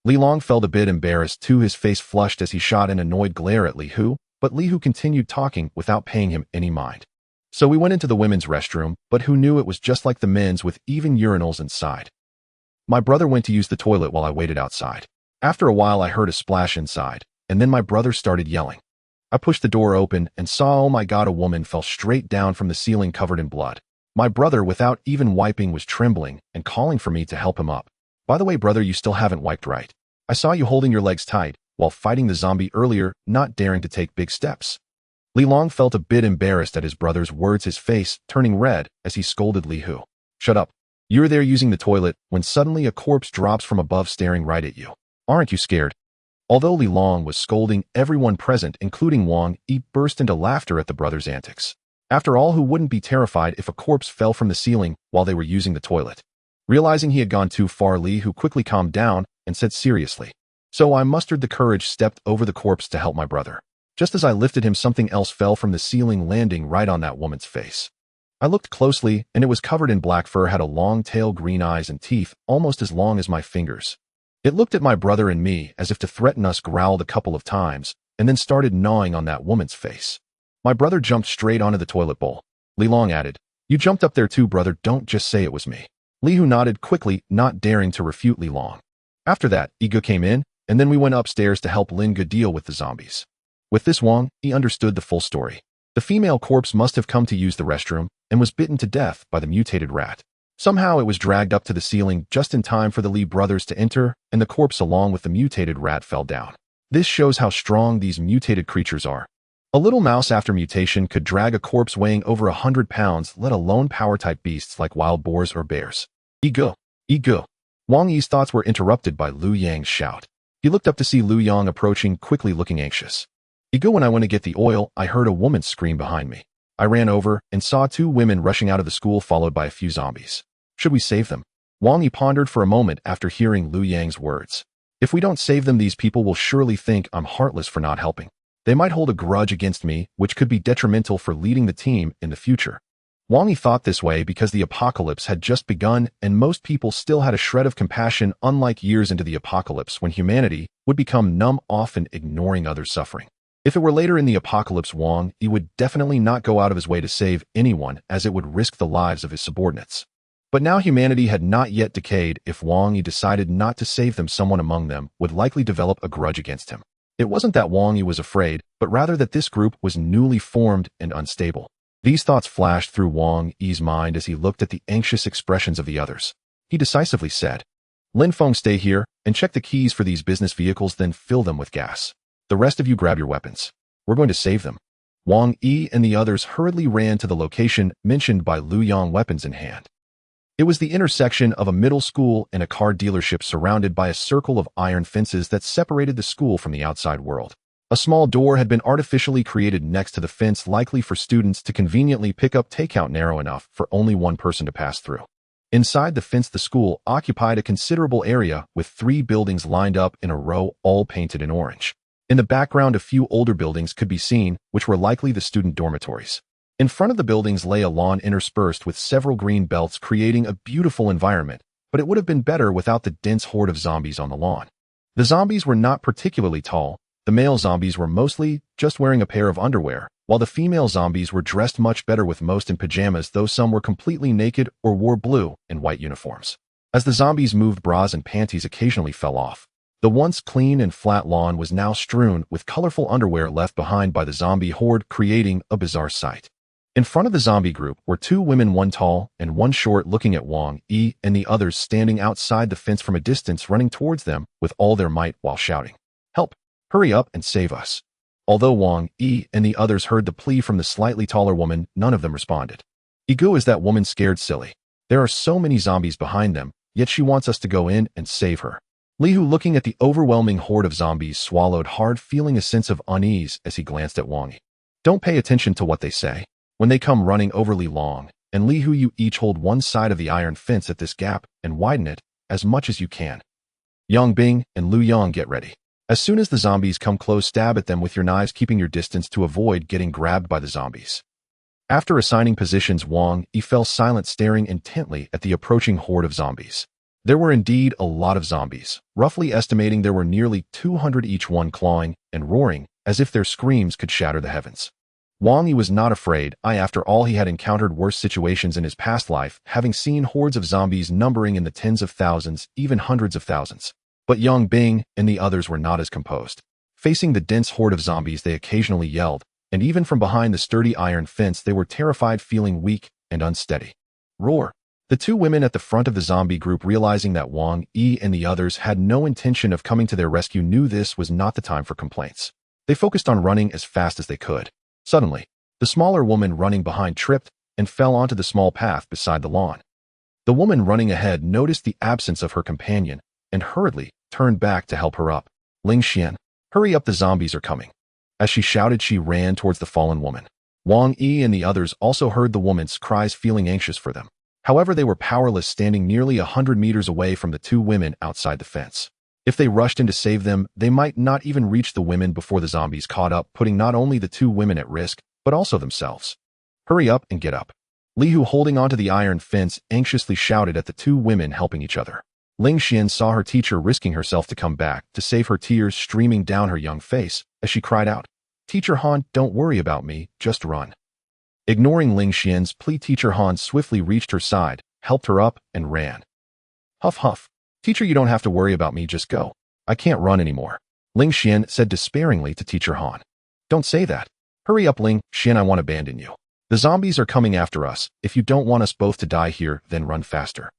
Li Long felt a bit embarrassed too, his face flushed as he shot an annoyed glare at Li Hu, but Li Hu continued talking without paying him any mind. So we went into the women's restroom, but who knew it was just like the men's with even urinals inside. My brother went to use the toilet while I waited outside. After a while I heard a splash inside, and then my brother started yelling. I pushed the door open and saw, oh my god, a woman fell straight down from the ceiling covered in blood. My brother, without even wiping, was trembling and calling for me to help him up. By the way, brother, you still haven't wiped right. I saw you holding your legs tight while fighting the zombie earlier, not daring to take big steps. Li Long felt a bit embarrassed at his brother's words, his face turning red as he scolded Li Hu. Shut up. You're there using the toilet when suddenly a corpse drops from above staring right at you. Aren't you scared? Although Li Long was scolding, everyone present, including Wang Yi, burst into laughter at the brothers' antics. After all, who wouldn't be terrified if a corpse fell from the ceiling while they were using the toilet? Realizing he had gone too far, Li Hu quickly calmed down and said seriously, so I mustered the courage, stepped over the corpse to help my brother. Just as I lifted him, something else fell from the ceiling, landing right on that woman's face. I looked closely, and it was covered in black fur, had a long tail, green eyes, and teeth almost as long as my fingers. It looked at my brother and me as if to threaten us, growled a couple of times, and then started gnawing on that woman's face. My brother jumped straight onto the toilet bowl. Li Long added, you jumped up there too, brother, don't just say it was me. Li Hu nodded quickly, not daring to refute Li Long. After that, Igu came in, and then we went upstairs to help Lin Gu deal with the zombies. With this, Wang Yi understood the full story. The female corpse must have come to use the restroom and was bitten to death by the mutated rat. Somehow it was dragged up to the ceiling just in time for the Li brothers to enter, and the corpse along with the mutated rat fell down. This shows how strong these mutated creatures are. A little mouse after mutation could drag a corpse weighing over 100 pounds, let alone power-type beasts like wild boars or bears. Igu! Igu! Wang Yi's thoughts were interrupted by Lu Yang's shout. He looked up to see Lu Yang approaching, quickly looking anxious. Igu, when I went to get the oil, I heard a woman scream behind me. I ran over and saw 2 women rushing out of the school, followed by a few zombies. Should we save them? Wang Yi pondered for a moment after hearing Lu Yang's words. If we don't save them, these people will surely think I'm heartless for not helping. They might hold a grudge against me, which could be detrimental for leading the team in the future. Wang Yi thought this way because the apocalypse had just begun and most people still had a shred of compassion, unlike years into the apocalypse when humanity would become numb, often ignoring others' suffering. If it were later in the apocalypse, Wang Yi would definitely not go out of his way to save anyone, as it would risk the lives of his subordinates. But now humanity had not yet decayed. If Wang Yi decided not to save them, someone among them would likely develop a grudge against him. It wasn't that Wang Yi was afraid, but rather that this group was newly formed and unstable. These thoughts flashed through Wang Yi's mind as he looked at the anxious expressions of the others. He decisively said, Lin Feng, stay here and check the keys for these business vehicles, then fill them with gas. The rest of you grab your weapons. We're going to save them. Wang Yi and the others hurriedly ran to the location mentioned by Lu Yang, weapons in hand. It was the intersection of a middle school and a car dealership, surrounded by a circle of iron fences that separated the school from the outside world. A small door had been artificially created next to the fence, likely for students to conveniently pick up takeout, narrow enough for only one person to pass through. Inside the fence, the school occupied a considerable area with 3 buildings lined up in a row, all painted in orange. In the background, a few older buildings could be seen, which were likely the student dormitories. In front of the buildings lay a lawn interspersed with several green belts, creating a beautiful environment, but it would have been better without the dense horde of zombies on the lawn. The zombies were not particularly tall. The male zombies were mostly just wearing a pair of underwear, while the female zombies were dressed much better, with most in pajamas, though some were completely naked or wore blue and white uniforms. As the zombies moved, bras and panties occasionally fell off. The once clean and flat lawn was now strewn with colorful underwear left behind by the zombie horde, creating a bizarre sight. In front of the zombie group were 2 women, one tall and one short, looking at Wang Yi and the others standing outside the fence from a distance, running towards them with all their might while shouting, "Help! Hurry up and save us." Although Wang Yi and the others heard the plea from the slightly taller woman, none of them responded. Igu, is that woman scared silly? There are so many zombies behind them, yet she wants us to go in and save her. Li Hu, looking at the overwhelming horde of zombies, swallowed hard, feeling a sense of unease as he glanced at Wang Yi. Don't pay attention to what they say. When they come running overly long, and Li Hu, you each hold one side of the iron fence at this gap and widen it as much as you can. Yang Bing and Lu Yang, get ready. As soon as the zombies come close, stab at them with your knives, keeping your distance to avoid getting grabbed by the zombies. After assigning positions, Wang Yi fell silent, staring intently at the approaching horde of zombies. There were indeed a lot of zombies, roughly estimating there were nearly 200 each, one clawing and roaring as if their screams could shatter the heavens. Wang Yi was not afraid. After all, he had encountered worse situations in his past life, having seen hordes of zombies numbering in the tens of thousands, even hundreds of thousands. But Yang Bing and the others were not as composed. Facing the dense horde of zombies, they occasionally yelled, and even from behind the sturdy iron fence they were terrified, feeling weak and unsteady. Roar! The two women at the front of the zombie group, realizing that Wang Yi and the others had no intention of coming to their rescue, knew this was not the time for complaints. They focused on running as fast as they could. Suddenly, the smaller woman running behind tripped and fell onto the small path beside the lawn. The woman running ahead noticed the absence of her companion and hurriedly turned back to help her up. Ling Xian, hurry up, the zombies are coming. As she shouted, she ran towards the fallen woman. Wang Yi and the others also heard the woman's cries, feeling anxious for them. However, they were powerless, standing nearly 100 meters away from the two women outside the fence. If they rushed in to save them, they might not even reach the women before the zombies caught up, putting not only the two women at risk, but also themselves. Hurry up and get up. Li Hu, holding onto the iron fence, anxiously shouted at the two women helping each other. Ling Xian saw her teacher risking herself to come back to save her, tears streaming down her young face as she cried out, "Teacher Han, don't worry about me, just run." Ignoring Ling Xian's plea, Teacher Han swiftly reached her side, helped her up, and ran. Huff huff. Teacher, you don't have to worry about me, just go. I can't run anymore. Ling Xian said despairingly to Teacher Han. Don't say that. Hurry up, Ling Xian, I won't abandon you. The zombies are coming after us. If you don't want us both to die here, then run faster.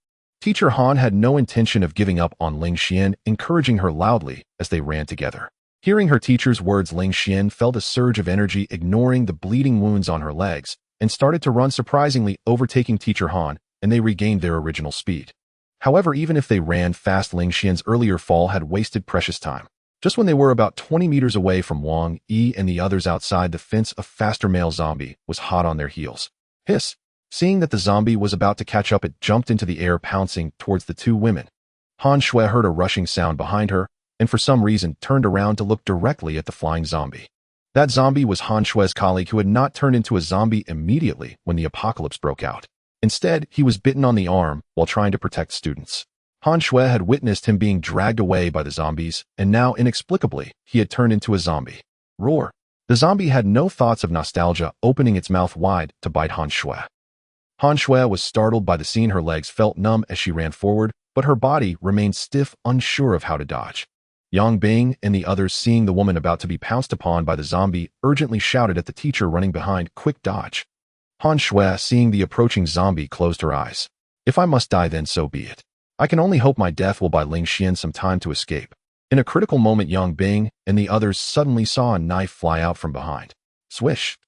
Teacher Han had no intention of giving up on Ling Xian, encouraging her loudly as they ran together. Hearing her teacher's words, Ling Xian felt a surge of energy, ignoring the bleeding wounds on her legs, and started to run, surprisingly overtaking Teacher Han, and they regained their original speed. However, even if they ran fast, Ling Xian's earlier fall had wasted precious time. Just when they were about 20 meters away from Wang Yi and the others outside the fence, a faster male zombie was hot on their heels. Hiss! Seeing that the zombie was about to catch up, it jumped into the air, pouncing towards the two women. Han Shui heard a rushing sound behind her, and for some reason turned around to look directly at the flying zombie. That zombie was Han Shui's colleague, who had not turned into a zombie immediately when the apocalypse broke out. Instead, he was bitten on the arm while trying to protect students. Han Shui had witnessed him being dragged away by the zombies, and now, inexplicably, he had turned into a zombie. Roar! The zombie had no thoughts of nostalgia, opening its mouth wide to bite Han Shui. Han Shui was startled by the scene. Her legs felt numb as she ran forward, but her body remained stiff, unsure of how to dodge. Yang Bing and the others, seeing the woman about to be pounced upon by the zombie, urgently shouted at the teacher running behind, "Quick dodge!" Han Shui, seeing the approaching zombie, closed her eyes. If I must die, then so be it. I can only hope my death will buy Ling Xian some time to escape. In a critical moment, Yang Bing and the others suddenly saw a knife fly out from behind. Swish!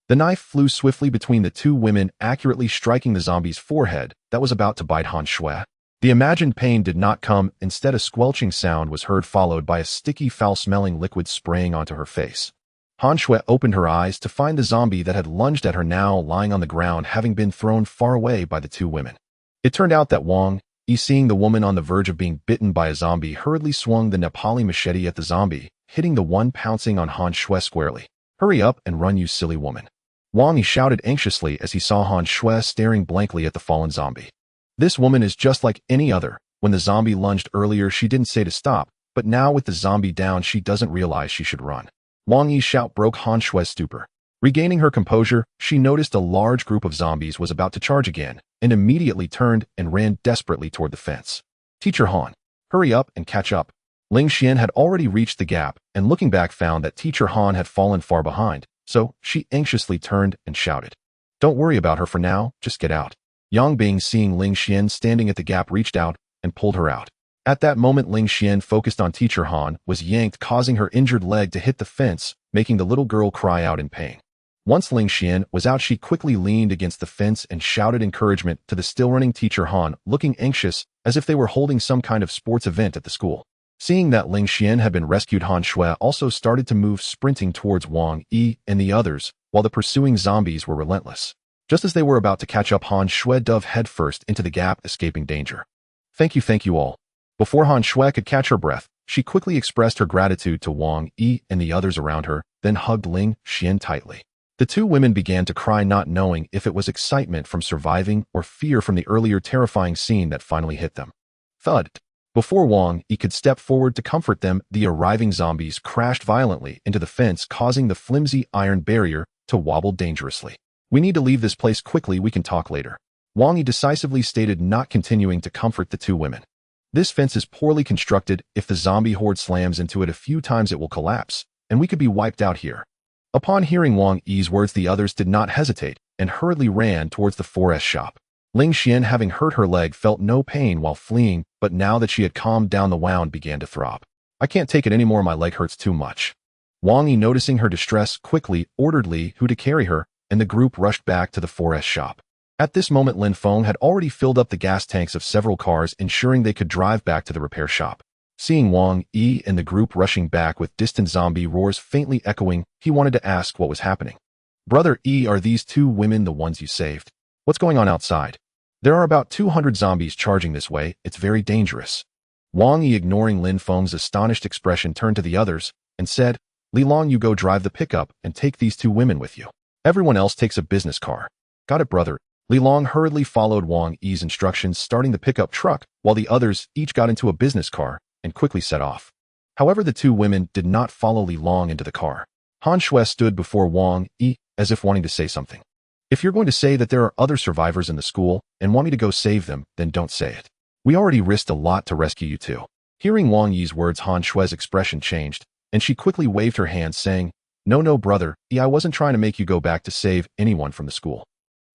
The knife flew swiftly between the two women, accurately striking the zombie's forehead that was about to bite Han Shui. The imagined pain did not come. Instead, a squelching sound was heard, followed by a sticky, foul-smelling liquid spraying onto her face. Han Shui opened her eyes to find the zombie that had lunged at her now lying on the ground, having been thrown far away by the two women. It turned out that Wang Yi, seeing the woman on the verge of being bitten by a zombie, hurriedly swung the Nepali machete at the zombie, hitting the one pouncing on Han Shui squarely. "Hurry up and run, you silly woman!" Wang Yi shouted anxiously as he saw Han Shui staring blankly at the fallen zombie. This woman is just like any other. When the zombie lunged earlier, she didn't say to stop, but now with the zombie down, she doesn't realize she should run. Wang Yi's shout broke Han Shui's stupor. Regaining her composure, she noticed a large group of zombies was about to charge again, and immediately turned and ran desperately toward the fence. "Teacher Han, hurry up and catch up." Ling Xian had already reached the gap, and looking back found that Teacher Han had fallen far behind, so she anxiously turned and shouted, "Don't worry about her for now, just get out." Yang Bing, seeing Ling Xian standing at the gap, reached out and pulled her out. At that moment, Ling Xian, focused on Teacher Han, was yanked, causing her injured leg to hit the fence, making the little girl cry out in pain. Once Ling Xian was out, she quickly leaned against the fence and shouted encouragement to the still-running Teacher Han, looking anxious as if they were holding some kind of sports event at the school. Seeing that Ling Xian had been rescued, Han Shui also started to move, sprinting towards Wang Yi and the others, while the pursuing zombies were relentless. Just as they were about to catch up, Han Shui dove headfirst into the gap, escaping danger. Thank you all. Before Han Shui could catch her breath, she quickly expressed her gratitude to Wang Yi and the others around her, then hugged Ling Xian tightly. The two women began to cry, not knowing if it was excitement from surviving or fear from the earlier terrifying scene that finally hit them. Thud. Before Wang Yi could step forward to comfort them, the arriving zombies crashed violently into the fence, causing the flimsy iron barrier to wobble dangerously. We need to leave this place quickly, we can talk later. Wang Yi decisively stated, not continuing to comfort the two women. This fence is poorly constructed. If the zombie horde slams into it a few times, it will collapse, and we could be wiped out here. Upon hearing Wang Yi's words, the others did not hesitate and hurriedly ran towards the forest shop. Ling Xian, having hurt her leg, felt no pain while fleeing, but now that she had calmed down, the wound began to throb. I can't take it anymore, my leg hurts too much. Wang Yi, noticing her distress, quickly ordered Li Hu to carry her, and the group rushed back to the forest shop. At this moment, Lin Feng had already filled up the gas tanks of several cars, ensuring they could drive back to the repair shop. Seeing Wang Yi and the group rushing back with distant zombie roars faintly echoing, he wanted to ask what was happening. Brother Yi, are these two women the ones you saved? What's going on outside? There are about 200 zombies charging this way. It's very dangerous. Wang Yi, ignoring Lin Feng's astonished expression, turned to the others and said, Li Long, you go drive the pickup and take these two women with you. Everyone else takes a business car. Got it, brother. Li Long hurriedly followed Wang Yi's instructions, starting the pickup truck, while the others each got into a business car and quickly set off. However, the two women did not follow Li Long into the car. Han Shui stood before Wang Yi as if wanting to say something. If you're going to say that there are other survivors in the school and want me to go save them, then don't say it. We already risked a lot to rescue you two. Hearing Wang Yi's words, Han Shui's expression changed, and she quickly waved her hands, saying, No, brother Yi, I wasn't trying to make you go back to save anyone from the school.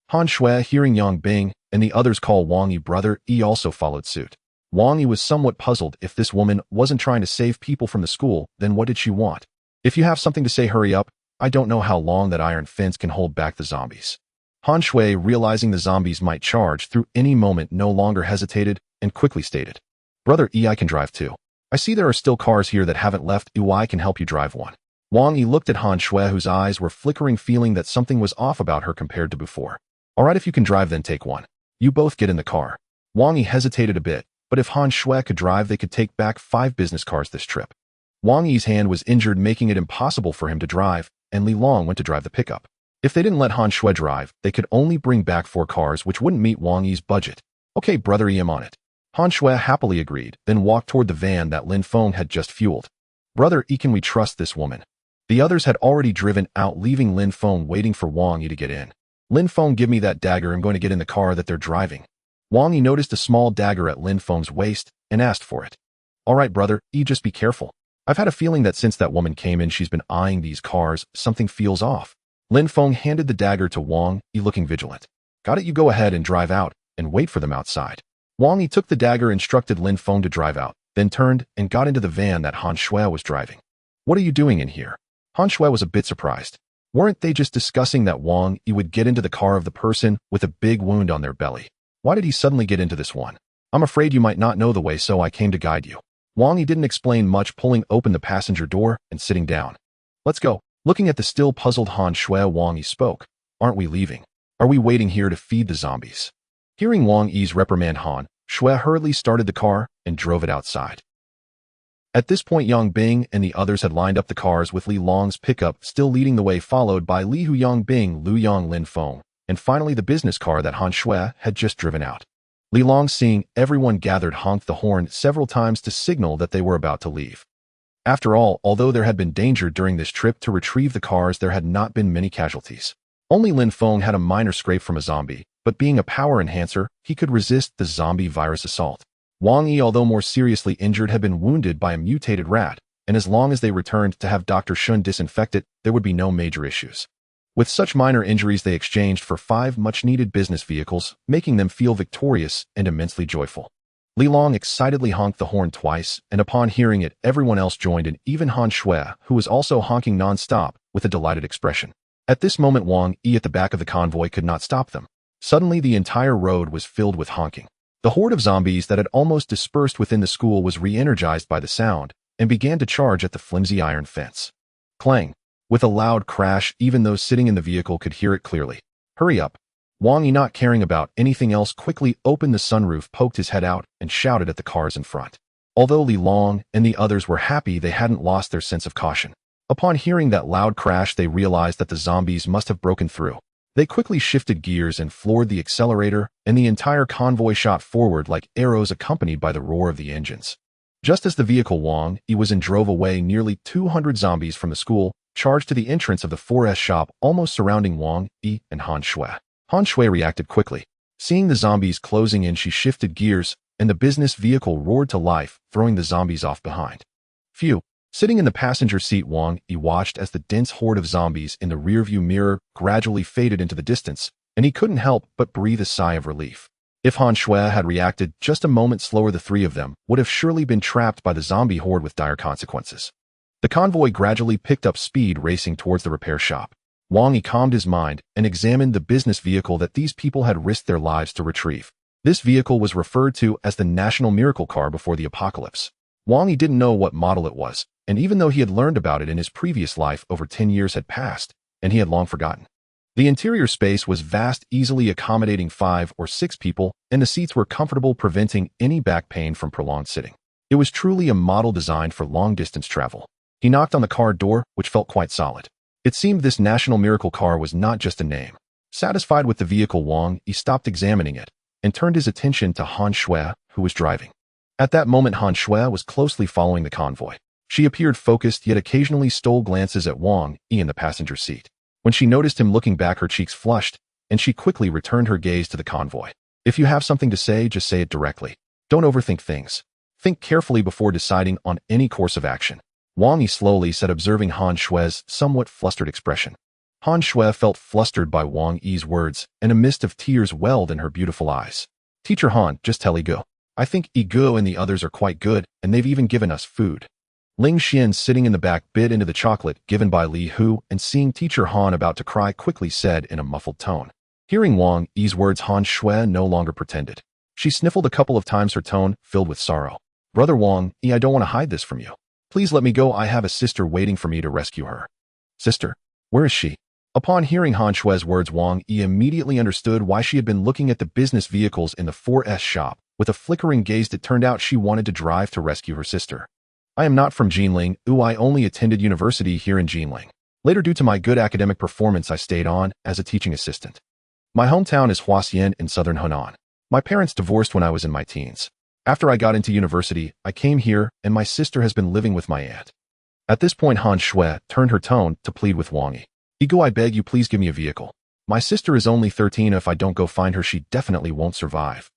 Han Shui, hearing Yang Bing and the others call Wang Yi brother Yi, also followed suit. Wang Yi was somewhat puzzled. If this woman wasn't trying to save people from the school, then what did she want? If you have something to say, hurry up. I don't know how long that iron fence can hold back the zombies. Han Shui, realizing the zombies might charge through any moment, no longer hesitated and quickly stated, Brother Yi, I can drive too. I see there are still cars here that haven't left. I can help you drive one. Wang Yi looked at Han Shui, whose eyes were flickering, feeling that something was off about her compared to before. All right, if you can drive, then take one. You both get in the car. Wang Yi hesitated a bit, but if Han Shui could drive, they could take back 5 business cars this trip. Wang Yi's hand was injured, making it impossible for him to drive, and Li Long went to drive the pickup. If they didn't let Han Shui drive, they could only bring back 4 cars, which wouldn't meet Wang Yi's budget. Okay, brother Yi, I'm on it. Han Shui happily agreed, then walked toward the van that Lin Feng had just fueled. Brother Yi, can we trust this woman? The others had already driven out, leaving Lin Feng waiting for Wang Yi to get in. Lin Feng, give me that dagger. I'm going to get in the car that they're driving. Wang Yi noticed a small dagger at Lin Feng's waist and asked for it. All right, brother Yi, just be careful. I've had a feeling that since that woman came in, she's been eyeing these cars. Something feels off. Lin Feng handed the dagger to Wang Yi, looking vigilant. Got it, you go ahead and drive out and wait for them outside. Wang Yi took the dagger, instructed Lin Feng to drive out, then turned and got into the van that Han Shui was driving. What are you doing in here? Han Shui was a bit surprised. Weren't they just discussing that Wang Yi would get into the car of the person with a big wound on their belly? Why did he suddenly get into this one? I'm afraid you might not know the way, so I came to guide you. Wang Yi didn't explain much, pulling open the passenger door and sitting down. Let's go. Looking at the still puzzled Han Shui, Wang Yi spoke. Aren't we leaving? Are we waiting here to feed the zombies? Hearing Wang Yi's reprimand, Han Shui hurriedly started the car and drove it outside. At this point, Yang Bing and the others had lined up the cars, with Li Long's pickup still leading the way, followed by Li Hu, Yang Bing, Lu Yang, Lin Feng, and finally the business car that Han Shui had just driven out. Li Long, seeing everyone gathered, honked the horn several times to signal that they were about to leave. After all, although there had been danger during this trip to retrieve the cars, there had not been many casualties. Only Lin Feng had a minor scrape from a zombie, but being a power enhancer, he could resist the zombie virus assault. Wang Yi, although more seriously injured, had been wounded by a mutated rat, and as long as they returned to have Dr. Shun disinfect it, there would be no major issues. With such minor injuries, they exchanged for 5 much-needed business vehicles, making them feel victorious and immensely joyful. Li Long excitedly honked the horn twice, and upon hearing it, everyone else joined in, even Han Shui, who was also honking non-stop with a delighted expression. At this moment, Wang Yi at the back of the convoy could not stop them. Suddenly, the entire road was filled with honking. The horde of zombies that had almost dispersed within the school was re-energized by the sound and began to charge at the flimsy iron fence. Clang! With a loud crash, even those sitting in the vehicle could hear it clearly. Hurry up! Wang Yi, not caring about anything else, quickly opened the sunroof, poked his head out, and shouted at the cars in front. Although Li Long and the others were happy they hadn't lost their sense of caution. Upon hearing that loud crash, they realized that the zombies must have broken through. They quickly shifted gears and floored the accelerator, and the entire convoy shot forward like arrows, accompanied by the roar of the engines. Just as the vehicle Wang Yi was in drove away, nearly 200 zombies from the school charged to the entrance of the 4S shop, almost surrounding Wang Yi and Han Shui. Han Shui reacted quickly. Seeing the zombies closing in, she shifted gears, and the business vehicle roared to life, throwing the zombies off behind. Phew! Sitting in the passenger seat, Wang Yi watched as the dense horde of zombies in the rearview mirror gradually faded into the distance, and he couldn't help but breathe a sigh of relief. If Han Shui had reacted just a moment slower, the three of them would have surely been trapped by the zombie horde with dire consequences. The convoy gradually picked up speed, racing towards the repair shop. Wang Yi calmed his mind and examined the business vehicle that these people had risked their lives to retrieve. This vehicle was referred to as the National Miracle Car before the apocalypse. Wang Yi didn't know what model it was, and even though he had learned about it in his previous life, over 10 years had passed, and he had long forgotten. The interior space was vast, easily accommodating 5 or 6 people, and the seats were comfortable, preventing any back pain from prolonged sitting. It was truly a model designed for long-distance travel. He knocked on the car door, which felt quite solid. It seemed this National Miracle Car was not just a name. Satisfied with the vehicle, Wang Yi stopped examining it and turned his attention to Han Shui, who was driving. At that moment, Han Shui was closely following the convoy. She appeared focused, yet occasionally stole glances at Wang Yi in the passenger seat. When she noticed him looking back, her cheeks flushed, and she quickly returned her gaze to the convoy. If you have something to say, just say it directly. Don't overthink things. Think carefully before deciding on any course of action. Wang Yi slowly said, observing Han Shui's somewhat flustered expression. Han Shui felt flustered by Wang Yi's words, and a mist of tears welled in her beautiful eyes. Teacher Han, just tell Igu. I think Igu and the others are quite good, and they've even given us food. Ling Xian, sitting in the back, bit into the chocolate given by Li Hu, and seeing Teacher Han about to cry, quickly said in a muffled tone. Hearing Wang Yi's words, Han Shui no longer pretended. She sniffled a couple of times, her tone filled with sorrow. Brother Wang Yi, I don't want to hide this from you. Please let me go. I have a sister waiting for me to rescue her. Sister? Where is she? Upon hearing Han Shui's words, Wang Yi immediately understood why she had been looking at the business vehicles in the 4S shop. With a flickering gaze, it turned out she wanted to drive to rescue her sister. I am not from Jinling. I only attended university here in Jinling. Later, due to my good academic performance, I stayed on as a teaching assistant. My hometown is Huasien in southern Hunan. My parents divorced when I was in my teens. After I got into university, I came here, and my sister has been living with my aunt. At this point, Han Shui turned her tone to plead with Wang Yi. Igu, I beg you, please give me a vehicle. My sister is only 13. If I don't go find her, she definitely won't survive.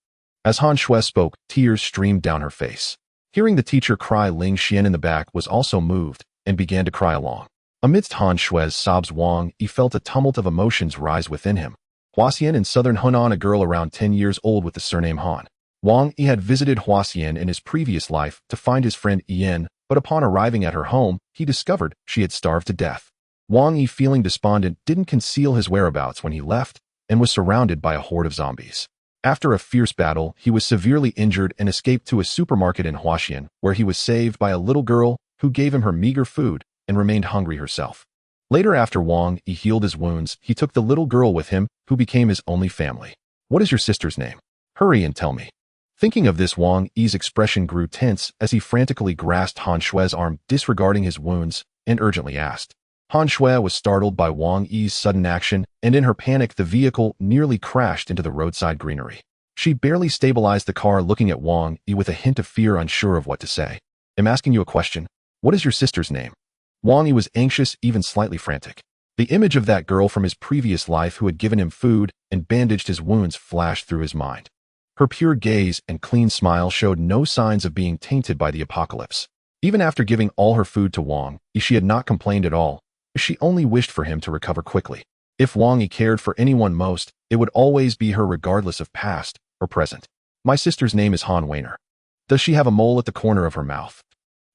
As Han Shui spoke, tears streamed down her face. Hearing the teacher cry, Ling Xian in the back was also moved and began to cry along. Amidst Han Shui's sobs, Wang Yi felt a tumult of emotions rise within him. Huasien in southern Hunan, a girl around 10 years old with the surname Han. Wang Yi had visited Huasien in his previous life to find his friend Ian, but upon arriving at her home, he discovered she had starved to death. Wang Yi, feeling despondent, didn't conceal his whereabouts when he left and was surrounded by a horde of zombies. After a fierce battle, he was severely injured and escaped to a supermarket in Huasien, where he was saved by a little girl who gave him her meager food and remained hungry herself. Later, after Wang Yi healed his wounds, he took the little girl with him, who became his only family. What is your sister's name? Hurry and tell me. Thinking of this, Wang Yi's expression grew tense as he frantically grasped Han Shui's arm, disregarding his wounds, and urgently asked. Han Shui was startled by Wang Yi's sudden action, and in her panic, the vehicle nearly crashed into the roadside greenery. She barely stabilized the car, looking at Wang Yi with a hint of fear, unsure of what to say. I'm asking you a question. What is your sister's name? Wang Yi was anxious, even slightly frantic. The image of that girl from his previous life who had given him food and bandaged his wounds flashed through his mind. Her pure gaze and clean smile showed no signs of being tainted by the apocalypse. Even after giving all her food to Wang Yi, she had not complained at all. She only wished for him to recover quickly. If Wang Yi cared for anyone most, it would always be her, regardless of past or present. My sister's name is Han Weiner. Does she have a mole at the corner of her mouth?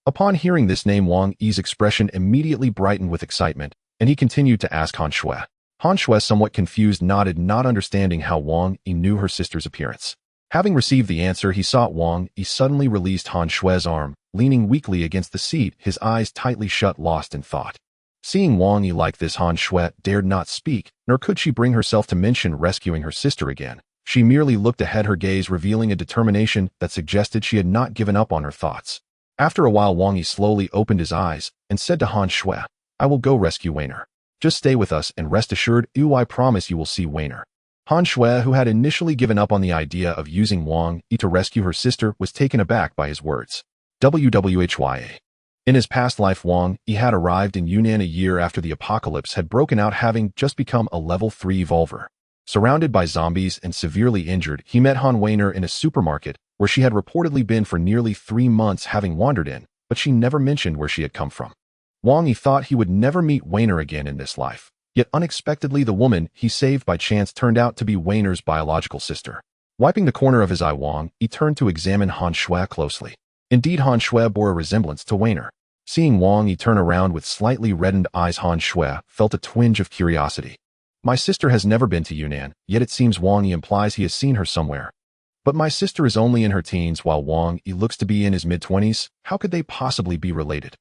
Upon hearing this name, Wang Yi's expression immediately brightened with excitement, and he continued to ask Han Shui. Han Shui, somewhat confused, nodded, not understanding how Wang Yi knew her sister's appearance. Having received the answer he sought, Wang Yi suddenly released Han Shue's arm, leaning weakly against the seat, his eyes tightly shut, lost in thought. Seeing Wang Yi like this, Han Shui dared not speak, nor could she bring herself to mention rescuing her sister again. She merely looked ahead, her gaze revealing a determination that suggested she had not given up on her thoughts. After a while, Wang Yi slowly opened his eyes and said to Han Shui, "I will go rescue Weiner. Just stay with us and rest assured, I promise you will see Weiner." Han Shui, who had initially given up on the idea of using Wang Yi to rescue her sister, was taken aback by his words. WWHYA. In his past life, Wang Yi had arrived in Yunnan a year after the apocalypse had broken out, having just become a level 3 evolver. Surrounded by zombies and severely injured, he met Han Weiner in a supermarket where she had reportedly been for nearly 3 months, having wandered in, but she never mentioned where she had come from. Wang Yi thought he would never meet Weiner again in this life, yet unexpectedly the woman he saved by chance turned out to be Weiner's biological sister. Wiping the corner of his eye, Wang Yi turned to examine Han Shui closely. Indeed, Han Shui bore a resemblance to Weiner. Seeing Wang Yi turn around with slightly reddened eyes, Han Shui felt a twinge of curiosity. My sister has never been to Yunnan, yet it seems Wang Yi implies he has seen her somewhere. But my sister is only in her teens while Wang Yi looks to be in his mid-20s. How could they possibly be related?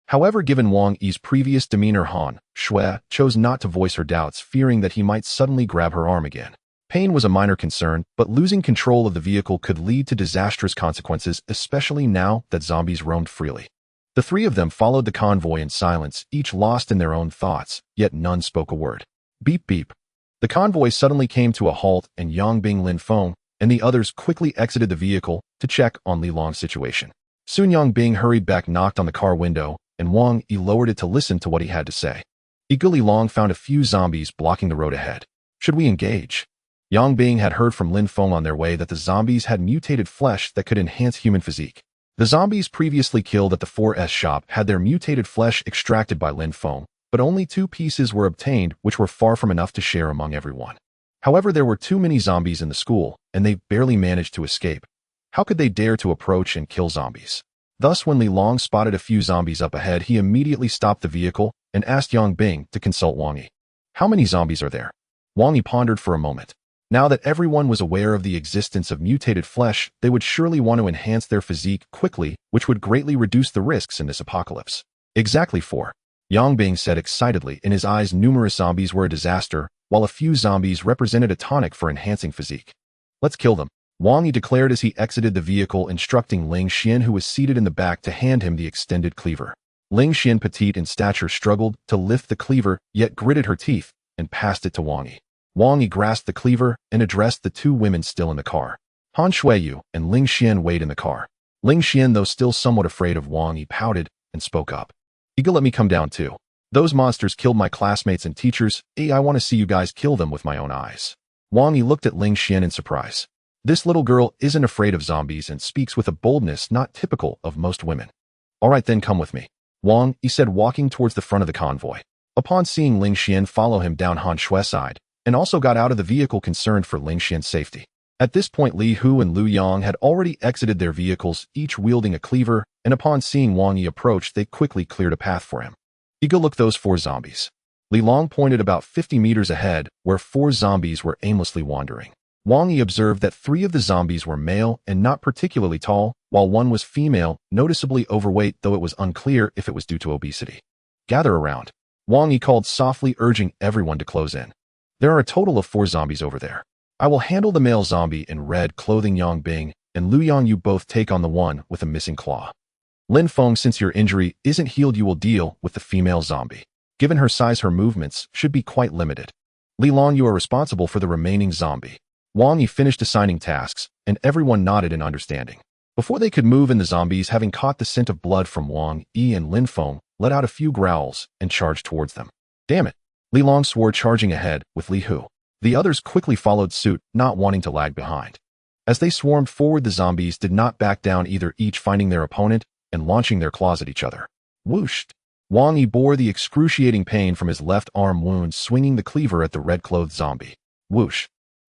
However, given Wang Yi's previous demeanor, Han Shui chose not to voice her doubts, fearing that he might suddenly grab her arm again. Pain was a minor concern, but losing control of the vehicle could lead to disastrous consequences, especially now that zombies roamed freely. The three of them followed the convoy in silence, each lost in their own thoughts, yet none spoke a word. Beep beep. The convoy suddenly came to a halt, and Yang Bing, Lin Feng, and the others quickly exited the vehicle to check on Li Long's situation. Soon Yang Bing hurried back, knocked on the car window, and Wang Yi lowered it to listen to what he had to say. Li Long found a few zombies blocking the road ahead. Should we engage? Yang Bing had heard from Lin Feng on their way that the zombies had mutated flesh that could enhance human physique. The zombies previously killed at the 4S shop had their mutated flesh extracted by Lin Feng, but only 2 pieces were obtained, which were far from enough to share among everyone. However, there were too many zombies in the school, and they barely managed to escape. How could they dare to approach and kill zombies? Thus, when Li Long spotted a few zombies up ahead, he immediately stopped the vehicle and asked Yang Bing to consult Wang Yi. How many zombies are there? Wang Yi pondered for a moment. Now that everyone was aware of the existence of mutated flesh, they would surely want to enhance their physique quickly, which would greatly reduce the risks in this apocalypse. Exactly 4. Yang Bing said excitedly. In his eyes, numerous zombies were a disaster, while a few zombies represented a tonic for enhancing physique. Let's kill them, Wang Yi declared as he exited the vehicle, instructing Ling Xian, who was seated in the back, to hand him the extended cleaver. Ling Xian, petite in stature, struggled to lift the cleaver, yet gritted her teeth and passed it to Wang Yi. Wang Yi grasped the cleaver and addressed the 2 women still in the car. Han Shuiyu and Ling Xian wait in the car. Ling Xian, though still somewhat afraid of Wang Yi, pouted and spoke up. Let me come down too. Those monsters killed my classmates and teachers. I want to see you guys kill them with my own eyes. Wang Yi looked at Ling Xian in surprise. This little girl isn't afraid of zombies and speaks with a boldness not typical of most women. All right then, come with me, Wang Yi said, walking towards the front of the convoy. Upon seeing Ling Xian follow him down, Han Shui's side, and also got out of the vehicle, concerned for Ling Xian's safety. At this point, Li Hu and Lu Yang had already exited their vehicles, each wielding a cleaver, and upon seeing Wang Yi approach, they quickly cleared a path for him. Look, those 4 zombies. Li Long pointed about 50 meters ahead, where 4 zombies were aimlessly wandering. Wang Yi observed that 3 of the zombies were male and not particularly tall, while 1 was female, noticeably overweight, though it was unclear if it was due to obesity. Gather around, Wang Yi called softly, urging everyone to close in. There are a total of 4 zombies over there. I will handle the male zombie in red clothing. Yang Bing and Lu Yang, you both take on the one with a missing claw. Lin Feng, since your injury isn't healed, you will deal with the female zombie. Given her size, her movements should be quite limited. Li Long, you are responsible for the remaining zombie. Wang Yi finished assigning tasks, and everyone nodded in understanding. Before they could move in, the zombies, having caught the scent of blood from Wang Yi and Lin Feng, let out a few growls and charged towards them. Damn it, Li Long swore, charging ahead with Li Hu. The others quickly followed suit, not wanting to lag behind. As they swarmed forward, the zombies did not back down either, each finding their opponent and launching their claws at each other. Whooshed. Wang Yi bore the excruciating pain from his left arm wound, swinging the cleaver at the red-clothed zombie. Whoosh.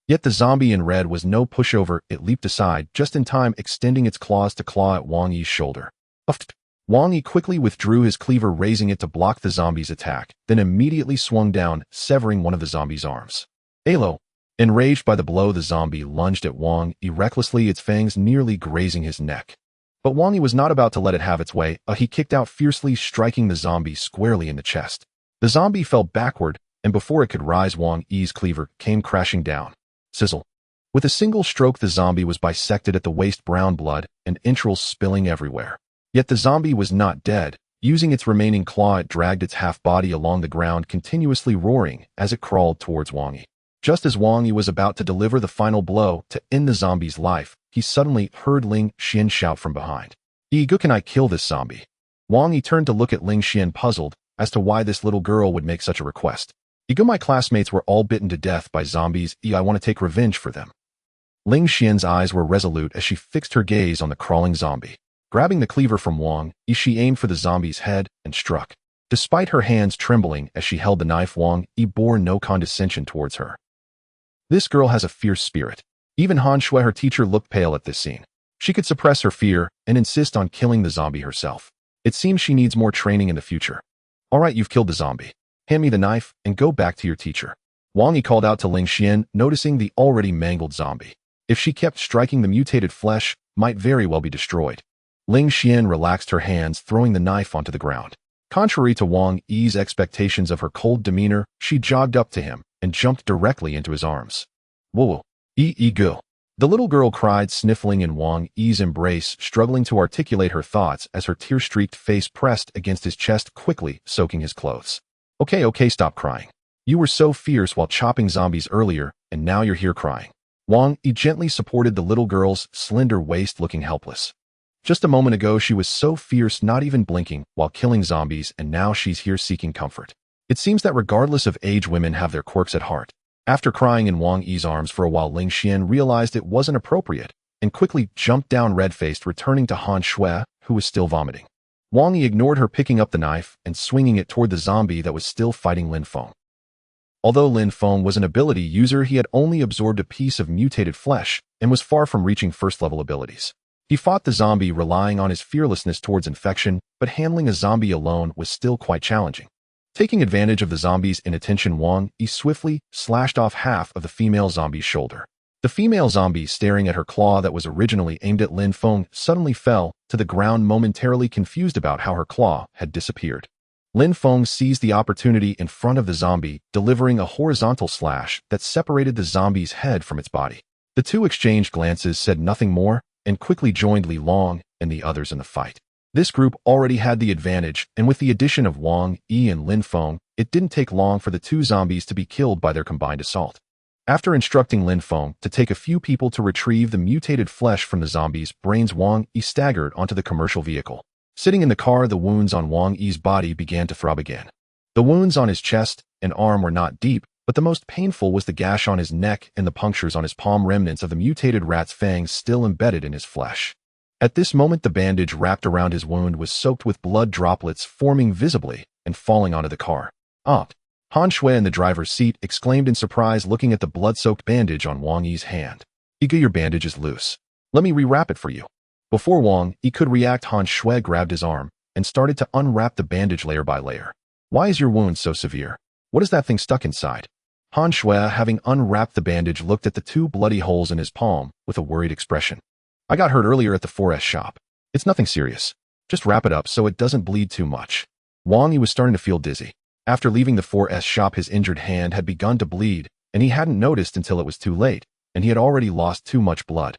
Yet the zombie in red was no pushover. It leaped aside just in time, extending its claws to claw at Wang Yi's shoulder. Uffed. Wang Yi quickly withdrew his cleaver, raising it to block the zombie's attack, then immediately swung down, severing one of the zombie's arms. Alo. Enraged by the blow, the zombie lunged at Wang Yi recklessly, its fangs nearly grazing his neck. But Wang Yi was not about to let it have its way. He kicked out fiercely, striking the zombie squarely in the chest. The zombie fell backward, and before it could rise, Wang Yi's cleaver came crashing down. Sizzle. With a single stroke, the zombie was bisected at the waist, brown blood and entrails spilling everywhere. Yet the zombie was not dead. Using its remaining claw, it dragged its half-body along the ground, continuously roaring as it crawled towards Wang Yi. Just as Wang Yi was about to deliver the final blow to end the zombie's life, he suddenly heard Ling Xian shout from behind. "Yigu, can I kill this zombie?" Wang Yi turned to look at Ling Xian, puzzled as to why this little girl would make such a request. "Yigu, my classmates were all bitten to death by zombies. I want to take revenge for them." Ling Xian's eyes were resolute as she fixed her gaze on the crawling zombie. Grabbing the cleaver from Wang Yi, she aimed for the zombie's head and struck. Despite her hands trembling as she held the knife, Wang Yi bore no condescension towards her. This girl has a fierce spirit. Even Han Shui, her teacher, looked pale at this scene. She could suppress her fear and insist on killing the zombie herself. It seems she needs more training in the future. "All right, you've killed the zombie. Hand me the knife and go back to your teacher." Wang Yi called out to Ling Xian, noticing the already mangled zombie. If she kept striking, the mutated flesh might very well be destroyed. Ling Xian relaxed her hands, throwing the knife onto the ground. Contrary to Wang Yi's expectations of her cold demeanor, she jogged up to him and jumped directly into his arms. "Whoa, Yigu." The little girl cried, sniffling in Wang Yi's embrace, struggling to articulate her thoughts as her tear-streaked face pressed against his chest, quickly soaking his clothes. Okay, stop crying. You were so fierce while chopping zombies earlier, and now you're here crying." Wang Yi gently supported the little girl's slender waist, looking helpless. Just a moment ago, she was so fierce, not even blinking, while killing zombies, and now she's here seeking comfort. It seems that regardless of age, women have their quirks at heart. After crying in Wang Yi's arms for a while, Ling Xian realized it wasn't appropriate and quickly jumped down red-faced, returning to Han Shui, who was still vomiting. Wang Yi ignored her, picking up the knife and swinging it toward the zombie that was still fighting Lin Feng. Although Lin Feng was an ability user, he had only absorbed a piece of mutated flesh and was far from reaching first-level abilities. He fought the zombie relying on his fearlessness towards infection, but handling a zombie alone was still quite challenging. Taking advantage of the zombie's inattention, Wang Yi swiftly slashed off half of the female zombie's shoulder. The female zombie, staring at her claw that was originally aimed at Lin Feng, suddenly fell to the ground, momentarily confused about how her claw had disappeared. Lin Feng seized the opportunity in front of the zombie, delivering a horizontal slash that separated the zombie's head from its body. The two exchanged glances, said nothing more, and quickly joined Li Long and the others in the fight. This group already had the advantage, and with the addition of Wang Yi and Lin Feng, it didn't take long for the two zombies to be killed by their combined assault. After instructing Lin Feng to take a few people to retrieve the mutated flesh from the zombies' brains, Wang Yi staggered onto the commercial vehicle. Sitting in the car, the wounds on Wang Yi's body began to throb again. The wounds on his chest and arm were not deep, but the most painful was the gash on his neck and the punctures on his palm, remnants of the mutated rat's fangs still embedded in his flesh. At this moment, the bandage wrapped around his wound was soaked with blood droplets, forming visibly and falling onto the car. "Ah!" Han Shui in the driver's seat exclaimed in surprise, looking at the blood-soaked bandage on Wang Yi's hand. "Yigu, your bandage is loose. Let me rewrap it for you." Before Wang Yi could react, Han Shui grabbed his arm and started to unwrap the bandage layer by layer. "Why is your wound so severe? What is that thing stuck inside?" Han Shui, having unwrapped the bandage, looked at the two bloody holes in his palm with a worried expression. "I got hurt earlier at the 4S shop. It's nothing serious. Just wrap it up so it doesn't bleed too much." Wang Yi was starting to feel dizzy. After leaving the 4S shop, his injured hand had begun to bleed, and he hadn't noticed until it was too late, and he had already lost too much blood.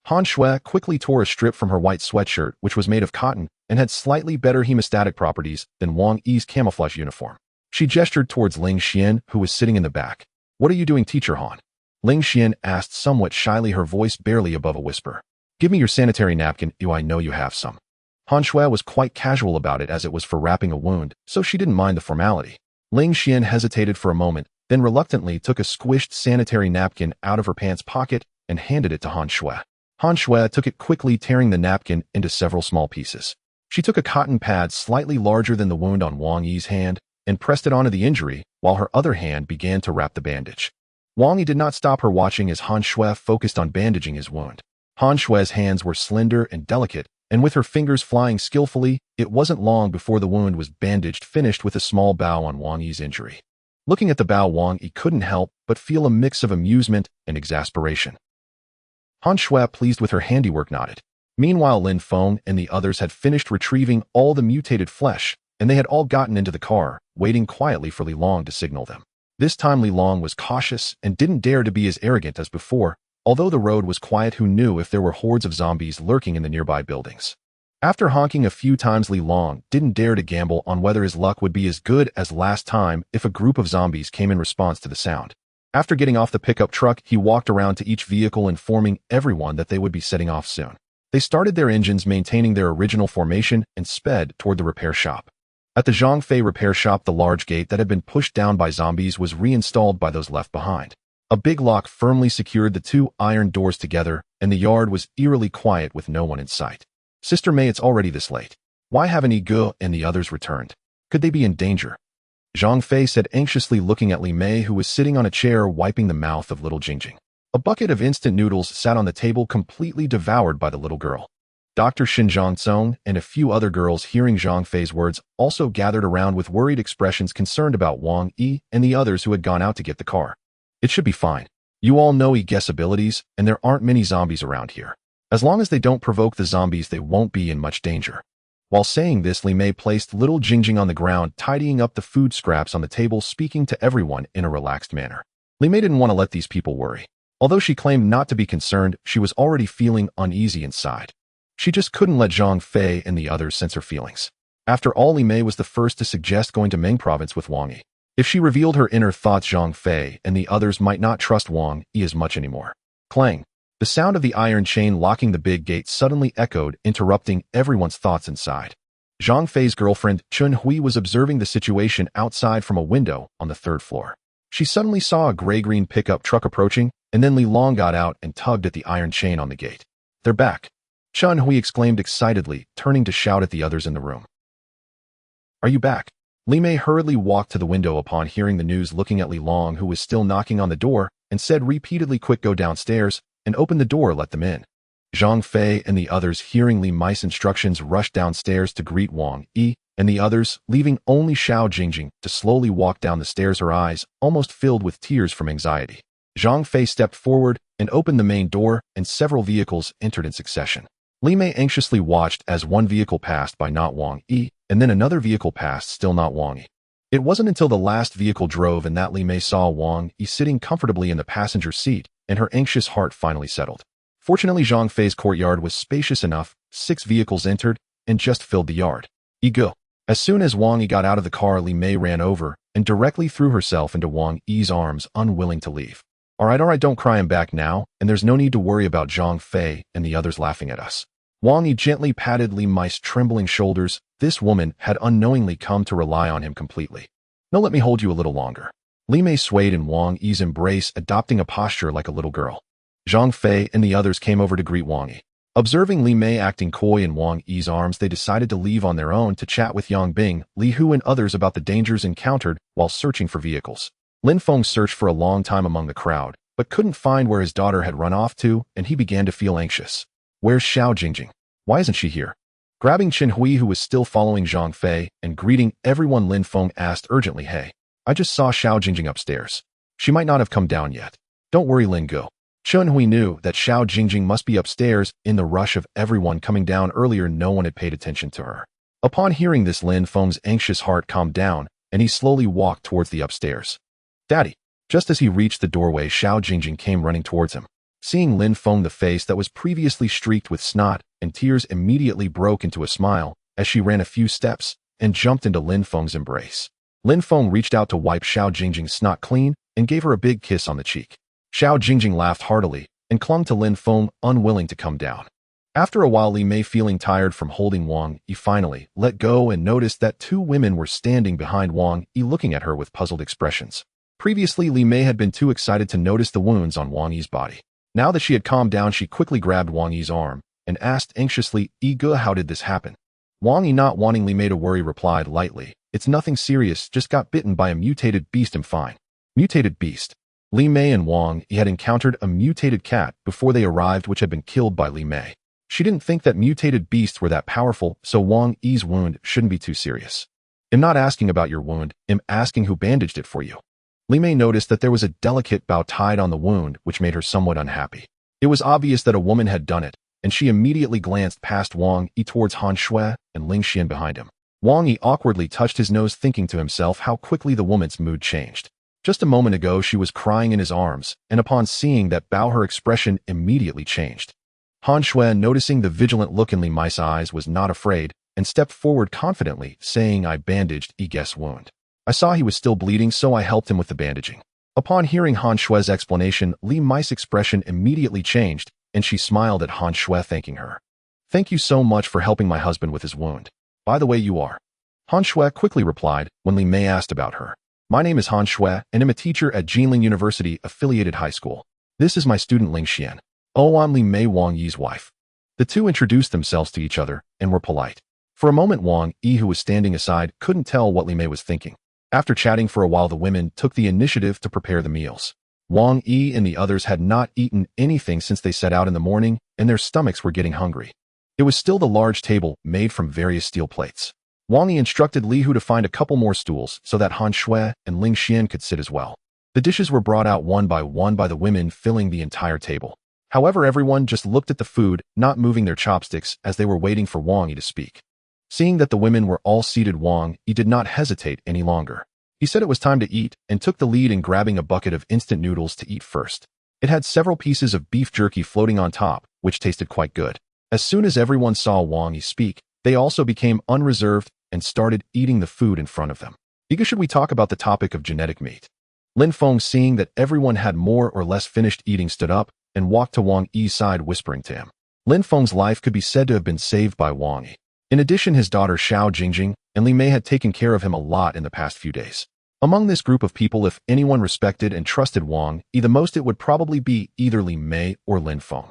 Han Shui quickly tore a strip from her white sweatshirt, which was made of cotton and had slightly better hemostatic properties than Wang Yi's camouflage uniform. She gestured towards Ling Xian, who was sitting in the back. "What are you doing, Teacher Han?" Ling Xian asked somewhat shyly, her voice barely above a whisper. "Give me your sanitary napkin. I know you have some." Han Shui was quite casual about it, as it was for wrapping a wound, so she didn't mind the formality. Ling Xian hesitated for a moment, then reluctantly took a squished sanitary napkin out of her pants pocket and handed it to Han Shui. Han Shui took it quickly, tearing the napkin into several small pieces. She took a cotton pad slightly larger than the wound on Wang Yi's hand and pressed it onto the injury, while her other hand began to wrap the bandage. Wang Yi did not stop her watching as Han Shui focused on bandaging his wound. Han Shui's hands were slender and delicate, and with her fingers flying skillfully, it wasn't long before the wound was bandaged, finished with a small bow on Wang Yi's injury. Looking at the bow, Wang Yi couldn't help but feel a mix of amusement and exasperation. Han Shui, pleased with her handiwork, nodded. Meanwhile, Lin Feng and the others had finished retrieving all the mutated flesh, and they had all gotten into the car, waiting quietly for Li Long to signal them. This time Li Long was cautious and didn't dare to be as arrogant as before, although the road was quiet. Who knew if there were hordes of zombies lurking in the nearby buildings? After honking a few times, Li Long didn't dare to gamble on whether his luck would be as good as last time if a group of zombies came in response to the sound. After getting off the pickup truck, he walked around to each vehicle, informing everyone that they would be setting off soon. They started their engines, maintaining their original formation, and sped toward the repair shop. At the Zhangfei repair shop, the large gate that had been pushed down by zombies was reinstalled by those left behind. A big lock firmly secured the two iron doors together, and the yard was eerily quiet with no one in sight. Sister May, it's already this late. Why haven't Yi Ge and the others returned? Could they be in danger? Zhang Fei said anxiously, looking at Li Mei, who was sitting on a chair wiping the mouth of little Jingjing. A bucket of instant noodles sat on the table, completely devoured by the little girl. Dr. Xinjiang Zong and a few other girls, hearing Zhang Fei's words, also gathered around with worried expressions, concerned about Wang Yi and the others who had gone out to get the car. It should be fine. You all know Yi Ge's abilities, and there aren't many zombies around here. As long as they don't provoke the zombies, they won't be in much danger. While saying this, Li Mei placed little Jingjing on the ground, tidying up the food scraps on the table, speaking to everyone in a relaxed manner. Li Mei didn't want to let these people worry. Although she claimed not to be concerned, she was already feeling uneasy inside. She just couldn't let Zhang Fei and the others sense her feelings. After all, Li Mei was the first to suggest going to Meng Province with Wang Yi. If she revealed her inner thoughts, Zhang Fei and the others might not trust Wang Yi as much anymore. Clang! The sound of the iron chain locking the big gate suddenly echoed, interrupting everyone's thoughts inside. Zhang Fei's girlfriend, Chun Hui, was observing the situation outside from a window on the third floor. She suddenly saw a gray-green pickup truck approaching, and then Li Long got out and tugged at the iron chain on the gate. They're back! Chun Hui exclaimed excitedly, turning to shout at the others in the room. Are you back? Li Mei hurriedly walked to the window upon hearing the news, looking at Li Long, who was still knocking on the door, and said repeatedly, quick, go downstairs and open the door, let them in. Zhang Fei and the others, hearing Li Mei's instructions, rushed downstairs to greet Wang Yi and the others, leaving only Xiao Jingjing to slowly walk down the stairs, her eyes almost filled with tears from anxiety. Zhang Fei stepped forward and opened the main door, and several vehicles entered in succession. Li Mei anxiously watched as one vehicle passed by, not Wang Yi, and then another vehicle passed, still not Wang Yi. It wasn't until the last vehicle drove and that Li Mei saw Wang Yi sitting comfortably in the passenger seat, and her anxious heart finally settled. Fortunately, Zhang Fei's courtyard was spacious enough. 6 vehicles entered and just filled the yard. Yi Ge. As soon as Wang Yi got out of the car, Li Mei ran over and directly threw herself into Wang Yi's arms, unwilling to leave. All right, don't cry, I'm back now, and there's no need to worry about Zhang Fei and the others laughing at us. Wang Yi gently patted Li Mei's trembling shoulders. This woman had unknowingly come to rely on him completely. No, let me hold you a little longer. Li Mei swayed in Wang Yi's embrace, adopting a posture like a little girl. Zhang Fei and the others came over to greet Wang Yi. Observing Li Mei acting coy in Wang Yi's arms, they decided to leave on their own to chat with Yang Bing, Li Hu, and others about the dangers encountered while searching for vehicles. Lin Feng searched for a long time among the crowd, but couldn't find where his daughter had run off to, and he began to feel anxious. Where's Xiao Jingjing? Why isn't she here? Grabbing Chen Hui, who was still following Zhang Fei, and greeting everyone, Lin Feng asked urgently, hey, I just saw Xiao Jingjing upstairs. She might not have come down yet. Don't worry, Lin Ge. Chun Hui knew that Xiao Jingjing must be upstairs. In the rush of everyone coming down earlier, no one had paid attention to her. Upon hearing this, Lin Feng's anxious heart calmed down, and he slowly walked towards the upstairs. Daddy! Just as he reached the doorway, Xiao Jingjing came running towards him. Seeing Lin Feng, the face that was previously streaked with snot and tears immediately broke into a smile as she ran a few steps and jumped into Lin Feng's embrace. Lin Feng reached out to wipe Xiao Jingjing's snot clean and gave her a big kiss on the cheek. Xiao Jingjing laughed heartily and clung to Lin Feng, unwilling to come down. After a while, Li Mei, feeling tired from holding Wang Yi, finally let go and noticed that 2 women were standing behind Wang Yi, looking at her with puzzled expressions. Previously, Li Mei had been too excited to notice the wounds on Wang Yi's body. Now that she had calmed down, she quickly grabbed Wang Yi's arm and asked anxiously, Yi Ge, how did this happen? Wang Yi, not wanting Li Mei to worry, replied lightly, it's nothing serious, just got bitten by a mutated beast, I'm fine. Mutated beast? Li Mei and Wang Yi had encountered a mutated cat before they arrived, which had been killed by Li Mei. She didn't think that mutated beasts were that powerful, so Wang Yi's wound shouldn't be too serious. I'm not asking about your wound, I'm asking who bandaged it for you. Li Mei noticed that there was a delicate bow tied on the wound, which made her somewhat unhappy. It was obvious that a woman had done it, and she immediately glanced past Wang Yi towards Han Shui and Ling Xian behind him. Wang Yi awkwardly touched his nose, thinking to himself how quickly the woman's mood changed. Just a moment ago she was crying in his arms, and upon seeing that bow her expression immediately changed. Han Shui, noticing the vigilant look in Li Mei's eyes, was not afraid, and stepped forward confidently, saying, "I bandaged Yi-Guess wound. I saw he was still bleeding, so I helped him with the bandaging." Upon hearing Han Shui's explanation, Li Mei's expression immediately changed, and she smiled at Han Shui, thanking her. "Thank you so much for helping my husband with his wound. By the way, you are?" Han Shui quickly replied when Li Mei asked about her. "My name is Han Shui, and I'm a teacher at Jinling University Affiliated High School. This is my student Ling Xian. Oh, I'm Li Mei, Wang Yi's wife." The two introduced themselves to each other and were polite. For a moment, Wang Yi, who was standing aside, couldn't tell what Li Mei was thinking. After chatting for a while, the women took the initiative to prepare the meals. Wang Yi and the others had not eaten anything since they set out in the morning, and their stomachs were getting hungry. It was still the large table made from various steel plates. Wang Yi instructed Li Hu to find a couple more stools so that Han Shui and Ling Xian could sit as well. The dishes were brought out one by the women, filling the entire table. However, everyone just looked at the food, not moving their chopsticks as they were waiting for Wang Yi to speak. Seeing that the women were all seated, Wang Yi did not hesitate any longer. He said it was time to eat and took the lead in grabbing a bucket of instant noodles to eat first. It had several pieces of beef jerky floating on top, which tasted quite good. As soon as everyone saw Wang Yi speak, they also became unreserved and started eating the food in front of them. Should we talk about the topic of genetic meat? Lin Feng, seeing that everyone had more or less finished eating, stood up and walked to Wang Yi's side, whispering to him. Lin Feng's life could be said to have been saved by Wang Yi. In addition, his daughter Xiao Jingjing and Li Mei had taken care of him a lot in the past few days. Among this group of people, if anyone respected and trusted Wang Yi the most, it would probably be either Li Mei or Lin Feng.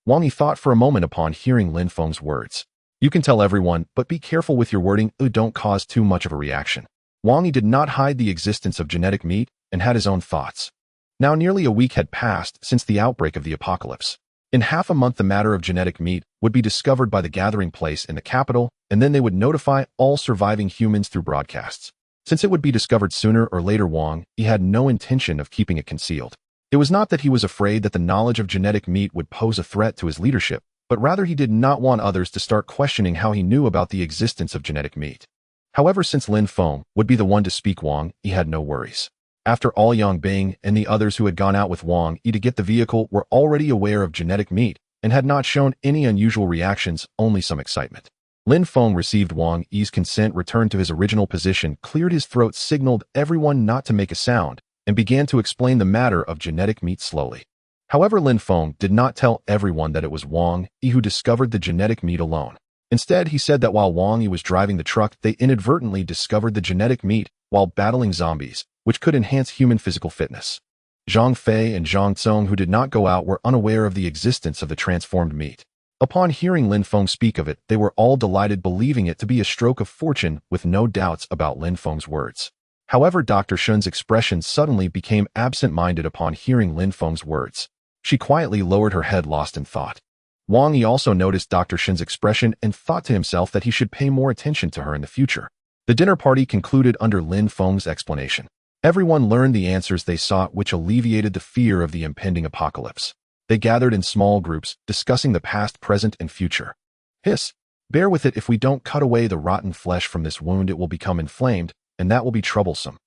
Wang Yi thought for a moment upon hearing Lin Feng's words. "You can tell everyone, but be careful with your wording, don't cause too much of a reaction." Wang Yi did not hide the existence of genetic meat and had his own thoughts. Now nearly a week had passed since the outbreak of the apocalypse. In half a month, the matter of genetic meat would be discovered by the gathering place in the capital, and then they would notify all surviving humans through broadcasts. Since it would be discovered sooner or later, Wang Yi had no intention of keeping it concealed. It was not that he was afraid that the knowledge of genetic meat would pose a threat to his leadership, but rather he did not want others to start questioning how he knew about the existence of genetic meat. However, since Lin Feng would be the one to speak, Wang Yi had no worries. After all, Yang Bing and the others who had gone out with Wang Yi to get the vehicle were already aware of genetic meat and had not shown any unusual reactions, only some excitement. Lin Feng received Wang Yi's consent, returned to his original position, cleared his throat, signaled everyone not to make a sound, and began to explain the matter of genetic meat slowly. However, Lin Feng did not tell everyone that it was Wang Yi who discovered the genetic meat alone. Instead, he said that while Wang Yi was driving the truck, they inadvertently discovered the genetic meat while battling zombies, which could enhance human physical fitness. Zhang Fei and Zhang Tsong, who did not go out, were unaware of the existence of the transformed meat. Upon hearing Lin Feng speak of it, they were all delighted, believing it to be a stroke of fortune, with no doubts about Lin Feng's words. However, Dr. Shun's expression suddenly became absent-minded upon hearing Lin Feng's words. She quietly lowered her head, lost in thought. Wang Yi also noticed Dr. Shun's expression and thought to himself that he should pay more attention to her in the future. The dinner party concluded under Lin Feng's explanation. Everyone learned the answers they sought, which alleviated the fear of the impending apocalypse. They gathered in small groups, discussing the past, present, and future. "Hiss, bear with it. If we don't cut away the rotten flesh from this wound, it will become inflamed, and that will be troublesome."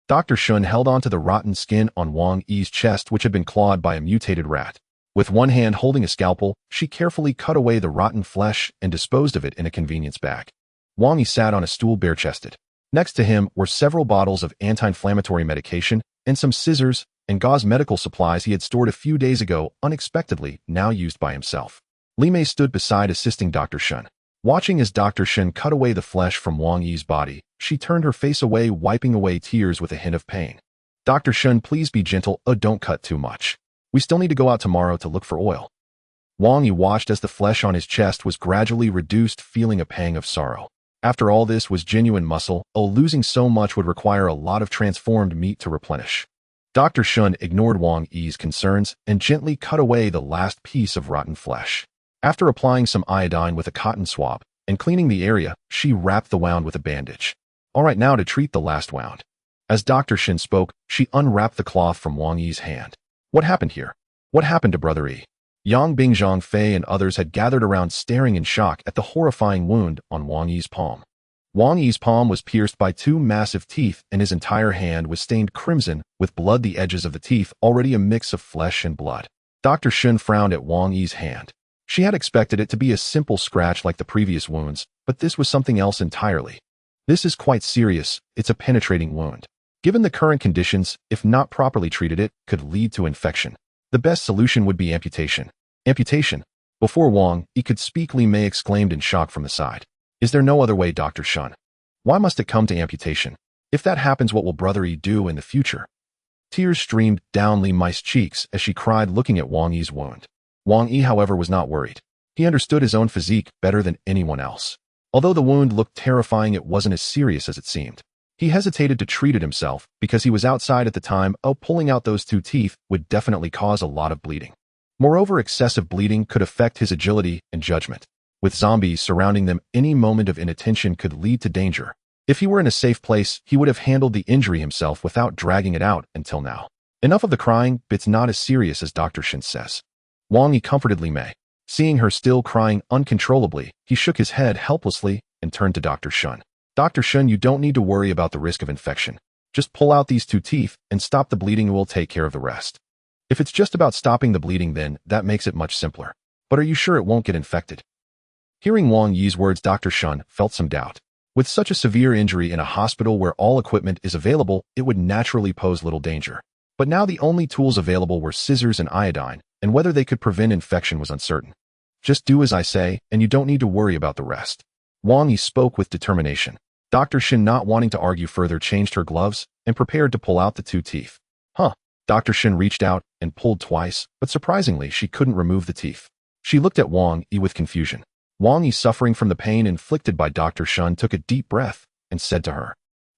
Dr. Shun held on to the rotten skin on Wang Yi's chest, which had been clawed by a mutated rat. With one hand holding a scalpel, she carefully cut away the rotten flesh and disposed of it in a convenience bag. Wang Yi sat on a stool, bare-chested. Next to him were several bottles of anti-inflammatory medication and some scissors and gauze, medical supplies he had stored a few days ago, unexpectedly now used by himself. Li Mei stood beside, assisting Dr. Shun. Watching as Dr. Shun cut away the flesh from Wang Yi's body, she turned her face away, wiping away tears with a hint of pain. "Dr. Shun, please be gentle. Don't cut too much. We still need to go out tomorrow to look for oil." Wang Yi watched as the flesh on his chest was gradually reduced, feeling a pang of sorrow. After all, this was genuine muscle. Losing so much would require a lot of transformed meat to replenish. Dr. Shun ignored Wang Yi's concerns and gently cut away the last piece of rotten flesh. After applying some iodine with a cotton swab and cleaning the area, she wrapped the wound with a bandage. "All right, now to treat the last wound." As Dr. Shin spoke, she unwrapped the cloth from Wang Yi's hand. What happened here? What happened to Brother Yi? Yang Bing, Zhang Fei, and others had gathered around staring in shock at the horrifying wound on Wang Yi's palm. Wang Yi's palm was pierced by 2 massive teeth, and his entire hand was stained crimson, with blood the edges of the teeth already a mix of flesh and blood. Dr. Shun frowned at Wang Yi's hand. She had expected it to be a simple scratch like the previous wounds, but this was something else entirely. This is quite serious. It's a penetrating wound. Given the current conditions, if not properly treated, it could lead to infection. The best solution would be amputation. Amputation? Before Wang Yi could speak, Li Mei exclaimed in shock from the side. Is there no other way, Dr. Shun? Why must it come to amputation? If that happens, what will Brother Yi do in the future? Tears streamed down Li Mei's cheeks as she cried, looking at Wang Yi's wound. Wang Yi, however, was not worried. He understood his own physique better than anyone else. Although the wound looked terrifying, it wasn't as serious as it seemed. He hesitated to treat it himself because he was outside at the time. Pulling out those 2 teeth would definitely cause a lot of bleeding. Moreover, excessive bleeding could affect his agility and judgment. With zombies surrounding them, any moment of inattention could lead to danger. If he were in a safe place, he would have handled the injury himself without dragging it out until now. Enough of the crying, it's not as serious as Dr. Shin says. Wang Yi comforted Li Mei. Seeing her still crying uncontrollably, he shook his head helplessly and turned to Dr. Shun. Dr. Shun, you don't need to worry about the risk of infection. Just pull out these 2 teeth and stop the bleeding, and we'll take care of the rest. If it's just about stopping the bleeding, then that makes it much simpler. But are you sure it won't get infected? Hearing Wang Yi's words, Dr. Shun felt some doubt. With such a severe injury in a hospital where all equipment is available, it would naturally pose little danger. But now the only tools available were scissors and iodine, and whether they could prevent infection was uncertain. Just do as I say, and you don't need to worry about the rest. Wang Yi spoke with determination. Dr. Shin, not wanting to argue further, changed her gloves and prepared to pull out the 2 teeth. Dr. Shin reached out and pulled twice, but surprisingly, she couldn't remove the teeth. She looked at Wang Yi with confusion. Wang Yi, suffering from the pain inflicted by Dr. Shun, took a deep breath and said to her,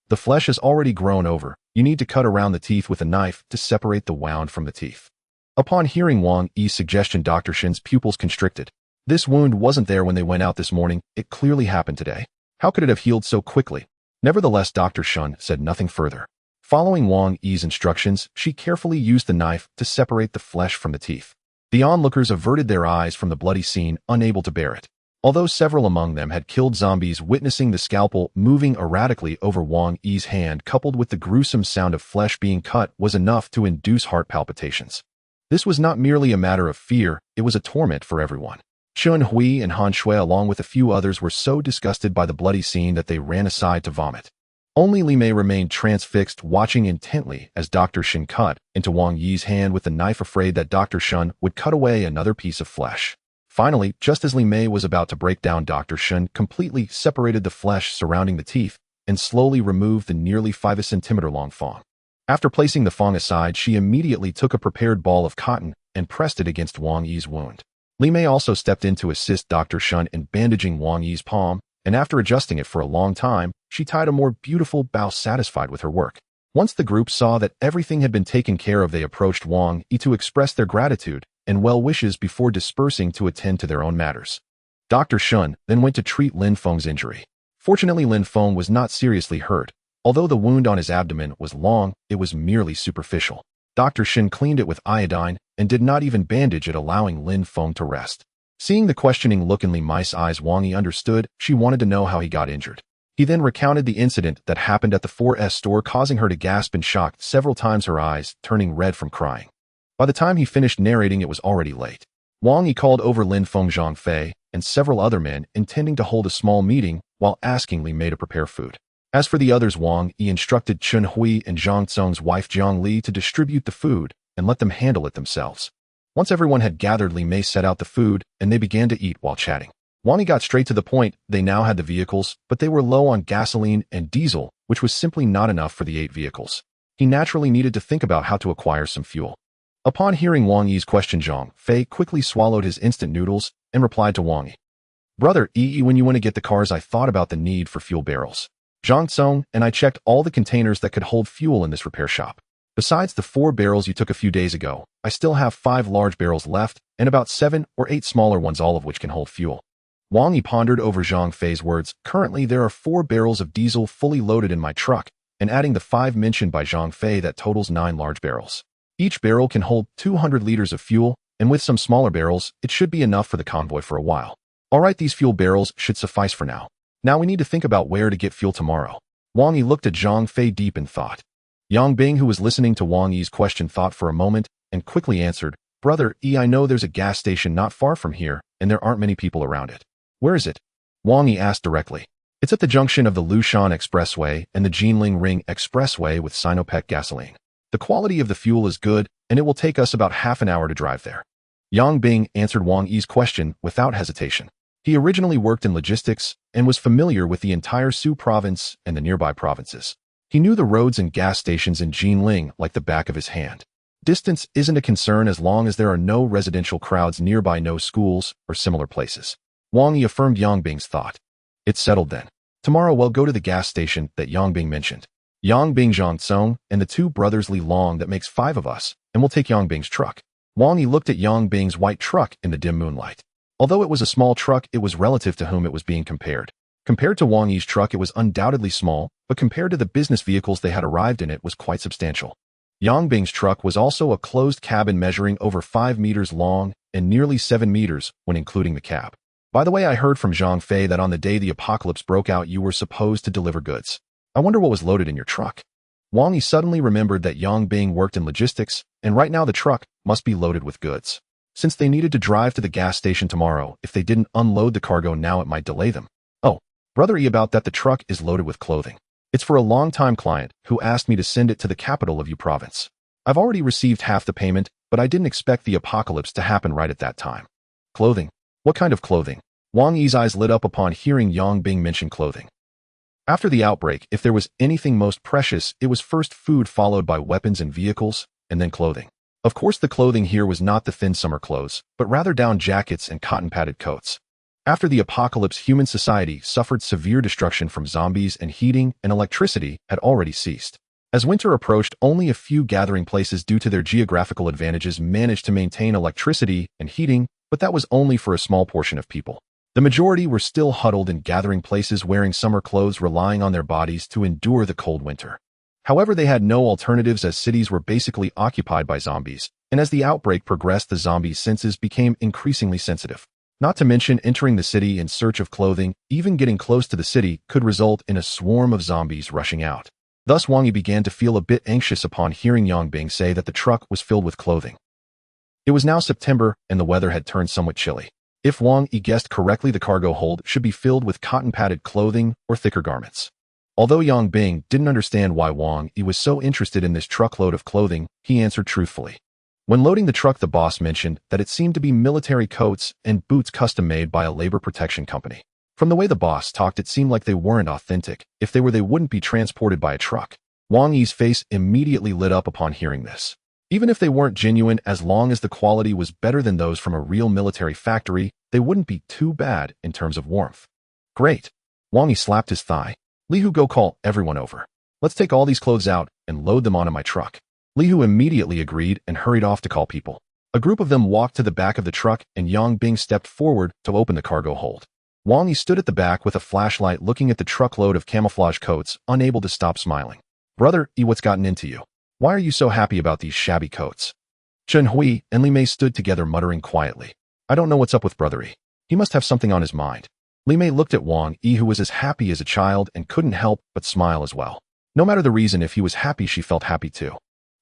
"The flesh has already grown over. You need to cut around the teeth with a knife to separate the wound from the teeth." Upon hearing Wang Yi's suggestion, Dr. Shin's pupils constricted. This wound wasn't there when they went out this morning. It clearly happened today. How could it have healed so quickly? Nevertheless, Dr. Shun said nothing further. Following Wang Yi's instructions, she carefully used the knife to separate the flesh from the teeth. The onlookers averted their eyes from the bloody scene, unable to bear it. Although several among them had killed zombies, witnessing the scalpel moving erratically over Wang Yi's hand, coupled with the gruesome sound of flesh being cut, was enough to induce heart palpitations. This was not merely a matter of fear, it was a torment for everyone. Chun Hui and Han Shui, along with a few others, were so disgusted by the bloody scene that they ran aside to vomit. Only Li Mei remained transfixed, watching intently as Dr. Shin cut into Wang Yi's hand with the knife, afraid that Dr. Shun would cut away another piece of flesh. Finally, just as Li Mei was about to break down, Dr. Shun completely separated the flesh surrounding the teeth and slowly removed the nearly 5 centimeter long fong. After placing the fong aside, she immediately took a prepared ball of cotton and pressed it against Wang Yi's wound. Li Mei also stepped in to assist Dr. Shun in bandaging Wang Yi's palm, and after adjusting it for a long time, she tied a more beautiful bow, satisfied with her work. Once the group saw that everything had been taken care of, they approached Wang Yi to express their gratitude and well wishes before dispersing to attend to their own matters. Dr. Shun then went to treat Lin Feng's injury. Fortunately, Lin Feng was not seriously hurt. Although the wound on his abdomen was long, it was merely superficial. Dr. Shin cleaned it with iodine and did not even bandage it, allowing Lin Feng to rest. Seeing the questioning look in Li Mei's eyes, Wang Yi understood. She wanted to know how he got injured. He then recounted the incident that happened at the 4S store, causing her to gasp in shock several times, her eyes turning red from crying. By the time he finished narrating, it was already late. Wang Yi called over Lin Feng, Zhang Fei, and several other men, intending to hold a small meeting while asking Li Mei to prepare food. As for the others, Wang Yi instructed Chun Hui and Zhang Tsung's wife Jiang Li to distribute the food and let them handle it themselves. Once everyone had gathered, Li Mei set out the food, and they began to eat while chatting. Wang Yi got straight to the point. They now had the vehicles, but they were low on gasoline and diesel, which was simply not enough for the 8 vehicles. He naturally needed to think about how to acquire some fuel. Upon hearing Wang Yi's question, Zhang Fei quickly swallowed his instant noodles and replied to Wang Yi, "Brother Yi, when you want to get the cars, I thought about the need for fuel barrels. Zhang Tsung and I checked all the containers that could hold fuel in this repair shop. Besides the 4 barrels you took a few days ago, I still have 5 large barrels left and about 7 or 8 smaller ones, all of which can hold fuel." Wang Yi pondered over Zhang Fei's words. "Currently, there are 4 barrels of diesel fully loaded in my truck, and adding the 5 mentioned by Zhang Fei, that totals 9 large barrels. Each barrel can hold 200 liters of fuel, and with some smaller barrels, it should be enough for the convoy for a while. Alright, these fuel barrels should suffice for now. Now we need to think about where to get fuel tomorrow. Wang Yi looked at Zhang Fei deep in thought. Yang Bing, who was listening to Wang Yi's question, thought for a moment and quickly answered, Brother Yi, I know there's a gas station not far from here, and there aren't many people around it. Where is it? Wang Yi asked directly. It's at the junction of the Lushan Expressway and the Jinling Ring Expressway with Sinopec gasoline. The quality of the fuel is good, and it will take us about half an hour to drive there. Yang Bing answered Wang Yi's question without hesitation. He originally worked in logistics and was familiar with the entire Su province and the nearby provinces. He knew the roads and gas stations in Jinling like the back of his hand. Distance isn't a concern as long as there are no residential crowds nearby, no schools or similar places. Wang Yi affirmed Yang Bing's thought. It's settled then. Tomorrow we'll go to the gas station that Yang Bing mentioned. Yang Bing, Zhang Tsong, and the 2 brothers Li Long, that makes 5 of us, and we'll take Yang Bing's truck. Wang Yi looked at Yang Bing's white truck in the dim moonlight. Although it was a small truck, it was relative to whom it was being compared. Compared to Wang Yi's truck, it was undoubtedly small, but compared to the business vehicles they had arrived in, it was quite substantial. Yang Bing's truck was also a closed cabin measuring over 5 meters long and nearly 7 meters when including the cab. By the way, I heard from Zhang Fei that on the day the apocalypse broke out, you were supposed to deliver goods. I wonder what was loaded in your truck. Wang Yi suddenly remembered that Yang Bing worked in logistics, and right now the truck must be loaded with goods. Since they needed to drive to the gas station tomorrow, if they didn't unload the cargo now, it might delay them. Oh, Brother E, about that, the truck is loaded with clothing. It's for a long-time client who asked me to send it to the capital of U province. I've already received half the payment, but I didn't expect the apocalypse to happen right at that time. Clothing? What kind of clothing? Wang Yi's eyes lit up upon hearing Yang Bing mention clothing. After the outbreak, if there was anything most precious, it was first food, followed by weapons and vehicles, and then clothing. Of course, the clothing here was not the thin summer clothes, but rather down jackets and cotton-padded coats. After the apocalypse, human society suffered severe destruction from zombies, and heating and electricity had already ceased. As winter approached, only a few gathering places, due to their geographical advantages, managed to maintain electricity and heating, but that was only for a small portion of people. The majority were still huddled in gathering places, wearing summer clothes, relying on their bodies to endure the cold winter. However, they had no alternatives, as cities were basically occupied by zombies, and as the outbreak progressed, the zombies' senses became increasingly sensitive. Not to mention, entering the city in search of clothing, even getting close to the city, could result in a swarm of zombies rushing out. Thus, Wang Yi began to feel a bit anxious upon hearing Yang Bing say that the truck was filled with clothing. It was now September, and the weather had turned somewhat chilly. If Wang Yi guessed correctly, the cargo hold should be filled with cotton-padded clothing or thicker garments. Although Yang Bing didn't understand why Wang Yi was so interested in this truckload of clothing, he answered truthfully. When loading the truck, the boss mentioned that it seemed to be military coats and boots custom-made by a labor protection company. From the way the boss talked, it seemed like they weren't authentic. If they were, they wouldn't be transported by a truck. Wang Yi's face immediately lit up upon hearing this. Even if they weren't genuine, as long as the quality was better than those from a real military factory, they wouldn't be too bad in terms of warmth. Great. Wang Yi slapped his thigh. Li Hu, go call everyone over. Let's take all these clothes out and load them onto my truck. Li Hu immediately agreed and hurried off to call people. A group of them walked to the back of the truck, and Yang Bing stepped forward to open the cargo hold. Wang Yi stood at the back with a flashlight, looking at the truckload of camouflage coats, unable to stop smiling. Brother E, what's gotten into you? Why are you so happy about these shabby coats? Chen Hui and Li Mei stood together, muttering quietly. I don't know what's up with Brother E. He must have something on his mind. Li Mei looked at Wang Yi, who was as happy as a child and couldn't help but smile as well. No matter the reason, if he was happy, she felt happy too.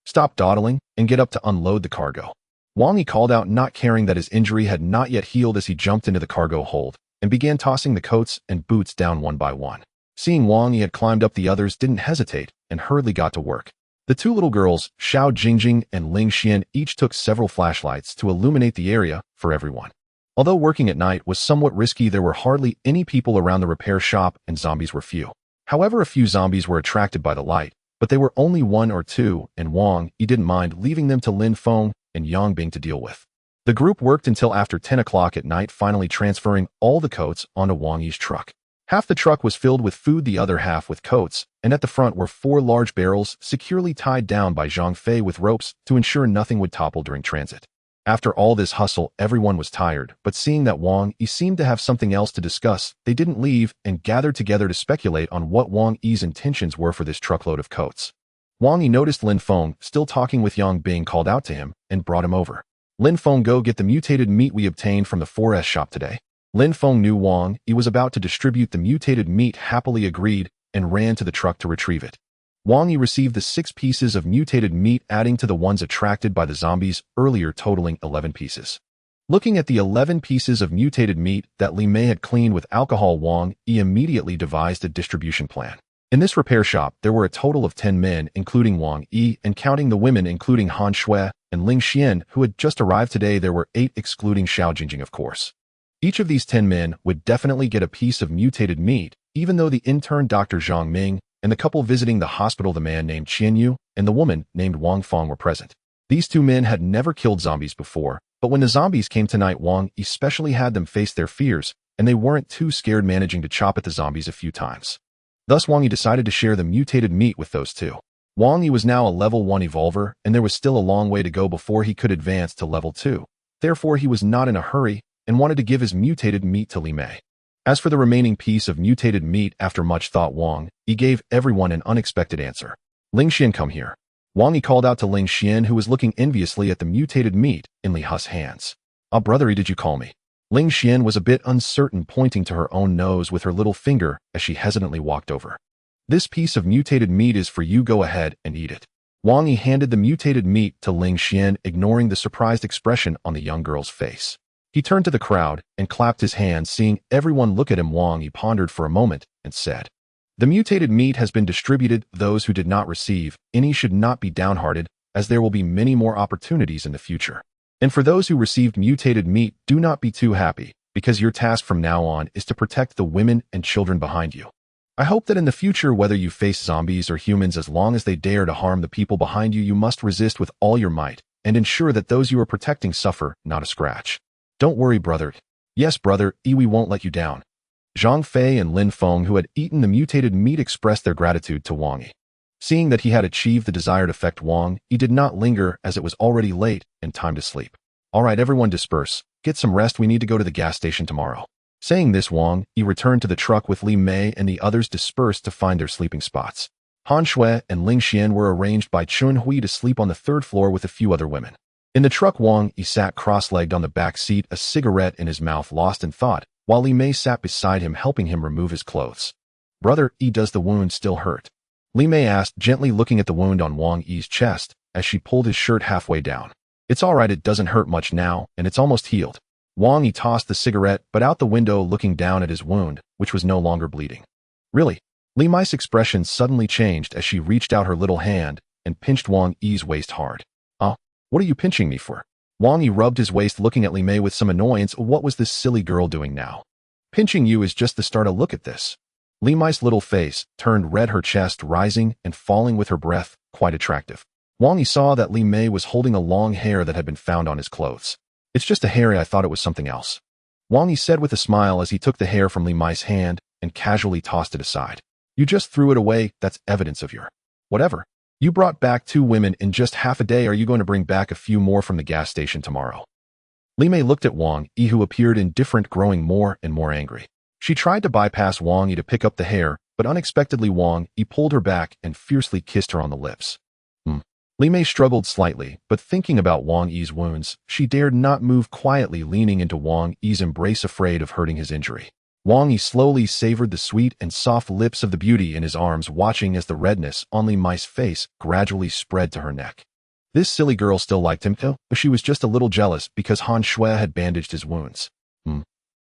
Stop dawdling and get up to unload the cargo. Wang Yi called out, not caring that his injury had not yet healed, as he jumped into the cargo hold and began tossing the coats and boots down one by one. Seeing Wang Yi had climbed up, the others didn't hesitate and hurriedly got to work. The 2 little girls, Xiao Jingjing and Ling Xian, each took several flashlights to illuminate the area for everyone. Although working at night was somewhat risky, there were hardly any people around the repair shop, and zombies were few. However, a few zombies were attracted by the light, but they were only 1 or 2, and Wang Yi didn't mind leaving them to Lin Feng and Yang Bing to deal with. The group worked until after 10 o'clock at night, finally transferring all the coats onto Wang Yi's truck. Half the truck was filled with food, the other half with coats, and at the front were 4 large barrels securely tied down by Zhang Fei with ropes to ensure nothing would topple during transit. After all this hustle, everyone was tired, but seeing that Wang Yi seemed to have something else to discuss, they didn't leave and gathered together to speculate on what Wang Yi's intentions were for this truckload of coats. Wang Yi noticed Lin Feng still talking with Yang Bing, called out to him and brought him over. Lin Feng, go get the mutated meat we obtained from the 4S shop today. Lin Feng knew Wang Yi was about to distribute the mutated meat, happily agreed, and ran to the truck to retrieve it. Wang Yi received the 6 pieces of mutated meat, adding to the ones attracted by the zombies earlier, totaling 11 pieces. Looking at the 11 pieces of mutated meat that Li Mei had cleaned with alcohol, Wang Yi immediately devised a distribution plan. In this repair shop, there were a total of 10 men, including Wang Yi, and counting the women including Han Shui and Ling Xian, who had just arrived today, there were 8, excluding Xiao Jingjing, of course. Each of these 10 men would definitely get a piece of mutated meat, even though the intern Dr. Zhang Ming and the couple visiting the hospital, the man named Qian Yu and the woman named Wang Feng, were present. These 2 men had never killed zombies before, but when the zombies came tonight, Wang especially had them face their fears, and they weren't too scared, managing to chop at the zombies a few times. Thus, Wang Yi decided to share the mutated meat with those 2. Wang Yi was now a level 1 evolver, and there was still a long way to go before he could advance to level 2. Therefore, he was not in a hurry and wanted to give his mutated meat to Li Mei. As for the remaining piece of mutated meat, after much thought, Wang Yi gave everyone an unexpected answer. Ling Xian, come here. Wang Yi called out to Ling Xian, who was looking enviously at the mutated meat in Li Hu's hands. Ah, brother, did you call me? Ling Xian was a bit uncertain, pointing to her own nose with her little finger as she hesitantly walked over. This piece of mutated meat is for you, go ahead and eat it. Wang Yi handed the mutated meat to Ling Xian, ignoring the surprised expression on the young girl's face. He turned to the crowd and clapped his hands, seeing everyone look at him. Wang Yi pondered for a moment and said, the mutated meat has been distributed. Those who did not receive any should not be downhearted, as there will be many more opportunities in the future. And for those who received mutated meat, do not be too happy, because your task from now on is to protect the women and children behind you. I hope that in the future, whether you face zombies or humans, as long as they dare to harm the people behind you, you must resist with all your might and ensure that those you are protecting suffer not a scratch. Don't worry, brother. Yes, brother, we won't let you down. Zhang Fei and Lin Feng, who had eaten the mutated meat, expressed their gratitude to Wang Yi. Seeing that he had achieved the desired effect, Wang Yi did not linger, as it was already late and time to sleep. All right, everyone disperse. Get some rest. We need to go to the gas station tomorrow. Saying this, Wang Yi returned to the truck with Li Mei, and the others dispersed to find their sleeping spots. Han Shui and Ling Xian were arranged by Chun Hui to sleep on the 3rd floor with a few other women. In the truck, Wang Yi sat cross-legged on the back seat, a cigarette in his mouth, lost in thought, while Li Mei sat beside him, helping him remove his clothes. Brother, does the wound still hurt? Li Mei asked, gently looking at the wound on Wang Yi's chest as she pulled his shirt halfway down. It's all right, it doesn't hurt much now, and it's almost healed. Wang Yi tossed the cigarette but out the window, looking down at his wound, which was no longer bleeding. Really? Li Mei's expression suddenly changed as she reached out her little hand and pinched Wang Yi's waist hard. What are you pinching me for? Wang Yi rubbed his waist, looking at Li Mei with some annoyance. What was this silly girl doing now? Pinching you is just the start. Look at this. Li Mei's little face turned red, her chest rising and falling with her breath, quite attractive. Wang Yi saw that Li Mei was holding a long hair that had been found on his clothes. It's just a hair, I thought it was something else. Wang Yi said with a smile as he took the hair from Li Mei's hand and casually tossed it aside. You just threw it away, that's evidence of your... whatever. You brought back 2 women in just half a day. Are you going to bring back a few more from the gas station tomorrow? Li Mei looked at Wang Yi, who appeared indifferent, growing more and more angry. She tried to bypass Wang Yi to pick up the hair, but unexpectedly Wang Yi pulled her back and fiercely kissed her on the lips. Li Mei struggled slightly, but thinking about Wang Yi's wounds, she dared not move, quietly leaning into Wang Yi's embrace, afraid of hurting his injury. Wang Yi slowly savored the sweet and soft lips of the beauty in his arms, watching as the redness on Li Mei's face gradually spread to her neck. This silly girl still liked him, but she was just a little jealous because Han Shui had bandaged his wounds.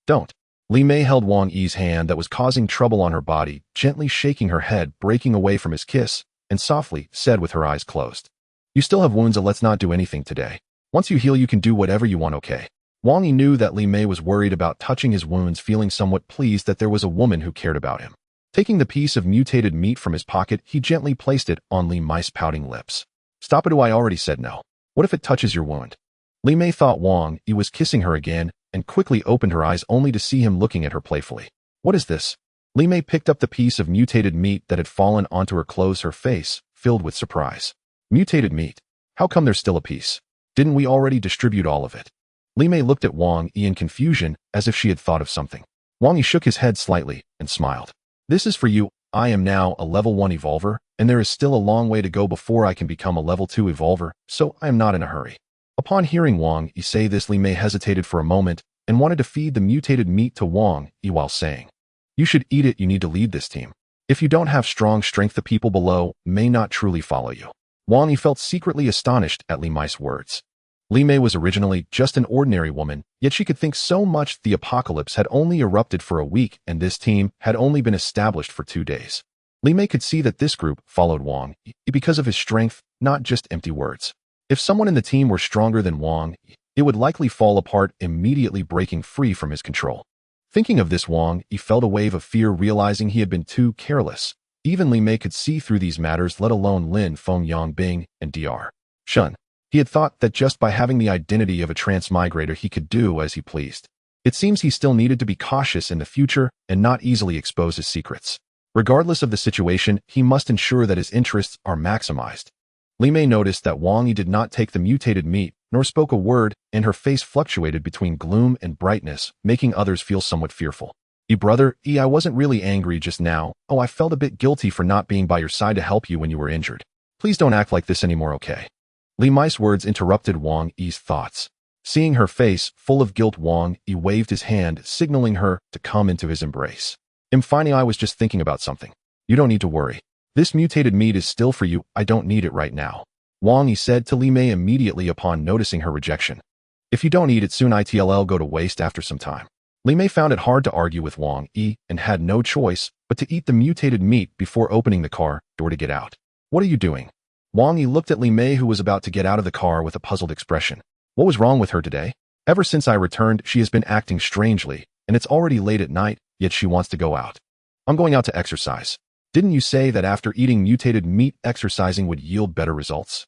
Don't. Li Mei held Wang Yi's hand that was causing trouble on her body, gently shaking her head, breaking away from his kiss, and softly said with her eyes closed. You still have wounds, let's not do anything today. Once you heal, you can do whatever you want, okay? Wang Yi knew that Li Mei was worried about touching his wounds, feeling somewhat pleased that there was a woman who cared about him. Taking the piece of mutated meat from his pocket, he gently placed it on Li Mei's pouting lips. Stop it, I already said no. What if it touches your wound? Li Mei thought Wang Yi was kissing her again and quickly opened her eyes, only to see him looking at her playfully. What is this? Li Mei picked up the piece of mutated meat that had fallen onto her clothes, her face filled with surprise. Mutated meat? How come there's still a piece? Didn't we already distribute all of it? Li Mei looked at Wang Yi in confusion, as if she had thought of something. Wang Yi shook his head slightly and smiled. This is for you. I am now a level 1 evolver, and there is still a long way to go before I can become a level 2 evolver, so I am not in a hurry. Upon hearing Wang Yi say this, Li Mei hesitated for a moment and wanted to feed the mutated meat to Wang Yi while saying, "You should eat it. You need to lead this team. If you don't have strong strength, the people below may not truly follow you." Wang Yi felt secretly astonished at Li Mei's words. Li Mei was originally just an ordinary woman, yet she could think so much. The apocalypse had only erupted for a week, and this team had only been established for 2 days. Li Mei could see that this group followed Wang Yi because of his strength, not just empty words. If someone in the team were stronger than Wang Yi, it would likely fall apart, immediately breaking free from his control. Thinking of this, Wang Yi felt a wave of fear, realizing he had been too careless. Even Li Mei could see through these matters, let alone Lin Feng Yangbing and Dr. Shun. He had thought that just by having the identity of a transmigrator he could do as he pleased. It seems he still needed to be cautious in the future and not easily expose his secrets. Regardless of the situation, he must ensure that his interests are maximized. Li Mei noticed that Wang Yi did not take the mutated meat, nor spoke a word, and her face fluctuated between gloom and brightness, making others feel somewhat fearful. Brother, I wasn't really angry just now. Oh, I felt a bit guilty for not being by your side to help you when you were injured. Please don't act like this anymore, okay? Li Mei's words interrupted Wang Yi's thoughts. Seeing her face full of guilt, Wang Yi waved his hand, signaling her to come into his embrace. Finally, I was just thinking about something. You don't need to worry. This mutated meat is still for you. I don't need it right now, Wang Yi said to Li Mei immediately upon noticing her rejection. If you don't eat it soon, it'll go to waste after some time. Li Mei found it hard to argue with Wang Yi and had no choice but to eat the mutated meat before opening the car door to get out. What are you doing? Wang Yi looked at Li Mei, who was about to get out of the car, with a puzzled expression. What was wrong with her today? Ever since I returned, she has been acting strangely, and it's already late at night, yet she wants to go out. I'm going out to exercise. Didn't you say that after eating mutated meat, exercising would yield better results?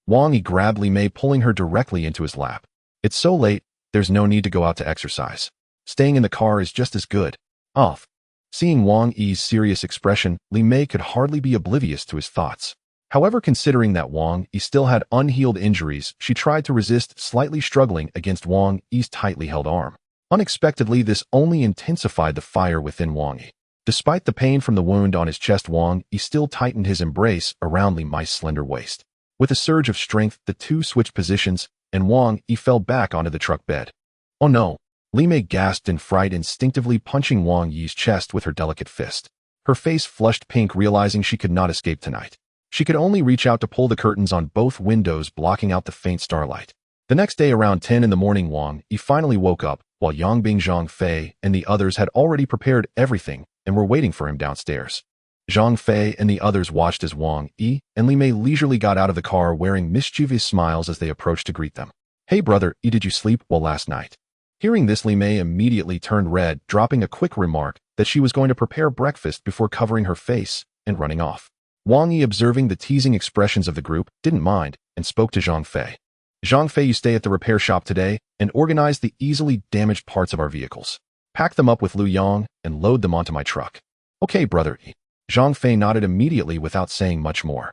Wang Yi grabbed Li Mei, pulling her directly into his lap. It's so late, there's no need to go out to exercise. Staying in the car is just as good. Off. Seeing Wang Yi's serious expression, Li Mei could hardly be oblivious to his thoughts. However, considering that Wang Yi still had unhealed injuries, she tried to resist, slightly struggling against Wang Yi's tightly held arm. Unexpectedly, this only intensified the fire within Wang Yi. Despite the pain from the wound on his chest, Wang Yi still tightened his embrace around Li Mei's slender waist. With a surge of strength, the two switched positions, and Wang Yi fell back onto the truck bed. Oh no! Li Mei gasped in fright, instinctively punching Wang Yi's chest with her delicate fist. Her face flushed pink, realizing she could not escape tonight. She could only reach out to pull the curtains on both windows, blocking out the faint starlight. The next day around 10 in the morning, Wang Yi finally woke up, while Yangbing, Zhang Fei, and the others had already prepared everything and were waiting for him downstairs. Zhang Fei and the others watched as Wang Yi and Li Mei leisurely got out of the car, wearing mischievous smiles as they approached to greet them. Hey brother, did you sleep well last night? Hearing this, Li Mei immediately turned red, dropping a quick remark that she was going to prepare breakfast before covering her face and running off. Wang Yi, observing the teasing expressions of the group, didn't mind and spoke to Zhang Fei. Zhang Fei, you stay at the repair shop today and organize the easily damaged parts of our vehicles. Pack them up with Lu Yang and load them onto my truck. Okay, brother. Zhang Fei nodded immediately without saying much more.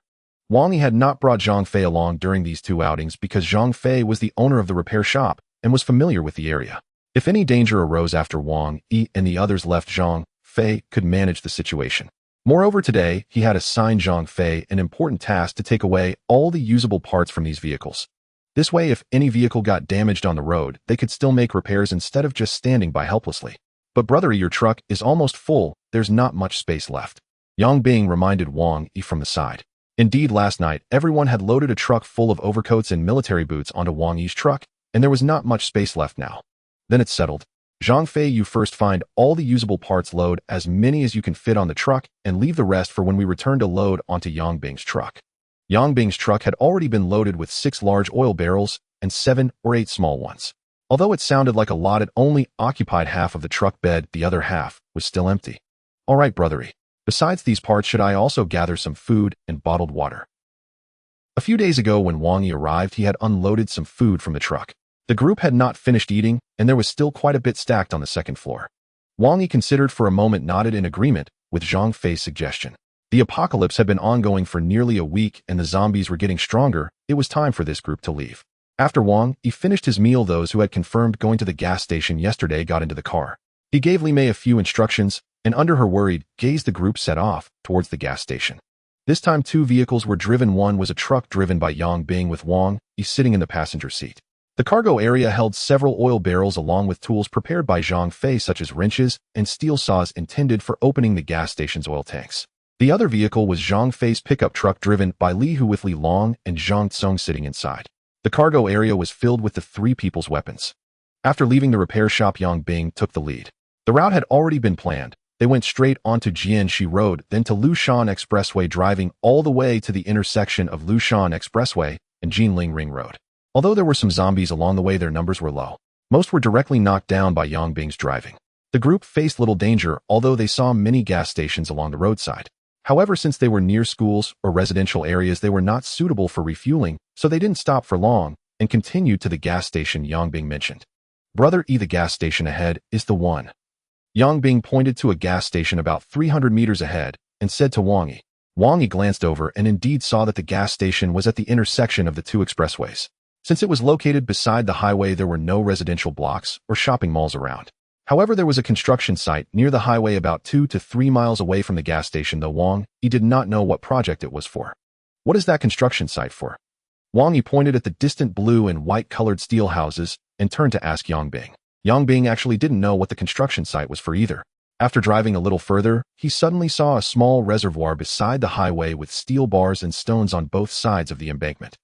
Wang Yi had not brought Zhang Fei along during these two outings because Zhang Fei was the owner of the repair shop and was familiar with the area. If any danger arose after Wang Yi and the others left, Zhang Fei could manage the situation. Moreover, today, he had assigned Zhang Fei an important task to take away all the usable parts from these vehicles. This way, if any vehicle got damaged on the road, they could still make repairs instead of just standing by helplessly. But brother, your truck is almost full. There's not much space left. Yang Bing reminded Wang Yi from the side. Indeed, last night, everyone had loaded a truck full of overcoats and military boots onto Wang Yi's truck, and there was not much space left now. Then it's settled. Zhang Fei, you first find all the usable parts, load as many as you can fit on the truck, and leave the rest for when we return to load onto Yang Bing's truck. Yang Bing's truck had already been loaded with 6 large oil barrels and 7 or 8 small ones. Although it sounded like a lot, it only occupied half of the truck bed. The other half was still empty. All right, brothery. Besides these parts, should I also gather some food and bottled water? A few days ago when Wang Yi arrived, he had unloaded some food from the truck. The group had not finished eating, and there was still quite a bit stacked on the second floor. Wang Yi considered for a moment, nodded in agreement with Zhang Fei's suggestion. The apocalypse had been ongoing for nearly a week, and the zombies were getting stronger. It was time for this group to leave. After Wang Yi finished his meal, those who had confirmed going to the gas station yesterday got into the car. He gave Li Mei a few instructions, and under her worried gaze the group set off towards the gas station. This time 2 vehicles were driven. One was a truck driven by Yang Bing with Wang Yi sitting in the passenger seat. The cargo area held several oil barrels along with tools prepared by Zhang Fei such as wrenches and steel saws intended for opening the gas station's oil tanks. The other vehicle was Zhang Fei's pickup truck driven by Li Hu with Li Long and Zhang Tsong sitting inside. The cargo area was filled with the 3 people's weapons. After leaving the repair shop, Yang Bing took the lead. The route had already been planned. They went straight onto Jianxi Road, then to Lushan Expressway, driving all the way to the intersection of Lushan Expressway and Jinling Ring Road. Although there were some zombies along the way, their numbers were low. Most were directly knocked down by Yang Bing's driving. The group faced little danger, although they saw many gas stations along the roadside. However, since they were near schools or residential areas, they were not suitable for refueling, so they didn't stop for long and continued to the gas station Yang Bing mentioned. Brother E, the gas station ahead is the one. Yang Bing pointed to a gas station about 300 meters ahead and said to Wang Yi. Wang Yi glanced over and indeed saw that the gas station was at the intersection of the 2 expressways. Since it was located beside the highway, there were no residential blocks or shopping malls around. However, there was a construction site near the highway about 2 to 3 miles away from the gas station, though Wang Yi did not know what project it was for. What is that construction site for? Wang Yi pointed at the distant blue and white colored steel houses and turned to ask Yang Bing. Yang Bing actually didn't know what the construction site was for either. After driving a little further, he suddenly saw a small reservoir beside the highway with steel bars and stones on both sides of the embankment.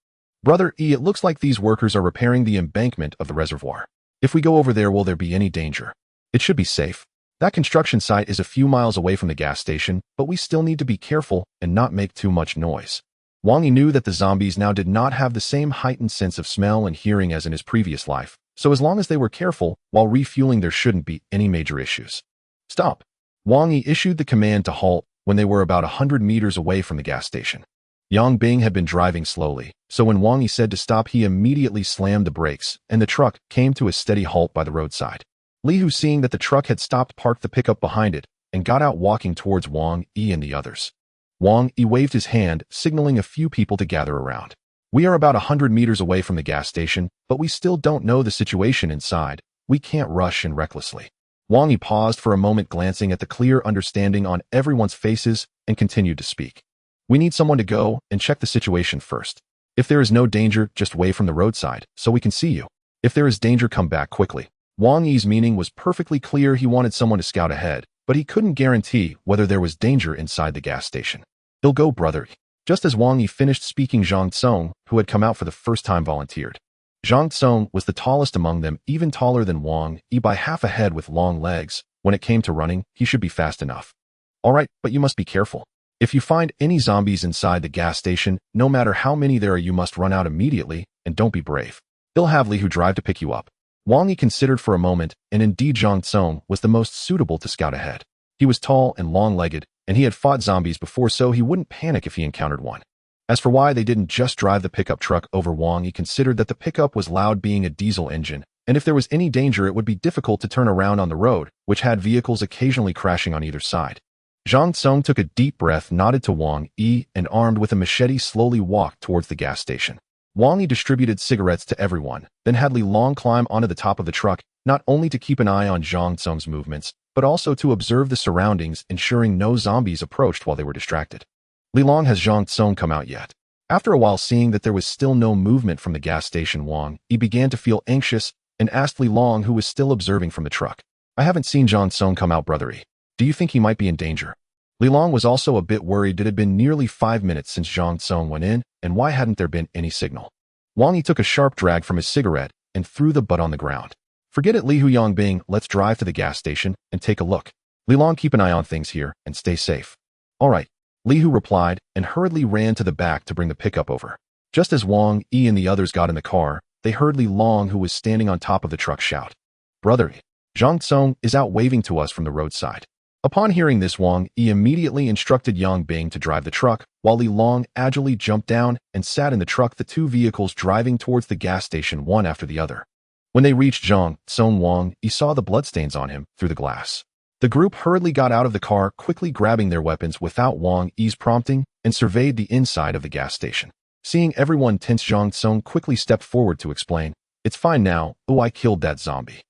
Brother E, it looks like these workers are repairing the embankment of the reservoir. If we go over there, will there be any danger? It should be safe. That construction site is a few miles away from the gas station, but we still need to be careful and not make too much noise. Wang Yi knew that the zombies now did not have the same heightened sense of smell and hearing as in his previous life, so as long as they were careful while refueling, there shouldn't be any major issues. Stop! Wang Yi issued the command to halt when they were about 100 meters away from the gas station. Yang Bing had been driving slowly, so when Wang Yi said to stop, he immediately slammed the brakes, and the truck came to a steady halt by the roadside. Li Hu, seeing that the truck had stopped, parked the pickup behind it and got out, walking towards Wang Yi and the others. Wang Yi waved his hand, signaling a few people to gather around. We are about 100 meters away from the gas station, but we still don't know the situation inside. We can't rush in recklessly. Wang Yi paused for a moment, glancing at the clear understanding on everyone's faces, and continued to speak. We need someone to go and check the situation first. If there is no danger, just wave from the roadside so we can see you. If there is danger, come back quickly. Wang Yi's meaning was perfectly clear. He wanted someone to scout ahead, but he couldn't guarantee whether there was danger inside the gas station. He'll go, brother. Just as Wang Yi finished speaking, Zhang Tsong, who had come out for the first time, volunteered. Zhang Tsong was the tallest among them, even taller than Wang Yi by half a head with long legs. When it came to running, he should be fast enough. All right, but you must be careful. If you find any zombies inside the gas station, no matter how many there are, you must run out immediately, and don't be brave. They'll have Li Hu drive to pick you up. Wang Yi considered for a moment, and indeed Zhang Tsong was the most suitable to scout ahead. He was tall and long-legged, and he had fought zombies before, so he wouldn't panic if he encountered one. As for why they didn't just drive the pickup truck over, Wang Yi considered that the pickup was loud, being a diesel engine, and if there was any danger, it would be difficult to turn around on the road, which had vehicles occasionally crashing on either side. Zhang Tsong took a deep breath, nodded to Wang Yi, and armed with a machete slowly walked towards the gas station. Wang Yi distributed cigarettes to everyone, then had Li Long climb onto the top of the truck, not only to keep an eye on Zhang Tsong's movements, but also to observe the surroundings, ensuring no zombies approached while they were distracted. Li Long, has Zhang Tsong come out yet? After a while, seeing that there was still no movement from the gas station, Wang Yi began to feel anxious and asked Li Long, who was still observing from the truck. I haven't seen Zhang Tsong come out, brother E. Do you think he might be in danger? Li Long was also a bit worried. It had been nearly 5 minutes since Zhang Tsong went in, and why hadn't there been any signal? Wang Yi took a sharp drag from his cigarette and threw the butt on the ground. Forget it, Li Hu, Yang Bing, let's drive to the gas station and take a look. Li Long, keep an eye on things here and stay safe. All right, Li Hu replied and hurriedly ran to the back to bring the pickup over. Just as Wang Yi and the others got in the car, they heard Li Long, who was standing on top of the truck, shout, Brother, Zhang Tsong is out waving to us from the roadside. Upon hearing this, Wang Yi immediately instructed Yang Bing to drive the truck, while Li Long agilely jumped down and sat in the truck, the 2 vehicles driving towards the gas station one after the other. When they reached Zhang Tsong, Wang Yi saw the bloodstains on him through the glass. The group hurriedly got out of the car, quickly grabbing their weapons without Wang Yi's prompting, and surveyed the inside of the gas station. Seeing everyone tense, Zhang Tsung quickly stepped forward to explain, "It's fine now. Oh, I killed that zombie."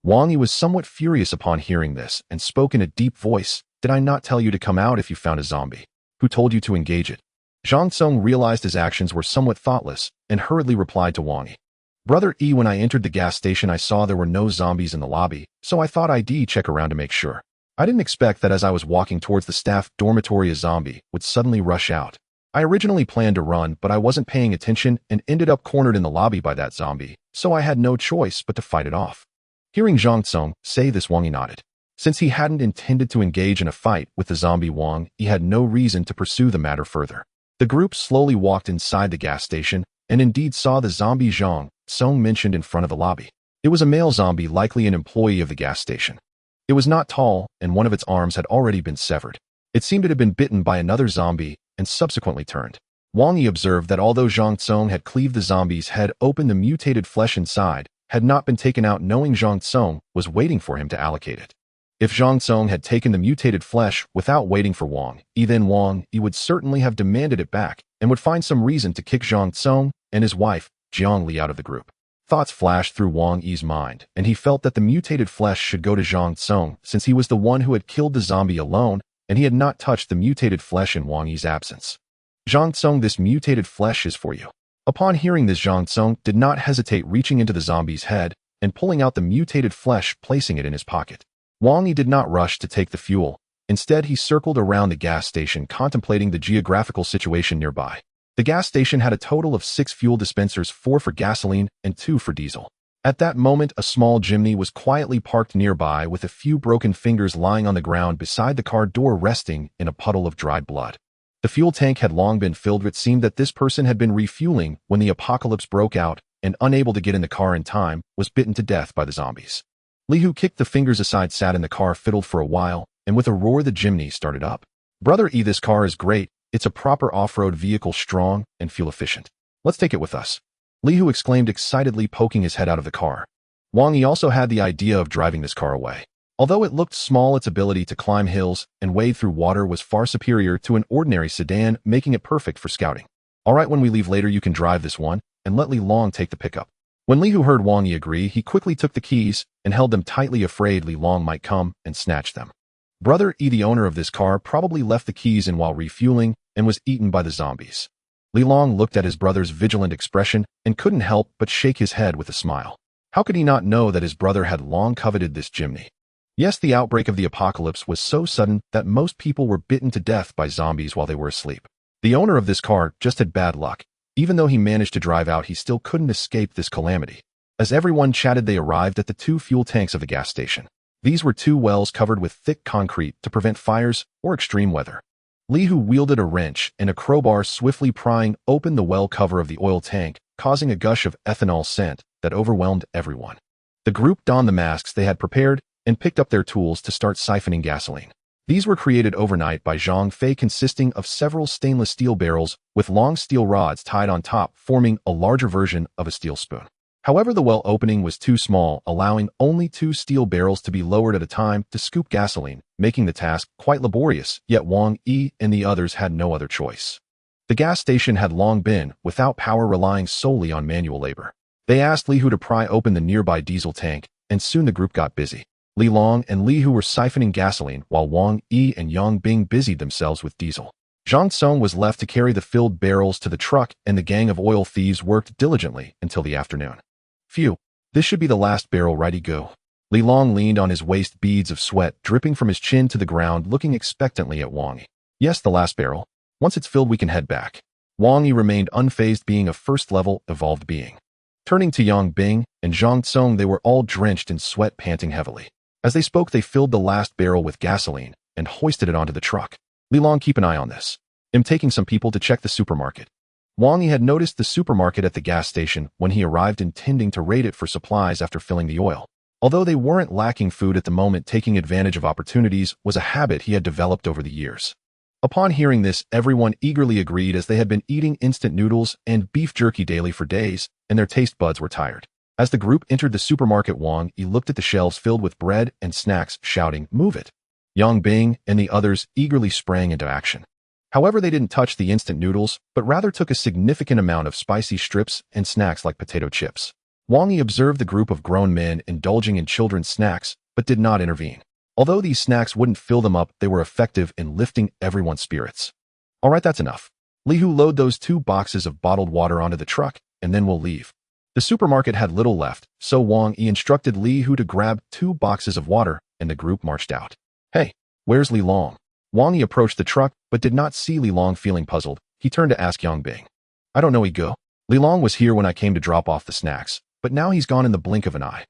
Wang Yi was somewhat furious upon hearing this and spoke in a deep voice, "Did I not tell you to come out if you found a zombie? Who told you to engage it?" Zhang Tsung realized his actions were somewhat thoughtless and hurriedly replied to Wang Yi, "Brother E, when I entered the gas station I saw there were no zombies in the lobby, so I thought I'd check around to make sure. I didn't expect that as I was walking towards the staff dormitory a zombie would suddenly rush out. I originally planned to run, but I wasn't paying attention and ended up cornered in the lobby by that zombie, so I had no choice but to fight it off." Hearing Zhang Tsung say this, Wang Yi nodded. Since he hadn't intended to engage in a fight with the zombie Wang, he had no reason to pursue the matter further. The group slowly walked inside the gas station and indeed saw the zombie Zhang Tsung mentioned in front of the lobby. It was a male zombie, likely an employee of the gas station. It was not tall, and one of its arms had already been severed. It seemed it had been bitten by another zombie and subsequently turned. Wang Yi observed that although Zhang Tsung had cleaved the zombie's head open, the mutated flesh inside had not been taken out, knowing Zhang Tsung was waiting for him to allocate it. If Zhang Tsung had taken the mutated flesh without waiting for Wang Yi, then Wang Yi would certainly have demanded it back and would find some reason to kick Zhang Tsung and his wife, Jiang Li, out of the group. Thoughts flashed through Wang Yi's mind, and he felt that the mutated flesh should go to Zhang Tsung since he was the one who had killed the zombie alone and he had not touched the mutated flesh in Wang Yi's absence. "Zhang Tsung, this mutated flesh is for you." Upon hearing this, Zhang Tsung did not hesitate, reaching into the zombie's head and pulling out the mutated flesh, placing it in his pocket. Wang Yi did not rush to take the fuel. Instead, he circled around the gas station, contemplating the geographical situation nearby. The gas station had a total of 6 fuel dispensers, 4 for gasoline and 2 for diesel. At that moment, a small Jimny was quietly parked nearby with a few broken fingers lying on the ground beside the car door, resting in a puddle of dried blood. The fuel tank had long been filled. It seemed that this person had been refueling when the apocalypse broke out and, unable to get in the car in time, was bitten to death by the zombies. Li, who kicked the fingers aside, sat in the car, fiddled for a while, and with a roar the Jimny started up. "Brother E, this car is great. It's a proper off-road vehicle, strong and fuel efficient. Let's take it with us," Li Hu exclaimed excitedly, poking his head out of the car. Wang Yi also had the idea of driving this car away. Although it looked small, its ability to climb hills and wade through water was far superior to an ordinary sedan, making it perfect for scouting. "All right, when we leave later you can drive this one, and let Li Long take the pickup." When Li Hu heard Wang Yi agree, he quickly took the keys and held them tightly, afraid Li Long might come and snatch them. Brother E, the owner of this car, probably left the keys in while refueling and was eaten by the zombies. Li Long looked at his brother's vigilant expression and couldn't help but shake his head with a smile. How could he not know that his brother had long coveted this Jimny? Yes, the outbreak of the apocalypse was so sudden that most people were bitten to death by zombies while they were asleep. The owner of this car just had bad luck. Even though he managed to drive out, he still couldn't escape this calamity. As everyone chatted, they arrived at the 2 fuel tanks of the gas station. These were 2 wells covered with thick concrete to prevent fires or extreme weather. Li Hu wielded a wrench and a crowbar, swiftly prying open the well cover of the oil tank, causing a gush of ethanol scent that overwhelmed everyone. The group donned the masks they had prepared and picked up their tools to start siphoning gasoline. These were created overnight by Zhang Fei, consisting of several stainless steel barrels with long steel rods tied on top, forming a larger version of a steel spoon. However, the well opening was too small, allowing only 2 steel barrels to be lowered at a time to scoop gasoline, making the task quite laborious, yet Wang Yi and the others had no other choice. The gas station had long been without power, relying solely on manual labor. They asked Li Hu to pry open the nearby diesel tank, and soon the group got busy. Li Long and Li Hu were siphoning gasoline, while Wang Yi and Yang Bing busied themselves with diesel. Zhang Tsung was left to carry the filled barrels to the truck, and the gang of oil thieves worked diligently until the afternoon. "Phew, this should be the last barrel, righty go." Li Long leaned on his waist, beads of sweat dripping from his chin to the ground, looking expectantly at Wang Yi. "Yes, the last barrel. Once it's filled, we can head back." Wang Yi remained unfazed, being a first-level evolved being. Turning to Yang Bing and Zhang Tsung, they were all drenched in sweat, panting heavily. As they spoke, they filled the last barrel with gasoline and hoisted it onto the truck. "Li Long, keep an eye on this. I'm taking some people to check the supermarket." Wang Yi had noticed the supermarket at the gas station when he arrived, intending to raid it for supplies after filling the oil. Although they weren't lacking food at the moment, taking advantage of opportunities was a habit he had developed over the years. Upon hearing this, everyone eagerly agreed, as they had been eating instant noodles and beef jerky daily for days, and their taste buds were tired. As the group entered the supermarket, Wang Yi looked at the shelves filled with bread and snacks, shouting, "Move it!" Yang Bing and the others eagerly sprang into action. However, they didn't touch the instant noodles, but rather took a significant amount of spicy strips and snacks like potato chips. Wang Yi observed the group of grown men indulging in children's snacks, but did not intervene. Although these snacks wouldn't fill them up, they were effective in lifting everyone's spirits. All right, that's enough. Li Hu, load those 2 boxes of bottled water onto the truck, and then we'll leave. The supermarket had little left, so Wang Yi instructed Li Hu to grab 2 boxes of water, and the group marched out. Hey, where's Li Long? Wang Yi approached the truck, but did not see Li Long. Feeling puzzled, he turned to ask Yang Bing. I don't know, Yi Go. Li Long was here when I came to drop off the snacks, but now he's gone in the blink of an eye.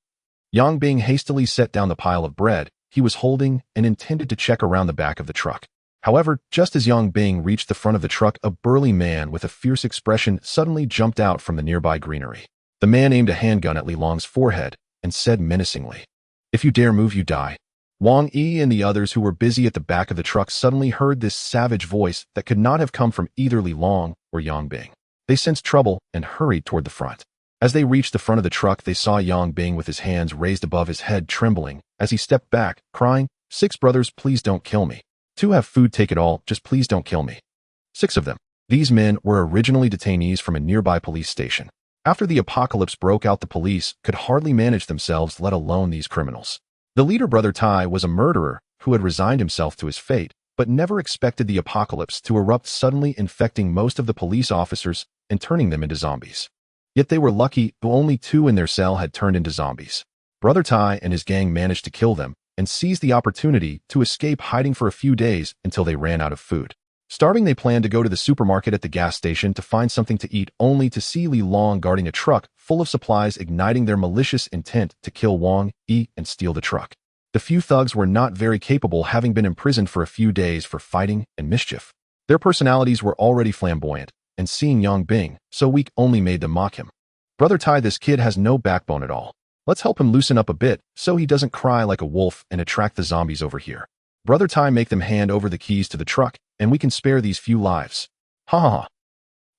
Yang Bing hastily set down the pile of bread he was holding and intended to check around the back of the truck. However, just as Yang Bing reached the front of the truck, a burly man with a fierce expression suddenly jumped out from the nearby greenery. The man aimed a handgun at Li Long's forehead and said menacingly, "If you dare move, you die." Wang Yi and the others who were busy at the back of the truck suddenly heard this savage voice that could not have come from either Li Long or Yang Bing. They sensed trouble and hurried toward the front. As they reached the front of the truck, they saw Yang Bing with his hands raised above his head, trembling, as he stepped back, crying, "6 brothers, please don't kill me. 2 have food, take it all, just please don't kill me." 6 of them. These men were originally detainees from a nearby police station. After the apocalypse broke out, the police could hardly manage themselves, let alone these criminals. The leader, Brother Tai, was a murderer who had resigned himself to his fate, but never expected the apocalypse to erupt, suddenly infecting most of the police officers and turning them into zombies. Yet they were lucky, though only 2 in their cell had turned into zombies. Brother Tai and his gang managed to kill them and seized the opportunity to escape, hiding for a few days until they ran out of food. Starving, they planned to go to the supermarket at the gas station to find something to eat, only to see Li Long guarding a truck full of supplies, igniting their malicious intent to kill Wang Yi and steal the truck. The few thugs were not very capable, having been imprisoned for a few days for fighting and mischief. Their personalities were already flamboyant, and seeing Yang Bing so weak only made them mock him. "Brother Tai, this kid has no backbone at all. Let's help him loosen up a bit so he doesn't cry like a wolf and attract the zombies over here. Brother Tai, make them hand over the keys to the truck, and we can spare these few lives." Ha ha ha.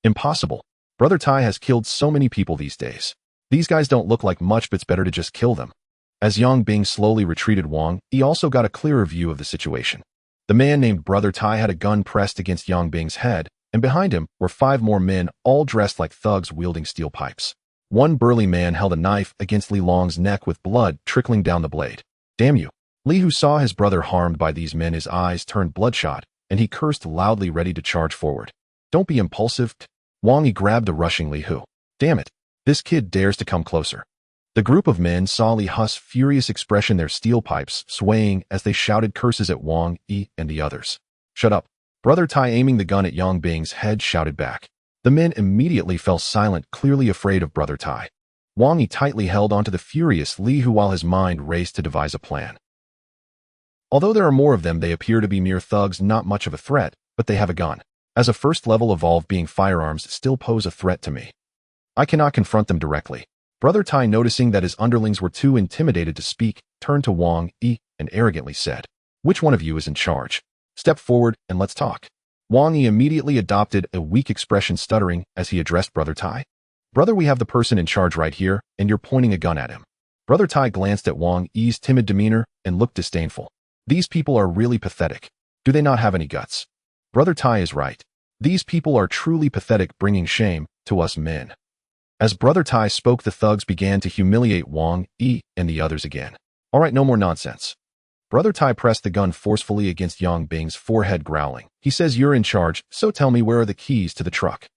Impossible. Brother Tai has killed so many people these days. These guys don't look like much, but it's better to just kill them. As Yang Bing slowly retreated, Wang Yi also got a clearer view of the situation. The man named Brother Tai had a gun pressed against Yang Bing's head, and behind him were 5 more men, all dressed like thugs, wielding steel pipes. One burly man held a knife against Li Long's neck with blood trickling down the blade. "Damn you." Li, who saw his brother harmed by these men, his eyes turned bloodshot, and he cursed loudly, ready to charge forward. "Don't be impulsive." Wang Yi grabbed the rushing Li Hu. "Damn it. This kid dares to come closer." The group of men saw Li Hu's furious expression, their steel pipes swaying as they shouted curses at Wang Yi and the others. "Shut up." Brother Tai, aiming the gun at Yang Bing's head, shouted back. The men immediately fell silent, clearly afraid of Brother Tai. Wang Yi tightly held onto the furious Li Hu while his mind raced to devise a plan. Although there are more of them, they appear to be mere thugs, not much of a threat, but they have a gun. As a first-level evolved being, firearms still pose a threat to me. I cannot confront them directly. Brother Tai, noticing that his underlings were too intimidated to speak, turned to Wang Yi and arrogantly said, "Which one of you is in charge? Step forward and let's talk." Wang Yi immediately adopted a weak expression, stuttering as he addressed Brother Tai. "Brother, we have the person in charge right here, and you're pointing a gun at him." Brother Tai glanced at Wang Yi's timid demeanor and looked disdainful. "These people are really pathetic. Do they not have any guts?" Brother Tai is right. These people are truly pathetic, bringing shame to us men. As Brother Tai spoke, the thugs began to humiliate Wang Yi and the others again. "All right, no more nonsense." Brother Tai pressed the gun forcefully against Yang Bing's forehead, growling. He says, "You're in charge, so tell me, where are the keys to the truck?"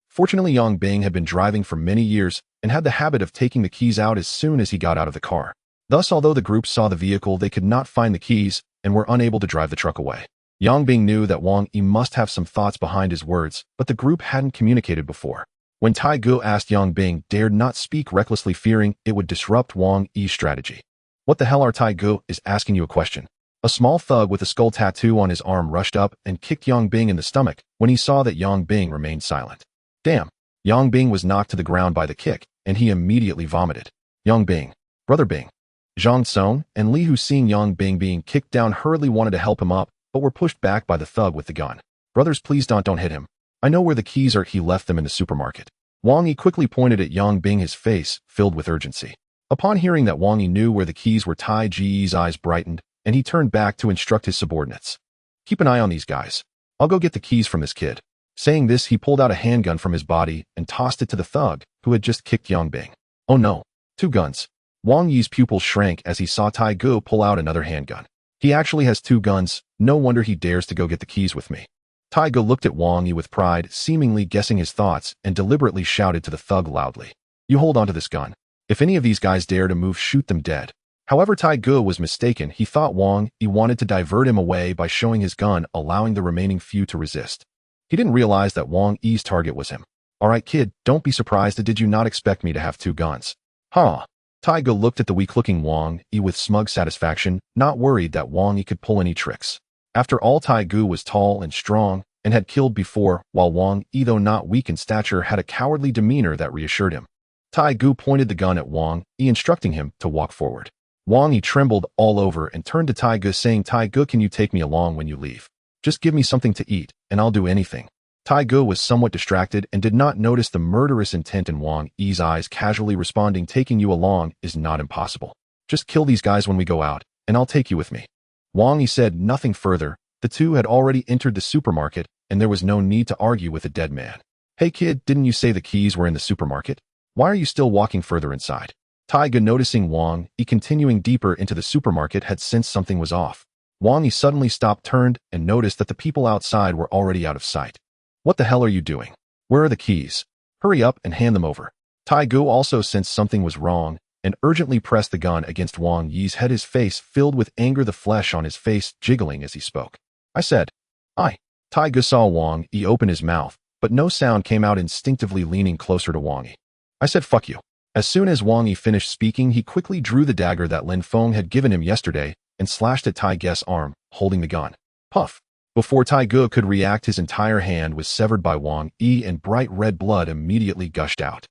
Fortunately, Yang Bing had been driving for many years and had the habit of taking the keys out as soon as he got out of the car. Thus, although the group saw the vehicle, they could not find the keys and were unable to drive the truck away. Yang Bing knew that Wang Yi must have some thoughts behind his words, but the group hadn't communicated before. When Tai Gu asked, Yang Bing dared not speak recklessly, fearing it would disrupt Wang Yi's strategy. "What the hell are Tai Gu is asking you a question?" A small thug with a skull tattoo on his arm rushed up and kicked Yang Bing in the stomach when he saw that Yang Bing remained silent. Damn! Yang Bing was knocked to the ground by the kick, and he immediately vomited. Yang Bing, Brother Bing, Zhang Song, and Li Hu, seeing Yang Bing being kicked down, hurriedly wanted to help him up, but were pushed back by the thug with the gun. "Brothers, please don't hit him. I know where the keys are. He left them in the supermarket." Wang Yi quickly pointed at Yang Bing, his face filled with urgency. Upon hearing that Wang Yi knew where the keys were, Tai Ji's eyes brightened, and he turned back to instruct his subordinates. "Keep an eye on these guys. I'll go get the keys from this kid. Saying this, he pulled out a handgun from his body and tossed it to the thug, who had just kicked Yangbing. Oh no, 2 guns. Wang Yi's pupils shrank as he saw Tai Gu pull out another handgun. He actually has 2 guns, no wonder he dares to go get the keys with me. Tai Gu looked at Wang Yi with pride, seemingly guessing his thoughts, and deliberately shouted to the thug loudly. You hold on to this gun. If any of these guys dare to move, shoot them dead. However, Tai Gu was mistaken. He thought Wang Yi wanted to divert him away by showing his gun, allowing the remaining few to resist. He didn't realize that Wang Yi's target was him. Alright kid, don't be surprised. Did you not expect me to have 2 guns? Huh? Tai Gu looked at the weak-looking Wang Yi with smug satisfaction, not worried that Wang Yi could pull any tricks. After all, Tai Gu was tall and strong, and had killed before, while Wang Yi, though not weak in stature, had a cowardly demeanor that reassured him. Tai Gu pointed the gun at Wang Yi, instructing him to walk forward. Wang Yi trembled all over and turned to Tai Gu, saying, Tai Gu, can you take me along when you leave? Just give me something to eat, and I'll do anything. Tai Gu was somewhat distracted and did not notice the murderous intent in Wang Yi's eyes, casually responding, taking you along is not impossible. Just kill these guys when we go out, and I'll take you with me. Wang Yi said nothing further. The two had already entered the supermarket, and there was no need to argue with a dead man. Hey kid, didn't you say the keys were in the supermarket? Why are you still walking further inside? Tai Gu, noticing Wang Yi continuing deeper into the supermarket, had sensed something was off. Wang Yi suddenly stopped, turned, and noticed that the people outside were already out of sight. What the hell are you doing? Where are the keys? Hurry up and hand them over. Tai Gu also sensed something was wrong and urgently pressed the gun against Wang Yi's head, his face filled with anger, the flesh on his face jiggling as he spoke. I said, I. Tai Gu saw Wang Yi open his mouth, but no sound came out, instinctively leaning closer to Wang Yi. I said, fuck you. As soon as Wang Yi finished speaking, he quickly drew the dagger that Lin Feng had given him yesterday and slashed at Tai Gu's arm, holding the gun. Puff. Before Tai Gu could react, his entire hand was severed by Wang Yi and bright red blood immediately gushed out.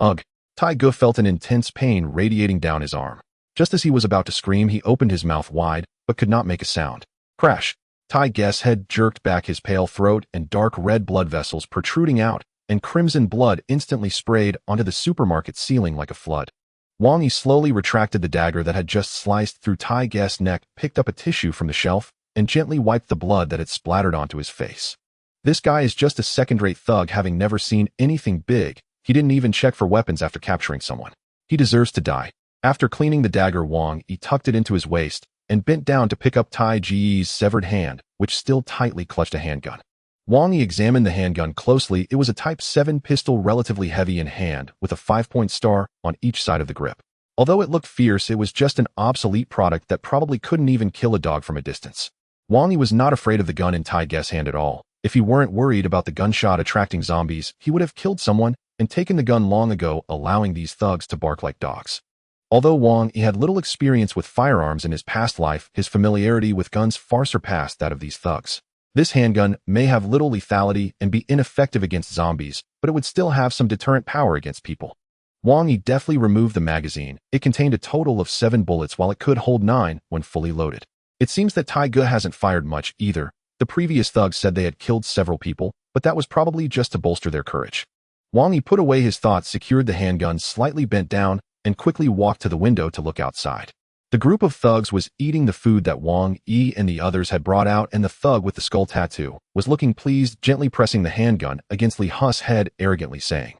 Ugh. Tai Gu felt an intense pain radiating down his arm. Just as he was about to scream, he opened his mouth wide, but could not make a sound. Crash. Tai Gu's head jerked back, his pale throat and dark red blood vessels protruding out, and crimson blood instantly sprayed onto the supermarket ceiling like a flood. Wang Yi slowly retracted the dagger that had just sliced through Tai Gu's neck, picked up a tissue from the shelf, and gently wiped the blood that had splattered onto his face. This guy is just a second-rate thug, having never seen anything big. He didn't even check for weapons after capturing someone. He deserves to die. After cleaning the dagger, Wang Yi tucked it into his waist and bent down to pick up Tai Ji's severed hand, which still tightly clutched a handgun. Wang Yi examined the handgun closely. It was a Type 7 pistol, relatively heavy in hand, with a 5-point star on each side of the grip. Although it looked fierce, it was just an obsolete product that probably couldn't even kill a dog from a distance. Wang Yi was not afraid of the gun in Tai Gu's hand at all. If he weren't worried about the gunshot attracting zombies, he would have killed someone and taken the gun long ago, allowing these thugs to bark like dogs. Although Wang Yi had little experience with firearms in his past life, his familiarity with guns far surpassed that of these thugs. This handgun may have little lethality and be ineffective against zombies, but it would still have some deterrent power against people. Wang Yi deftly removed the magazine. It contained a total of 7 bullets, while it could hold 9 when fully loaded. It seems that Tai Gu hasn't fired much either. The previous thugs said they had killed several people, but that was probably just to bolster their courage. Wang Yi put away his thoughts, secured the handgun, slightly bent down, and quickly walked to the window to look outside. The group of thugs was eating the food that Wang Yi and the others had brought out, and the thug with the skull tattoo was looking pleased, gently pressing the handgun against Li Hu's head, arrogantly saying,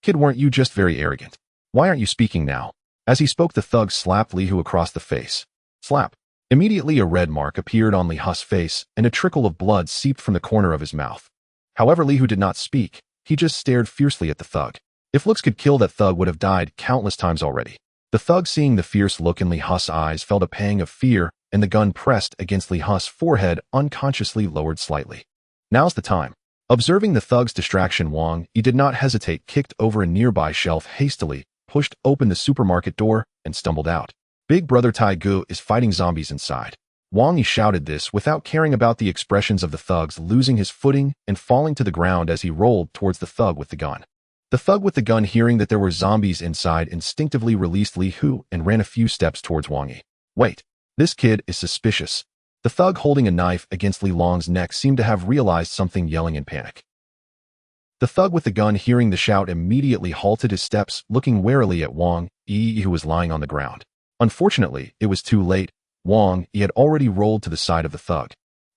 Kid, weren't you just very arrogant? Why aren't you speaking now? As he spoke, the thug slapped Li Hu across the face. Slap. Immediately a red mark appeared on Li Hu's face, and a trickle of blood seeped from the corner of his mouth. However, Li Hu did not speak. He just stared fiercely at the thug. If looks could kill, that thug would have died countless times already. The thug, seeing the fierce look in Li Hu's eyes, felt a pang of fear, and the gun pressed against Li Hu's forehead unconsciously lowered slightly. Now's the time. Observing the thug's distraction, Wang Yi did not hesitate, kicked over a nearby shelf hastily, pushed open the supermarket door, and stumbled out. Big brother Tai Gu is fighting zombies inside. Wang Yi shouted this without caring about the expressions of the thugs, losing his footing and falling to the ground as he rolled towards the thug with the gun. The thug with the gun, hearing that there were zombies inside, instinctively released Li Hu and ran a few steps towards Wang Yi. Wait, this kid is suspicious. The thug holding a knife against Li Long's neck seemed to have realized something, yelling in panic. The thug with the gun, hearing the shout, immediately halted his steps, looking warily at Wang Yi, who was lying on the ground. Unfortunately, it was too late. Wang Yi had already rolled to the side of the thug.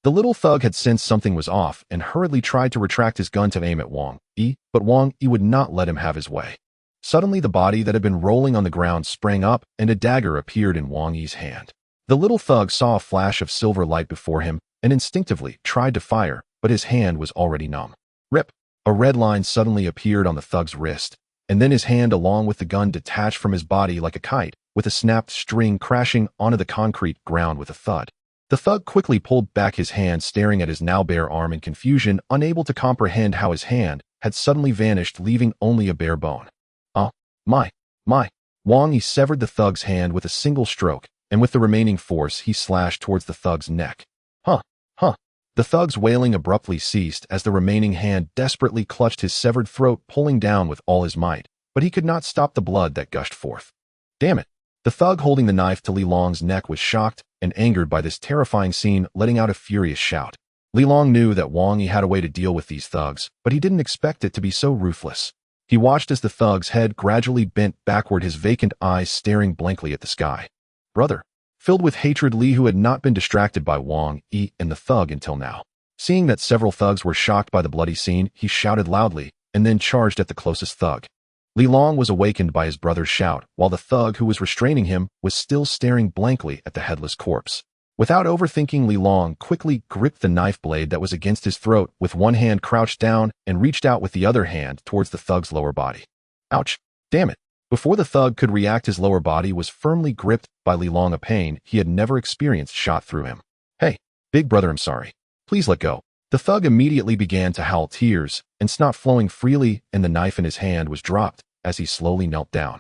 The little thug had sensed something was off and hurriedly tried to retract his gun to aim at Wang Yi, but Wang Yi would not let him have his way. Suddenly, the body that had been rolling on the ground sprang up, and a dagger appeared in Wang Yi's hand. The little thug saw a flash of silver light before him and instinctively tried to fire, but his hand was already numb. Rip! A red line suddenly appeared on the thug's wrist, and then his hand along with the gun detached from his body like a kite, with a snapped string crashing onto the concrete ground with a thud. The thug quickly pulled back his hand, staring at his now bare arm in confusion, unable to comprehend how his hand had suddenly vanished, leaving only a bare bone. My. Wang Yi severed the thug's hand with a single stroke, and with the remaining force he slashed towards the thug's neck. Huh. The thug's wailing abruptly ceased as the remaining hand desperately clutched his severed throat, pulling down with all his might, but he could not stop the blood that gushed forth. Damn it! The thug holding the knife to Li Long's neck was shocked and angered by this terrifying scene, letting out a furious shout. Li Long knew that Wang Yi had a way to deal with these thugs, but he didn't expect it to be so ruthless. He watched as the thug's head gradually bent backward, his vacant eyes staring blankly at the sky. Brother. Filled with hatred, Li Hu had not been distracted by Wang Yi and the thug until now. Seeing that several thugs were shocked by the bloody scene, he shouted loudly and then charged at the closest thug. Li Long was awakened by his brother's shout, while the thug who was restraining him was still staring blankly at the headless corpse. Without overthinking, Li Long quickly gripped the knife blade that was against his throat, with one hand crouched down, and reached out with the other hand towards the thug's lower body. Ouch! Damn it! Before the thug could react, his lower body was firmly gripped by Li Long, a pain he had never experienced shot through him. Hey, big brother, I'm sorry. Please let go. The thug immediately began to howl, tears and snot flowing freely, and the knife in his hand was dropped as he slowly knelt down.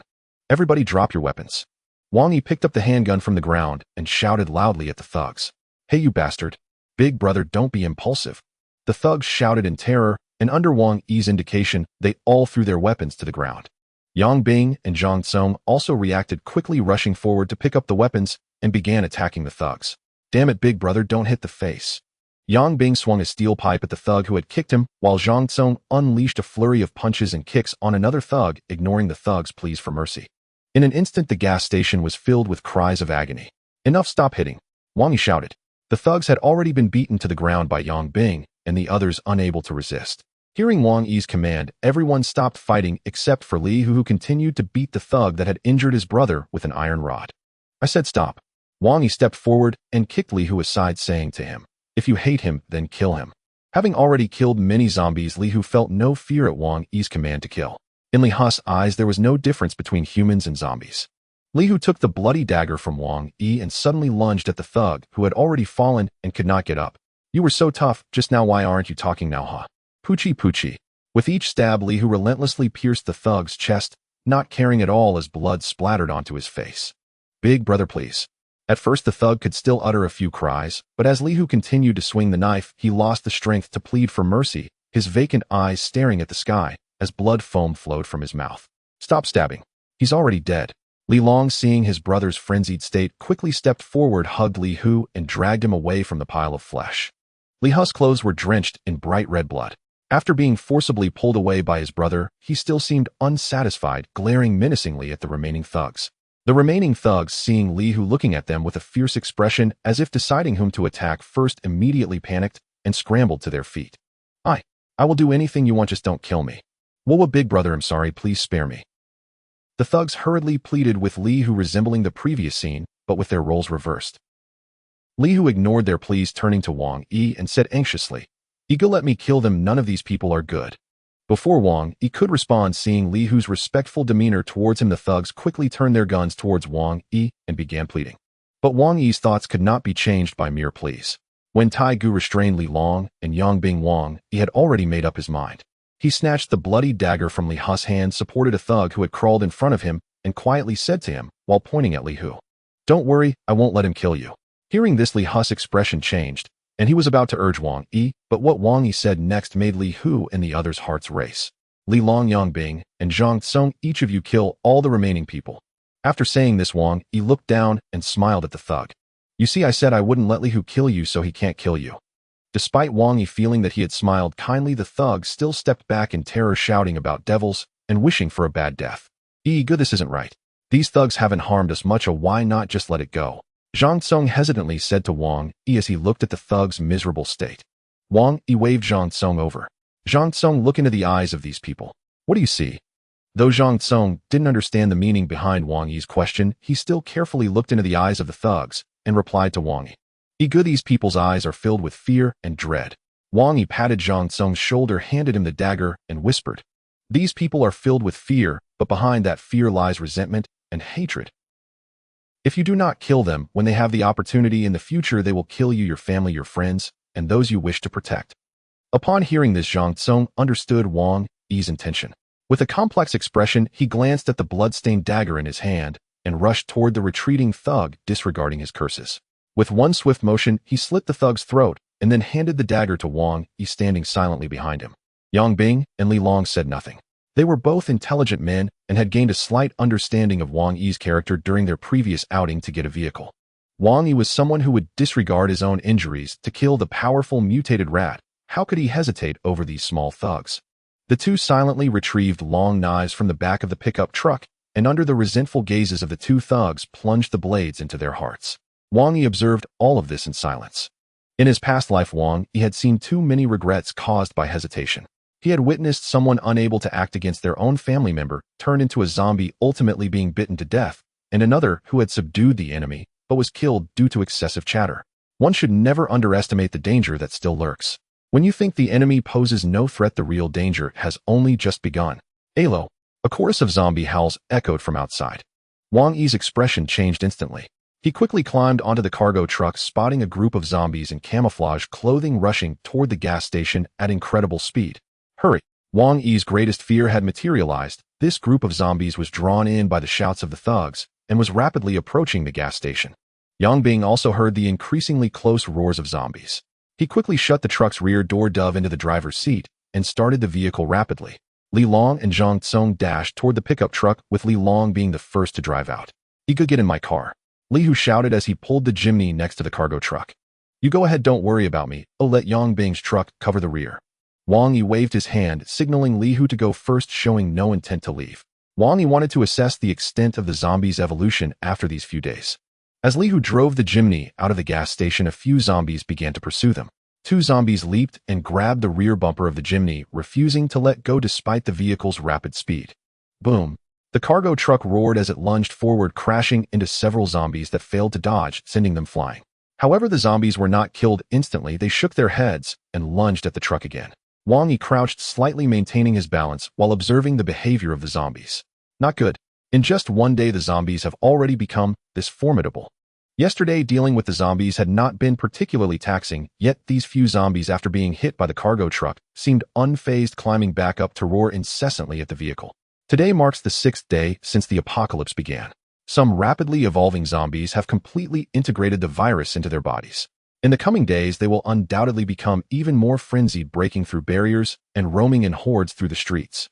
Everybody drop your weapons. Wang Yi picked up the handgun from the ground and shouted loudly at the thugs. Hey, you bastard. Big brother, don't be impulsive. The thugs shouted in terror, and under Wang Yi's indication, they all threw their weapons to the ground. Yang Bing and Zhang Tsong also reacted quickly, rushing forward to pick up the weapons and began attacking the thugs. Damn it, big brother, don't hit the face. Yang Bing swung a steel pipe at the thug who had kicked him, while Zhang Tsong unleashed a flurry of punches and kicks on another thug, ignoring the thug's pleas for mercy. In an instant, the gas station was filled with cries of agony. Enough, stop hitting, Wang Yi shouted. The thugs had already been beaten to the ground by Yang Bing, and the others unable to resist. Hearing Wang Yi's command, everyone stopped fighting except for Li Hu, who continued to beat the thug that had injured his brother with an iron rod. I said stop. Wang Yi stepped forward and kicked Li Hu aside, saying to him, if you hate him, then kill him. Having already killed many zombies, Li Hu felt no fear at Wang Yi's command to kill. In Li Hu's eyes, there was no difference between humans and zombies. Li Hu took the bloody dagger from Wang Yi and suddenly lunged at the thug, who had already fallen and could not get up. You were so tough just now, why aren't you talking now, huh? Poochie. With each stab, Li Hu relentlessly pierced the thug's chest, not caring at all as blood splattered onto his face. Big brother, please. At first, the thug could still utter a few cries, but as Li Hu continued to swing the knife, he lost the strength to plead for mercy, his vacant eyes staring at the sky, as blood foam flowed from his mouth. Stop stabbing. He's already dead. Li Long, seeing his brother's frenzied state, quickly stepped forward, hugged Li Hu, and dragged him away from the pile of flesh. Li Hu's clothes were drenched in bright red blood. After being forcibly pulled away by his brother, he still seemed unsatisfied, glaring menacingly at the remaining thugs. The remaining thugs, seeing Li Hu looking at them with a fierce expression as if deciding whom to attack first, immediately panicked and scrambled to their feet. I will do anything you want, just don't kill me. Whoa, big brother, I'm sorry, please spare me. The thugs hurriedly pleaded, with Li Hu resembling the previous scene, but with their roles reversed. Li Hu ignored their pleas, turning to Wang Yi and said anxiously, "Ego, let me kill them, none of these people are good." Before Wang Yi could respond, seeing Li Hu's respectful demeanor towards him, the thugs quickly turned their guns towards Wang Yi and began pleading. But Wang Yi's thoughts could not be changed by mere pleas. When Tai Gu restrained Li Long and Yang Bing, Wang Yi had already made up his mind. He snatched the bloody dagger from Li Hu's hand, supported a thug who had crawled in front of him, and quietly said to him, while pointing at Li Hu, "Don't worry, I won't let him kill you." Hearing this, Li Hu's expression changed, and he was about to urge Wang Yi, but what Wang Yi said next made Li Hu and the others' hearts race. Li Long, Yang Bing, and Zhang Tsong, each of you kill all the remaining people. After saying this, Wang Yi looked down and smiled at the thug. You see, I said I wouldn't let Li Hu kill you, so he can't kill you. Despite Wang Yi feeling that he had smiled kindly, the thug still stepped back in terror, shouting about devils and wishing for a bad death. Good, this isn't right. These thugs haven't harmed us much, why not just let it go? Zhang Tsung hesitantly said to Wang Yi as he looked at the thug's miserable state. Wang Yi waved Zhang Tsung over. Zhang Tsung, look into the eyes of these people. What do you see? Though Zhang Tsung didn't understand the meaning behind Wang Yi's question, he still carefully looked into the eyes of the thugs and replied to Wang Yi. These people's eyes are filled with fear and dread. Wang Yi patted Zhang Tsung's shoulder, handed him the dagger, and whispered, these people are filled with fear, but behind that fear lies resentment and hatred. If you do not kill them when they have the opportunity in the future, they will kill you, your family, your friends, and those you wish to protect. Upon hearing this, Zhang Tsung understood Wang Yi's intention. With a complex expression, he glanced at the blood-stained dagger in his hand and rushed toward the retreating thug, disregarding his curses. With one swift motion, he slit the thug's throat and then handed the dagger to Wang Yi, standing silently behind him. Yang Bing and Li Long said nothing. They were both intelligent men and had gained a slight understanding of Wang Yi's character during their previous outing to get a vehicle. Wang Yi was someone who would disregard his own injuries to kill the powerful mutated rat. How could he hesitate over these small thugs? The two silently retrieved long knives from the back of the pickup truck, and under the resentful gazes of the two thugs, plunged the blades into their hearts. Wang Yi observed all of this in silence. In his past life, Wang Yi had seen too many regrets caused by hesitation. He had witnessed someone unable to act against their own family member turn into a zombie, ultimately being bitten to death, and another who had subdued the enemy but was killed due to excessive chatter. One should never underestimate the danger that still lurks. When you think the enemy poses no threat, the real danger has only just begun. Alo! A chorus of zombie howls echoed from outside. Wang Yi's expression changed instantly. He quickly climbed onto the cargo truck, spotting a group of zombies in camouflage clothing rushing toward the gas station at incredible speed. Hurry! Wang Yi's greatest fear had materialized. This group of zombies was drawn in by the shouts of the thugs and was rapidly approaching the gas station. Yang Bing also heard the increasingly close roars of zombies. He quickly shut the truck's rear door, dove into the driver's seat, and started the vehicle rapidly. Li Long and Zhang Tsung dashed toward the pickup truck, with Li Long being the first to drive out. You could get in my car, Li Hu shouted as he pulled the chimney next to the cargo truck. You go ahead, don't worry about me. I'll let Yang Bing's truck cover the rear. Wang Yi waved his hand, signaling Li Hu to go first, showing no intent to leave. Wang Yi wanted to assess the extent of the zombies' evolution after these few days. As Li Hu drove the chimney out of the gas station, a few zombies began to pursue them. Two zombies leaped and grabbed the rear bumper of the chimney, refusing to let go despite the vehicle's rapid speed. Boom! The cargo truck roared as it lunged forward, crashing into several zombies that failed to dodge, sending them flying. However, the zombies were not killed instantly. They shook their heads and lunged at the truck again. Wang Yi crouched slightly, maintaining his balance while observing the behavior of the zombies. Not good. In just one day, the zombies have already become this formidable. Yesterday, dealing with the zombies had not been particularly taxing, yet these few zombies, after being hit by the cargo truck, seemed unfazed, climbing back up to roar incessantly at the vehicle. Today marks the 6th day since the apocalypse began. Some rapidly evolving zombies have completely integrated the virus into their bodies. In the coming days, they will undoubtedly become even more frenzied, breaking through barriers and roaming in hordes through the streets.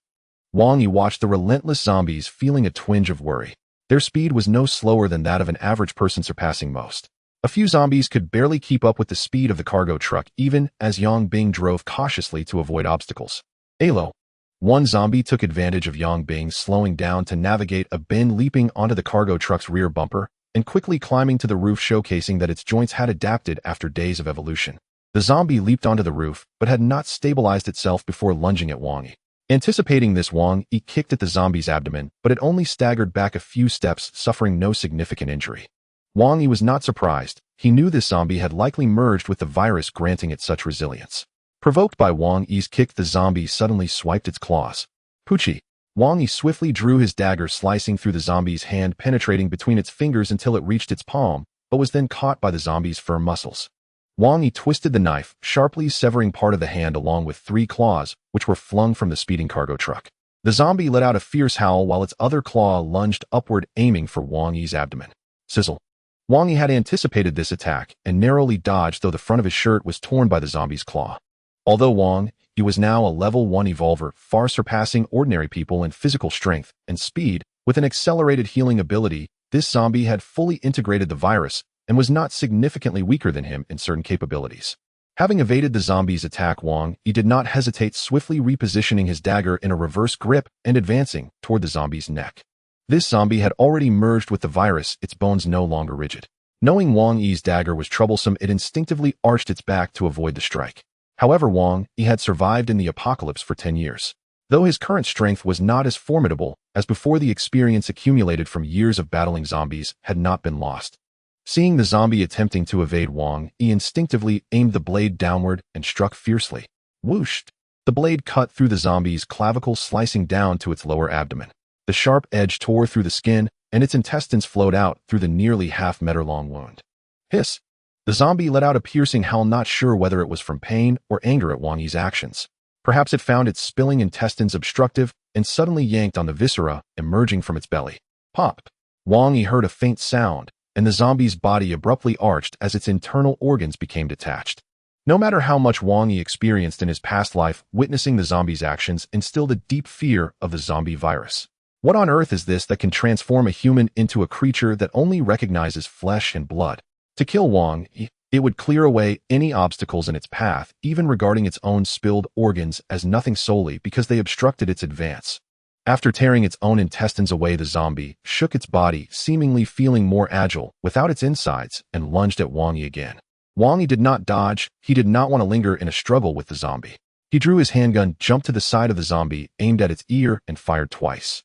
Wang Yi watched the relentless zombies, feeling a twinge of worry. Their speed was no slower than that of an average person, surpassing most. A few zombies could barely keep up with the speed of the cargo truck, even as Yang Bing drove cautiously to avoid obstacles. Alo! One zombie took advantage of Yang Bing slowing down to navigate a bend, leaping onto the cargo truck's rear bumper and quickly climbing to the roof, showcasing that its joints had adapted after days of evolution. The zombie leaped onto the roof, but had not stabilized itself before lunging at Wang Yi. Anticipating this, Wang Yi kicked at the zombie's abdomen, but it only staggered back a few steps, suffering no significant injury. Wang Yi was not surprised. He knew this zombie had likely merged with the virus, granting it such resilience. Provoked by Wang Yi's kick, the zombie suddenly swiped its claws. Poochie! Wang Yi swiftly drew his dagger, slicing through the zombie's hand, penetrating between its fingers until it reached its palm, but was then caught by the zombie's firm muscles. Wang Yi twisted the knife, sharply severing part of the hand along with 3 claws, which were flung from the speeding cargo truck. The zombie let out a fierce howl while its other claw lunged upward, aiming for Wang Yi's abdomen. Sizzle! Wang Yi had anticipated this attack and narrowly dodged, though the front of his shirt was torn by the zombie's claw. Although Wang Yi was now a level 1 evolver, far surpassing ordinary people in physical strength and speed, with an accelerated healing ability, this zombie had fully integrated the virus and was not significantly weaker than him in certain capabilities. Having evaded the zombie's attack, Wang Yi did not hesitate, swiftly repositioning his dagger in a reverse grip and advancing toward the zombie's neck. This zombie had already merged with the virus, its bones no longer rigid. Knowing Wang Yi's dagger was troublesome, it instinctively arched its back to avoid the strike. However, Wang Yi had survived in the apocalypse for 10 years. Though his current strength was not as formidable as before, the experience accumulated from years of battling zombies had not been lost. Seeing the zombie attempting to evade Wang Yi instinctively aimed the blade downward and struck fiercely. Whooshed! The blade cut through the zombie's clavicle, slicing down to its lower abdomen. The sharp edge tore through the skin, and its intestines flowed out through the nearly half-meter-long wound. Hiss! The zombie let out a piercing howl, not sure whether it was from pain or anger at Wang Yi's actions. Perhaps it found its spilling intestines obstructive and suddenly yanked on the viscera emerging from its belly. Pop! Wang Yi heard a faint sound, and the zombie's body abruptly arched as its internal organs became detached. No matter how much Wang Yi experienced in his past life, witnessing the zombie's actions instilled a deep fear of the zombie virus. What on earth is this that can transform a human into a creature that only recognizes flesh and blood? To kill Wang Yi, it would clear away any obstacles in its path, even regarding its own spilled organs as nothing solely because they obstructed its advance. After tearing its own intestines away, the zombie shook its body, seemingly feeling more agile without its insides, and lunged at Wang Yi again. Wang Yi did not dodge. He did not want to linger in a struggle with the zombie. He drew his handgun, jumped to the side of the zombie, aimed at its ear, and fired twice.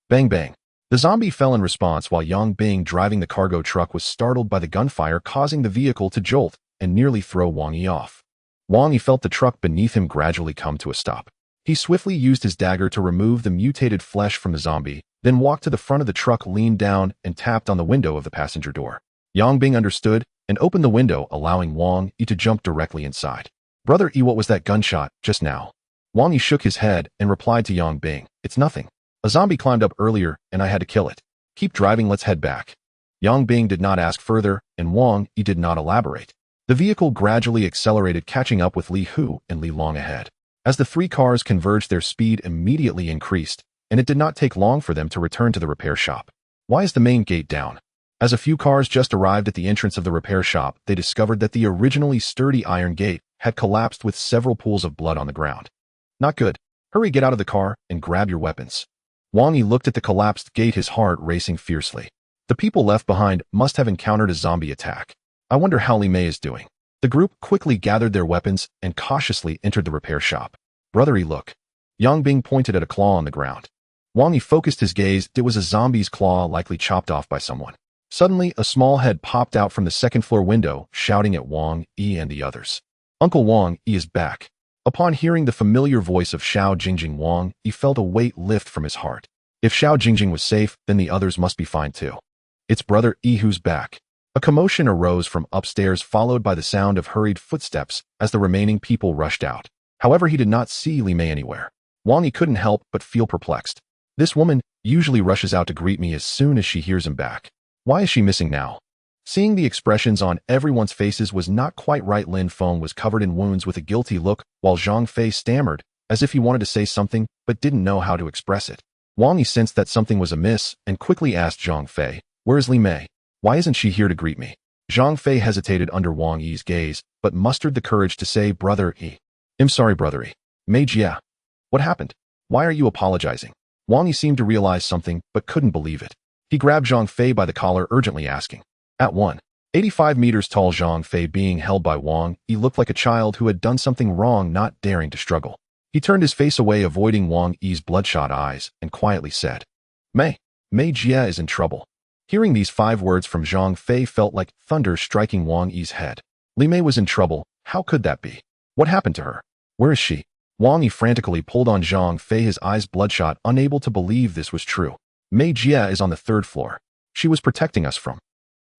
Bang bang. The zombie fell in response while Yang Bing, driving the cargo truck, was startled by the gunfire, causing the vehicle to jolt and nearly throw Wang Yi off. Wang Yi felt the truck beneath him gradually come to a stop. He swiftly used his dagger to remove the mutated flesh from the zombie, then walked to the front of the truck, leaned down, and tapped on the window of the passenger door. Yang Bing understood and opened the window, allowing Wang Yi to jump directly inside. Brother Yi, what was that gunshot just now? Wang Yi shook his head and replied to Yang Bing, "It's nothing. A zombie climbed up earlier, and I had to kill it. Keep driving, let's head back." Yang Bing did not ask further, and Wang Yi did not elaborate. The vehicle gradually accelerated, catching up with Li Hu and Li Long ahead. As the three cars converged, their speed immediately increased, and it did not take long for them to return to the repair shop. Why is the main gate down? As a few cars just arrived at the entrance of the repair shop, they discovered that the originally sturdy iron gate had collapsed with several pools of blood on the ground. Not good. Hurry, get out of the car and grab your weapons. Wang Yi looked at the collapsed gate, his heart racing fiercely. The people left behind must have encountered a zombie attack. I wonder how Li Mei is doing. The group quickly gathered their weapons and cautiously entered the repair shop. Brother Yi, look. Yang Bing pointed at a claw on the ground. Wang Yi focused his gaze. It was a zombie's claw, likely chopped off by someone. Suddenly, a small head popped out from the second-floor window, shouting at Wang Yi and the others. Uncle Wang Yi is back. Upon hearing the familiar voice of Xiao Jingjing, Wang Yi felt a weight lift from his heart. If Xiao Jingjing was safe, then the others must be fine too. It's Brother Yi who's back. A commotion arose from upstairs, followed by the sound of hurried footsteps as the remaining people rushed out. However, he did not see Li Mei anywhere. Wang Yi couldn't help but feel perplexed. This woman usually rushes out to greet me as soon as she hears him back. Why is she missing now? Seeing the expressions on everyone's faces was not quite right. Lin Feng was covered in wounds with a guilty look, while Zhang Fei stammered, as if he wanted to say something but didn't know how to express it. Wang Yi sensed that something was amiss and quickly asked Zhang Fei, "Where is Li Mei? Why isn't she here to greet me?" Zhang Fei hesitated under Wang Yi's gaze, but mustered the courage to say, "Brother Yi. I'm sorry, Brother Yi. Mei Jia. What happened? Why are you apologizing?" Wang Yi seemed to realize something but couldn't believe it. He grabbed Zhang Fei by the collar, urgently asking. At 185 meters tall, Zhang Fei, being held by Wang Yi, looked like a child who had done something wrong, not daring to struggle. He turned his face away, avoiding Wang Yi's bloodshot eyes, and quietly said, Mei Jia is in trouble." Hearing these 5 words from Zhang Fei felt like thunder striking Wang Yi's head. Li Mei was in trouble. How could that be? What happened to her? Where is she? Wang Yi frantically pulled on Zhang Fei, his eyes bloodshot, unable to believe this was true. Mei Jia is on the 3rd floor. She was protecting us from.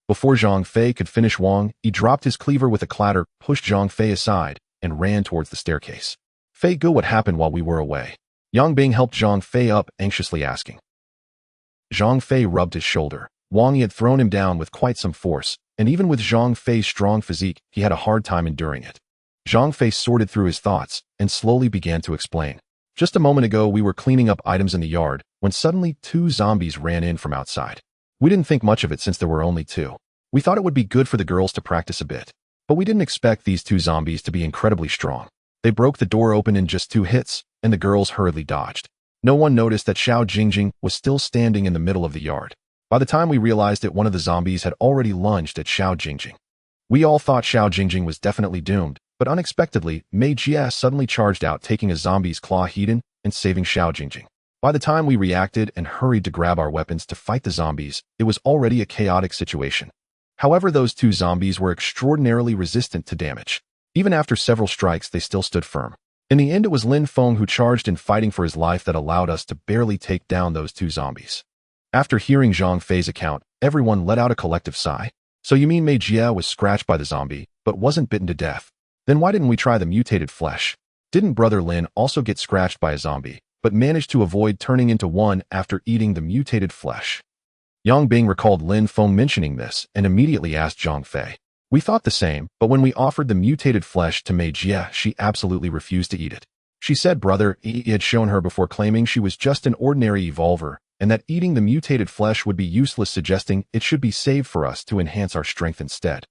Before Zhang Fei could finish, Wang Yi dropped his cleaver with a clatter, pushed Zhang Fei aside, and ran towards the staircase. "Fei Gu, what happened while we were away?" Yang Bing helped Zhang Fei up, anxiously asking. Zhang Fei rubbed his shoulder. Wang Yi had thrown him down with quite some force, and even with Zhang Fei's strong physique, he had a hard time enduring it. Zhang Fei sorted through his thoughts and slowly began to explain. "Just a moment ago, we were cleaning up items in the yard when suddenly 2 zombies ran in from outside. We didn't think much of it since there were only 2. We thought it would be good for the girls to practice a bit. But we didn't expect these 2 zombies to be incredibly strong. They broke the door open in just 2 hits, and the girls hurriedly dodged. No one noticed that Xiao Jingjing was still standing in the middle of the yard. By the time we realized it, one of the zombies had already lunged at Xiao Jingjing. We all thought Xiao Jingjing was definitely doomed, but unexpectedly, Mei Jia suddenly charged out, taking a zombie's claw Hedon and saving Xiao Jingjing. By the time we reacted and hurried to grab our weapons to fight the zombies, it was already a chaotic situation. However, those two zombies were extraordinarily resistant to damage. Even after several strikes, they still stood firm. In the end, it was Lin Feng who charged in, fighting for his life, that allowed us to barely take down those two zombies. After hearing Zhang Fei's account, everyone let out a collective sigh. So you mean Mei Jia was scratched by the zombie, but wasn't bitten to death? Then why didn't we try the mutated flesh? Didn't Brother Lin also get scratched by a zombie, but managed to avoid turning into one after eating the mutated flesh? Yang Bing recalled Lin Feng mentioning this and immediately asked Zhang Fei. We thought the same, but when we offered the mutated flesh to Mei Jia, she absolutely refused to eat it. She said Brother Yi had shown her before, claiming she was just an ordinary evolver, and that eating the mutated flesh would be useless, suggesting it should be saved for us to enhance our strength instead.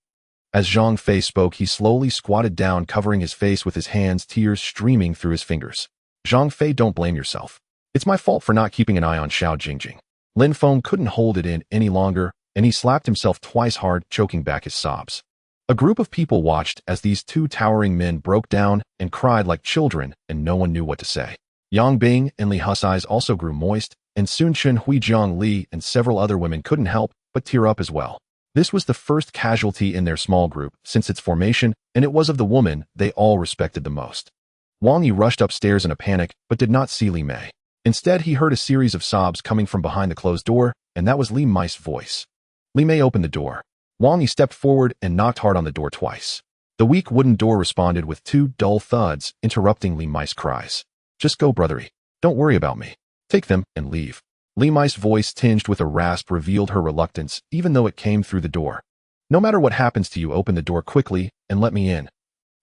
As Zhang Fei spoke, he slowly squatted down, covering his face with his hands, tears streaming through his fingers. Zhang Fei, don't blame yourself. It's my fault for not keeping an eye on Xiao Jingjing. Lin Feng couldn't hold it in any longer, and he slapped himself twice hard, choking back his sobs. A group of people watched as these two towering men broke down and cried like children, and no one knew what to say. Yang Bing and Li Hu's eyes also grew moist, and Sun Chen, Hui Jiang Li, and several other women couldn't help but tear up as well. This was the first casualty in their small group since its formation, and it was of the woman they all respected the most. Wang Yi rushed upstairs in a panic, but did not see Li Mei. Instead, he heard a series of sobs coming from behind the closed door, and that was Li Mei's voice. Li Mei opened the door. Wang Yi stepped forward and knocked hard on the door twice. The weak wooden door responded with two dull thuds, interrupting Li Mei's cries. Just go, Brother Yi. Don't worry about me. Take them and leave. Li Mei's voice, tinged with a rasp, revealed her reluctance, even though it came through the door. No matter what happens to you, open the door quickly and let me in.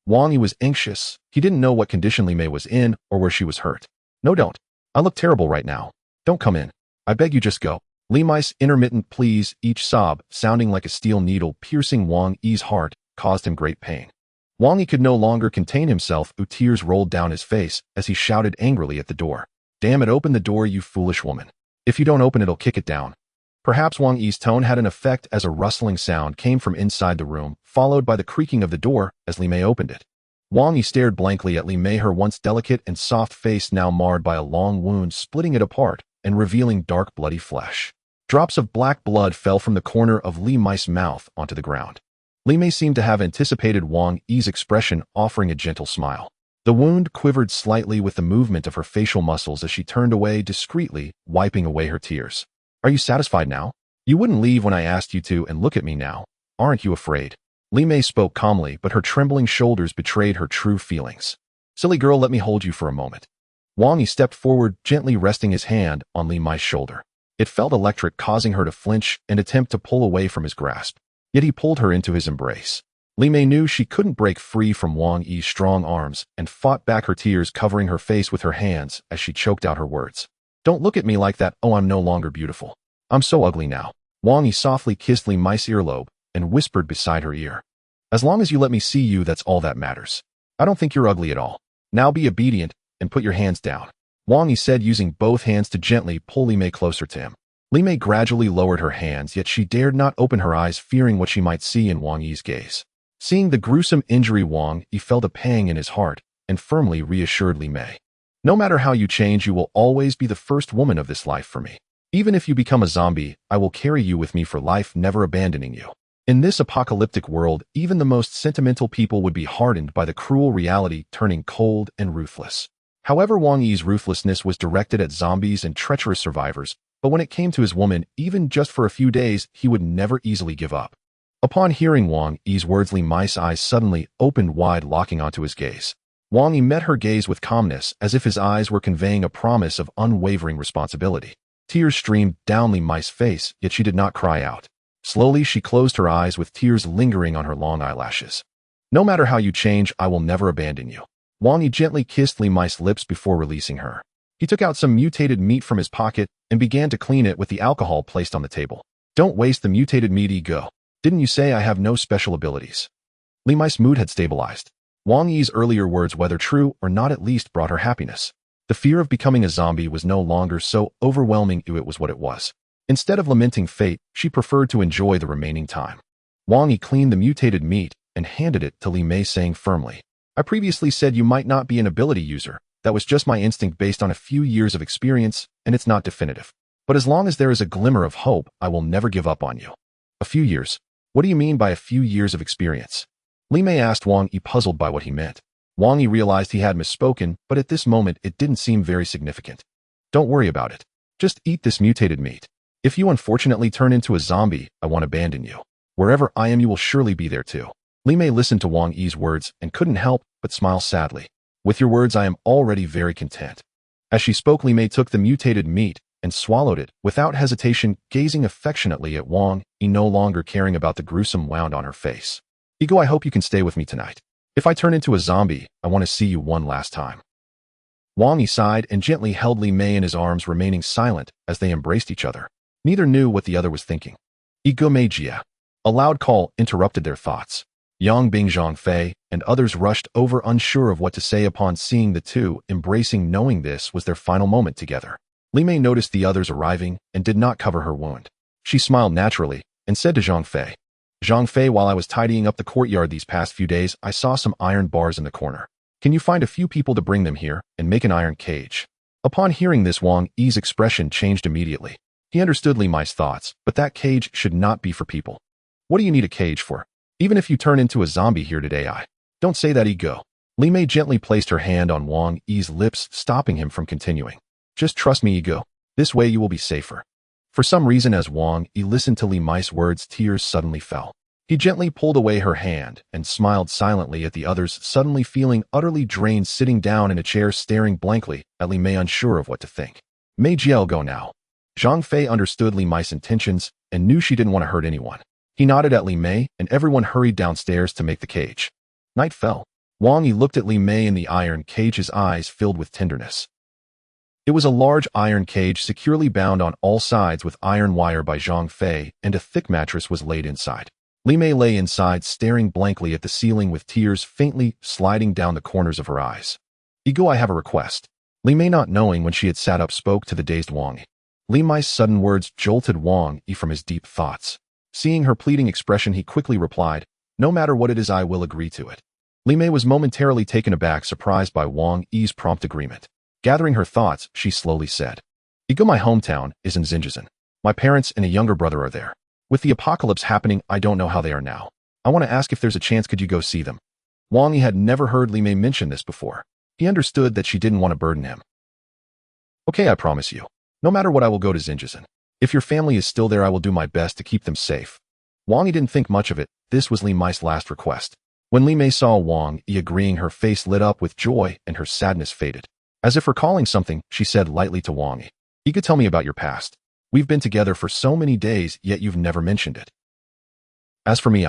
Wang Yi was anxious. He didn't know what condition Li Mei was in or where she was hurt. No, don't. I look terrible right now. Don't come in. I beg you, just go. Li Mei's intermittent pleas, each sob sounding like a steel needle piercing Wang Yi's heart, caused him great pain. Wang Yi could no longer contain himself. Tears rolled down his face as he shouted angrily at the door. Damn it, open the door, you foolish woman. If you don't open it, I'll kick it down. Perhaps Wang Yi's tone had an effect, as a rustling sound came from inside the room, followed by the creaking of the door as Li Mei opened it. Wang Yi stared blankly at Li Mei, her once delicate and soft face now marred by a long wound, splitting it apart and revealing dark bloody flesh. Drops of black blood fell from the corner of Li Mei's mouth onto the ground. Li Mei seemed to have anticipated Wang Yi's expression, offering a gentle smile. The wound quivered slightly with the movement of her facial muscles as she turned away discreetly, wiping away her tears. Are you satisfied now? You wouldn't leave when I asked you to, and look at me now. Aren't you afraid? Li Mei spoke calmly, but her trembling shoulders betrayed her true feelings. Silly girl, let me hold you for a moment. Wang Yi stepped forward, gently resting his hand on Li Mei's shoulder. It felt electric, causing her to flinch and attempt to pull away from his grasp. Yet he pulled her into his embrace. Li Mei knew she couldn't break free from Wang Yi's strong arms and fought back, her tears covering her face with her hands as she choked out her words. Don't look at me like that. Oh, I'm no longer beautiful. I'm so ugly now. Wang Yi softly kissed Li Mei's earlobe and whispered beside her ear. As long as you let me see you, that's all that matters. I don't think you're ugly at all. Now be obedient and put your hands down. Wang Yi said, using both hands to gently pull Li Mei closer to him. Li Mei gradually lowered her hands, yet she dared not open her eyes, fearing what she might see in Wang Yi's gaze. Seeing the gruesome injury, Wang Yi felt a pang in his heart and firmly reassured Li Mei. No matter how you change, you will always be the first woman of this life for me. Even if you become a zombie, I will carry you with me for life, never abandoning you. In this apocalyptic world, even the most sentimental people would be hardened by the cruel reality, turning cold and ruthless. However, Wang Yi's ruthlessness was directed at zombies and treacherous survivors, but when it came to his woman, even just for a few days, he would never easily give up. Upon hearing Wang Yi's words, Li Mei's eyes suddenly opened wide, locking onto his gaze. Wang Yi met her gaze with calmness, as if his eyes were conveying a promise of unwavering responsibility. Tears streamed down Li Mei's face, yet she did not cry out. Slowly, she closed her eyes, with tears lingering on her long eyelashes. No matter how you change, I will never abandon you. Wang Yi gently kissed Li Mei's lips before releasing her. He took out some mutated meat from his pocket and began to clean it with the alcohol placed on the table. Don't waste the mutated meat, go. Didn't you say I have no special abilities? Li Mei's mood had stabilized. Wang Yi's earlier words, whether true or not, at least brought her happiness. The fear of becoming a zombie was no longer so overwhelming. It was what it was. Instead of lamenting fate, she preferred to enjoy the remaining time. Wang Yi cleaned the mutated meat and handed it to Li Mei, saying firmly, I previously said you might not be an ability user. That was just my instinct based on a few years of experience, and it's not definitive. But as long as there is a glimmer of hope, I will never give up on you. A few years? What do you mean by a few years of experience? Li Mei asked Wang Yi, puzzled by what he meant. Wang Yi realized he had misspoken, but at this moment it didn't seem very significant. Don't worry about it. Just eat this mutated meat. If you unfortunately turn into a zombie, I won't abandon you. Wherever I am, you will surely be there too. Li Mei listened to Wang Yi's words and couldn't help but smile sadly. With your words, I am already very content. As she spoke, Li Mei took the mutated meat and swallowed it without hesitation, gazing affectionately at Wang Yi, no longer caring about the gruesome wound on her face. Ego, I hope you can stay with me tonight. If I turn into a zombie, I want to see you one last time. Wang Yi sighed and gently held Li Mei in his arms, remaining silent as they embraced each other. Neither knew what the other was thinking. Ego Mei Jia. A loud call interrupted their thoughts. Yang Bing, Zhang Fei, and others rushed over, unsure of what to say upon seeing the two embracing, knowing this was their final moment together. Li Mei noticed the others arriving and did not cover her wound. She smiled naturally and said to Zhang Fei, Zhang Fei, while I was tidying up the courtyard these past few days, I saw some iron bars in the corner. Can you find a few people to bring them here and make an iron cage? Upon hearing this, Wang Yi's expression changed immediately. He understood Li Mei's thoughts, but that cage should not be for people. What do you need a cage for? Even if you turn into a zombie here today, don't say that, Ego. Li Mei gently placed her hand on Wang Yi's lips, stopping him from continuing. Just trust me, Ego. This way you will be safer. For some reason, as Wang Yi listened to Li Mei's words, tears suddenly fell. He gently pulled away her hand and smiled silently at the others, suddenly feeling utterly drained, sitting down in a chair, staring blankly at Li Mei, unsure of what to think. Mei Jiao, go now. Zhang Fei understood Li Mei's intentions and knew she didn't want to hurt anyone. He nodded at Li Mei, and everyone hurried downstairs to make the cage. Night fell. Wang Yi looked at Li Mei in the iron cage, his eyes filled with tenderness. It was a large iron cage securely bound on all sides with iron wire by Zhang Fei, and a thick mattress was laid inside. Li Mei lay inside, staring blankly at the ceiling with tears faintly sliding down the corners of her eyes. Ego, I have a request. Li Mei, not knowing when she had sat up, spoke to the dazed Wang Yi. Li Mei's sudden words jolted Wang Yi from his deep thoughts. Seeing her pleading expression, he quickly replied, no matter what it is, I will agree to it. Li Mei was momentarily taken aback, surprised by Wang Yi's prompt agreement. Gathering her thoughts, she slowly said, Ego, my hometown is in Xinjiang. My parents and a younger brother are there. With the apocalypse happening, I don't know how they are now. I want to ask if there's a chance, could you go see them? Wang Yi had never heard Li Mei mention this before. He understood that she didn't want to burden him. Okay, I promise you. No matter what, I will go to Xinjiang. If your family is still there, I will do my best to keep them safe. Wang Yi didn't think much of it. This was Li Mei's last request. When Li Mei saw Wang Yi agreeing, her face lit up with joy and her sadness faded. As if recalling something, she said lightly to Wang Yi, you could tell me about your past. We've been together for so many days, yet you've never mentioned it. As for me,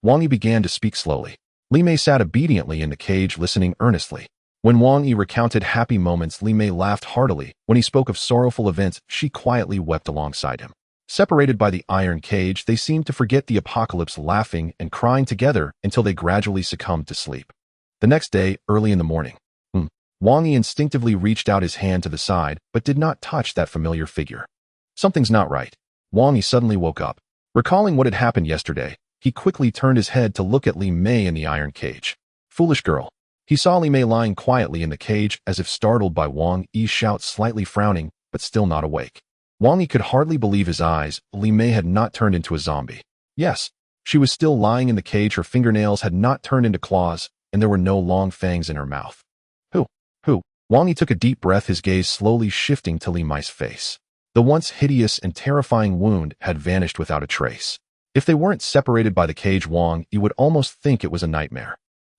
Wang Yi began to speak slowly. Li Mei sat obediently in the cage, listening earnestly. When Wang Yi recounted happy moments, Li Mei laughed heartily. When he spoke of sorrowful events, she quietly wept alongside him. Separated by the iron cage, they seemed to forget the apocalypse, laughing and crying together until they gradually succumbed to sleep. The next day, early in the morning, Wang Yi instinctively reached out his hand to the side, but did not touch that familiar figure. Something's not right. Wang Yi suddenly woke up. Recalling what had happened yesterday, he quickly turned his head to look at Li Mei in the iron cage. Foolish girl. He saw Li Mei lying quietly in the cage, as if startled by Wang Yi's shout, slightly frowning, but still not awake. Wang Yi could hardly believe his eyes. Li Mei had not turned into a zombie. Yes, she was still lying in the cage. Her fingernails had not turned into claws, and there were no long fangs in her mouth. Who? Wang Yi took a deep breath, his gaze slowly shifting to Li Mei's face. The once hideous and terrifying wound had vanished without a trace. If they weren't separated by the cage, Wang Yi would almost think it was a nightmare.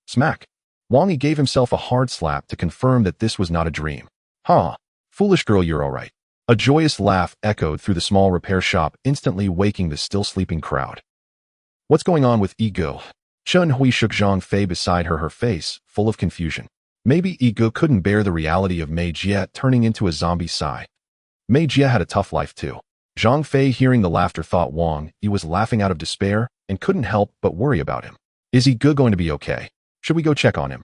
Smack! Wang Yi gave himself a hard slap to confirm that this was not a dream. Ha! Foolish girl, you're all right. A joyous laugh echoed through the small repair shop, instantly waking the still sleeping crowd. What's going on with Ego? Chen Hui shook Zhang Fei beside her, her face full of confusion. Maybe Ego couldn't bear the reality of Mei Jia turning into a zombie. Sigh. Mei Jia had a tough life too. Zhang Fei, hearing the laughter, thought Wang Yi was laughing out of despair and couldn't help but worry about him. Is Ego going to be okay? Should we go check on him?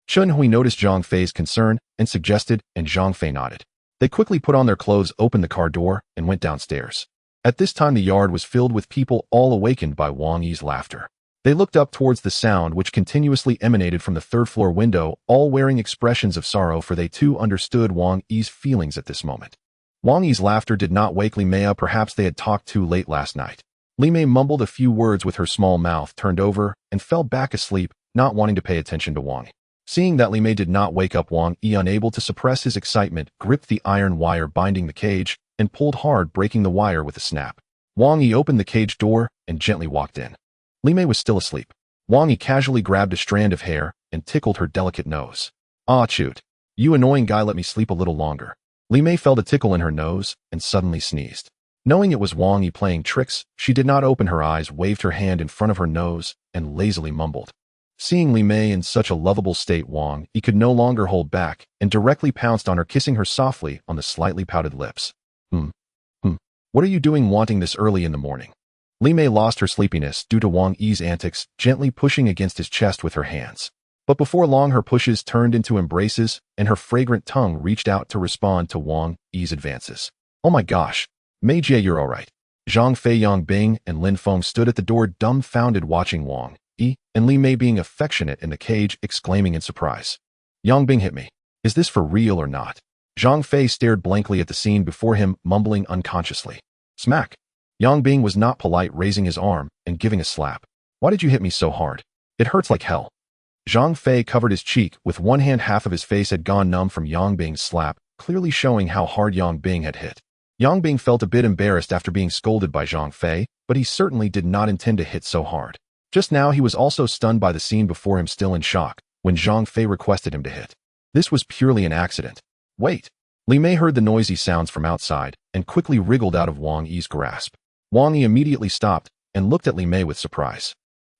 Chen Hui noticed Zhang Fei's concern and suggested, and Zhang Fei nodded. They quickly put on their clothes, opened the car door, and went downstairs. At this time the yard was filled with people, all awakened by Wang Yi's laughter. They looked up towards the sound which continuously emanated from the third-floor window, all wearing expressions of sorrow, for they too understood Wang Yi's feelings at this moment. Wang Yi's laughter did not wake Li Mei. Perhaps they had talked too late last night. Li Mei mumbled a few words with her small mouth turned over and fell back asleep, not wanting to pay attention to Wang Yi. Seeing that Li Mei did not wake up, Wang Yi, unable to suppress his excitement, gripped the iron wire binding the cage and pulled hard, breaking the wire with a snap. Wang Yi opened the cage door and gently walked in. Li Mei was still asleep. Wang Yi casually grabbed a strand of hair and tickled her delicate nose. "Ah, shoot. You annoying guy, let me sleep a little longer." Li Mei felt a tickle in her nose and suddenly sneezed. Knowing it was Wang Yi playing tricks, she did not open her eyes, waved her hand in front of her nose, and lazily mumbled. Seeing Li Mei in such a lovable state, Wang Yi could no longer hold back and directly pounced on her, kissing her softly on the slightly pouted lips. What are you doing wanting this early in the morning?" Li Mei lost her sleepiness due to Wang Yi's antics, gently pushing against his chest with her hands. But before long her pushes turned into embraces, and her fragrant tongue reached out to respond to Wang Yi's advances. "Oh my gosh. Mei Jie, you're alright." Zhang Fei, Yang Bing, and Lin Feng stood at the door dumbfounded, watching Wang Yi and Li Mei being affectionate in the cage, exclaiming in surprise. "Yang Bing hit me. Is this for real or not?" Zhang Fei stared blankly at the scene before him, mumbling unconsciously. Smack. Yang Bing was not polite, raising his arm and giving a slap. "Why did you hit me so hard? It hurts like hell." Zhang Fei covered his cheek with one hand. Half of his face had gone numb from Yang Bing's slap, clearly showing how hard Yang Bing had hit. Yang Bing felt a bit embarrassed after being scolded by Zhang Fei, but he certainly did not intend to hit so hard. Just now he was also stunned by the scene before him, still in shock, when Zhang Fei requested him to hit. This was purely an accident. Wait. Li Mei heard the noisy sounds from outside and quickly wriggled out of Wang Yi's grasp. Wang Yi immediately stopped and looked at Li Mei with surprise.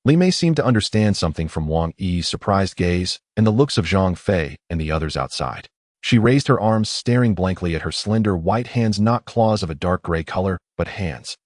Li Mei seemed to understand something from Wang Yi's surprised gaze and the looks of Zhang Fei and the others outside. She raised her arms, staring blankly at her slender white hands, not claws of a dark gray color, but hands.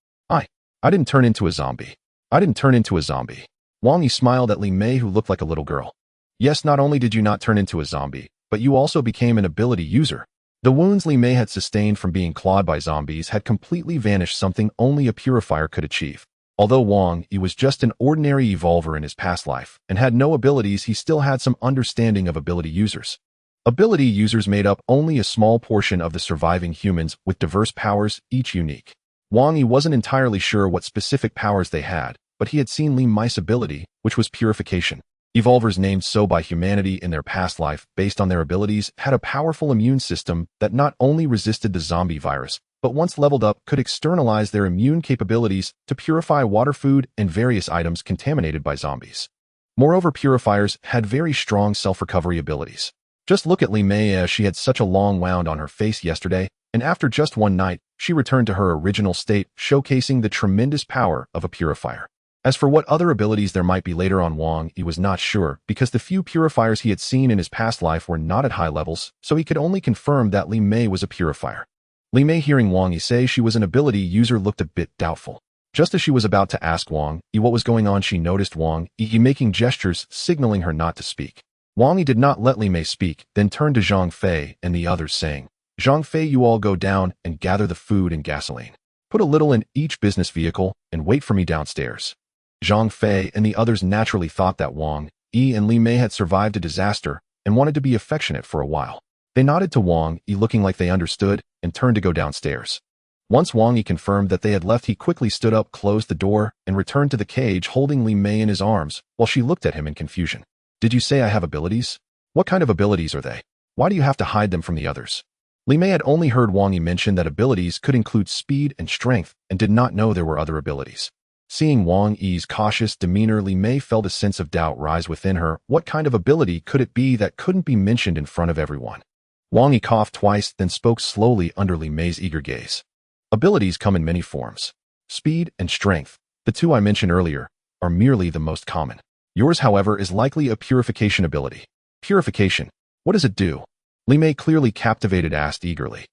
I didn't turn into a zombie. I didn't turn into a zombie. Wang Yi smiled at Li Mei, who looked like a little girl. Yes, not only did you not turn into a zombie, but you also became an ability user. The wounds Li Mei had sustained from being clawed by zombies had completely vanished, something only a purifier could achieve. Although Wang Yi was just an ordinary evolver in his past life and had no abilities, he still had some understanding of ability users. Ability users made up only a small portion of the surviving humans with diverse powers, each unique. Wang Yi wasn't entirely sure what specific powers they had, but he had seen Li Mei's ability, which was purification. Evolvers named so by humanity in their past life, based on their abilities, had a powerful immune system that not only resisted the zombie virus, but once leveled up could externalize their immune capabilities to purify water, food, and various items contaminated by zombies. Moreover, purifiers had very strong self-recovery abilities. Just look at Li Mei, as she had such a long wound on her face yesterday, and after just one night, she returned to her original state, showcasing the tremendous power of a purifier. As for what other abilities there might be later on, Wang Yi was not sure, because the few purifiers he had seen in his past life were not at high levels, so he could only confirm that Li Mei was a purifier. Li Mei, hearing Wang Yi say she was an ability user, looked a bit doubtful. Just as she was about to ask Wang Yi what was going on, she noticed Wang Yi making gestures, signaling her not to speak. Wang Yi did not let Li Mei speak, then turned to Zhang Fei and the others, saying, "Zhang Fei, you all go down and gather the food and gasoline. Put a little in each business vehicle and wait for me downstairs." Zhang Fei and the others naturally thought that Wang Yi and Li Mei had survived a disaster and wanted to be affectionate for a while. They nodded to Wang Yi, looking like they understood, and turned to go downstairs. Once Wang Yi confirmed that they had left, he quickly stood up, closed the door, and returned to the cage, holding Li Mei in his arms, while she looked at him in confusion. "Did you say I have abilities? What kind of abilities are they? Why do you have to hide them from the others?" Li Mei had only heard Wang Yi mention that abilities could include speed and strength, and did not know there were other abilities. Seeing Wang Yi's cautious demeanor, Li Mei felt a sense of doubt rise within her. What kind of ability could it be that couldn't be mentioned in front of everyone? Wang Yi coughed twice, then spoke slowly under Li Mei's eager gaze. "Abilities come in many forms. Speed and strength, the two I mentioned earlier, are merely the most common. Yours, however, is likely a purification ability." "Purification? What does it do?" Li Mei, clearly captivated, asked eagerly.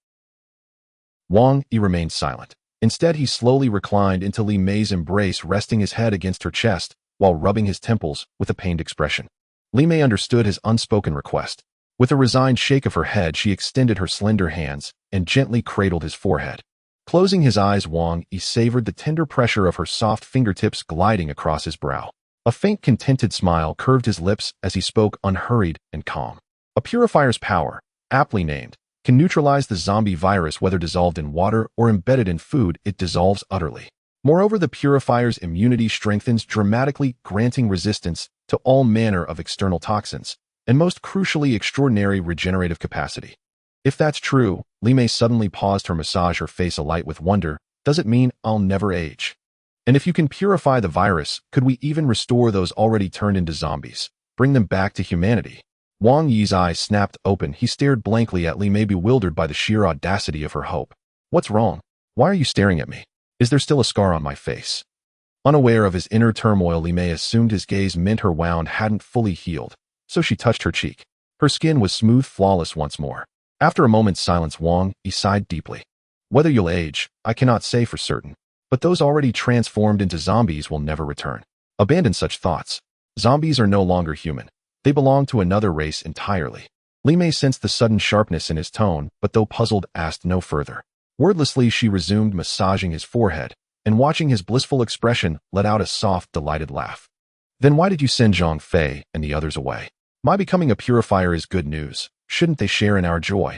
Wang Yi remained silent. Instead, he slowly reclined into Li Mei's embrace, resting his head against her chest while rubbing his temples with a pained expression. Li Mei understood his unspoken request. With a resigned shake of her head, she extended her slender hands and gently cradled his forehead. Closing his eyes, Wang Yi savored the tender pressure of her soft fingertips gliding across his brow. A faint, contented smile curved his lips as he spoke, unhurried and calm. A purifier's power, aptly named, can neutralize the zombie virus whether dissolved in water or embedded in food. It dissolves utterly. Moreover, the purifier's immunity strengthens dramatically, granting resistance to all manner of external toxins, and most crucially, extraordinary regenerative capacity. If that's true, Li Mei suddenly paused, her massage, her face alight with wonder. Does it mean I'll never age? And if you can purify the virus, could we even restore those already turned into zombies? Bring them back to humanity? Wang Yi's eyes snapped open. He stared blankly at Li Mei, bewildered by the sheer audacity of her hope. What's wrong? Why are you staring at me? Is there still a scar on my face? Unaware of his inner turmoil, Li Mei assumed his gaze meant her wound hadn't fully healed, so she touched her cheek. Her skin was smooth, flawless once more. After a moment's silence, Wang Yi sighed deeply. Whether you'll age, I cannot say for certain, but those already transformed into zombies will never return. Abandon such thoughts. Zombies are no longer human. They belong to another race entirely. Li Mei sensed the sudden sharpness in his tone, but though puzzled, asked no further. Wordlessly, she resumed massaging his forehead, and watching his blissful expression, let out a soft, delighted laugh. Then why did you send Zhang Fei and the others away? My becoming a purifier is good news. Shouldn't they share in our joy?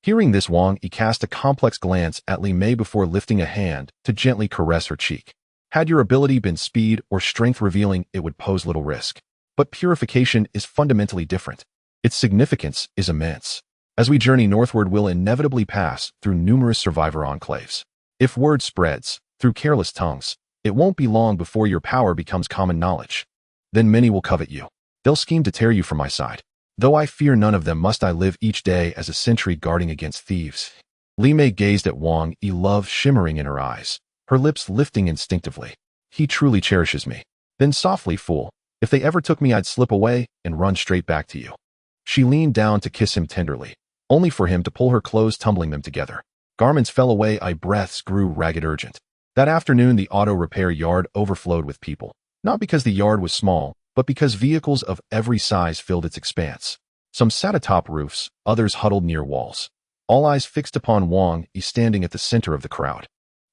Hearing this, Wang Yi cast a complex glance at Li Mei before lifting a hand to gently caress her cheek. Had your ability been speed or strength revealing, it would pose little risk. But purification is fundamentally different. Its significance is immense. As we journey northward, we'll inevitably pass through numerous survivor enclaves. If word spreads through careless tongues, it won't be long before your power becomes common knowledge. Then many will covet you. They'll scheme to tear you from my side. Though I fear none of them, must I live each day as a sentry guarding against thieves. Li Mei gazed at Wang Yi, love shimmering in her eyes, her lips lifting instinctively. He truly cherishes me. Then softly, fool, if they ever took me, I'd slip away and run straight back to you. She leaned down to kiss him tenderly, only for him to pull her clothes, tumbling them together. Garments fell away, breaths grew ragged, urgent. That afternoon, the auto repair yard overflowed with people, not because the yard was small, but because vehicles of every size filled its expanse. Some sat atop roofs, others huddled near walls. All eyes fixed upon Wang Yi, standing at the center of the crowd.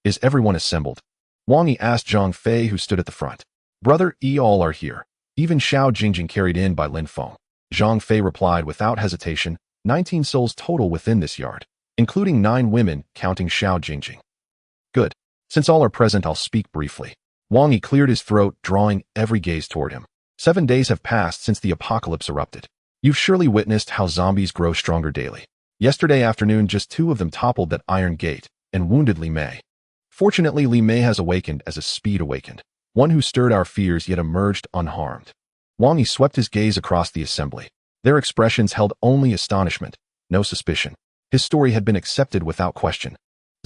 Is everyone assembled? Wang Yi asked Zhang Fei, who stood at the front. Brother Yi, all are here. Even Xiao Jingjing, carried in by Lin Feng. Zhang Fei replied without hesitation. 19 souls total within this yard, including 9 women, counting Xiao Jingjing. Good. Since all are present, I'll speak briefly. Wang Yi cleared his throat, drawing every gaze toward him. 7 days have passed since the apocalypse erupted. You've surely witnessed how zombies grow stronger daily. Yesterday afternoon, just 2 of them toppled that iron gate and wounded Li Mei. Fortunately, Li Mei has awakened as a speed awakened, one who stirred our fears yet emerged unharmed. Wang Yi swept his gaze across the assembly. Their expressions held only astonishment, no suspicion. His story had been accepted without question.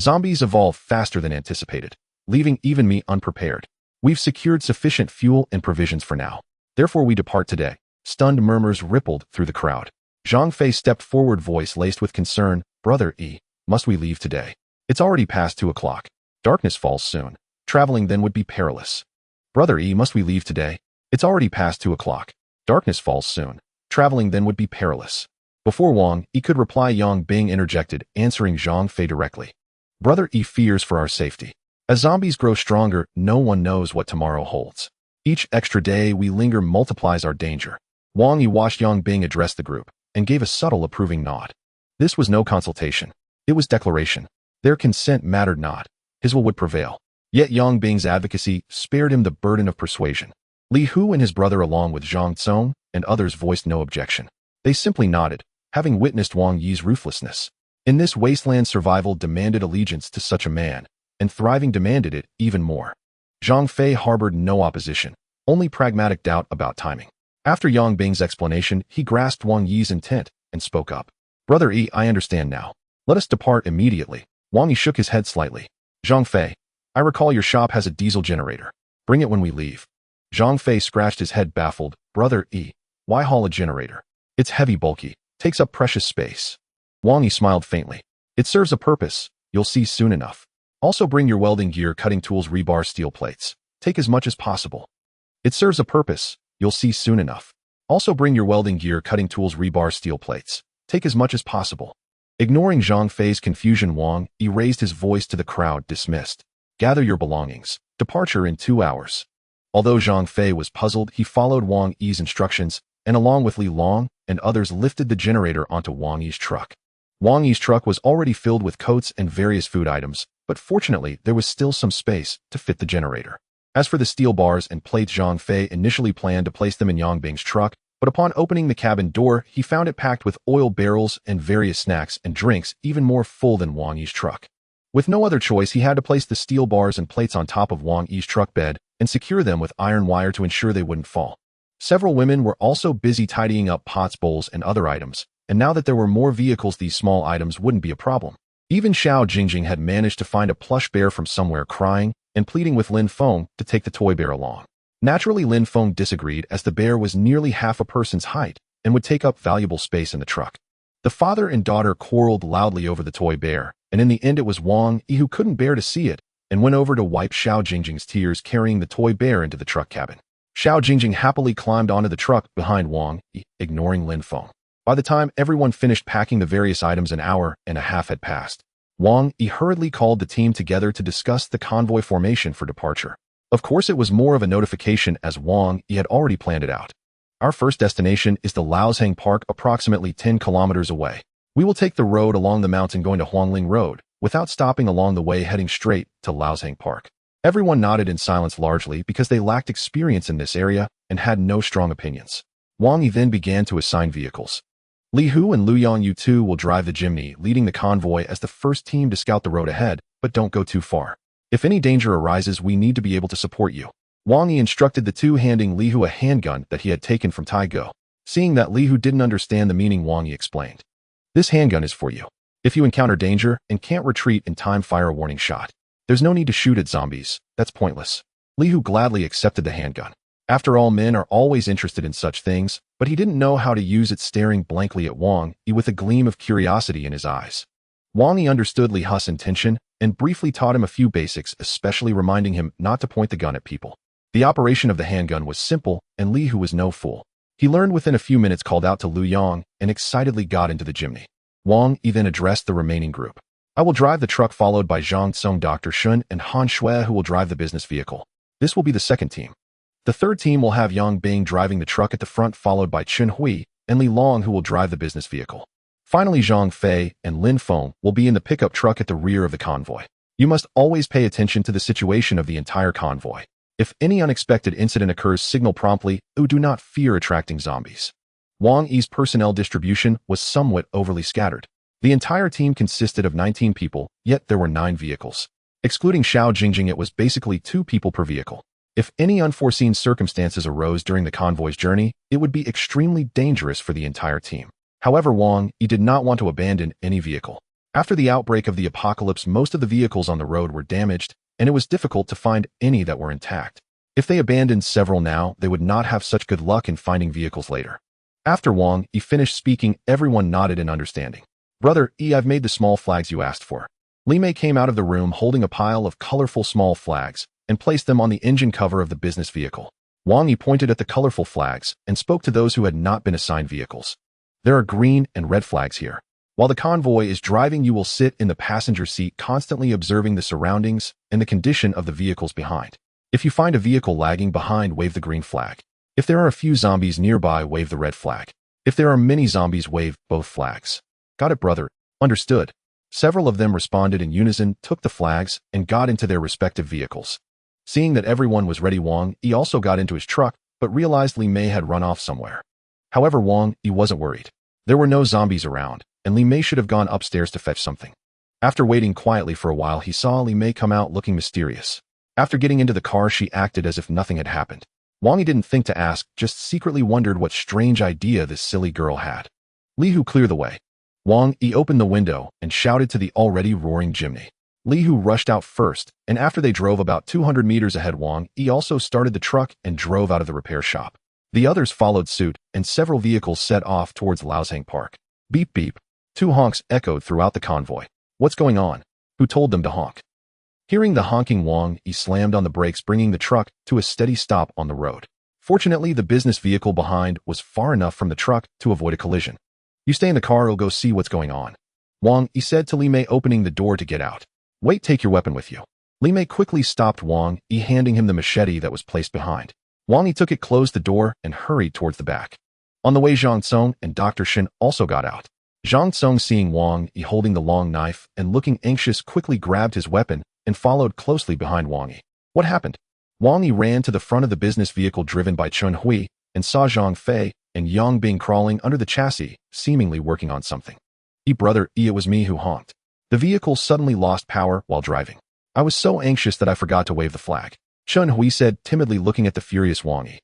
Zombies evolve faster than anticipated, leaving even me unprepared. We've secured sufficient fuel and provisions for now. Therefore we depart today. Stunned murmurs rippled through the crowd. Zhang Fei stepped forward, voice laced with concern. Brother Yi, must we leave today? It's already past 2 o'clock. Darkness falls soon. Traveling then would be perilous. Brother Yi, must we leave today? It's already past 2 o'clock. Darkness falls soon. Traveling then would be perilous. Before Wang Yi could reply, Yang Bing interjected, answering Zhang Fei directly. Brother Yi fears for our safety. As zombies grow stronger, no one knows what tomorrow holds. Each extra day we linger multiplies our danger. Wang Yi watched Yang Bing address the group and gave a subtle approving nod. This was no consultation. It was declaration. Their consent mattered not. His will would prevail. Yet Yang Bing's advocacy spared him the burden of persuasion. Li Hu and his brother, along with Zhang Tsong and others, voiced no objection. They simply nodded, having witnessed Wang Yi's ruthlessness. In this wasteland, survival demanded allegiance to such a man, and thriving demanded it even more. Zhang Fei harbored no opposition, only pragmatic doubt about timing. After Yang Bing's explanation, he grasped Wang Yi's intent and spoke up. Brother Yi, I understand now. Let us depart immediately. Wang Yi shook his head slightly. Zhang Fei, I recall your shop has a diesel generator. Bring it when we leave. Zhang Fei scratched his head, baffled. Brother Yi, why haul a generator? It's heavy, bulky, takes up precious space. Wang Yi smiled faintly. It serves a purpose. You'll see soon enough. Also bring your welding gear, cutting tools, rebar, steel plates. Take as much as possible. It serves a purpose. You'll see soon enough. Also bring your welding gear, cutting tools, rebar, steel plates. Take as much as possible. Ignoring Zhang Fei's confusion, Wang Yi raised his voice to the crowd, dismissed. Gather your belongings. Departure in 2 hours. Although Zhang Fei was puzzled, he followed Wang Yi's instructions, and along with Li Long and others lifted the generator onto Wang Yi's truck. Wang Yi's truck was already filled with coats and various food items, but fortunately there was still some space to fit the generator. As for the steel bars and plates, Zhang Fei initially planned to place them in Yang Bing's truck, but upon opening the cabin door, he found it packed with oil barrels and various snacks and drinks, even more full than Wang Yi's truck. With no other choice, he had to place the steel bars and plates on top of Wang Yi's truck bed and secure them with iron wire to ensure they wouldn't fall. Several women were also busy tidying up pots, bowls, and other items, and now that there were more vehicles, these small items wouldn't be a problem. Even Xiao Jingjing had managed to find a plush bear from somewhere, crying and pleading with Lin Feng to take the toy bear along. Naturally, Lin Feng disagreed, as the bear was nearly half a person's height and would take up valuable space in the truck. The father and daughter quarreled loudly over the toy bear, and in the end it was Wang Yi who couldn't bear to see it and went over to wipe Xiao Jingjing's tears, carrying the toy bear into the truck cabin. Xiao Jingjing happily climbed onto the truck behind Wang Yi, ignoring Lin Feng. By the time everyone finished packing the various items, an hour and a half had passed. Wang Yi hurriedly called the team together to discuss the convoy formation for departure. Of course, it was more of a notification, as Wang Yi had already planned it out. Our first destination is the Laozhang Park, approximately 10 kilometers away. We will take the road along the mountain going to Huangling Road, without stopping along the way, heading straight to Laozhang Park. Everyone nodded in silence, largely because they lacked experience in this area and had no strong opinions. Wang Yi then began to assign vehicles. Li Hu and Lu Yongyu too will drive the Jimny, leading the convoy as the first team to scout the road ahead, but don't go too far. If any danger arises, we need to be able to support you. Wang Yi instructed the two, handing Li Hu a handgun that he had taken from Tai Go. Seeing that Li Hu didn't understand the meaning, Wang Yi explained. This handgun is for you. If you encounter danger and can't retreat in time, fire a warning shot. There's no need to shoot at zombies. That's pointless. Li Hu gladly accepted the handgun. After all, men are always interested in such things, but he didn't know how to use it, staring blankly at Wang Yi with a gleam of curiosity in his eyes. Wang Yi understood Li Hu's intention and briefly taught him a few basics, especially reminding him not to point the gun at people. The operation of the handgun was simple, and Li Hu was no fool. He learned within a few minutes, called out to Lu Yang, and excitedly got into the Jimny. Wang Yi then addressed the remaining group. I will drive the truck, followed by Zhang Tsong, Dr. Shun, and Han Shui, who will drive the business vehicle. This will be the second team. The third team will have Yang Bing driving the truck at the front, followed by Chen Hui and Li Long, who will drive the business vehicle. Finally, Zhang Fei and Lin Feng will be in the pickup truck at the rear of the convoy. You must always pay attention to the situation of the entire convoy. If any unexpected incident occurs, signal promptly. Do not fear attracting zombies. Wang Yi's personnel distribution was somewhat overly scattered. The entire team consisted of 19 people, yet there were 9 vehicles. Excluding Xiao Jingjing, it was basically 2 people per vehicle. If any unforeseen circumstances arose during the convoy's journey, it would be extremely dangerous for the entire team. However, Wang Yi did not want to abandon any vehicle. After the outbreak of the apocalypse, most of the vehicles on the road were damaged, and it was difficult to find any that were intact. If they abandoned several now, they would not have such good luck in finding vehicles later. After Wang Yi finished speaking, everyone nodded in understanding. Brother Yi, I've made the small flags you asked for. Li Mei came out of the room holding a pile of colorful small flags and placed them on the engine cover of the business vehicle. Wang Yi pointed at the colorful flags and spoke to those who had not been assigned vehicles. There are green and red flags here. While the convoy is driving, you will sit in the passenger seat, constantly observing the surroundings and the condition of the vehicles behind. If you find a vehicle lagging behind, wave the green flag. If there are a few zombies nearby, wave the red flag. If there are many zombies, wave both flags. Got it, brother. Understood. Several of them responded in unison, took the flags, and got into their respective vehicles. Seeing that everyone was ready, Wang Yi also got into his truck, but realized Li Mei had run off somewhere. However, Wang Yi wasn't worried. There were no zombies around, and Li Mei should have gone upstairs to fetch something. After waiting quietly for a while, he saw Li Mei come out looking mysterious. After getting into the car, she acted as if nothing had happened. Wang Yi didn't think to ask, just secretly wondered what strange idea this silly girl had. Li Hu, clear the way. Wang Yi opened the window and shouted to the already roaring Jimny. Li Hu rushed out first, and after they drove about 200 meters ahead, Wang Yi also started the truck and drove out of the repair shop. The others followed suit, and several vehicles set off towards Laozhang Park. Beep beep. 2 honks echoed throughout the convoy. What's going on? Who told them to honk? Hearing the honking, Wang Yi slammed on the brakes, bringing the truck to a steady stop on the road. Fortunately, the business vehicle behind was far enough from the truck to avoid a collision. You stay in the car, I'll go see what's going on. Wang Yi said to Li Mei, opening the door to get out. Wait, take your weapon with you. Li Mei quickly stopped Wang Yi, handing him the machete that was placed behind. Wang Yi took it, closed the door, and hurried towards the back. On the way, Zhang Tsong and Dr. Shen also got out. Zhang Tsong, seeing Wang Yi holding the long knife and looking anxious, quickly grabbed his weapon and followed closely behind Wang Yi. What happened? Wang Yi ran to the front of the business vehicle driven by Chun Hui and saw Zhang Fei and Yang Bing crawling under the chassis, seemingly working on something. Brother, it was me who honked. The vehicle suddenly lost power while driving. I was so anxious that I forgot to wave the flag, Chun Hui said, timidly looking at the furious Wang Yi.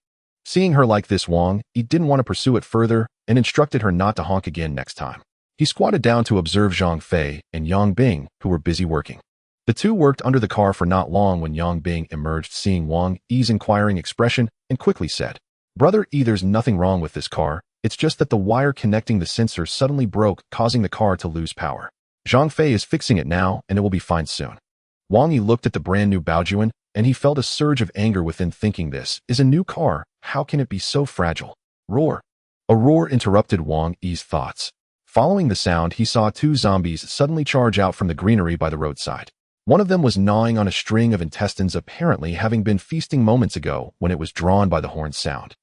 Seeing her like this, Wang Yi didn't want to pursue it further and instructed her not to honk again next time. He squatted down to observe Zhang Fei and Yang Bing, who were busy working. The two worked under the car for not long when Yang Bing emerged, seeing Wang Yi's inquiring expression, and quickly said, Brother, there's nothing wrong with this car, it's just that the wire connecting the sensor suddenly broke, causing the car to lose power. Zhang Fei is fixing it now, and it will be fine soon. Wang Yi looked at the brand new Baojuan, and he felt a surge of anger within, thinking, this is a new car, how can it be so fragile? Roar. A roar interrupted Wang Yi's thoughts. Following the sound, he saw two zombies suddenly charge out from the greenery by the roadside. One of them was gnawing on a string of intestines, apparently having been feasting moments ago when it was drawn by the horn sound.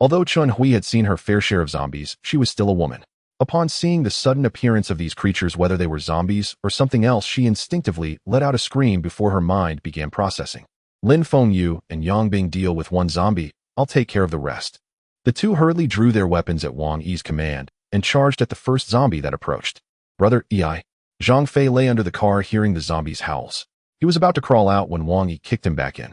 Although Chun Hui had seen her fair share of zombies, she was still a woman. Upon seeing the sudden appearance of these creatures, whether they were zombies or something else, she instinctively let out a scream before her mind began processing. Lin Fengyu and Yang Bing deal with one zombie, I'll take care of the rest. The two hurriedly drew their weapons at Wang Yi's command and charged at the first zombie that approached. Brother, Zhang Fei lay under the car hearing the zombie's howls. He was about to crawl out when Wang Yi kicked him back in.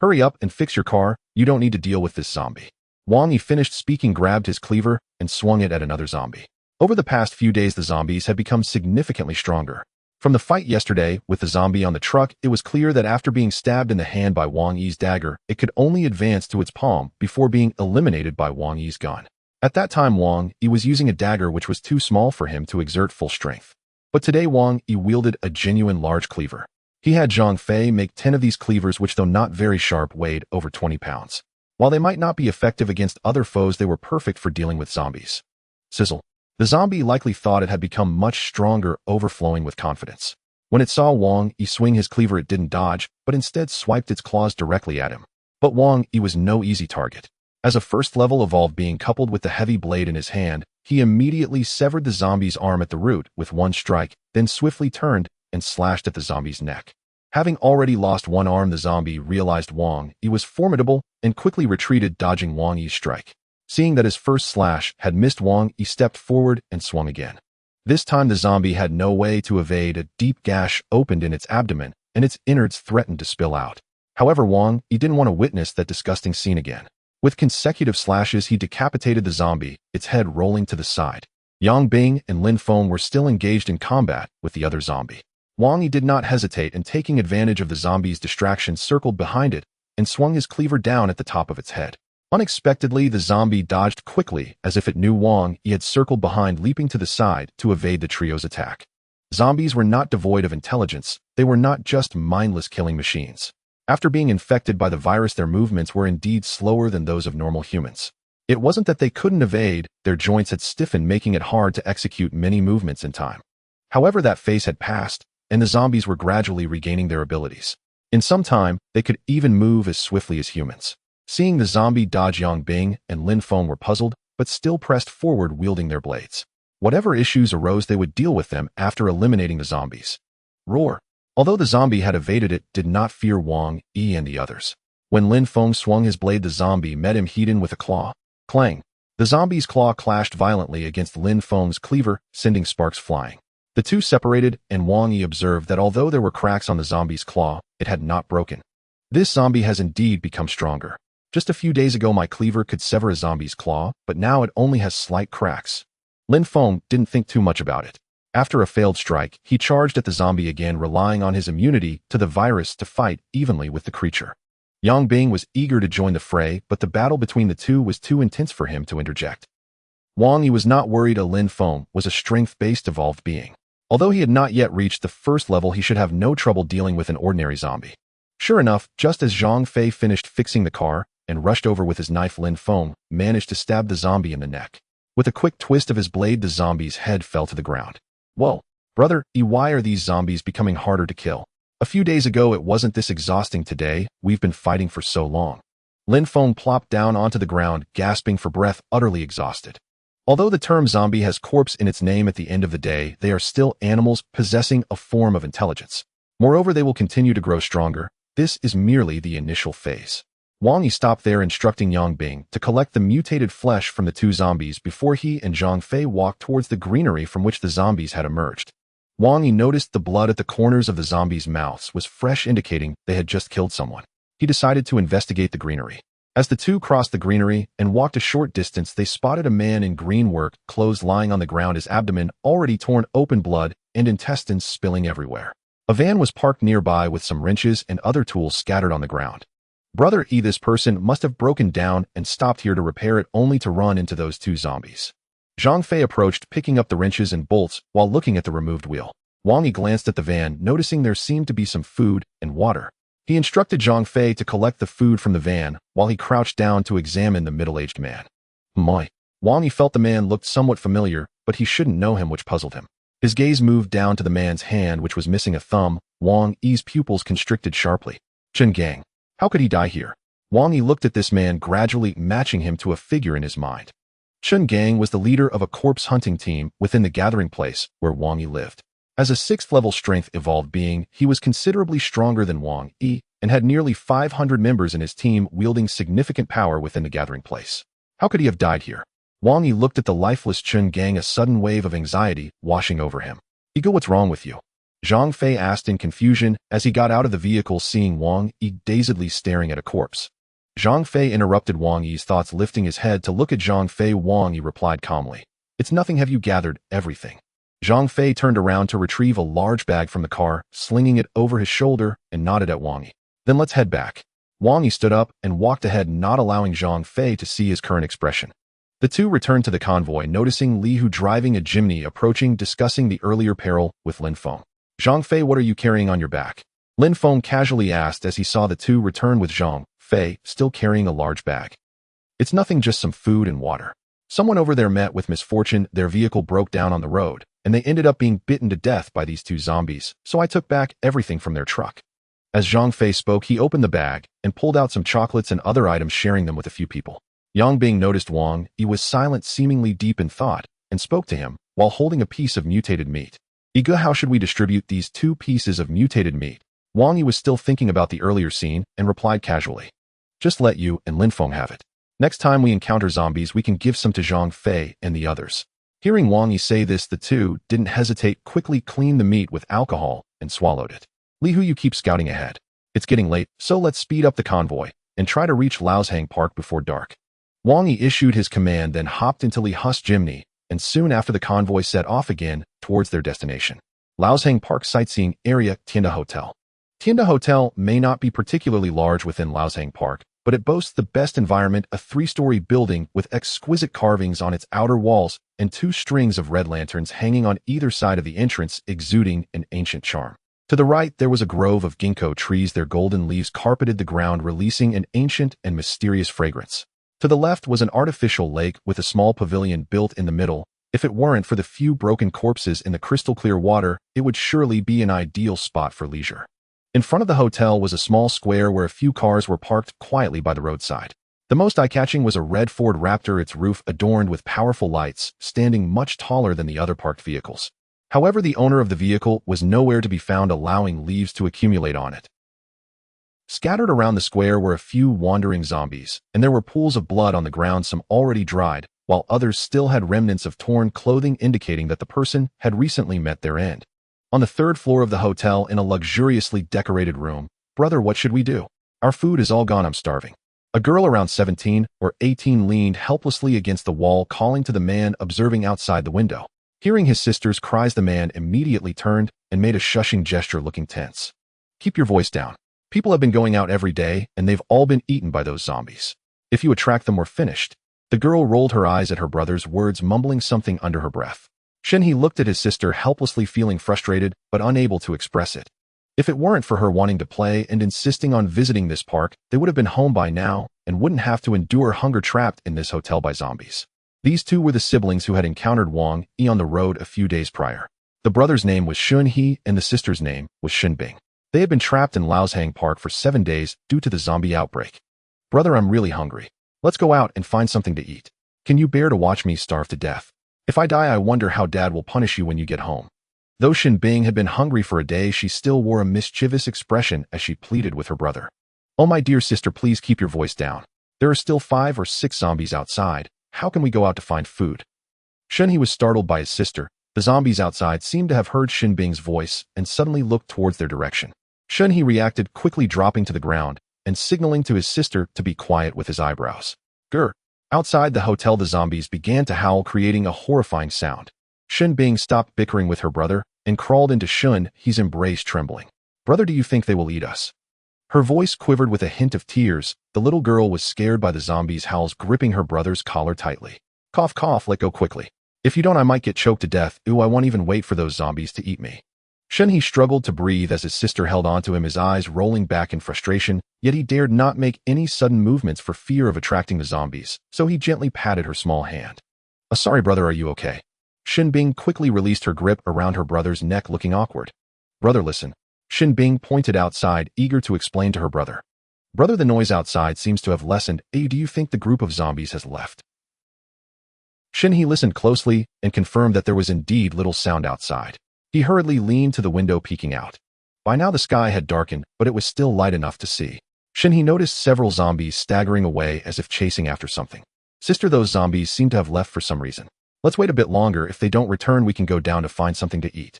Hurry up and fix your car, you don't need to deal with this zombie. Wang Yi finished speaking, grabbed his cleaver, and swung it at another zombie. Over the past few days, the zombies had become significantly stronger. From the fight yesterday with the zombie on the truck, it was clear that after being stabbed in the hand by Wang Yi's dagger, it could only advance to its palm before being eliminated by Wang Yi's gun. At that time, Wang Yi was using a dagger which was too small for him to exert full strength. But today, Wang Yi wielded a genuine large cleaver. He had Zhang Fei make 10 of these cleavers, which, though not very sharp, weighed over 20 pounds. While they might not be effective against other foes, they were perfect for dealing with zombies. Sizzle. The zombie likely thought it had become much stronger, overflowing with confidence. When it saw Wang Yi swing his cleaver, it didn't dodge, but instead swiped its claws directly at him. But Wang Yi was no easy target. As a first-level evolved being coupled with the heavy blade in his hand, he immediately severed the zombie's arm at the root with one strike, then swiftly turned and slashed at the zombie's neck. Having already lost one arm, the zombie realized Wang Yi was formidable and quickly retreated, dodging Wang Yi's strike. Seeing that his first slash had missed, Wang Yi stepped forward and swung again. This time the zombie had no way to evade. A deep gash opened in its abdomen, and its innards threatened to spill out. However, Wang Yi didn't want to witness that disgusting scene again. With consecutive slashes, he decapitated the zombie, its head rolling to the side. Yang Bing and Lin Feng were still engaged in combat with the other zombie. Wang Yi did not hesitate, and taking advantage of the zombie's distraction, circled behind it and swung his cleaver down at the top of its head. Unexpectedly, the zombie dodged quickly, as if it knew Wang Yi had circled behind, leaping to the side to evade the trio's attack. Zombies were not devoid of intelligence. They were not just mindless killing machines. After being infected by the virus, their movements were indeed slower than those of normal humans. It wasn't that they couldn't evade, their joints had stiffened, making it hard to execute many movements in time. However, that phase had passed, and the zombies were gradually regaining their abilities. In some time, they could even move as swiftly as humans. Seeing the zombie dodge, Yang Bing and Lin Feng were puzzled, but still pressed forward, wielding their blades. Whatever issues arose, they would deal with them after eliminating the zombies. Roar. Although the zombie had evaded, it did not fear Wang Yi and the others. When Lin Feng swung his blade, the zombie met him head-on with a claw. Clang. The zombie's claw clashed violently against Lin Feng's cleaver, sending sparks flying. The two separated, and Wang Yi observed that although there were cracks on the zombie's claw, it had not broken. This zombie has indeed become stronger. Just a few days ago, my cleaver could sever a zombie's claw, but now it only has slight cracks. Lin Feng didn't think too much about it. After a failed strike, he charged at the zombie again, relying on his immunity to the virus to fight evenly with the creature. Yang Bing was eager to join the fray, but the battle between the two was too intense for him to interject. Wang Yi was not worried. Lin Feng was a strength-based evolved being. Although he had not yet reached the first level, he should have no trouble dealing with an ordinary zombie. Sure enough, just as Zhang Fei finished fixing the car and rushed over with his knife, Lin Feng managed to stab the zombie in the neck. With a quick twist of his blade, the zombie's head fell to the ground. Whoa, brother E, why are these zombies becoming harder to kill? A few days ago it wasn't this exhausting. Today, we've been fighting for so long. Lin Feng plopped down onto the ground, gasping for breath, utterly exhausted. Although the term zombie has corpse in its name, at the end of the day, they are still animals possessing a form of intelligence. Moreover, they will continue to grow stronger. This is merely the initial phase. Wang Yi stopped there, instructing Yang Bing to collect the mutated flesh from the two zombies before he and Zhang Fei walked towards the greenery from which the zombies had emerged. Wang Yi noticed the blood at the corners of the zombies' mouths was fresh, indicating they had just killed someone. He decided to investigate the greenery. As the two crossed the greenery and walked a short distance, they spotted a man in green work clothes lying on the ground, his abdomen already torn open, blood and intestines spilling everywhere. A van was parked nearby with some wrenches and other tools scattered on the ground. Brother E, this person must have broken down and stopped here to repair it, only to run into those two zombies. Zhang Fei approached, picking up the wrenches and bolts while looking at the removed wheel. Wang Yi glanced at the van, noticing there seemed to be some food and water. He instructed Zhang Fei to collect the food from the van while he crouched down to examine the middle-aged man. My. Wang Yi felt the man looked somewhat familiar, but he shouldn't know him, which puzzled him. His gaze moved down to the man's hand, which was missing a thumb. Wang Yi's pupils constricted sharply. Chen Gang. How could he die here? Wang Yi looked at this man, gradually matching him to a figure in his mind. Chen Gang was the leader of a corpse hunting team within the gathering place where Wang Yi lived. As a 6th-level strength evolved being, he was considerably stronger than Wang Yi and had nearly 500 members in his team, wielding significant power within the gathering place. How could he have died here? Wang Yi looked at the lifeless Chen Gang, a sudden wave of anxiety washing over him. Ego, what's wrong with you? Zhang Fei asked in confusion as he got out of the vehicle, seeing Wang Yi dazedly staring at a corpse. Zhang Fei interrupted Wang Yi's thoughts, lifting his head to look at Zhang Fei. Wang Yi replied calmly, "It's nothing. Have you gathered everything?" Zhang Fei turned around to retrieve a large bag from the car, slinging it over his shoulder, and nodded at Wang Yi. "Then let's head back." Wang Yi stood up and walked ahead, not allowing Zhang Fei to see his current expression. The two returned to the convoy, noticing Li Hu driving a Jimny approaching, discussing the earlier peril with Lin Feng. "Zhang Fei, what are you carrying on your back?" Lin Feng casually asked as he saw the two return with Zhang Fei still carrying a large bag. "It's nothing, just some food and water. Someone over there met with misfortune. Their vehicle broke down on the road, and they ended up being bitten to death by these two zombies, so I took back everything from their truck." As Zhang Fei spoke, he opened the bag and pulled out some chocolates and other items, sharing them with a few people. Yang Bing noticed Wang Yi was silent, seemingly deep in thought, and spoke to him while holding a piece of mutated meat. "Iga, how should we distribute these 2 pieces of mutated meat?" Wang Yi was still thinking about the earlier scene and replied casually, "Just let you and Lin Feng have it. Next time we encounter zombies, we can give some to Zhang Fei and the others." Hearing Wang Yi say this, the two didn't hesitate, quickly cleaned the meat with alcohol and swallowed it. "Li Hu, you keep scouting ahead. It's getting late, so let's speed up the convoy and try to reach Laoshang Park before dark." Wang Yi issued his command, then hopped into Li Hu's Jimny, and soon after the convoy set off again towards their destination. Laoshang Park sightseeing area, Tianda Hotel. Tianda Hotel may not be particularly large within Laoshang Park, but it boasts the best environment, a 3-story building with exquisite carvings on its outer walls and 2 strings of red lanterns hanging on either side of the entrance, exuding an ancient charm. To the right, there was a grove of ginkgo trees. Their golden leaves carpeted the ground, releasing an ancient and mysterious fragrance. To the left was an artificial lake with a small pavilion built in the middle. If it weren't for the few broken corpses in the crystal-clear water, it would surely be an ideal spot for leisure. In front of the hotel was a small square where a few cars were parked quietly by the roadside. The most eye-catching was a red Ford Raptor, its roof adorned with powerful lights, standing much taller than the other parked vehicles. However, the owner of the vehicle was nowhere to be found, allowing leaves to accumulate on it. Scattered around the square were a few wandering zombies, and there were pools of blood on the ground, some already dried, while others still had remnants of torn clothing, indicating that the person had recently met their end. On the 3rd floor of the hotel, in a luxuriously decorated room, "Brother, what should we do? Our food is all gone. I'm starving." A girl around 17 or 18 leaned helplessly against the wall, calling to the man observing outside the window. Hearing his sister's cries, the man immediately turned and made a shushing gesture, looking tense. "Keep your voice down. People have been going out every day, and they've all been eaten by those zombies. If you attract them, we're finished." The girl rolled her eyes at her brother's words, mumbling something under her breath. Shenhe looked at his sister, helplessly, feeling frustrated but unable to express it. If it weren't for her wanting to play and insisting on visiting this park, they would have been home by now and wouldn't have to endure hunger trapped in this hotel by zombies. These two were the siblings who had encountered Wang Yi on the road a few days prior. The brother's name was Shun He and the sister's name was Shin Bing. They had been trapped in Laoshang Park for 7 days due to the zombie outbreak. Brother, I'm really hungry. Let's go out and find something to eat. Can you bear to watch me starve to death? If I die, I wonder how Dad will punish you when you get home. Though Shin Bing had been hungry for a day, she still wore a mischievous expression as she pleaded with her brother. Oh, my dear sister, please keep your voice down. There are still 5 or 6 zombies outside. How can we go out to find food? Shun He was startled by his sister. The zombies outside seemed to have heard Shin Bing's voice and suddenly looked towards their direction. Shun He reacted, quickly dropping to the ground and signaling to his sister to be quiet with his eyebrows. Grr! Outside the hotel, the zombies began to howl, creating a horrifying sound. Shin Bing stopped bickering with her brother and crawled into Shun He's embrace, trembling. Brother, do you think they will eat us? Her voice quivered with a hint of tears. The little girl was scared by the zombies' howls, gripping her brother's collar tightly. Cough, cough, let go quickly. If you don't, I might get choked to death. Ooh, I won't even wait for those zombies to eat me. Shun He struggled to breathe as his sister held onto him, his eyes rolling back in frustration, yet he dared not make any sudden movements for fear of attracting the zombies, so he gently patted her small hand. Sorry, brother, are you okay? Shin Bing quickly released her grip around her brother's neck, looking awkward. Brother, listen. Shin Bing pointed outside, eager to explain to her brother. Brother, the noise outside seems to have lessened. Do you think the group of zombies has left? Shin He listened closely and confirmed that there was indeed little sound outside. He hurriedly leaned to the window, peeking out. By now the sky had darkened, but it was still light enough to see. Shin He noticed several zombies staggering away as if chasing after something. Sister, those zombies seem to have left for some reason. Let's wait a bit longer. If they don't return, we can go down to find something to eat.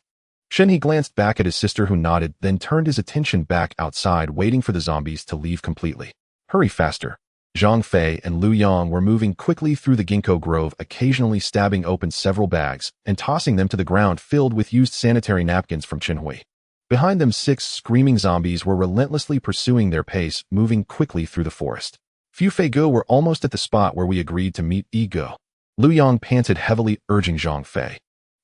Shin He glanced back at his sister, who nodded, then turned his attention back outside, waiting for the zombies to leave completely. Hurry faster. Zhang Fei and Lu Yang were moving quickly through the ginkgo grove, occasionally stabbing open several bags and tossing them to the ground filled with used sanitary napkins from Qinhui. Behind them, 6 screaming zombies were relentlessly pursuing their pace, moving quickly through the forest. Fu Fei-ge were almost at the spot where we agreed to meet Yi-ge. Lu Yang panted heavily, urging Zhang Fei.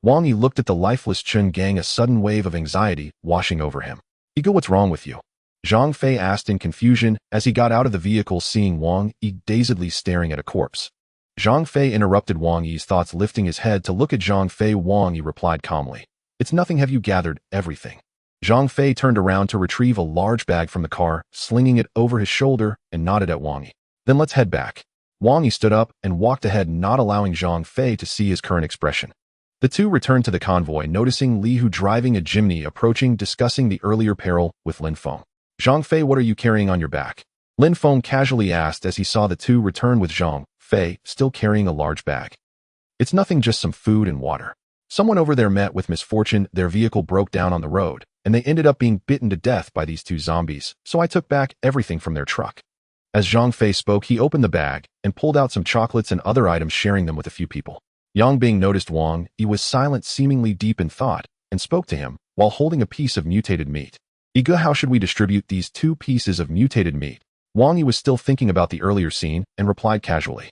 Wang Yi looked at the lifeless Chun gang, a sudden wave of anxiety washing over him. Yi-ge, what's wrong with you? Zhang Fei asked in confusion as he got out of the vehicle, seeing Wang Yi dazedly staring at a corpse. Zhang Fei interrupted Wang Yi's thoughts, lifting his head to look at Zhang Fei. Wang Yi replied calmly, It's nothing. Have you gathered everything? Zhang Fei turned around to retrieve a large bag from the car, slinging it over his shoulder, and nodded at Wang Yi. Then let's head back. Wang Yi stood up and walked ahead, not allowing Zhang Fei to see his current expression. The two returned to the convoy, noticing Li Hu driving a Jimny approaching, discussing the earlier peril with Lin Feng. Zhang Fei, what are you carrying on your back? Lin Feng casually asked as he saw the two return with Zhang Fei still carrying a large bag. It's nothing, just some food and water. Someone over there met with misfortune. Their vehicle broke down on the road, and they ended up being bitten to death by these 2 zombies, so I took back everything from their truck. As Zhang Fei spoke, he opened the bag and pulled out some chocolates and other items, sharing them with a few people. Yang Bing noticed Wang Yi was silent, seemingly deep in thought, and spoke to him while holding a piece of mutated meat. Yi-ge, how should we distribute these 2 pieces of mutated meat? Wang Yi was still thinking about the earlier scene and replied casually.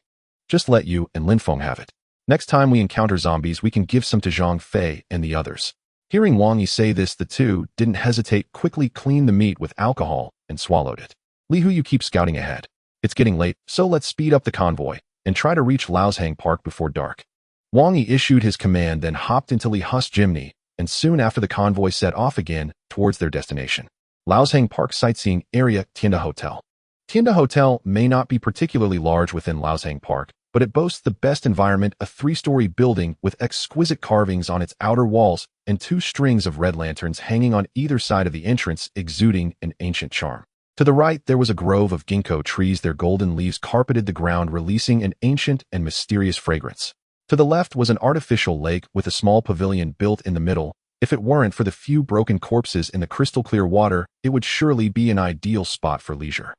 Just let you and Lin Feng have it. Next time we encounter zombies, we can give some to Zhang Fei and the others. Hearing Wang Yi say this, the two didn't hesitate, quickly cleaned the meat with alcohol and swallowed it. Li Hu, you keep scouting ahead. It's getting late, so let's speed up the convoy and try to reach Laoshang Park before dark. Wang Yi issued his command, then hopped into Li Hu's Jimny, and soon after the convoy set off again towards their destination. Laoshang Park sightseeing area, Tianda Hotel. Tianda Hotel may not be particularly large within Laoshang Park, but it boasts the best environment, a 3-story building with exquisite carvings on its outer walls and 2 strings of red lanterns hanging on either side of the entrance, exuding an ancient charm. To the right, there was a grove of ginkgo trees. Their golden leaves carpeted the ground, releasing an ancient and mysterious fragrance. To the left was an artificial lake with a small pavilion built in the middle. If it weren't for the few broken corpses in the crystal-clear water, it would surely be an ideal spot for leisure.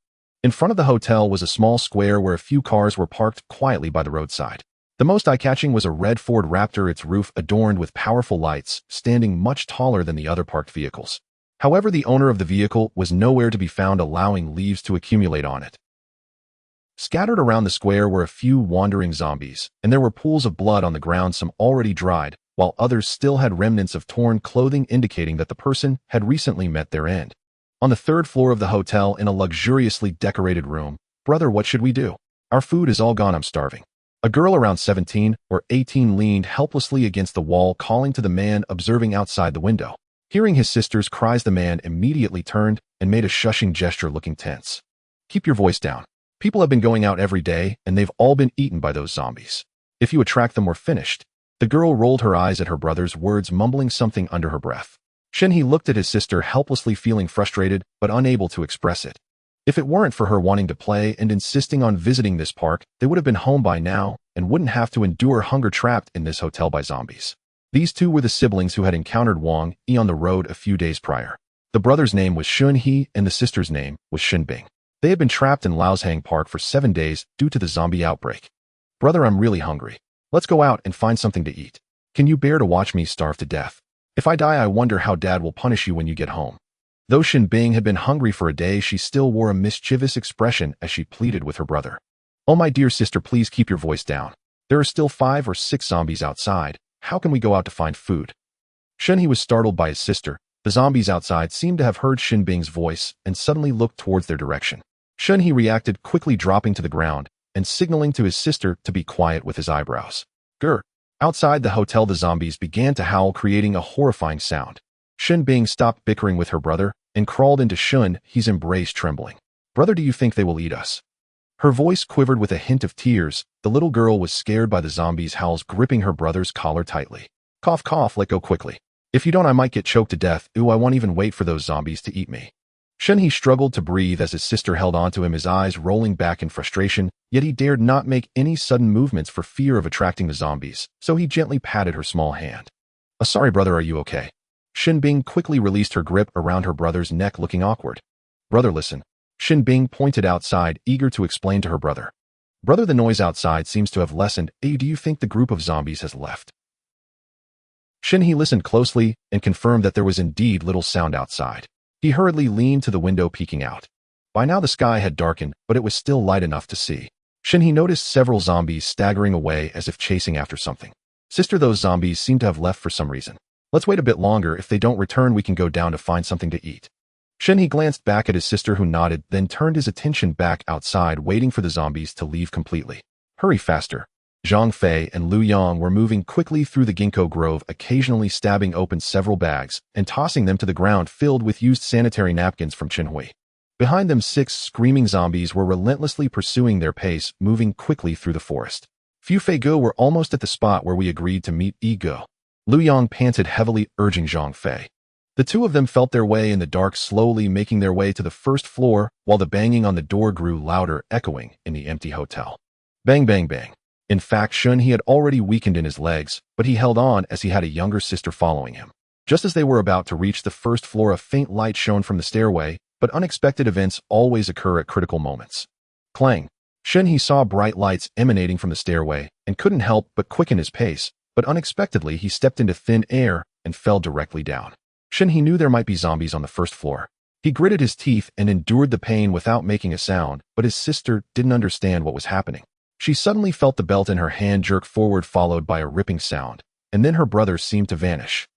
In front of the hotel was a small square where a few cars were parked quietly by the roadside. The most eye-catching was a red Ford Raptor, its roof adorned with powerful lights, standing much taller than the other parked vehicles. However, the owner of the vehicle was nowhere to be found, allowing leaves to accumulate on it. Scattered around the square were a few wandering zombies, and there were pools of blood on the ground, some already dried, while others still had remnants of torn clothing, indicating that the person had recently met their end. On the 3rd floor of the hotel, in a luxuriously decorated room, brother, what should we do? Our food is all gone. I'm starving. A girl around 17 or 18 leaned helplessly against the wall, calling to the man observing outside the window. Hearing his sister's cries, the man immediately turned and made a shushing gesture, looking tense. Keep your voice down. People have been going out every day, and they've all been eaten by those zombies. If you attract them, we're finished. The girl rolled her eyes at her brother's words, mumbling something under her breath. Shin-hee looked at his sister helplessly, feeling frustrated but unable to express it. If it weren't for her wanting to play and insisting on visiting this park, they would have been home by now and wouldn't have to endure hunger trapped in this hotel by zombies. These two were the siblings who had encountered Wang Yi on the road a few days prior. The brother's name was Shun-hee and the sister's name was Shin-bing. They had been trapped in Laoshang Park for 7 days due to the zombie outbreak. Brother, I'm really hungry. Let's go out and find something to eat. Can you bear to watch me starve to death? If I die, I wonder how Dad will punish you when you get home. Though Shin-bing had been hungry for a day, she still wore a mischievous expression as she pleaded with her brother. Oh, my dear sister, please keep your voice down. There are still 5 or 6 zombies outside. How can we go out to find food? Shun-hee was startled by his sister. The zombies outside seemed to have heard Shin-bing's voice and suddenly looked towards their direction. Shun-hee reacted quickly, dropping to the ground and signaling to his sister to be quiet with his eyebrows. Grr. Outside the hotel, the zombies began to howl, creating a horrifying sound. Shin-bing stopped bickering with her brother and crawled into Shun-hee's embrace, trembling. Brother, do you think they will eat us? Her voice quivered with a hint of tears. The little girl was scared by the zombies' howls, gripping her brother's collar tightly. Cough, cough, let go quickly. If you don't, I might get choked to death. Ooh, I won't even wait for those zombies to eat me. Shun-hee struggled to breathe as his sister held onto him, his eyes rolling back in frustration, yet he dared not make any sudden movements for fear of attracting the zombies, so he gently patted her small hand. Sorry, brother, are you okay? Shin-bing quickly released her grip around her brother's neck, looking awkward. Brother, listen. Shin-bing pointed outside, eager to explain to her brother. Brother, the noise outside seems to have lessened. Hey, do you think the group of zombies has left? Shin-hee listened closely and confirmed that there was indeed little sound outside. He hurriedly leaned to the window, peeking out. By now the sky had darkened, but it was still light enough to see. Shin-hee noticed several zombies staggering away as if chasing after something. Sister, those zombies seem to have left for some reason. Let's wait a bit longer. If they don't return, we can go down to find something to eat. Shin-hee glanced back at his sister, who nodded, then turned his attention back outside, waiting for the zombies to leave completely. Hurry faster. Zhang Fei and Liu Yang were moving quickly through the ginkgo grove, occasionally stabbing open several bags and tossing them to the ground filled with used sanitary napkins from Qinhui. Behind them, 6 screaming zombies were relentlessly pursuing their pace, moving quickly through the forest. Fu Fei-gu were almost at the spot where we agreed to meet Yi-gu. Liu Yang panted heavily, urging Zhang Fei. The two of them felt their way in the dark, slowly making their way to the first floor, while the banging on the door grew louder, echoing in the empty hotel. Bang, bang, bang. In fact, Shun-hee had already weakened in his legs, but he held on as he had a younger sister following him. Just as they were about to reach the first floor, a faint light shone from the stairway, but unexpected events always occur at critical moments. Clang. Shun-hee saw bright lights emanating from the stairway and couldn't help but quicken his pace, but unexpectedly he stepped into thin air and fell directly down. Shun-hee knew there might be zombies on the first floor. He gritted his teeth and endured the pain without making a sound, but his sister didn't understand what was happening. She suddenly felt the belt in her hand jerk forward, followed by a ripping sound, and then her brother seemed to vanish.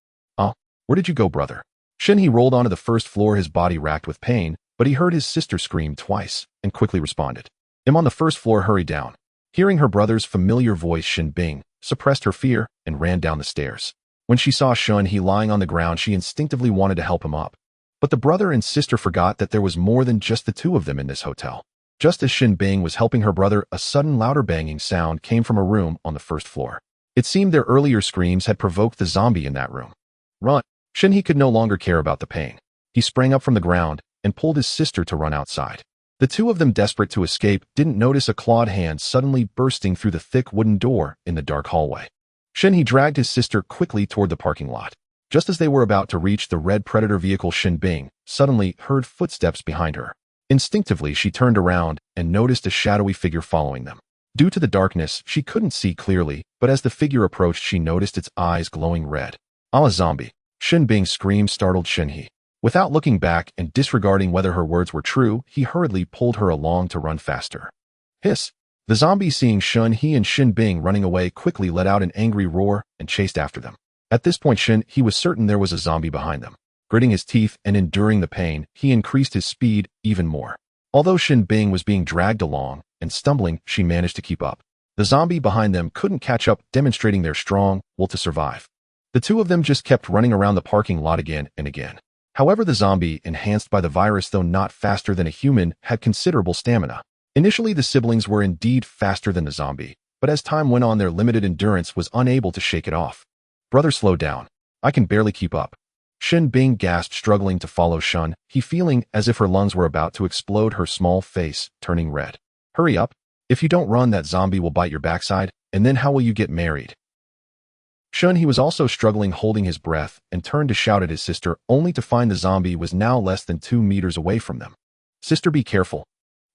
Where did you go, brother? Shin-hee rolled onto the first floor, his body racked with pain, but he heard his sister scream twice and quickly responded. I'm on the first floor, hurry down. Hearing her brother's familiar voice, Shin-bing suppressed her fear and ran down the stairs. When she saw Shun-hee lying on the ground, she instinctively wanted to help him up. But the brother and sister forgot that there was more than just the two of them in this hotel. Just as Shin-bing was helping her brother, a sudden louder banging sound came from a room on the first floor. It seemed their earlier screams had provoked the zombie in that room. Run! Shin-hee could no longer care about the pain. He sprang up from the ground and pulled his sister to run outside. The two of them, desperate to escape, didn't notice a clawed hand suddenly bursting through the thick wooden door in the dark hallway. Shin-hee dragged his sister quickly toward the parking lot. Just as they were about to reach the red Predator vehicle, Shin-bing suddenly heard footsteps behind her. Instinctively, she turned around and noticed a shadowy figure following them. Due to the darkness, she couldn't see clearly, but as the figure approached, she noticed its eyes glowing red. A zombie! Shin-bing screamed, startled Shin-hee. Without looking back and disregarding whether her words were true, he hurriedly pulled her along to run faster. Hiss! The zombie, seeing Shun-hee and Shin-bing running away, quickly let out an angry roar and chased after them. At this point, Shin-hee was certain there was a zombie behind them. Gritting his teeth and enduring the pain, he increased his speed even more. Although Shin-bing was being dragged along and stumbling, she managed to keep up. The zombie behind them couldn't catch up, demonstrating their strong will to survive. The two of them just kept running around the parking lot again and again. However, the zombie, enhanced by the virus though not faster than a human, had considerable stamina. Initially, the siblings were indeed faster than the zombie, but as time went on, their limited endurance was unable to shake it off. Brother, slow down. I can barely keep up. Shin Bing gasped, struggling to follow Shun, he feeling as if her lungs were about to explode, her small face turning red. Hurry up. If you don't run, that zombie will bite your backside, and then how will you get married? Shun, he was also struggling, holding his breath, and turned to shout at his sister, only to find the zombie was now less than 2 meters away from them. Sister, be careful.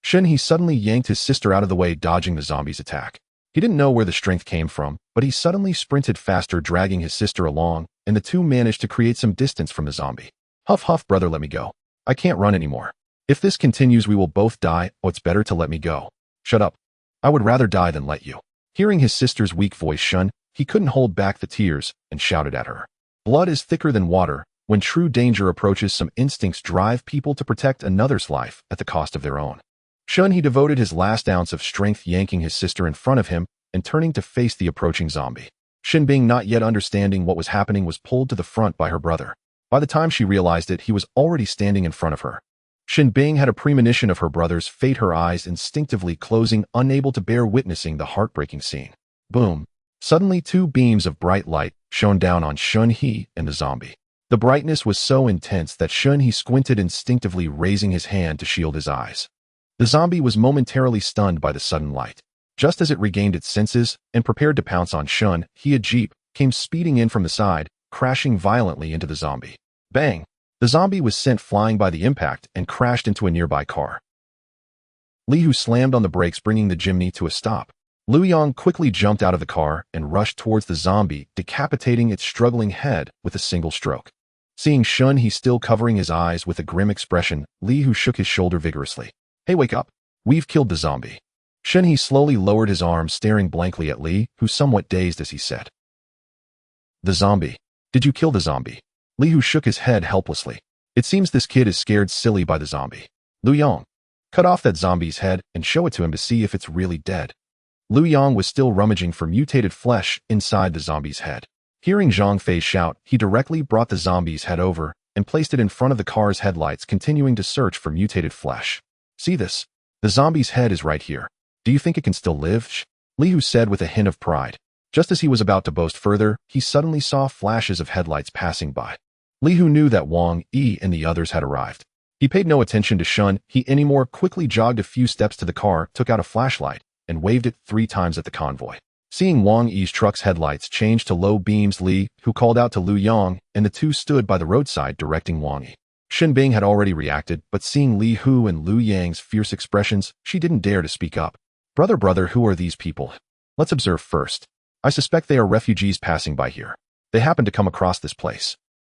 Shun, he suddenly yanked his sister out of the way, dodging the zombie's attack. He didn't know where the strength came from, but he suddenly sprinted faster, dragging his sister along, and the two managed to create some distance from the zombie. Huff huff, brother, let me go. I can't run anymore. If this continues, we will both die. Oh, it's better to let me go. Shut up. I would rather die than let you. Hearing his sister's weak voice, Shun, he couldn't hold back the tears and shouted at her. Blood is thicker than water. When true danger approaches, some instincts drive people to protect another's life at the cost of their own. Shun, he devoted his last ounce of strength, yanking his sister in front of him and turning to face the approaching zombie. Shin Bing, not yet understanding what was happening, was pulled to the front by her brother. By the time she realized it, he was already standing in front of her. Shin Bing had a premonition of her brother's fate, her eyes instinctively closing, unable to bear witnessing the heartbreaking scene. Boom. Suddenly, 2 beams of bright light shone down on Shun He and the zombie. The brightness was so intense that Shun He squinted, instinctively raising his hand to shield his eyes. The zombie was momentarily stunned by the sudden light. Just as it regained its senses and prepared to pounce on Shun He, a jeep came speeding in from the side, crashing violently into the zombie. Bang! The zombie was sent flying by the impact and crashed into a nearby car. Li Hu slammed on the brakes, bringing the Jimny to a stop. Lu Yong quickly jumped out of the car and rushed towards the zombie, decapitating its struggling head with a single stroke. Seeing Shun He still covering his eyes with a grim expression, Li Hu shook his shoulder vigorously. Hey, wake up. We've killed the zombie. Shun He slowly lowered his arms, staring blankly at Li, who somewhat dazed as he said, The zombie. Did you kill the zombie? Li Hu shook his head helplessly. It seems this kid is scared silly by the zombie. Lu Yong, cut off that zombie's head and show it to him to see if it's really dead. Lu Yong was still rummaging for mutated flesh inside the zombie's head. Hearing Zhang Fei's shout, he directly brought the zombie's head over and placed it in front of the car's headlights, continuing to search for mutated flesh. See this? The zombie's head is right here. Do you think it can still live? Li Hu said with a hint of pride. Just as he was about to boast further, he suddenly saw flashes of headlights passing by. Li Hu knew that Wang Yi and the others had arrived. He paid no attention to Shun He anymore, quickly jogged a few steps to the car, took out a flashlight, and waved it 3 times at the convoy. Seeing Wang Yi's truck's headlights change to low beams, Li Hu called out to Lu Yong, and the two stood by the roadside directing Wang Yi. Shin Bing had already reacted, but seeing Li Hu and Lu Yang's fierce expressions, she didn't dare to speak up. Brother, who are these people? Let's observe first. I suspect they are refugees passing by here. They happened to come across this place.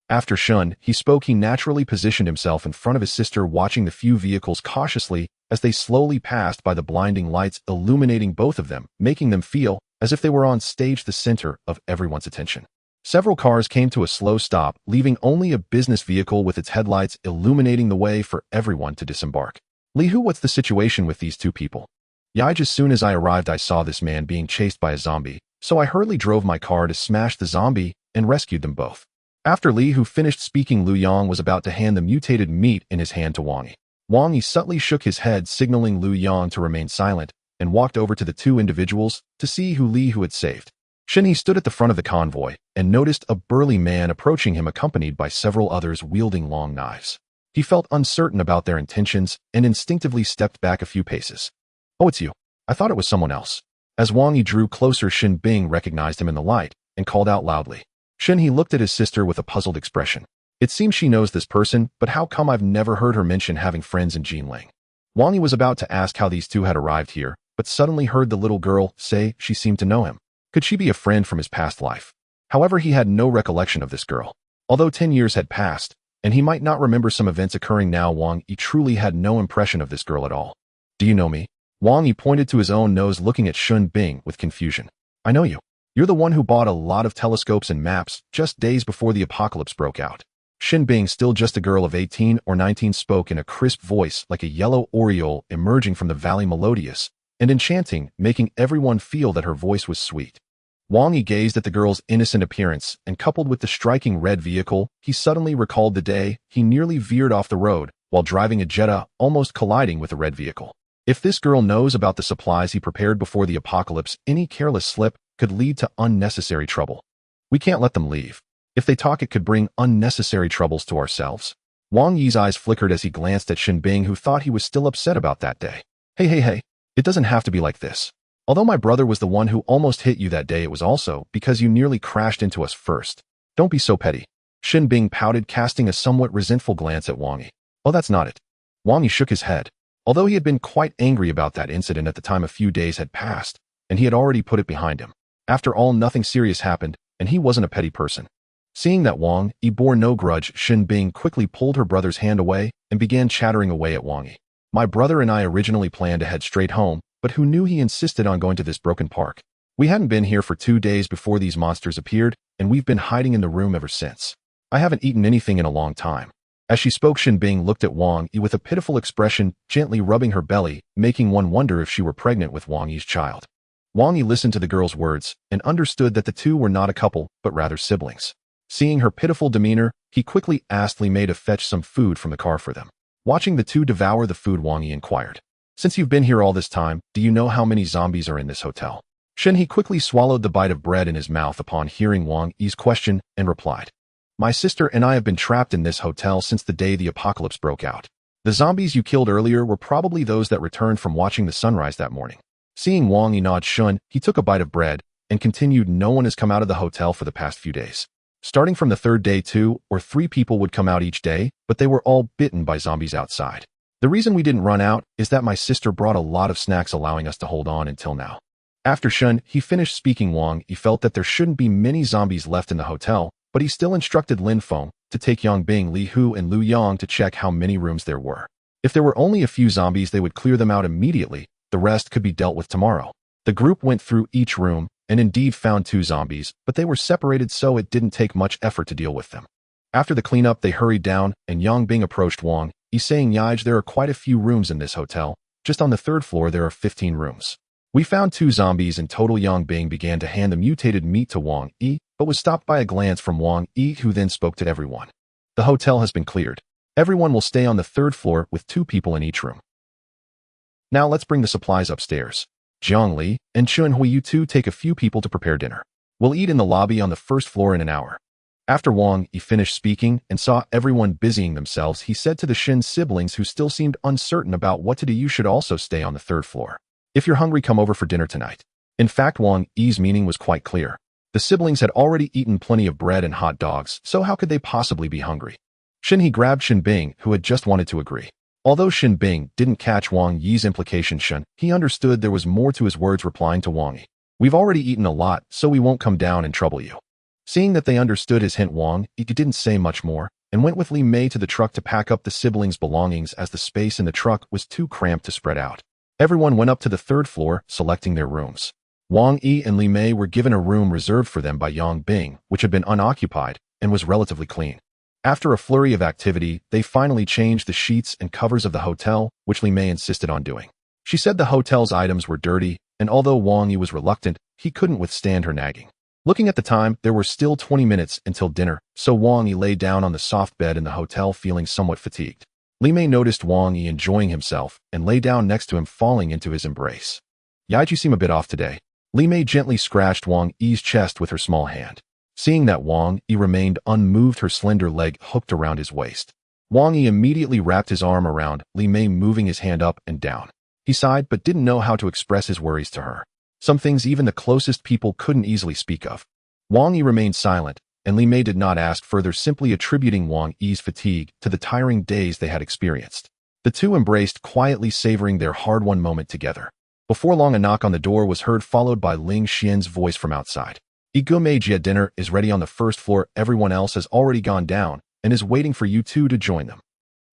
After Shun He spoke, he naturally positioned himself in front of his sister, watching the few vehicles cautiously as they slowly passed by, the blinding lights illuminating both of them, making them feel as if they were on stage, the center of everyone's attention. Several cars came to a slow stop, leaving only a business vehicle with its headlights illuminating the way for everyone to disembark. Li Hu, what's the situation with these 2 people? Yeah, as soon as I arrived, I saw this man being chased by a zombie, so I hurriedly drove my car to smash the zombie and rescued them both. After Li Hu finished speaking, Lu Yong was about to hand the mutated meat in his hand to Wang Yi. Wang Yi subtly shook his head, signaling Lu Yong to remain silent, and walked over to the 2 individuals to see who Li Hu had saved. Shin He stood at the front of the convoy and noticed a burly man approaching him, accompanied by several others wielding long knives. He felt uncertain about their intentions and instinctively stepped back a few paces. Oh, it's you. I thought it was someone else. As Wang Yi drew closer, Shin Bing recognized him in the light and called out loudly. Shin He looked at his sister with a puzzled expression. It seems she knows this person, but how come I've never heard her mention having friends in Jinling? Wang Yi was about to ask how these 2 had arrived here, but suddenly heard the little girl say she seemed to know him. Could she be a friend from his past life? However, he had no recollection of this girl. Although 10 years had passed, and he might not remember some events occurring now, Wang Yi truly had no impression of this girl at all. Do you know me? Wang Yi pointed to his own nose, looking at Shin Bing with confusion. I know you. You're the one who bought a lot of telescopes and maps just days before the apocalypse broke out. Shin Bing, still just a girl of 18 or 19, spoke in a crisp voice like a yellow oriole emerging from the valley, melodious and enchanting, making everyone feel that her voice was sweet. Wang Yi gazed at the girl's innocent appearance, and coupled with the striking red vehicle, he suddenly recalled the day he nearly veered off the road while driving a Jetta, almost colliding with a red vehicle. If this girl knows about the supplies he prepared before the apocalypse, any careless slip could lead to unnecessary trouble. We can't let them leave. If they talk, it could bring unnecessary troubles to ourselves. Wang Yi's eyes flickered as he glanced at Bing, who thought he was still upset about that day. Hey, it doesn't have to be like this. Although my brother was the one who almost hit you that day, it was also because you nearly crashed into us first. Don't be so petty. Bing pouted, casting a somewhat resentful glance at Wang Yi. Oh, that's not it. Wang Yi shook his head. Although he had been quite angry about that incident at the time, a few days had passed, and he had already put it behind him. After all, nothing serious happened, and he wasn't a petty person. Seeing that Wang Yi bore no grudge, Bing quickly pulled her brother's hand away and began chattering away at Wang Yi. My brother and I originally planned to head straight home, but who knew he insisted on going to this broken park? We hadn't been here for 2 days before these monsters appeared, and we've been hiding in the room ever since. I haven't eaten anything in a long time. As she spoke, Bing looked at Wang Yi with a pitiful expression, gently rubbing her belly, making one wonder if she were pregnant with Wang Yi's child. Wang Yi listened to the girl's words and understood that the two were not a couple, but rather siblings. Seeing her pitiful demeanor, he quickly asked Li Mei to fetch some food from the car for them. Watching the two devour the food, Wang Yi inquired, "Since you've been here all this time, do you know how many zombies are in this hotel?" He quickly swallowed the bite of bread in his mouth upon hearing Wang Yi's question and replied, "My sister and I have been trapped in this hotel since the day the apocalypse broke out. The zombies you killed earlier were probably those that returned from watching the sunrise that morning." Seeing Wang Yi nod, he took a bite of bread and continued, "No one has come out of the hotel for the past few days. Starting from the third day, 2 or 3 people would come out each day, but they were all bitten by zombies outside. The reason we didn't run out is that my sister brought a lot of snacks, allowing us to hold on until now." After he finished speaking, Wang Yi felt that there shouldn't be many zombies left in the hotel, but he still instructed Lin Feng to take Yang Bing, Li Hu, and Lu Yang to check how many rooms there were. If there were only a few zombies, they would clear them out immediately. The rest could be dealt with tomorrow. The group went through each room and indeed found 2 zombies, but they were separated, so it didn't take much effort to deal with them. After the cleanup, they hurried down, and Yang Bing approached Wang Yi, saying, "Yaj, there are quite a few rooms in this hotel. Just on the 3rd floor, there are 15 rooms. We found 2 zombies in total." Yang Bing began to hand the mutated meat to Wang Yi, but was stopped by a glance from Wang Yi, who then spoke to everyone. "The hotel has been cleared. Everyone will stay on the 3rd floor with 2 people in each room. Now let's bring the supplies upstairs. Jiang Li and Chun Hui, you two take a few people to prepare dinner. We'll eat in the lobby on the 1st floor in an hour." After Wang Yi finished speaking and saw everyone busying themselves, he said to the Shin siblings, who still seemed uncertain about what to do, "You should also stay on the 3rd floor. If you're hungry, come over for dinner tonight." In fact, Wang Yi's meaning was quite clear. The siblings had already eaten plenty of bread and hot dogs, so how could they possibly be hungry? He grabbed Bing, who had just wanted to agree. Although Bing didn't catch Wang Yi's implication, he understood there was more to his words, replying to Wang Yi, "We've already eaten a lot, so we won't come down and trouble you." Seeing that they understood his hint, Wang Yi didn't say much more and went with Li Mei to the truck to pack up the siblings' belongings, as the space in the truck was too cramped to spread out. Everyone went up to the 3rd floor, selecting their rooms. Wang Yi and Li Mei were given a room reserved for them by Yang Bing, which had been unoccupied and was relatively clean. After a flurry of activity, they finally changed the sheets and covers of the hotel, which Li Mei insisted on doing. She said the hotel's items were dirty, and although Wang Yi was reluctant, he couldn't withstand her nagging. Looking at the time, there were still 20 minutes until dinner, so Wang Yi lay down on the soft bed in the hotel, feeling somewhat fatigued. Li Mei noticed Wang Yi enjoying himself and lay down next to him, falling into his embrace. "Yaj, you seem a bit off today." Li Mei gently scratched Wang Yi's chest with her small hand. Seeing that Wang Yi remained unmoved, her slender leg hooked around his waist. Wang Yi immediately wrapped his arm around Li Mei, moving his hand up and down. He sighed, but didn't know how to express his worries to her. Some things even the closest people couldn't easily speak of. Wang Yi remained silent, and Li Mei did not ask further, simply attributing Wang Yi's fatigue to the tiring days they had experienced. The two embraced, quietly savoring their hard-won moment together. Before long, a knock on the door was heard, followed by Ling Xian's voice from outside. "Jia dinner is ready on the 1st floor. Everyone else has already gone down and is waiting for you two to join them."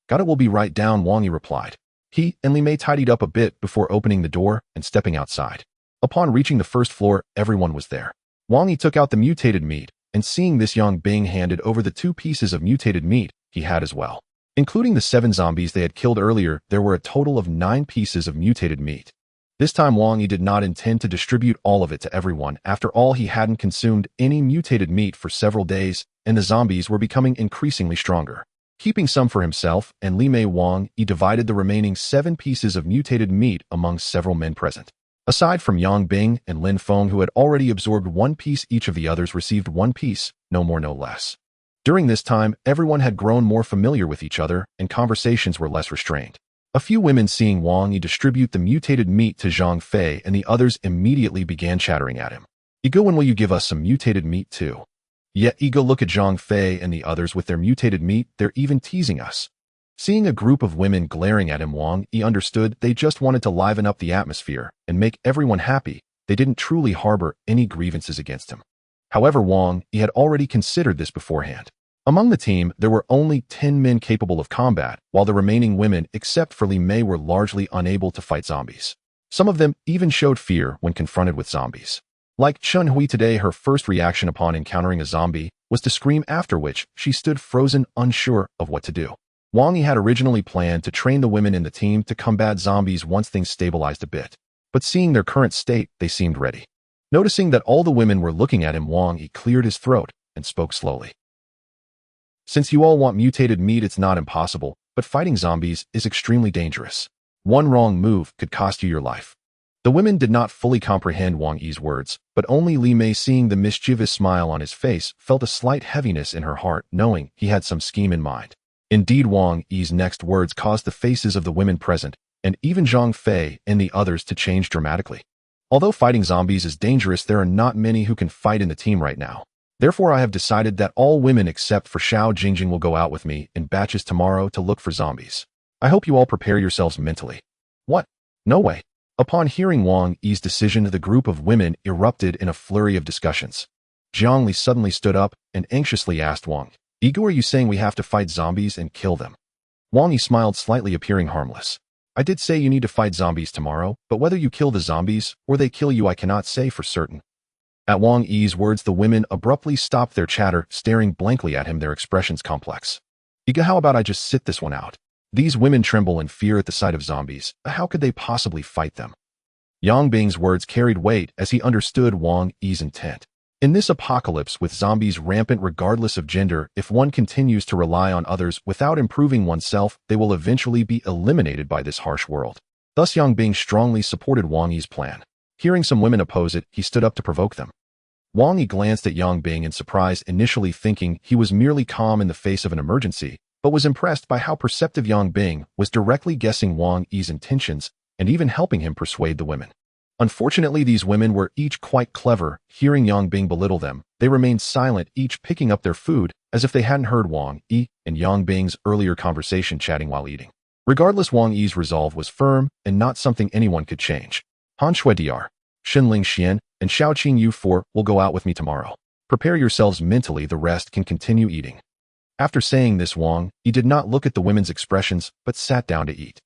"Got it, we'll be right down," Wang Yi replied. He and Li Mei tidied up a bit before opening the door and stepping outside. Upon reaching the 1st floor, everyone was there. Wang Yi took out the mutated meat, and seeing this, Yang Bing handed over the 2 pieces of mutated meat he had as well. Including the 7 zombies they had killed earlier, there were a total of 9 pieces of mutated meat. This time Wang Yi did not intend to distribute all of it to everyone. After all, he hadn't consumed any mutated meat for several days, and the zombies were becoming increasingly stronger. Keeping some for himself and Li Mei, Wang Yi divided the remaining 7 pieces of mutated meat among several men present. Aside from Yang Bing and Lin Feng, who had already absorbed 1 piece, each of the others received 1 piece, no more no less. During this time, everyone had grown more familiar with each other, and conversations were less restrained. A few women, seeing Wang Yi distribute the mutated meat to Zhang Fei and the others, immediately began chattering at him. "Ego, when will you give us some mutated meat too?" "Yet, Ego, look at Zhang Fei and the others with their mutated meat, they're even teasing us." Seeing a group of women glaring at him, Wang Yi understood they just wanted to liven up the atmosphere and make everyone happy. They didn't truly harbor any grievances against him. However, Wang Yi had already considered this beforehand. Among the team, there were only 10 men capable of combat, while the remaining women, except for Li Mei, were largely unable to fight zombies. Some of them even showed fear when confronted with zombies. Like Chun Hui today, her first reaction upon encountering a zombie was to scream, after which she stood frozen, unsure of what to do. Wang Yi had originally planned to train the women in the team to combat zombies once things stabilized a bit, but seeing their current state, they seemed ready. Noticing that all the women were looking at him, Wang Yi cleared his throat and spoke slowly. "Since you all want mutated meat, it's not impossible, but fighting zombies is extremely dangerous. One wrong move could cost you your life." The women did not fully comprehend Wang Yi's words, but only Li Mei, seeing the mischievous smile on his face, felt a slight heaviness in her heart, knowing he had some scheme in mind. Indeed, Wang Yi's next words caused the faces of the women present, and even Zhang Fei and the others, to change dramatically. Although fighting zombies is dangerous, there are not many who can fight in the team right now. Therefore, I have decided that all women except for Xiao Jingjing will go out with me in batches tomorrow to look for zombies. I hope you all prepare yourselves mentally." "What? No way." Upon hearing Wang Yi's decision, the group of women erupted in a flurry of discussions. Jiang Li suddenly stood up and anxiously asked Wang, "Ego, are you saying we have to fight zombies and kill them?" Wang Yi smiled slightly, appearing harmless. "I did say you need to fight zombies tomorrow, but whether you kill the zombies or they kill you, I cannot say for certain." At Wang Yi's words, the women abruptly stopped their chatter, staring blankly at him, their expressions complex. "Ego, how about I just sit this one out?" These women tremble in fear at the sight of zombies. How could they possibly fight them? Yang Bing's words carried weight as he understood Wang Yi's intent. In this apocalypse, with zombies rampant regardless of gender, if one continues to rely on others without improving oneself, they will eventually be eliminated by this harsh world. Thus, Yang Bing strongly supported Wang Yi's plan. Hearing some women oppose it, he stood up to provoke them. Wang Yi glanced at Yang Bing in surprise, initially thinking he was merely calm in the face of an emergency, but was impressed by how perceptive Yang Bing was, directly guessing Wang Yi's intentions and even helping him persuade the women. Unfortunately, these women were each quite clever. Hearing Yang Bing belittle them, they remained silent, each picking up their food as if they hadn't heard Wang Yi and Yang Bing's earlier conversation, chatting while eating. Regardless, Wang Yi's resolve was firm and not something anyone could change. "Han Shui Dr. Shinling Xian and Xiaoqing Yu 4 will go out with me tomorrow. Prepare yourselves mentally, the rest can continue eating." After saying this, Wang Yi did not look at the women's expressions, but sat down to eat.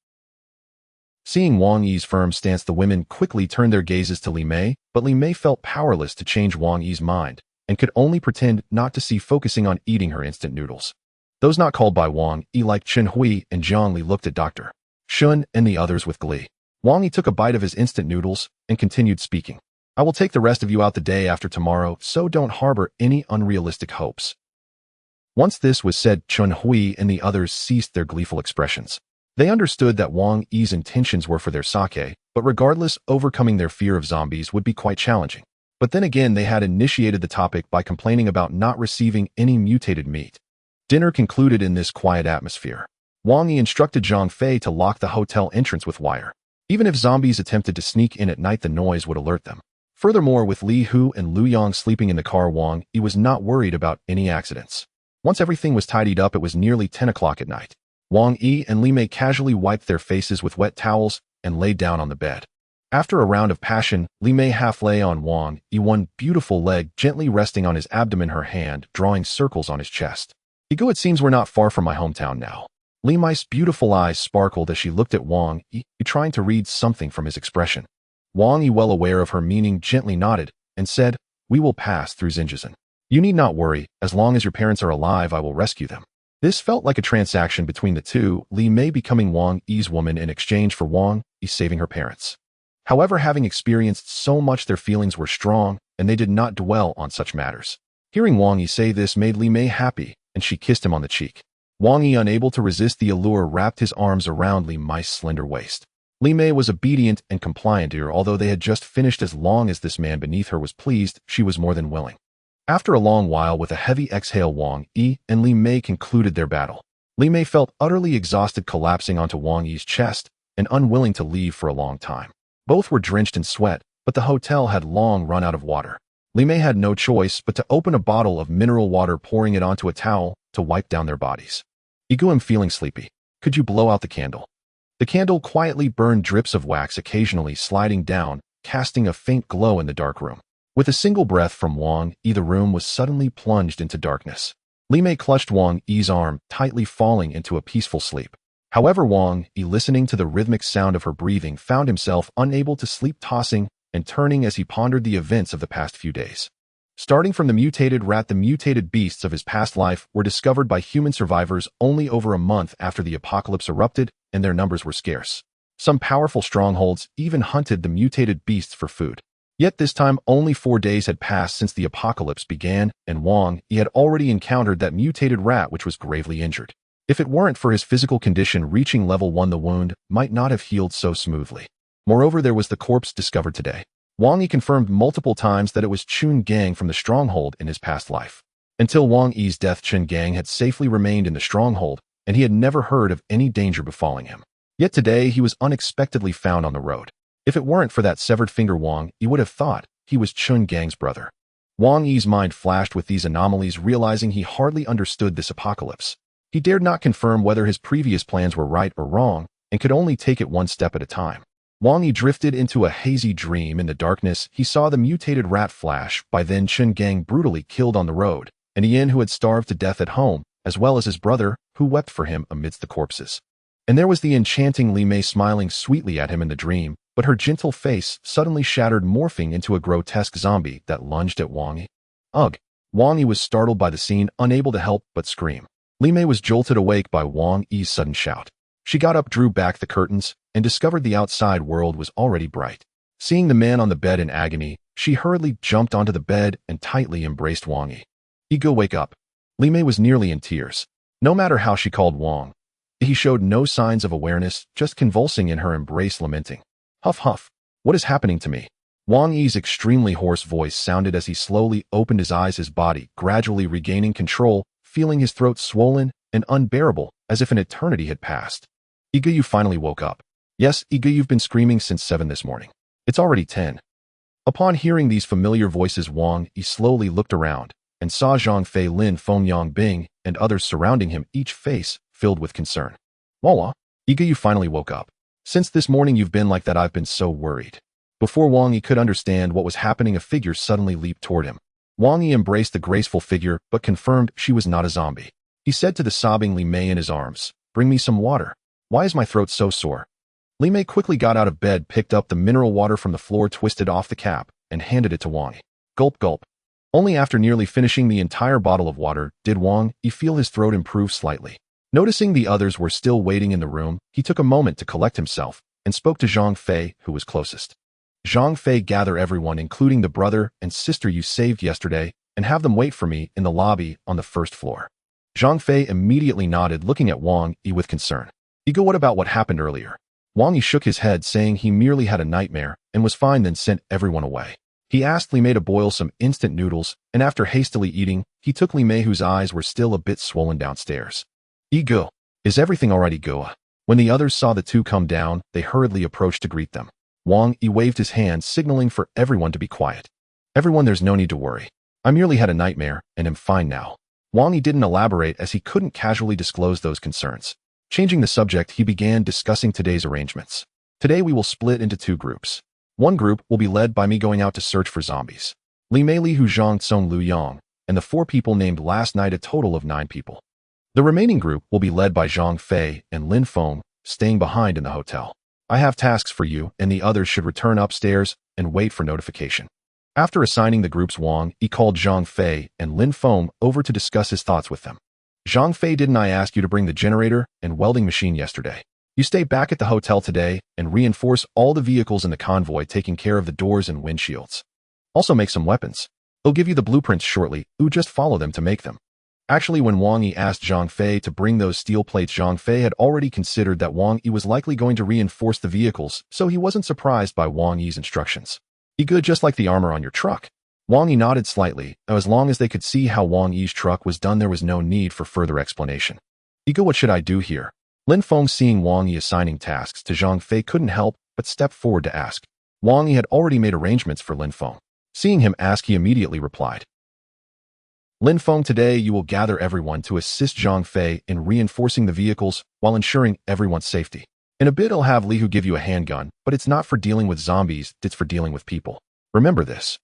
Seeing Wang Yi's firm stance, the women quickly turned their gazes to Li Mei, but Li Mei felt powerless to change Wang Yi's mind and could only pretend not to see, focusing on eating her instant noodles. Those not called by Wang Yi, like Chen Hui and Jiang Li, looked at Dr. Shun and the others with glee. Wang Yi took a bite of his instant noodles and continued speaking. "I will take the rest of you out the day after tomorrow, so don't harbor any unrealistic hopes." Once this was said, Chen Hui and the others ceased their gleeful expressions. They understood that Wang Yi's intentions were for their sake, but regardless, overcoming their fear of zombies would be quite challenging. But then again, they had initiated the topic by complaining about not receiving any mutated meat. Dinner concluded in this quiet atmosphere. Wang Yi instructed Zhang Fei to lock the hotel entrance with wire. Even if zombies attempted to sneak in at night, the noise would alert them. Furthermore, with Li Hu and Lu Yang sleeping in the car, Wang Yi was not worried about any accidents. Once everything was tidied up, it was nearly 10 o'clock at night. Wang Yi and Li Mei casually wiped their faces with wet towels and laid down on the bed. After a round of passion, Li Mei half lay on Wang Yi, one beautiful leg gently resting on his abdomen, her hand drawing circles on his chest. "Ego, it seems we're not far from my hometown now." Li Mei's beautiful eyes sparkled as she looked at Wang Yi, trying to read something from his expression. Wang Yi, well aware of her meaning, gently nodded and said, "We will pass through Xinjiang. You need not worry, as long as your parents are alive, I will rescue them." This felt like a transaction between the two, Li Mei becoming Wang Yi's woman in exchange for Wang Yi saving her parents. However, having experienced so much, their feelings were strong, and they did not dwell on such matters. Hearing Wang Yi say this made Li Mei happy, and she kissed him on the cheek. Wang Yi, unable to resist the allure, wrapped his arms around Li Mei's slender waist. Li Mei was obedient and compliant here, although they had just finished. As long as this man beneath her was pleased, she was more than willing. After a long while, with a heavy exhale, Wang Yi and Li Mei concluded their battle. Li Mei felt utterly exhausted, collapsing onto Wang Yi's chest and unwilling to leave for a long time. Both were drenched in sweat, but the hotel had long run out of water. Li Mei had no choice but to open a bottle of mineral water, pouring it onto a towel to wipe down their bodies. I'm feeling sleepy. Could you blow out the candle? The candle quietly burned, drips of wax occasionally sliding down, casting a faint glow in the dark room. With a single breath from Wang Yi, the room was suddenly plunged into darkness. Li Mei clutched Wang Yi's arm, tightly, falling into a peaceful sleep. However, Wang Yi, listening to the rhythmic sound of her breathing, found himself unable to sleep, tossing and turning as he pondered the events of the past few days. Starting from the mutated rat, the mutated beasts of his past life were discovered by human survivors only over a month after the apocalypse erupted, and their numbers were scarce. Some powerful strongholds even hunted the mutated beasts for food. Yet this time, only 4 days had passed since the apocalypse began, and Wang Yi had already encountered that mutated rat, which was gravely injured. If it weren't for his physical condition reaching level 1, the wound might not have healed so smoothly. Moreover, there was the corpse discovered today. Wang Yi confirmed multiple times that it was Chun Gang from the stronghold in his past life. Until Wang Yi's death, Chun Gang had safely remained in the stronghold, and he had never heard of any danger befalling him. Yet today he was unexpectedly found on the road. If it weren't for that severed finger, Wang Yi would have thought he was Chun Gang's brother. Wang Yi's mind flashed with these anomalies, realizing he hardly understood this apocalypse. He dared not confirm whether his previous plans were right or wrong, and could only take it one step at a time. Wang Yi drifted into a hazy dream. In the darkness, he saw the mutated rat flash. By then, Chun Gang brutally killed on the road, and Yin, who had starved to death at home, as well as his brother, who wept for him amidst the corpses. And there was the enchanting Li Mei smiling sweetly at him in the dream, but her gentle face suddenly shattered, morphing into a grotesque zombie that lunged at Wang Yi. Ugh! Wang Yi was startled by the scene, unable to help but scream. Li Mei was jolted awake by Wang Yi's sudden shout. She got up, drew back the curtains, and discovered the outside world was already bright. Seeing the man on the bed in agony, she hurriedly jumped onto the bed and tightly embraced Wang Yi. Wake up. Li Mei was nearly in tears. No matter how she called Wang Yi, he showed no signs of awareness, just convulsing in her embrace, lamenting. Huff huff. What is happening to me? Wang Yi's extremely hoarse voice sounded as he slowly opened his eyes, his body gradually regaining control, feeling his throat swollen and unbearable, as if an eternity had passed. You finally woke up. Yes, you've been screaming since 7 this morning. It's already 10. Upon hearing these familiar voices, Wang Yi slowly looked around and saw Zhang Fei, Lin Feng, Yang Bing, and others surrounding him, each face filled with concern. Walla, you finally woke up. Since this morning you've been like that. I've been so worried. Before Wang Yi could understand what was happening, a figure suddenly leaped toward him. Wang Yi embraced the graceful figure, but confirmed she was not a zombie. He said to the sobbing Li Mei in his arms, "Bring me some water. Why is my throat so sore?" Li Mei quickly got out of bed, picked up the mineral water from the floor, twisted off the cap, and handed it to Wang Yi. Gulp gulp. Only after nearly finishing the entire bottle of water did Wang Yi feel his throat improve slightly. Noticing the others were still waiting in the room, he took a moment to collect himself and spoke to Zhang Fei, who was closest. Zhang Fei, gather everyone, including the brother and sister you saved yesterday, and have them wait for me in the lobby on the first floor. Zhang Fei immediately nodded, looking at Wang Yi with concern. What about what happened earlier? Wang Yi shook his head, saying he merely had a nightmare and was fine, then sent everyone away. He asked Li Mei to boil some instant noodles, and after hastily eating, he took Li Mei, whose eyes were still a bit swollen, downstairs. Is everything alright, Igoa? When the others saw the two come down, they hurriedly approached to greet them. Wang Yi waved his hand, signaling for everyone to be quiet. Everyone, there's no need to worry. I merely had a nightmare, and am fine now. Wang Yi didn't elaborate, as he couldn't casually disclose those concerns. Changing the subject, he began discussing today's arrangements. Today we will split into 2 groups. One group will be led by me, going out to search for zombies. Li Mei, Li Hu, Zhang Tsong, Lu Yang, and the 4 people named last night, a total of 9 people. The remaining group will be led by Zhang Fei and Lin Feng, staying behind in the hotel. I have tasks for you, and the others should return upstairs and wait for notification. After assigning the groups, Wang Yi called Zhang Fei and Lin Feng over to discuss his thoughts with them. Zhang Fei, didn't I ask you to bring the generator and welding machine yesterday? You stay back at the hotel today and reinforce all the vehicles in the convoy, taking care of the doors and windshields. Also make some weapons. They'll give you the blueprints shortly. Just follow them to make them. Actually, when Wang Yi asked Zhang Fei to bring those steel plates, Zhang Fei had already considered that Wang Yi was likely going to reinforce the vehicles, so he wasn't surprised by Wang Yi's instructions. He good just like the armor on your truck. Wang Yi nodded slightly. As long as they could see how Wang Yi's truck was done, there was no need for further explanation. Ego, what should I do here? Lin Feng, seeing Wang Yi assigning tasks to Zhang Fei, couldn't help but step forward to ask. Wang Yi had already made arrangements for Lin Feng. Seeing him ask, he immediately replied, Lin Feng, today you will gather everyone to assist Zhang Fei in reinforcing the vehicles while ensuring everyone's safety. In a bit, I'll have Li Hu give you a handgun, but it's not for dealing with zombies, it's for dealing with people. Remember this.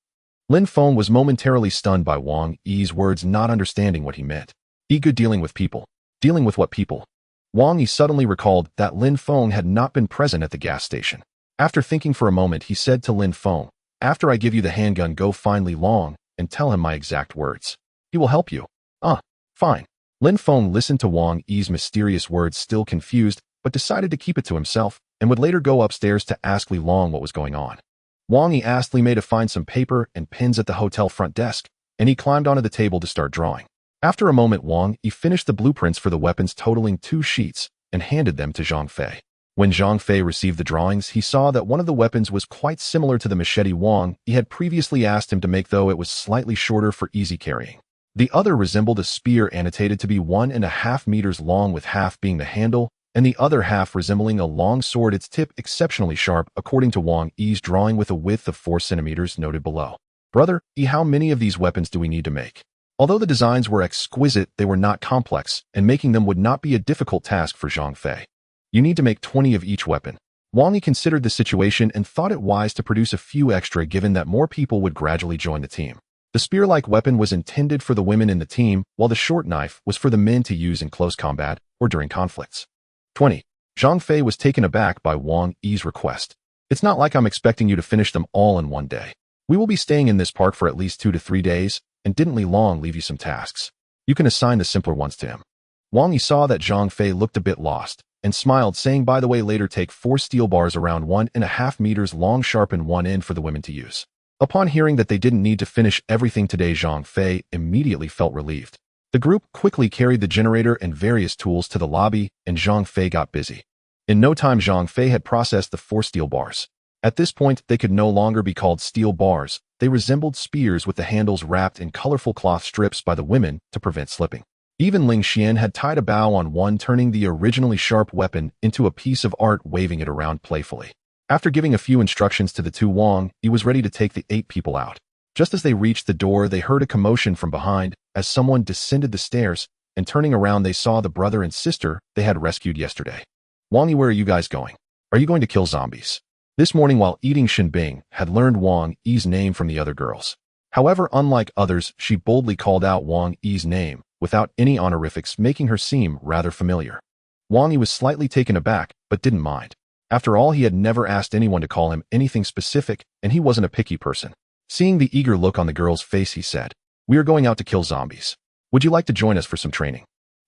Lin Feng was momentarily stunned by Wang Yi's words, not understanding what he meant. Ego, dealing with people. Dealing with what people? Wang Yi suddenly recalled that Lin Feng had not been present at the gas station. After thinking for a moment, he said to Lin Feng, after I give you the handgun, go find Li Long and tell him my exact words. He will help you. Fine. Lin Feng listened to Wang Yi's mysterious words, still confused, but decided to keep it to himself, and would later go upstairs to ask Li Long what was going on. Wang Yi asked Li Mei to find some paper and pens at the hotel front desk, and he climbed onto the table to start drawing. After a moment, Wang Yi finished the blueprints for the weapons, totaling 2 sheets, and handed them to Zhang Fei. When Zhang Fei received the drawings, he saw that one of the weapons was quite similar to the machete Wang Yi had previously asked him to make, though it was slightly shorter for easy carrying. The other resembled a spear, annotated to be 1.5 meters long, with half being the handle and the other half resembling a long sword, its tip exceptionally sharp, according to Wang Yi's drawing, with a width of 4 centimeters noted below. Brother Yi, how many of these weapons do we need to make? Although the designs were exquisite, they were not complex, and making them would not be a difficult task for Zhang Fei. You need to make 20 of each weapon. Wang Yi considered the situation and thought it wise to produce a few extra, given that more people would gradually join the team. The spear-like weapon was intended for the women in the team, while the short knife was for the men to use in close combat or during conflicts. 20. Zhang Fei was taken aback by Wang Yi's request. It's not like I'm expecting you to finish them all in one day. We will be staying in this park for at least 2 to 3 days, and didn't Li Long leave you some tasks? You can assign the simpler ones to him. Wang Yi saw that Zhang Fei looked a bit lost, and smiled, saying, by the way, later take 4 steel bars around 1.5 meters long, sharpen one end for the women to use. Upon hearing that they didn't need to finish everything today, Zhang Fei immediately felt relieved. The group quickly carried the generator and various tools to the lobby, and Zhang Fei got busy. In no time, Zhang Fei had processed the 4 steel bars. At this point, they could no longer be called steel bars. They resembled spears with the handles wrapped in colorful cloth strips by the women to prevent slipping. Even Ling Xian had tied a bow on one, turning the originally sharp weapon into a piece of art, waving it around playfully. After giving a few instructions to the 2, Wang Yi was ready to take the 8 people out. Just as they reached the door, they heard a commotion from behind as someone descended the stairs, and turning around, they saw the brother and sister they had rescued yesterday. Wang Yi, where are you guys going? Are you going to kill zombies? This morning, while eating, Shen Bing had learned Wang Yi's name from the other girls. However, unlike others, she boldly called out Wang Yi's name without any honorifics, making her seem rather familiar. Wang Yi was slightly taken aback, but didn't mind. After all, he had never asked anyone to call him anything specific, and he wasn't a picky person. Seeing the eager look on the girl's face, he said, we are going out to kill zombies. Would you like to join us for some training?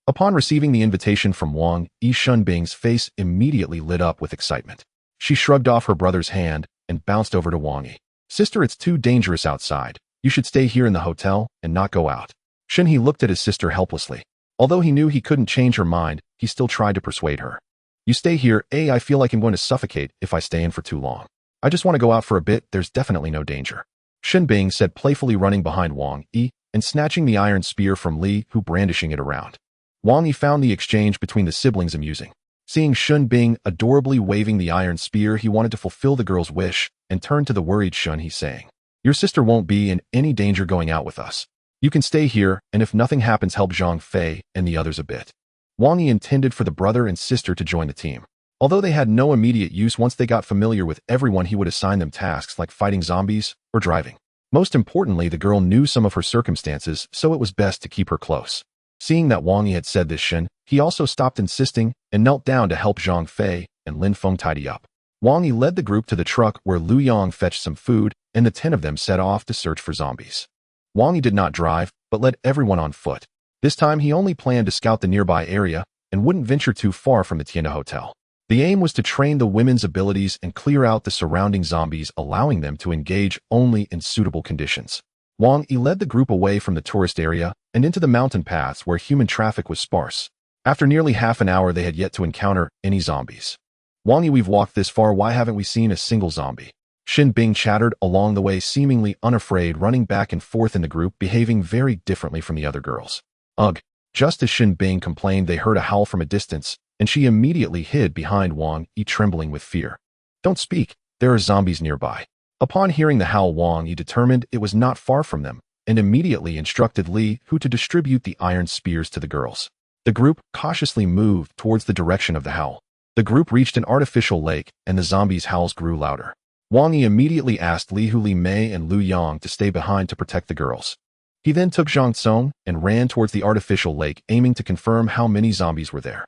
Upon receiving the invitation from Wang Yi, Shen Bing's face immediately lit up with excitement. She shrugged off her brother's hand and bounced over to Wang Yi. Sister, it's too dangerous outside. You should stay here in the hotel and not go out. Shen He looked at his sister helplessly. Although he knew he couldn't change her mind, he still tried to persuade her. You stay here, I feel like I'm going to suffocate if I stay in for too long. I just want to go out for a bit, there's definitely no danger. Shen Bing said, playfully running behind Wang Yi and snatching the iron spear from Li, who brandishing it around. Wang Yi found the exchange between the siblings amusing. Seeing Shen Bing adorably waving the iron spear, he wanted to fulfill the girl's wish and turned to the worried Shen He, saying, your sister won't be in any danger going out with us. You can stay here, and if nothing happens, help Zhang Fei and the others a bit. Wang Yi intended for the brother and sister to join the team. Although they had no immediate use, once they got familiar with everyone, he would assign them tasks like fighting zombies or driving. Most importantly, the girl knew some of her circumstances, so it was best to keep her close. Seeing that Wang Yi had said this, Shen He also stopped insisting and knelt down to help Zhang Fei and Lin Feng tidy up. Wang Yi led the group to the truck where Lu Yang fetched some food, and the 10 of them set off to search for zombies. Wang Yi did not drive, but led everyone on foot. This time he only planned to scout the nearby area and wouldn't venture too far from the Tienda Hotel. The aim was to train the women's abilities and clear out the surrounding zombies, allowing them to engage only in suitable conditions. Wang Yi led the group away from the tourist area and into the mountain paths where human traffic was sparse. After nearly half an hour, they had yet to encounter any zombies. Wang Yi, we've walked this far, why haven't we seen a single zombie? Xin Bing chattered along the way, seemingly unafraid, running back and forth in the group, behaving very differently from the other girls. Ugh. Just as Xin Bing complained, they heard a howl from a distance, and she immediately hid behind Wang Yi, trembling with fear. Don't speak, there are zombies nearby. Upon hearing the howl, Wang Yi determined it was not far from them, and immediately instructed Li Hu to distribute the iron spears to the girls. The group cautiously moved towards the direction of the howl. The group reached an artificial lake, and the zombies' howls grew louder. Wang Yi immediately asked Li Hu, Li Mei, and Lu Yang to stay behind to protect the girls. He then took Zhang Tsong and ran towards the artificial lake, aiming to confirm how many zombies were there.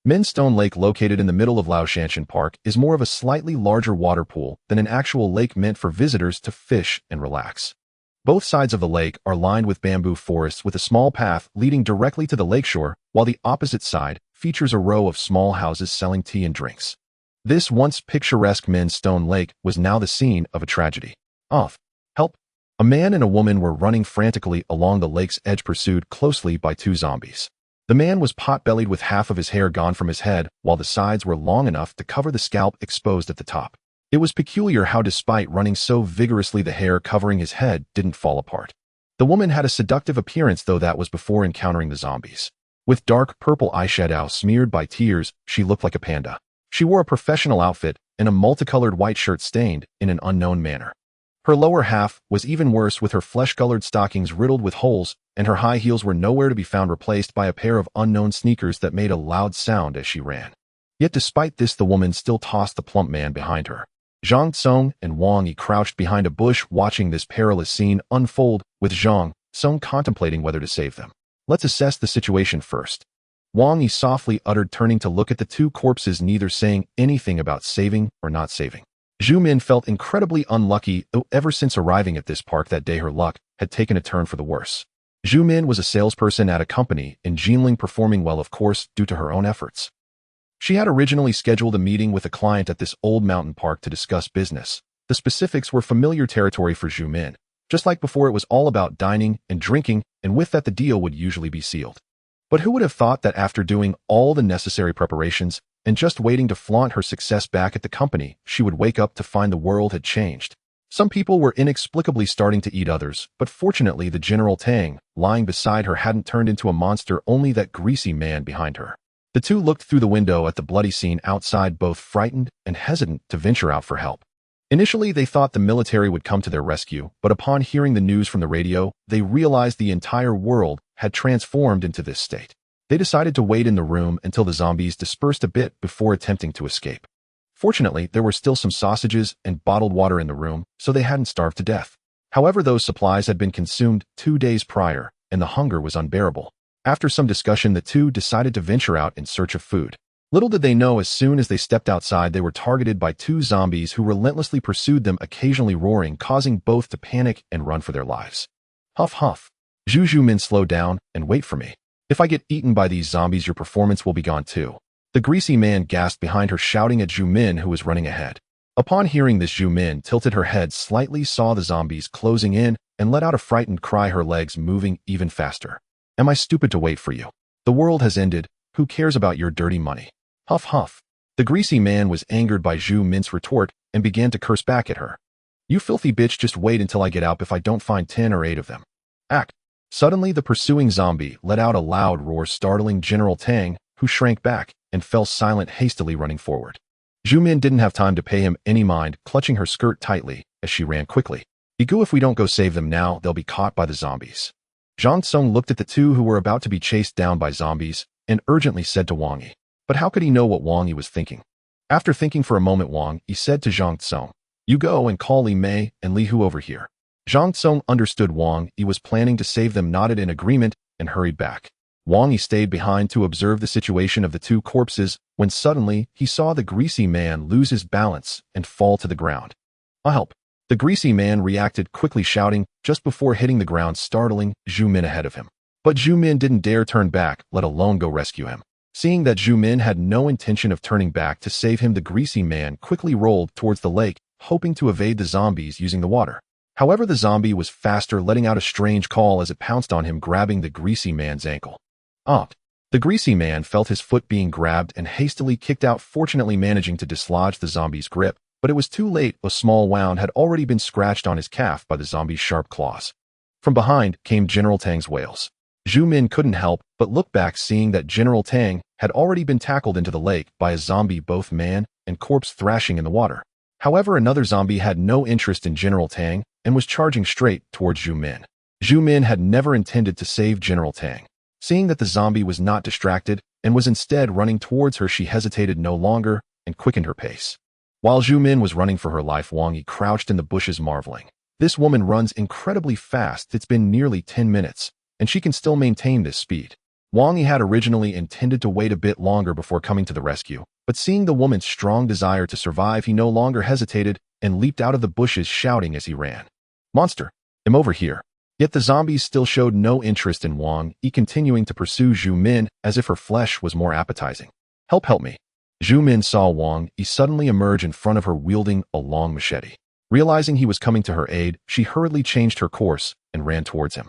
Min Stone Lake, located in the middle of Laoshanshan Park, is more of a slightly larger water pool than an actual lake meant for visitors to fish and relax. Both sides of the lake are lined with bamboo forests with a small path leading directly to the lakeshore, while the opposite side features a row of small houses selling tea and drinks. This once picturesque Min Stone Lake was now the scene of a tragedy. Help! A man and a woman were running frantically along the lake's edge, pursued closely by two zombies. The man was pot-bellied with half of his hair gone from his head, while the sides were long enough to cover the scalp exposed at the top. It was peculiar how, despite running so vigorously, the hair covering his head didn't fall apart. The woman had a seductive appearance, though that was before encountering the zombies. With dark purple eyeshadow smeared by tears, she looked like a panda. She wore a professional outfit and a multicolored white shirt stained in an unknown manner. Her lower half was even worse, with her flesh-colored stockings riddled with holes, and her high heels were nowhere to be found, replaced by a pair of unknown sneakers that made a loud sound as she ran. Yet despite this, the woman still tossed the plump man behind her. Zhang Tsong and Wang Yi crouched behind a bush, watching this perilous scene unfold, with Zhang Tsong contemplating whether to save them. Let's assess the situation first. Wang Yi softly uttered, turning to look at the two corpses, neither saying anything about saving or not saving. Zhu Min felt incredibly unlucky. Ever since arriving at this park that day, her luck had taken a turn for the worse. Zhu Min was a salesperson at a company in Jinling, performing well, of course, due to her own efforts. She had originally scheduled a meeting with a client at this old mountain park to discuss business. The specifics were familiar territory for Zhu Min. Just like before, it was all about dining and drinking, and with that the deal would usually be sealed. But who would have thought that after doing all the necessary preparations and just waiting to flaunt her success back at the company, she would wake up to find the world had changed. Some people were inexplicably starting to eat others, but fortunately the General Tang, lying beside her, hadn't turned into a monster, only that greasy man behind her. The two looked through the window at the bloody scene outside, both frightened and hesitant to venture out for help. Initially, they thought the military would come to their rescue, but upon hearing the news from the radio, they realized the entire world had transformed into this state. They decided to wait in the room until the zombies dispersed a bit before attempting to escape. Fortunately, there were still some sausages and bottled water in the room, so they hadn't starved to death. However, those supplies had been consumed 2 days prior, and the hunger was unbearable. After some discussion, the two decided to venture out in search of food. Little did they know, as soon as they stepped outside, they were targeted by two zombies who relentlessly pursued them, occasionally roaring, causing both to panic and run for their lives. Huff huff. Zhu Min, slow down and wait for me. If I get eaten by these zombies, your performance will be gone too. The greasy man gasped behind her, shouting at Zhu Min, who was running ahead. Upon hearing this, Zhu Min tilted her head slightly, saw the zombies closing in, and let out a frightened cry, her legs moving even faster. Am I stupid to wait for you? The world has ended. Who cares about your dirty money? Huff huff. The greasy man was angered by Zhu Min's retort and began to curse back at her. You filthy bitch, just wait until I get out if I don't find 10 or 8 of them. Act. Suddenly, the pursuing zombie let out a loud roar, startling General Tang, who shrank back and fell silent, hastily running forward. Zhu Min didn't have time to pay him any mind, clutching her skirt tightly as she ran quickly. Igu, if we don't go save them now, they'll be caught by the zombies. Zhang Tsong looked at the two who were about to be chased down by zombies and urgently said to Wang Yi. But how could he know what Wang Yi was thinking? After thinking for a moment, Wang Yi said to Zhang Tsong, you go and call Li Mei and Li Hu over here. Zhang Tsong understood Wang Yi was planning to save them, nodded in agreement, and hurried back. Wang Yi stayed behind to observe the situation of the two corpses, when suddenly he saw the greasy man lose his balance and fall to the ground. Help! The greasy man reacted quickly, shouting, just before hitting the ground, startling Zhu Min ahead of him. But Zhu Min didn't dare turn back, let alone go rescue him. Seeing that Zhu Min had no intention of turning back to save him, the greasy man quickly rolled towards the lake, hoping to evade the zombies using the water. However, the zombie was faster, letting out a strange call as it pounced on him, grabbing the greasy man's ankle. The greasy man felt his foot being grabbed and hastily kicked out, fortunately managing to dislodge the zombie's grip, but it was too late. A small wound had already been scratched on his calf by the zombie's sharp claws. From behind came General Tang's wails. Zhu Min couldn't help but look back, seeing that General Tang had already been tackled into the lake by a zombie, both man and corpse thrashing in the water. However, another zombie had no interest in General Tang and was charging straight towards Zhu Min. Zhu Min had never intended to save General Tang. Seeing that the zombie was not distracted and was instead running towards her, she hesitated no longer and quickened her pace. While Zhu Min was running for her life, Wang Yi crouched in the bushes, marveling. This woman runs incredibly fast. It's been nearly 10 minutes, and she can still maintain this speed. Wang Yi had originally intended to wait a bit longer before coming to the rescue, but seeing the woman's strong desire to survive, he no longer hesitated and leaped out of the bushes, shouting as he ran, "Monster, I'm over here." Yet the zombies still showed no interest in Wang Yi, continuing to pursue Zhu Min as if her flesh was more appetizing. Help me." Zhu Min saw Wang Yi suddenly emerge in front of her, wielding a long machete. Realizing he was coming to her aid, she hurriedly changed her course and ran towards him.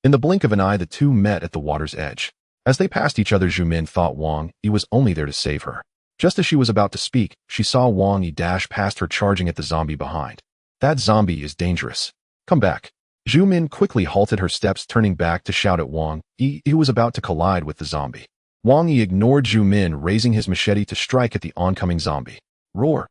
In the blink of an eye, the two met at the water's edge. As they passed each other, Zhu Min thought Wang Yi was only there to save her. Just as she was about to speak, she saw Wang Yi dash past her, charging at the zombie behind. "That zombie is dangerous. Come back." Zhu Min quickly halted her steps, turning back to shout at Wang Yi, who was about to collide with the zombie. Wang Yi ignored Zhu Min, raising his machete to strike at the oncoming zombie. Roar!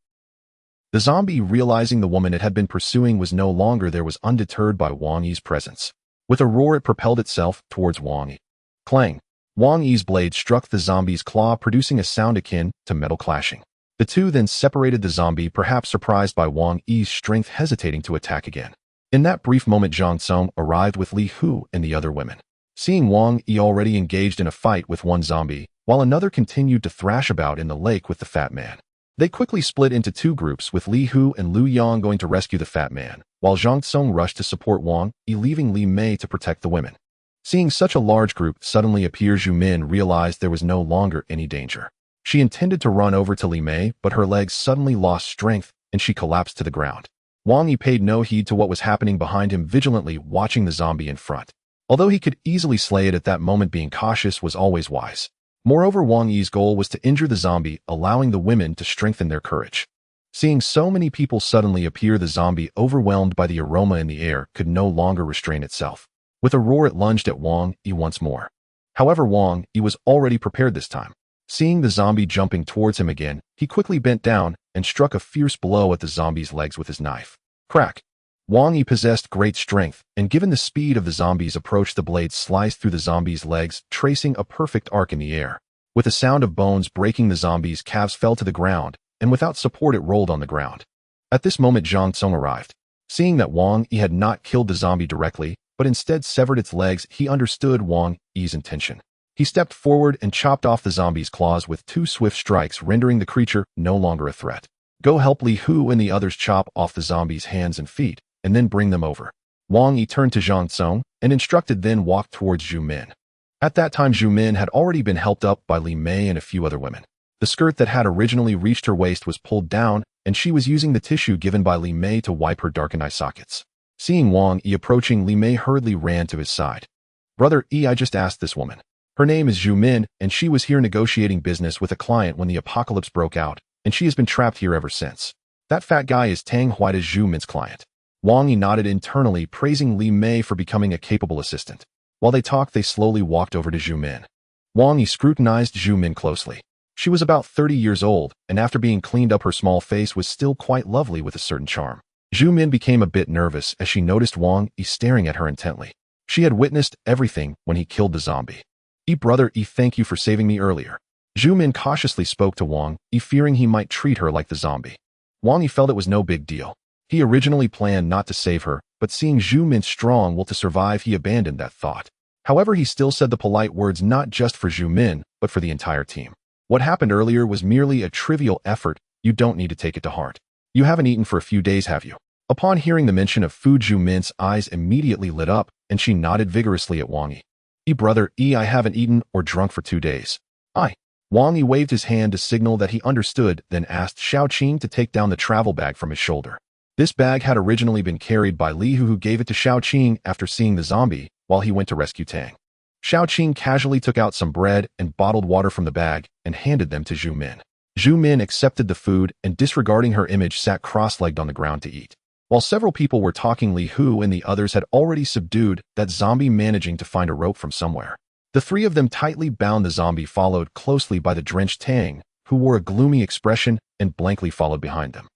The zombie, realizing the woman it had been pursuing was no longer there, was undeterred by Wang Yi's presence. With a roar, it propelled itself towards Wang Yi. Clang! Wang Yi's blade struck the zombie's claw, producing a sound akin to metal clashing. The two then separated, the zombie, perhaps surprised by Wang Yi's strength, hesitating to attack again. In that brief moment, Zhang Song arrived with Li Hu and the other women. Seeing Wang Yi already engaged in a fight with one zombie, while another continued to thrash about in the lake with the fat man, they quickly split into two groups, with Li Hu and Lu Yang going to rescue the fat man, while Zhang Song rushed to support Wang Yi, leaving Li Mei to protect the women. Seeing such a large group suddenly appear, Zhu Min realized there was no longer any danger. She intended to run over to Li Mei, but her legs suddenly lost strength and she collapsed to the ground. Wang Yi paid no heed to what was happening behind him, vigilantly watching the zombie in front. Although he could easily slay it at that moment, being cautious was always wise. Moreover, Wang Yi's goal was to injure the zombie, allowing the women to strengthen their courage. Seeing so many people suddenly appear, the zombie, overwhelmed by the aroma in the air, could no longer restrain itself. With a roar, it lunged at Wang Yi once more. However, Wang Yi was already prepared this time. Seeing the zombie jumping towards him again, he quickly bent down and struck a fierce blow at the zombie's legs with his knife. Crack! Wang Yi possessed great strength, and given the speed of the zombie's approach, the blade sliced through the zombie's legs, tracing a perfect arc in the air. With a sound of bones breaking, the zombie's calves fell to the ground, and without support it rolled on the ground. At this moment, Zhang Song arrived. Seeing that Wang Yi had not killed the zombie directly, but instead severed its legs, he understood Wang Yi's intention. He stepped forward and chopped off the zombie's claws with two swift strikes, rendering the creature no longer a threat. Go help Li Hu and the others chop off the zombie's hands and feet, and then bring them over. Wang Yi turned to Zhang Song and instructed, then walked towards Zhu Min. At that time, Zhu Min had already been helped up by Li Mei and a few other women. The skirt that had originally reached her waist was pulled down, and she was using the tissue given by Li Mei to wipe her darkened eye sockets. Seeing Wang Yi approaching, Li Mei hurriedly ran to his side. "Brother Yi, I just asked this woman. Her name is Zhu Min, and she was here negotiating business with a client when the apocalypse broke out, and she has been trapped here ever since. That fat guy is Tang White, as Zhu Min's client." Wang Yi nodded internally, praising Li Mei for becoming a capable assistant. While they talked, they slowly walked over to Zhu Min. Wang Yi scrutinized Zhu Min closely. She was about 30 years old, and after being cleaned up, her small face was still quite lovely with a certain charm. Zhu Min became a bit nervous as she noticed Wang Yi staring at her intently. She had witnessed everything when he killed the zombie. Brother Yi, thank you for saving me earlier." Zhu Min cautiously spoke to Wang Yi, fearing he might treat her like the zombie. Wang Yi felt it was no big deal. He originally planned not to save her, but seeing Zhu Min's strong will to survive, he abandoned that thought. However, he still said the polite words, not just for Zhu Min, but for the entire team. What happened earlier was merely a trivial effort. You don't need to take it to heart. You haven't eaten for a few days, have you? Upon hearing the mention of food, Zhu Min's eyes immediately lit up, and she nodded vigorously at Wang Yi. Brother Yi, I haven't eaten or drunk for 2 days. Wang Yi waved his hand to signal that he understood, then asked Xiaoqing to take down the travel bag from his shoulder. This bag had originally been carried by Li Hu, who gave it to Xiaoqing after seeing the zombie while he went to rescue Tang. Xiaoqing casually took out some bread and bottled water from the bag and handed them to Zhu Min. Zhu Min accepted the food and, disregarding her image, sat cross-legged on the ground to eat. While several people were talking, Li Hu and the others had already subdued that zombie, managing to find a rope from somewhere. The three of them tightly bound the zombie, followed closely by the drenched Tang, who wore a gloomy expression and blankly followed behind them.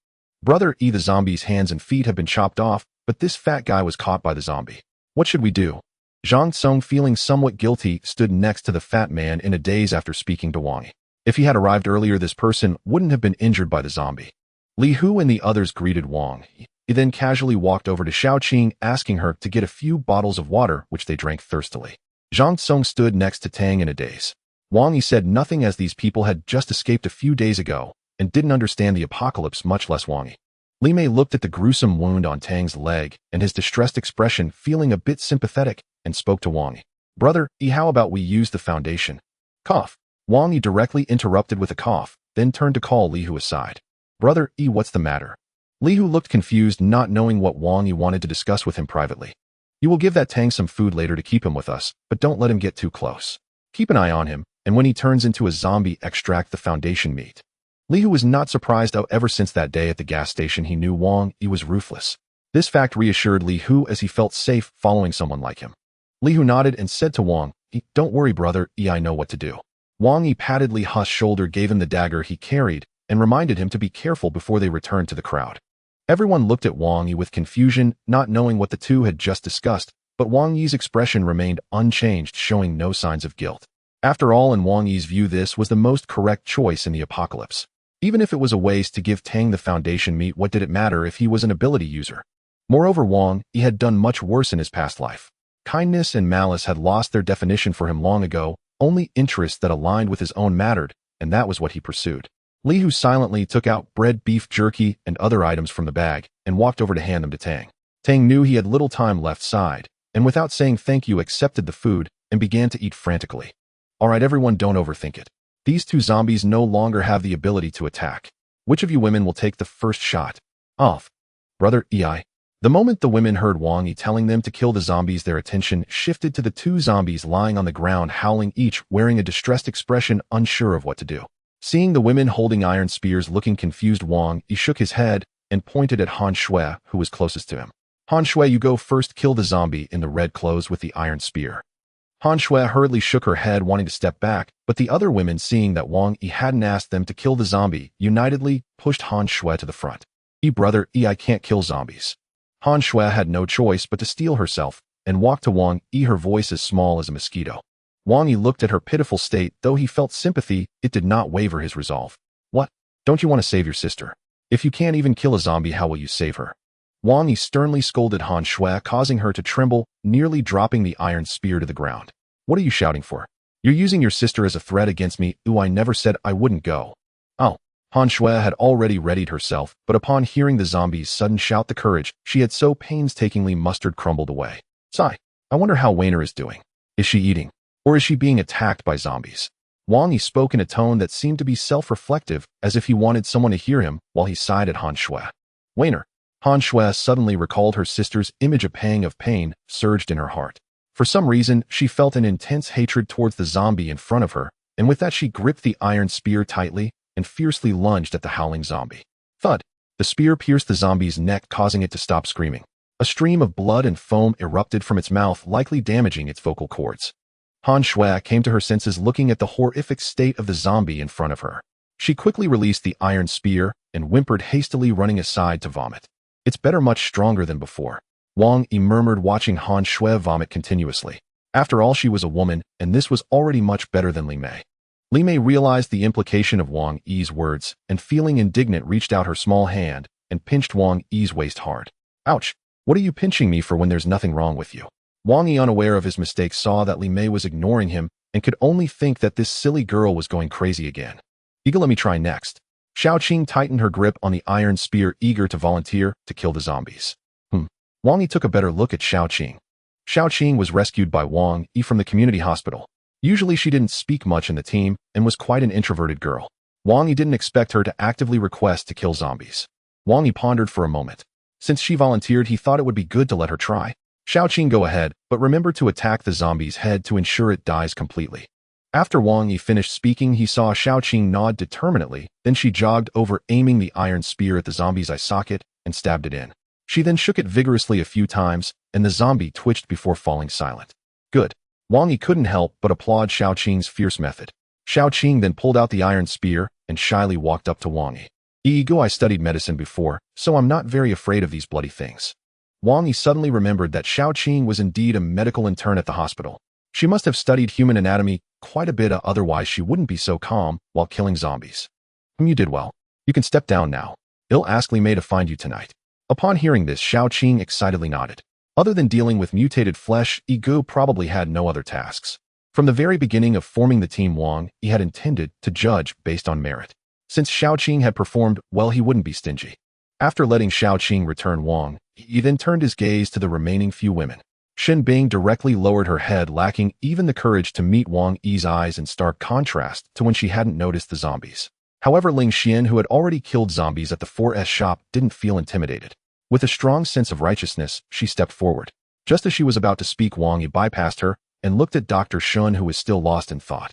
Brother E, the zombie's hands and feet have been chopped off, but this fat guy was caught by the zombie. What should we do? Zhang Tsung, feeling somewhat guilty, stood next to the fat man in a daze after speaking to Wang Yi. If he had arrived earlier, this person wouldn't have been injured by the zombie. Li Hu and the others greeted Wang Yi. He then casually walked over to Xiaoqing, asking her to get a few bottles of water, which they drank thirstily. Zhang Tsung stood next to Tang in a daze. Wang Yi said nothing, as these people had just escaped a few days ago and didn't understand the apocalypse, much less Wang Yi. Li Mei looked at the gruesome wound on Tang's leg and his distressed expression, feeling a bit sympathetic, and spoke to Wang Yi. Brother E, how about we use the foundation? Cough. Wang Yi directly interrupted with a cough, then turned to call Li Hu aside. Brother E, what's the matter? Li Hu looked confused, not knowing what Wang Yi wanted to discuss with him privately. You will give that Tang some food later to keep him with us, but don't let him get too close. Keep an eye on him, and when he turns into a zombie, extract the foundation meat. Li Hu was not surprised, how ever since that day at the gas station he knew Wang Yi was ruthless. This fact reassured Li Hu, as he felt safe following someone like him. Li Hu nodded and said to Wang Yi, don't worry, brother E, I know what to do. Wang Yi patted Li Hu's shoulder, gave him the dagger he carried, and reminded him to be careful before they returned to the crowd. Everyone looked at Wang Yi with confusion, not knowing what the two had just discussed, but Wang Yi's expression remained unchanged, showing no signs of guilt. After all, in Wang Yi's view, this was the most correct choice in the apocalypse. Even if it was a waste to give Tang the foundation meat, what did it matter if he was an ability user? Moreover, Wang Yi had done much worse in his past life. Kindness and malice had lost their definition for him long ago. Only interests that aligned with his own mattered, and that was what he pursued. Li Hu silently took out bread, beef jerky, and other items from the bag and walked over to hand them to Tang. Tang knew he had little time left side, and without saying thank you, accepted the food and began to eat frantically. Alright everyone, don't overthink it. These two zombies no longer have the ability to attack. Which of you women will take the first shot? Off. Brother E.I. The moment the women heard Wang Yi telling them to kill the zombies, their attention shifted to the two zombies lying on the ground, howling, each wearing a distressed expression, unsure of what to do. Seeing the women holding iron spears, looking confused, Wang Yi shook his head and pointed at Han Shui, who was closest to him. Han Shui, you go first. Kill the zombie in the red clothes with the iron spear. Han Shui hurriedly shook her head, wanting to step back, but the other women, seeing that Wang Yi hadn't asked them to kill the zombie, unitedly pushed Han Shui to the front. Brother E, I can't kill zombies. Han Shui had no choice but to steel herself and walk to Wang Yi, her voice as small as a mosquito. Wang Yi looked at her pitiful state. Though he felt sympathy, it did not waver his resolve. What? Don't you want to save your sister? If you can't even kill a zombie, how will you save her? Wang Yi sternly scolded Han Shui, causing her to tremble, nearly dropping the iron spear to the ground. What are you shouting for? You're using your sister as a threat against me. I never said I wouldn't go. Oh. Han Shui had already readied herself, but upon hearing the zombie's sudden shout, the courage she had so painstakingly mustered crumbled away. Sigh. I wonder how Weiner is doing. Is she eating? Or is she being attacked by zombies? Wang Yi spoke in a tone that seemed to be self-reflective, as if he wanted someone to hear him, while he sighed at Han Shui. Weiner. Han Shui suddenly recalled her sister's image. A pang of pain surged in her heart. For some reason, she felt an intense hatred towards the zombie in front of her, and with that she gripped the iron spear tightly and fiercely lunged at the howling zombie. Thud! The spear pierced the zombie's neck, causing it to stop screaming. A stream of blood and foam erupted from its mouth, likely damaging its vocal cords. Han Shui came to her senses, looking at the horrific state of the zombie in front of her. She quickly released the iron spear and whimpered hastily, running aside to vomit. It's better, much stronger than before. Wang Yi murmured, watching Han Shui vomit continuously. After all, she was a woman, and this was already much better than Li Mei. Li Mei realized the implication of Wang Yi's words, and feeling indignant, reached out her small hand and pinched Wang Yi's waist hard. Ouch! What are you pinching me for when there's nothing wrong with you? Wang Yi, unaware of his mistake, saw that Li Mei was ignoring him and could only think that this silly girl was going crazy again. Let me try next. Xiaoqing tightened her grip on the iron spear, eager to volunteer to kill the zombies. Wang Yi took a better look at Xiaoqing. Xiaoqing was rescued by Wang Yi from the community hospital. Usually she didn't speak much in the team and was quite an introverted girl. Wang Yi didn't expect her to actively request to kill zombies. Wang Yi pondered for a moment. Since she volunteered, he thought it would be good to let her try. Xiaoqing, go ahead, but remember to attack the zombie's head to ensure it dies completely. After Wang Yi finished speaking, he saw Xiaoqing nod determinedly, then she jogged over, aiming the iron spear at the zombie's eye socket and stabbed it in. She then shook it vigorously a few times, and the zombie twitched before falling silent. Good. Wang Yi couldn't help but applaud Xiaoqing's fierce method. Xiaoqing then pulled out the iron spear and shyly walked up to Wang Yi. Ego, I studied medicine before, so I'm not very afraid of these bloody things. Wang Yi suddenly remembered that Xiaoqing was indeed a medical intern at the hospital. She must have studied human anatomy quite a bit, otherwise she wouldn't be so calm while killing zombies. You did well. You can step down now. I'll ask Li Mei to find you tonight. Upon hearing this, Xiaoqing excitedly nodded. Other than dealing with mutated flesh, Ego probably had no other tasks. From the very beginning of forming the team, Wang Yi had intended to judge based on merit. Since Xiaoqing had performed well, he wouldn't be stingy. After letting Xiaoqing return Wang Yi then turned his gaze to the remaining few women. Shen Bing directly lowered her head, lacking even the courage to meet Wang Yi's eyes, in stark contrast to when she hadn't noticed the zombies. However, Ling Xian, who had already killed zombies at the 4S shop, didn't feel intimidated. With a strong sense of righteousness, she stepped forward. Just as she was about to speak, Wang Yi bypassed her and looked at Dr. Shun, who was still lost in thought.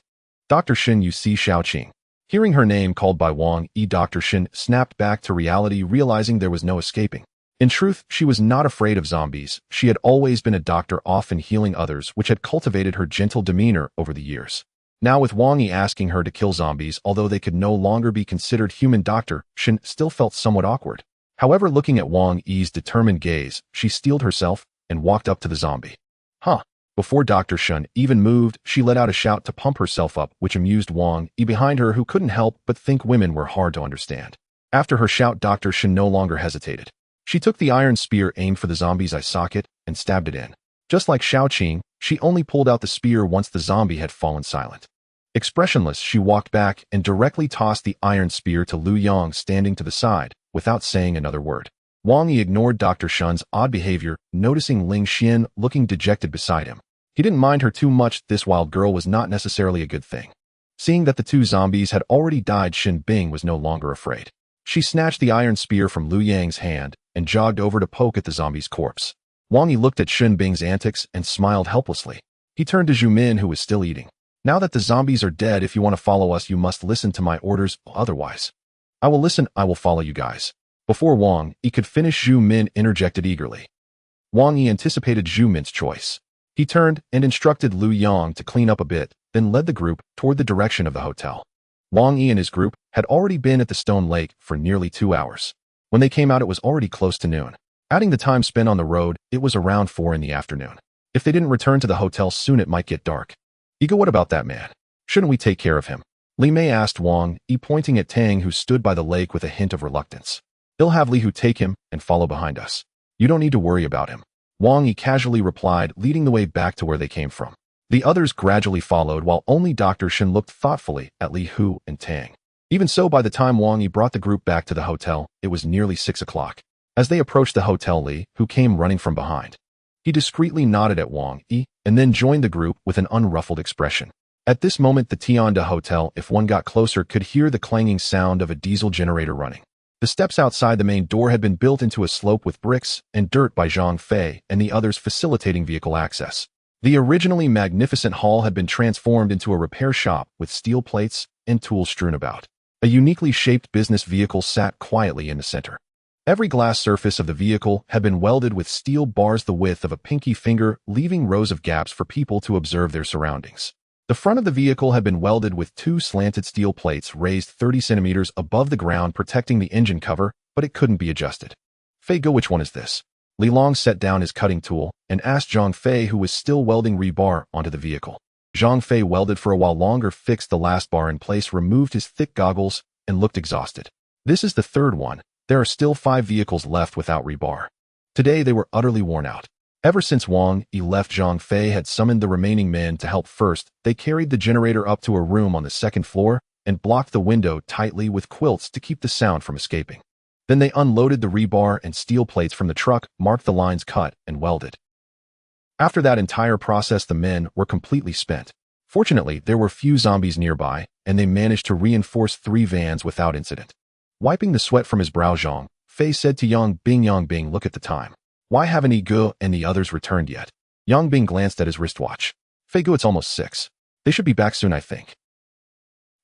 Dr. Shin, you see Xiaoqing. Hearing her name called by Wang Yi, Dr. Shin snapped back to reality, realizing there was no escaping. In truth, she was not afraid of zombies. She had always been a doctor, often healing others, which had cultivated her gentle demeanor over the years. Now, with Wang Yi asking her to kill zombies, although they could no longer be considered human, Dr. Shin still felt somewhat awkward. However, looking at Wang Yi's determined gaze, she steeled herself and walked up to the zombie. Huh. Before Dr. Shun even moved, she let out a shout to pump herself up, which amused Wang Yi behind her, who couldn't help but think women were hard to understand. After her shout, Dr. Shun no longer hesitated. She took the iron spear aimed for the zombie's eye socket and stabbed it in. Just like Xiaoqing, she only pulled out the spear once the zombie had fallen silent. Expressionless, she walked back and directly tossed the iron spear to Lu Yang, standing to the side, without saying another word. Wang Yi ignored Dr. Shun's odd behavior, noticing Ling Xian looking dejected beside him. He didn't mind her too much. This wild girl was not necessarily a good thing. Seeing that the two zombies had already died, Shen Bing was no longer afraid. She snatched the iron spear from Lu Yang's hand and jogged over to poke at the zombie's corpse. Wang Yi looked at Shen Bing's antics and smiled helplessly. He turned to Zhu Min, who was still eating. Now that the zombies are dead, if you want to follow us, you must listen to my orders, otherwise. I will listen, I will follow you guys. Before Wang Yi could finish, Zhu Min interjected eagerly. Wang Yi anticipated Zhu Min's choice. He turned and instructed Lu Yang to clean up a bit, then led the group toward the direction of the hotel. Wang Yi and his group had already been at the Stone Lake for nearly 2 hours. When they came out, it was already close to noon. Adding the time spent on the road, it was around 4 in the afternoon. If they didn't return to the hotel soon, it might get dark. Ego, what about that man? Shouldn't we take care of him? Li Mei asked Wang Yi, pointing at Tang, who stood by the lake with a hint of reluctance. I'll have Li Hu take him and follow behind us. You don't need to worry about him. Wang Yi casually replied, leading the way back to where they came from. The others gradually followed, while only Dr. Shin looked thoughtfully at Li Hu and Tang. Even so, by the time Wang Yi brought the group back to the hotel, it was nearly 6 o'clock. As they approached the hotel, Li Hu came running from behind. He discreetly nodded at Wang Yi and then joined the group with an unruffled expression. At this moment, the Tianda Hotel, if one got closer, could hear the clanging sound of a diesel generator running. The steps outside the main door had been built into a slope with bricks and dirt by Zhang Fei and the others, facilitating vehicle access. The originally magnificent hall had been transformed into a repair shop with steel plates and tools strewn about. A uniquely shaped business vehicle sat quietly in the center. Every glass surface of the vehicle had been welded with steel bars the width of a pinky finger, leaving rows of gaps for people to observe their surroundings. The front of the vehicle had been welded with 2 slanted steel plates raised 30 centimeters above the ground, protecting the engine cover, but it couldn't be adjusted. Fei Go, which one is this? Li Long set down his cutting tool and asked Zhang Fei, who was still welding rebar onto the vehicle. Zhang Fei welded for a while longer, fixed the last bar in place, removed his thick goggles, and looked exhausted. This is the 3rd one. There are still 5 vehicles left without rebar. Today they were utterly worn out. Ever since Wang Yi left, Zhang Fei had summoned the remaining men to help. First, they carried the generator up to a room on the 2nd floor and blocked the window tightly with quilts to keep the sound from escaping. Then they unloaded the rebar and steel plates from the truck, marked the lines cut, and welded. After that entire process, the men were completely spent. Fortunately, there were few zombies nearby, and they managed to reinforce 3 vans without incident. Wiping the sweat from his brow, Zhang Fei said to Yang Bing, look at the time. Why haven't Yi Ge and the others returned yet? Yang Bing glanced at his wristwatch. Fei Ge, it's almost 6. They should be back soon, I think.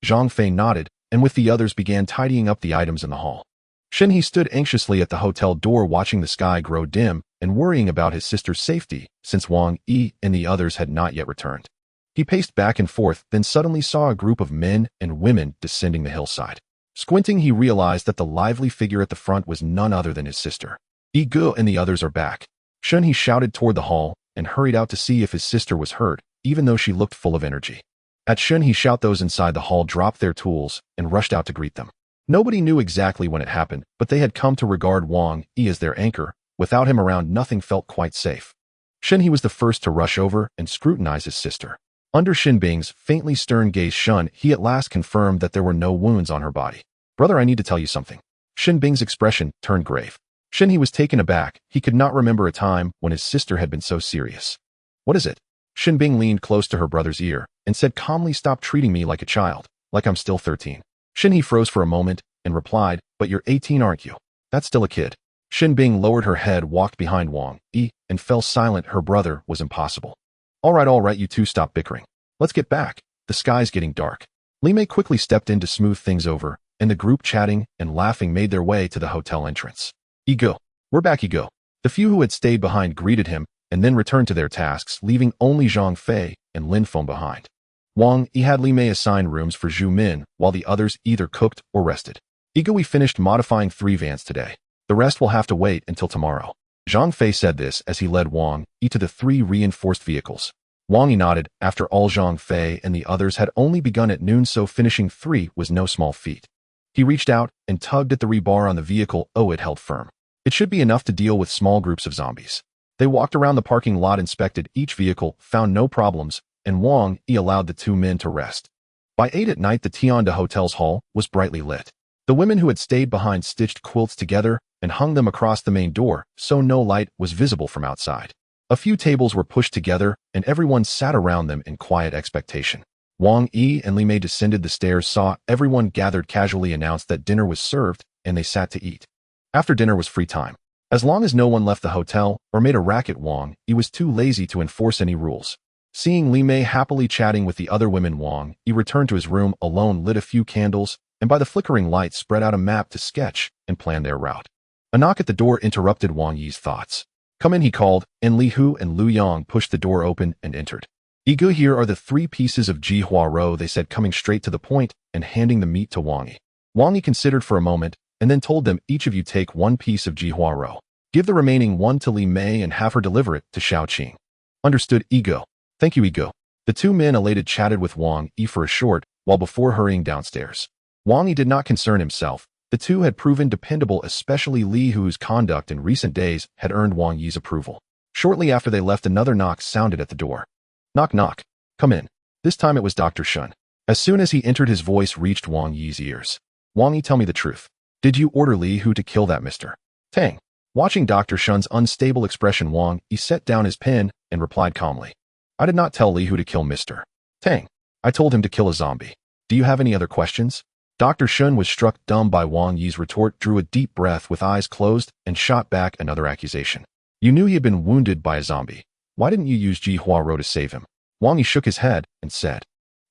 Zhang Fei nodded, and with the others began tidying up the items in the hall. Shen He stood anxiously at the hotel door, watching the sky grow dim and worrying about his sister's safety, since Wang Yi and the others had not yet returned. He paced back and forth, then suddenly saw a group of men and women descending the hillside. Squinting, he realized that the lively figure at the front was none other than his sister. Yi Ge and the others are back. Shen He shouted toward the hall and hurried out to see if his sister was hurt, even though she looked full of energy. At Shen He shout, those inside the hall dropped their tools and rushed out to greet them. Nobody knew exactly when it happened, but they had come to regard Wang Yi as their anchor. Without him around, nothing felt quite safe. Shen He was the first to rush over and scrutinize his sister. Under Shen Bing's faintly stern gaze, Shen He at last confirmed that there were no wounds on her body. Brother, I need to tell you something. Shen Bing's expression turned grave. Shen He was taken aback. He could not remember a time when his sister had been so serious. What is it? Shen Bing leaned close to her brother's ear and said calmly, stop treating me like a child, like I'm still 13. Shen He froze for a moment and replied, but you're 18, aren't you? That's still a kid. Shen Bing lowered her head, walked behind Wang Yi, and fell silent. Her brother was impossible. All right, you two stop bickering. Let's get back. The sky's getting dark. Li Mei quickly stepped in to smooth things over, and the group, chatting and laughing, made their way to the hotel entrance. Yi Ge, we're back, Yi Ge. The few who had stayed behind greeted him and then returned to their tasks, leaving only Zhang Fei and Lin Feng behind. Wang Yi had Li Mei assign rooms for Zhu Min, while the others either cooked or rested. Yi Ge, we finished modifying 3 vans today. The rest will have to wait until tomorrow. Zhang Fei said this as he led Wang Yi to the 3 reinforced vehicles. Wang Yi nodded. After all, Zhang Fei and the others had only begun at noon, so finishing 3 was no small feat. He reached out and tugged at the rebar on the vehicle. Oh, it held firm. It should be enough to deal with small groups of zombies. They walked around the parking lot, inspected each vehicle, found no problems, and Wang Yi allowed the 2 men to rest. By 8 at night, the Tianda Hotel's hall was brightly lit. The women who had stayed behind stitched quilts together and hung them across the main door, so no light was visible from outside. A few tables were pushed together, and everyone sat around them in quiet expectation. Wang Yi and Li Mei descended the stairs, saw everyone gathered, casually announced that dinner was served, and they sat to eat. After dinner was free time. As long as no one left the hotel or made a racket, Wang Yi was too lazy to enforce any rules. Seeing Li Mei happily chatting with the other women, Wang Yi returned to his room alone, lit a few candles, and by the flickering light spread out a map to sketch and plan their route. A knock at the door interrupted Wang Yi's thoughts. Come in, he called, and Li Hu and Lu Yang pushed the door open and entered. Yi Ge, here are the 3 pieces of ji hua rou, they said, coming straight to the point and handing the meat to Wang Yi. Wang Yi considered for a moment and then told them, each of you take 1 piece of ji hua rou. Give the remaining 1 to Li Mei and have her deliver it to Shaoqing. Understood, Yi Ge. Thank you, Yi Ge. The 2 men, elated, chatted with Wang Yi for a short while before hurrying downstairs. Wang Yi did not concern himself. The 2 had proven dependable, especially Li Hu's conduct in recent days had earned Wang Yi's approval. Shortly after they left, another knock sounded at the door. Knock, knock. Come in. This time it was Dr. Shen. As soon as he entered, his voice reached Wang Yi's ears. Wang Yi, tell me the truth. Did you order Li Hu to kill that Mr. Tang? Watching Dr. Shen's unstable expression, Wang Yi set down his pen and replied calmly. I did not tell Li Hu to kill Mr. Tang. I told him to kill a zombie. Do you have any other questions? Dr. Shen was struck dumb by Wang Yi's retort, drew a deep breath with eyes closed, and shot back another accusation. You knew he had been wounded by a zombie. Why didn't you use ji hua rou to save him? Wang Yi shook his head and said,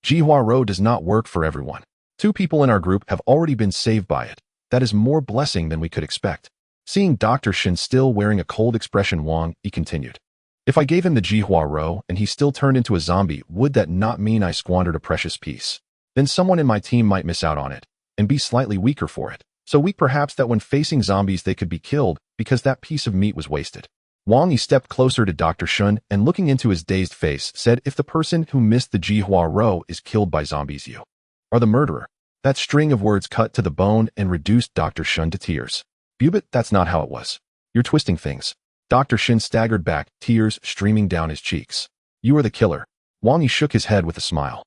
ji hua rou does not work for everyone. 2 people in our group have already been saved by it. That is more blessing than we could expect. Seeing Dr. Shen still wearing a cold expression, Wang Yi continued. If I gave him the ji hua rou and he still turned into a zombie, would that not mean I squandered a precious piece? Then someone in my team might miss out on it and be slightly weaker for it. So weak perhaps that when facing zombies they could be killed because that piece of meat was wasted. Wang Yi stepped closer to Dr. Shen and, looking into his dazed face, said, if the person who missed the ji hua rou is killed by zombies, you are the murderer. That string of words cut to the bone and reduced Dr. Shen to tears. Bubit, that's not how it was. You're twisting things. Dr. Shen staggered back, tears streaming down his cheeks. You are the killer. Wang Yi shook his head with a smile.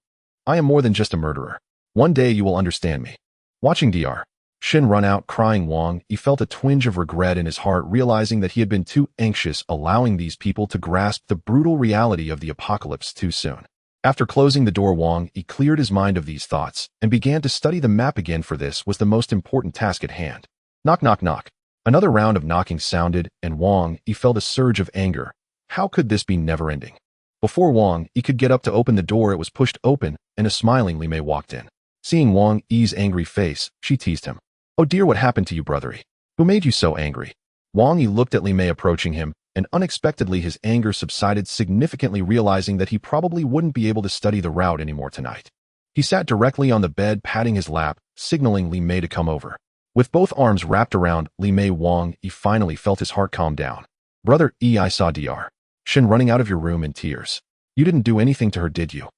I am more than just a murderer. One day you will understand me. Watching Dr. Shen run out crying, Wang Yi felt a twinge of regret in his heart, realizing that he had been too anxious, allowing these people to grasp the brutal reality of the apocalypse too soon. After closing the door, Wang Yi cleared his mind of these thoughts and began to study the map again, for this was the most important task at hand. Knock, knock, knock. Another round of knocking sounded, and Wang Yi felt a surge of anger. How could this be never-ending? Before Wang Yi could get up to open the door, it was pushed open, and a smiling Li Mei walked in. Seeing Wang Yi's angry face, she teased him. "Oh dear, what happened to you, brother? Who made you so angry?" Wang Yi looked at Li Mei approaching him, and unexpectedly his anger subsided significantly, realizing that he probably wouldn't be able to study the route anymore tonight. He sat directly on the bed, patting his lap, signaling Li Mei to come over. With both arms wrapped around Li Mei, Wang Yi finally felt his heart calm down. "Brother Yi, I saw Dr. Shin running out of your room in tears. You didn't do anything to her, did you?"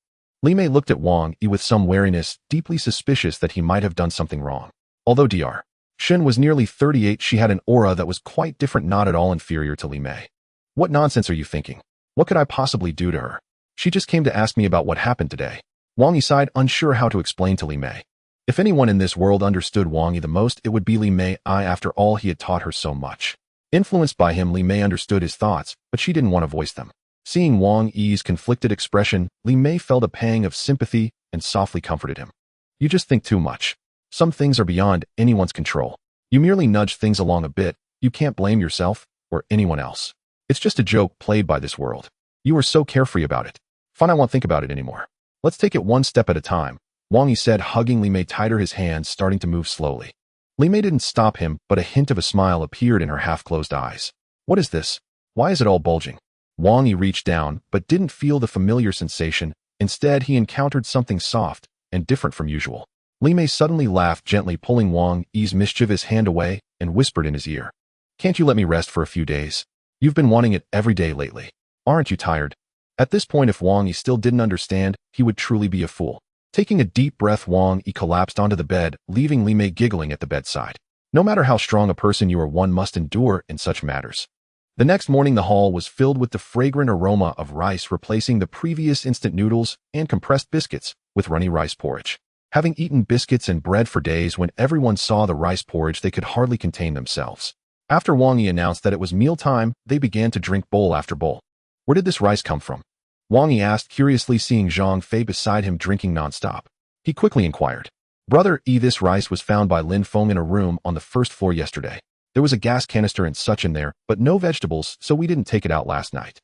Li Mei looked at Wang Yi with some wariness, deeply suspicious that he might have done something wrong. Although Dr. Shin was nearly 38, she had an aura that was quite different, not at all inferior to Li Mei. "What nonsense are you thinking? What could I possibly do to her? She just came to ask me about what happened today." Wang Yi sighed, unsure how to explain to Li Mei. If anyone in this world understood Wang Yi the most, it would be Li Mei. After all, he had taught her so much. Influenced by him, Li Mei understood his thoughts, but she didn't want to voice them. Seeing Wang Yi's conflicted expression, Li Mei felt a pang of sympathy and softly comforted him. "You just think too much. Some things are beyond anyone's control. You merely nudge things along a bit. You can't blame yourself or anyone else. It's just a joke played by this world. You are so carefree about it. Fine, I won't think about it anymore. Let's take it one step at a time," Wang Yi said, hugging Li Mei tighter, his hands starting to move slowly. Li Mei didn't stop him, but a hint of a smile appeared in her half-closed eyes. "What is this? Why is it all bulging?" Wang Yi reached down, but didn't feel the familiar sensation. Instead, he encountered something soft and different from usual. Li Mei suddenly laughed, gently pulling Wang Yi's mischievous hand away, and whispered in his ear, "Can't you let me rest for a few days? You've been wanting it every day lately. Aren't you tired?" At this point, if Wang Yi still didn't understand, he would truly be a fool. Taking a deep breath, Wang Yi collapsed onto the bed, leaving Li Mei giggling at the bedside. No matter how strong a person you are, one must endure in such matters. The next morning, the hall was filled with the fragrant aroma of rice, replacing the previous instant noodles and compressed biscuits with runny rice porridge. Having eaten biscuits and bread for days, when everyone saw the rice porridge, they could hardly contain themselves. After Wang Yi announced that it was mealtime, they began to drink bowl after bowl. "Where did this rice come from?" Wang Yi asked curiously, seeing Zhang Fei beside him drinking nonstop. He quickly inquired, "Brother Yi, this rice was found by Lin Feng in a room on the first floor yesterday. There was a gas canister and such in there, but no vegetables, so we didn't take it out last night."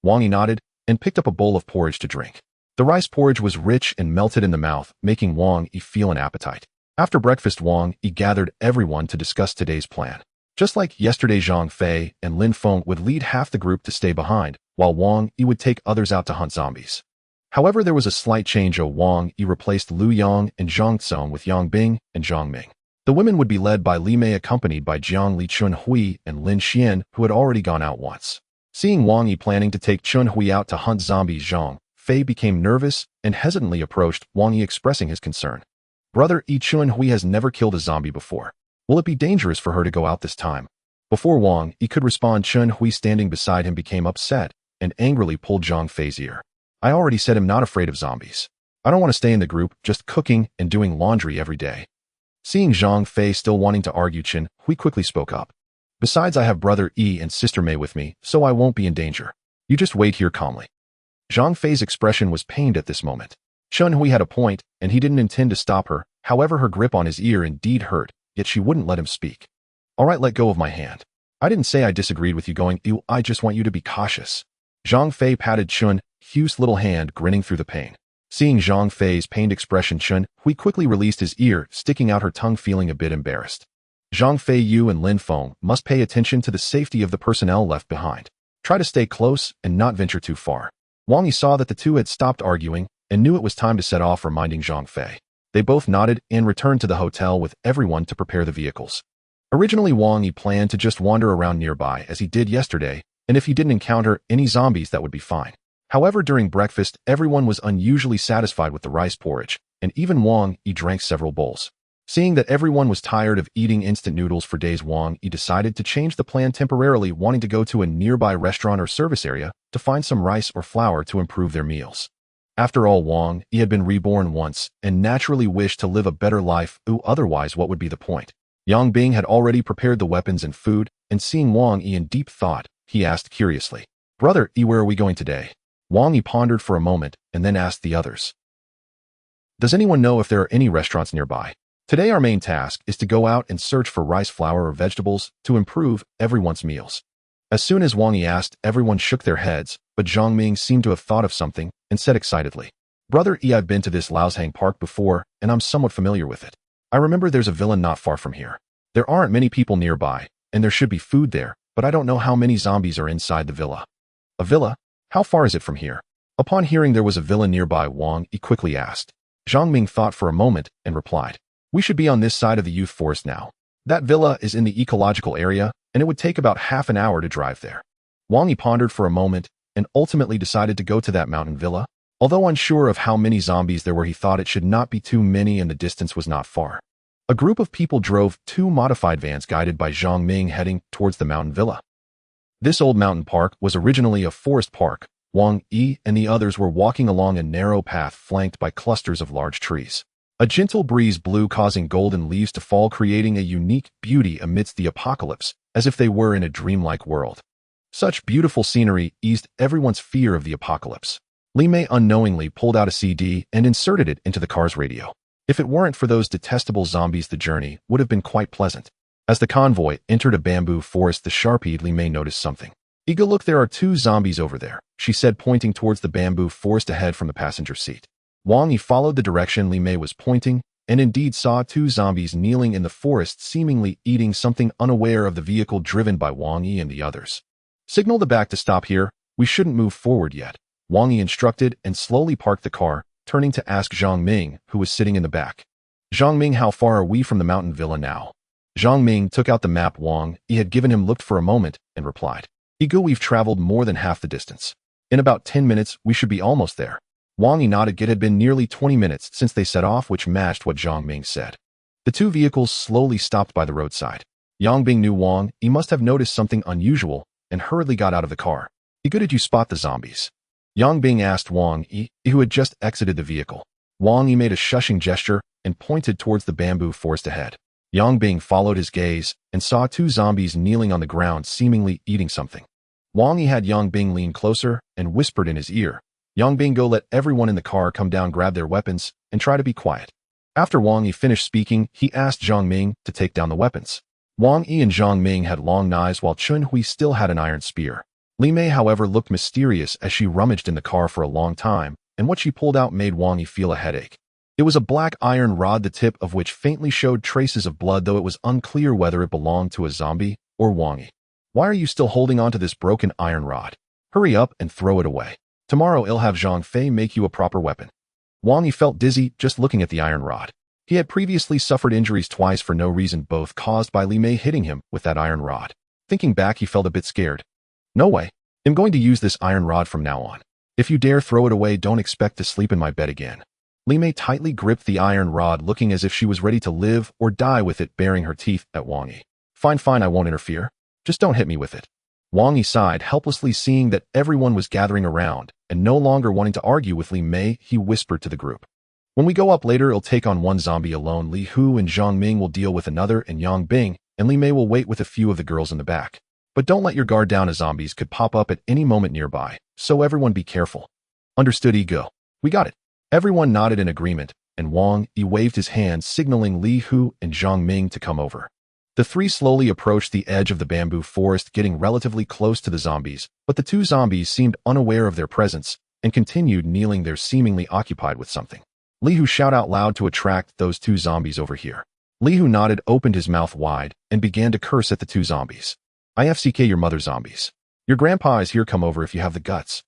Wang Yi nodded and picked up a bowl of porridge to drink. The rice porridge was rich and melted in the mouth, making Wang Yi feel an appetite. After breakfast, Wang Yi gathered everyone to discuss today's plan. Just like yesterday, Zhang Fei and Lin Feng would lead half the group to stay behind, while Wang Yi would take others out to hunt zombies. However, there was a slight change. Wang Yi replaced Lu Yang and Zhang Tsong with Yang Bing and Zhang Ming. The women would be led by Li Mei, accompanied by Jiang Li Chunhui and Lin Xian, who had already gone out once. Seeing Wang Yi planning to take Chunhui out to hunt zombies, Zhang Fei became nervous and hesitantly approached Wang Yi, expressing his concern. "Brother Yi, Chunhui has never killed a zombie before. Will it be dangerous for her to go out this time?" Before Wang Yi could respond, Chunhui, standing beside him, became upset and angrily pulled Zhang Fei's ear. "I already said I'm not afraid of zombies. I don't want to stay in the group, just cooking and doing laundry every day." Seeing Zhang Fei still wanting to argue, Chunhui quickly spoke up. "Besides, I have brother Yi and sister Mei with me, so I won't be in danger. You just wait here calmly." Zhang Fei's expression was pained at this moment. Chunhui had a point, and he didn't intend to stop her. However, her grip on his ear indeed hurt, yet she wouldn't let him speak. "All right, let go of my hand. I didn't say I disagreed with you going ew, I just want you to be cautious." Zhang Fei patted Chunhui's little hand, grinning through the pain. Seeing Zhang Fei's pained expression, Chunhui quickly released his ear, sticking out her tongue, feeling a bit embarrassed. Zhang Fei, you and Lin Feng must pay attention to the safety of the personnel left behind. Try to stay close and not venture too far. Wang Yi saw that the two had stopped arguing and knew it was time to set off, reminding Zhang Fei. They both nodded and returned to the hotel with everyone to prepare the vehicles. Originally, Wang Yi planned to just wander around nearby as he did yesterday, and if he didn't encounter any zombies, that would be fine. However, during breakfast, everyone was unusually satisfied with the rice porridge, and even Wang Yi drank several bowls. Seeing that everyone was tired of eating instant noodles for days, Wang Yi decided to change the plan temporarily, wanting to go to a nearby restaurant or service area to find some rice or flour to improve their meals. After all, Wang Yi had been reborn once and naturally wished to live a better life. Otherwise, what would be the point? Yang Bing had already prepared the weapons and food, and seeing Wang Yi in deep thought, he asked curiously, "Brother Yi, where are we going today?" Wang Yi pondered for a moment and then asked the others. Does anyone know if there are any restaurants nearby? Today our main task is to go out and search for rice flour or vegetables to improve everyone's meals. As soon as Wang Yi asked, everyone shook their heads, but Zhang Ming seemed to have thought of something and said excitedly, Brother Yi, I've been to this Laoshang Park before and I'm somewhat familiar with it. I remember there's a villa not far from here. There aren't many people nearby, and there should be food there, but I don't know how many zombies are inside the villa. A villa? How far is it from here? Upon hearing there was a villa nearby, Wang Yi quickly asked. Zhang Ming thought for a moment and replied, We should be on this side of the youth forest now. That villa is in the ecological area, and it would take about half an hour to drive there. Wang Yi pondered for a moment and ultimately decided to go to that mountain villa. Although unsure of how many zombies there were, he thought it should not be too many and the distance was not far. A group of people drove two modified vans guided by Zhang Ming heading towards the mountain villa. This old mountain park was originally a forest park. Wang Yi and the others were walking along a narrow path flanked by clusters of large trees. A gentle breeze blew, causing golden leaves to fall, creating a unique beauty amidst the apocalypse, as if they were in a dreamlike world. Such beautiful scenery eased everyone's fear of the apocalypse. Li Mei unknowingly pulled out a CD and inserted it into the car's radio. If it weren't for those detestable zombies, the journey would have been quite pleasant. As the convoy entered a bamboo forest, the sharp-eyed Li Mei noticed something. Ego, look, there are two zombies over there, she said, pointing towards the bamboo forest ahead from the passenger seat. Wang Yi followed the direction Li Mei was pointing, and indeed saw two zombies kneeling in the forest, seemingly eating something, unaware of the vehicle driven by Wang Yi and the others. Signal the back to stop here. We shouldn't move forward yet, Wang Yi instructed, and slowly parked the car, turning to ask Zhang Ming, who was sitting in the back. Zhang Ming, how far are we from the mountain villa now? Zhang Ming took out the map Wang Yi had given him, looked for a moment, and replied, Ego, we've traveled more than half the distance. In about 10 minutes, we should be almost there. Wang Yi nodded. It had been nearly 20 minutes since they set off, which matched what Zhang Ming said. The two vehicles slowly stopped by the roadside. Yang Bing knew Wang Yi must have noticed something unusual and hurriedly got out of the car. Ego, did you spot the zombies? Yang Bing asked Wang Yi, who had just exited the vehicle. Wang Yi made a shushing gesture and pointed towards the bamboo forest ahead. Yang Bing followed his gaze and saw two zombies kneeling on the ground, seemingly eating something. Wang Yi had Yang Bing lean closer and whispered in his ear, Yang Bing, go, let everyone in the car come down, grab their weapons, and try to be quiet. After Wang Yi finished speaking, he asked Zhang Ming to take down the weapons. Wang Yi and Zhang Ming had long knives while Chun Hui still had an iron spear. Li Mei, however, looked mysterious as she rummaged in the car for a long time, and what she pulled out made Wang Yi feel a headache. It was a black iron rod, the tip of which faintly showed traces of blood, though it was unclear whether it belonged to a zombie or Wang Yi. Why are you still holding on to this broken iron rod? Hurry up and throw it away. Tomorrow I'll have Zhang Fei make you a proper weapon. Wang Yi felt dizzy just looking at the iron rod. He had previously suffered injuries twice for no reason, both caused by Li Mei hitting him with that iron rod. Thinking back, he felt a bit scared. No way. I'm going to use this iron rod from now on. If you dare throw it away, don't expect to sleep in my bed again. Li Mei tightly gripped the iron rod, looking as if she was ready to live or die with it, baring her teeth at Wang Yi. Fine, I won't interfere. Just don't hit me with it. Wang Yi sighed helplessly, seeing that everyone was gathering around, and no longer wanting to argue with Li Mei, he whispered to the group. When we go up later, it'll take on one zombie alone. Li Hu and Zhang Ming will deal with another, and Yang Bing and Li Mei will wait with a few of the girls in the back. But don't let your guard down, as zombies could pop up at any moment nearby, so everyone be careful. Understood, Ego. We got it. Everyone nodded in agreement, and Wang Yi waved his hand, signaling Li Hu and Zhang Ming to come over. The three slowly approached the edge of the bamboo forest, getting relatively close to the zombies, but the two zombies seemed unaware of their presence and continued kneeling there, seemingly occupied with something. Li Hu shouted out loud to attract those two zombies over here. Li Hu nodded, opened his mouth wide, and began to curse at the two zombies. IFCK your mother, zombies. Your grandpa is here, come over if you have the guts.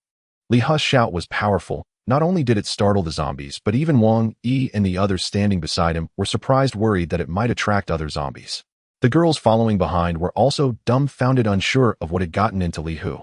Li Hu's shout was powerful. Not only did it startle the zombies, but even Wang Yi and the others standing beside him were surprised, worried that it might attract other zombies. The girls following behind were also dumbfounded, unsure of what had gotten into Li Hu.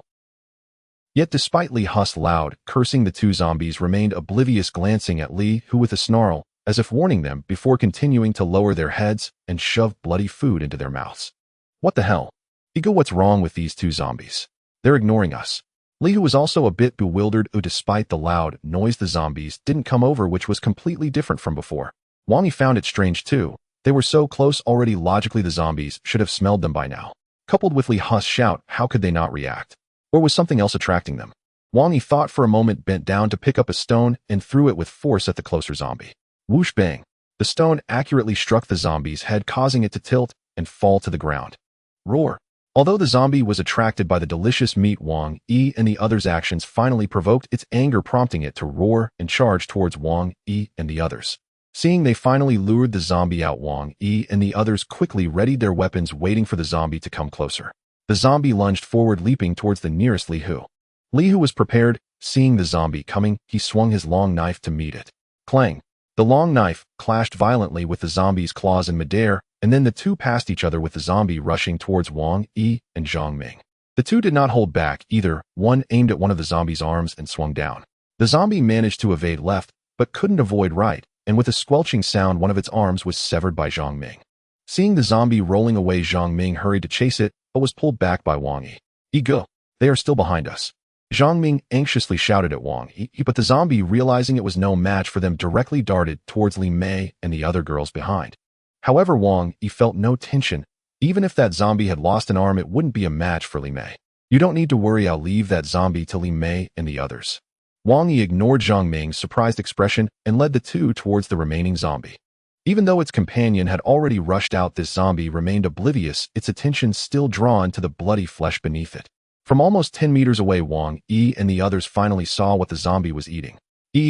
Yet despite Li Hu's loud cursing, the two zombies remained oblivious, glancing at Li Hu with a snarl, as if warning them, before continuing to lower their heads and shove bloody food into their mouths. What the hell? Ego, what's wrong with these two zombies? They're ignoring us. Li Hu was also a bit bewildered. Despite the loud noise, the zombies didn't come over, which was completely different from before. Wang Yi found it strange too. They were so close already. Logically, the zombies should have smelled them by now. Coupled with Li Hu's shout, how could they not react? Or was something else attracting them? Wang Yi thought for a moment, bent down to pick up a stone, and threw it with force at the closer zombie. Whoosh bang! The stone accurately struck the zombie's head, causing it to tilt and fall to the ground. Roar! Although the zombie was attracted by the delicious meat, Wang Yi and the others' actions finally provoked its anger, prompting it to roar and charge towards Wang Yi and the others. Seeing they finally lured the zombie out, Wang Yi and the others quickly readied their weapons, waiting for the zombie to come closer. The zombie lunged forward, leaping towards the nearest Li Hu. Li Hu was prepared. Seeing the zombie coming, he swung his long knife to meet it. Clang! The long knife clashed violently with the zombie's claws in midair, and then the two passed each other, with the zombie rushing towards Wang Yi and Zhang Ming. The two did not hold back either. One aimed at one of the zombie's arms and swung down. The zombie managed to evade left, but couldn't avoid right, and with a squelching sound, one of its arms was severed by Zhang Ming. Seeing the zombie rolling away, Zhang Ming hurried to chase it, but was pulled back by Wang Yi. Go! They are still behind us. Zhang Ming anxiously shouted at Wang Yi, but the zombie, realizing it was no match for them, directly darted towards Li Mei and the other girls behind. However, Wang Yi felt no tension. Even if that zombie had lost an arm, it wouldn't be a match for Li Mei. You don't need to worry, I'll leave that zombie to Li Mei and the others. Wang Yi ignored Zhang Ming's surprised expression and led the two towards the remaining zombie. Even though its companion had already rushed out, this zombie remained oblivious, its attention still drawn to the bloody flesh beneath it. From almost 10 meters away, Wang Yi and the others finally saw what the zombie was eating.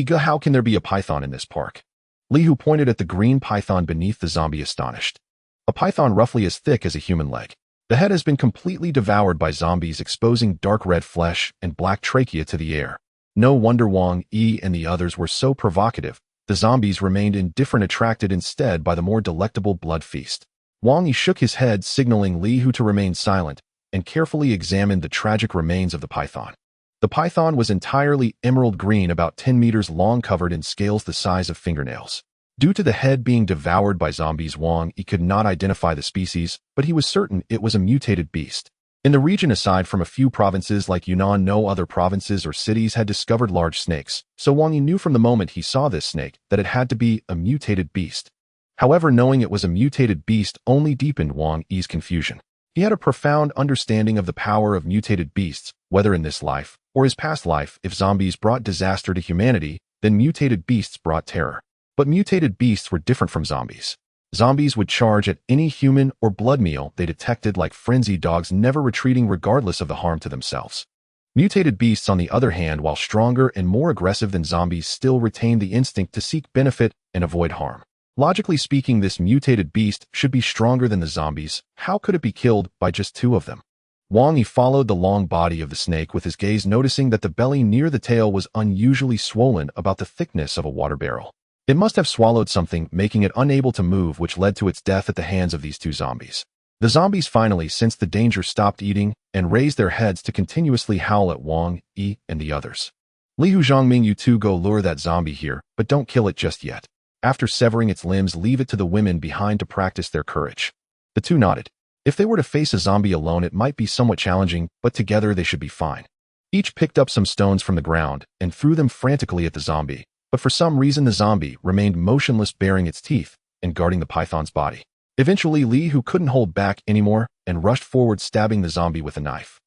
How can there be a python in this park? Li Hu pointed at the green python beneath the zombie, astonished. A python roughly as thick as a human leg. The head has been completely devoured by zombies, exposing dark red flesh and black trachea to the air. No wonder Wang Yi and the others were so provocative. The zombies remained indifferent, attracted instead by the more delectable blood feast. Wang Yi shook his head, signaling Li Hu to remain silent, and carefully examined the tragic remains of the python. The python was entirely emerald green, about 10 meters long, covered in scales the size of fingernails. Due to the head being devoured by zombies, Wang Yi could not identify the species, but he was certain it was a mutated beast. In the region, aside from a few provinces like Yunnan, no other provinces or cities had discovered large snakes, so Wang Yi knew from the moment he saw this snake that it had to be a mutated beast. However, knowing it was a mutated beast only deepened Wang Yi's confusion. He had a profound understanding of the power of mutated beasts, whether in this life or his past life. If zombies brought disaster to humanity, then mutated beasts brought terror. But mutated beasts were different from zombies. Zombies would charge at any human or blood meal they detected like frenzied dogs, never retreating regardless of the harm to themselves. Mutated beasts, on the other hand, while stronger and more aggressive than zombies, still retained the instinct to seek benefit and avoid harm. Logically speaking, this mutated beast should be stronger than the zombies. How could it be killed by just two of them? Wang Yi followed the long body of the snake with his gaze, noticing that the belly near the tail was unusually swollen, about the thickness of a water barrel. It must have swallowed something, making it unable to move, which led to its death at the hands of these two zombies. The zombies finally sensed the danger, stopped eating, and raised their heads to continuously howl at Wang Yi and the others. Li Hu, Zhang Ming, you two go lure that zombie here, but don't kill it just yet. After severing its limbs, leave it to the women behind to practice their courage. The two nodded. If they were to face a zombie alone, it might be somewhat challenging, but together they should be fine. Each picked up some stones from the ground and threw them frantically at the zombie, but for some reason the zombie remained motionless, baring its teeth and guarding the python's body. Eventually, Li Hu couldn't hold back anymore and rushed forward, stabbing the zombie with a knife.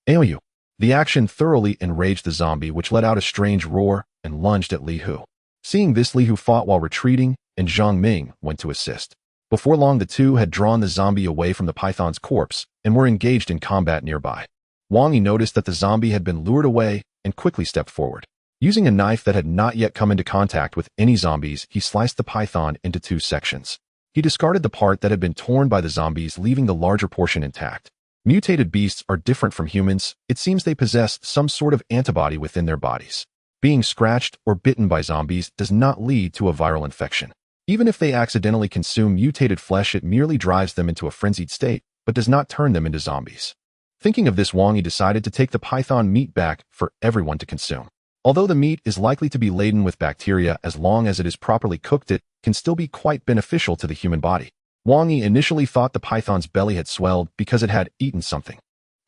Aoyu! The action thoroughly enraged the zombie, which let out a strange roar and lunged at Li Hu. Seeing this, Li Hu fought while retreating, and Zhang Ming went to assist. Before long, the two had drawn the zombie away from the python's corpse and were engaged in combat nearby. Wang Yi noticed that the zombie had been lured away and quickly stepped forward. Using a knife that had not yet come into contact with any zombies, he sliced the python into two sections. He discarded the part that had been torn by the zombies, leaving the larger portion intact. Mutated beasts are different from humans. It seems they possess some sort of antibody within their bodies. Being scratched or bitten by zombies does not lead to a viral infection. Even if they accidentally consume mutated flesh, it merely drives them into a frenzied state, but does not turn them into zombies. Thinking of this, Wang Yi decided to take the python meat back for everyone to consume. Although the meat is likely to be laden with bacteria, as long as it is properly cooked, it can still be quite beneficial to the human body. Wang Yi initially thought the python's belly had swelled because it had eaten something.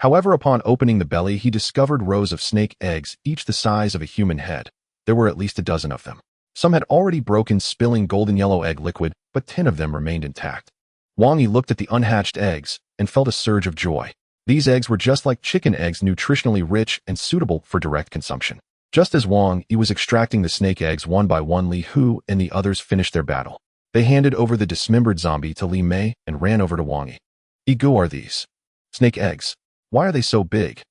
However, upon opening the belly, he discovered rows of snake eggs, each the size of a human head. There were at least a dozen of them. Some had already broken, spilling golden yellow egg liquid, but 10 of them remained intact. Wang Yi looked at the unhatched eggs and felt a surge of joy. These eggs were just like chicken eggs, nutritionally rich and suitable for direct consumption. Just as Wang Yi was extracting the snake eggs one by one, Li Hu and the others finished their battle. They handed over the dismembered zombie to Li Mei and ran over to Wang Yi. "Ego, are these snake eggs? Why are they so big?"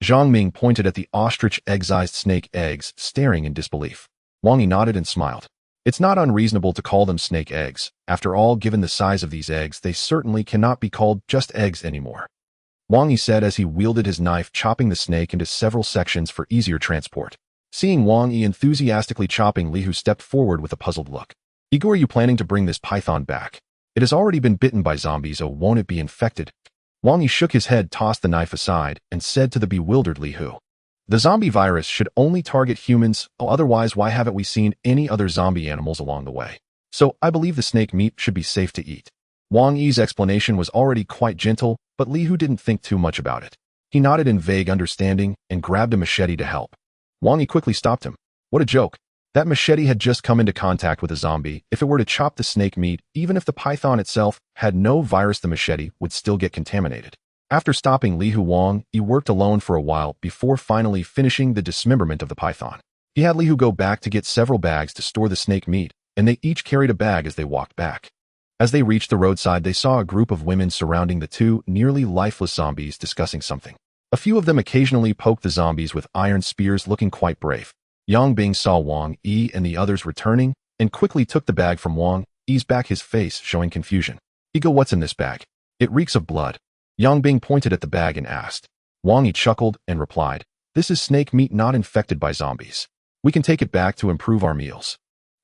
Zhang Ming pointed at the ostrich-egg-sized snake eggs, staring in disbelief. Wang Yi nodded and smiled. "It's not unreasonable to call them snake eggs. After all, given the size of these eggs, they certainly cannot be called just eggs anymore," Wang Yi said as he wielded his knife, chopping the snake into several sections for easier transport. Seeing Wang Yi enthusiastically chopping, Li Hu stepped forward with a puzzled look. "Ego, are you planning to bring this python back? It has already been bitten by zombies, oh, won't it be infected?" Wang Yi shook his head, tossed the knife aside, and said to the bewildered Li Hu, "The zombie virus should only target humans, otherwise why haven't we seen any other zombie animals along the way? So I believe the snake meat should be safe to eat." Wang Yi's explanation was already quite gentle, but Li Hu didn't think too much about it. He nodded in vague understanding and grabbed a machete to help. Wang Yi quickly stopped him. What a joke. That machete had just come into contact with a zombie. If it were to chop the snake meat, even if the python itself had no virus, the machete would still get contaminated. After stopping Li Hu, Wang Yi worked alone for a while before finally finishing the dismemberment of the python. He had Li Hu go back to get several bags to store the snake meat, and they each carried a bag as they walked back. As they reached the roadside, they saw a group of women surrounding the two nearly lifeless zombies, discussing something. A few of them occasionally poked the zombies with iron spears, looking quite brave. Yang Bing saw Wang Yi and the others returning and quickly took the bag from Wang Yi's back, his face showing confusion. "Ego, what's in this bag? It reeks of blood." Yang Bing pointed at the bag and asked. Wang Yi chuckled and replied, "This is snake meat not infected by zombies. We can take it back to improve our meals."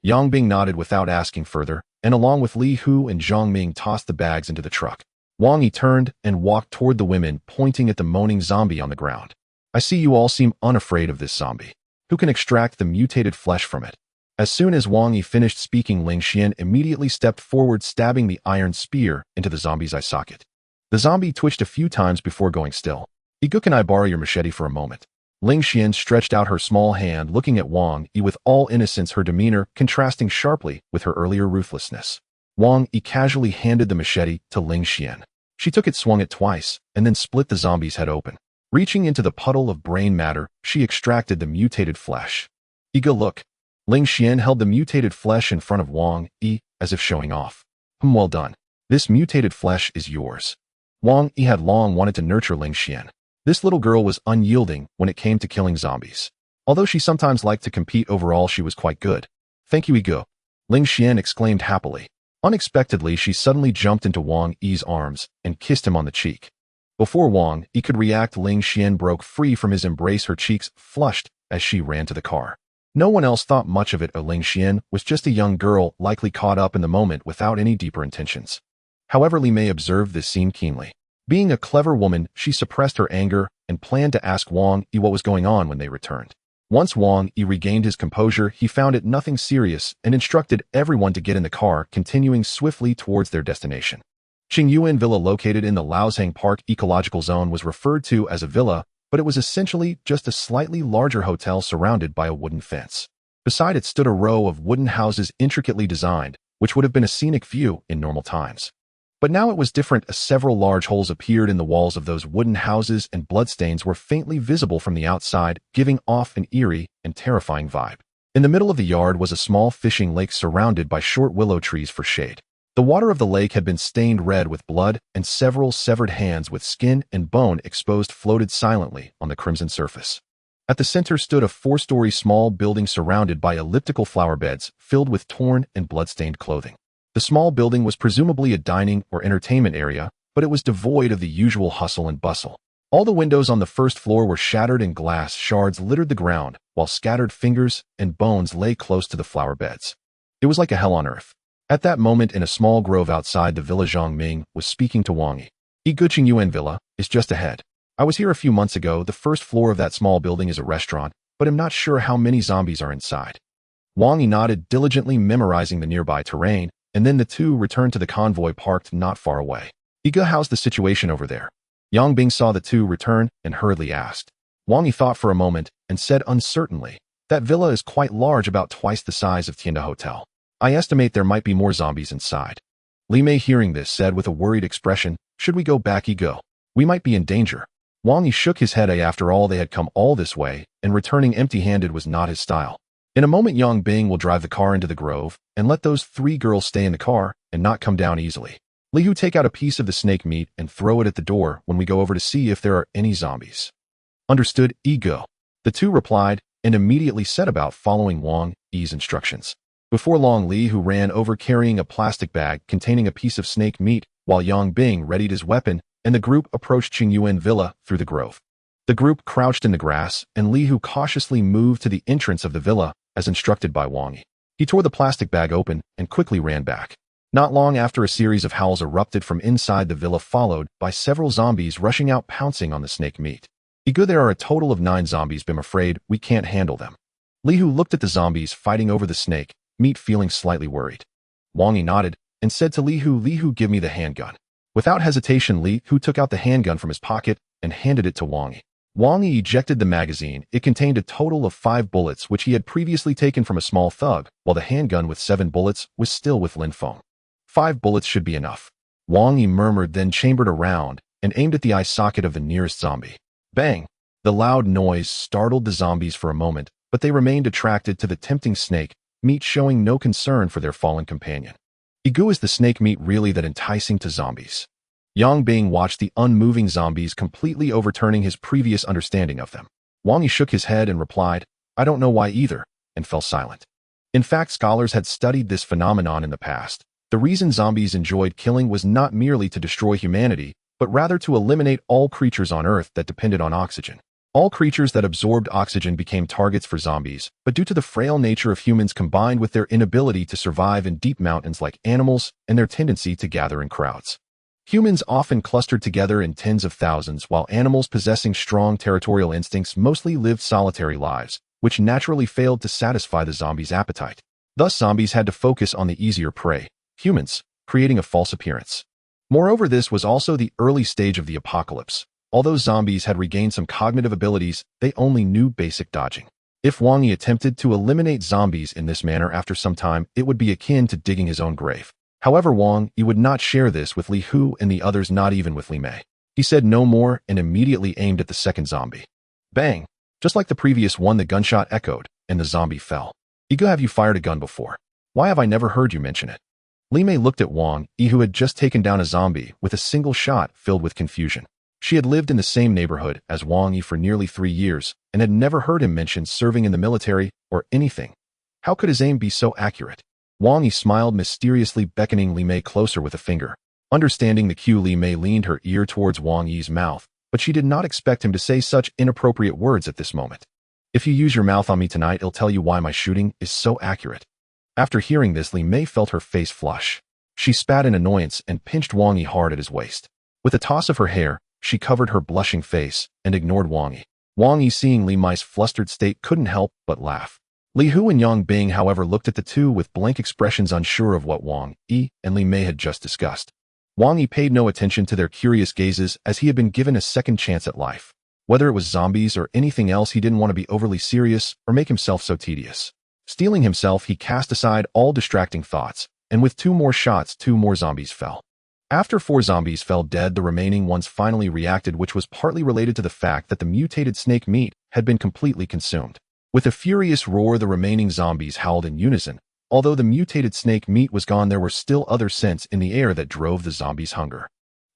Yang Bing nodded without asking further, and along with Li Hu and Zhang Ming tossed the bags into the truck. Wang Yi turned and walked toward the women, pointing at the moaning zombie on the ground. "I see you all seem unafraid of this zombie. Who can extract the mutated flesh from it?" As soon as Wang Yi finished speaking, Ling Xian immediately stepped forward, stabbing the iron spear into the zombie's eye socket. The zombie twitched a few times before going still. "Ego, can I borrow your machete for a moment?" Ling Xian stretched out her small hand, looking at Wang Yi with all innocence, her demeanor contrasting sharply with her earlier ruthlessness. Wang Yi casually handed the machete to Ling Xian. She took it, swung it twice, and then split the zombie's head open. Reaching into the puddle of brain matter, she extracted the mutated flesh. "Ego, look." Ling Xian held the mutated flesh in front of Wang Yi, as if showing off. Well done. This mutated flesh is yours." Wang Yi had long wanted to nurture Ling Xian. This little girl was unyielding when it came to killing zombies. Although she sometimes liked to compete, overall she was quite good. "Thank you, Ego," Ling Xian exclaimed happily. Unexpectedly, she suddenly jumped into Wang Yi's arms and kissed him on the cheek. Before Wang Yi could react, Ling Xian broke free from his embrace, her cheeks flushed as she ran to the car. No one else thought much of it. Ling Xian was just a young girl, likely caught up in the moment without any deeper intentions. However, Li Mei observed this scene keenly. Being a clever woman, she suppressed her anger and planned to ask Wang Yi what was going on when they returned. Once Wang Yi regained his composure, he found it nothing serious and instructed everyone to get in the car, continuing swiftly towards their destination. Qingyuan Villa, located in the Laozhang Park ecological zone, was referred to as a villa, but it was essentially just a slightly larger hotel surrounded by a wooden fence. Beside it stood a row of wooden houses intricately designed, which would have been a scenic view in normal times. But now it was different, as several large holes appeared in the walls of those wooden houses and bloodstains were faintly visible from the outside, giving off an eerie and terrifying vibe. In the middle of the yard was a small fishing lake surrounded by short willow trees for shade. The water of the lake had been stained red with blood, and several severed hands with skin and bone exposed floated silently on the crimson surface. At the center stood a 4-story small building surrounded by elliptical flower beds filled with torn and blood-stained clothing. The small building was presumably a dining or entertainment area, but it was devoid of the usual hustle and bustle. All the windows on the first floor were shattered and glass shards littered the ground, while scattered fingers and bones lay close to the flower beds. It was like a hell on earth. At that moment, in a small grove outside the villa, Zhang Ming was speaking to Wang Yi. "Yiguqing Yuan Villa is just ahead. I was here a few months ago. The first floor of that small building is a restaurant, but I'm not sure how many zombies are inside." Wang Yi nodded, diligently memorizing the nearby terrain, and then the two returned to the convoy parked not far away. "Iga, how's the situation over there?" Yang Bing saw the two return and hurriedly asked. Wang Yi thought for a moment and said uncertainly, "That villa is quite large, about twice the size of Tianda Hotel. I estimate there might be more zombies inside." Li Mei, hearing this, said with a worried expression, "Should we go back, Igo?" We might be in danger. Wang Yi shook his head. After all, they had come all this way, and returning empty-handed was not his style. In a moment, Yang Bing will drive the car into the grove, and let those 3 girls stay in the car, and not come down easily. Li Hu, take out a piece of the snake meat and throw it at the door when we go over to see if there are any zombies. Understood, Ego. The two replied, and immediately set about following Wang Yi's instructions. Before long, Li Hu ran over carrying a plastic bag containing a piece of snake meat, while Yang Bing readied his weapon, and the group approached Qingyuan Villa through the grove. The group crouched in the grass, and Li Hu cautiously moved to the entrance of the villa, as instructed by Wang Yi. He tore the plastic bag open and quickly ran back. Not long after, a series of howls erupted from inside the villa, followed by several zombies rushing out, pouncing on the snake meat. Ego, there are a total of 9 zombies. I'm afraid we can't handle them. Li Hu looked at the zombies fighting over the snake meat, feeling slightly worried. Wang Yi nodded and said to Li Hu, give me the handgun. Without hesitation, Li Hu took out the handgun from his pocket and handed it to Wang Yi. Wang Yi ejected the magazine. It contained a total of 5 bullets, which he had previously taken from a small thug, while the handgun with 7 bullets was still with Lin Feng. 5 bullets should be enough. Wang Yi murmured, then chambered a round and aimed at the eye socket of the nearest zombie. Bang! The loud noise startled the zombies for a moment, but they remained attracted to the tempting snake meat, showing no concern for their fallen companion. Ego, is the snake meat really that enticing to zombies? Yang Bing watched the unmoving zombies, completely overturning his previous understanding of them. Wang Yi shook his head and replied, I don't know why either, and fell silent. In fact, scholars had studied this phenomenon in the past. The reason zombies enjoyed killing was not merely to destroy humanity, but rather to eliminate all creatures on Earth that depended on oxygen. All creatures that absorbed oxygen became targets for zombies, but due to the frail nature of humans combined with their inability to survive in deep mountains like animals and their tendency to gather in crowds, humans often clustered together in tens of thousands, while animals possessing strong territorial instincts mostly lived solitary lives, which naturally failed to satisfy the zombies' appetite. Thus, zombies had to focus on the easier prey, humans, creating a false appearance. Moreover, this was also the early stage of the apocalypse. Although zombies had regained some cognitive abilities, they only knew basic dodging. If Wang Yi attempted to eliminate zombies in this manner after some time, it would be akin to digging his own grave. However, Wang Yi would not share this with Li Hu and the others, not even with Li Mei. He said no more and immediately aimed at the second zombie. Bang! Just like the previous one, the gunshot echoed, and the zombie fell. Ego, have you fired a gun before? Why have I never heard you mention it? Li Mei looked at Wang Yi, who had just taken down a zombie with a single shot, filled with confusion. She had lived in the same neighborhood as Wang Yi for nearly 3 years and had never heard him mention serving in the military or anything. How could his aim be so accurate? Wang Yi smiled mysteriously, beckoning Li Mei closer with a finger. Understanding the cue, Li Mei leaned her ear towards Wang Yi's mouth, but she did not expect him to say such inappropriate words at this moment. If you use your mouth on me tonight, I'll tell you why my shooting is so accurate. After hearing this, Li Mei felt her face flush. She spat in annoyance and pinched Wang Yi hard at his waist. With a toss of her hair, she covered her blushing face and ignored Wang Yi. Wang Yi, seeing Li Mei's flustered state, couldn't help but laugh. Li Hu and Yang Bing, however, looked at the two with blank expressions, unsure of what Wang Yi and Li Mei had just discussed. Wang Yi paid no attention to their curious gazes, as he had been given a second chance at life. Whether it was zombies or anything else, he didn't want to be overly serious or make himself so tedious. Steeling himself, he cast aside all distracting thoughts, and with 2 more shots, 2 more zombies fell. After 4 zombies fell dead, the remaining ones finally reacted, which was partly related to the fact that the mutated snake meat had been completely consumed. With a furious roar, the remaining zombies howled in unison. Although the mutated snake meat was gone, there were still other scents in the air that drove the zombies' hunger.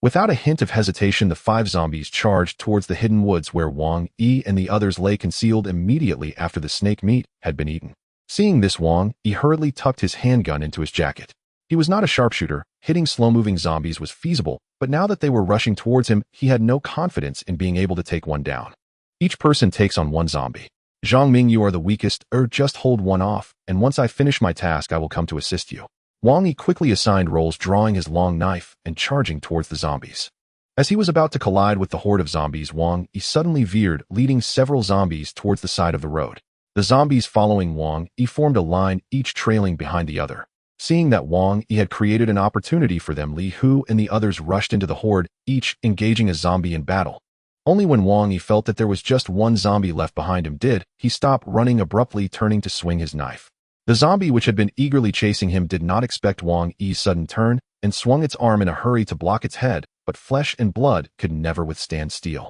Without a hint of hesitation, the 5 zombies charged towards the hidden woods where Wang Yi and the others lay concealed immediately after the snake meat had been eaten. Seeing this, Wang Yi hurriedly tucked his handgun into his jacket. He was not a sharpshooter. Hitting slow-moving zombies was feasible, but now that they were rushing towards him, he had no confidence in being able to take one down. Each person takes on 1 zombie. Zhang Ming, you are the weakest, just hold one off, and once I finish my task, I will come to assist you. Wang Yi quickly assigned roles, drawing his long knife and charging towards the zombies. As he was about to collide with the horde of zombies, Wang Yi suddenly veered, leading several zombies towards the side of the road. The zombies following Wang Yi formed a line, each trailing behind the other. Seeing that Wang Yi had created an opportunity for them, Li Hu and the others rushed into the horde, each engaging a zombie in battle. Only when Wang Yi felt that there was just 1 zombie left behind him did he stop running, abruptly turning to swing his knife. The zombie, which had been eagerly chasing him, did not expect Wang Yi's sudden turn and swung its arm in a hurry to block its head, but flesh and blood could never withstand steel.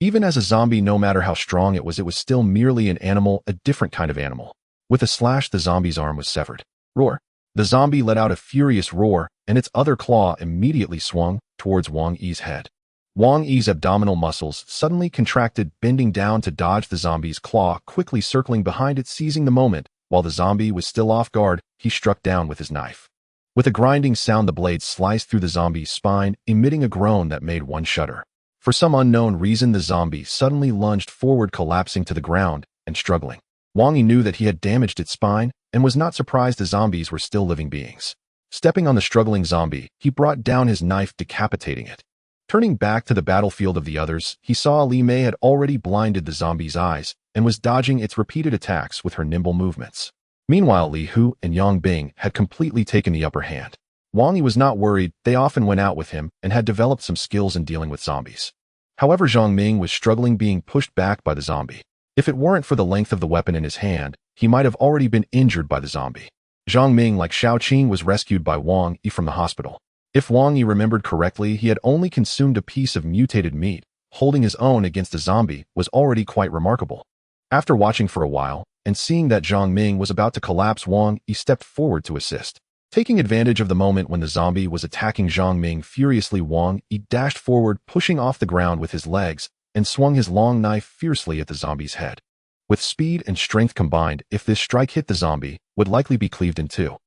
Even as a zombie, no matter how strong it was still merely an animal, a different kind of animal. With a slash, the zombie's arm was severed. Roar! The zombie let out a furious roar, and its other claw immediately swung towards Wang Yi's head. Wang Yi's abdominal muscles suddenly contracted, bending down to dodge the zombie's claw, quickly circling behind it, seizing the moment. While the zombie was still off guard, he struck down with his knife. With a grinding sound, the blade sliced through the zombie's spine, emitting a groan that made one shudder. For some unknown reason, the zombie suddenly lunged forward, collapsing to the ground and struggling. Wang Yi knew that he had damaged its spine and was not surprised the zombies were still living beings. Stepping on the struggling zombie, he brought down his knife, decapitating it. Turning back to the battlefield of the others, he saw Li Mei had already blinded the zombie's eyes and was dodging its repeated attacks with her nimble movements. Meanwhile, Li Hu and Yang Bing had completely taken the upper hand. Wang Yi was not worried. They often went out with him and had developed some skills in dealing with zombies. However, Zhang Ming was struggling, being pushed back by the zombie. If it weren't for the length of the weapon in his hand, he might have already been injured by the zombie. Zhang Ming, like Xiao Qing, was rescued by Wang Yi from the hospital. If Wang Yi remembered correctly, he had only consumed a piece of mutated meat. Holding his own against a zombie was already quite remarkable. After watching for a while, and seeing that Zhang Ming was about to collapse, Wang Yi stepped forward to assist. Taking advantage of the moment when the zombie was attacking Zhang Ming furiously, Wang Yi dashed forward, pushing off the ground with his legs, and swung his long knife fiercely at the zombie's head. With speed and strength combined, if this strike hit the zombie, would likely be cleaved in two.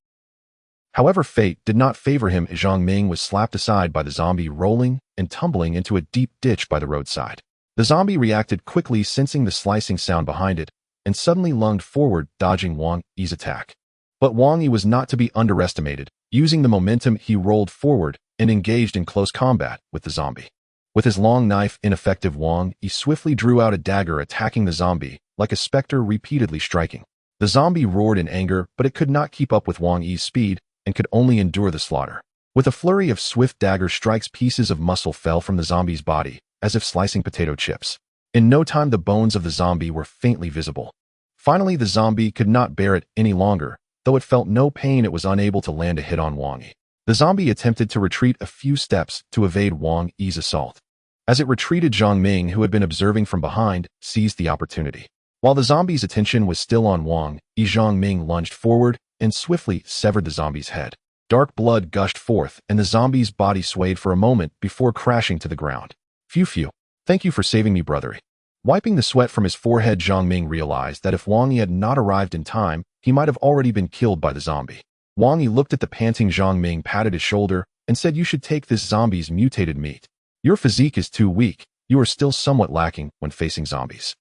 However, fate did not favor him. Zhang Ming was slapped aside by the zombie, rolling and tumbling into a deep ditch by the roadside. The zombie reacted quickly, sensing the slicing sound behind it, and suddenly lunged forward, dodging Wang Yi's attack. But Wang Yi was not to be underestimated. Using the momentum, he rolled forward and engaged in close combat with the zombie. With his long knife ineffective, Wang Yi swiftly drew out a dagger, attacking the zombie like a specter, repeatedly striking. The zombie roared in anger, but it could not keep up with Wang Yi's speed and could only endure the slaughter. With a flurry of swift dagger strikes, pieces of muscle fell from the zombie's body, as if slicing potato chips. In no time, the bones of the zombie were faintly visible. Finally, the zombie could not bear it any longer. Though it felt no pain, it was unable to land a hit on Wang Yi. The zombie attempted to retreat a few steps to evade Wang Yi's assault. As it retreated, Zhang Ming, who had been observing from behind, seized the opportunity. While the zombie's attention was still on Wang Yi, Zhang Ming lunged forward and swiftly severed the zombie's head. Dark blood gushed forth, and the zombie's body swayed for a moment before crashing to the ground. Phew. Thank you for saving me, brother. Wiping the sweat from his forehead, Zhang Ming realized that if Wang Yi had not arrived in time, he might have already been killed by the zombie. Wang Yi looked at the panting Zhang Ming, patted his shoulder, and said, "You should take this zombie's mutated meat. Your physique is too weak. You are still somewhat lacking when facing zombies."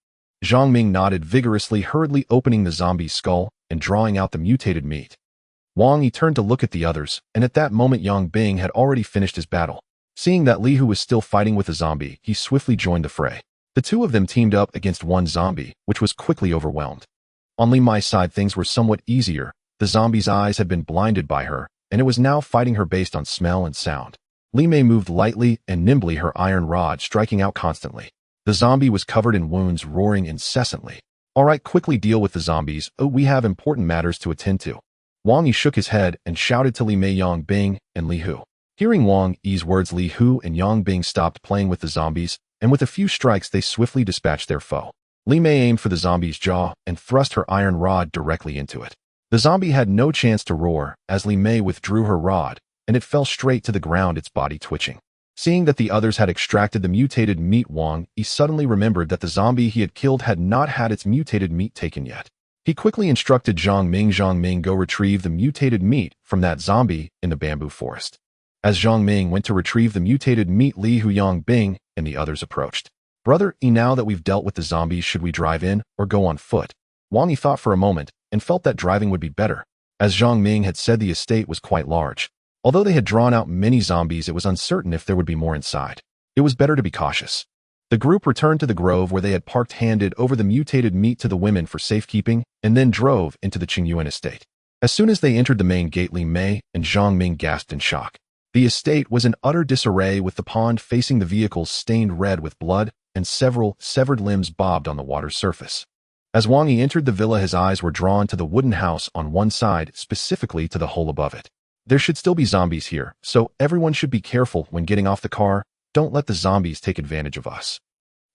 Zhang Ming nodded vigorously, hurriedly opening the zombie's skull and drawing out the mutated meat. Wang Yi turned to look at the others, and at that moment Yang Bing had already finished his battle. Seeing that Li Hu was still fighting with the zombie, he swiftly joined the fray. The two of them teamed up against one zombie, which was quickly overwhelmed. On Li Mei's side, things were somewhat easier. The zombie's eyes had been blinded by her, and it was now fighting her based on smell and sound. Li Mei moved lightly and nimbly, her iron rod striking out constantly. The zombie was covered in wounds, roaring incessantly. "All right, quickly deal with the zombies. Oh, we have important matters to attend to." Wang Yi shook his head and shouted to Li Mei, Yang Bing, and Li Hu. Hearing Wang Yi's words, Li Hu and Yang Bing stopped playing with the zombies, and with a few strikes they swiftly dispatched their foe. Li Mei aimed for the zombie's jaw and thrust her iron rod directly into it. The zombie had no chance to roar as Li Mei withdrew her rod, and it fell straight to the ground, its body twitching. Seeing that the others had extracted the mutated meat, Wang Yi suddenly remembered that the zombie he had killed had not had its mutated meat taken yet. He quickly instructed Zhang Ming, "Go retrieve the mutated meat from that zombie in the bamboo forest." As Zhang Ming went to retrieve the mutated meat, Li Hu, Yang Bing, and the others approached. "Brother Yi, now that we've dealt with the zombies, should we drive in or go on foot?" Wang Yi thought for a moment and felt that driving would be better. As Zhang Ming had said, the estate was quite large. Although they had drawn out many zombies, it was uncertain if there would be more inside. It was better to be cautious. The group returned to the grove where they had parked, handed over the mutated meat to the women for safekeeping, and then drove into the Qingyuan estate. As soon as they entered the main gate, Li Mei and Zhang Ming gasped in shock. The estate was in utter disarray, with the pond facing the vehicles stained red with blood, and several severed limbs bobbed on the water's surface. As Wang Yi entered the villa, his eyes were drawn to the wooden house on one side, specifically to the hole above it. There should still be zombies here, so everyone should be careful when getting off the car. Don't let the zombies take advantage of us.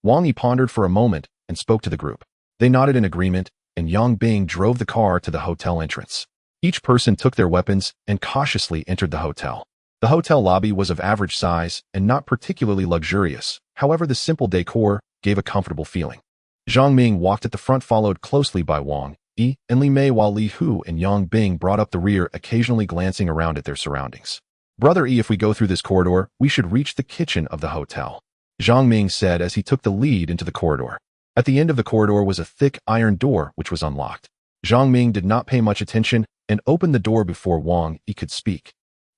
Wang Yi pondered for a moment and spoke to the group. They nodded in agreement, and Yang Bing drove the car to the hotel entrance. Each person took their weapons and cautiously entered the hotel. The hotel lobby was of average size and not particularly luxurious. However, the simple decor gave a comfortable feeling. Zhang Ming walked at the front, followed closely by Wang Yi and Li Mei, while Li Hu and Yang Bing brought up the rear, occasionally glancing around at their surroundings. Brother Yi, if we go through this corridor, we should reach the kitchen of the hotel, Zhang Ming said as he took the lead into the corridor. At the end of the corridor was a thick iron door which was unlocked. Zhang Ming did not pay much attention and opened the door before Wang Yi could speak.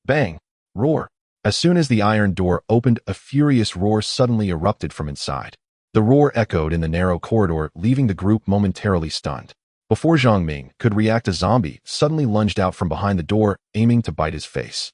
Bang! Roar! As soon as the iron door opened, a furious roar suddenly erupted from inside. The roar echoed in the narrow corridor, leaving the group momentarily stunned. Before Zhang Ming could react, a zombie suddenly lunged out from behind the door, aiming to bite his face.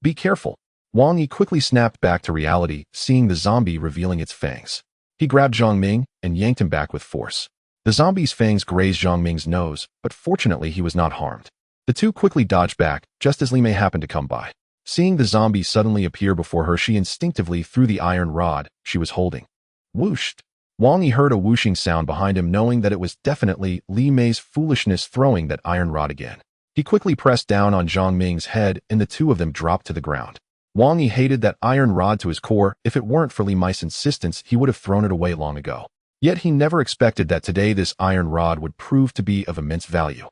Be careful! Wang Yi quickly snapped back to reality, seeing the zombie revealing its fangs. He grabbed Zhang Ming and yanked him back with force. The zombie's fangs grazed Zhang Ming's nose, but fortunately he was not harmed. The two quickly dodged back, just as Li Mei happened to come by. Seeing the zombie suddenly appear before her, she instinctively threw the iron rod she was holding. Whooshed! Wang Yi heard a whooshing sound behind him, knowing that it was definitely Li Mei's foolishness throwing that iron rod again. He quickly pressed down on Zhang Ming's head, and the two of them dropped to the ground. Wang Yi hated that iron rod to his core. If it weren't for Li Mei's insistence, he would have thrown it away long ago. Yet he never expected that today this iron rod would prove to be of immense value.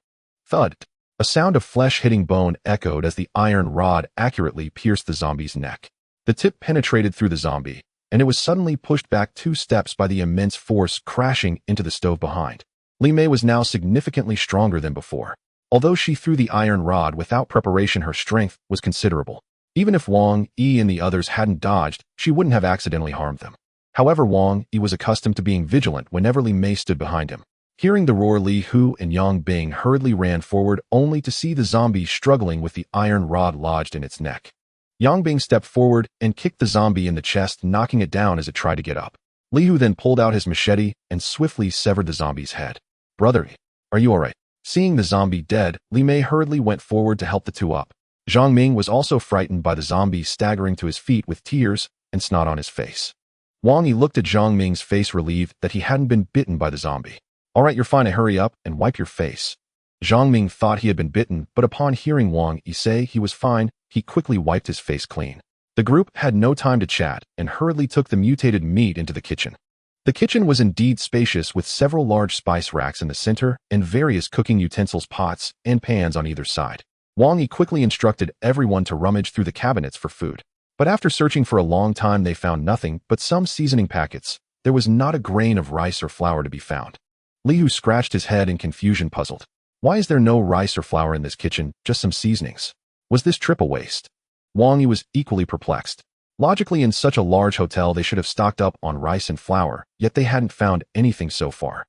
Thud! A sound of flesh hitting bone echoed as the iron rod accurately pierced the zombie's neck. The tip penetrated through the zombie, and it was suddenly pushed back 2 steps by the immense force, crashing into the stove behind. Li Mei was now significantly stronger than before. Although she threw the iron rod without preparation, her strength was considerable. Even if Wang Yi and the others hadn't dodged, she wouldn't have accidentally harmed them. However, Wang Yi was accustomed to being vigilant whenever Li Mei stood behind him. Hearing the roar, Li Hu and Yang Bing hurriedly ran forward, only to see the zombie struggling with the iron rod lodged in its neck. Yang Bing stepped forward and kicked the zombie in the chest, knocking it down as it tried to get up. Li Hu then pulled out his machete and swiftly severed the zombie's head. Brother, are you alright? Seeing the zombie dead, Li Mei hurriedly went forward to help the two up. Zhang Ming was also frightened by the zombie staggering to his feet with tears and snot on his face. Wang Yi looked at Zhang Ming's face, relieved that he hadn't been bitten by the zombie. Alright, you're fine. Hurry up and wipe your face. Zhang Ming thought he had been bitten, but upon hearing Wang Yi say he was fine, he quickly wiped his face clean. The group had no time to chat and hurriedly took the mutated meat into the kitchen. The kitchen was indeed spacious, with several large spice racks in the center and various cooking utensils, pots, and pans on either side. Wang Yi quickly instructed everyone to rummage through the cabinets for food. But after searching for a long time, they found nothing but some seasoning packets. There was not a grain of rice or flour to be found. Li Hu scratched his head in confusion, puzzled. Why is there no rice or flour in this kitchen, just some seasonings? Was this trip a waste? Wang Yi was equally perplexed. Logically, in such a large hotel, they should have stocked up on rice and flour, yet they hadn't found anything so far.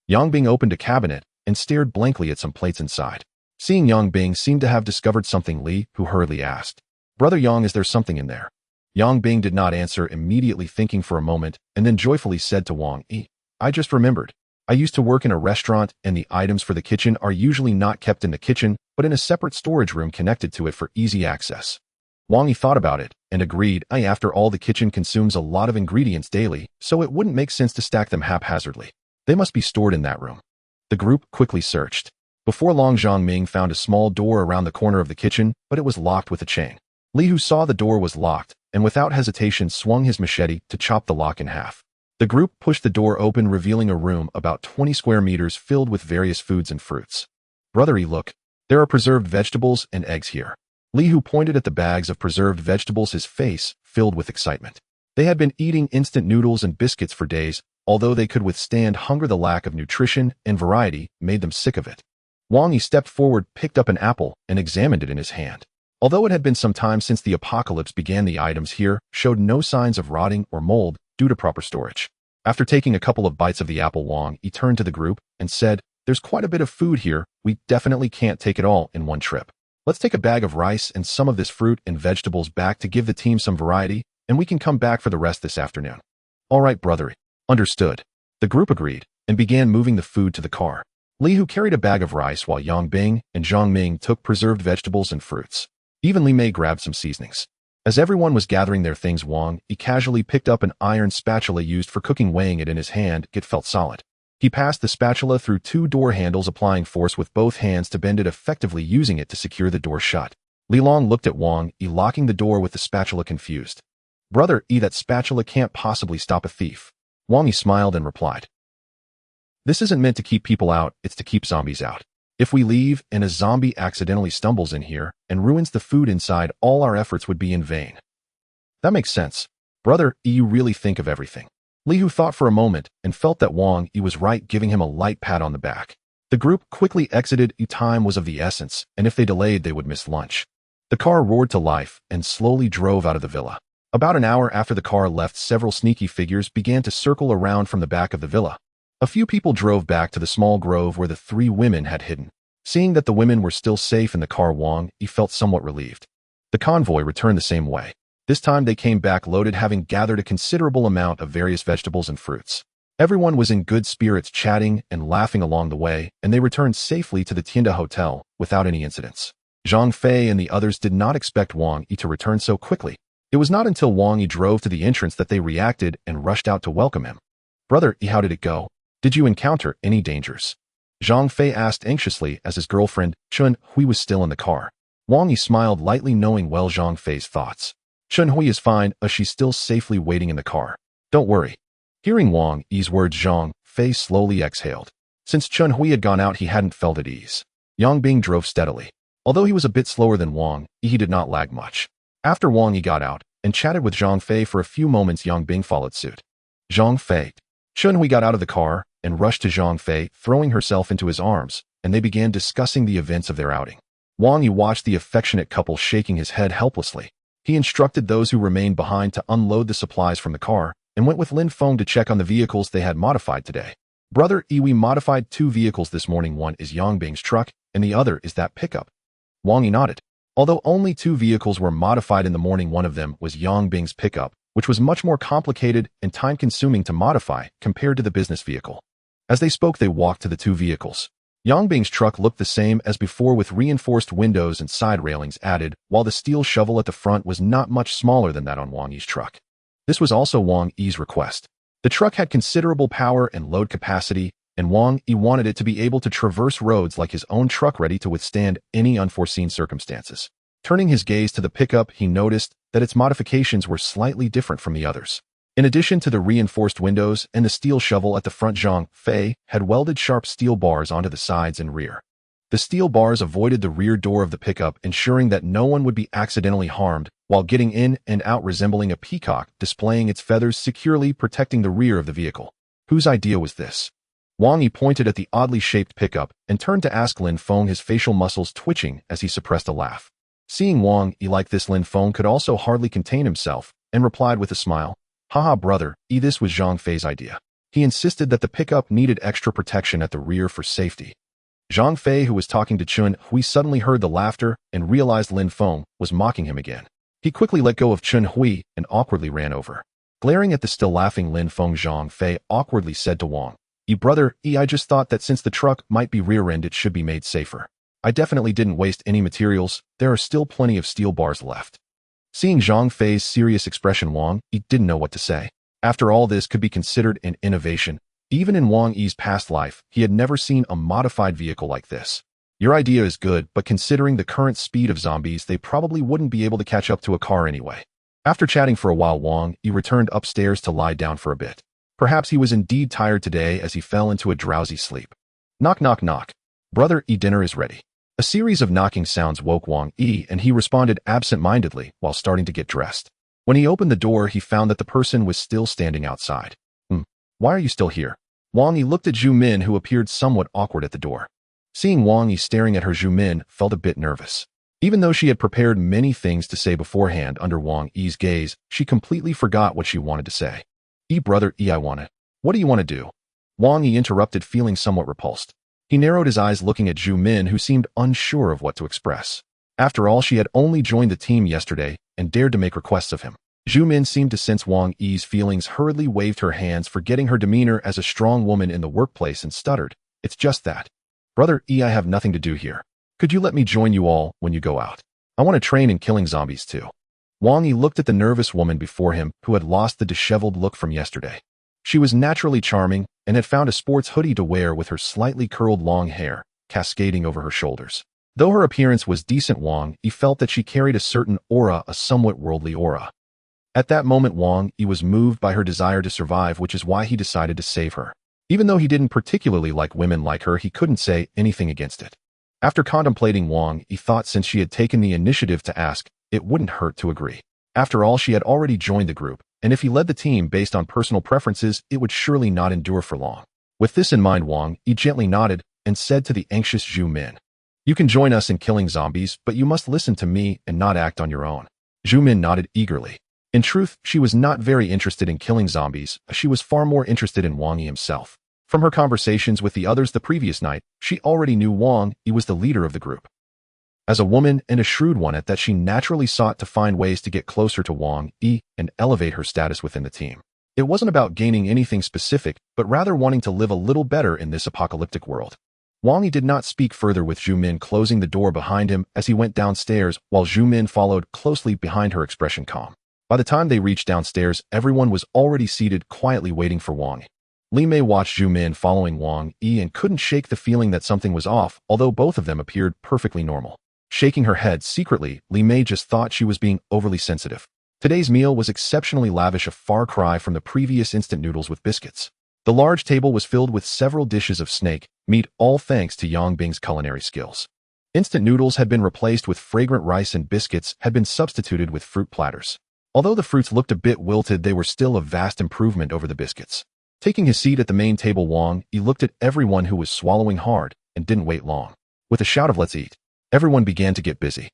Yang Bing opened a cabinet and stared blankly at some plates inside. Seeing Yang Bing seemed to have discovered something, Li Hu hurriedly asked, Brother Yang, is there something in there? Yang Bing did not answer, immediately thinking for a moment, and then joyfully said to Wang Yi, I just remembered. I used to work in a restaurant, and the items for the kitchen are usually not kept in the kitchen, but in a separate storage room connected to it for easy access. Wang Yi thought about it and agreed. After all, the kitchen consumes a lot of ingredients daily, so it wouldn't make sense to stack them haphazardly. They must be stored in that room. The group quickly searched. Before long, Zhang Ming found a small door around the corner of the kitchen, but it was locked with a chain. Li Hu saw the door was locked, and without hesitation swung his machete to chop the lock in half. The group pushed the door open, revealing a room about 20 square meters filled with various foods and fruits. Brother Yi, look. There are preserved vegetables and eggs here. Li Hu pointed at the bags of preserved vegetables, his face filled with excitement. They had been eating instant noodles and biscuits for days. Although they could withstand hunger, the lack of nutrition and variety made them sick of it. Wang Yi stepped forward, picked up an apple, and examined it in his hand. Although it had been some time since the apocalypse began, the items here showed no signs of rotting or mold due to proper storage. After taking a couple of bites of the apple, Wang Yi turned to the group and said, There's quite a bit of food here. We definitely can't take it all in one trip. Let's take a bag of rice and some of this fruit and vegetables back to give the team some variety, and we can come back for the rest this afternoon. All right, brother. Understood. The group agreed and began moving the food to the car. Li Hu carried a bag of rice while Yang Bing and Zhang Ming took preserved vegetables and fruits. Even Li Mei grabbed some seasonings. As everyone was gathering their things, Wang Yi casually picked up an iron spatula used for cooking, weighing it in his hand. It felt solid. He passed the spatula through 2 door handles, applying force with both hands to bend it, effectively using it to secure the door shut. Li Long looked at Wang Yi locking the door with the spatula, confused. "Brother Yi, that spatula can't possibly stop a thief." Wang Yi smiled and replied, "This isn't meant to keep people out, it's to keep zombies out. If we leave and a zombie accidentally stumbles in here and ruins the food inside, all our efforts would be in vain." "That makes sense. Brother Yi, you really think of everything." Li Hu thought for a moment and felt that Wang Yi was right, giving him a light pat on the back. The group quickly exited. Time was of the essence, and if they delayed, they would miss lunch. The car roared to life and slowly drove out of the villa. About an hour after the car left, several sneaky figures began to circle around from the back of the villa. A few people drove back to the small grove where the 3 women had hidden. Seeing that the women were still safe in the car, Wang Yi felt somewhat relieved. The convoy returned the same way. This time they came back loaded, having gathered a considerable amount of various vegetables and fruits. Everyone was in good spirits, chatting and laughing along the way, and they returned safely to the Tienda Hotel without any incidents. Zhang Fei and the others did not expect Wang Yi to return so quickly. It was not until Wang Yi drove to the entrance that they reacted and rushed out to welcome him. "Brother Yi, how did it go? Did you encounter any dangers?" Zhang Fei asked anxiously as his girlfriend, Chun Hui, was still in the car. Wang Yi smiled lightly, knowing well Zhang Fei's thoughts. "Chun Hui is fine, she's still safely waiting in the car. Don't worry." Hearing Wang Yi's words, Zhang Fei slowly exhaled. Since Chun Hui had gone out, he hadn't felt at ease. Yang Bing drove steadily. Although he was a bit slower than Wang Yi, he did not lag much. After Wang Yi got out and chatted with Zhang Fei for a few moments, Yang Bing followed suit. Zhang Fei. Chun Hui got out of the car and rushed to Zhang Fei, throwing herself into his arms, and they began discussing the events of their outing. Wang Yi watched the affectionate couple, shaking his head helplessly. He instructed those who remained behind to unload the supplies from the car and went with Lin Feng to check on the vehicles they had modified today. "Brother Yi, we modified 2 vehicles this morning. One is Yang Bing's truck, and the other is that pickup." Wang Yi nodded. Although only 2 vehicles were modified in the morning, one of them was Yang Bing's pickup, which was much more complicated and time-consuming to modify compared to the business vehicle. As they spoke, they walked to the 2 vehicles. Yang Bing's truck looked the same as before, with reinforced windows and side railings added, while the steel shovel at the front was not much smaller than that on Wang Yi's truck. This was also Wang Yi's request. The truck had considerable power and load capacity, and Wang Yi wanted it to be able to traverse roads like his own truck, ready to withstand any unforeseen circumstances. Turning his gaze to the pickup, he noticed that its modifications were slightly different from the others. In addition to the reinforced windows and the steel shovel at the front, Zhang Fei had welded sharp steel bars onto the sides and rear. The steel bars avoided the rear door of the pickup, ensuring that no one would be accidentally harmed while getting in and out, resembling a peacock displaying its feathers, securely protecting the rear of the vehicle. Whose idea was this? Wang Yi pointed at the oddly shaped pickup and turned to ask Lin Feng, his facial muscles twitching as he suppressed a laugh. Seeing Wang Yi like this, Lin Feng could also hardly contain himself and replied with a smile, "Haha, brother Yi, this was Zhang Fei's idea. He insisted that the pickup needed extra protection at the rear for safety." Zhang Fei, who was talking to Chun Hui, suddenly heard the laughter and realized Lin Feng was mocking him again. He quickly let go of Chun Hui and awkwardly ran over. Glaring at the still laughing Lin Feng, Zhang Fei awkwardly said to Wang Yi, "Brother Yi, I just thought that since the truck might be rear-end, it should be made safer. I definitely didn't waste any materials. There are still plenty of steel bars left." Seeing Zhang Fei's serious expression, Wang Yi didn't know what to say. After all, this could be considered an innovation. Even in Wang Yi's past life, he had never seen a modified vehicle like this. "Your idea is good, but considering the current speed of zombies, they probably wouldn't be able to catch up to a car anyway." After chatting for a while, Wang Yi returned upstairs to lie down for a bit. Perhaps he was indeed tired today, as he fell into a drowsy sleep. Knock, knock, knock. "Brother Yi, dinner is ready." A series of knocking sounds woke Wang Yi, and he responded absent-mindedly while starting to get dressed. When he opened the door, he found that the person was still standing outside. Why are you still here?" Wang Yi looked at Zhu Min, who appeared somewhat awkward at the door. Seeing Wang Yi staring at her, Zhu Min felt a bit nervous. Even though she had prepared many things to say beforehand, under Wang Yi's gaze, she completely forgot what she wanted to say. Brother Yi, what do you want to do?" Wang Yi interrupted, feeling somewhat repulsed. He narrowed his eyes, looking at Zhu Min, who seemed unsure of what to express. After all, she had only joined the team yesterday and dared to make requests of him. Zhu Min seemed to sense Wang Yi's feelings, hurriedly waved her hands, forgetting her demeanor as a strong woman in the workplace, and stuttered, "It's just that. Brother Yi, I have nothing to do here. Could you let me join you all when you go out?" I want to train in killing zombies too. Wang Yi looked at the nervous woman before him who had lost the disheveled look from yesterday. She was naturally charming and had found a sports hoodie to wear with her slightly curled long hair, cascading over her shoulders. Though her appearance was decent, Wang Yi felt that she carried a certain aura, a somewhat worldly aura. At that moment, Wang Yi was moved by her desire to survive, which is why he decided to save her. Even though he didn't particularly like women like her, he couldn't say anything against it. After contemplating, Wang Yi thought since she had taken the initiative to ask, it wouldn't hurt to agree. After all, she had already joined the group, and if he led the team based on personal preferences, it would surely not endure for long. With this in mind, Wang Yi gently nodded and said to the anxious Zhu Min, "You can join us in killing zombies, but you must listen to me and not act on your own." Zhu Min nodded eagerly. In truth, she was not very interested in killing zombies. She was far more interested in Wang Yi himself. From her conversations with the others the previous night, she already knew Wang Yi was the leader of the group. As a woman and a shrewd one at that, she naturally sought to find ways to get closer to Wang Yi and elevate her status within the team. It wasn't about gaining anything specific, but rather wanting to live a little better in this apocalyptic world. Wang Yi did not speak further, with Zhu Min closing the door behind him as he went downstairs, while Zhu Min followed closely behind, her expression calm. By the time they reached downstairs, everyone was already seated, quietly waiting for Wang Yi. Li Mei watched Zhu Min following Wang Yi and couldn't shake the feeling that something was off, although both of them appeared perfectly normal. Shaking her head secretly, Li Mei just thought she was being overly sensitive. Today's meal was exceptionally lavish, a far cry from the previous instant noodles with biscuits. The large table was filled with several dishes of snake meat, all thanks to Yang Bing's culinary skills. Instant noodles had been replaced with fragrant rice and biscuits had been substituted with fruit platters. Although the fruits looked a bit wilted, they were still a vast improvement over the biscuits. Taking his seat at the main table, Wang Yi looked at everyone who was swallowing hard and didn't wait long. With a shout of "Let's eat," everyone began to get busy.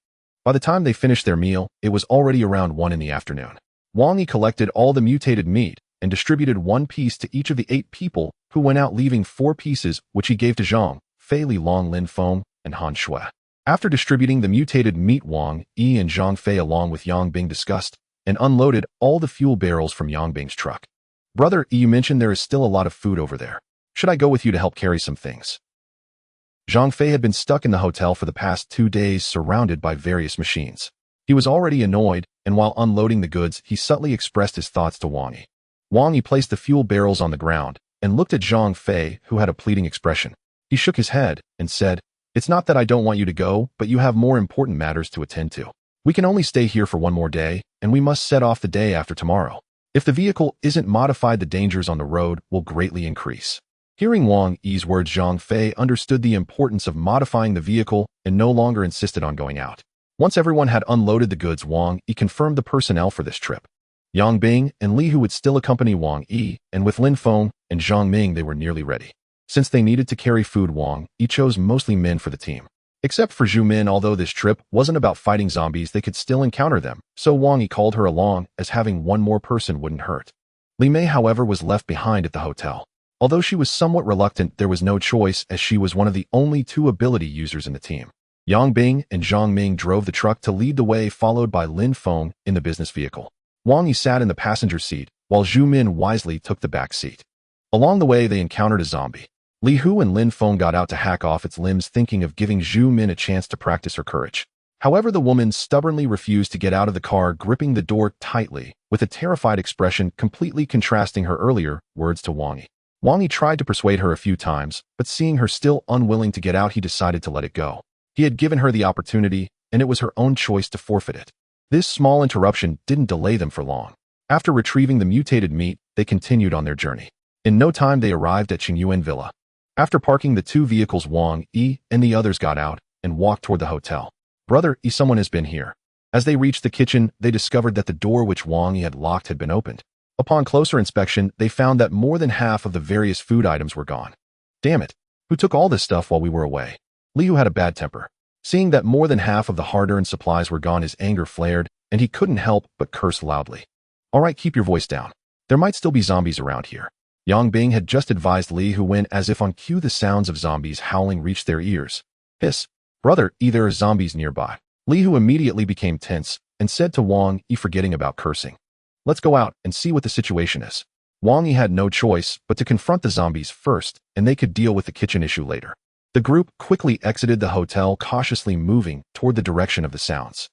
By the time they finished their meal, it was already around 1 in the afternoon. Wang Yi collected all the mutated meat and distributed 1 piece to each of the 8 people who went out, leaving 4 pieces, which he gave to Zhang, Fei Li Long, Lin Feng, and Han Shui. After distributing the mutated meat, Wang Yi and Zhang Fei along with Yang Bing discussed and unloaded all the fuel barrels from Yang Bing's truck. "Brother, you mentioned there is still a lot of food over there. Should I go with you to help carry some things?" Zhang Fei had been stuck in the hotel for the past 2 days, surrounded by various machines. He was already annoyed, and while unloading the goods, he subtly expressed his thoughts to Wang Yi. Wang Yi placed the fuel barrels on the ground and looked at Zhang Fei, who had a pleading expression. He shook his head and said, "It's not that I don't want you to go, but you have more important matters to attend to. We can only stay here for 1 more day, and we must set off the day after tomorrow. If the vehicle isn't modified, the dangers on the road will greatly increase." Hearing Wang Yi's words, Zhang Fei understood the importance of modifying the vehicle and no longer insisted on going out. Once everyone had unloaded the goods, Wang Yi confirmed the personnel for this trip. Yang Bing and Li Hu would still accompany Wang Yi, and with Lin Feng and Zhang Ming they were nearly ready. Since they needed to carry food, Wang Yi chose mostly men for the team. Except for Zhu Min, although this trip wasn't about fighting zombies, they could still encounter them, so Wang Yi called her along, as having 1 more person wouldn't hurt. Li Mei, however, was left behind at the hotel. Although she was somewhat reluctant, there was no choice, as she was one of the only 2 ability users in the team. Yang Bing and Zhang Ming drove the truck to lead the way, followed by Lin Feng in the business vehicle. Wang Yi sat in the passenger seat, while Zhu Min wisely took the back seat. Along the way, they encountered a zombie. Li Hu and Lin Feng got out to hack off its limbs, thinking of giving Zhu Min a chance to practice her courage. However, the woman stubbornly refused to get out of the car, gripping the door tightly, with a terrified expression, completely contrasting her earlier words to Wang Yi. Wang Yi tried to persuade her a few times, but seeing her still unwilling to get out, he decided to let it go. He had given her the opportunity, and it was her own choice to forfeit it. This small interruption didn't delay them for long. After retrieving the mutated meat, they continued on their journey. In no time, they arrived at Qingyuan Villa. After parking the 2 vehicles, Wang Yi and the others got out and walked toward the hotel. "Brother Yi, someone has been here." As they reached the kitchen, they discovered that the door which Wang Yi had locked had been opened. Upon closer inspection, they found that more than half of the various food items were gone. "Damn it! Who took all this stuff while we were away?" Li Hu had a bad temper. Seeing that more than half of the hard-earned supplies were gone, his anger flared, and he couldn't help but curse loudly. "All right, keep your voice down. There might still be zombies around here." Yang Bing had just advised Li Hu when, as if on cue, the sounds of zombies howling reached their ears. "Hiss! Brother, there are zombies nearby." Li Hu immediately became tense and said to Wang Yi, forgetting about cursing, "Let's go out and see what the situation is." Wang Yi had no choice but to confront the zombies first, and they could deal with the kitchen issue later. The group quickly exited the hotel, cautiously moving toward the direction of the sounds.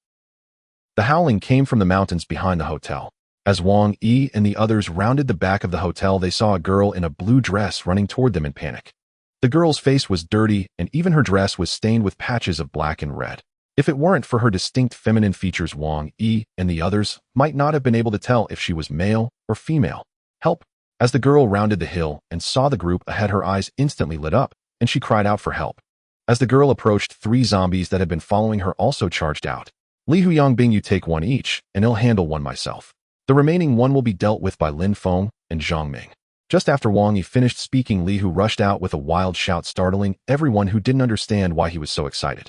The howling came from the mountains behind the hotel. As Wang Yi and the others rounded the back of the hotel, they saw a girl in a blue dress running toward them in panic. The girl's face was dirty, and even her dress was stained with patches of black and red. If it weren't for her distinct feminine features, Wang Yi and the others might not have been able to tell if she was male or female. Help! As the girl rounded the hill and saw the group ahead, her eyes instantly lit up, and she cried out for help. As the girl approached, 3 zombies that had been following her also charged out. Li Hu Yangbing, you take 1 each, and I'll handle 1 myself. The remaining 1 will be dealt with by Lin Feng and Zhang Ming. Just after Wang Yi finished speaking, Li Hu rushed out with a wild shout, startling everyone who didn't understand why he was so excited.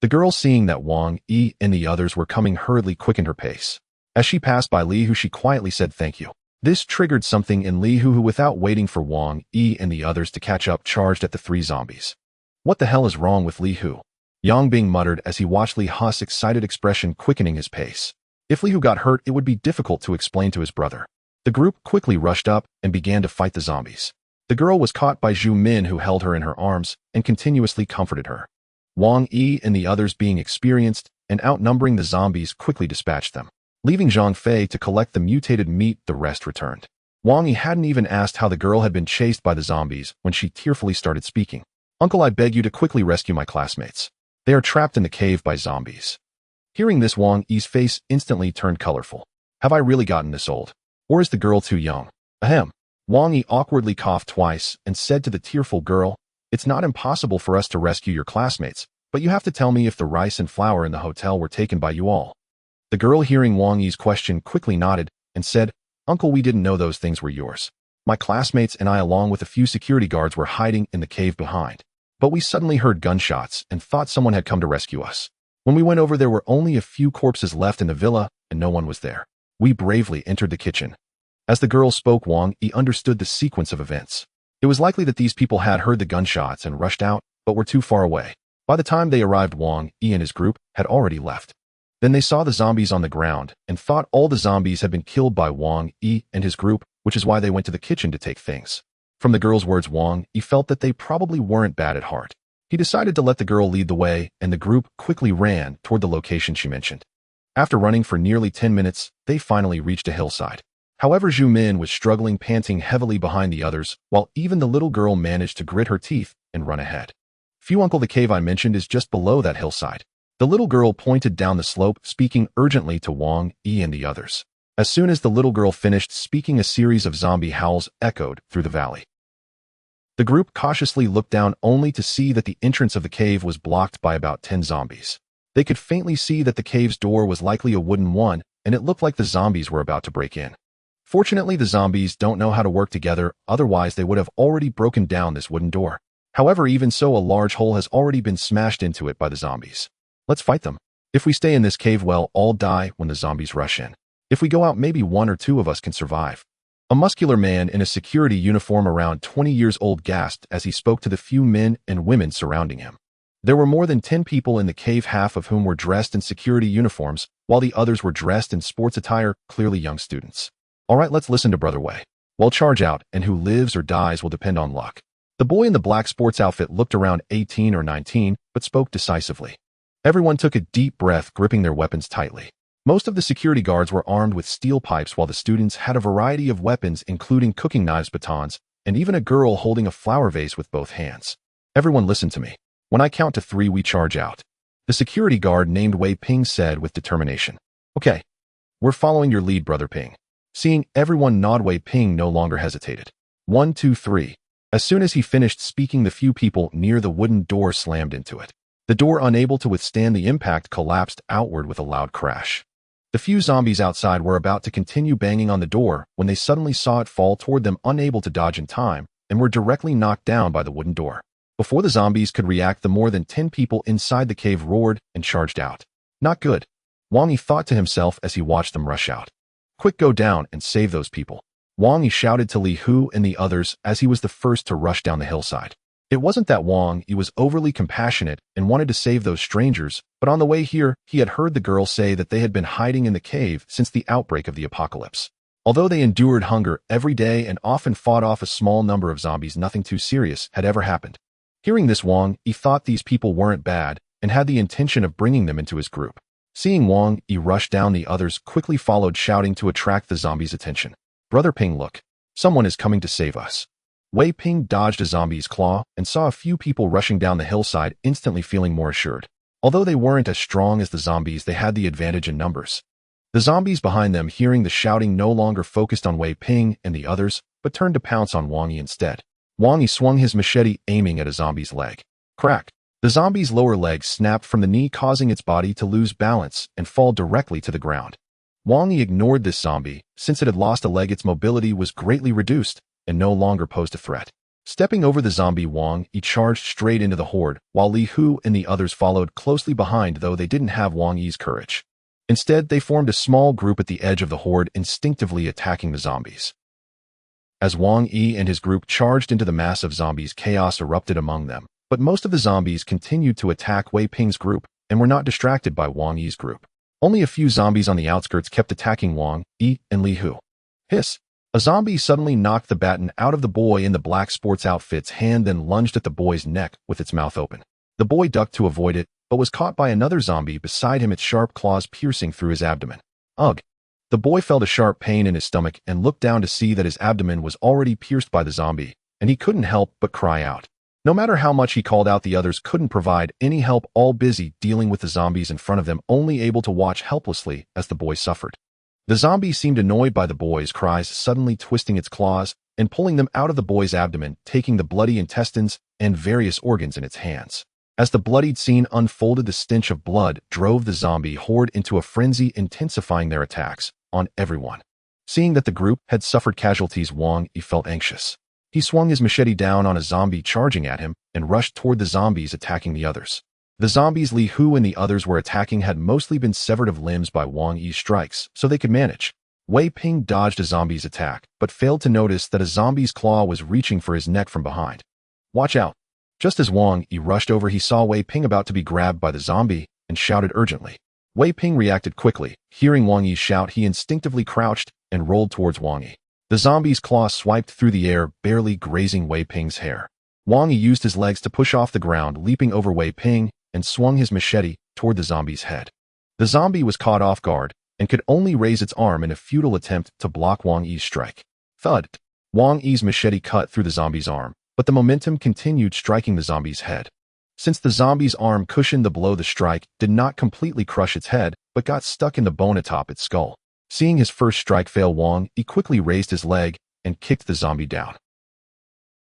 The girl, seeing that Wang Yi and the others were coming, hurriedly quickened her pace. As she passed by Li Hu, she quietly said thank you. This triggered something in Li Hu, who, without waiting for Wang Yi and the others to catch up, charged at the 3 zombies. What the hell is wrong with Li Hu? Yang Bing muttered as he watched Li Hu's excited expression quickening his pace. If Li Hu got hurt, it would be difficult to explain to his brother. The group quickly rushed up and began to fight the zombies. The girl was caught by Zhu Min, who held her in her arms and continuously comforted her. Wang Yi and the others, being experienced and outnumbering the zombies, quickly dispatched them. Leaving Zhang Fei to collect the mutated meat, the rest returned. Wang Yi hadn't even asked how the girl had been chased by the zombies when she tearfully started speaking. Uncle, I beg you to quickly rescue my classmates. They are trapped in the cave by zombies. Hearing this, Wang Yi's face instantly turned colorful. Have I really gotten this old? Or is the girl too young? Ahem. Wang Yi awkwardly coughed twice and said to the tearful girl, it's not impossible for us to rescue your classmates, but you have to tell me if the rice and flour in the hotel were taken by you all. The girl, hearing Wang Yi's question, quickly nodded and said, Uncle, we didn't know those things were yours. My classmates and I, along with a few security guards, were hiding in the cave behind. But we suddenly heard gunshots and thought someone had come to rescue us. When we went over, there were only a few corpses left in the villa, and no one was there. We bravely entered the kitchen. As the girl spoke, Wang Yi understood the sequence of events. It was likely that these people had heard the gunshots and rushed out, but were too far away. By the time they arrived, Wang Yi and his group had already left. Then they saw the zombies on the ground and thought all the zombies had been killed by Wang Yi and his group, which is why they went to the kitchen to take things. From the girl's words, Wang Yi felt that they probably weren't bad at heart. He decided to let the girl lead the way, and the group quickly ran toward the location she mentioned. After running for nearly 10 minutes, they finally reached a hillside. However, Zhu Min was struggling, panting heavily behind the others, while even the little girl managed to grit her teeth and run ahead. Phew, Uncle, the cave I mentioned is just below that hillside. The little girl pointed down the slope, speaking urgently to Wang Yi and the others. As soon as the little girl finished speaking, a series of zombie howls echoed through the valley. The group cautiously looked down, only to see that the entrance of the cave was blocked by about 10 zombies. They could faintly see that the cave's door was likely a wooden one, and it looked like the zombies were about to break in. Fortunately, the zombies don't know how to work together, otherwise they would have already broken down this wooden door. However, even so, a large hole has already been smashed into it by the zombies. Let's fight them. If we stay in this cave, we'll all die when the zombies rush in. If we go out, maybe 1 or 2 of us can survive. A muscular man in a security uniform around 20 years old gasped as he spoke to the few men and women surrounding him. There were more than 10 people in the cave, half of whom were dressed in security uniforms, while the others were dressed in sports attire, clearly young students. All right, let's listen to Brother Wei. We'll charge out, and who lives or dies will depend on luck. The boy in the black sports outfit looked around 18 or 19, but spoke decisively. Everyone took a deep breath, gripping their weapons tightly. Most of the security guards were armed with steel pipes, while the students had a variety of weapons, including cooking knives, batons, and even a girl holding a flower vase with both hands. Everyone listen to me. When I count to 3, we charge out. The security guard named Wei Ping said with determination. Okay. We're following your lead, Brother Ping. Seeing everyone nod, Wei Ping no longer hesitated. 1, 2, 3. As soon as he finished speaking, the few people near the wooden door slammed into it. The door, unable to withstand the impact, collapsed outward with a loud crash. The few zombies outside were about to continue banging on the door when they suddenly saw it fall toward them, unable to dodge in time, and were directly knocked down by the wooden door. Before the zombies could react, the more than 10 people inside the cave roared and charged out. Not good. Wang Yi thought to himself as he watched them rush out. Quick, go down and save those people. Wang Yi shouted to Li Hu and the others as he was the first to rush down the hillside. It wasn't that Wang Yi was overly compassionate and wanted to save those strangers, but on the way here, he had heard the girl say that they had been hiding in the cave since the outbreak of the apocalypse. Although they endured hunger every day and often fought off a small number of zombies, nothing too serious had ever happened. Hearing this, Wang Yi thought these people weren't bad and had the intention of bringing them into his group. Seeing Wang Yi rush down, the others quickly followed, shouting to attract the zombies' attention. "Brother Ping, look. Someone is coming to save us." Wei Ping dodged a zombie's claw and saw a few people rushing down the hillside, instantly feeling more assured. Although they weren't as strong as the zombies, they had the advantage in numbers. The zombies behind them, hearing the shouting, no longer focused on Wei Ping and the others, but turned to pounce on Wang Yi instead. Wang Yi swung his machete, aiming at a zombie's leg. Crack! The zombie's lower leg snapped from the knee, causing its body to lose balance and fall directly to the ground. Wang Yi ignored this zombie. Since it had lost a leg, its mobility was greatly reduced and no longer posed a threat. Stepping over the zombie, Wang Yi charged straight into the horde, while Li Hu and the others followed closely behind, though they didn't have Wang Yi's courage. Instead, they formed a small group at the edge of the horde, instinctively attacking the zombies. As Wang Yi and his group charged into the mass of zombies, chaos erupted among them, but most of the zombies continued to attack Wei Ping's group and were not distracted by Wang Yi's group. Only a few zombies on the outskirts kept attacking Wang Yi and Li Hu. Hiss! A zombie suddenly knocked the baton out of the boy in the black sports outfit's hand, then lunged at the boy's neck with its mouth open. The boy ducked to avoid it, but was caught by another zombie beside him, its sharp claws piercing through his abdomen. Ugh! The boy felt a sharp pain in his stomach and looked down to see that his abdomen was already pierced by the zombie, and he couldn't help but cry out. No matter how much he called out, the others couldn't provide any help, all busy dealing with the zombies in front of them, only able to watch helplessly as the boy suffered. The zombie seemed annoyed by the boy's cries, suddenly twisting its claws and pulling them out of the boy's abdomen, taking the bloody intestines and various organs in its hands. As the bloodied scene unfolded, the stench of blood drove the zombie horde into a frenzy, intensifying their attacks on everyone. Seeing that the group had suffered casualties, Wang Yi felt anxious. He swung his machete down on a zombie charging at him and rushed toward the zombies attacking the others. The zombies Li Hu and the others were attacking had mostly been severed of limbs by Wang Yi's strikes, so they could manage. Wei Ping dodged a zombie's attack, but failed to notice that a zombie's claw was reaching for his neck from behind. "Watch out!" Just as Wang Yi rushed over, he saw Wei Ping about to be grabbed by the zombie and shouted urgently. Wei Ping reacted quickly. Hearing Wang Yi shout, he instinctively crouched and rolled towards Wang Yi. The zombie's claw swiped through the air, barely grazing Wei Ping's hair. Wang Yi used his legs to push off the ground, leaping over Wei Ping, and swung his machete toward the zombie's head. The zombie was caught off guard and could only raise its arm in a futile attempt to block Wang Yi's strike. Thud! Wang Yi's machete cut through the zombie's arm, but the momentum continued, striking the zombie's head. Since the zombie's arm cushioned the blow, the strike did not completely crush its head, but got stuck in the bone atop its skull. Seeing his first strike fail, Wang Yi quickly raised his leg and kicked the zombie down.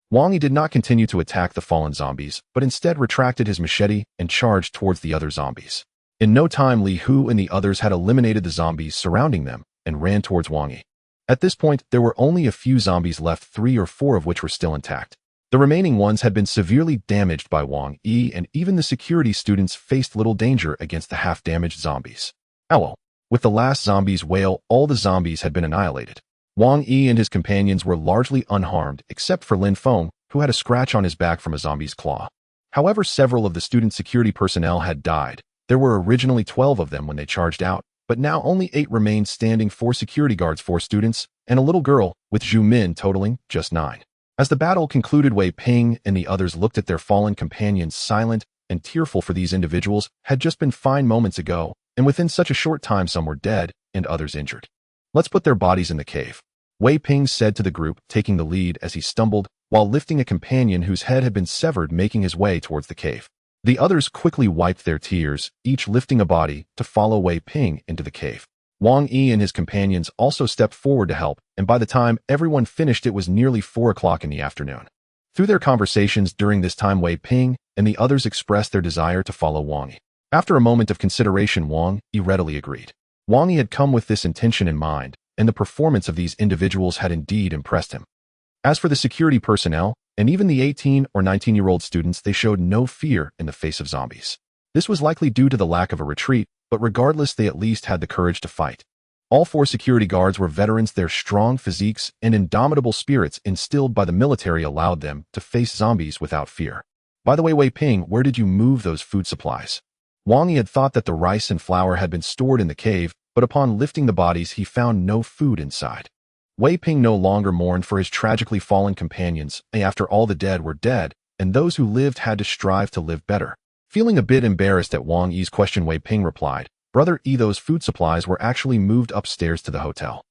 Wang Yi did not continue to attack the fallen zombies, but instead retracted his machete and charged towards the other zombies. In no time, Li Hu and the others had eliminated the zombies surrounding them and ran towards Wang Yi. At this point, there were only a few zombies left, 3 or 4 of which were still intact. The remaining ones had been severely damaged by Wang Yi, and even the security students faced little danger against the half-damaged zombies. Owl! With the last zombie's wail, all the zombies had been annihilated. Wang Yi and his companions were largely unharmed, except for Lin Feng, who had a scratch on his back from a zombie's claw. However, several of the student security personnel had died. There were originally 12 of them when they charged out, but now only 8 remained standing: 4 security guards, 4 students, and a little girl, with Zhu Min totaling just 9. As the battle concluded, Wei Ping and the others looked at their fallen companions, silent and tearful, for these individuals had just been fine moments ago, and within such a short time some were dead and others injured. "Let's put their bodies in the cave," Wei Ping said to the group, taking the lead as he stumbled while lifting a companion whose head had been severed, making his way towards the cave. The others quickly wiped their tears, each lifting a body to follow Wei Ping into the cave. Wang Yi and his companions also stepped forward to help, and by the time everyone finished, it was nearly 4 o'clock in the afternoon. Through their conversations during this time, Wei Ping and the others expressed their desire to follow Wang Yi. After a moment of consideration, Wang Yi readily agreed. Wang Yi had come with this intention in mind, and the performance of these individuals had indeed impressed him. As for the security personnel, and even the 18 or 19-year-old students, they showed no fear in the face of zombies. This was likely due to the lack of a retreat, but regardless, they at least had the courage to fight. All 4 security guards were veterans. Their strong physiques and indomitable spirits instilled by the military allowed them to face zombies without fear. "By the way, Wei Ping, where did you move those food supplies?" Wang Yi had thought that the rice and flour had been stored in the cave, but upon lifting the bodies, he found no food inside. Wei Ping no longer mourned for his tragically fallen companions. After all the dead were dead, and those who lived had to strive to live better. Feeling a bit embarrassed at Wang Yi's question, Wei Ping replied, "Brother Yi, those food supplies were actually moved upstairs to the hotel."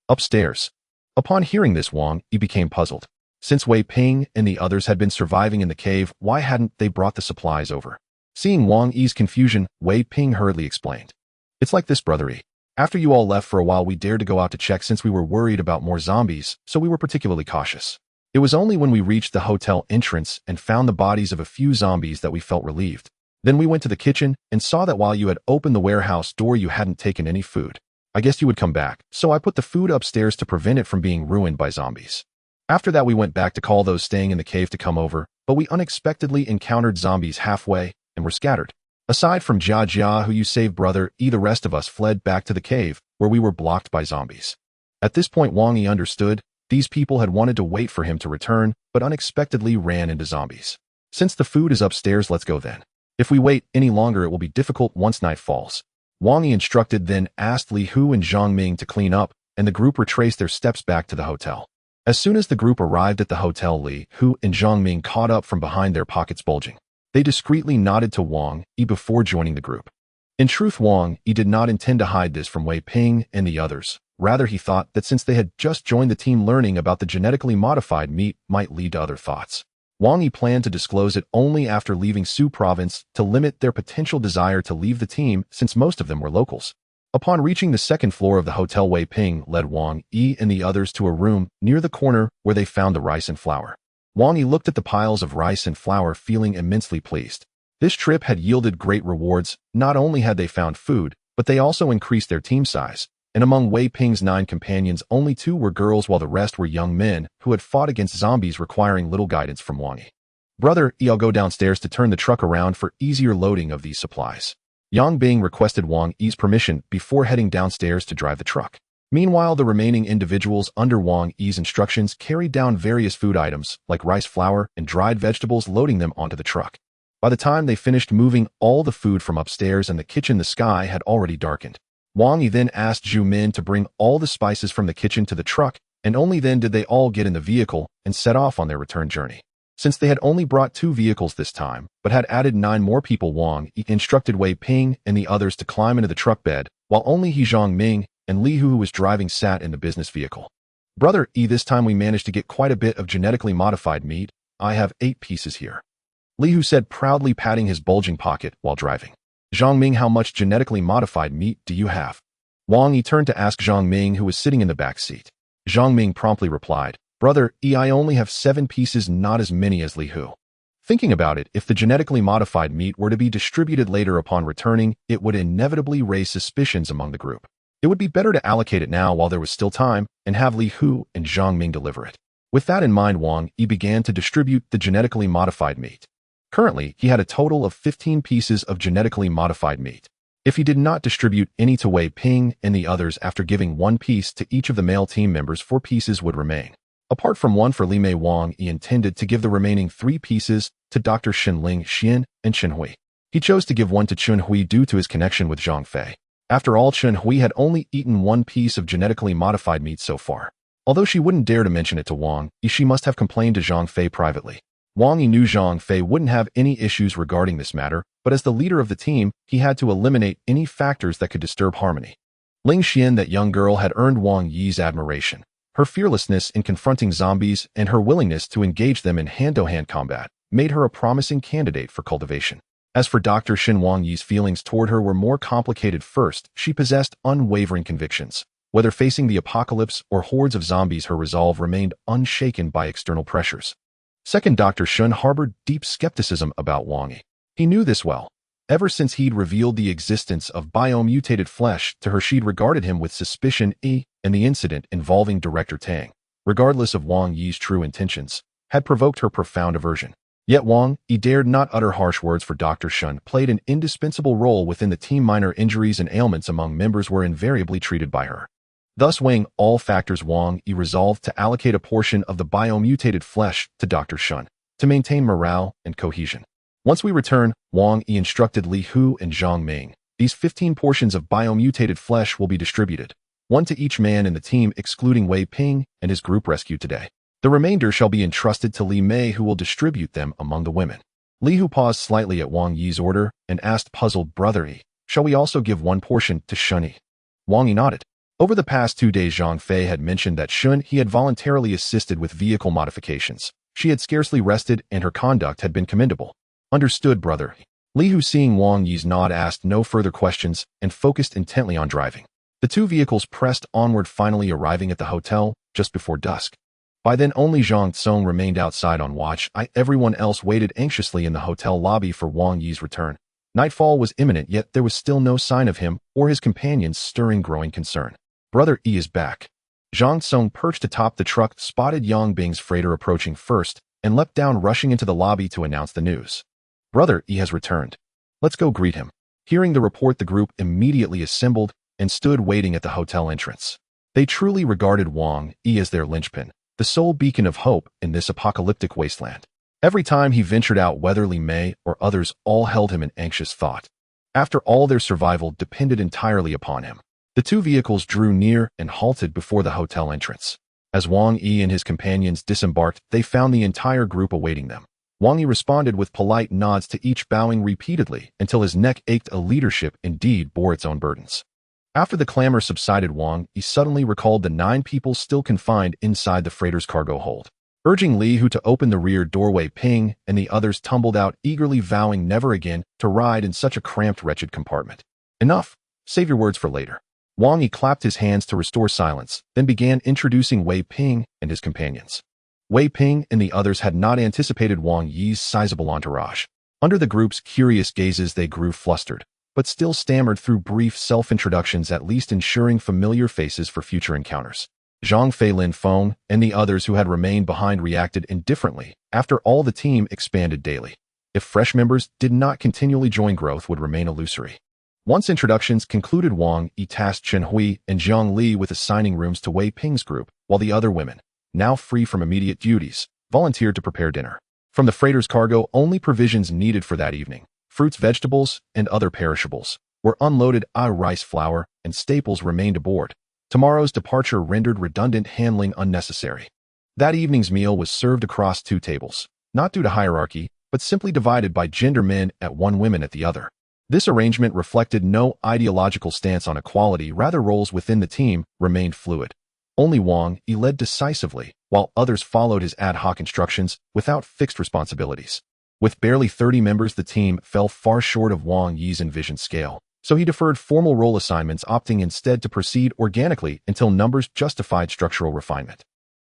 Upstairs? Upon hearing this, Wang Yi became puzzled. Since Wei Ping and the others had been surviving in the cave, why hadn't they brought the supplies over? Seeing Wang Yi's confusion, Wei Ping hurriedly explained. "It's like this, Brother Yi. After you all left for a while, we dared to go out to check since we were worried about more zombies, so we were particularly cautious. It was only when we reached the hotel entrance and found the bodies of a few zombies that we felt relieved. Then we went to the kitchen and saw that while you had opened the warehouse door, you hadn't taken any food. I guessed you would come back, so I put the food upstairs to prevent it from being ruined by zombies. After that, we went back to call those staying in the cave to come over, but we unexpectedly encountered zombies halfway and were scattered. Aside from Jia, who you saved, Brother Yi, the rest of us fled back to the cave, where we were blocked by zombies." At this point, Wang Yi understood. These people had wanted to wait for him to return, but unexpectedly ran into zombies. "Since the food is upstairs, let's go then. If we wait any longer, it will be difficult once night falls." Wang Yi instructed, then asked Li Hu and Zhang Ming to clean up, and the group retraced their steps back to the hotel. As soon as the group arrived at the hotel, Li Hu and Zhang Ming caught up from behind, their pockets bulging. They discreetly nodded to Wang Yi before joining the group. In truth, Wang Yi did not intend to hide this from Wei Ping and the others. Rather, he thought that since they had just joined the team, learning about the genetically modified meat might lead to other thoughts. Wang Yi planned to disclose it only after leaving Su province to limit their potential desire to leave the team, since most of them were locals. Upon reaching the second floor of the hotel, Wei Ping led Wang Yi and the others to a room near the corner where they found the rice and flour. Wang Yi looked at the piles of rice and flour, feeling immensely pleased. This trip had yielded great rewards. Not only had they found food, but they also increased their team size. And among Wei Ping's 9 companions, only 2 were girls, while the rest were young men who had fought against zombies, requiring little guidance from Wang Yi. "Brother Yi, I'll go downstairs to turn the truck around for easier loading of these supplies." Yang Bing requested Wang Yi's permission before heading downstairs to drive the truck. Meanwhile, the remaining individuals under Wang Yi's instructions carried down various food items like rice, flour, and dried vegetables, loading them onto the truck. By the time they finished moving all the food from upstairs and the kitchen, the sky had already darkened. Wang Yi then asked Zhu Min to bring all the spices from the kitchen to the truck, and only then did they all get in the vehicle and set off on their return journey. Since they had only brought 2 vehicles this time, but had added 9 more people, Wang Yi instructed Wei Ping and the others to climb into the truck bed, while only Zhang Ming and Li Hu, who was driving, sat in the business vehicle. "Brother Yi, this time we managed to get quite a bit of genetically modified meat. I have 8 pieces here," Li Hu said, proudly patting his bulging pocket while driving. "Zhang Ming, how much genetically modified meat do you have?" Wang Yi turned to ask Zhang Ming, who was sitting in the back seat. Zhang Ming promptly replied, "Brother Yi, I only have 7 pieces, not as many as Li Hu." Thinking about it, if the genetically modified meat were to be distributed later upon returning, it would inevitably raise suspicions among the group. It would be better to allocate it now while there was still time and have Li Hu and Zhang Ming deliver it. With that in mind, Wang Yi began to distribute the genetically modified meat. Currently, he had a total of 15 pieces of genetically modified meat. If he did not distribute any to Wei Ping and the others after giving 1 piece to each of the male team members, 4 pieces would remain. Apart from 1 for Li Mei, Wang Yi intended to give the remaining 3 pieces to Dr. Shenling Xian and Chen Hui. He chose to give 1 to Chen Hui due to his connection with Zhang Fei. After all, Chen Hui had only eaten 1 piece of genetically modified meat so far. Although she wouldn't dare to mention it to Wang Yi, she must have complained to Zhang Fei privately. Wang Yi knew Zhang Fei wouldn't have any issues regarding this matter, but as the leader of the team, he had to eliminate any factors that could disturb harmony. Ling Xian, that young girl, had earned Wang Yi's admiration. Her fearlessness in confronting zombies and her willingness to engage them in hand-to-hand combat made her a promising candidate for cultivation. As for Dr. Shen, Wang Yi's feelings toward her were more complicated. First, she possessed unwavering convictions. Whether facing the apocalypse or hordes of zombies, her resolve remained unshaken by external pressures. Second, Dr. Shen harbored deep skepticism about Wang Yi. He knew this well. Ever since he'd revealed the existence of biomutated flesh to her, she'd regarded him with suspicion, and the incident involving Director Tang, regardless of Wang Yi's true intentions, had provoked her profound aversion. Yet Wang Yi dared not utter harsh words, for Dr. Shen played an indispensable role within the team. Minor injuries and ailments among members were invariably treated by her. Thus, weighing all factors, Wang Yi resolved to allocate a portion of the biomutated flesh to Dr. Shen to maintain morale and cohesion. Once we return, Wang Yi instructed Li Hu and Zhang Ming. These 15 portions of biomutated flesh will be distributed, 1 to each man in the team, excluding Wei Ping and his group rescued today. The remainder shall be entrusted to Li Mei, who will distribute them among the women. Li Hu paused slightly at Wang Yi's order and asked puzzled, Brother Yi, shall we also give one portion to Shun Yi? Wang Yi nodded. Over the past 2 days, Zhang Fei had mentioned that Shun He had voluntarily assisted with vehicle modifications. She had scarcely rested, and her conduct had been commendable. Understood, Brother Yi. Li Hu, seeing Wang Yi's nod, asked no further questions and focused intently on driving. The 2 vehicles pressed onward, finally arriving at the hotel just before dusk. By then, only Zhang Tsong remained outside on watch. Everyone else waited anxiously in the hotel lobby for Wang Yi's return. Nightfall was imminent, yet there was still no sign of him or his companions, stirring growing concern. Brother Yi is back. Zhang Tsong, perched atop the truck, spotted Yang Bing's freighter approaching first and leapt down, rushing into the lobby to announce the news. Brother Yi has returned. Let's go greet him. Hearing the report, the group immediately assembled and stood waiting at the hotel entrance. They truly regarded Wang Yi as their linchpin, the sole beacon of hope in this apocalyptic wasteland. Every time he ventured out, whether Li Mei or others, all held him in anxious thought. After all, their survival depended entirely upon him. The 2 vehicles drew near and halted before the hotel entrance. As Wang Yi and his companions disembarked, they found the entire group awaiting them. Wang Yi responded with polite nods to each, bowing repeatedly until his neck ached. A leadership indeed bore its own burdens. After the clamor subsided, Wang Yi suddenly recalled the 9 people still confined inside the freighter's cargo hold. Urging Li Hu to open the rear doorway, Ping and the others tumbled out, eagerly vowing never again to ride in such a cramped, wretched compartment. Enough. Save your words for later. Wang Yi clapped his hands to restore silence, then began introducing Wei Ping and his companions. Wei Ping and the others had not anticipated Wang Yi's sizable entourage. Under the group's curious gazes, they grew flustered, but still stammered through brief self-introductions, at least ensuring familiar faces for future encounters. Zhang Fei, Lin Feng, and the others who had remained behind reacted indifferently. After all, the team expanded daily. If fresh members did not continually join, growth would remain illusory. Once introductions concluded, Wang Yi tasked Chen Hui and Zhang Li with assigning rooms to Wei Ping's group, while the other women, now free from immediate duties, volunteered to prepare dinner. From the freighter's cargo, only provisions needed for that evening, fruits, vegetables, and other perishables, were unloaded. Rice flour and staples remained aboard. Tomorrow's departure rendered redundant handling unnecessary. That evening's meal was served across 2 tables, not due to hierarchy, but simply divided by gender, men at one, women at the other. This arrangement reflected no ideological stance on equality, rather roles within the team remained fluid. Only Wang Yi led decisively, while others followed his ad hoc instructions without fixed responsibilities. With barely 30 members, the team fell far short of Wang Yi's envisioned scale, so he deferred formal role assignments, opting instead to proceed organically until numbers justified structural refinement.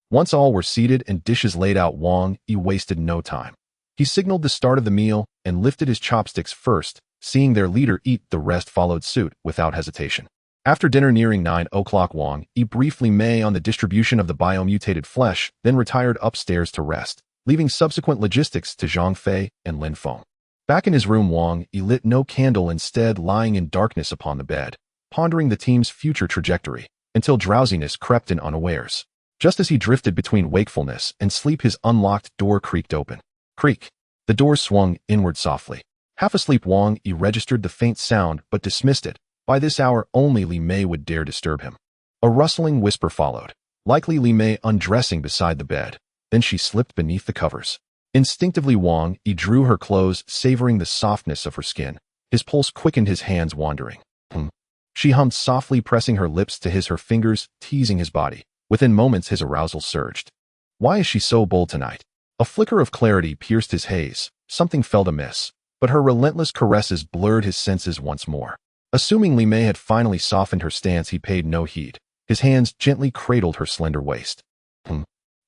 Once all were seated and dishes laid out, Wang Yi wasted no time. He signaled the start of the meal and lifted his chopsticks first. Seeing their leader eat, the rest followed suit without hesitation. After dinner nearing 9 o'clock, Wang Yi briefed Li Mei on the distribution of the biomutated flesh, then retired upstairs to rest, leaving subsequent logistics to Zhang Fei and Lin Feng. Back in his room, Wang Yi lit no candle, instead lying in darkness upon the bed, pondering the team's future trajectory, until drowsiness crept in unawares. Just as he drifted between wakefulness and sleep, his unlocked door creaked open. Creak. The door swung inward softly. Half asleep, Wang Yi registered the faint sound but dismissed it. By this hour, only Li Mei would dare disturb him. A rustling whisper followed, likely Li Mei undressing beside the bed. Then she slipped beneath the covers. Instinctively, Wang Yi drew her close, savoring the softness of her skin. His pulse quickened, his hands wandering. She hummed softly, pressing her lips to her fingers, teasing his body. Within moments, his arousal surged. Why is she so bold tonight? A flicker of clarity pierced his haze. Something felt amiss, but her relentless caresses blurred his senses once more. Assuming Li Mei had finally softened her stance, he paid no heed. His hands gently cradled her slender waist.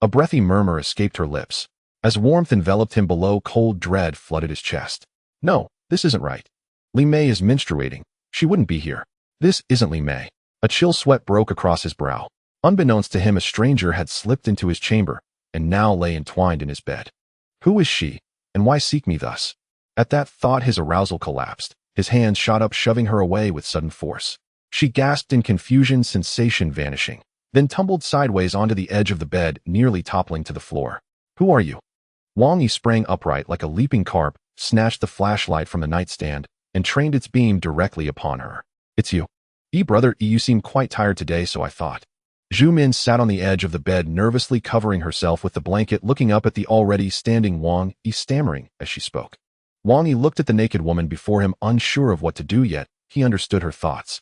A breathy murmur escaped her lips. As warmth enveloped him below, cold dread flooded his chest. No, this isn't right. Li Mei is menstruating. She wouldn't be here. This isn't Li Mei. A chill sweat broke across his brow. Unbeknownst to him, a stranger had slipped into his chamber and now lay entwined in his bed. Who is she, and why seek me thus? At that thought, his arousal collapsed. His hands shot up, shoving her away with sudden force. She gasped in confusion, sensation vanishing, then tumbled sideways onto the edge of the bed, nearly toppling to the floor. Who are you? Wang Yi sprang upright like a leaping carp, snatched the flashlight from the nightstand, and trained its beam directly upon her. It's you. Brother, you seem quite tired today, so I thought. Zhu Min sat on the edge of the bed, nervously covering herself with the blanket, looking up at the already standing Wang Yi, stammering as she spoke. Wang Yi looked at the naked woman before him, unsure of what to do, yet he understood her thoughts.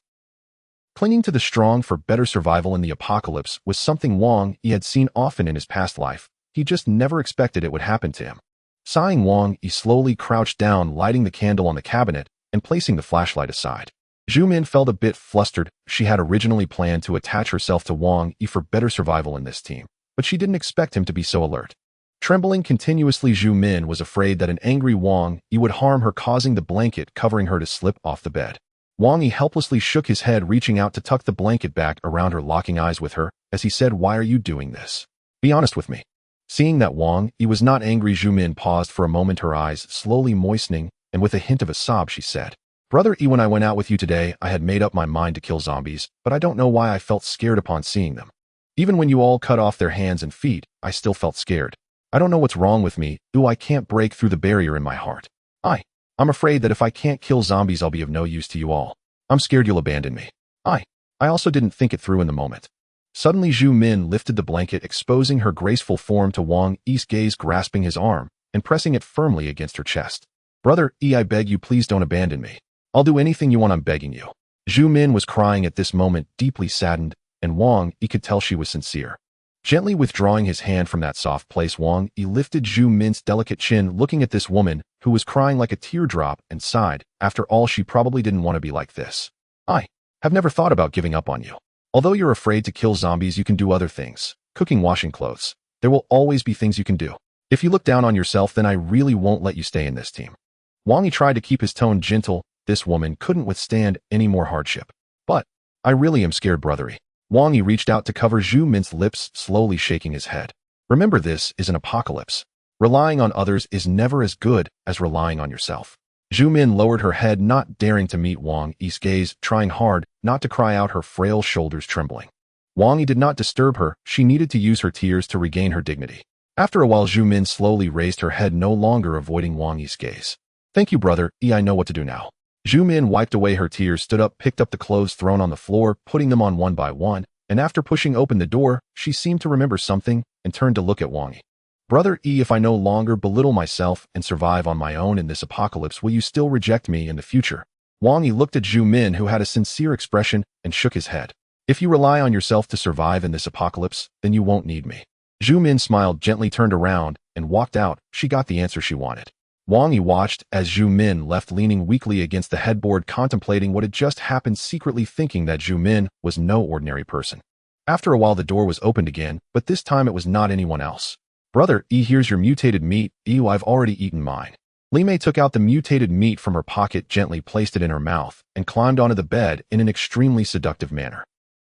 Clinging to the strong for better survival in the apocalypse was something Wang Yi had seen often in his past life. He just never expected it would happen to him. Sighing, Wang Yi slowly crouched down, lighting the candle on the cabinet and placing the flashlight aside. Zhu Min felt a bit flustered. She had originally planned to attach herself to Wang Yi for better survival in this team, but she didn't expect him to be so alert. Trembling continuously, Zhu Min was afraid that an angry Wang Yi would harm her, causing the blanket covering her to slip off the bed. Wang Yi helplessly shook his head, reaching out to tuck the blanket back around her, locking eyes with her as he said, "Why are you doing this? Be honest with me." Seeing that Wang Yi was not angry, Zhu Min paused for a moment, her eyes slowly moistening, and with a hint of a sob she said, "Brother Yi, when I went out with you today, I had made up my mind to kill zombies, but I don't know why I felt scared upon seeing them. Even when you all cut off their hands and feet, I still felt scared. I don't know what's wrong with me. I can't break through the barrier in my heart. I'm afraid that if I can't kill zombies, I'll be of no use to you all. I'm scared you'll abandon me. I also didn't think it through in the moment." Suddenly, Zhu Min lifted the blanket, exposing her graceful form to Wang Yi's gaze, grasping his arm and pressing it firmly against her chest. "Brother Yi, I beg you, please don't abandon me. I'll do anything you want, I'm begging you." Zhu Min was crying at this moment, deeply saddened, and Wang Yi could tell she was sincere. Gently withdrawing his hand from that soft place, Wang Yi lifted Zhu Min's delicate chin, looking at this woman who was crying like a teardrop, and sighed. After all, she probably didn't want to be like this. "I have never thought about giving up on you. Although you're afraid to kill zombies, you can do other things. Cooking, washing clothes. There will always be things you can do. If you look down on yourself, then I really won't let you stay in this team." Wang Yi tried to keep his tone gentle. This woman couldn't withstand any more hardship. "But I really am scared, Brother Yi." Wang Yi reached out to cover Zhu Min's lips, slowly shaking his head. "Remember, this is an apocalypse. Relying on others is never as good as relying on yourself." Zhu Min lowered her head, not daring to meet Wang Yi's gaze, trying hard not to cry out, her frail shoulders trembling. Wang Yi did not disturb her. She needed to use her tears to regain her dignity. After a while, Zhu Min slowly raised her head, no longer avoiding Wang Yi's gaze. "Thank you, Brother Yi, I know what to do now." Zhu Min wiped away her tears, stood up, picked up the clothes thrown on the floor, putting them on one by one, and after pushing open the door, she seemed to remember something and turned to look at Wang Yi. "Brother Yi, if I no longer belittle myself and survive on my own in this apocalypse, will you still reject me in the future?" Wang Yi looked at Zhu Min, who had a sincere expression, and shook his head. "If you rely on yourself to survive in this apocalypse, then you won't need me." Zhu Min smiled gently, turned around, and walked out. She got the answer she wanted. Wang Yi watched as Zhu Min left, leaning weakly against the headboard, contemplating what had just happened, secretly thinking that Zhu Min was no ordinary person. After a while, the door was opened again, but this time it was not anyone else. "Brother Yi, here's your mutated meat." "Ew, I've already eaten mine." Li Mei took out the mutated meat from her pocket, gently placed it in her mouth, and climbed onto the bed in an extremely seductive manner.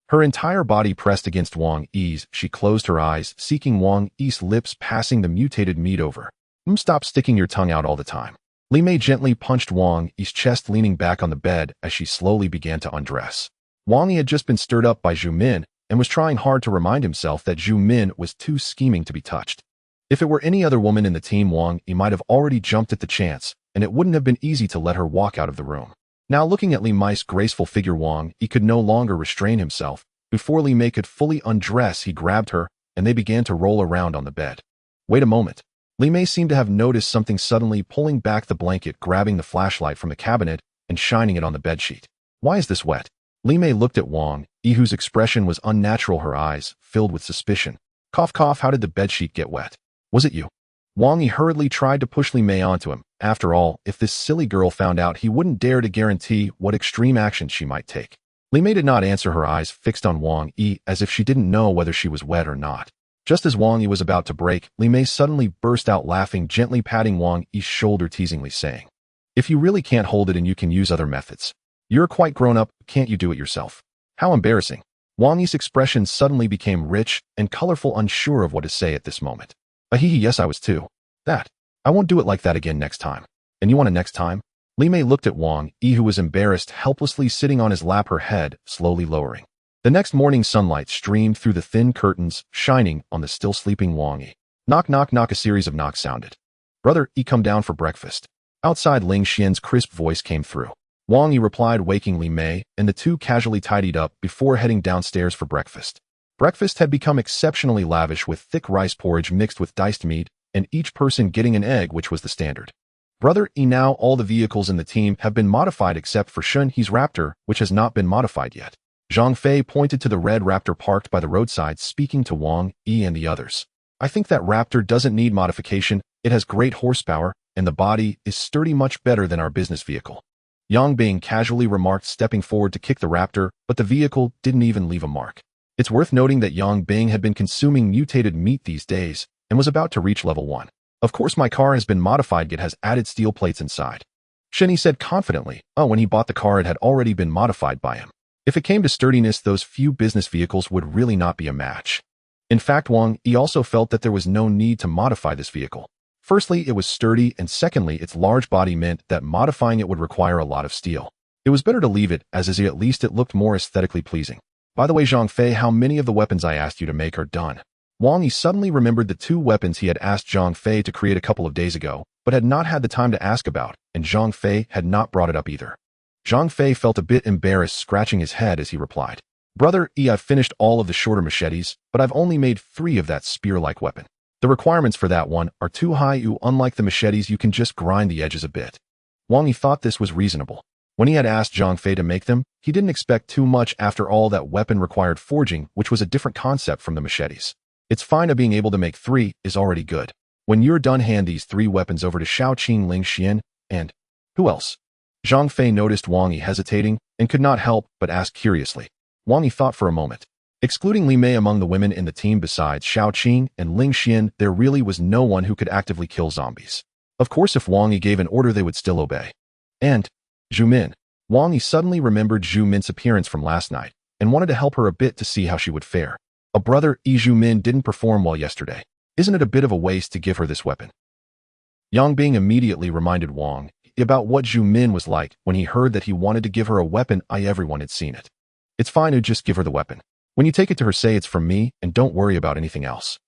Her entire body pressed against Wang Yi's, she closed her eyes, seeking Wang Yi's lips, passing the mutated meat over. Stop sticking your tongue out all the time." Li Mei gently punched Wang Yi's chest, leaning back on the bed as she slowly began to undress. Wang Yi had just been stirred up by Zhu Min and was trying hard to remind himself that Zhu Min was too scheming to be touched. If it were any other woman in the team, Wang Yi might have already jumped at the chance, and it wouldn't have been easy to let her walk out of the room. Now, looking at Li Mei's graceful figure, Wang Yi could no longer restrain himself. Before Li Mei could fully undress, he grabbed her, and they began to roll around on the bed. "Wait a moment." Li Mei seemed to have noticed something, suddenly pulling back the blanket, grabbing the flashlight from the cabinet, and shining it on the bedsheet. "Why is this wet?" Li Mei looked at Wang Yi, whose expression was unnatural, her eyes filled with suspicion. Cough, cough, how did the bedsheet get wet? "Was it you?" Wang Yi hurriedly tried to push Li Mei onto him. After all, if this silly girl found out, he wouldn't dare to guarantee what extreme action she might take. Li Mei did not answer, her eyes fixed on Wang Yi as if she didn't know whether she was wet or not. Just as Wang Yi was about to break, Li Mei suddenly burst out laughing, gently patting Wang Yi's shoulder, teasingly saying, "If you really can't hold it and you can use other methods. You're quite grown up, can't you do it yourself?" How embarrassing. Wang Yi's expression suddenly became rich and colorful, unsure of what to say at this moment. "Ahihi, yes, I was too. That. I won't do it like that again next time." "And you want a next time?" Li Mei looked at Wang Yi, who was embarrassed, helplessly sitting on his lap, her head slowly lowering. The next morning, sunlight streamed through the thin curtains, shining on the still sleeping Wang Yi. Knock, knock, knock. A series of knocks sounded. "Brother Yi, come down for breakfast." Outside, Ling Xian's crisp voice came through. Wang Yi replied, waking Li Mei, and the two casually tidied up before heading downstairs for breakfast. Breakfast had become exceptionally lavish with thick rice porridge mixed with diced meat, and each person getting an egg, which was the standard. Brother E, now all the vehicles in the team have been modified except for Shun He's Raptor, which has not been modified yet. Zhang Fei pointed to the red Raptor parked by the roadside, speaking to Wang Yi and the others. I think that Raptor doesn't need modification. It has great horsepower, and the body is sturdy, much better than our business vehicle. Yang Bing casually remarked, stepping forward to kick the Raptor, but the vehicle didn't even leave a mark. It's worth noting that Yang Bing had been consuming mutated meat these days and was about to reach level 1. Of course my car has been modified. It has added steel plates inside. Shenny said confidently. When he bought the car it had already been modified by him. If it came to sturdiness, those few business vehicles would really not be a match. In fact, Wang Yi also felt that there was no need to modify this vehicle. Firstly, it was sturdy, and secondly, its large body meant that modifying it would require a lot of steel. It was better to leave it as is, at least it looked more aesthetically pleasing. By the way, Zhang Fei, how many of the weapons I asked you to make are done? Wang Yi suddenly remembered the 2 weapons he had asked Zhang Fei to create a couple of days ago, but had not had the time to ask about, and Zhang Fei had not brought it up either. Zhang Fei felt a bit embarrassed, scratching his head as he replied. Brother E, I've finished all of the shorter machetes, but I've only made 3 of that spear-like weapon. The requirements for that one are too high. Unlike the machetes, you can just grind the edges a bit. Wang Yi thought this was reasonable. When he had asked Zhang Fei to make them, he didn't expect too much. After all, that weapon required forging, which was a different concept from the machetes. It's fine. Being able to make 3 is already good. When you're done, hand these 3 weapons over to Xiaoqing, Ling Xian, and who else? Zhang Fei noticed Wang Yi hesitating and could not help but ask curiously. Wang Yi thought for a moment. Excluding Li Mei among the women in the team besides Xiaoqing and Ling Xian, there really was no one who could actively kill zombies. Of course, if Wang Yi gave an order, they would still obey. And Zhu Min. Wang Yi suddenly remembered Zhu Min's appearance from last night and wanted to help her a bit to see how she would fare. A brother E, Zhu Min didn't perform well yesterday. Isn't it a bit of a waste to give her this weapon? Yang Bing immediately reminded Wang Yi about what Zhu Min was like when he heard that he wanted to give her a weapon. Everyone had seen it. It's fine to just give her the weapon. When you take it to her, say it's from me and don't worry about anything else.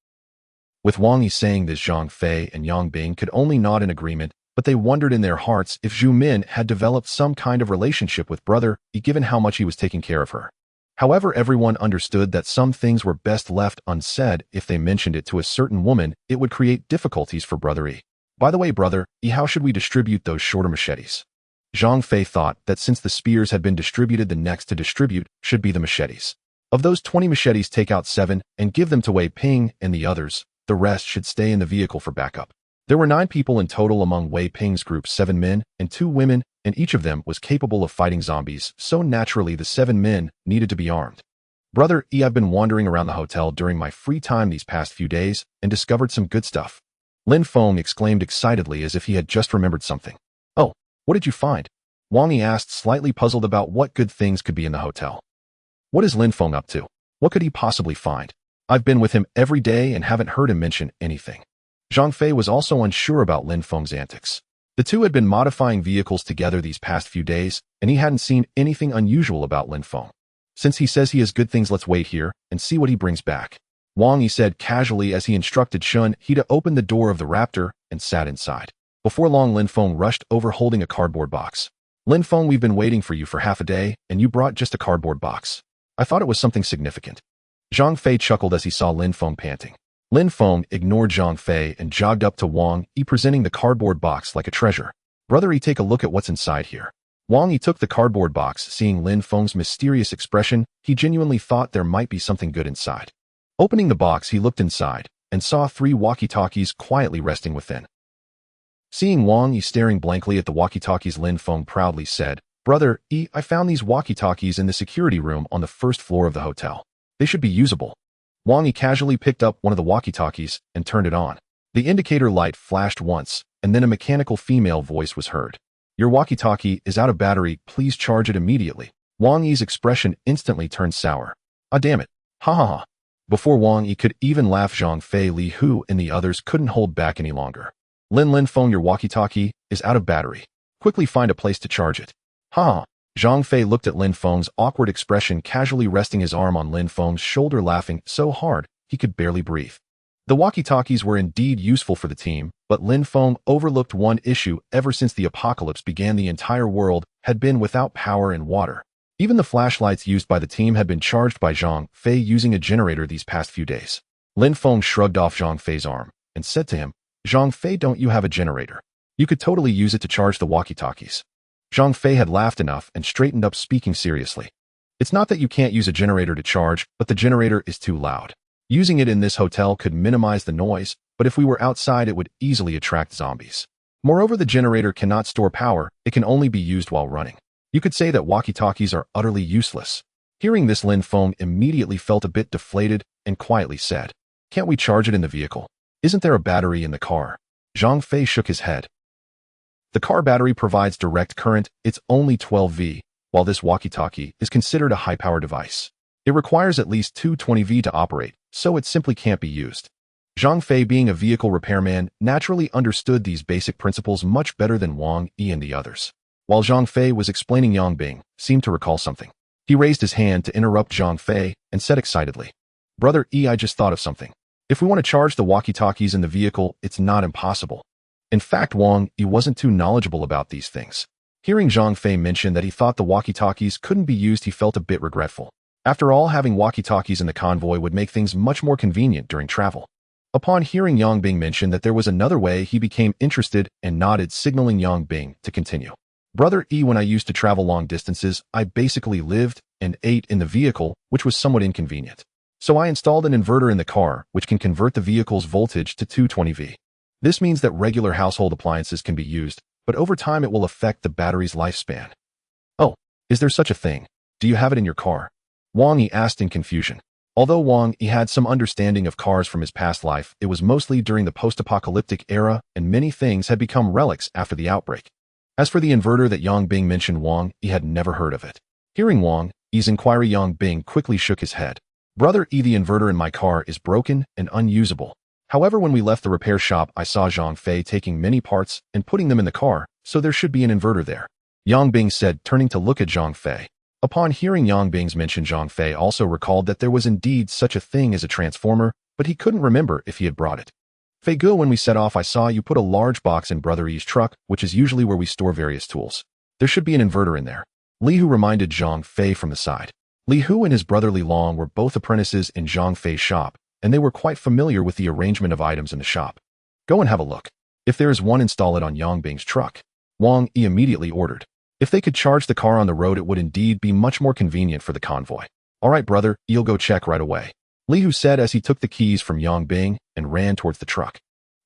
With Wang Yi saying this, Zhang Fei and Yang Bing could only nod in agreement, but they wondered in their hearts if Zhu Min had developed some kind of relationship with brother E, given how much he was taking care of her. However, everyone understood that some things were best left unsaid. If they mentioned it to a certain woman, it would create difficulties for brother E. By the way, brother E, how should we distribute those shorter machetes? Zhang Fei thought that since the spears had been distributed, the next to distribute should be the machetes. Of those 20 machetes, take out 7 and give them to Wei Ping and the others. The rest should stay in the vehicle for backup. There were 9 people in total among Wei Ping's group, 7 men and 2 women, and each of them was capable of fighting zombies, so naturally the 7 men needed to be armed. Brother E, I've been wandering around the hotel during my free time these past few days and discovered some good stuff. Lin Feng exclaimed excitedly as if he had just remembered something. Oh, what did you find? Wang Yi asked, slightly puzzled about what good things could be in the hotel. What is Lin Feng up to? What could he possibly find? I've been with him every day and haven't heard him mention anything. Zhang Fei was also unsure about Lin Feng's antics. The two had been modifying vehicles together these past few days, and he hadn't seen anything unusual about Lin Feng. Since he says he has good things, let's wait here and see what he brings back. Wang Yi said casually as he instructed Shun He to open the door of the Raptor and sat inside. Before long, Lin Feng rushed over holding a cardboard box. Lin Feng, we've been waiting for you for half a day, and you brought just a cardboard box. I thought it was something significant. Zhang Fei chuckled as he saw Lin Feng panting. Lin Feng ignored Zhang Fei and jogged up to Wang Yi, presenting the cardboard box like a treasure. Brother E, take a look at what's inside here. Wang Yi took the cardboard box. Seeing Lin Feng's mysterious expression, he genuinely thought there might be something good inside. Opening the box, he looked inside and saw 3 walkie-talkies quietly resting within. Seeing Wang Yi staring blankly at the walkie-talkies, Lin Feng proudly said, Brother E, I found these walkie-talkies in the security room on the first floor of the hotel. They should be usable. Wang Yi casually picked up one of the walkie-talkies and turned it on. The indicator light flashed once, and then a mechanical female voice was heard. Your walkie-talkie is out of battery, please charge it immediately. Wang Yi's expression instantly turned sour. Ah, damn it. Ha ha ha. Before Wang Yi could even laugh, Zhang Fei, Li Hu, and the others couldn't hold back any longer. Lin Feng, your walkie-talkie is out of battery. Quickly find a place to charge it. Ha! Zhang Fei looked at Lin Feng's awkward expression, casually resting his arm on Lin Feng's shoulder, laughing so hard he could barely breathe. The walkie-talkies were indeed useful for the team, but Lin Feng overlooked one issue. Ever since the apocalypse began, the entire world had been without power and water. Even the flashlights used by the team had been charged by Zhang Fei using a generator these past few days. Lin Feng shrugged off Zhang Fei's arm and said to him, Zhang Fei, don't you have a generator? You could totally use it to charge the walkie-talkies. Zhang Fei had laughed enough and straightened up, speaking seriously. It's not that you can't use a generator to charge, but the generator is too loud. Using it in this hotel could minimize the noise, but if we were outside it would easily attract zombies. Moreover, the generator cannot store power, it can only be used while running. You could say that walkie-talkies are utterly useless. Hearing this, Lin Feng immediately felt a bit deflated and quietly said, Can't we charge it in the vehicle? Isn't there a battery in the car? Zhang Fei shook his head. The car battery provides direct current, it's only 12 V, while this walkie-talkie is considered a high-power device. It requires at least 220 V to operate, so it simply can't be used. Zhang Fei, being a vehicle repairman, naturally understood these basic principles much better than Wang Yi and the others. While Zhang Fei was explaining, Yang Bing seemed to recall something. He raised his hand to interrupt Zhang Fei and said excitedly, Brother Yi, I just thought of something. If we want to charge the walkie-talkies in the vehicle, it's not impossible. In fact, Wang Yi wasn't too knowledgeable about these things. Hearing Zhang Fei mention that he thought the walkie-talkies couldn't be used, he felt a bit regretful. After all, having walkie-talkies in the convoy would make things much more convenient during travel. Upon hearing Yang Bing mention that there was another way, he became interested and nodded, signaling Yang Bing to continue. Brother E, when I used to travel long distances, I basically lived and ate in the vehicle, which was somewhat inconvenient. So I installed an inverter in the car, which can convert the vehicle's voltage to 220 V. This means that regular household appliances can be used, but over time it will affect the battery's lifespan. Oh, is there such a thing? Do you have it in your car? Wang Yi asked in confusion. Although Wang Yi had some understanding of cars from his past life, it was mostly during the post-apocalyptic era, and many things had become relics after the outbreak. As for the inverter that Yang Bing mentioned, Wang Yi had never heard of it. Hearing Wang Yi's inquiry, Yang Bing quickly shook his head. Brother E, the inverter in my car is broken and unusable. However, when we left the repair shop, I saw Zhang Fei taking many parts and putting them in the car, so there should be an inverter there. Yang Bing said, turning to look at Zhang Fei. Upon hearing Yang Bing's mention, Zhang Fei also recalled that there was indeed such a thing as a transformer, but he couldn't remember if he had brought it. Fei Ge, when we set off, I saw you put a large box in Brother Yi's truck, which is usually where we store various tools. There should be an inverter in there. Li Hu reminded Zhang Fei from the side. Li Hu and his brother Li Long were both apprentices in Zhang Fei's shop, and they were quite familiar with the arrangement of items in the shop. Go and have a look. If there is one, install it on Yang Bing's truck. Wang Yi immediately ordered. If they could charge the car on the road, it would indeed be much more convenient for the convoy. All right, brother, you'll go check right away, Li Hu said as he took the keys from Yang Bing and ran towards the truck.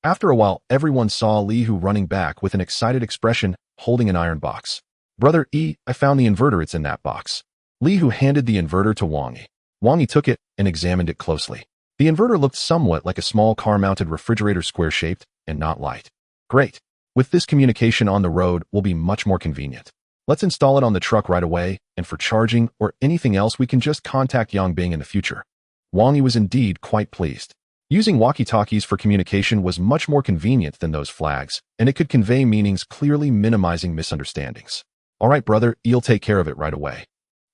After a while, everyone saw Li Hu running back with an excited expression, holding an iron box. Brother E, I found the inverter, it's in that box. Li Hu handed the inverter to Wang Yi. Wang Yi took it and examined it closely. The inverter looked somewhat like a small car-mounted refrigerator, square-shaped and not light. Great. With this, communication on the road will be much more convenient. Let's install it on the truck right away, and for charging or anything else we can just contact Yang Bing in the future. Wang Yi was indeed quite pleased. Using walkie-talkies for communication was much more convenient than those flags, and it could convey meanings clearly, minimizing misunderstandings. All right, brother, you'll take care of it right away,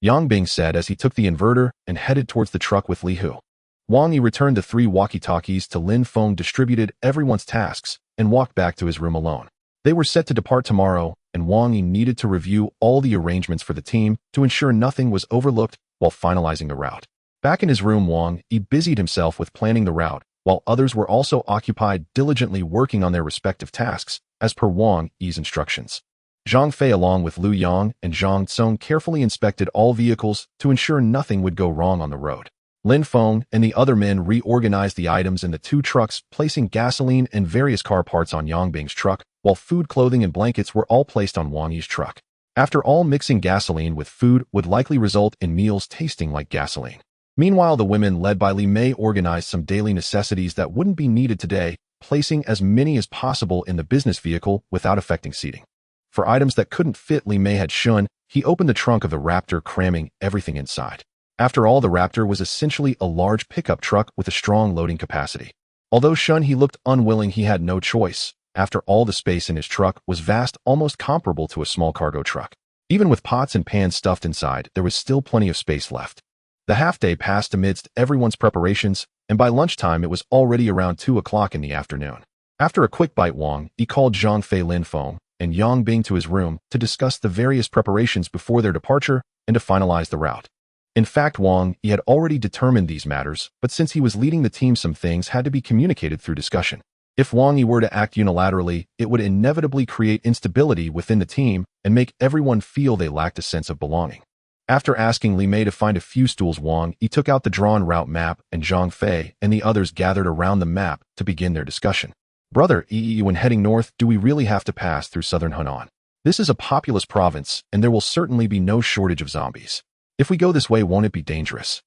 Yang Bing said as he took the inverter and headed towards the truck with Li Hu. Wang Yi returned the 3 walkie-talkies to Lin Feng, distributed everyone's tasks, and walked back to his room alone. They were set to depart tomorrow, and Wang Yi needed to review all the arrangements for the team to ensure nothing was overlooked while finalizing the route. Back in his room, Wang Yi busied himself with planning the route, while others were also occupied diligently working on their respective tasks, as per Wang Yi's instructions. Zhang Fei, along with Lu Yang and Zhang Tsong, carefully inspected all vehicles to ensure nothing would go wrong on the road. Lin Feng and the other men reorganized the items in the 2 trucks, placing gasoline and various car parts on Yang Bing's truck, while food, clothing, and blankets were all placed on Wang Yi's truck. After all, mixing gasoline with food would likely result in meals tasting like gasoline. Meanwhile, the women, led by Li Mei, organized some daily necessities that wouldn't be needed today, placing as many as possible in the business vehicle without affecting seating. For items that couldn't fit, Li Mei had Shun. He opened the trunk of the Raptor, cramming everything inside. After all, the Raptor was essentially a large pickup truck with a strong loading capacity. Although Shun, he looked unwilling, he had no choice. After all, the space in his truck was vast, almost comparable to a small cargo truck. Even with pots and pans stuffed inside, there was still plenty of space left. The half-day passed amidst everyone's preparations, and by lunchtime it was already around 2 o'clock in the afternoon. After a quick bite, Wang Yi called Zhang Fei Lin Feng and Yang Bing to his room to discuss the various preparations before their departure and to finalize the route. In fact, Wang Yi had already determined these matters, but since he was leading the team, some things had to be communicated through discussion. If Wang Yi were to act unilaterally, it would inevitably create instability within the team and make everyone feel they lacked a sense of belonging. After asking Li Mei to find a few stools, Wang Yi took out the drawn route map, and Zhang Fei and the others gathered around the map to begin their discussion. Brother Yi, when heading north, do we really have to pass through southern Hunan? This is a populous province, and there will certainly be no shortage of zombies. If we go this way, won't it be dangerous?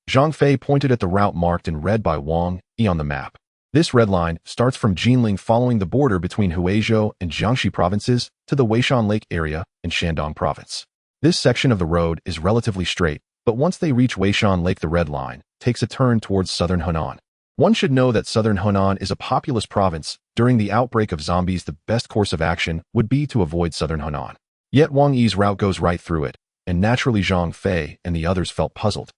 Zhang Fei pointed at the route marked in red by Wang Yi on the map. This red line starts from Jinling, following the border between Huizhou and Jiangxi provinces to the Weishan Lake area in Shandong province. This section of the road is relatively straight, but once they reach Weishan Lake, the red line takes a turn towards southern Hunan. One should know that southern Hunan is a populous province. During the outbreak of zombies, the best course of action would be to avoid southern Hunan. Yet Wang Yi's route goes right through it, and naturally Zhang Fei and the others felt puzzled.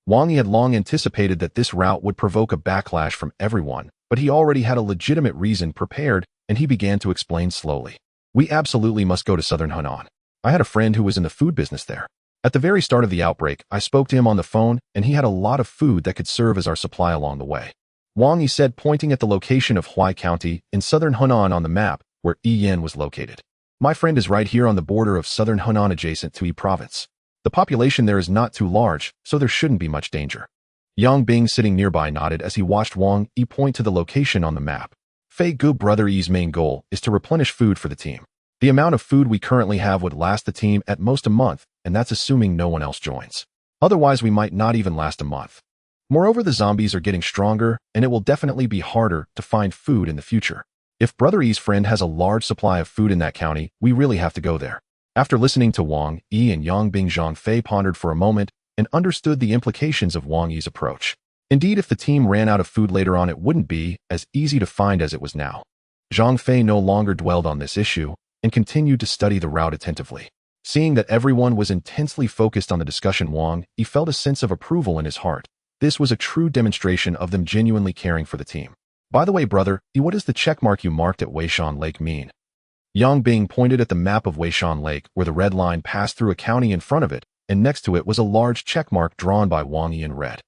Wang Yi had long anticipated that this route would provoke a backlash from everyone, but he already had a legitimate reason prepared, and he began to explain slowly. We absolutely must go to southern Hunan. I had a friend who was in the food business there. At the very start of the outbreak, I spoke to him on the phone, and he had a lot of food that could serve as our supply along the way. Wang Yi said, pointing at the location of Hui County in southern Hunan on the map where Yiyan was located. My friend is right here on the border of southern Hunan adjacent to Yi province. The population there is not too large, so there shouldn't be much danger. Yang Bing, sitting nearby, nodded as he watched Wang Yi point to the location on the map. Fei Gu, Brother Yi's main goal is to replenish food for the team. The amount of food we currently have would last the team at most a month, and that's assuming no one else joins. Otherwise, we might not even last a month. Moreover, the zombies are getting stronger, and it will definitely be harder to find food in the future. If Brother Yi's friend has a large supply of food in that county, we really have to go there. After listening to Wang Yi and Yang Bing, Zhang Fei pondered for a moment and understood the implications of Wang Yi's approach. Indeed, if the team ran out of food later on, it wouldn't be as easy to find as it was now. Zhang Fei no longer dwelled on this issue and continued to study the route attentively. Seeing that everyone was intensely focused on the discussion, Wang Yi felt a sense of approval in his heart. This was a true demonstration of them genuinely caring for the team. By the way, Brother Yi, what does the checkmark you marked at Weishan Lake mean? Yang Bing pointed at the map of Weishan Lake, where the red line passed through a county in front of it, and next to it was a large checkmark drawn by Wang Yi in red.